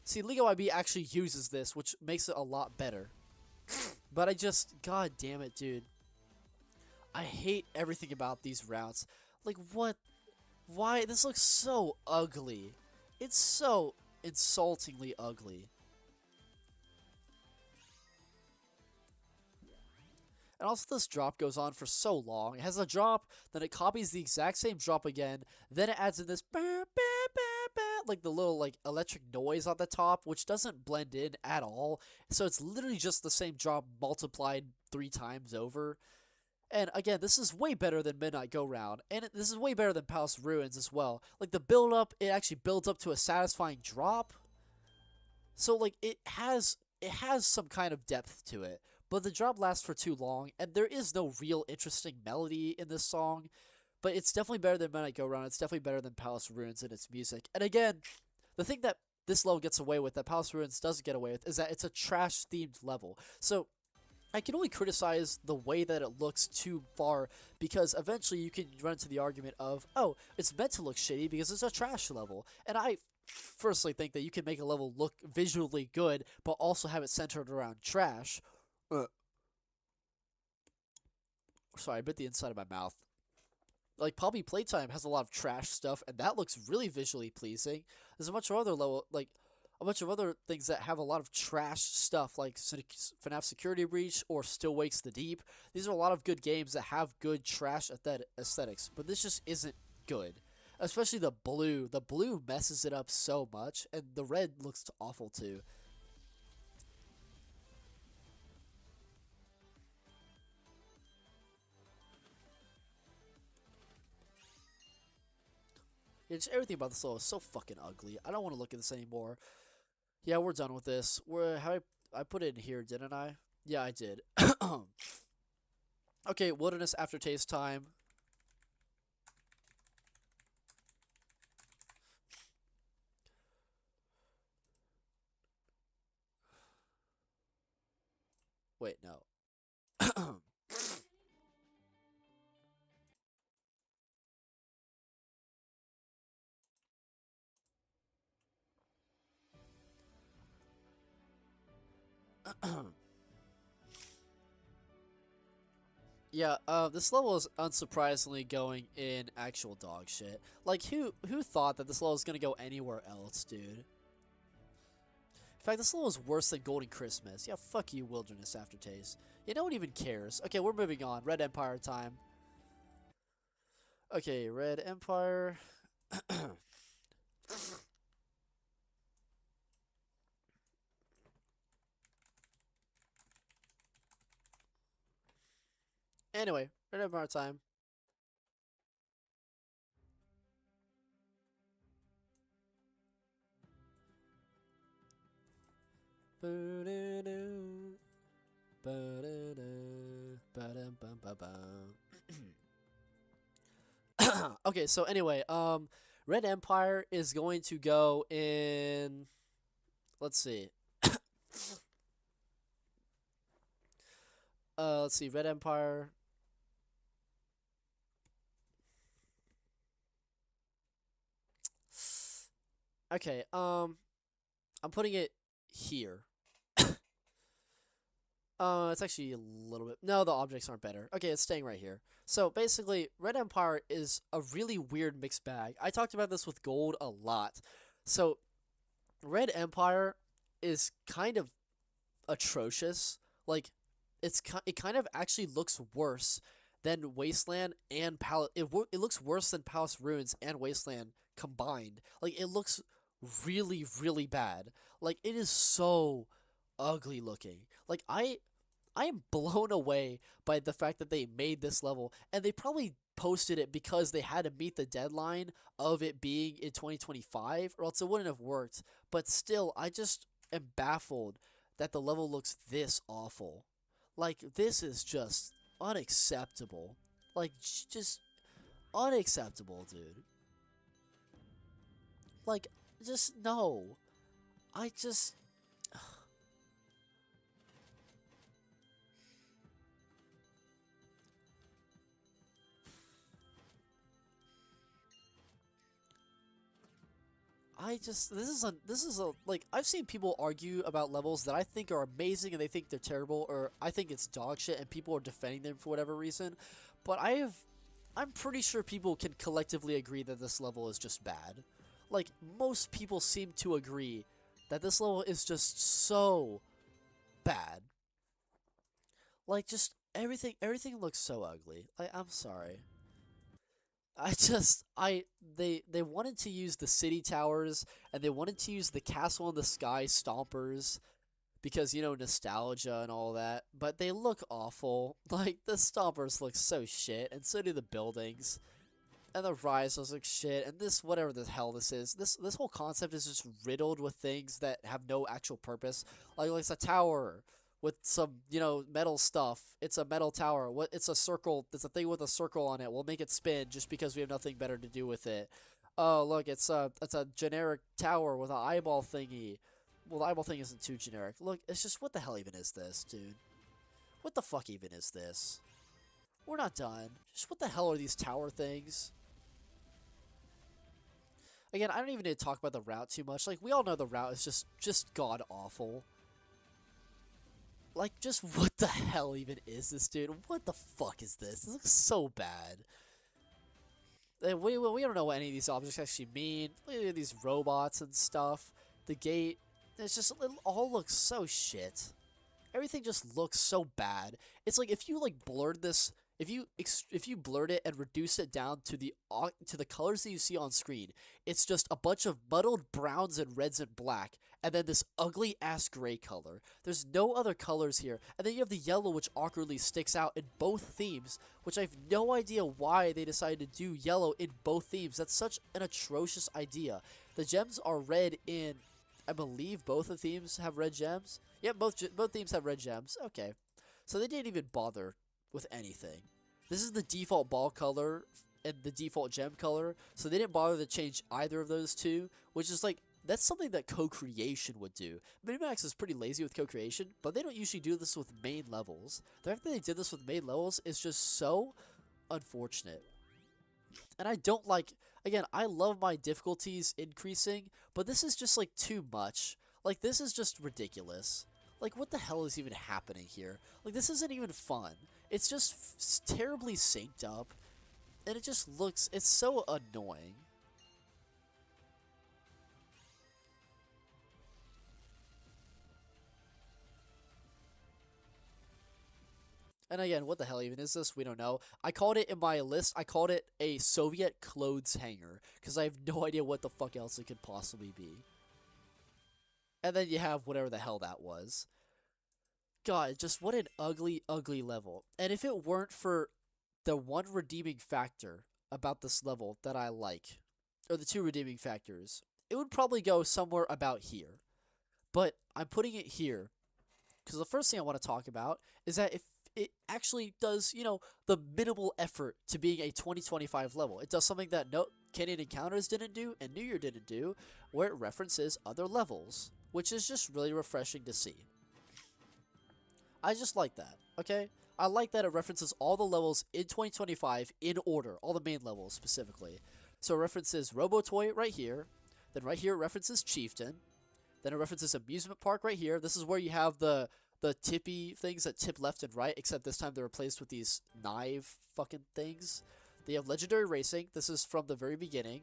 See, LiGaYB actually uses this, which makes it a lot better. But I just, god damn it, dude. I hate everything about these routes. Like, what? Why? This looks so ugly. It's so insultingly ugly. And also, this drop goes on for so long. It has a drop, then it copies the exact same drop again, then it adds in this like the little like electric noise on the top, which doesn't blend in at all. So it's literally just the same drop multiplied 3 times over. And again, this is way better than Midnight Go Round, and this is way better than Palace Ruins as well. Like, the build up, it actually builds up to a satisfying drop. So like it has some kind of depth to it. But the drop lasts for too long, and there is no real interesting melody in this song. But it's definitely better than Midnight Go Round. It's definitely better than Palace Ruins in its music. And again, the thing that this level gets away with, that Palace Ruins doesn't get away with, is that it's a trash-themed level. So I can only criticize the way that it looks too far, because eventually you can run into the argument of, oh, it's meant to look shitty because it's a trash level. And I firstly think that you can make a level look visually good, but also have it centered around trash. Sorry, I bit the inside of my mouth. Like, Poppy Playtime has a lot of trash stuff, and that looks really visually pleasing. There's a bunch of other a bunch of other things that have a lot of trash stuff, like FNAF Security Breach or Still Wakes the Deep. These are a lot of good games that have good trash aesthetics, but this just isn't good. Especially the blue. The blue messes it up so much, and the red looks awful too. Yeah, just everything about this level is so fucking ugly. I don't want to look at this anymore. Yeah, we're done with this. I put it in here, didn't I? Yeah, I did. Okay, Wilderness Aftertaste time. Wait, no. Yeah, this level is unsurprisingly going in actual dog shit. Like, who thought that this level was gonna go anywhere else, dude? In fact, this level is worse than Golden Christmas. Yeah, fuck you, Wilderness Aftertaste. Yeah, no one even cares. Okay, we're moving on. Red Empire time. Okay, Red Empire. Anyway, Red Empire time. Okay, so anyway, Red Empire is going to go in, let's see. Let's see, Red Empire. Okay, I'm putting it here. It's actually a little bit... No, the objects aren't better. Okay, it's staying right here. So, basically, Red Empire is a really weird mixed bag. I talked about this with Gold a lot. So, Red Empire is kind of atrocious. Like, it kind of actually looks worse than Wasteland and Palace... It looks worse than Palace Ruins and Wasteland combined. Like, it looks really, really bad. Like, it is so ugly looking. Like, I I am blown away by the fact that they made this level, and they probably posted it because they had to meet the deadline of it being in 2025, or else it wouldn't have worked. But still, I just am baffled that the level looks this awful. Like, this is just unacceptable. Like, just unacceptable, dude. Like, just no. I just... this is a like, I've seen people argue about levels that I think are amazing and they think they're terrible, or I think it's dog shit and people are defending them for whatever reason. But I'm pretty sure people can collectively agree that this level is just bad. Like, most people seem to agree that this level is just so bad. Like, just everything looks so ugly. I'm sorry. They wanted to use the city towers, and they wanted to use the castle in the sky stompers because, you know, nostalgia and all that, but they look awful. Like, the stompers look so shit, and so do the buildings. And the rise looks like shit, and this, whatever the hell this is, this whole concept is just riddled with things that have no actual purpose. Like it's a tower with some, you know, metal stuff. It's a metal tower. It's a circle. It's a thing with a circle on it. We'll make it spin just because we have nothing better to do with it. Oh, look, it's a generic tower with an eyeball thingy. Well, the eyeball thing isn't too generic. Look, it's just, what the hell even is this, dude? What the fuck even is this? We're not done. Just what the hell are these tower things? Again, I don't even need to talk about the route too much. Like, we all know the route is just god awful. Like, just what the hell even is this, dude? What the fuck is this? This looks so bad. And we don't know what any of these objects actually mean. Look at these robots and stuff. The gate. It's just, it all looks so shit. Everything just looks so bad. It's like if you like blurred this, if you blurred it and reduced it down to the colors that you see on screen, it's just a bunch of muddled browns and reds and black, and then this ugly ass gray color. There's no other colors here, and then you have the yellow, which awkwardly sticks out in both themes, which I have no idea why they decided to do yellow in both themes. That's such an atrocious idea. The gems are red in, I believe both the themes have red gems. Yep, both themes have red gems. Okay, so they didn't even bother with anything. This is the default ball color and the default gem color, so they didn't bother to change either of those two, which is like, that's something that co-creation would do. Minimax is pretty lazy with co-creation, but they don't usually do this with main levels. The fact that they did this with main levels is just so unfortunate. And I don't like, again, I love my difficulties increasing, but this is just like too much. Like, this is just ridiculous. Like, what the hell is even happening here? Like, this isn't even fun. It's just terribly synced up, and it just looks, it's so annoying. And again, what the hell even is this? We don't know. I called it in my list, I called it a Soviet clothes hanger, because I have no idea what the fuck else it could possibly be. And then you have whatever the hell that was. God, just what an ugly, ugly level. And if it weren't for the one redeeming factor about this level that I like, or the two redeeming factors, it would probably go somewhere about here. But I'm putting it here, because the first thing I want to talk about is that if it actually does, you know, the minimal effort to being a 2025 level. It does something that no Canyon Encounters didn't do and New Year didn't do, where it references other levels, which is just really refreshing to see. I just like that, okay? I like that it references all the levels in 2025 in order, all the main levels specifically. So it references RoboToy right here, then right here it references Chieftain, then it references Amusement Park right here. This is where you have the tippy things that tip left and right, except this time they're replaced with these knife fucking things. They have Legendary Racing. This is from the very beginning.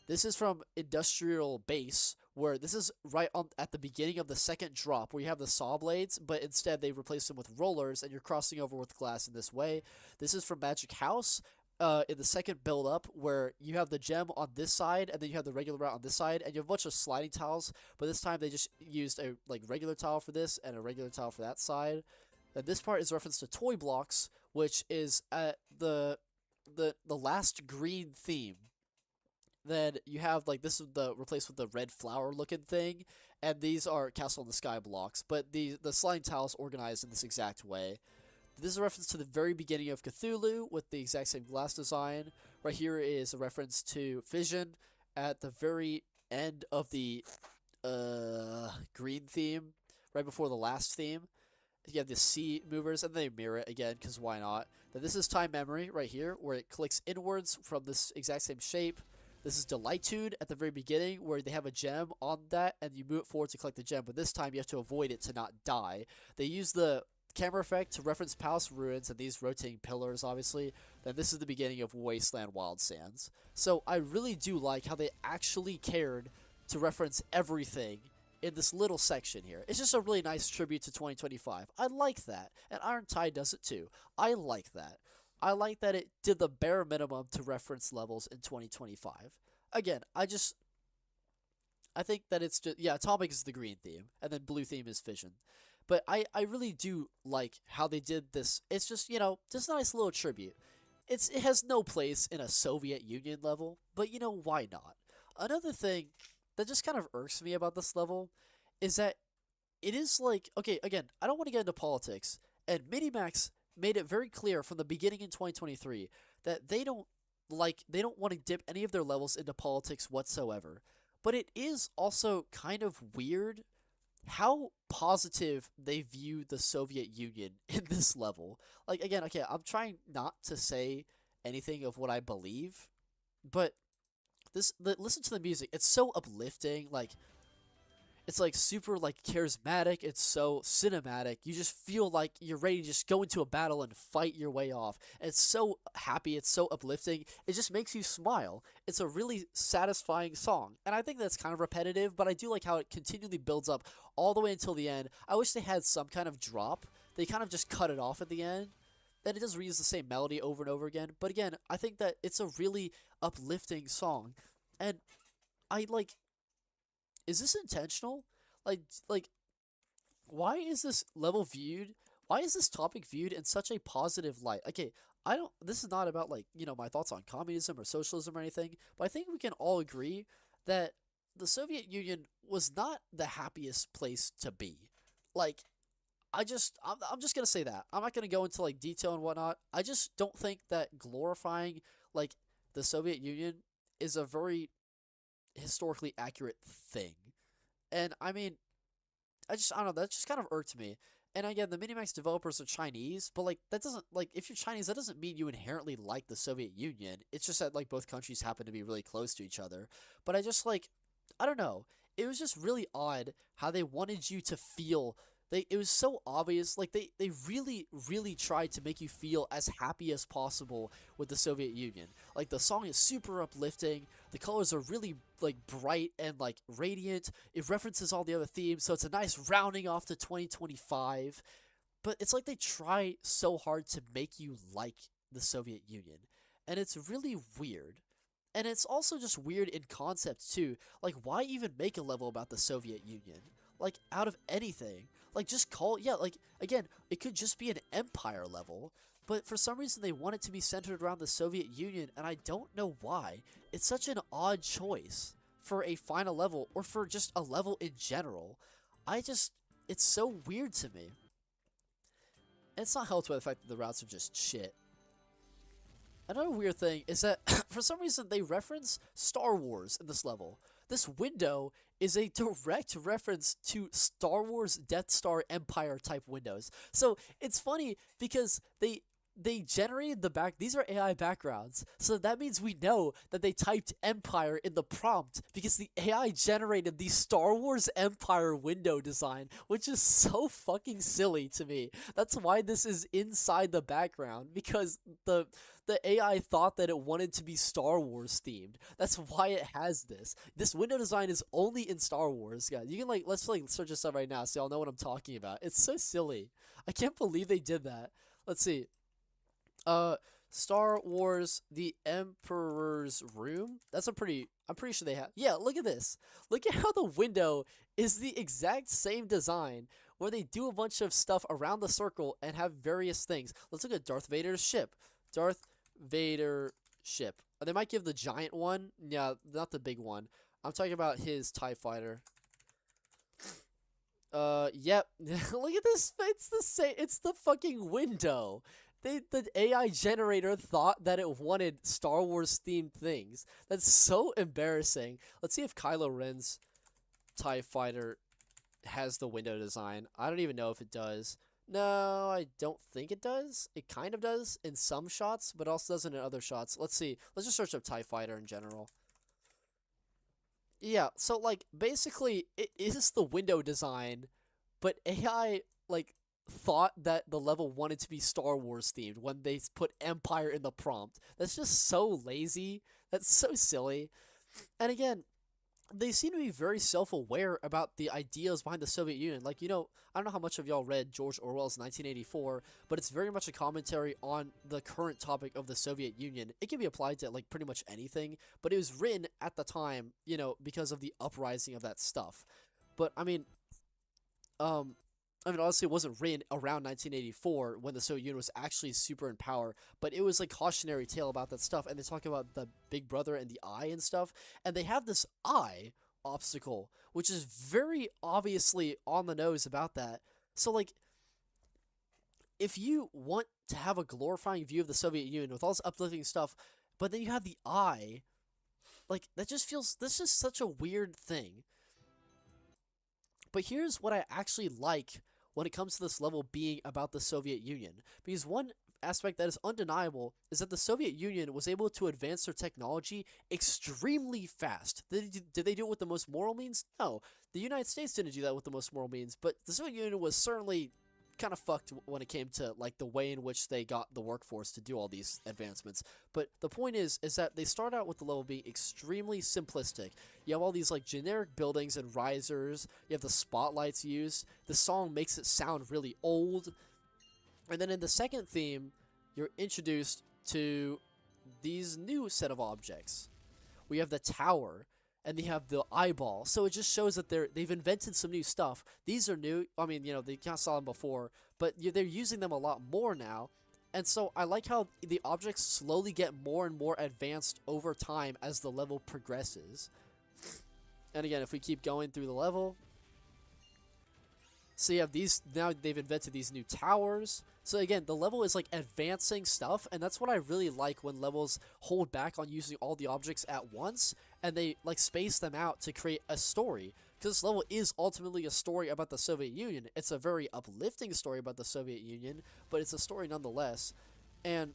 This is from Industrial Base, where this is right on at the beginning of the second drop, where you have the saw blades, but instead they replace them with rollers, and you're crossing over with glass in this way. This is from Magic House, in the second build up, where you have the gem on this side, and then you have the regular route on this side, and you have a bunch of sliding tiles, but this time they just used a like regular tile for this, and a regular tile for that side. Then this part is a reference to Toy Blocks, which is at the last green theme. Then you have like this is the replaced with the red flower looking thing, and these are Castle in the Sky blocks. But the sliding tiles organized in this exact way. This is a reference to the very beginning of Cthulhu with the exact same glass design. Right here is a reference to Fission at the very end of the green theme, right before the last theme. You have the sea movers, and they mirror it again, because why not? Then this is Time-mory right here, where it clicks inwards from this exact same shape. This is Deligh-Tune at the very beginning, where they have a gem on that, and you move it forward to collect the gem, but this time you have to avoid it to not die. They use the camera effect to reference palace ruins and these rotating pillars, obviously. Then this is the beginning of Wasteland Wildsands. So I really do like how they actually cared to reference everything in this little section here. It's just a really nice tribute to 2025. I like that, and Iron Tide does it too. I like that. I like that it did the bare minimum to reference levels in 2025. Again, I think that it's just, yeah, Atomic is the green theme, and then blue theme is Fission. But I really do like how they did this. It's just, you know, just a nice little tribute. It has no place in a Soviet Union level, but you know, why not? Another thing that just kind of irks me about this level is that it is like, okay, again, I don't want to get into politics, and Minimax made it very clear from the beginning in 2023 that they don't want to dip any of their levels into politics whatsoever. But it is also kind of weird how positive they view the Soviet Union in this level. Like, again, okay, I'm trying not to say anything of what I believe, but listen to the music. It's so uplifting. Like, it's like super like charismatic. It's so cinematic. You just feel like you're ready to just go into a battle and fight your way off. And it's so happy. It's so uplifting. It just makes you smile. It's a really satisfying song. And I think that's kind of repetitive, but I do like how it continually builds up all the way until the end. I wish they had some kind of drop. They kind of just cut it off at the end. Then it does reuse the same melody over and over again. But again, I think that it's a really uplifting song. And I like... Is this intentional? Like, why is this level viewed? Why is this topic viewed in such a positive light? Okay, this is not about, like, you know, my thoughts on communism or socialism or anything, but I think we can all agree that the Soviet Union was not the happiest place to be. Like, I'm just gonna say that. I'm not gonna go into, like, detail and whatnot. I just don't think that glorifying, like, the Soviet Union is a very historically accurate thing. And I mean, I don't know, that just kind of irked me. And again, the Minimax developers are Chinese, but like that doesn't, like, if you're Chinese, that doesn't mean you inherently like the Soviet Union. It's just that like both countries happen to be really close to each other. But I just like, I don't know, it was just really odd how they wanted you to feel. It was so obvious, like they really, really tried to make you feel as happy as possible with the Soviet Union. Like, the song is super uplifting, the colors are really, like, bright and, like, radiant, it references all the other themes, so it's a nice rounding off to 2025, but it's like they try so hard to make you like the Soviet Union, and it's really weird. And it's also just weird in concept, too. Like, why even make a level about the Soviet Union? Like, out of anything. Like, just call, yeah, like, again, it could just be an empire level, but for some reason they want it to be centered around the Soviet Union, and I don't know why. It's such an odd choice for a final level, or for just a level in general. It's so weird to me. And it's not helped by the fact that the routes are just shit. Another weird thing is that, for some reason, they reference Star Wars in this level. This window is a direct reference to Star Wars Death Star Empire type windows. So it's funny because they generated these are AI backgrounds, so that means we know that they typed Empire in the prompt because the AI generated the Star Wars Empire window design, which is so fucking silly to me. That's why this is inside the background, because the AI thought that it wanted to be Star Wars themed. That's why it has this. This window design is only in Star Wars, guys. You can let's search this up right now so y'all know what I'm talking about. It's so silly. I can't believe they did that. Let's see. Star Wars The Emperor's Room. I'm pretty sure they have. Yeah, look at this. Look at how the window is the exact same design where they do a bunch of stuff around the circle and have various things. Let's look at Darth Vader's ship. Darth Vader ship. They might give the giant one. Yeah, not the big one. I'm talking about his TIE fighter. Yep. Look at this. It's the same. It's the fucking window. The AI generator thought that it wanted Star Wars themed things. That's so embarrassing. Let's see if Kylo Ren's TIE fighter has the window design. I don't even know if it does. No, I don't think it does. It kind of does in some shots, but also doesn't in other shots. Let's see. Let's just search up TIE fighter in general. Yeah, so like basically it is the window design, but AI like thought that the level wanted to be Star Wars themed when they put Empire in the prompt. That's just so lazy. That's so silly. And again, they seem to be very self-aware about the ideas behind the Soviet Union. Like, you know, I don't know how much of y'all read George Orwell's 1984, but it's very much a commentary on the current topic of the Soviet Union. It can be applied to, like, pretty much anything, but it was written at the time, you know, because of the uprising of that stuff. But, I mean, honestly, it wasn't written around 1984 when the Soviet Union was actually super in power, but it was like cautionary tale about that stuff. And they talk about the Big Brother and the eye and stuff, and they have this eye obstacle, which is very obviously on the nose about that. So, like, if you want to have a glorifying view of the Soviet Union with all this uplifting stuff, but then you have the eye, like, that just feels, this is such a weird thing. But here's what I actually like when it comes to this level being about the Soviet Union. Because one aspect that is undeniable is that the Soviet Union was able to advance their technology extremely fast. Did they do it with the most moral means? No. The United States didn't do that with the most moral means, but the Soviet Union was certainly kind of fucked when it came to like the way in which they got the workforce to do all these advancements. But the point is that they start out with the level being extremely simplistic. You have all these like generic buildings and risers, you have the spotlights used, the song makes it sound really old, and then in the second theme you're introduced to these new set of objects. We have the tower, and they have the eyeball. So it just shows that they've invented some new stuff. These are new. I mean, you know, they kind of saw them before, but they're using them a lot more now. And so I like how the objects slowly get more and more advanced over time as the level progresses. And again, if we keep going through the level, so you have these, now they've invented these new towers. So again, the level is like advancing stuff, and that's what I really like when levels hold back on using all the objects at once, and they like space them out to create a story. Because this level is ultimately a story about the Soviet Union. It's a very uplifting story about the Soviet Union, but it's a story nonetheless. And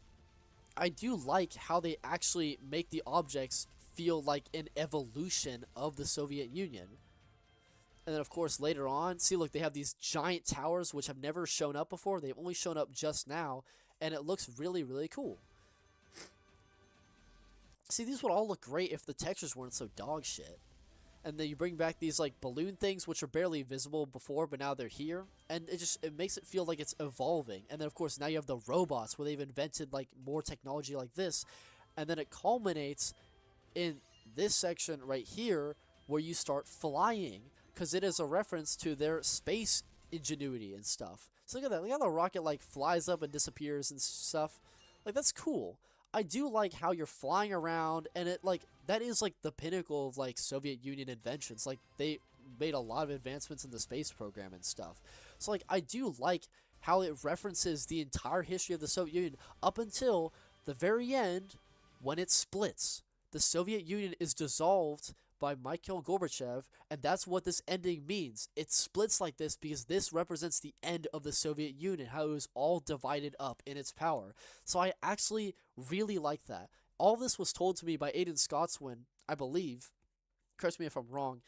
I do like how they actually make the objects feel like an evolution of the Soviet Union. And then, of course, later on, see, look, they have these giant towers which have never shown up before. They've only shown up just now, and it looks really, really cool. See, these would all look great if the textures weren't so dog shit. And then you bring back these, like, balloon things which were barely visible before, but now they're here. And it makes it feel like it's evolving. And then, of course, now you have the robots where they've invented, like, more technology like this. And then it culminates in this section right here where you start flying, because it is a reference to their space ingenuity and stuff. So look at that. Look how the rocket like flies up and disappears and stuff. Like, that's cool. I do like how you're flying around, and it like that is like the pinnacle of like Soviet Union inventions. Like, they made a lot of advancements in the space program and stuff. So like I do like how it references the entire history of the Soviet Union up until the very end when it splits. The Soviet Union is dissolved by Mikhail Gorbachev, and that's what this ending means. It splits like this because this represents the end of the Soviet Union, how it was all divided up in its power. So I actually really like that. All this was told to me by Aiden Scotswin, I believe. Correct me if I'm wrong,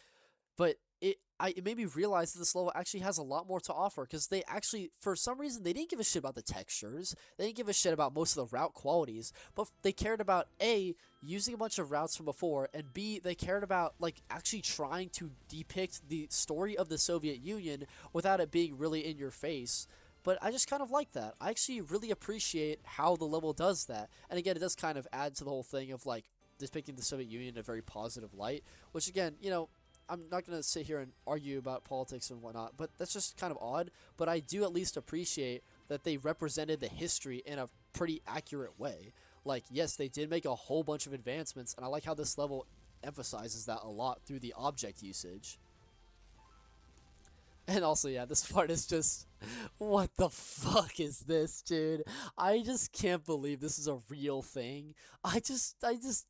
but it made me realize that this level actually has a lot more to offer, because they actually, for some reason, they didn't give a shit about the textures, they didn't give a shit about most of the route qualities, but they cared about A, using a bunch of routes from before, and B, they cared about like actually trying to depict the story of the Soviet Union without it being really in your face. But I just kind of like that. I actually really appreciate how the level does that. And again, it does kind of add to the whole thing of like depicting the Soviet Union in a very positive light, which again, you know, I'm not gonna sit here and argue about politics and whatnot, but that's just kind of odd. But I do at least appreciate that they represented the history in a pretty accurate way. Like, yes, they did make a whole bunch of advancements, and I like how this level emphasizes that a lot through the object usage. And also, yeah, this part is just, what the fuck is this, dude? I just can't believe this is a real thing. I just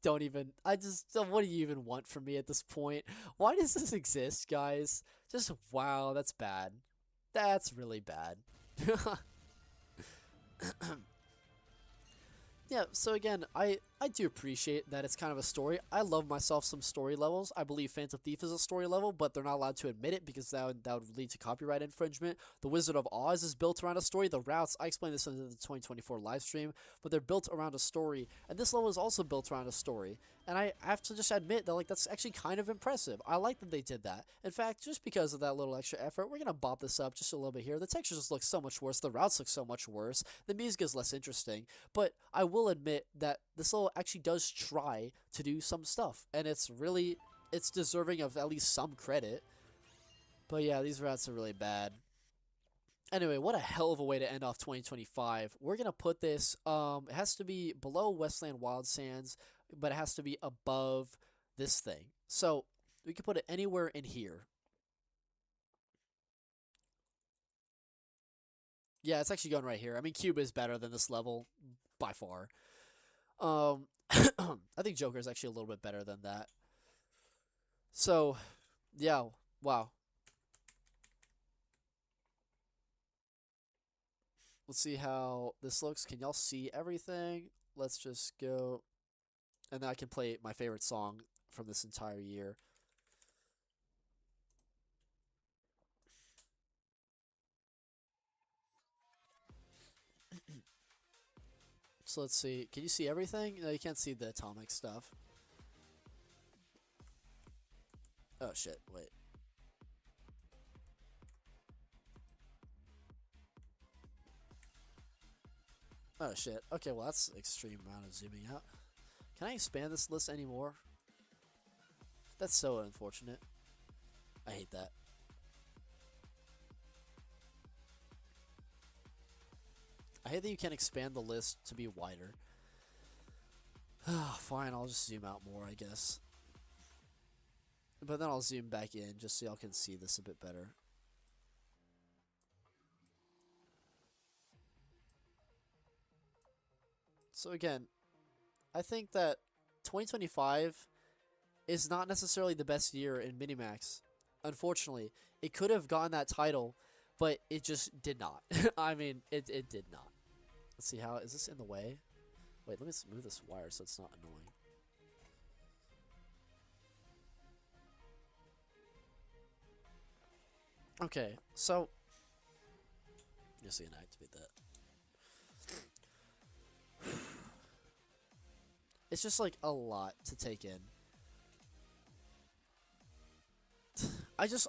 don't even, what do you even want from me at this point? Why does this exist, guys? Just, wow, that's bad. That's really bad. Yeah, so again, I do appreciate that it's kind of a story. I love myself some story levels. I believe Phantom Thief is a story level, but they're not allowed to admit it because that would lead to copyright infringement. The Wizard of Oz is built around a story. The routes, I explained this in the 2024 live stream, but they're built around a story. And this level is also built around a story. And I have to just admit that, like, that's actually kind of impressive. I like that they did that. In fact, just because of that little extra effort, we're going to bop this up just a little bit here. The textures just look so much worse. The routes look so much worse. The music is less interesting. But I will admit that this level actually does try to do some stuff. And it's deserving of at least some credit. But yeah, these routes are really bad. Anyway, what a hell of a way to end off 2025. We're going to put this, it has to be below Wasteland Wildsands, but it has to be above this thing. So we can put it anywhere in here. Yeah, it's actually going right here. I mean, Cube is better than this level by far. I think Joker is actually a little bit better than that. So, yeah, wow. Let's see how this looks. Can y'all see everything? Let's just go. And then I can play my favorite song from this entire year. So let's see. Can you see everything? No, you can't see the atomic stuff. Oh shit, wait. Oh shit. Okay, well that's extreme amount of zooming out. Can I expand this list anymore? That's so unfortunate. I hate that. I hate that you can't expand the list to be wider. Fine, I'll just zoom out more, I guess. But then I'll zoom back in just so y'all can see this a bit better. So again, I think that 2025 is not necessarily the best year in Minimax. Unfortunately, it could have gotten that title, but it just did not. I mean, it did not. Let's see how, is this in the way? Wait, let me move this wire so it's not annoying. Okay, so, just so you can activate that. It's just like a lot to take in. It's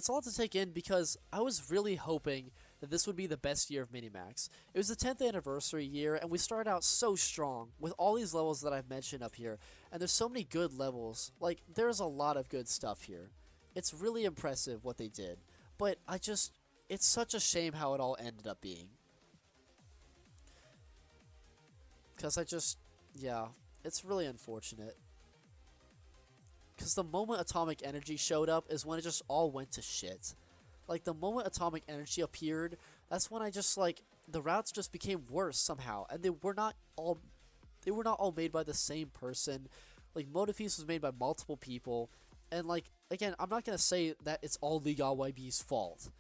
a lot to take in because I was really hoping that this would be the best year of Minimax. It was the 10th anniversary year, and we started out so strong with all these levels that I've mentioned up here. And there's so many good levels. Like, there's a lot of good stuff here. It's really impressive what they did. But it's such a shame how it all ended up being. Because yeah, it's really unfortunate. Because the moment atomic energy showed up is when it just all went to shit. Like, the moment atomic energy appeared, that's when the routes just became worse somehow. And they were not all made by the same person. Like, MotiF-east was made by multiple people. And, like, again, I'm not going to say that it's all LiGaYB's fault.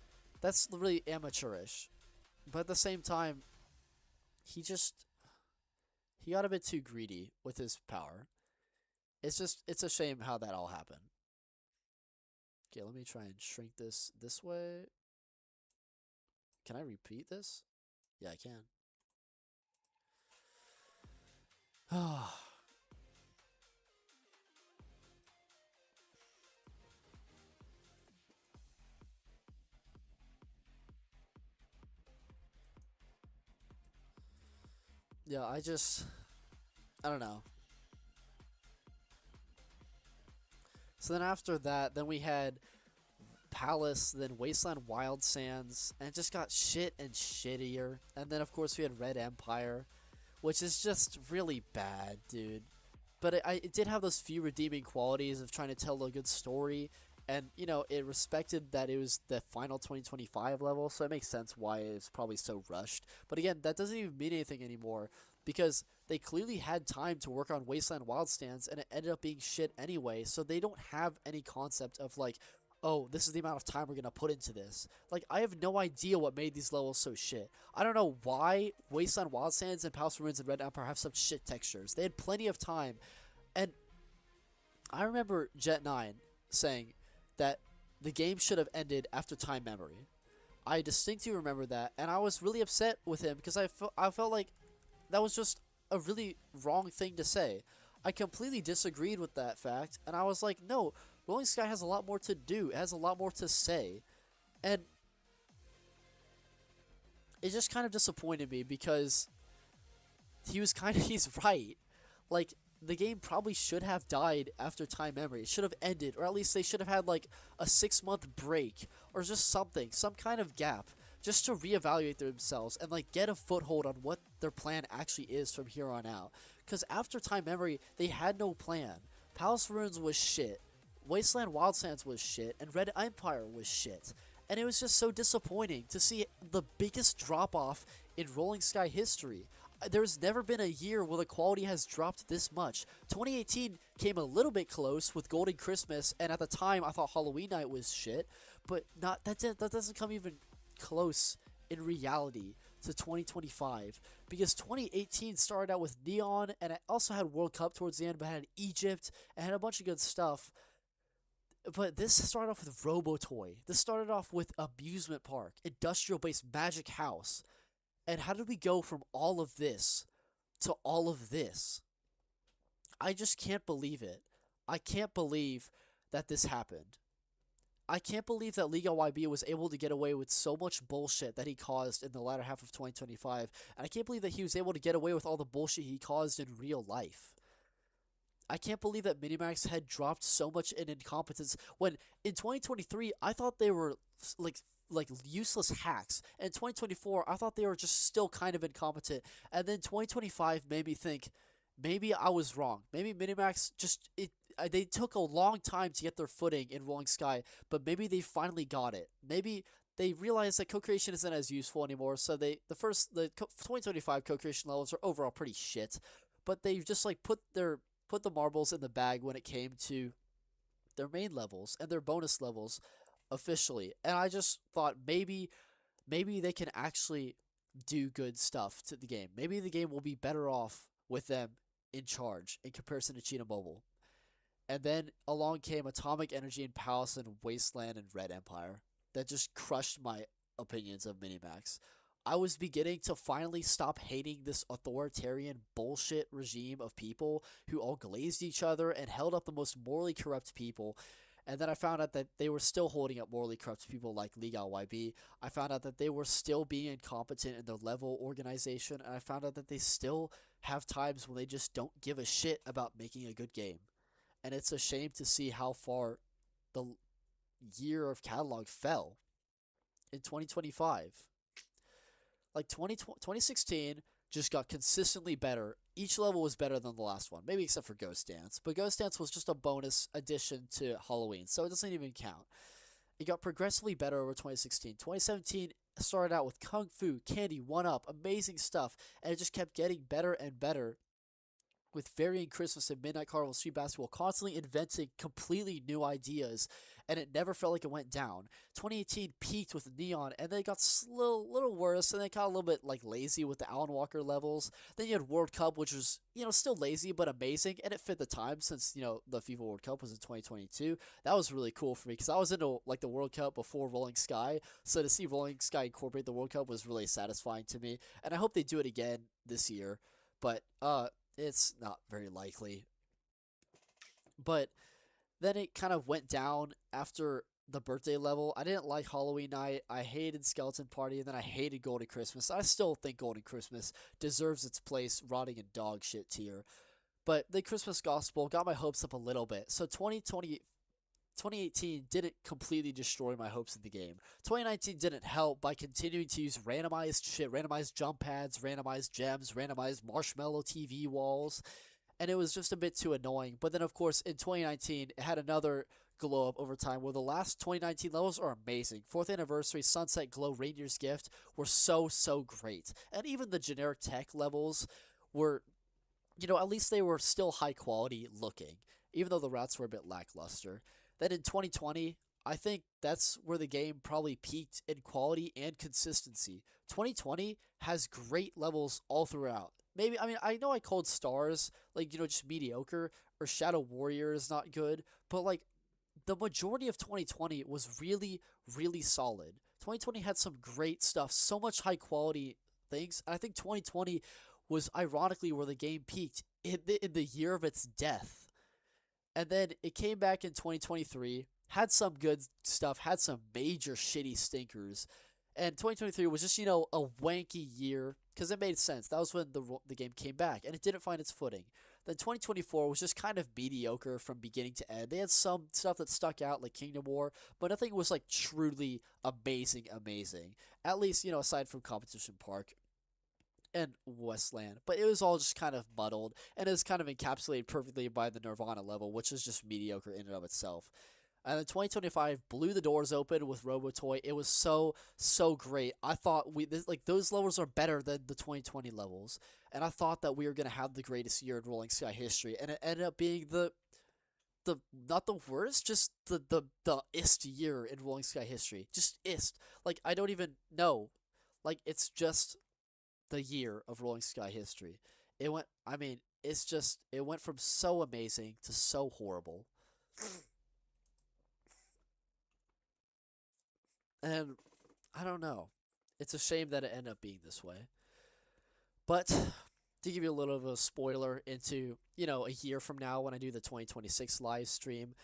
That's really amateurish. But at the same time, he got a bit too greedy with his power. It's a shame how that all happened. Okay, let me try and shrink this way. Can I repeat this? Yeah, I can. Yeah, I don't know. So then after that, then we had Palace, then Wasteland Wildsands, and it just got shit and shittier. And then of course we had Red Empire, which is just really bad, dude. But it did have those few redeeming qualities of trying to tell a good story, and you know, it respected that it was the final 2025 level, so it makes sense why it's probably so rushed. But again, that doesn't even mean anything anymore, because they clearly had time to work on Wasteland Wildstands, and it ended up being shit anyway, so they don't have any concept of like, oh, this is the amount of time we're gonna put into this. Like, I have no idea what made these levels so shit. I don't know why Wasteland Wildsands and Palace Ruins and Red Empire have such shit textures. They had plenty of time, and I remember Jet9 saying that the game should have ended after TiMe-mory. I distinctly remember that, and I was really upset with him because I felt like that was just a really wrong thing to say. I completely disagreed with that fact, and I was like, no, Rolling Sky has a lot more to do. It has a lot more to say. And it just kind of disappointed me because he's right. Like, the game probably should have died after TiMe-mory. It should have ended, or at least they should have had like a 6-month break or just something, some kind of gap, just to reevaluate themselves and like get a foothold on what their plan actually is from here on out. Because after TiMe-mory, they had no plan. Palace Ruins was shit. Wasteland Wildsands was shit, and Red Empire was shit. And it was just so disappointing to see the biggest drop-off in Rolling Sky history. There's never been a year where the quality has dropped this much. 2018 came a little bit close with Golden Christmas, and at the time I thought Halloween Night was shit, but that doesn't come even close in reality to 2025, because 2018 started out with Neon, and it also had World Cup towards the end, but it had Egypt, and had a bunch of good stuff. But this started off with RoboToy. This started off with Amusement Park, Industrial Base, Magic House. And how did we go from all of this to all of this? I just can't believe it. I can't believe that this happened. I can't believe that LiGaYB was able to get away with so much bullshit that he caused in the latter half of 2025. And I can't believe that he was able to get away with all the bullshit he caused in real life. I can't believe that Minimax had dropped so much in incompetence when in 2023 I thought they were like useless hacks, and in 2024 I thought they were just still kind of incompetent, and then 2025 made me think maybe I was wrong. Maybe Minimax they took a long time to get their footing in Rolling Sky, but maybe they finally got it. Maybe they realized that co-creation isn't as useful anymore, so the 2025 co-creation levels are overall pretty shit, but they just like put the marbles in the bag when it came to their main levels and their bonus levels officially. And I just thought maybe they can actually do good stuff to the game. Maybe the game will be better off with them in charge in comparison to Cheetah Mobile. And then along came Atomic Energy and Palace and Wasteland and Red Empire that just crushed my opinions of Minimax. I was beginning to finally stop hating this authoritarian bullshit regime of people who all glazed each other and held up the most morally corrupt people. And then I found out that they were still holding up morally corrupt people like LiGaYB. I found out that they were still being incompetent in their level organization. And I found out that they still have times when they just don't give a shit about making a good game. And it's a shame to see how far the year of catalog fell in 2025. Like 2016 just got consistently better. Each level was better than the last one, maybe except for Ghost Dance. But Ghost Dance was just a bonus addition to Halloween, so it doesn't even count. It got progressively better over 2016. 2017 started out with Kung Fu, Candy, 1-Up, amazing stuff, and it just kept getting better and better, with varying Christmas and Midnight Carnival Street Basketball constantly inventing completely new ideas, and it never felt like it went down. 2018 peaked with Neon, and then it got a little worse, and then it got a little bit like lazy with the Alan Walker levels. Then you had World Cup, which was, you know, still lazy but amazing, and it fit the time since, you know, the FIFA World Cup was in 2022. That was really cool for me because I was into like the World Cup before Rolling Sky, so to see Rolling Sky incorporate the World Cup was really satisfying to me, and I hope they do it again this year. But it's not very likely. But then it kind of went down after the birthday level. I didn't like Halloween Night. I hated Skeleton Party, and then I hated Golden Christmas. I still think Golden Christmas deserves its place rotting in dog shit tier. But the Christmas Gospel got my hopes up a little bit. So 2020 2018 didn't completely destroy my hopes in the game. 2019 didn't help by continuing to use randomized shit, randomized jump pads, randomized gems, randomized marshmallow TV walls, and it was just a bit too annoying. But then, of course, in 2019, it had another glow up over time where the last 2019 levels are amazing. 4th anniversary, Sunset Glow, Reindeer's Gift were so great. And even the generic tech levels were, at least they were still high quality looking, even though the routes were a bit lackluster. Then in 2020, I think that's where the game probably peaked in quality and consistency. 2020 has great levels all throughout. Maybe, I know I called Stars, just mediocre, or Shadow Warrior is not good, but, the majority of 2020 was really, really solid. 2020 had some great stuff, so much high quality things. And I think 2020 was ironically where the game peaked in the year of its death. And then it came back in 2023, had some good stuff, had some major shitty stinkers. And 2023 was just, a wanky year because it made sense. That was when the game came back and it didn't find its footing. Then 2024 was just kind of mediocre from beginning to end. They had some stuff that stuck out like Kingdom War, but nothing was truly amazing. At least, aside from Competition Park and Wasteland. But it was all just kind of muddled and it was kind of encapsulated perfectly by the Nirvana level, which is just mediocre in and of itself. And then 2025 blew the doors open with RoboToy. It was so great. I thought those levels are better than the 2020 levels, and I thought that we were gonna have the greatest year in Rolling Sky history, and it ended up being the not the worst, just the ist year in Rolling Sky history. Just ist. I don't even know. It's just the year of Rolling Sky history. It went. It went from so amazing to so horrible. And I don't know. It's a shame that it ended up being this way. But to give you a little of a spoiler into, a year from now when I do the 2026 live stream,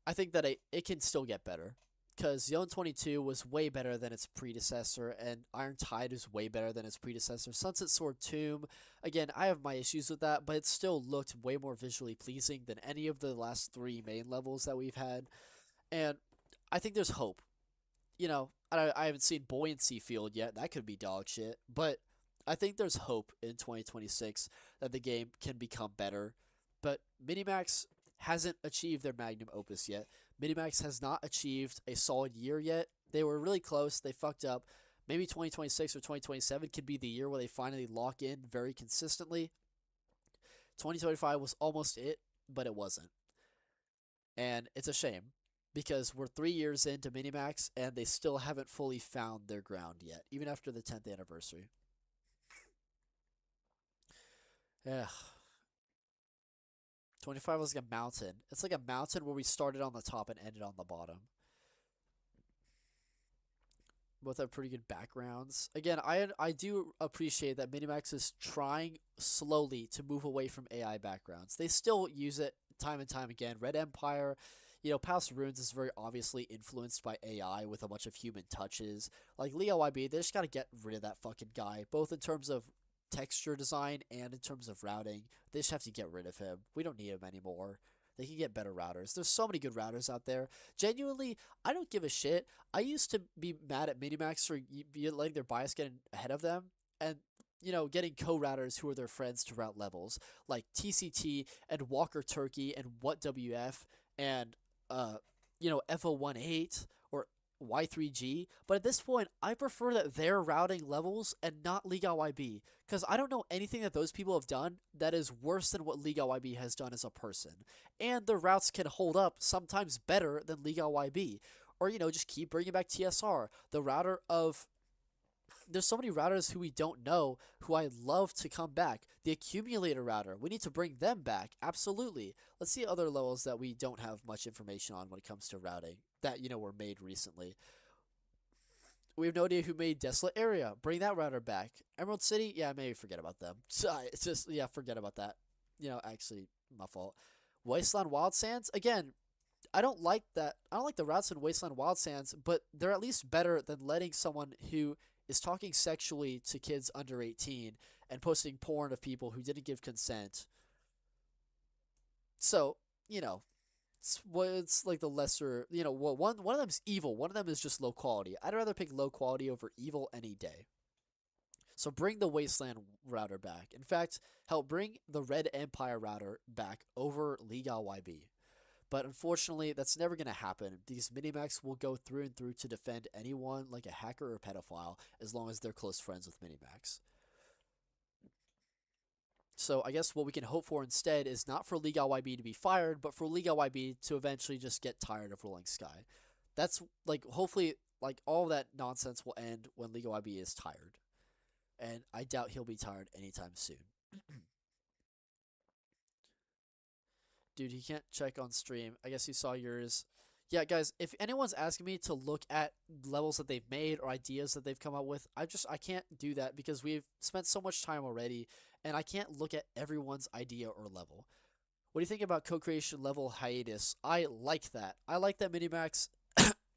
I think that it can still get better. Because Zone 22 was way better than its predecessor, and Iron Tide is way better than its predecessor. Sunset Sword Tomb, again, I have my issues with that, but it still looked way more visually pleasing than any of the last 3 main levels that we've had. And I think there's hope. I haven't seen Buoyancy Field yet. That could be dog shit. But I think there's hope in 2026 that the game can become better. But Minimax hasn't achieved their magnum opus yet. Minimax has not achieved a solid year yet. They were really close. They fucked up. Maybe 2026 or 2027 could be the year where they finally lock in very consistently. 2025 was almost it, but it wasn't. And it's a shame. Because we're 3 years into Minimax, and they still haven't fully found their ground yet, even after the 10th anniversary. Yeah. 25 was like a mountain. It's like a mountain where we started on the top and ended on the bottom. Both have pretty good backgrounds. Again, I do appreciate that Minimax is trying slowly to move away from AI backgrounds. They still use it time and time again. Red Empire... Palace of Ruins is very obviously influenced by AI with a bunch of human touches. LiGaYB, they just gotta get rid of that fucking guy, both in terms of texture design and in terms of routing. They just have to get rid of him. We don't need him anymore. They can get better routers. There's so many good routers out there. Genuinely, I don't give a shit. I used to be mad at Minimax for letting their bias get ahead of them, and getting co-routers who are their friends to route levels, like TCT and Walker Turkey and WhatWF and FO18 or Y3G, but at this point, I prefer that they're routing levels and not LiGaYB, because I don't know anything that those people have done that is worse than what LiGaYB has done as a person, and their routes can hold up sometimes better than LiGaYB, or just keep bringing back TSR, the router of... There's so many routers who we don't know who I'd love to come back. The Accumulator router, we need to bring them back. Absolutely. Let's see other levels that we don't have much information on when it comes to routing that, were made recently. We have no idea who made Desolate Area. Bring that router back. Emerald City, yeah, maybe forget about them. It's just, yeah, forget about that. Actually, my fault. Wasteland Wildsands, again, I don't like that. I don't like the routes in Wasteland Wildsands, but they're at least better than letting someone who is talking sexually to kids under 18 and posting porn of people who didn't give consent. So, it's like the lesser, you know, one of them's evil, one of them is just low quality. I'd rather pick low quality over evil any day. So bring the Wasteland router back. In fact, help bring the Red Empire router back over LiGaYB. But unfortunately, that's never going to happen. These Minimax will go through and through to defend anyone like a hacker or pedophile as long as they're close friends with Minimax. So I guess what we can hope for instead is not for LiGaYB to be fired, but for LiGaYB to eventually just get tired of Rolling Sky. That's like, hopefully, like, all that nonsense will end when LiGaYB is tired. And I doubt he'll be tired anytime soon. Dude, he can't check on stream. I guess you saw yours. Yeah, guys, if anyone's asking me to look at levels that they've made or ideas that they've come up with, I can't do that because we've spent so much time already, and I can't look at everyone's idea or level. What do you think about co-creation level hiatus? I like that. I like that Minimax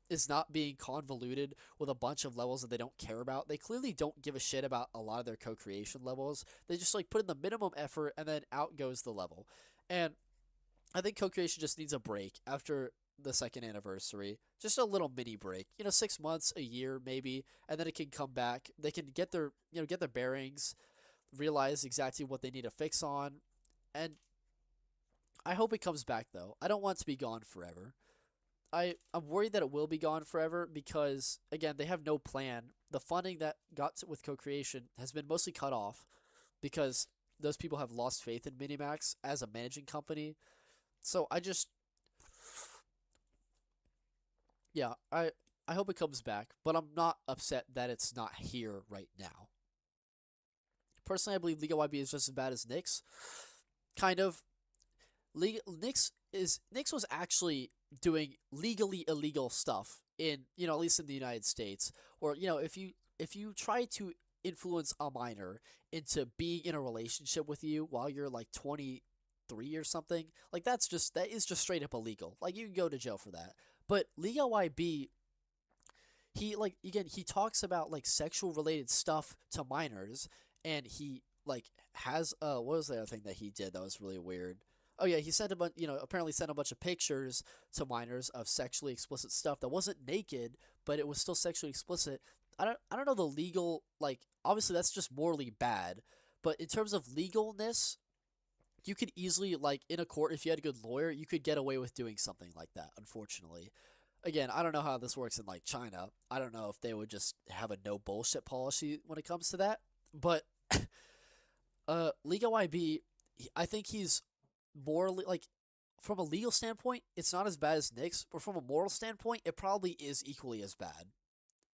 is not being convoluted with a bunch of levels that they don't care about. They clearly don't give a shit about a lot of their co-creation levels. They just like put in the minimum effort and then out goes the level. And I think co-creation just needs a break after the second anniversary. Just a little mini break. You know, 6 months, a year maybe, and then it can come back. They can get their, get their bearings, realize exactly what they need to fix on, and I hope it comes back though. I don't want it to be gone forever. I'm worried that it will be gone forever because, again, they have no plan. The funding that with co-creation has been mostly cut off because those people have lost faith in Minimax as a managing company. So yeah, I hope it comes back, but I'm not upset that it's not here right now. Personally, I believe LiGaYB is just as bad as Nyx. Kind of. Nyx was actually doing legally illegal stuff in, at least in the United States. Or, if you try to influence a minor into being in a relationship with you while you're like 23 or something, like that is just straight up illegal. Like, you can go to jail for that. But LiGaYB, he talks about like sexual related stuff to minors, and he like has what was the other thing that he did that was really weird? Oh yeah, he sent apparently sent a bunch of pictures to minors of sexually explicit stuff that wasn't naked, but it was still sexually explicit. I don't know the legal, like, obviously that's just morally bad, but in terms of legalness, you could easily, like, in a court, if you had a good lawyer, you could get away with doing something like that, unfortunately. Again, I don't know how this works in, like, China. I don't know if they would just have a no bullshit policy when it comes to that, but LiGaYB, I think he's morally, like, from a legal standpoint, it's not as bad as Nyx, but from a moral standpoint, it probably is equally as bad.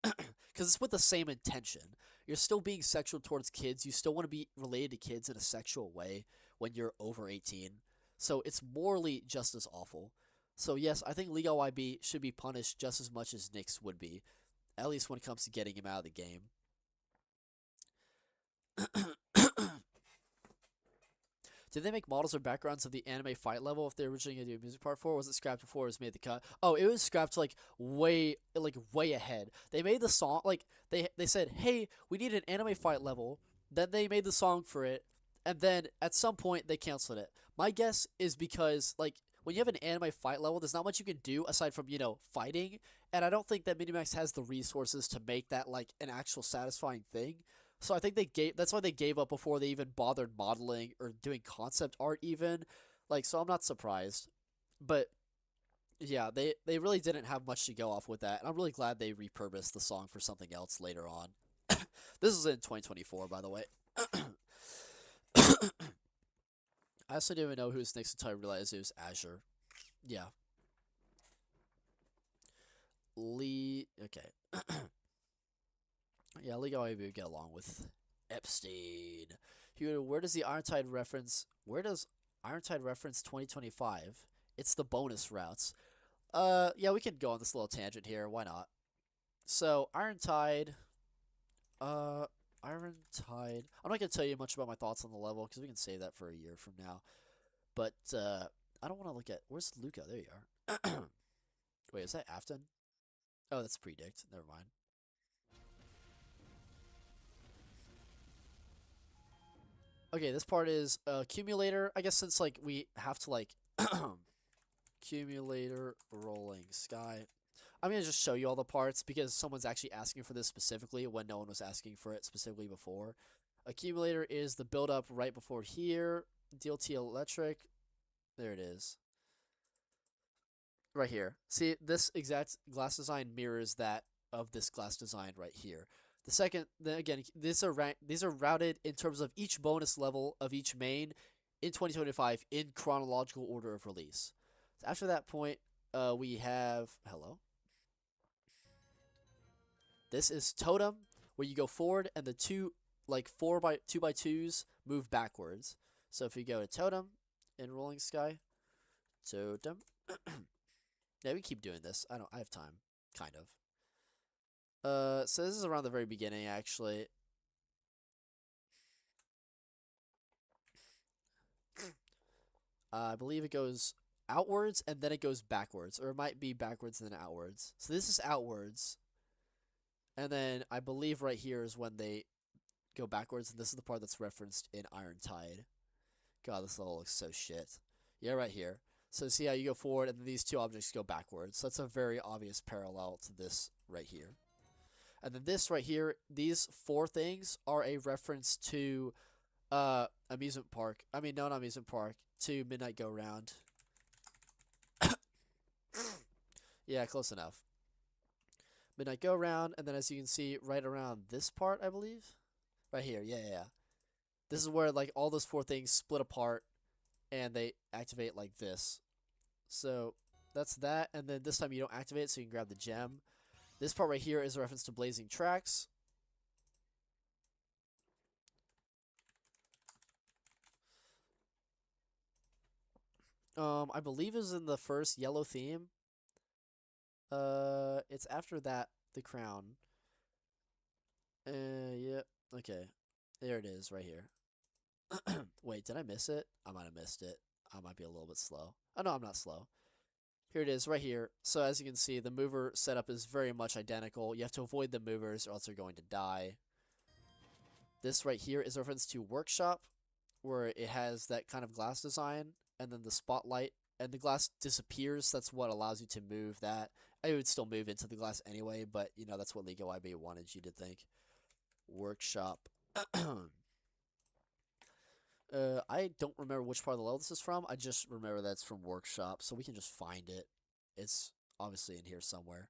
Because it's with the same intention. You're still being sexual towards kids. You still want to be related to kids in a sexual way when you're over 18. So it's morally just as awful. So yes, I think LiGaYB should be punished just as much as Nyx would be. At least when it comes to getting him out of the game. Did they make models or backgrounds of the anime fight level if they originally going to do Amusement Park 4? Was it scrapped before it was made the cut? Oh, it was scrapped like way ahead. They made the song, like, they said, hey, we need an anime fight level. Then they made the song for it. And then at some point they canceled it. My guess is because, like, when you have an anime fight level, there's not much you can do aside from, fighting. And I don't think that Minimax has the resources to make that, like, an actual satisfying thing. So I think that's why they gave up before they even bothered modeling or doing concept art even. Like, so I'm not surprised. But yeah, they really didn't have much to go off with that. And I'm really glad they repurposed the song for something else later on. This is in 2024, by the way. I also didn't even know who was next until I realized it was Azure. Yeah. Okay. Yeah, LiGaYB would get along with Epstein. Where does Irontide reference 2025? It's the bonus routes. Yeah, we can go on this little tangent here. Why not? So, Irontide. I'm not gonna tell you much about my thoughts on the level because we can save that for a year from now. But I don't want to look at where's Luca. There you are. Wait, is that Afton? Oh, that's Predict. Never mind. Okay, this part is Accumulator. I guess since, like, we have to, like, Accumulator, rolling sky. I'm going to just show you all the parts because someone's actually asking for this specifically when no one was asking for it specifically before. Accumulator is the build-up right before here. DLT electric. There it is. Right here. See, this exact glass design mirrors that of this glass design right here. The second, then again, these are routed in terms of each bonus level of each main in 2025 in chronological order of release. So after that point, we have hello. This is Totem, where you go forward and the two like 2x2s move backwards. So if you go to Totem in Rolling Sky, Totem. Yeah, we keep doing this. I have time, kind of. So this is around the very beginning, actually. I believe it goes outwards and then it goes backwards, or it might be backwards and then outwards. So this is outwards, and then I believe right here is when they go backwards, and this is the part that's referenced in Iron Tide. God, this level looks so shit. Yeah, right here. So see how you go forward, and then these two objects go backwards. So that's a very obvious parallel to this right here. And then this right here, these four things are a reference to Amusement Park. I mean, no, not Amusement Park. To Midnight Go Round. Yeah, close enough. Midnight Go Round, and then as you can see, right around this part, I believe. Right here, yeah. This is where like all those four things split apart, and they activate like this. So that's that, and then this time you don't activate it, so you can grab the gem. This part right here is a reference to Blazing Tracks. I believe is in the first yellow theme. It's after that, the crown. Yeah, okay. There it is, right here. Wait, did I miss it? I might have missed it. I might be a little bit slow. Oh, no, I'm not slow. Here it is, right here. So as you can see, the mover setup is very much identical. You have to avoid the movers or else you're going to die. This right here is a reference to Workshop, where it has that kind of glass design, and then the spotlight, and the glass disappears. That's what allows you to move that. I would still move into the glass anyway, but, you know, that's what LiGaYB wanted you to think. Workshop. I don't remember which part of the level this is from. I just remember that it's from Workshop, so we can just find it. It's obviously in here somewhere.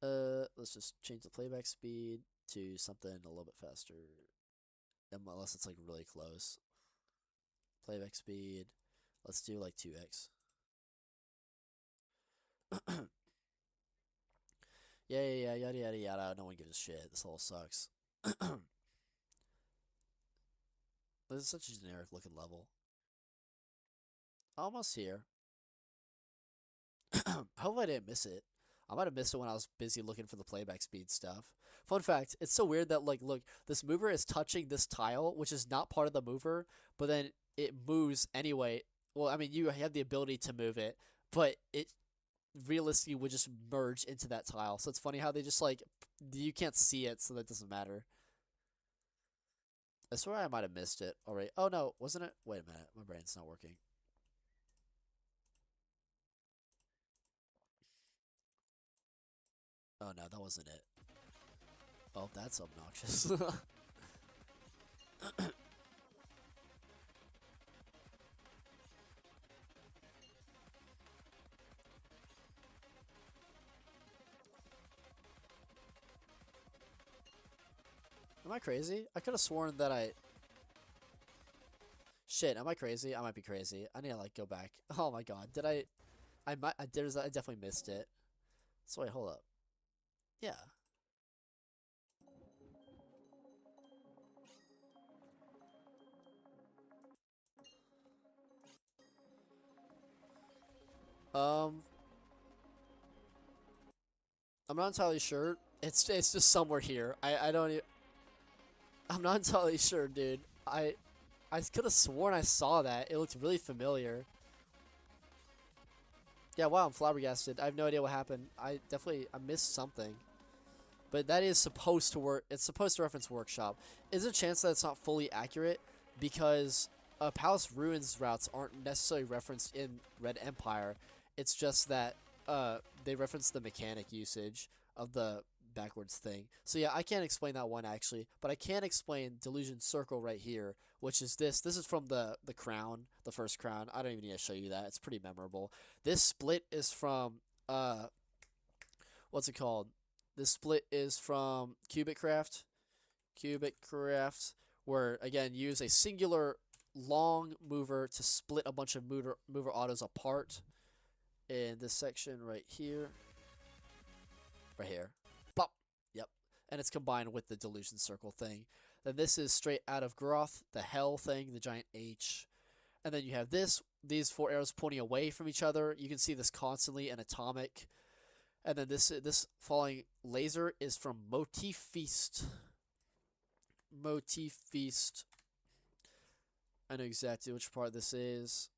Let's just change the playback speed to something a little bit faster. Unless it's like really close. Playback speed. Let's do like 2x. Yeah, yada yada yada. No one gives a shit. This level sucks. This is such a generic looking level. Almost here. I hope I didn't miss it. I might have missed it when I was busy looking for the playback speed stuff. Fun fact, it's so weird that, like, look, this mover is touching this tile, which is not part of the mover, but then it moves anyway. Well, I mean, you have the ability to move it, but it realistically would just merge into that tile. So it's funny how they just, like, you can't see it, so that doesn't matter. I swear I might have missed it already. Oh, no, wasn't it? Wait a minute. My brain's not working. Oh, no, that wasn't it. Oh, that's obnoxious. Am I crazy? I could have sworn that I... Shit, am I crazy? I might be crazy. I need to, like, go back. Oh my god, did I definitely missed it. So wait, hold up. Yeah. I'm not entirely sure. It's just somewhere here. I don't even... I'm not entirely sure, dude. I could have sworn I saw that. It looked really familiar. Yeah, wow, I'm flabbergasted. I have no idea what happened. I missed something. But that is supposed to work. It's supposed to reference Workshop. Is there a chance that it's not fully accurate? Because Palace Ruins routes aren't necessarily referenced in Red Empire. It's just that they reference the mechanic usage of the backwards thing. So yeah, I can't explain that one actually, but I can explain Delusion Circle right here, which is this. This is from the crown, the first crown. I don't even need to show you that. It's pretty memorable. This split is from what's it called? This split is from Cubic Craft. Cubic Craft, where again use a singular long mover to split a bunch of mover autos apart. In this section right here. Right here. Bop. Yep. And it's combined with the Delusion Circle thing. Then this is straight out of Ghroth, the Hell thing, the giant H. And then you have these 4 arrows pointing away from each other. You can see this constantly in Atomic. And then this falling laser is from MotiF-east. MotiF-east. I know exactly which part this is.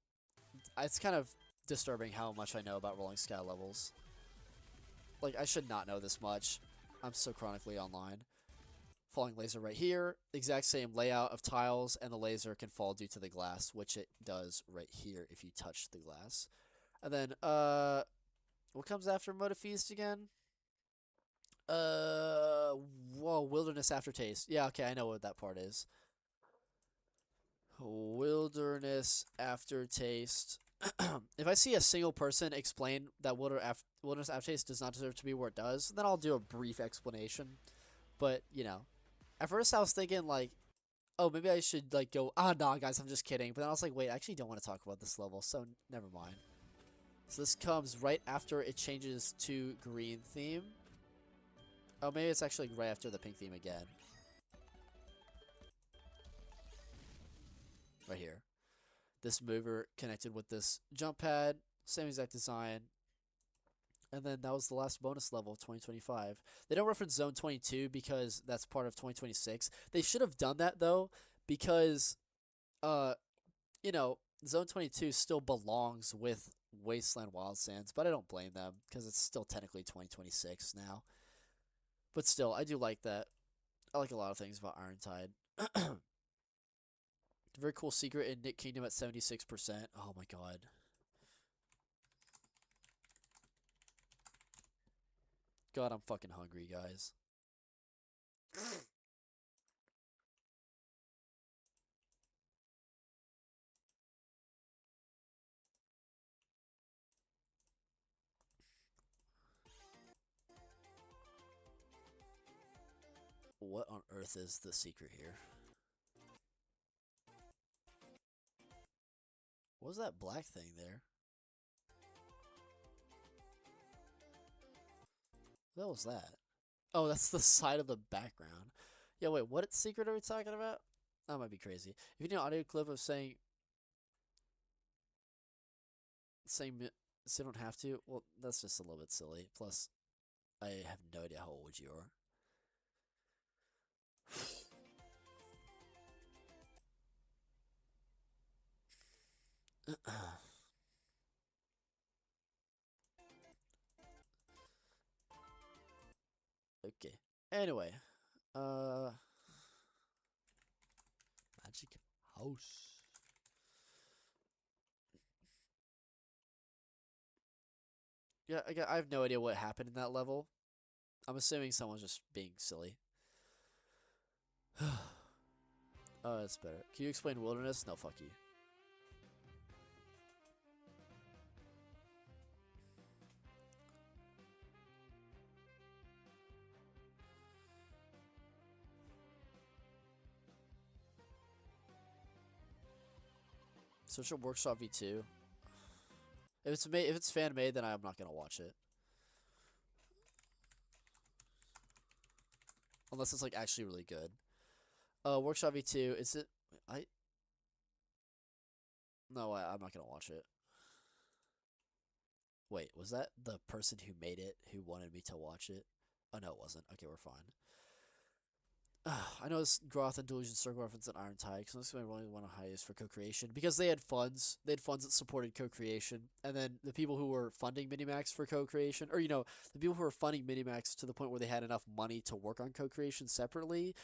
It's kind of disturbing how much I know about Rolling Sky levels. Like, I should not know this much. I'm so chronically online. Falling laser right here. Exact same layout of tiles, and the laser can fall due to the glass, which it does right here if you touch the glass. And then, what comes after MotiF-east again? Whoa, Wilderness Aftertaste. Yeah, okay, I know what that part is. Wilderness Aftertaste. If I see a single person explain that Wilderness Aftertaste does not deserve to be where it does, then I'll do a brief explanation. But, you know, at first I was thinking, like, oh, maybe I should, like, go, nah, guys, I'm just kidding. But then I was like, wait, I actually don't want to talk about this level, so never mind. So this comes right after it changes to green theme. Oh, maybe it's actually right after the pink theme again. Right here. This mover connected with this jump pad, same exact design. And then that was the last bonus level of 2025. They don't reference Zone 22 because that's part of 2026. They should have done that though, because you know, Zone 22 still belongs with Wasteland Wildsands, but I don't blame them because it's still technically 2026 now. But still, I do like that. I like a lot of things about Irontide. Very cool secret in Nick Kingdom at 76%. Oh my god. God, I'm fucking hungry, guys. What on earth is the secret here? What was that black thing there? What was that? Oh, that's the side of the background. Yeah, wait, what secret are we talking about? That might be crazy. If you need an audio clip of saying so you don't have to, well, that's just a little bit silly. Plus, I have no idea how old you are. Okay. Anyway, Magic House. Yeah, I have no idea what happened in that level. I'm assuming someone's just being silly. Oh, that's better. Can you explain wilderness? No, fuck you. Social Workshop V2. If it's fan made, then I'm not gonna watch it. Unless it's like actually really good. Workshop V2, is it No, I'm not gonna watch it. Wait, was that the person who made it who wanted me to watch it? Oh no, it wasn't. Okay, we're fine. I know it's Ghroth and Delusion Circle reference and Irontide, because that's what I really want to highest for co-creation, because they had funds. They had funds that supported co-creation, and then the people who were funding Minimax for co-creation, or the people who were funding Minimax to the point where they had enough money to work on co-creation separately,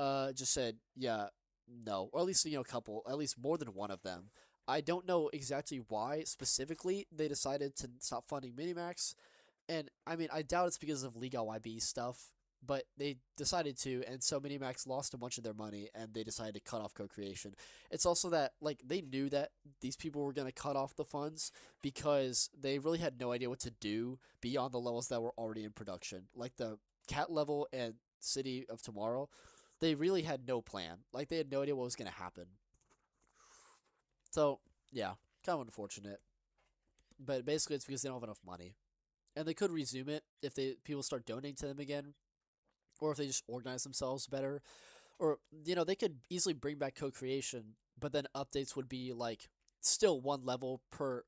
just said, yeah, no, or at least a couple, at least more than one of them. I don't know exactly why specifically they decided to stop funding Minimax, and I mean I doubt it's because of LiGaYB stuff, but they decided to, and so Minimax lost a bunch of their money, and they decided to cut off co-creation. It's also that like they knew that these people were gonna cut off the funds because they really had no idea what to do beyond the levels that were already in production, like the Cat level and City of Tomorrow. They really had no plan. Like they had no idea what was gonna happen. So yeah, kind of unfortunate. But basically, it's because they don't have enough money, and they could resume it if people start donating to them again, or if they just organize themselves better, or they could easily bring back co-creation, but then updates would be like still one level per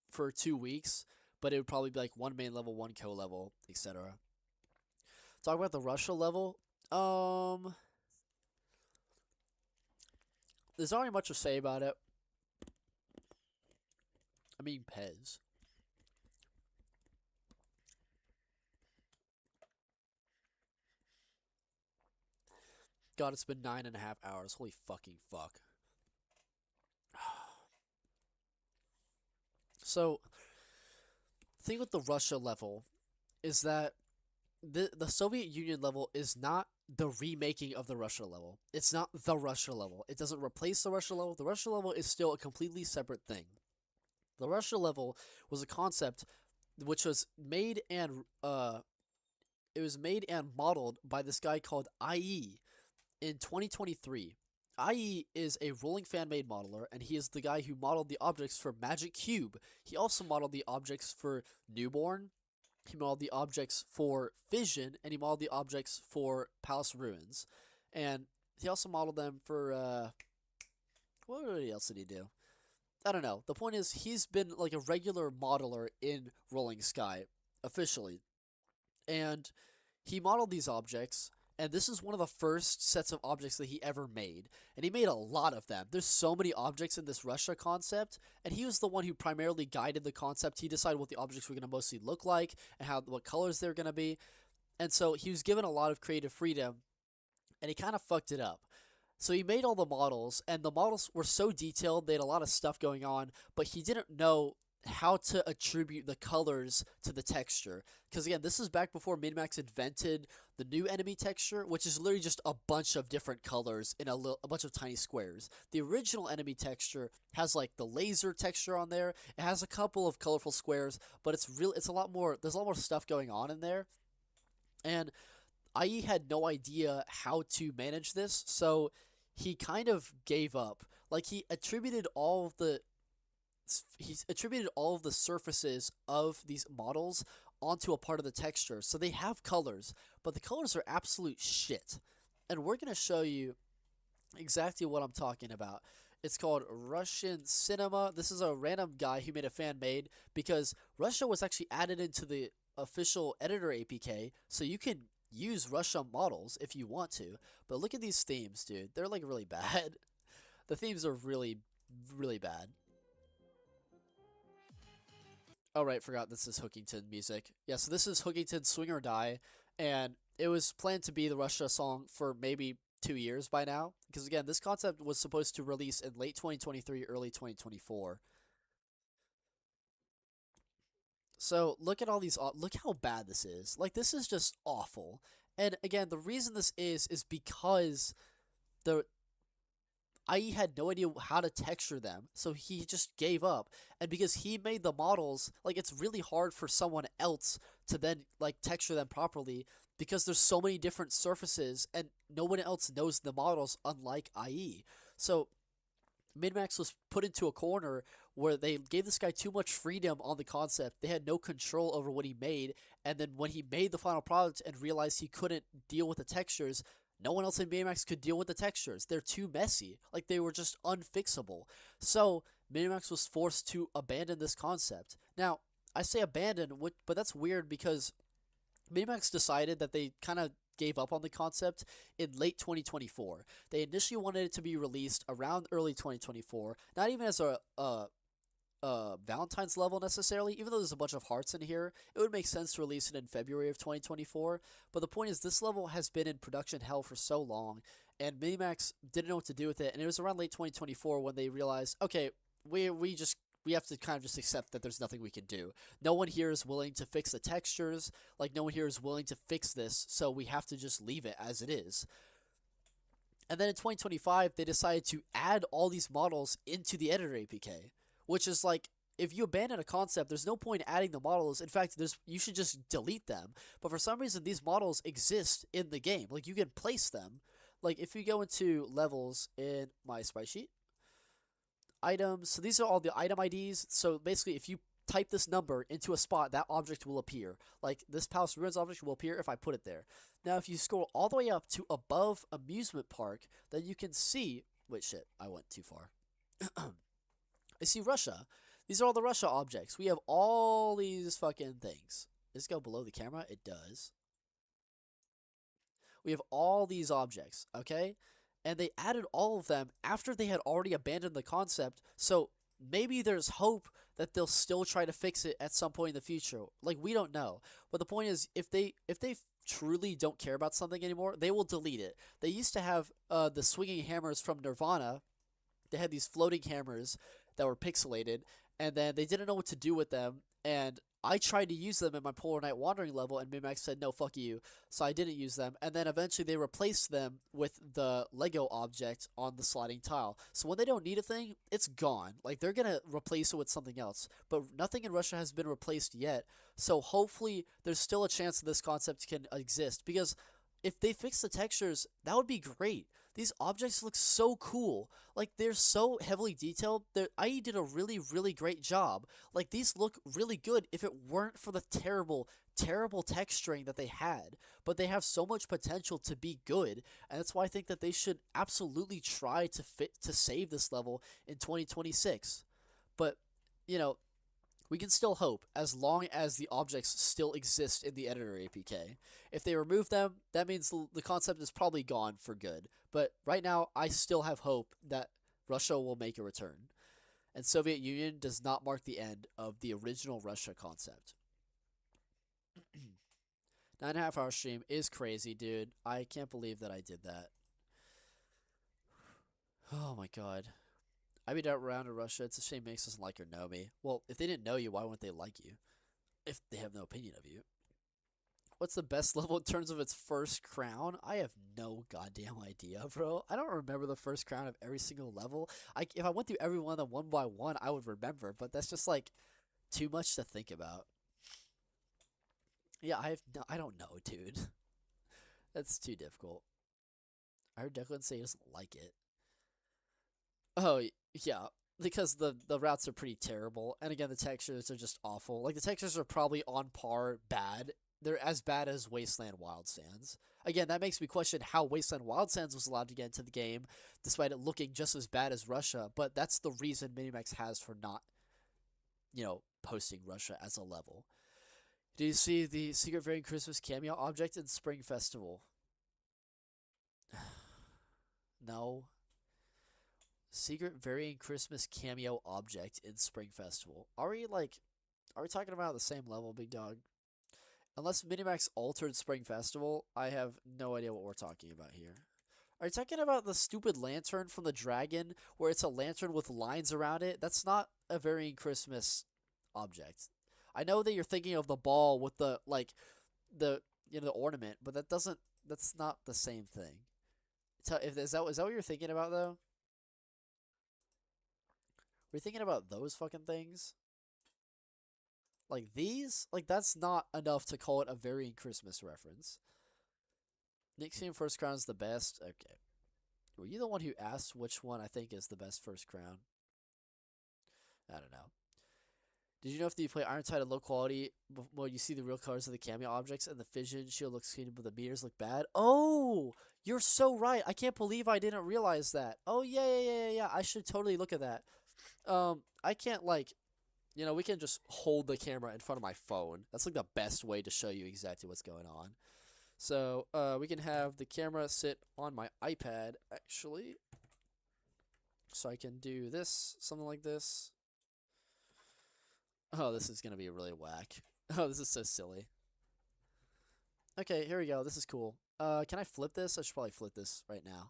for 2 weeks, but it would probably be like one main level, one co-level, etc. Talk about the Russia level. There's not really much to say about it. I mean, Pez. God, it's been 9.5 hours. Holy fucking fuck. So, the thing with the Russia level is that the Soviet Union level is not the remaking of the Russia level. It's not the Russia level. It doesn't replace the Russia level. The Russia level is still a completely separate thing. The Russia level was a concept which was made and modeled by this guy called IE in 2023. IE is a rolling fan-made modeler, and he is the guy who modeled the objects for Magic Cube. He also modeled the objects for Newborn. He modeled the objects for Fission, and he modeled the objects for Palace Ruins. And he also modeled them for, what else did he do? I don't know. The point is, he's been like a regular modeler in Rolling Sky, officially. And he modeled these objects, and this is one of the first sets of objects that he ever made. And he made a lot of them. There's so many objects in this Russia concept, and he was the one who primarily guided the concept. He decided what the objects were going to mostly look like, and what colors they're going to be. And so he was given a lot of creative freedom, and he kind of fucked it up. So he made all the models, and the models were so detailed, they had a lot of stuff going on, but he didn't know how to attribute the colors to the texture. Because again, this is back before Minimax invented the new enemy texture, which is literally just a bunch of different colors in a bunch of tiny squares. The original enemy texture has like the laser texture on there. It has a couple of colorful squares, but it's a lot more, there's a lot more stuff going on in there. And IE had no idea how to manage this, so he kind of gave up. Like he attributed all of the surfaces of these models onto a part of the texture. So they have colors, but the colors are absolute shit. And we're going to show you exactly what I'm talking about. It's called Russian Cinema. This is a random guy who made a fan made because Russia was actually added into the official editor APK, so you can use Russia models if you want to. But look at these themes, dude. They're like really bad. The themes are really, really bad. Oh, right, forgot this is Hookington music. Yeah, so this is Hookington Swing or Die, and it was planned to be the Russia song for maybe 2 years by now. Because again, this concept was supposed to release in late 2023, early 2024. So look at all these, look how bad this is. Like, this is just awful. And again, the reason this is because the IE had no idea how to texture them, so he just gave up. And because he made the models, like, it's really hard for someone else to then like texture them properly because there's so many different surfaces and no one else knows the models, unlike IE. So Minimax was put into a corner where they gave this guy too much freedom on the concept. They had no control over what he made, and then when he made the final product and realized he couldn't deal with the textures, no one else in Minimax could deal with the textures. They're too messy. Like, they were just unfixable. So Minimax was forced to abandon this concept. Now, I say abandon, but that's weird because Minimax decided that they kind of gave up on the concept in late 2024. They initially wanted it to be released around early 2024, not even as a Valentine's level necessarily. Even though there's a bunch of hearts in here, it would make sense to release it in February of 2024. But the point is, this level has been in production hell for so long, and Minimax didn't know what to do with it. And it was around late 2024 when they realized, okay, we have to kind of just accept that there's nothing we can do. No one here is willing to fix the textures. Like, no one here is willing to fix this, so we have to just leave it as it is. And then in 2025, they decided to add all these models into the editor APK, which is like, if you abandon a concept, there's no point adding the models. In fact, you should just delete them. But for some reason, these models exist in the game. Like, you can place them. Like, if you go into levels in my sprite sheet, items, so these are all the item IDs. So basically, if you type this number into a spot, that object will appear. Like, this Palace Ruins object will appear if I put it there. Now, if you scroll all the way up to above Amusement Park, then you can see... Wait, shit, I went too far. I see Russia. These are all the Russia objects. We have all these fucking things. Does it go below the camera? It does. We have all these objects, okay? And they added all of them after they had already abandoned the concept, so maybe there's hope that they'll still try to fix it at some point in the future. Like, we don't know. But the point is, if they truly don't care about something anymore, they will delete it. They used to have the swinging hammers from Nirvana. They had these floating hammers that were pixelated, and then they didn't know what to do with them, and I tried to use them in my Polar Night Wandering level, and Minimax said, no, fuck you, so I didn't use them, and then eventually they replaced them with the Lego object on the sliding tile. So when they don't need a thing, it's gone. Like, they're gonna replace it with something else, but nothing in Russia has been replaced yet, so hopefully there's still a chance that this concept can exist, because if they fix the textures, that would be great. These objects look so cool. Like, they're so heavily detailed. IE did a really, really great job. Like, these look really good if it weren't for the terrible, terrible texturing that they had. But they have so much potential to be good, and that's why I think that they should absolutely try to save this level in 2026. But, you know, we can still hope as long as the objects still exist in the editor APK. If they remove them, that means the concept is probably gone for good. But right now, I still have hope that Russia will make a return. And Soviet Union does not mark the end of the original Russia concept. 9.5 hour stream is crazy, dude. I can't believe that I did that. Oh my god. I beat out around in Russia. It's a shame Mix doesn't like or know me. Well, if they didn't know you, why wouldn't they like you? If they have no opinion of you. What's the best level in terms of its first crown? I have no goddamn idea, bro. I don't remember the first crown of every single level. If I went through every one of them one by one, I would remember, but that's just like too much to think about. Yeah, I don't know, dude. That's too difficult. I heard Declan say he doesn't like it. Oh, yeah, because the routes are pretty terrible, and again, the textures are just awful. Like, the textures are probably on par bad. They're as bad as Wasteland Wildsands. Again, that makes me question how Wasteland Wildsands was allowed to get into the game, despite it looking just as bad as Russia, but that's the reason Minimax has for not, you know, posting Russia as a level. Do you see the Secret Variant Christmas Cameo object in Spring Festival? No. Secret Variant Christmas Cameo object in Spring Festival. Are we talking about the same level, big dog? Unless Minimax altered Spring Festival, I have no idea what we're talking about here. Are you talking about the stupid lantern from the dragon, where it's a lantern with lines around it? That's not a Variant Christmas object. I know that you're thinking of the ball with the, like, the ornament, but that's not the same thing. Is that what you're thinking about, though? We're thinking about those fucking things? Like these? Like, that's not enough to call it a Variant Christmas reference. Nixium First Crown is the best? Okay. Were you the one who asked which one I think is the best first crown? I don't know. Did you know if you play Iron Tide at low quality, well, you see the real colors of the cameo objects and the Fission shield looks clean, but the meters look bad? Oh! You're so right. I can't believe I didn't realize that. Oh, yeah. I should totally look at that. I can't, like, you know, we can just hold the camera in front of my phone. That's like the best way to show you exactly what's going on. So, we can have the camera sit on my iPad, actually. So I can do this, something like this. Oh, this is going to be really whack. Oh, this is so silly. Okay, here we go. This is cool. Can I flip this? I should probably flip this right now.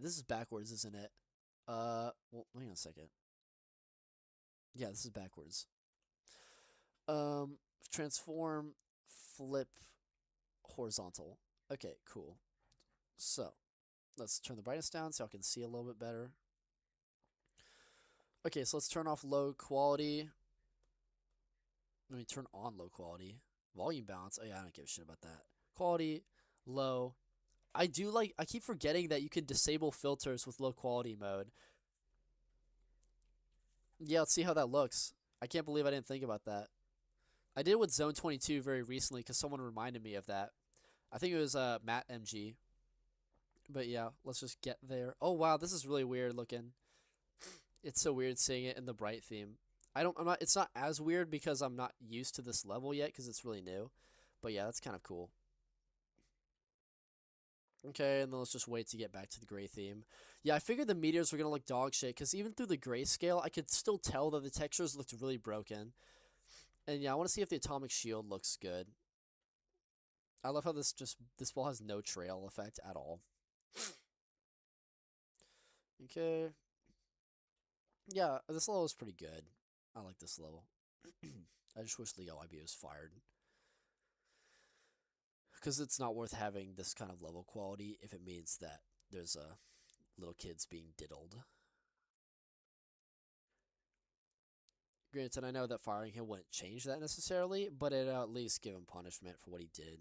This is backwards, isn't it? Well, hang on a second. Yeah, this is backwards. Transform, flip, horizontal. Okay, cool. So, let's turn the brightness down so I can see a little bit better. Okay, so let's turn off low quality. Let me turn on low quality. Volume balance. Oh yeah, I don't give a shit about that. Quality, low. I keep forgetting that you can disable filters with low quality mode. Yeah, let's see how that looks. I can't believe I didn't think about that. I did with Zone 22 very recently because someone reminded me of that. I think it was Matt MG. But yeah, let's just get there. Oh wow, this is really weird looking. It's so weird seeing it in the bright theme. It's not as weird because I'm not used to this level yet because it's really new. But yeah, that's kind of cool. Okay, and then let's just wait to get back to the gray theme. Yeah, I figured the meteors were going to look dog shit because even through the grayscale, I could still tell that the textures looked really broken. And yeah, I want to see if the atomic shield looks good. I love how this ball has no trail effect at all. Okay. Yeah, this level is pretty good. I like this level. I just wish LiGaYB was fired. Because it's not worth having this kind of level quality if it means that there's little kids being diddled. Granted, I know that firing him wouldn't change that necessarily, but it at least give him punishment for what he did.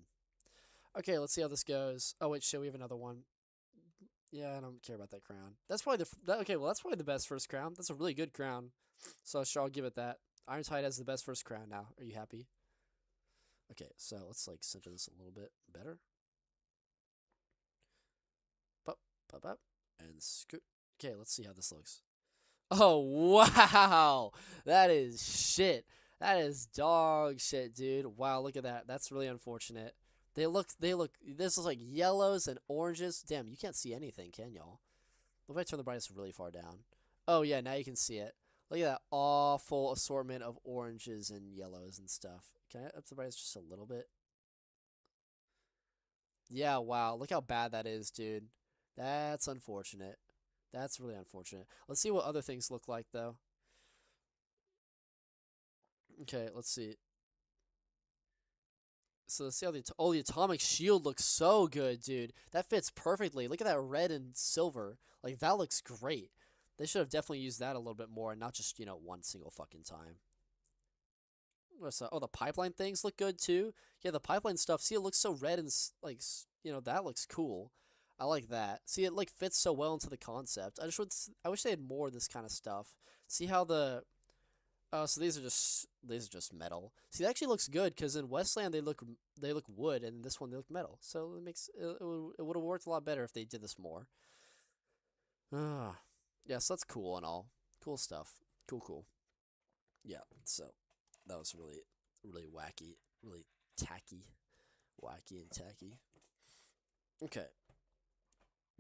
Okay, let's see how this goes. Oh wait, shit, we have another one. Yeah, I don't care about that crown. That's probably okay. Well, that's probably the best first crown. That's a really good crown. So sure, I'll give it that. Iron Tide has the best first crown now. Are you happy? Okay, so let's like center this a little bit better. Up, and scoot. Okay, let's see how this looks. Oh wow, that is shit. That is dog shit, dude. Wow, look at that. That's really unfortunate. They look. This is like yellows and oranges. Damn, you can't see anything, can y'all? What if I turn the brightness really far down? Oh yeah, now you can see it. Look at that awful assortment of oranges and yellows and stuff. Can I up the brightness just a little bit? Yeah, wow. Look how bad that is, dude. That's unfortunate. That's really unfortunate. Let's see what other things look like, though. Okay, let's see. So let's see how the atomic shield looks so good, dude. That fits perfectly. Look at that red and silver. Like, that looks great. They should have definitely used that a little bit more and not just, one single fucking time. What's that? Oh, the pipeline things look good, too. Yeah, the pipeline stuff. See, it looks so red and, like, that looks cool. I like that. See, it, like, fits so well into the concept. I wish they had more of this kind of stuff. See how the... Oh, so these are just metal. See, that actually looks good because in Wasteland they look wood, and in this one they look metal. So it makes it would have worked a lot better if they did this more. Yeah, so that's cool and all. Cool stuff. Cool. Yeah, so that was really wacky, really tacky, wacky and tacky. Okay.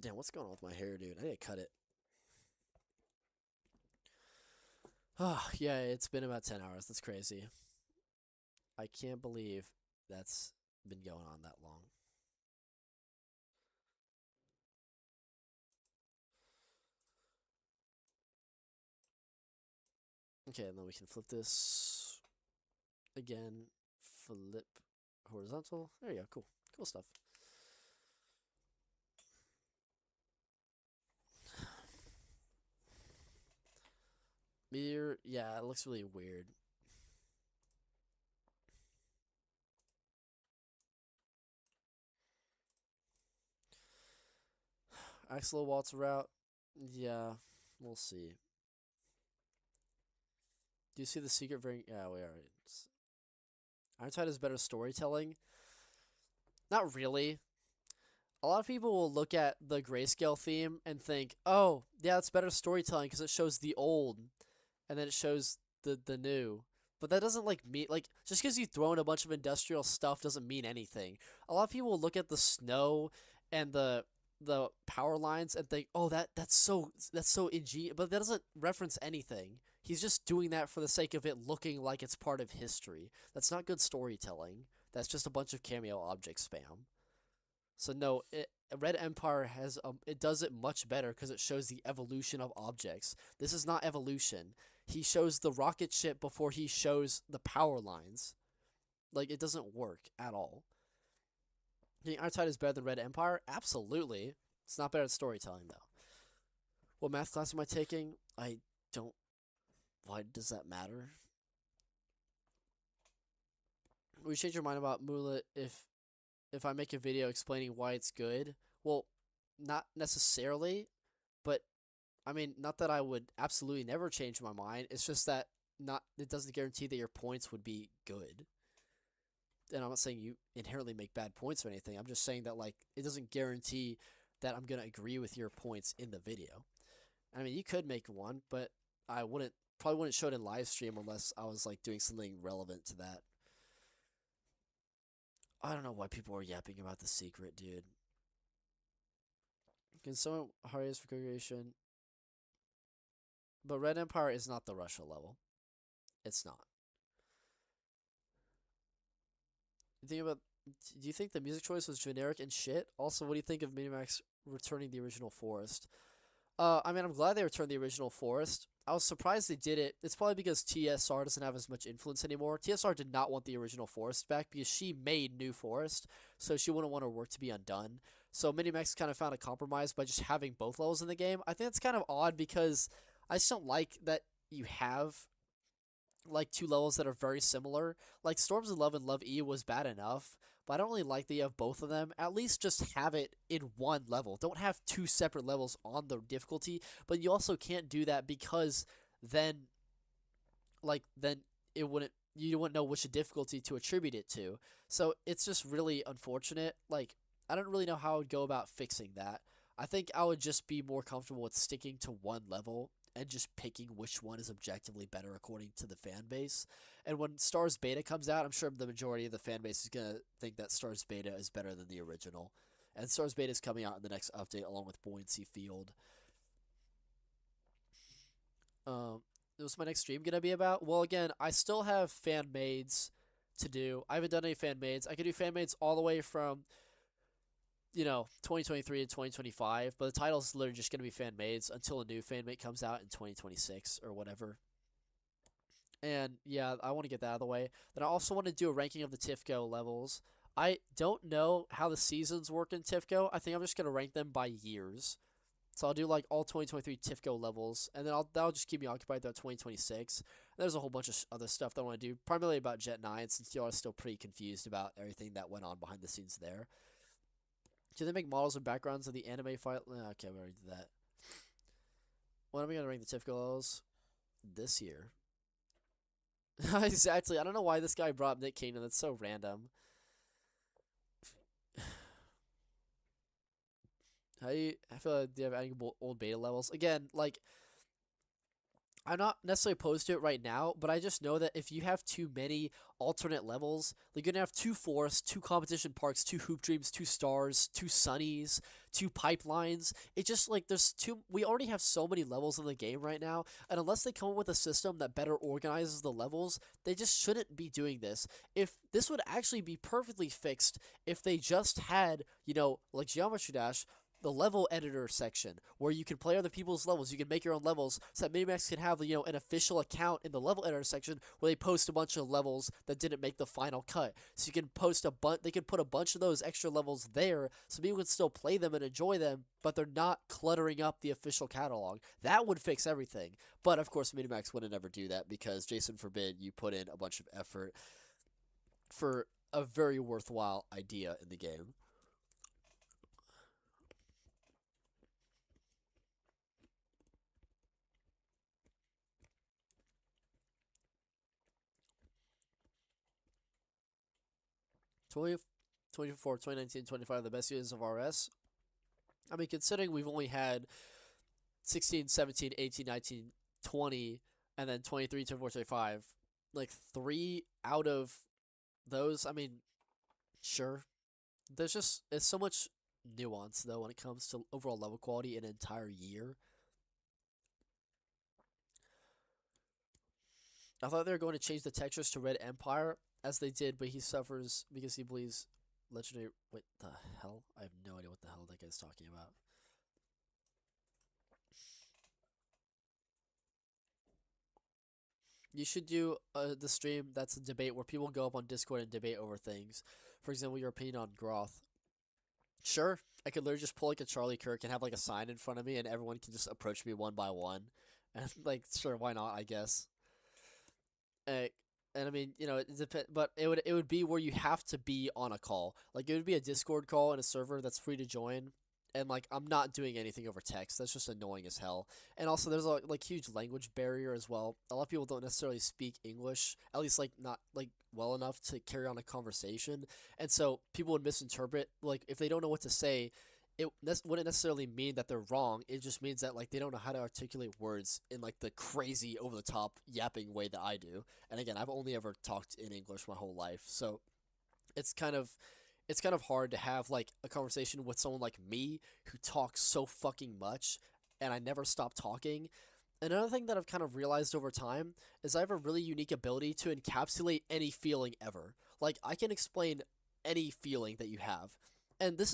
Damn, what's going on with my hair, dude? I need to cut it. Oh, yeah, it's been about 10 hours. That's crazy. I can't believe that's been going on that long. Okay, and then we can flip this again. Flip horizontal. There you go. Cool. Cool stuff. Meteor, yeah, it looks really weird. Axel Waltz route, yeah, we'll see. Do you see the secret variant? Yeah, we already. Iron Tide has better storytelling. Not really. A lot of people will look at the grayscale theme and think, oh, yeah, it's better storytelling because it shows the old and then it shows the new. But that doesn't mean just because you throw in a bunch of industrial stuff doesn't mean anything. A lot of people will look at the snow and the power lines and think, oh, that's so ingenious, but that doesn't reference anything. He's just doing that for the sake of it looking like it's part of history. That's not good storytelling. That's just a bunch of cameo object spam. So no, Red Empire has it does it much better because it shows the evolution of objects. This is not evolution. He shows the rocket ship before he shows the power lines. Like, it doesn't work at all. The Artide is better than Red Empire? Absolutely. It's not better at storytelling, though. What math class am I taking? I don't... Why does that matter? Would you change your mind about Moolet if I make a video explaining why it's good? Well, not necessarily, but I mean, not that I would absolutely never change my mind. It's just that it doesn't guarantee that your points would be good. And I'm not saying you inherently make bad points or anything. I'm just saying that, like, it doesn't guarantee that I'm gonna agree with your points in the video. I mean, you could make one, but I probably wouldn't show it in live stream unless I was like doing something relevant to that. I don't know why people are yapping about the secret, dude. Can someone hurry us for creation? But Red Empire is not the Russia level. It's not. Do you think the music choice was generic and shit? Also, what do you think of Minimax returning the original forest? I mean, I'm glad they returned the original forest. I was surprised they did it. It's probably because TSR doesn't have as much influence anymore. TSR did not want the original forest back because she made new forest, so she wouldn't want her work to be undone. So Minimax kind of found a compromise by just having both levels in the game. I think that's kind of odd because I just don't like that you have like two levels that are very similar. Like Storms of Love and Love E was bad enough, but I don't really like that you have both of them. At least just have it in one level. Don't have two separate levels on the difficulty, but you also can't do that because then you wouldn't know which difficulty to attribute it to. So it's just really unfortunate. Like, I don't really know how I would go about fixing that. I think I would just be more comfortable with sticking to one level and just picking which one is objectively better according to the fan base. And when Stars Beta comes out, I'm sure the majority of the fan base is going to think that Stars Beta is better than the original. And Stars Beta is coming out in the next update along with Buoyancy Field. What's my next stream going to be about? Well, again, I still have fan maids to do. I haven't done any fan maids. I can do fan maids all the way from 2023 to 2025, but the title is literally just going to be fan maids until a new fan mate comes out in 2026 or whatever. And yeah, I want to get that out of the way. Then I also want to do a ranking of the TIFCO levels. I don't know how the seasons work in TIFCO. I think I'm just going to rank them by years. So I'll do like all 2023 TIFCO levels, and then that'll just keep me occupied throughout 2026. There's a whole bunch of other stuff that I want to do, primarily about Jet 9, since y'all are still pretty confused about everything that went on behind the scenes there. Do they make models and backgrounds of the anime fight? Okay, we already did that. When am I going to rank the TIFCO levels? This year. Exactly. I don't know why this guy brought up Nick Kingdom. That's so random. I feel like they have adding old beta levels. Again, like, I'm not necessarily opposed to it right now, but I just know that if you have too many alternate levels, like you're going to have 2 forests, 2 competition parks, 2 hoop dreams, 2 stars, 2 sunnies, 2 pipelines. It just, like, we already have so many levels in the game right now, and unless they come up with a system that better organizes the levels, they just shouldn't be doing this. If this would actually be perfectly fixed if they just had, like Geometry Dash, the level editor section where you can play other people's levels. You can make your own levels so that Minimax can have, an official account in the level editor section where they post a bunch of levels that didn't make the final cut. So you can post they can put a bunch of those extra levels there so people can still play them and enjoy them, but they're not cluttering up the official catalog. That would fix everything. But of course, Minimax wouldn't ever do that because Jason forbid you put in a bunch of effort for a very worthwhile idea in the game. '24, 2019, 25, the best years of RS. I mean, considering we've only had 16, 17, 18, 19, 20, and then 23, 24, 25, like 3 out of those, I mean, sure. It's so much nuance, though, when it comes to overall level quality in an entire year. I thought they were going to change the textures to Red Empire, as they did, but he suffers because he believes legendary. Wait, the hell? I have no idea what the hell that guy's talking about. You should do the stream that's a debate where people go up on Discord and debate over things. For example, your opinion on Ghroth. Sure, I could literally just pull like a Charlie Kirk and have like a sign in front of me, and everyone can just approach me one by one. And like, sure, why not? I guess. Uh, and I mean, you know, it depend, but it would be where you have to be on a call. Like it would be a Discord call in a server that's free to join, and like I'm not doing anything over text. That's just annoying as hell. And also, there's a like huge language barrier as well. A lot of people don't necessarily speak English, at least like not like well enough to carry on a conversation, and so people would misinterpret. Like if they don't know what to say, it wouldn't necessarily mean that they're wrong. It just means that like they don't know how to articulate words in like the crazy over the top yapping way that I do. And again, I've only ever talked in English my whole life, so it's kind of hard to have like a conversation with someone like me who talks so fucking much and I never stop talking. Another thing that I've kind of realized over time is I have a really unique ability to encapsulate any feeling ever. Like I can explain any feeling that you have. And this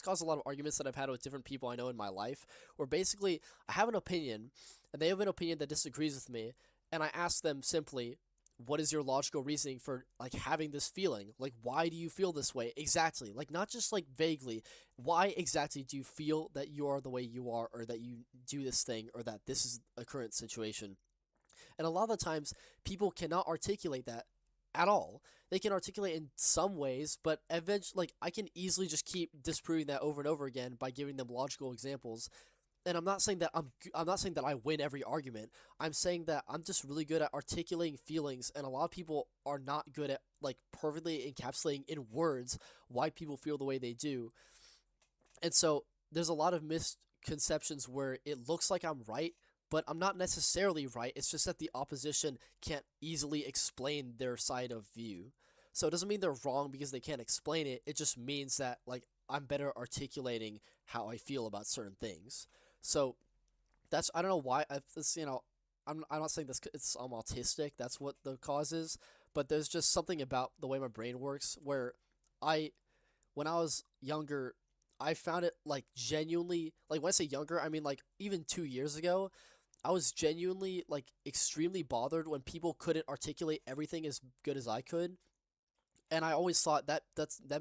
caused a lot of arguments that I've had with different people I know in my life, where basically I have an opinion and they have an opinion that disagrees with me, and I ask them simply, what is your logical reasoning for like having this feeling? Like why do you feel this way exactly? Like not just like vaguely, why exactly do you feel that you are the way you are, or that you do this thing, or that this is a current situation? And a lot of the times people cannot articulate that at all. They can articulate in some ways, but eventually like I can easily just keep disproving that over and over again by giving them logical examples. And I'm not saying that I'm not saying that I win every argument. I'm saying that I'm just really good at articulating feelings, and a lot of people are not good at like perfectly encapsulating in words why people feel the way they do. And so there's a lot of misconceptions where it looks like I'm right, but I'm not necessarily right. It's just that the opposition can't easily explain their side of view. So it doesn't mean they're wrong because they can't explain it. It just means that like I'm better articulating how I feel about certain things. So that's, I don't know why this, you know, I'm not saying this I'm autistic. That's what the cause is, but there's just something about the way my brain works where when I was younger, I found it like genuinely, like when I say younger, I mean like even 2 years ago, I was genuinely like extremely bothered when people couldn't articulate everything as good as I could. And I always thought that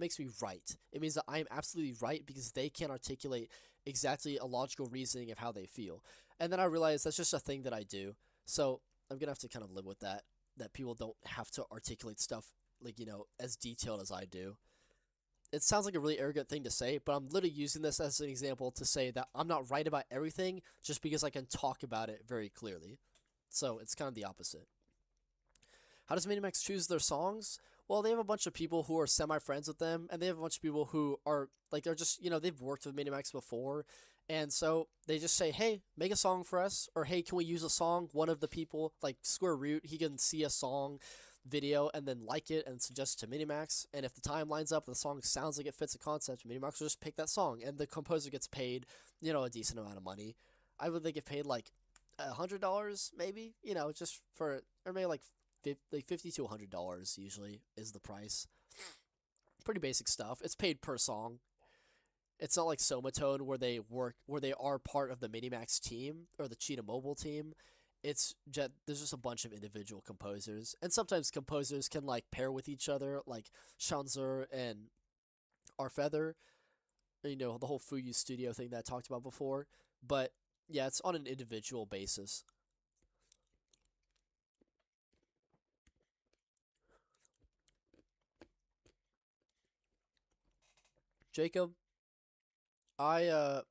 makes me right. It means that I am absolutely right because they can't articulate exactly a logical reasoning of how they feel. And then I realized that's just a thing that I do. So I'm gonna have to kind of live with that. That people don't have to articulate stuff like, you know, as detailed as I do. It sounds like a really arrogant thing to say, but I'm literally using this as an example to say that I'm not right about everything just because I can talk about it very clearly. So it's kind of the opposite. How does Minimax choose their songs? Well, they have a bunch of people who are semi-friends with them, and they have a bunch of people who are, like, they're just, you know, they've worked with Minimax before, and so they just say, hey, make a song for us, or hey, can we use a song? One of the people, like Square Root, he can see a song video and then like it and suggest it to Minimax, and if the time lines up and the song sounds like it fits a concept, Minimax will just pick that song, and the composer gets paid, you know, a decent amount of money. I would think get paid, like, $100, maybe, you know, just for, or maybe, like, $50 to $100 usually is the price. Pretty basic stuff. It's paid per song. It's not like Somatone where they are part of the Minimax team or the Cheetah Mobile team. There's just a bunch of individual composers, and sometimes composers can like pair with each other, like Shanzer and Arfeather. You know, the whole Fuyu Studio thing that I talked about before. But yeah, it's on an individual basis. Jacob, we're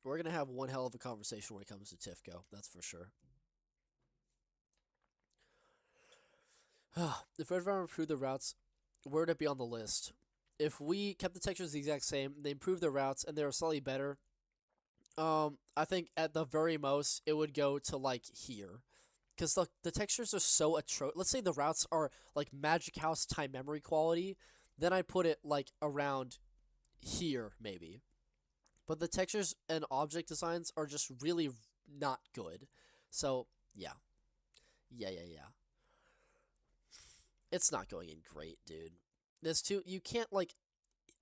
gonna have one hell of a conversation when it comes to TIFCO, that's for sure. If everyone improved the routes, where would it be on the list? If we kept the textures the exact same, they improved the routes and they were slightly better, I think at the very most it would go to like here. Because the textures are so atrocious. Let's say the routes are like Magic House TiMe-mory quality, then I put it like around here maybe. But the textures and object designs are just really not good. So yeah. it's not going in great, dude. There's too you can't like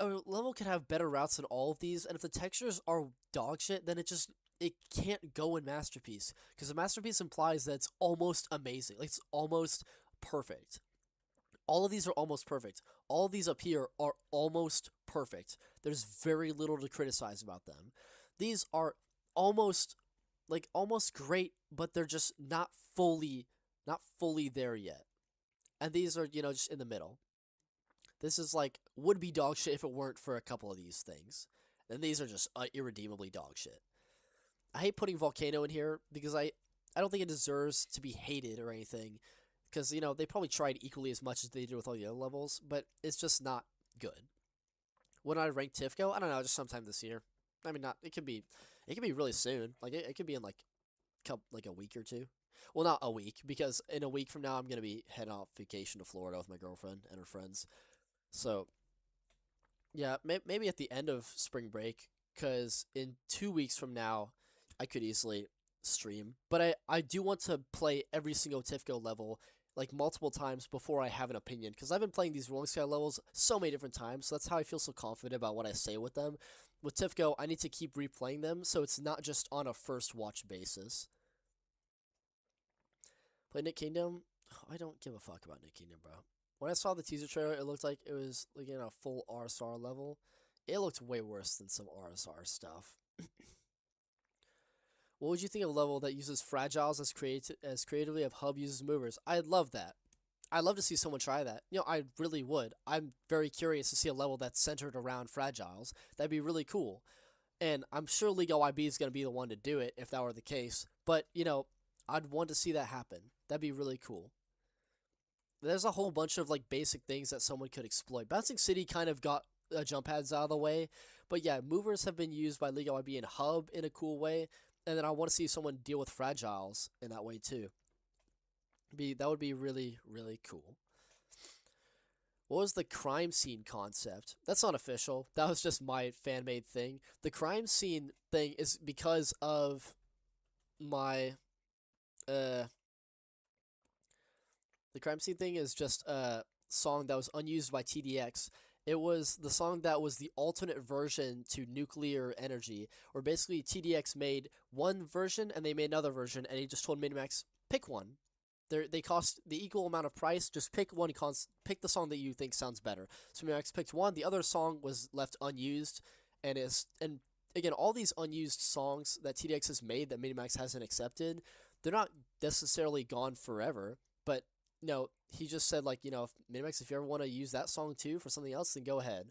a level can have better routes than all of these, and if the textures are dog shit, then it can't go in Masterpiece because a Masterpiece implies that it's almost amazing, like it's almost perfect. All of these are almost perfect. All of these up here are almost perfect. There's very little to criticize about them. These are almost almost great, but they're just not fully there yet. And these are, just in the middle. This is like would be dog shit if it weren't for a couple of these things. And these are just irredeemably dog shit. I hate putting Volcano in here because I don't think it deserves to be hated or anything. Because, they probably tried equally as much as they did with all the other levels, but it's just not good. When I rank Tifco, I don't know, just sometime this year. I mean, it could be really soon. Like it could be in like a week or two. Well, not a week, because in a week from now I'm gonna be heading off vacation to Florida with my girlfriend and her friends. So, yeah, maybe at the end of spring break, because in 2 weeks from now I could easily stream. But I do want to play every single Tifco level like multiple times before I have an opinion, because I've been playing these Rolling Sky levels so many different times, so that's how I feel so confident about what I say with them. With Tifco, I need to keep replaying them, so it's not just on a first watch basis. Play Nick Kingdom? I don't give a fuck about Nick Kingdom, bro. When I saw the teaser trailer, it looked like it was like in a full RSR level. It looked way worse than some RSR stuff. What would you think of a level that uses fragiles as creatively as Hub uses movers? I'd love that. I'd love to see someone try that. I really would. I'm very curious to see a level that's centered around fragiles. That'd be really cool. And I'm sure LiGaYB is going to be the one to do it if that were the case. But, I'd want to see that happen. That'd be really cool. There's a whole bunch of like basic things that someone could exploit. Bouncing City kind of got jump pads out of the way. But yeah, movers have been used by LiGaYB and Hub in a cool way. And then I want to see someone deal with fragiles in that way too. That would be really, really cool. What was the crime scene concept? That's not official. That was just my fan-made thing. The crime scene thing is because of my... The crime scene thing is just a song that was unused by TDX. It was the song that was the alternate version to Nuclear Energy, where basically TDX made one version and they made another version, and he just told Minimax, pick one. They cost the equal amount of price, just pick one, pick the song that you think sounds better. So Minimax picked one, the other song was left unused, and again, all these unused songs that TDX has made that Minimax hasn't accepted, they're not necessarily gone forever, but he just said, like, if Minimax, if you ever want to use that song too for something else, then go ahead.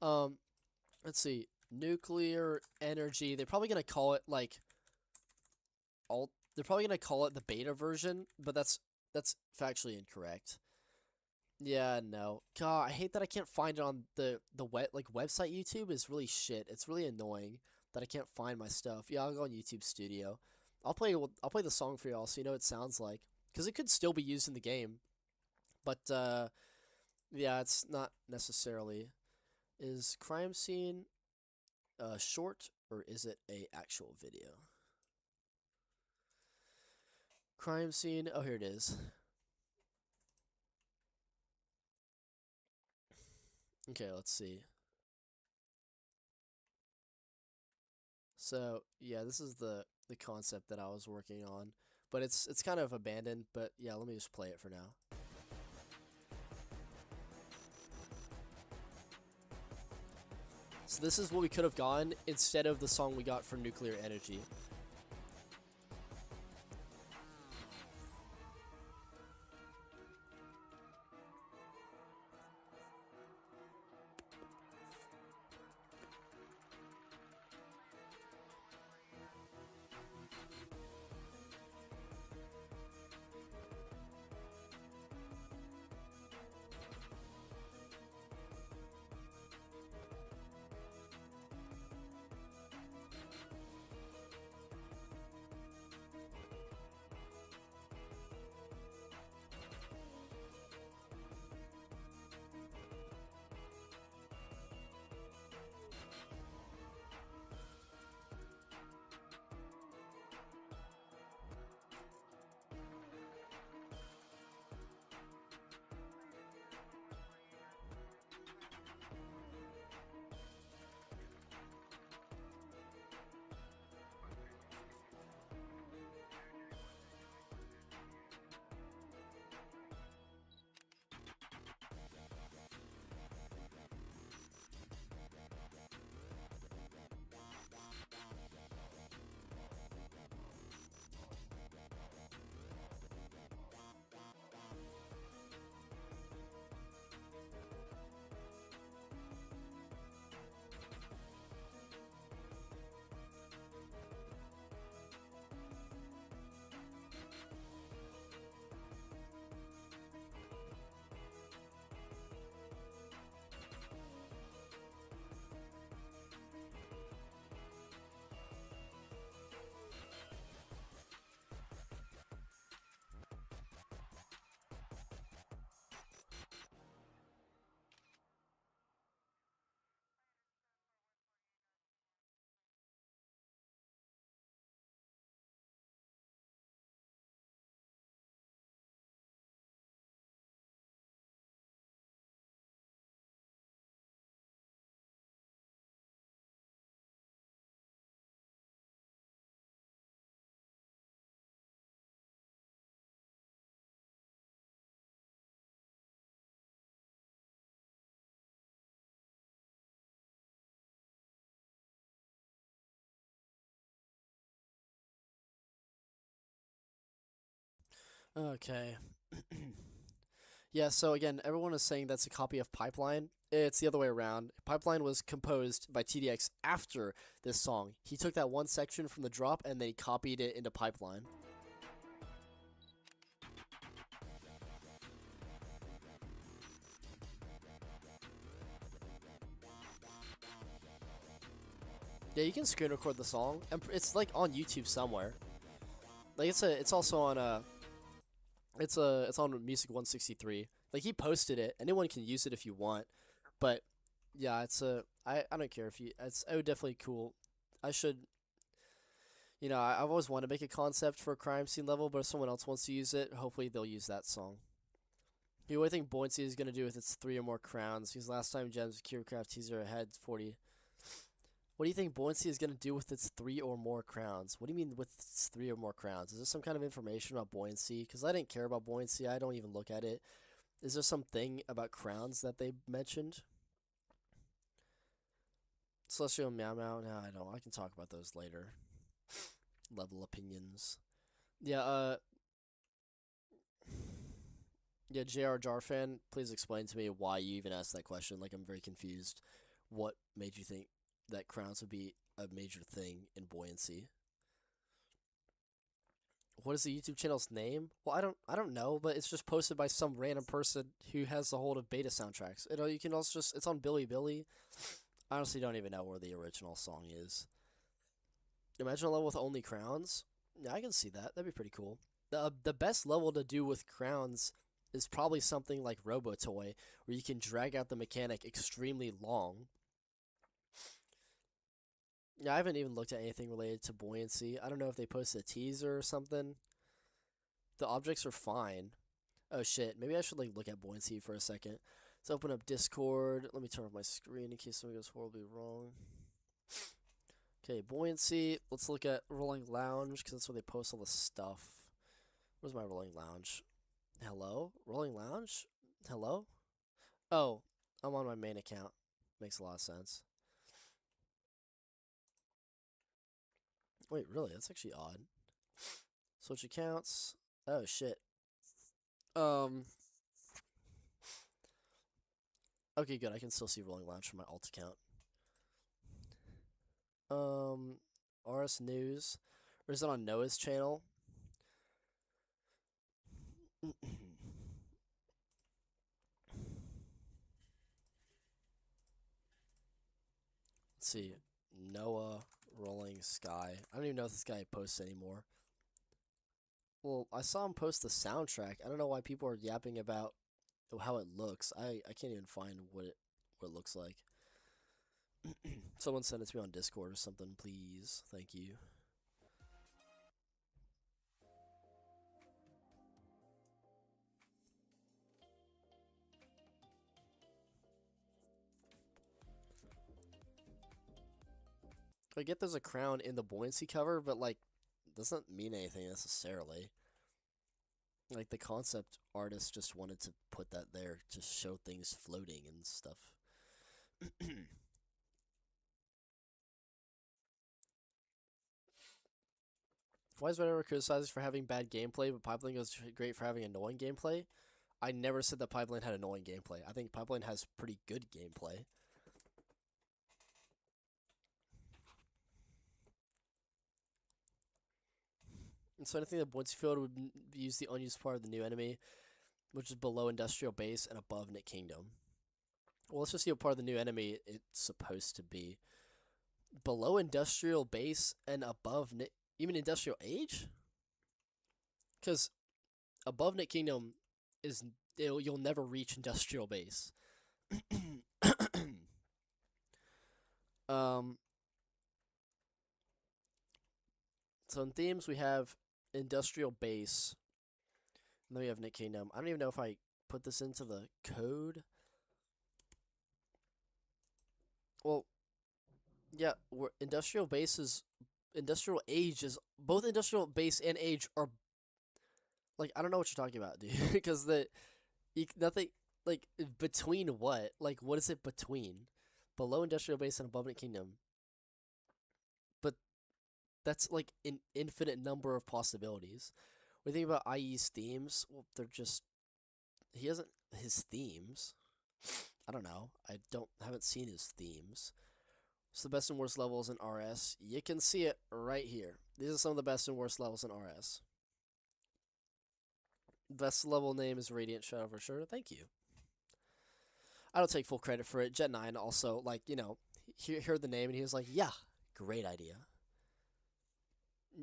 Let's see. Nuclear Energy. They're probably going to call it, like, they're probably going to call it the beta version, but that's factually incorrect. Yeah, no. God, I hate that I can't find it on the website. YouTube is really shit. It's really annoying that I can't find my stuff. Yeah, I'll go on YouTube Studio. I'll play the song for y'all so you know what it sounds like. Because it could still be used in the game. But, yeah, it's not necessarily. Is Crime Scene short, or is it a actual video? Crime Scene, oh, here it is. Okay, let's see. So, yeah, this is the concept that I was working on. But it's kind of abandoned, but yeah, let me just play it for now. So this is what we could have gotten instead of the song we got for Nuclear Energy. Okay. Yeah, so again, everyone is saying that's a copy of Pipeline. It's the other way around. Pipeline was composed by TDX after this song. He took that one section from the drop and then he copied it into Pipeline. Yeah, you can screen record the song, and it's like on YouTube somewhere. Like it's also on it's on Music 163. Like he posted it. Anyone can use it if you want, but yeah, I don't care if you. It's definitely cool. I should. I've always wanted to make a concept for a crime scene level, but if someone else wants to use it, hopefully they'll use that song. What do you think Buoyancy is gonna do with its 3 or more crowns? Because last time Gems Curecraft teaser had 40. What do you think Buoyancy is going to do with its 3 or more crowns? What do you mean with its 3 or more crowns? Is there some kind of information about Buoyancy? Because I didn't care about Buoyancy. I don't even look at it. Is there something about crowns that they mentioned? Celestial Meow Meow? No, I don't. I can talk about those later. Level opinions. Yeah, yeah, JR Jarfan, please explain to me why you even asked that question. Like, I'm very confused. What made you think that crowns would be a major thing in Buoyancy? What is the YouTube channel's name? Well, I don't know, but it's just posted by some random person who has the hold of beta soundtracks. You can also just, it's on Billy. I honestly don't even know where the original song is. Imagine a level with only crowns. Yeah, I can see that. That'd be pretty cool. The best level to do with crowns is probably something like RoboToy, where you can drag out the mechanic extremely long. Yeah, I haven't even looked at anything related to Buoyancy. I don't know if they posted a teaser or something. The objects are fine. Oh shit, maybe I should like look at Buoyancy for a second. Let's open up Discord. Let me turn off my screen in case something goes horribly wrong. Okay, Buoyancy. Let's look at Rolling Lounge, because that's where they post all the stuff. Where's my Rolling Lounge? Hello? Rolling Lounge? Hello? Oh, I'm on my main account. Makes a lot of sense. Wait, really? That's actually odd. Switch accounts. Oh, shit. Okay, good. I can still see Rolling Lounge from my alt account. RS News. Or is it on Noah's channel? Let's see. Noah Rolling Sky. I don't even know if this guy posts anymore. Well, I saw him post the soundtrack. I don't know why people are yapping about how it looks. I can't even find what it looks like. Someone send it to me on Discord or something, please. Thank you. I get there's a crown in the Buoyancy cover, but like, doesn't mean anything necessarily. Like, the concept artist just wanted to put that there to show things floating and stuff. Why is Reddit criticized for having bad gameplay, but Pipeline goes great for having annoying gameplay? I never said that Pipeline had annoying gameplay. I think Pipeline has pretty good gameplay. And so I think that Buoyancy Field would use the unused part of the new enemy, which is below Industrial Base and above Nick Kingdom. Well, let's just see what part of the new enemy it's supposed to be. Below Industrial Base and above Nick... Even Industrial Age? Because above Nick Kingdom is... You'll never reach Industrial Base. So in themes, we have Industrial Base. And then we have Nick Kingdom. I don't even know if I put this into the code. Well, yeah, Industrial Base is... Industrial Age is... Both Industrial Base and Age are... Like, I don't know what you're talking about, dude. Because nothing... Like, between what? Like, what is it between? Below Industrial Base and above Nick Kingdom. But that's, like, an infinite number of possibilities. What do you think about IE's themes? Well, they're just he hasn't his themes. I don't know. Haven't seen his themes. It's the best and worst levels in RS. You can see it right here. These are some of the best and worst levels in RS. Best level name is Radiant Shadow for sure. Thank you. I don't take full credit for it. Jet9 also, like, you know, he heard the name and he was like, yeah, great idea.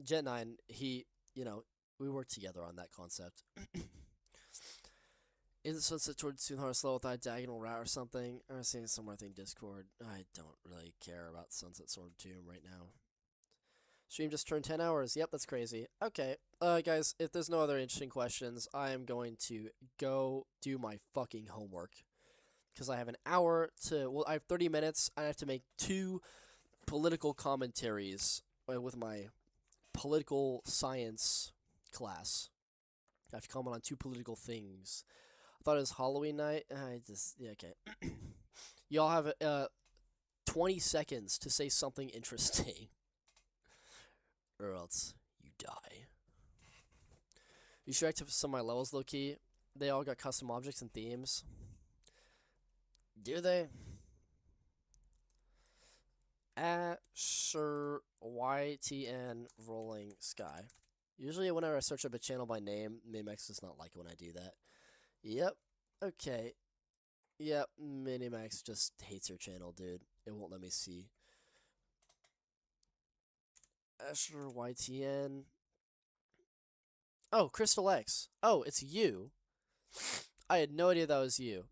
Jet9, he, you know, we worked together on that concept. Isn't Sunset towards Soon Hard Slow without a diagonal route or something? I'm seeing somewhere, I think Discord. I don't really care about Sunset Sword Tomb right now. Stream just turned 10 hours. Yep, that's crazy. Okay, guys, if there's no other interesting questions, I am going to go do my fucking homework. Because I have an hour to, well, I have 30 minutes. I have to make 2 political commentaries with my political science class. I have to comment on 2 political things. I thought it was Halloween night. Yeah, okay. Y'all have 20 seconds to say something interesting. Or else you die. You should activate some of my levels, low-key. They all got custom objects and themes. Do they? Sure, YTN Rolling Sky. Usually whenever I search up a channel by name, Minimax does not like it when I do that. Yep. Okay. Yep, Minimax just hates your channel, dude. It won't let me see. Asher YTN. Oh, Crystal X. Oh, it's you. I had no idea that was you.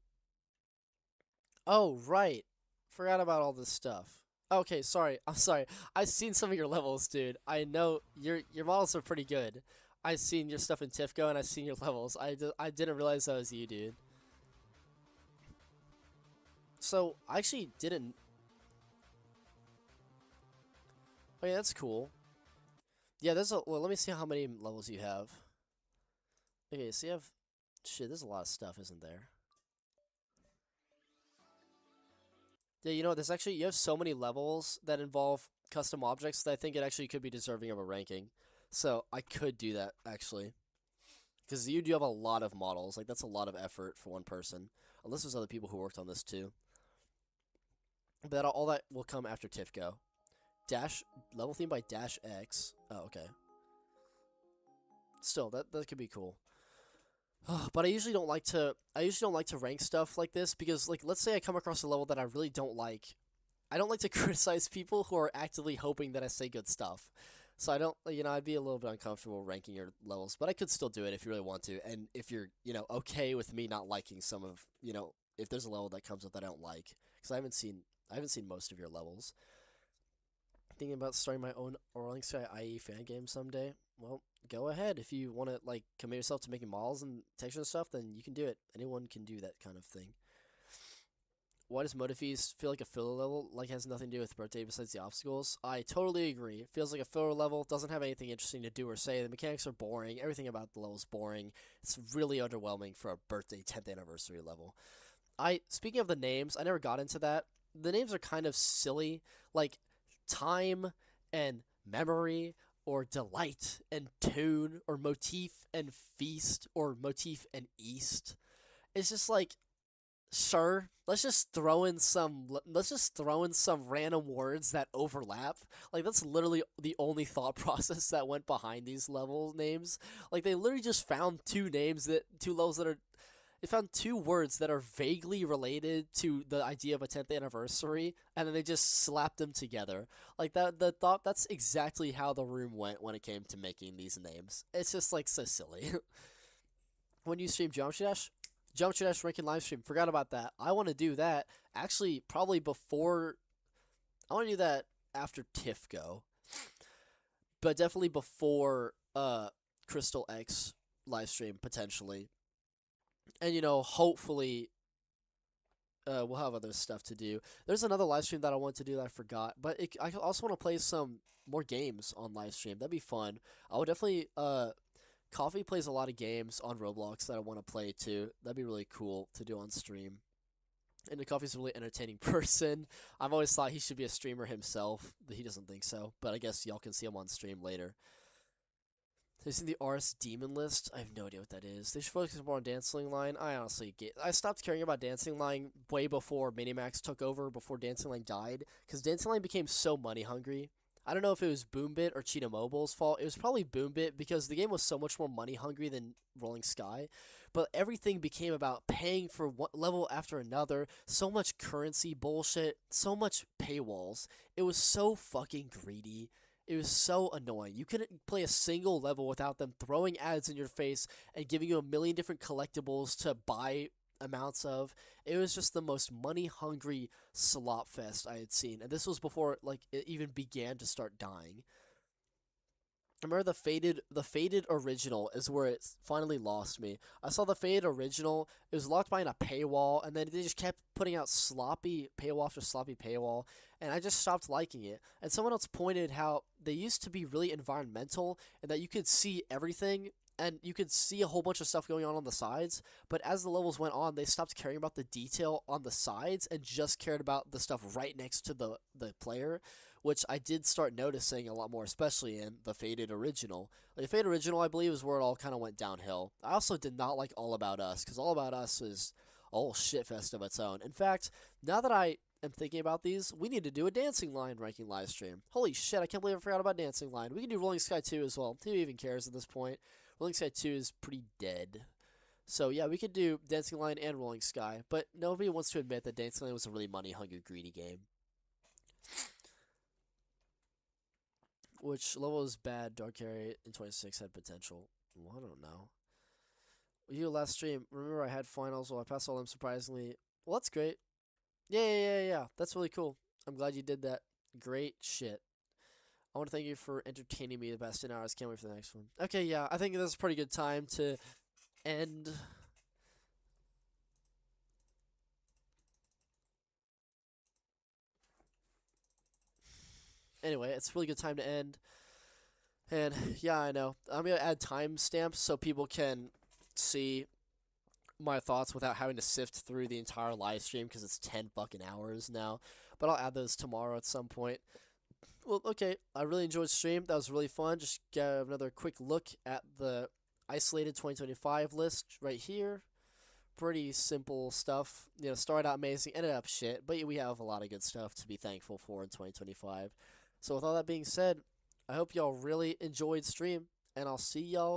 Oh, right. Forgot about all this stuff. Okay, sorry. I'm sorry. I've seen some of your levels, dude. I know your models are pretty good. I've seen your stuff in TIFCO and I've seen your levels. I didn't realize that was you, dude. So, I actually didn't... Oh, yeah, that's cool. Yeah, there's a... Well, let me see how many levels you have. Okay, so you have... Shit, there's a lot of stuff, isn't there? Yeah, you know, there's actually... You have so many levels that involve custom objects that I think it actually could be deserving of a ranking. So, I could do that, actually. Because you do have a lot of models. Like, that's a lot of effort for one person. Unless there's other people who worked on this, too. But all that will come after TIFCO. Level theme by Dash X. Oh, okay. Still, that could be cool. But I usually don't like to rank stuff like this because, like, let's say I come across a level that I really don't like. I don't like to criticize people who are actively hoping that I say good stuff. So I don't, you know, I'd be a little bit uncomfortable ranking your levels, but I could still do it if you really want to. And if you're, you know, okay with me not liking some of, you know, if there's a level that comes up that I don't like, because I haven't seen most of your levels. Thinking about starting my own Rolling Sky IE fan game someday. Well, go ahead. If you want to, like, commit yourself to making models and texture and stuff, then you can do it. Anyone can do that kind of thing. Why does MotiF-east feel like a filler level? Like, it has nothing to do with birthday besides the obstacles? I totally agree. It feels like a filler level. Doesn't have anything interesting to do or say. The mechanics are boring. Everything about the level is boring. It's really underwhelming for a birthday 10th anniversary level. Speaking of the names, I never got into that. The names are kind of silly. Like, Time and Memory, or Delight and Tune, or Motif and Feast, or Motif and East. It's just like, sure, let's just throw in some random words that overlap. Like, that's literally the only thought process that went behind these level names. Like, they literally just found two levels that are... They found 2 words that are vaguely related to the idea of a 10th anniversary, and then they just slapped them together. Like, that's exactly how the room went when it came to making these names. It's just, like, so silly. When you stream Geometry Dash ranking live stream, forgot about that. I want to do that, actually, probably before... I want to do that after TIFCO. But definitely before Crystal X live stream, potentially. And, you know, hopefully, we'll have other stuff to do. There's another live stream that I want to do that I forgot. But I also want to play some more games on live stream. That'd be fun. I would definitely, Coffee plays a lot of games on Roblox that I want to play too. That'd be really cool to do on stream. And the Coffee's a really entertaining person. I've always thought he should be a streamer himself, but he doesn't think so. But I guess y'all can see him on stream later. Have you seen the RS Demon list? I have no idea what that is. They should focus more on Dancing Line. I stopped caring about Dancing Line way before Minimax took over, before Dancing Line died, because Dancing Line became so money hungry. I don't know if it was Boombit or Cheetah Mobile's fault. It was probably Boombit because the game was so much more money hungry than Rolling Sky. But everything became about paying for one level after another. So much currency bullshit. So much paywalls. It was so fucking greedy. It was so annoying. You couldn't play a single level without them throwing ads in your face and giving you a million different collectibles to buy amounts of. It was just the most money hungry slop fest I had seen, and this was before like it even began to start dying. I remember the faded original is where it finally lost me. I saw the faded original. It was locked behind a paywall, and then they just kept putting out sloppy paywall after sloppy paywall, and I just stopped liking it. And someone else pointed how they used to be really environmental and that you could see everything and you could see a whole bunch of stuff going on the sides, but as the levels went on, they stopped caring about the detail on the sides and just cared about the stuff right next to the player, which I did start noticing a lot more, especially in the Faded Original. Like, the Faded Original, I believe, is where it all kind of went downhill. I also did not like All About Us, because All About Us is a whole shitfest of its own. In fact, now that I am thinking about these, we need to do a Dancing Line ranking live stream. Holy shit, I can't believe I forgot about Dancing Line. We can do Rolling Sky 2 as well. Who even cares at this point? Rolling Sky 2 is pretty dead. So yeah, we could do Dancing Line and Rolling Sky, but nobody wants to admit that Dancing Line was a really money-hungry, greedy game. Which level is bad? Dark Area in 26 had potential. Well, I don't know. You last stream, remember I had finals, well I passed all them surprisingly. Well, that's great. Yeah. That's really cool. I'm glad you did that. Great shit. I want to thank you for entertaining me the past 10 hours. Can't wait for the next one. Okay, yeah, I think this is a pretty good time to end. Anyway, it's a really good time to end. And yeah, I know. I'm going to add timestamps so people can see my thoughts without having to sift through the entire live stream because it's 10 fucking hours now. But I'll add those tomorrow at some point. Well, okay, I really enjoyed the stream. That was really fun. Just get another quick look at the isolated 2025 list right here. Pretty simple stuff. You know, started out amazing, ended up shit, but we have a lot of good stuff to be thankful for in 2025. So with all that being said, I hope y'all really enjoyed stream, and I'll see y'all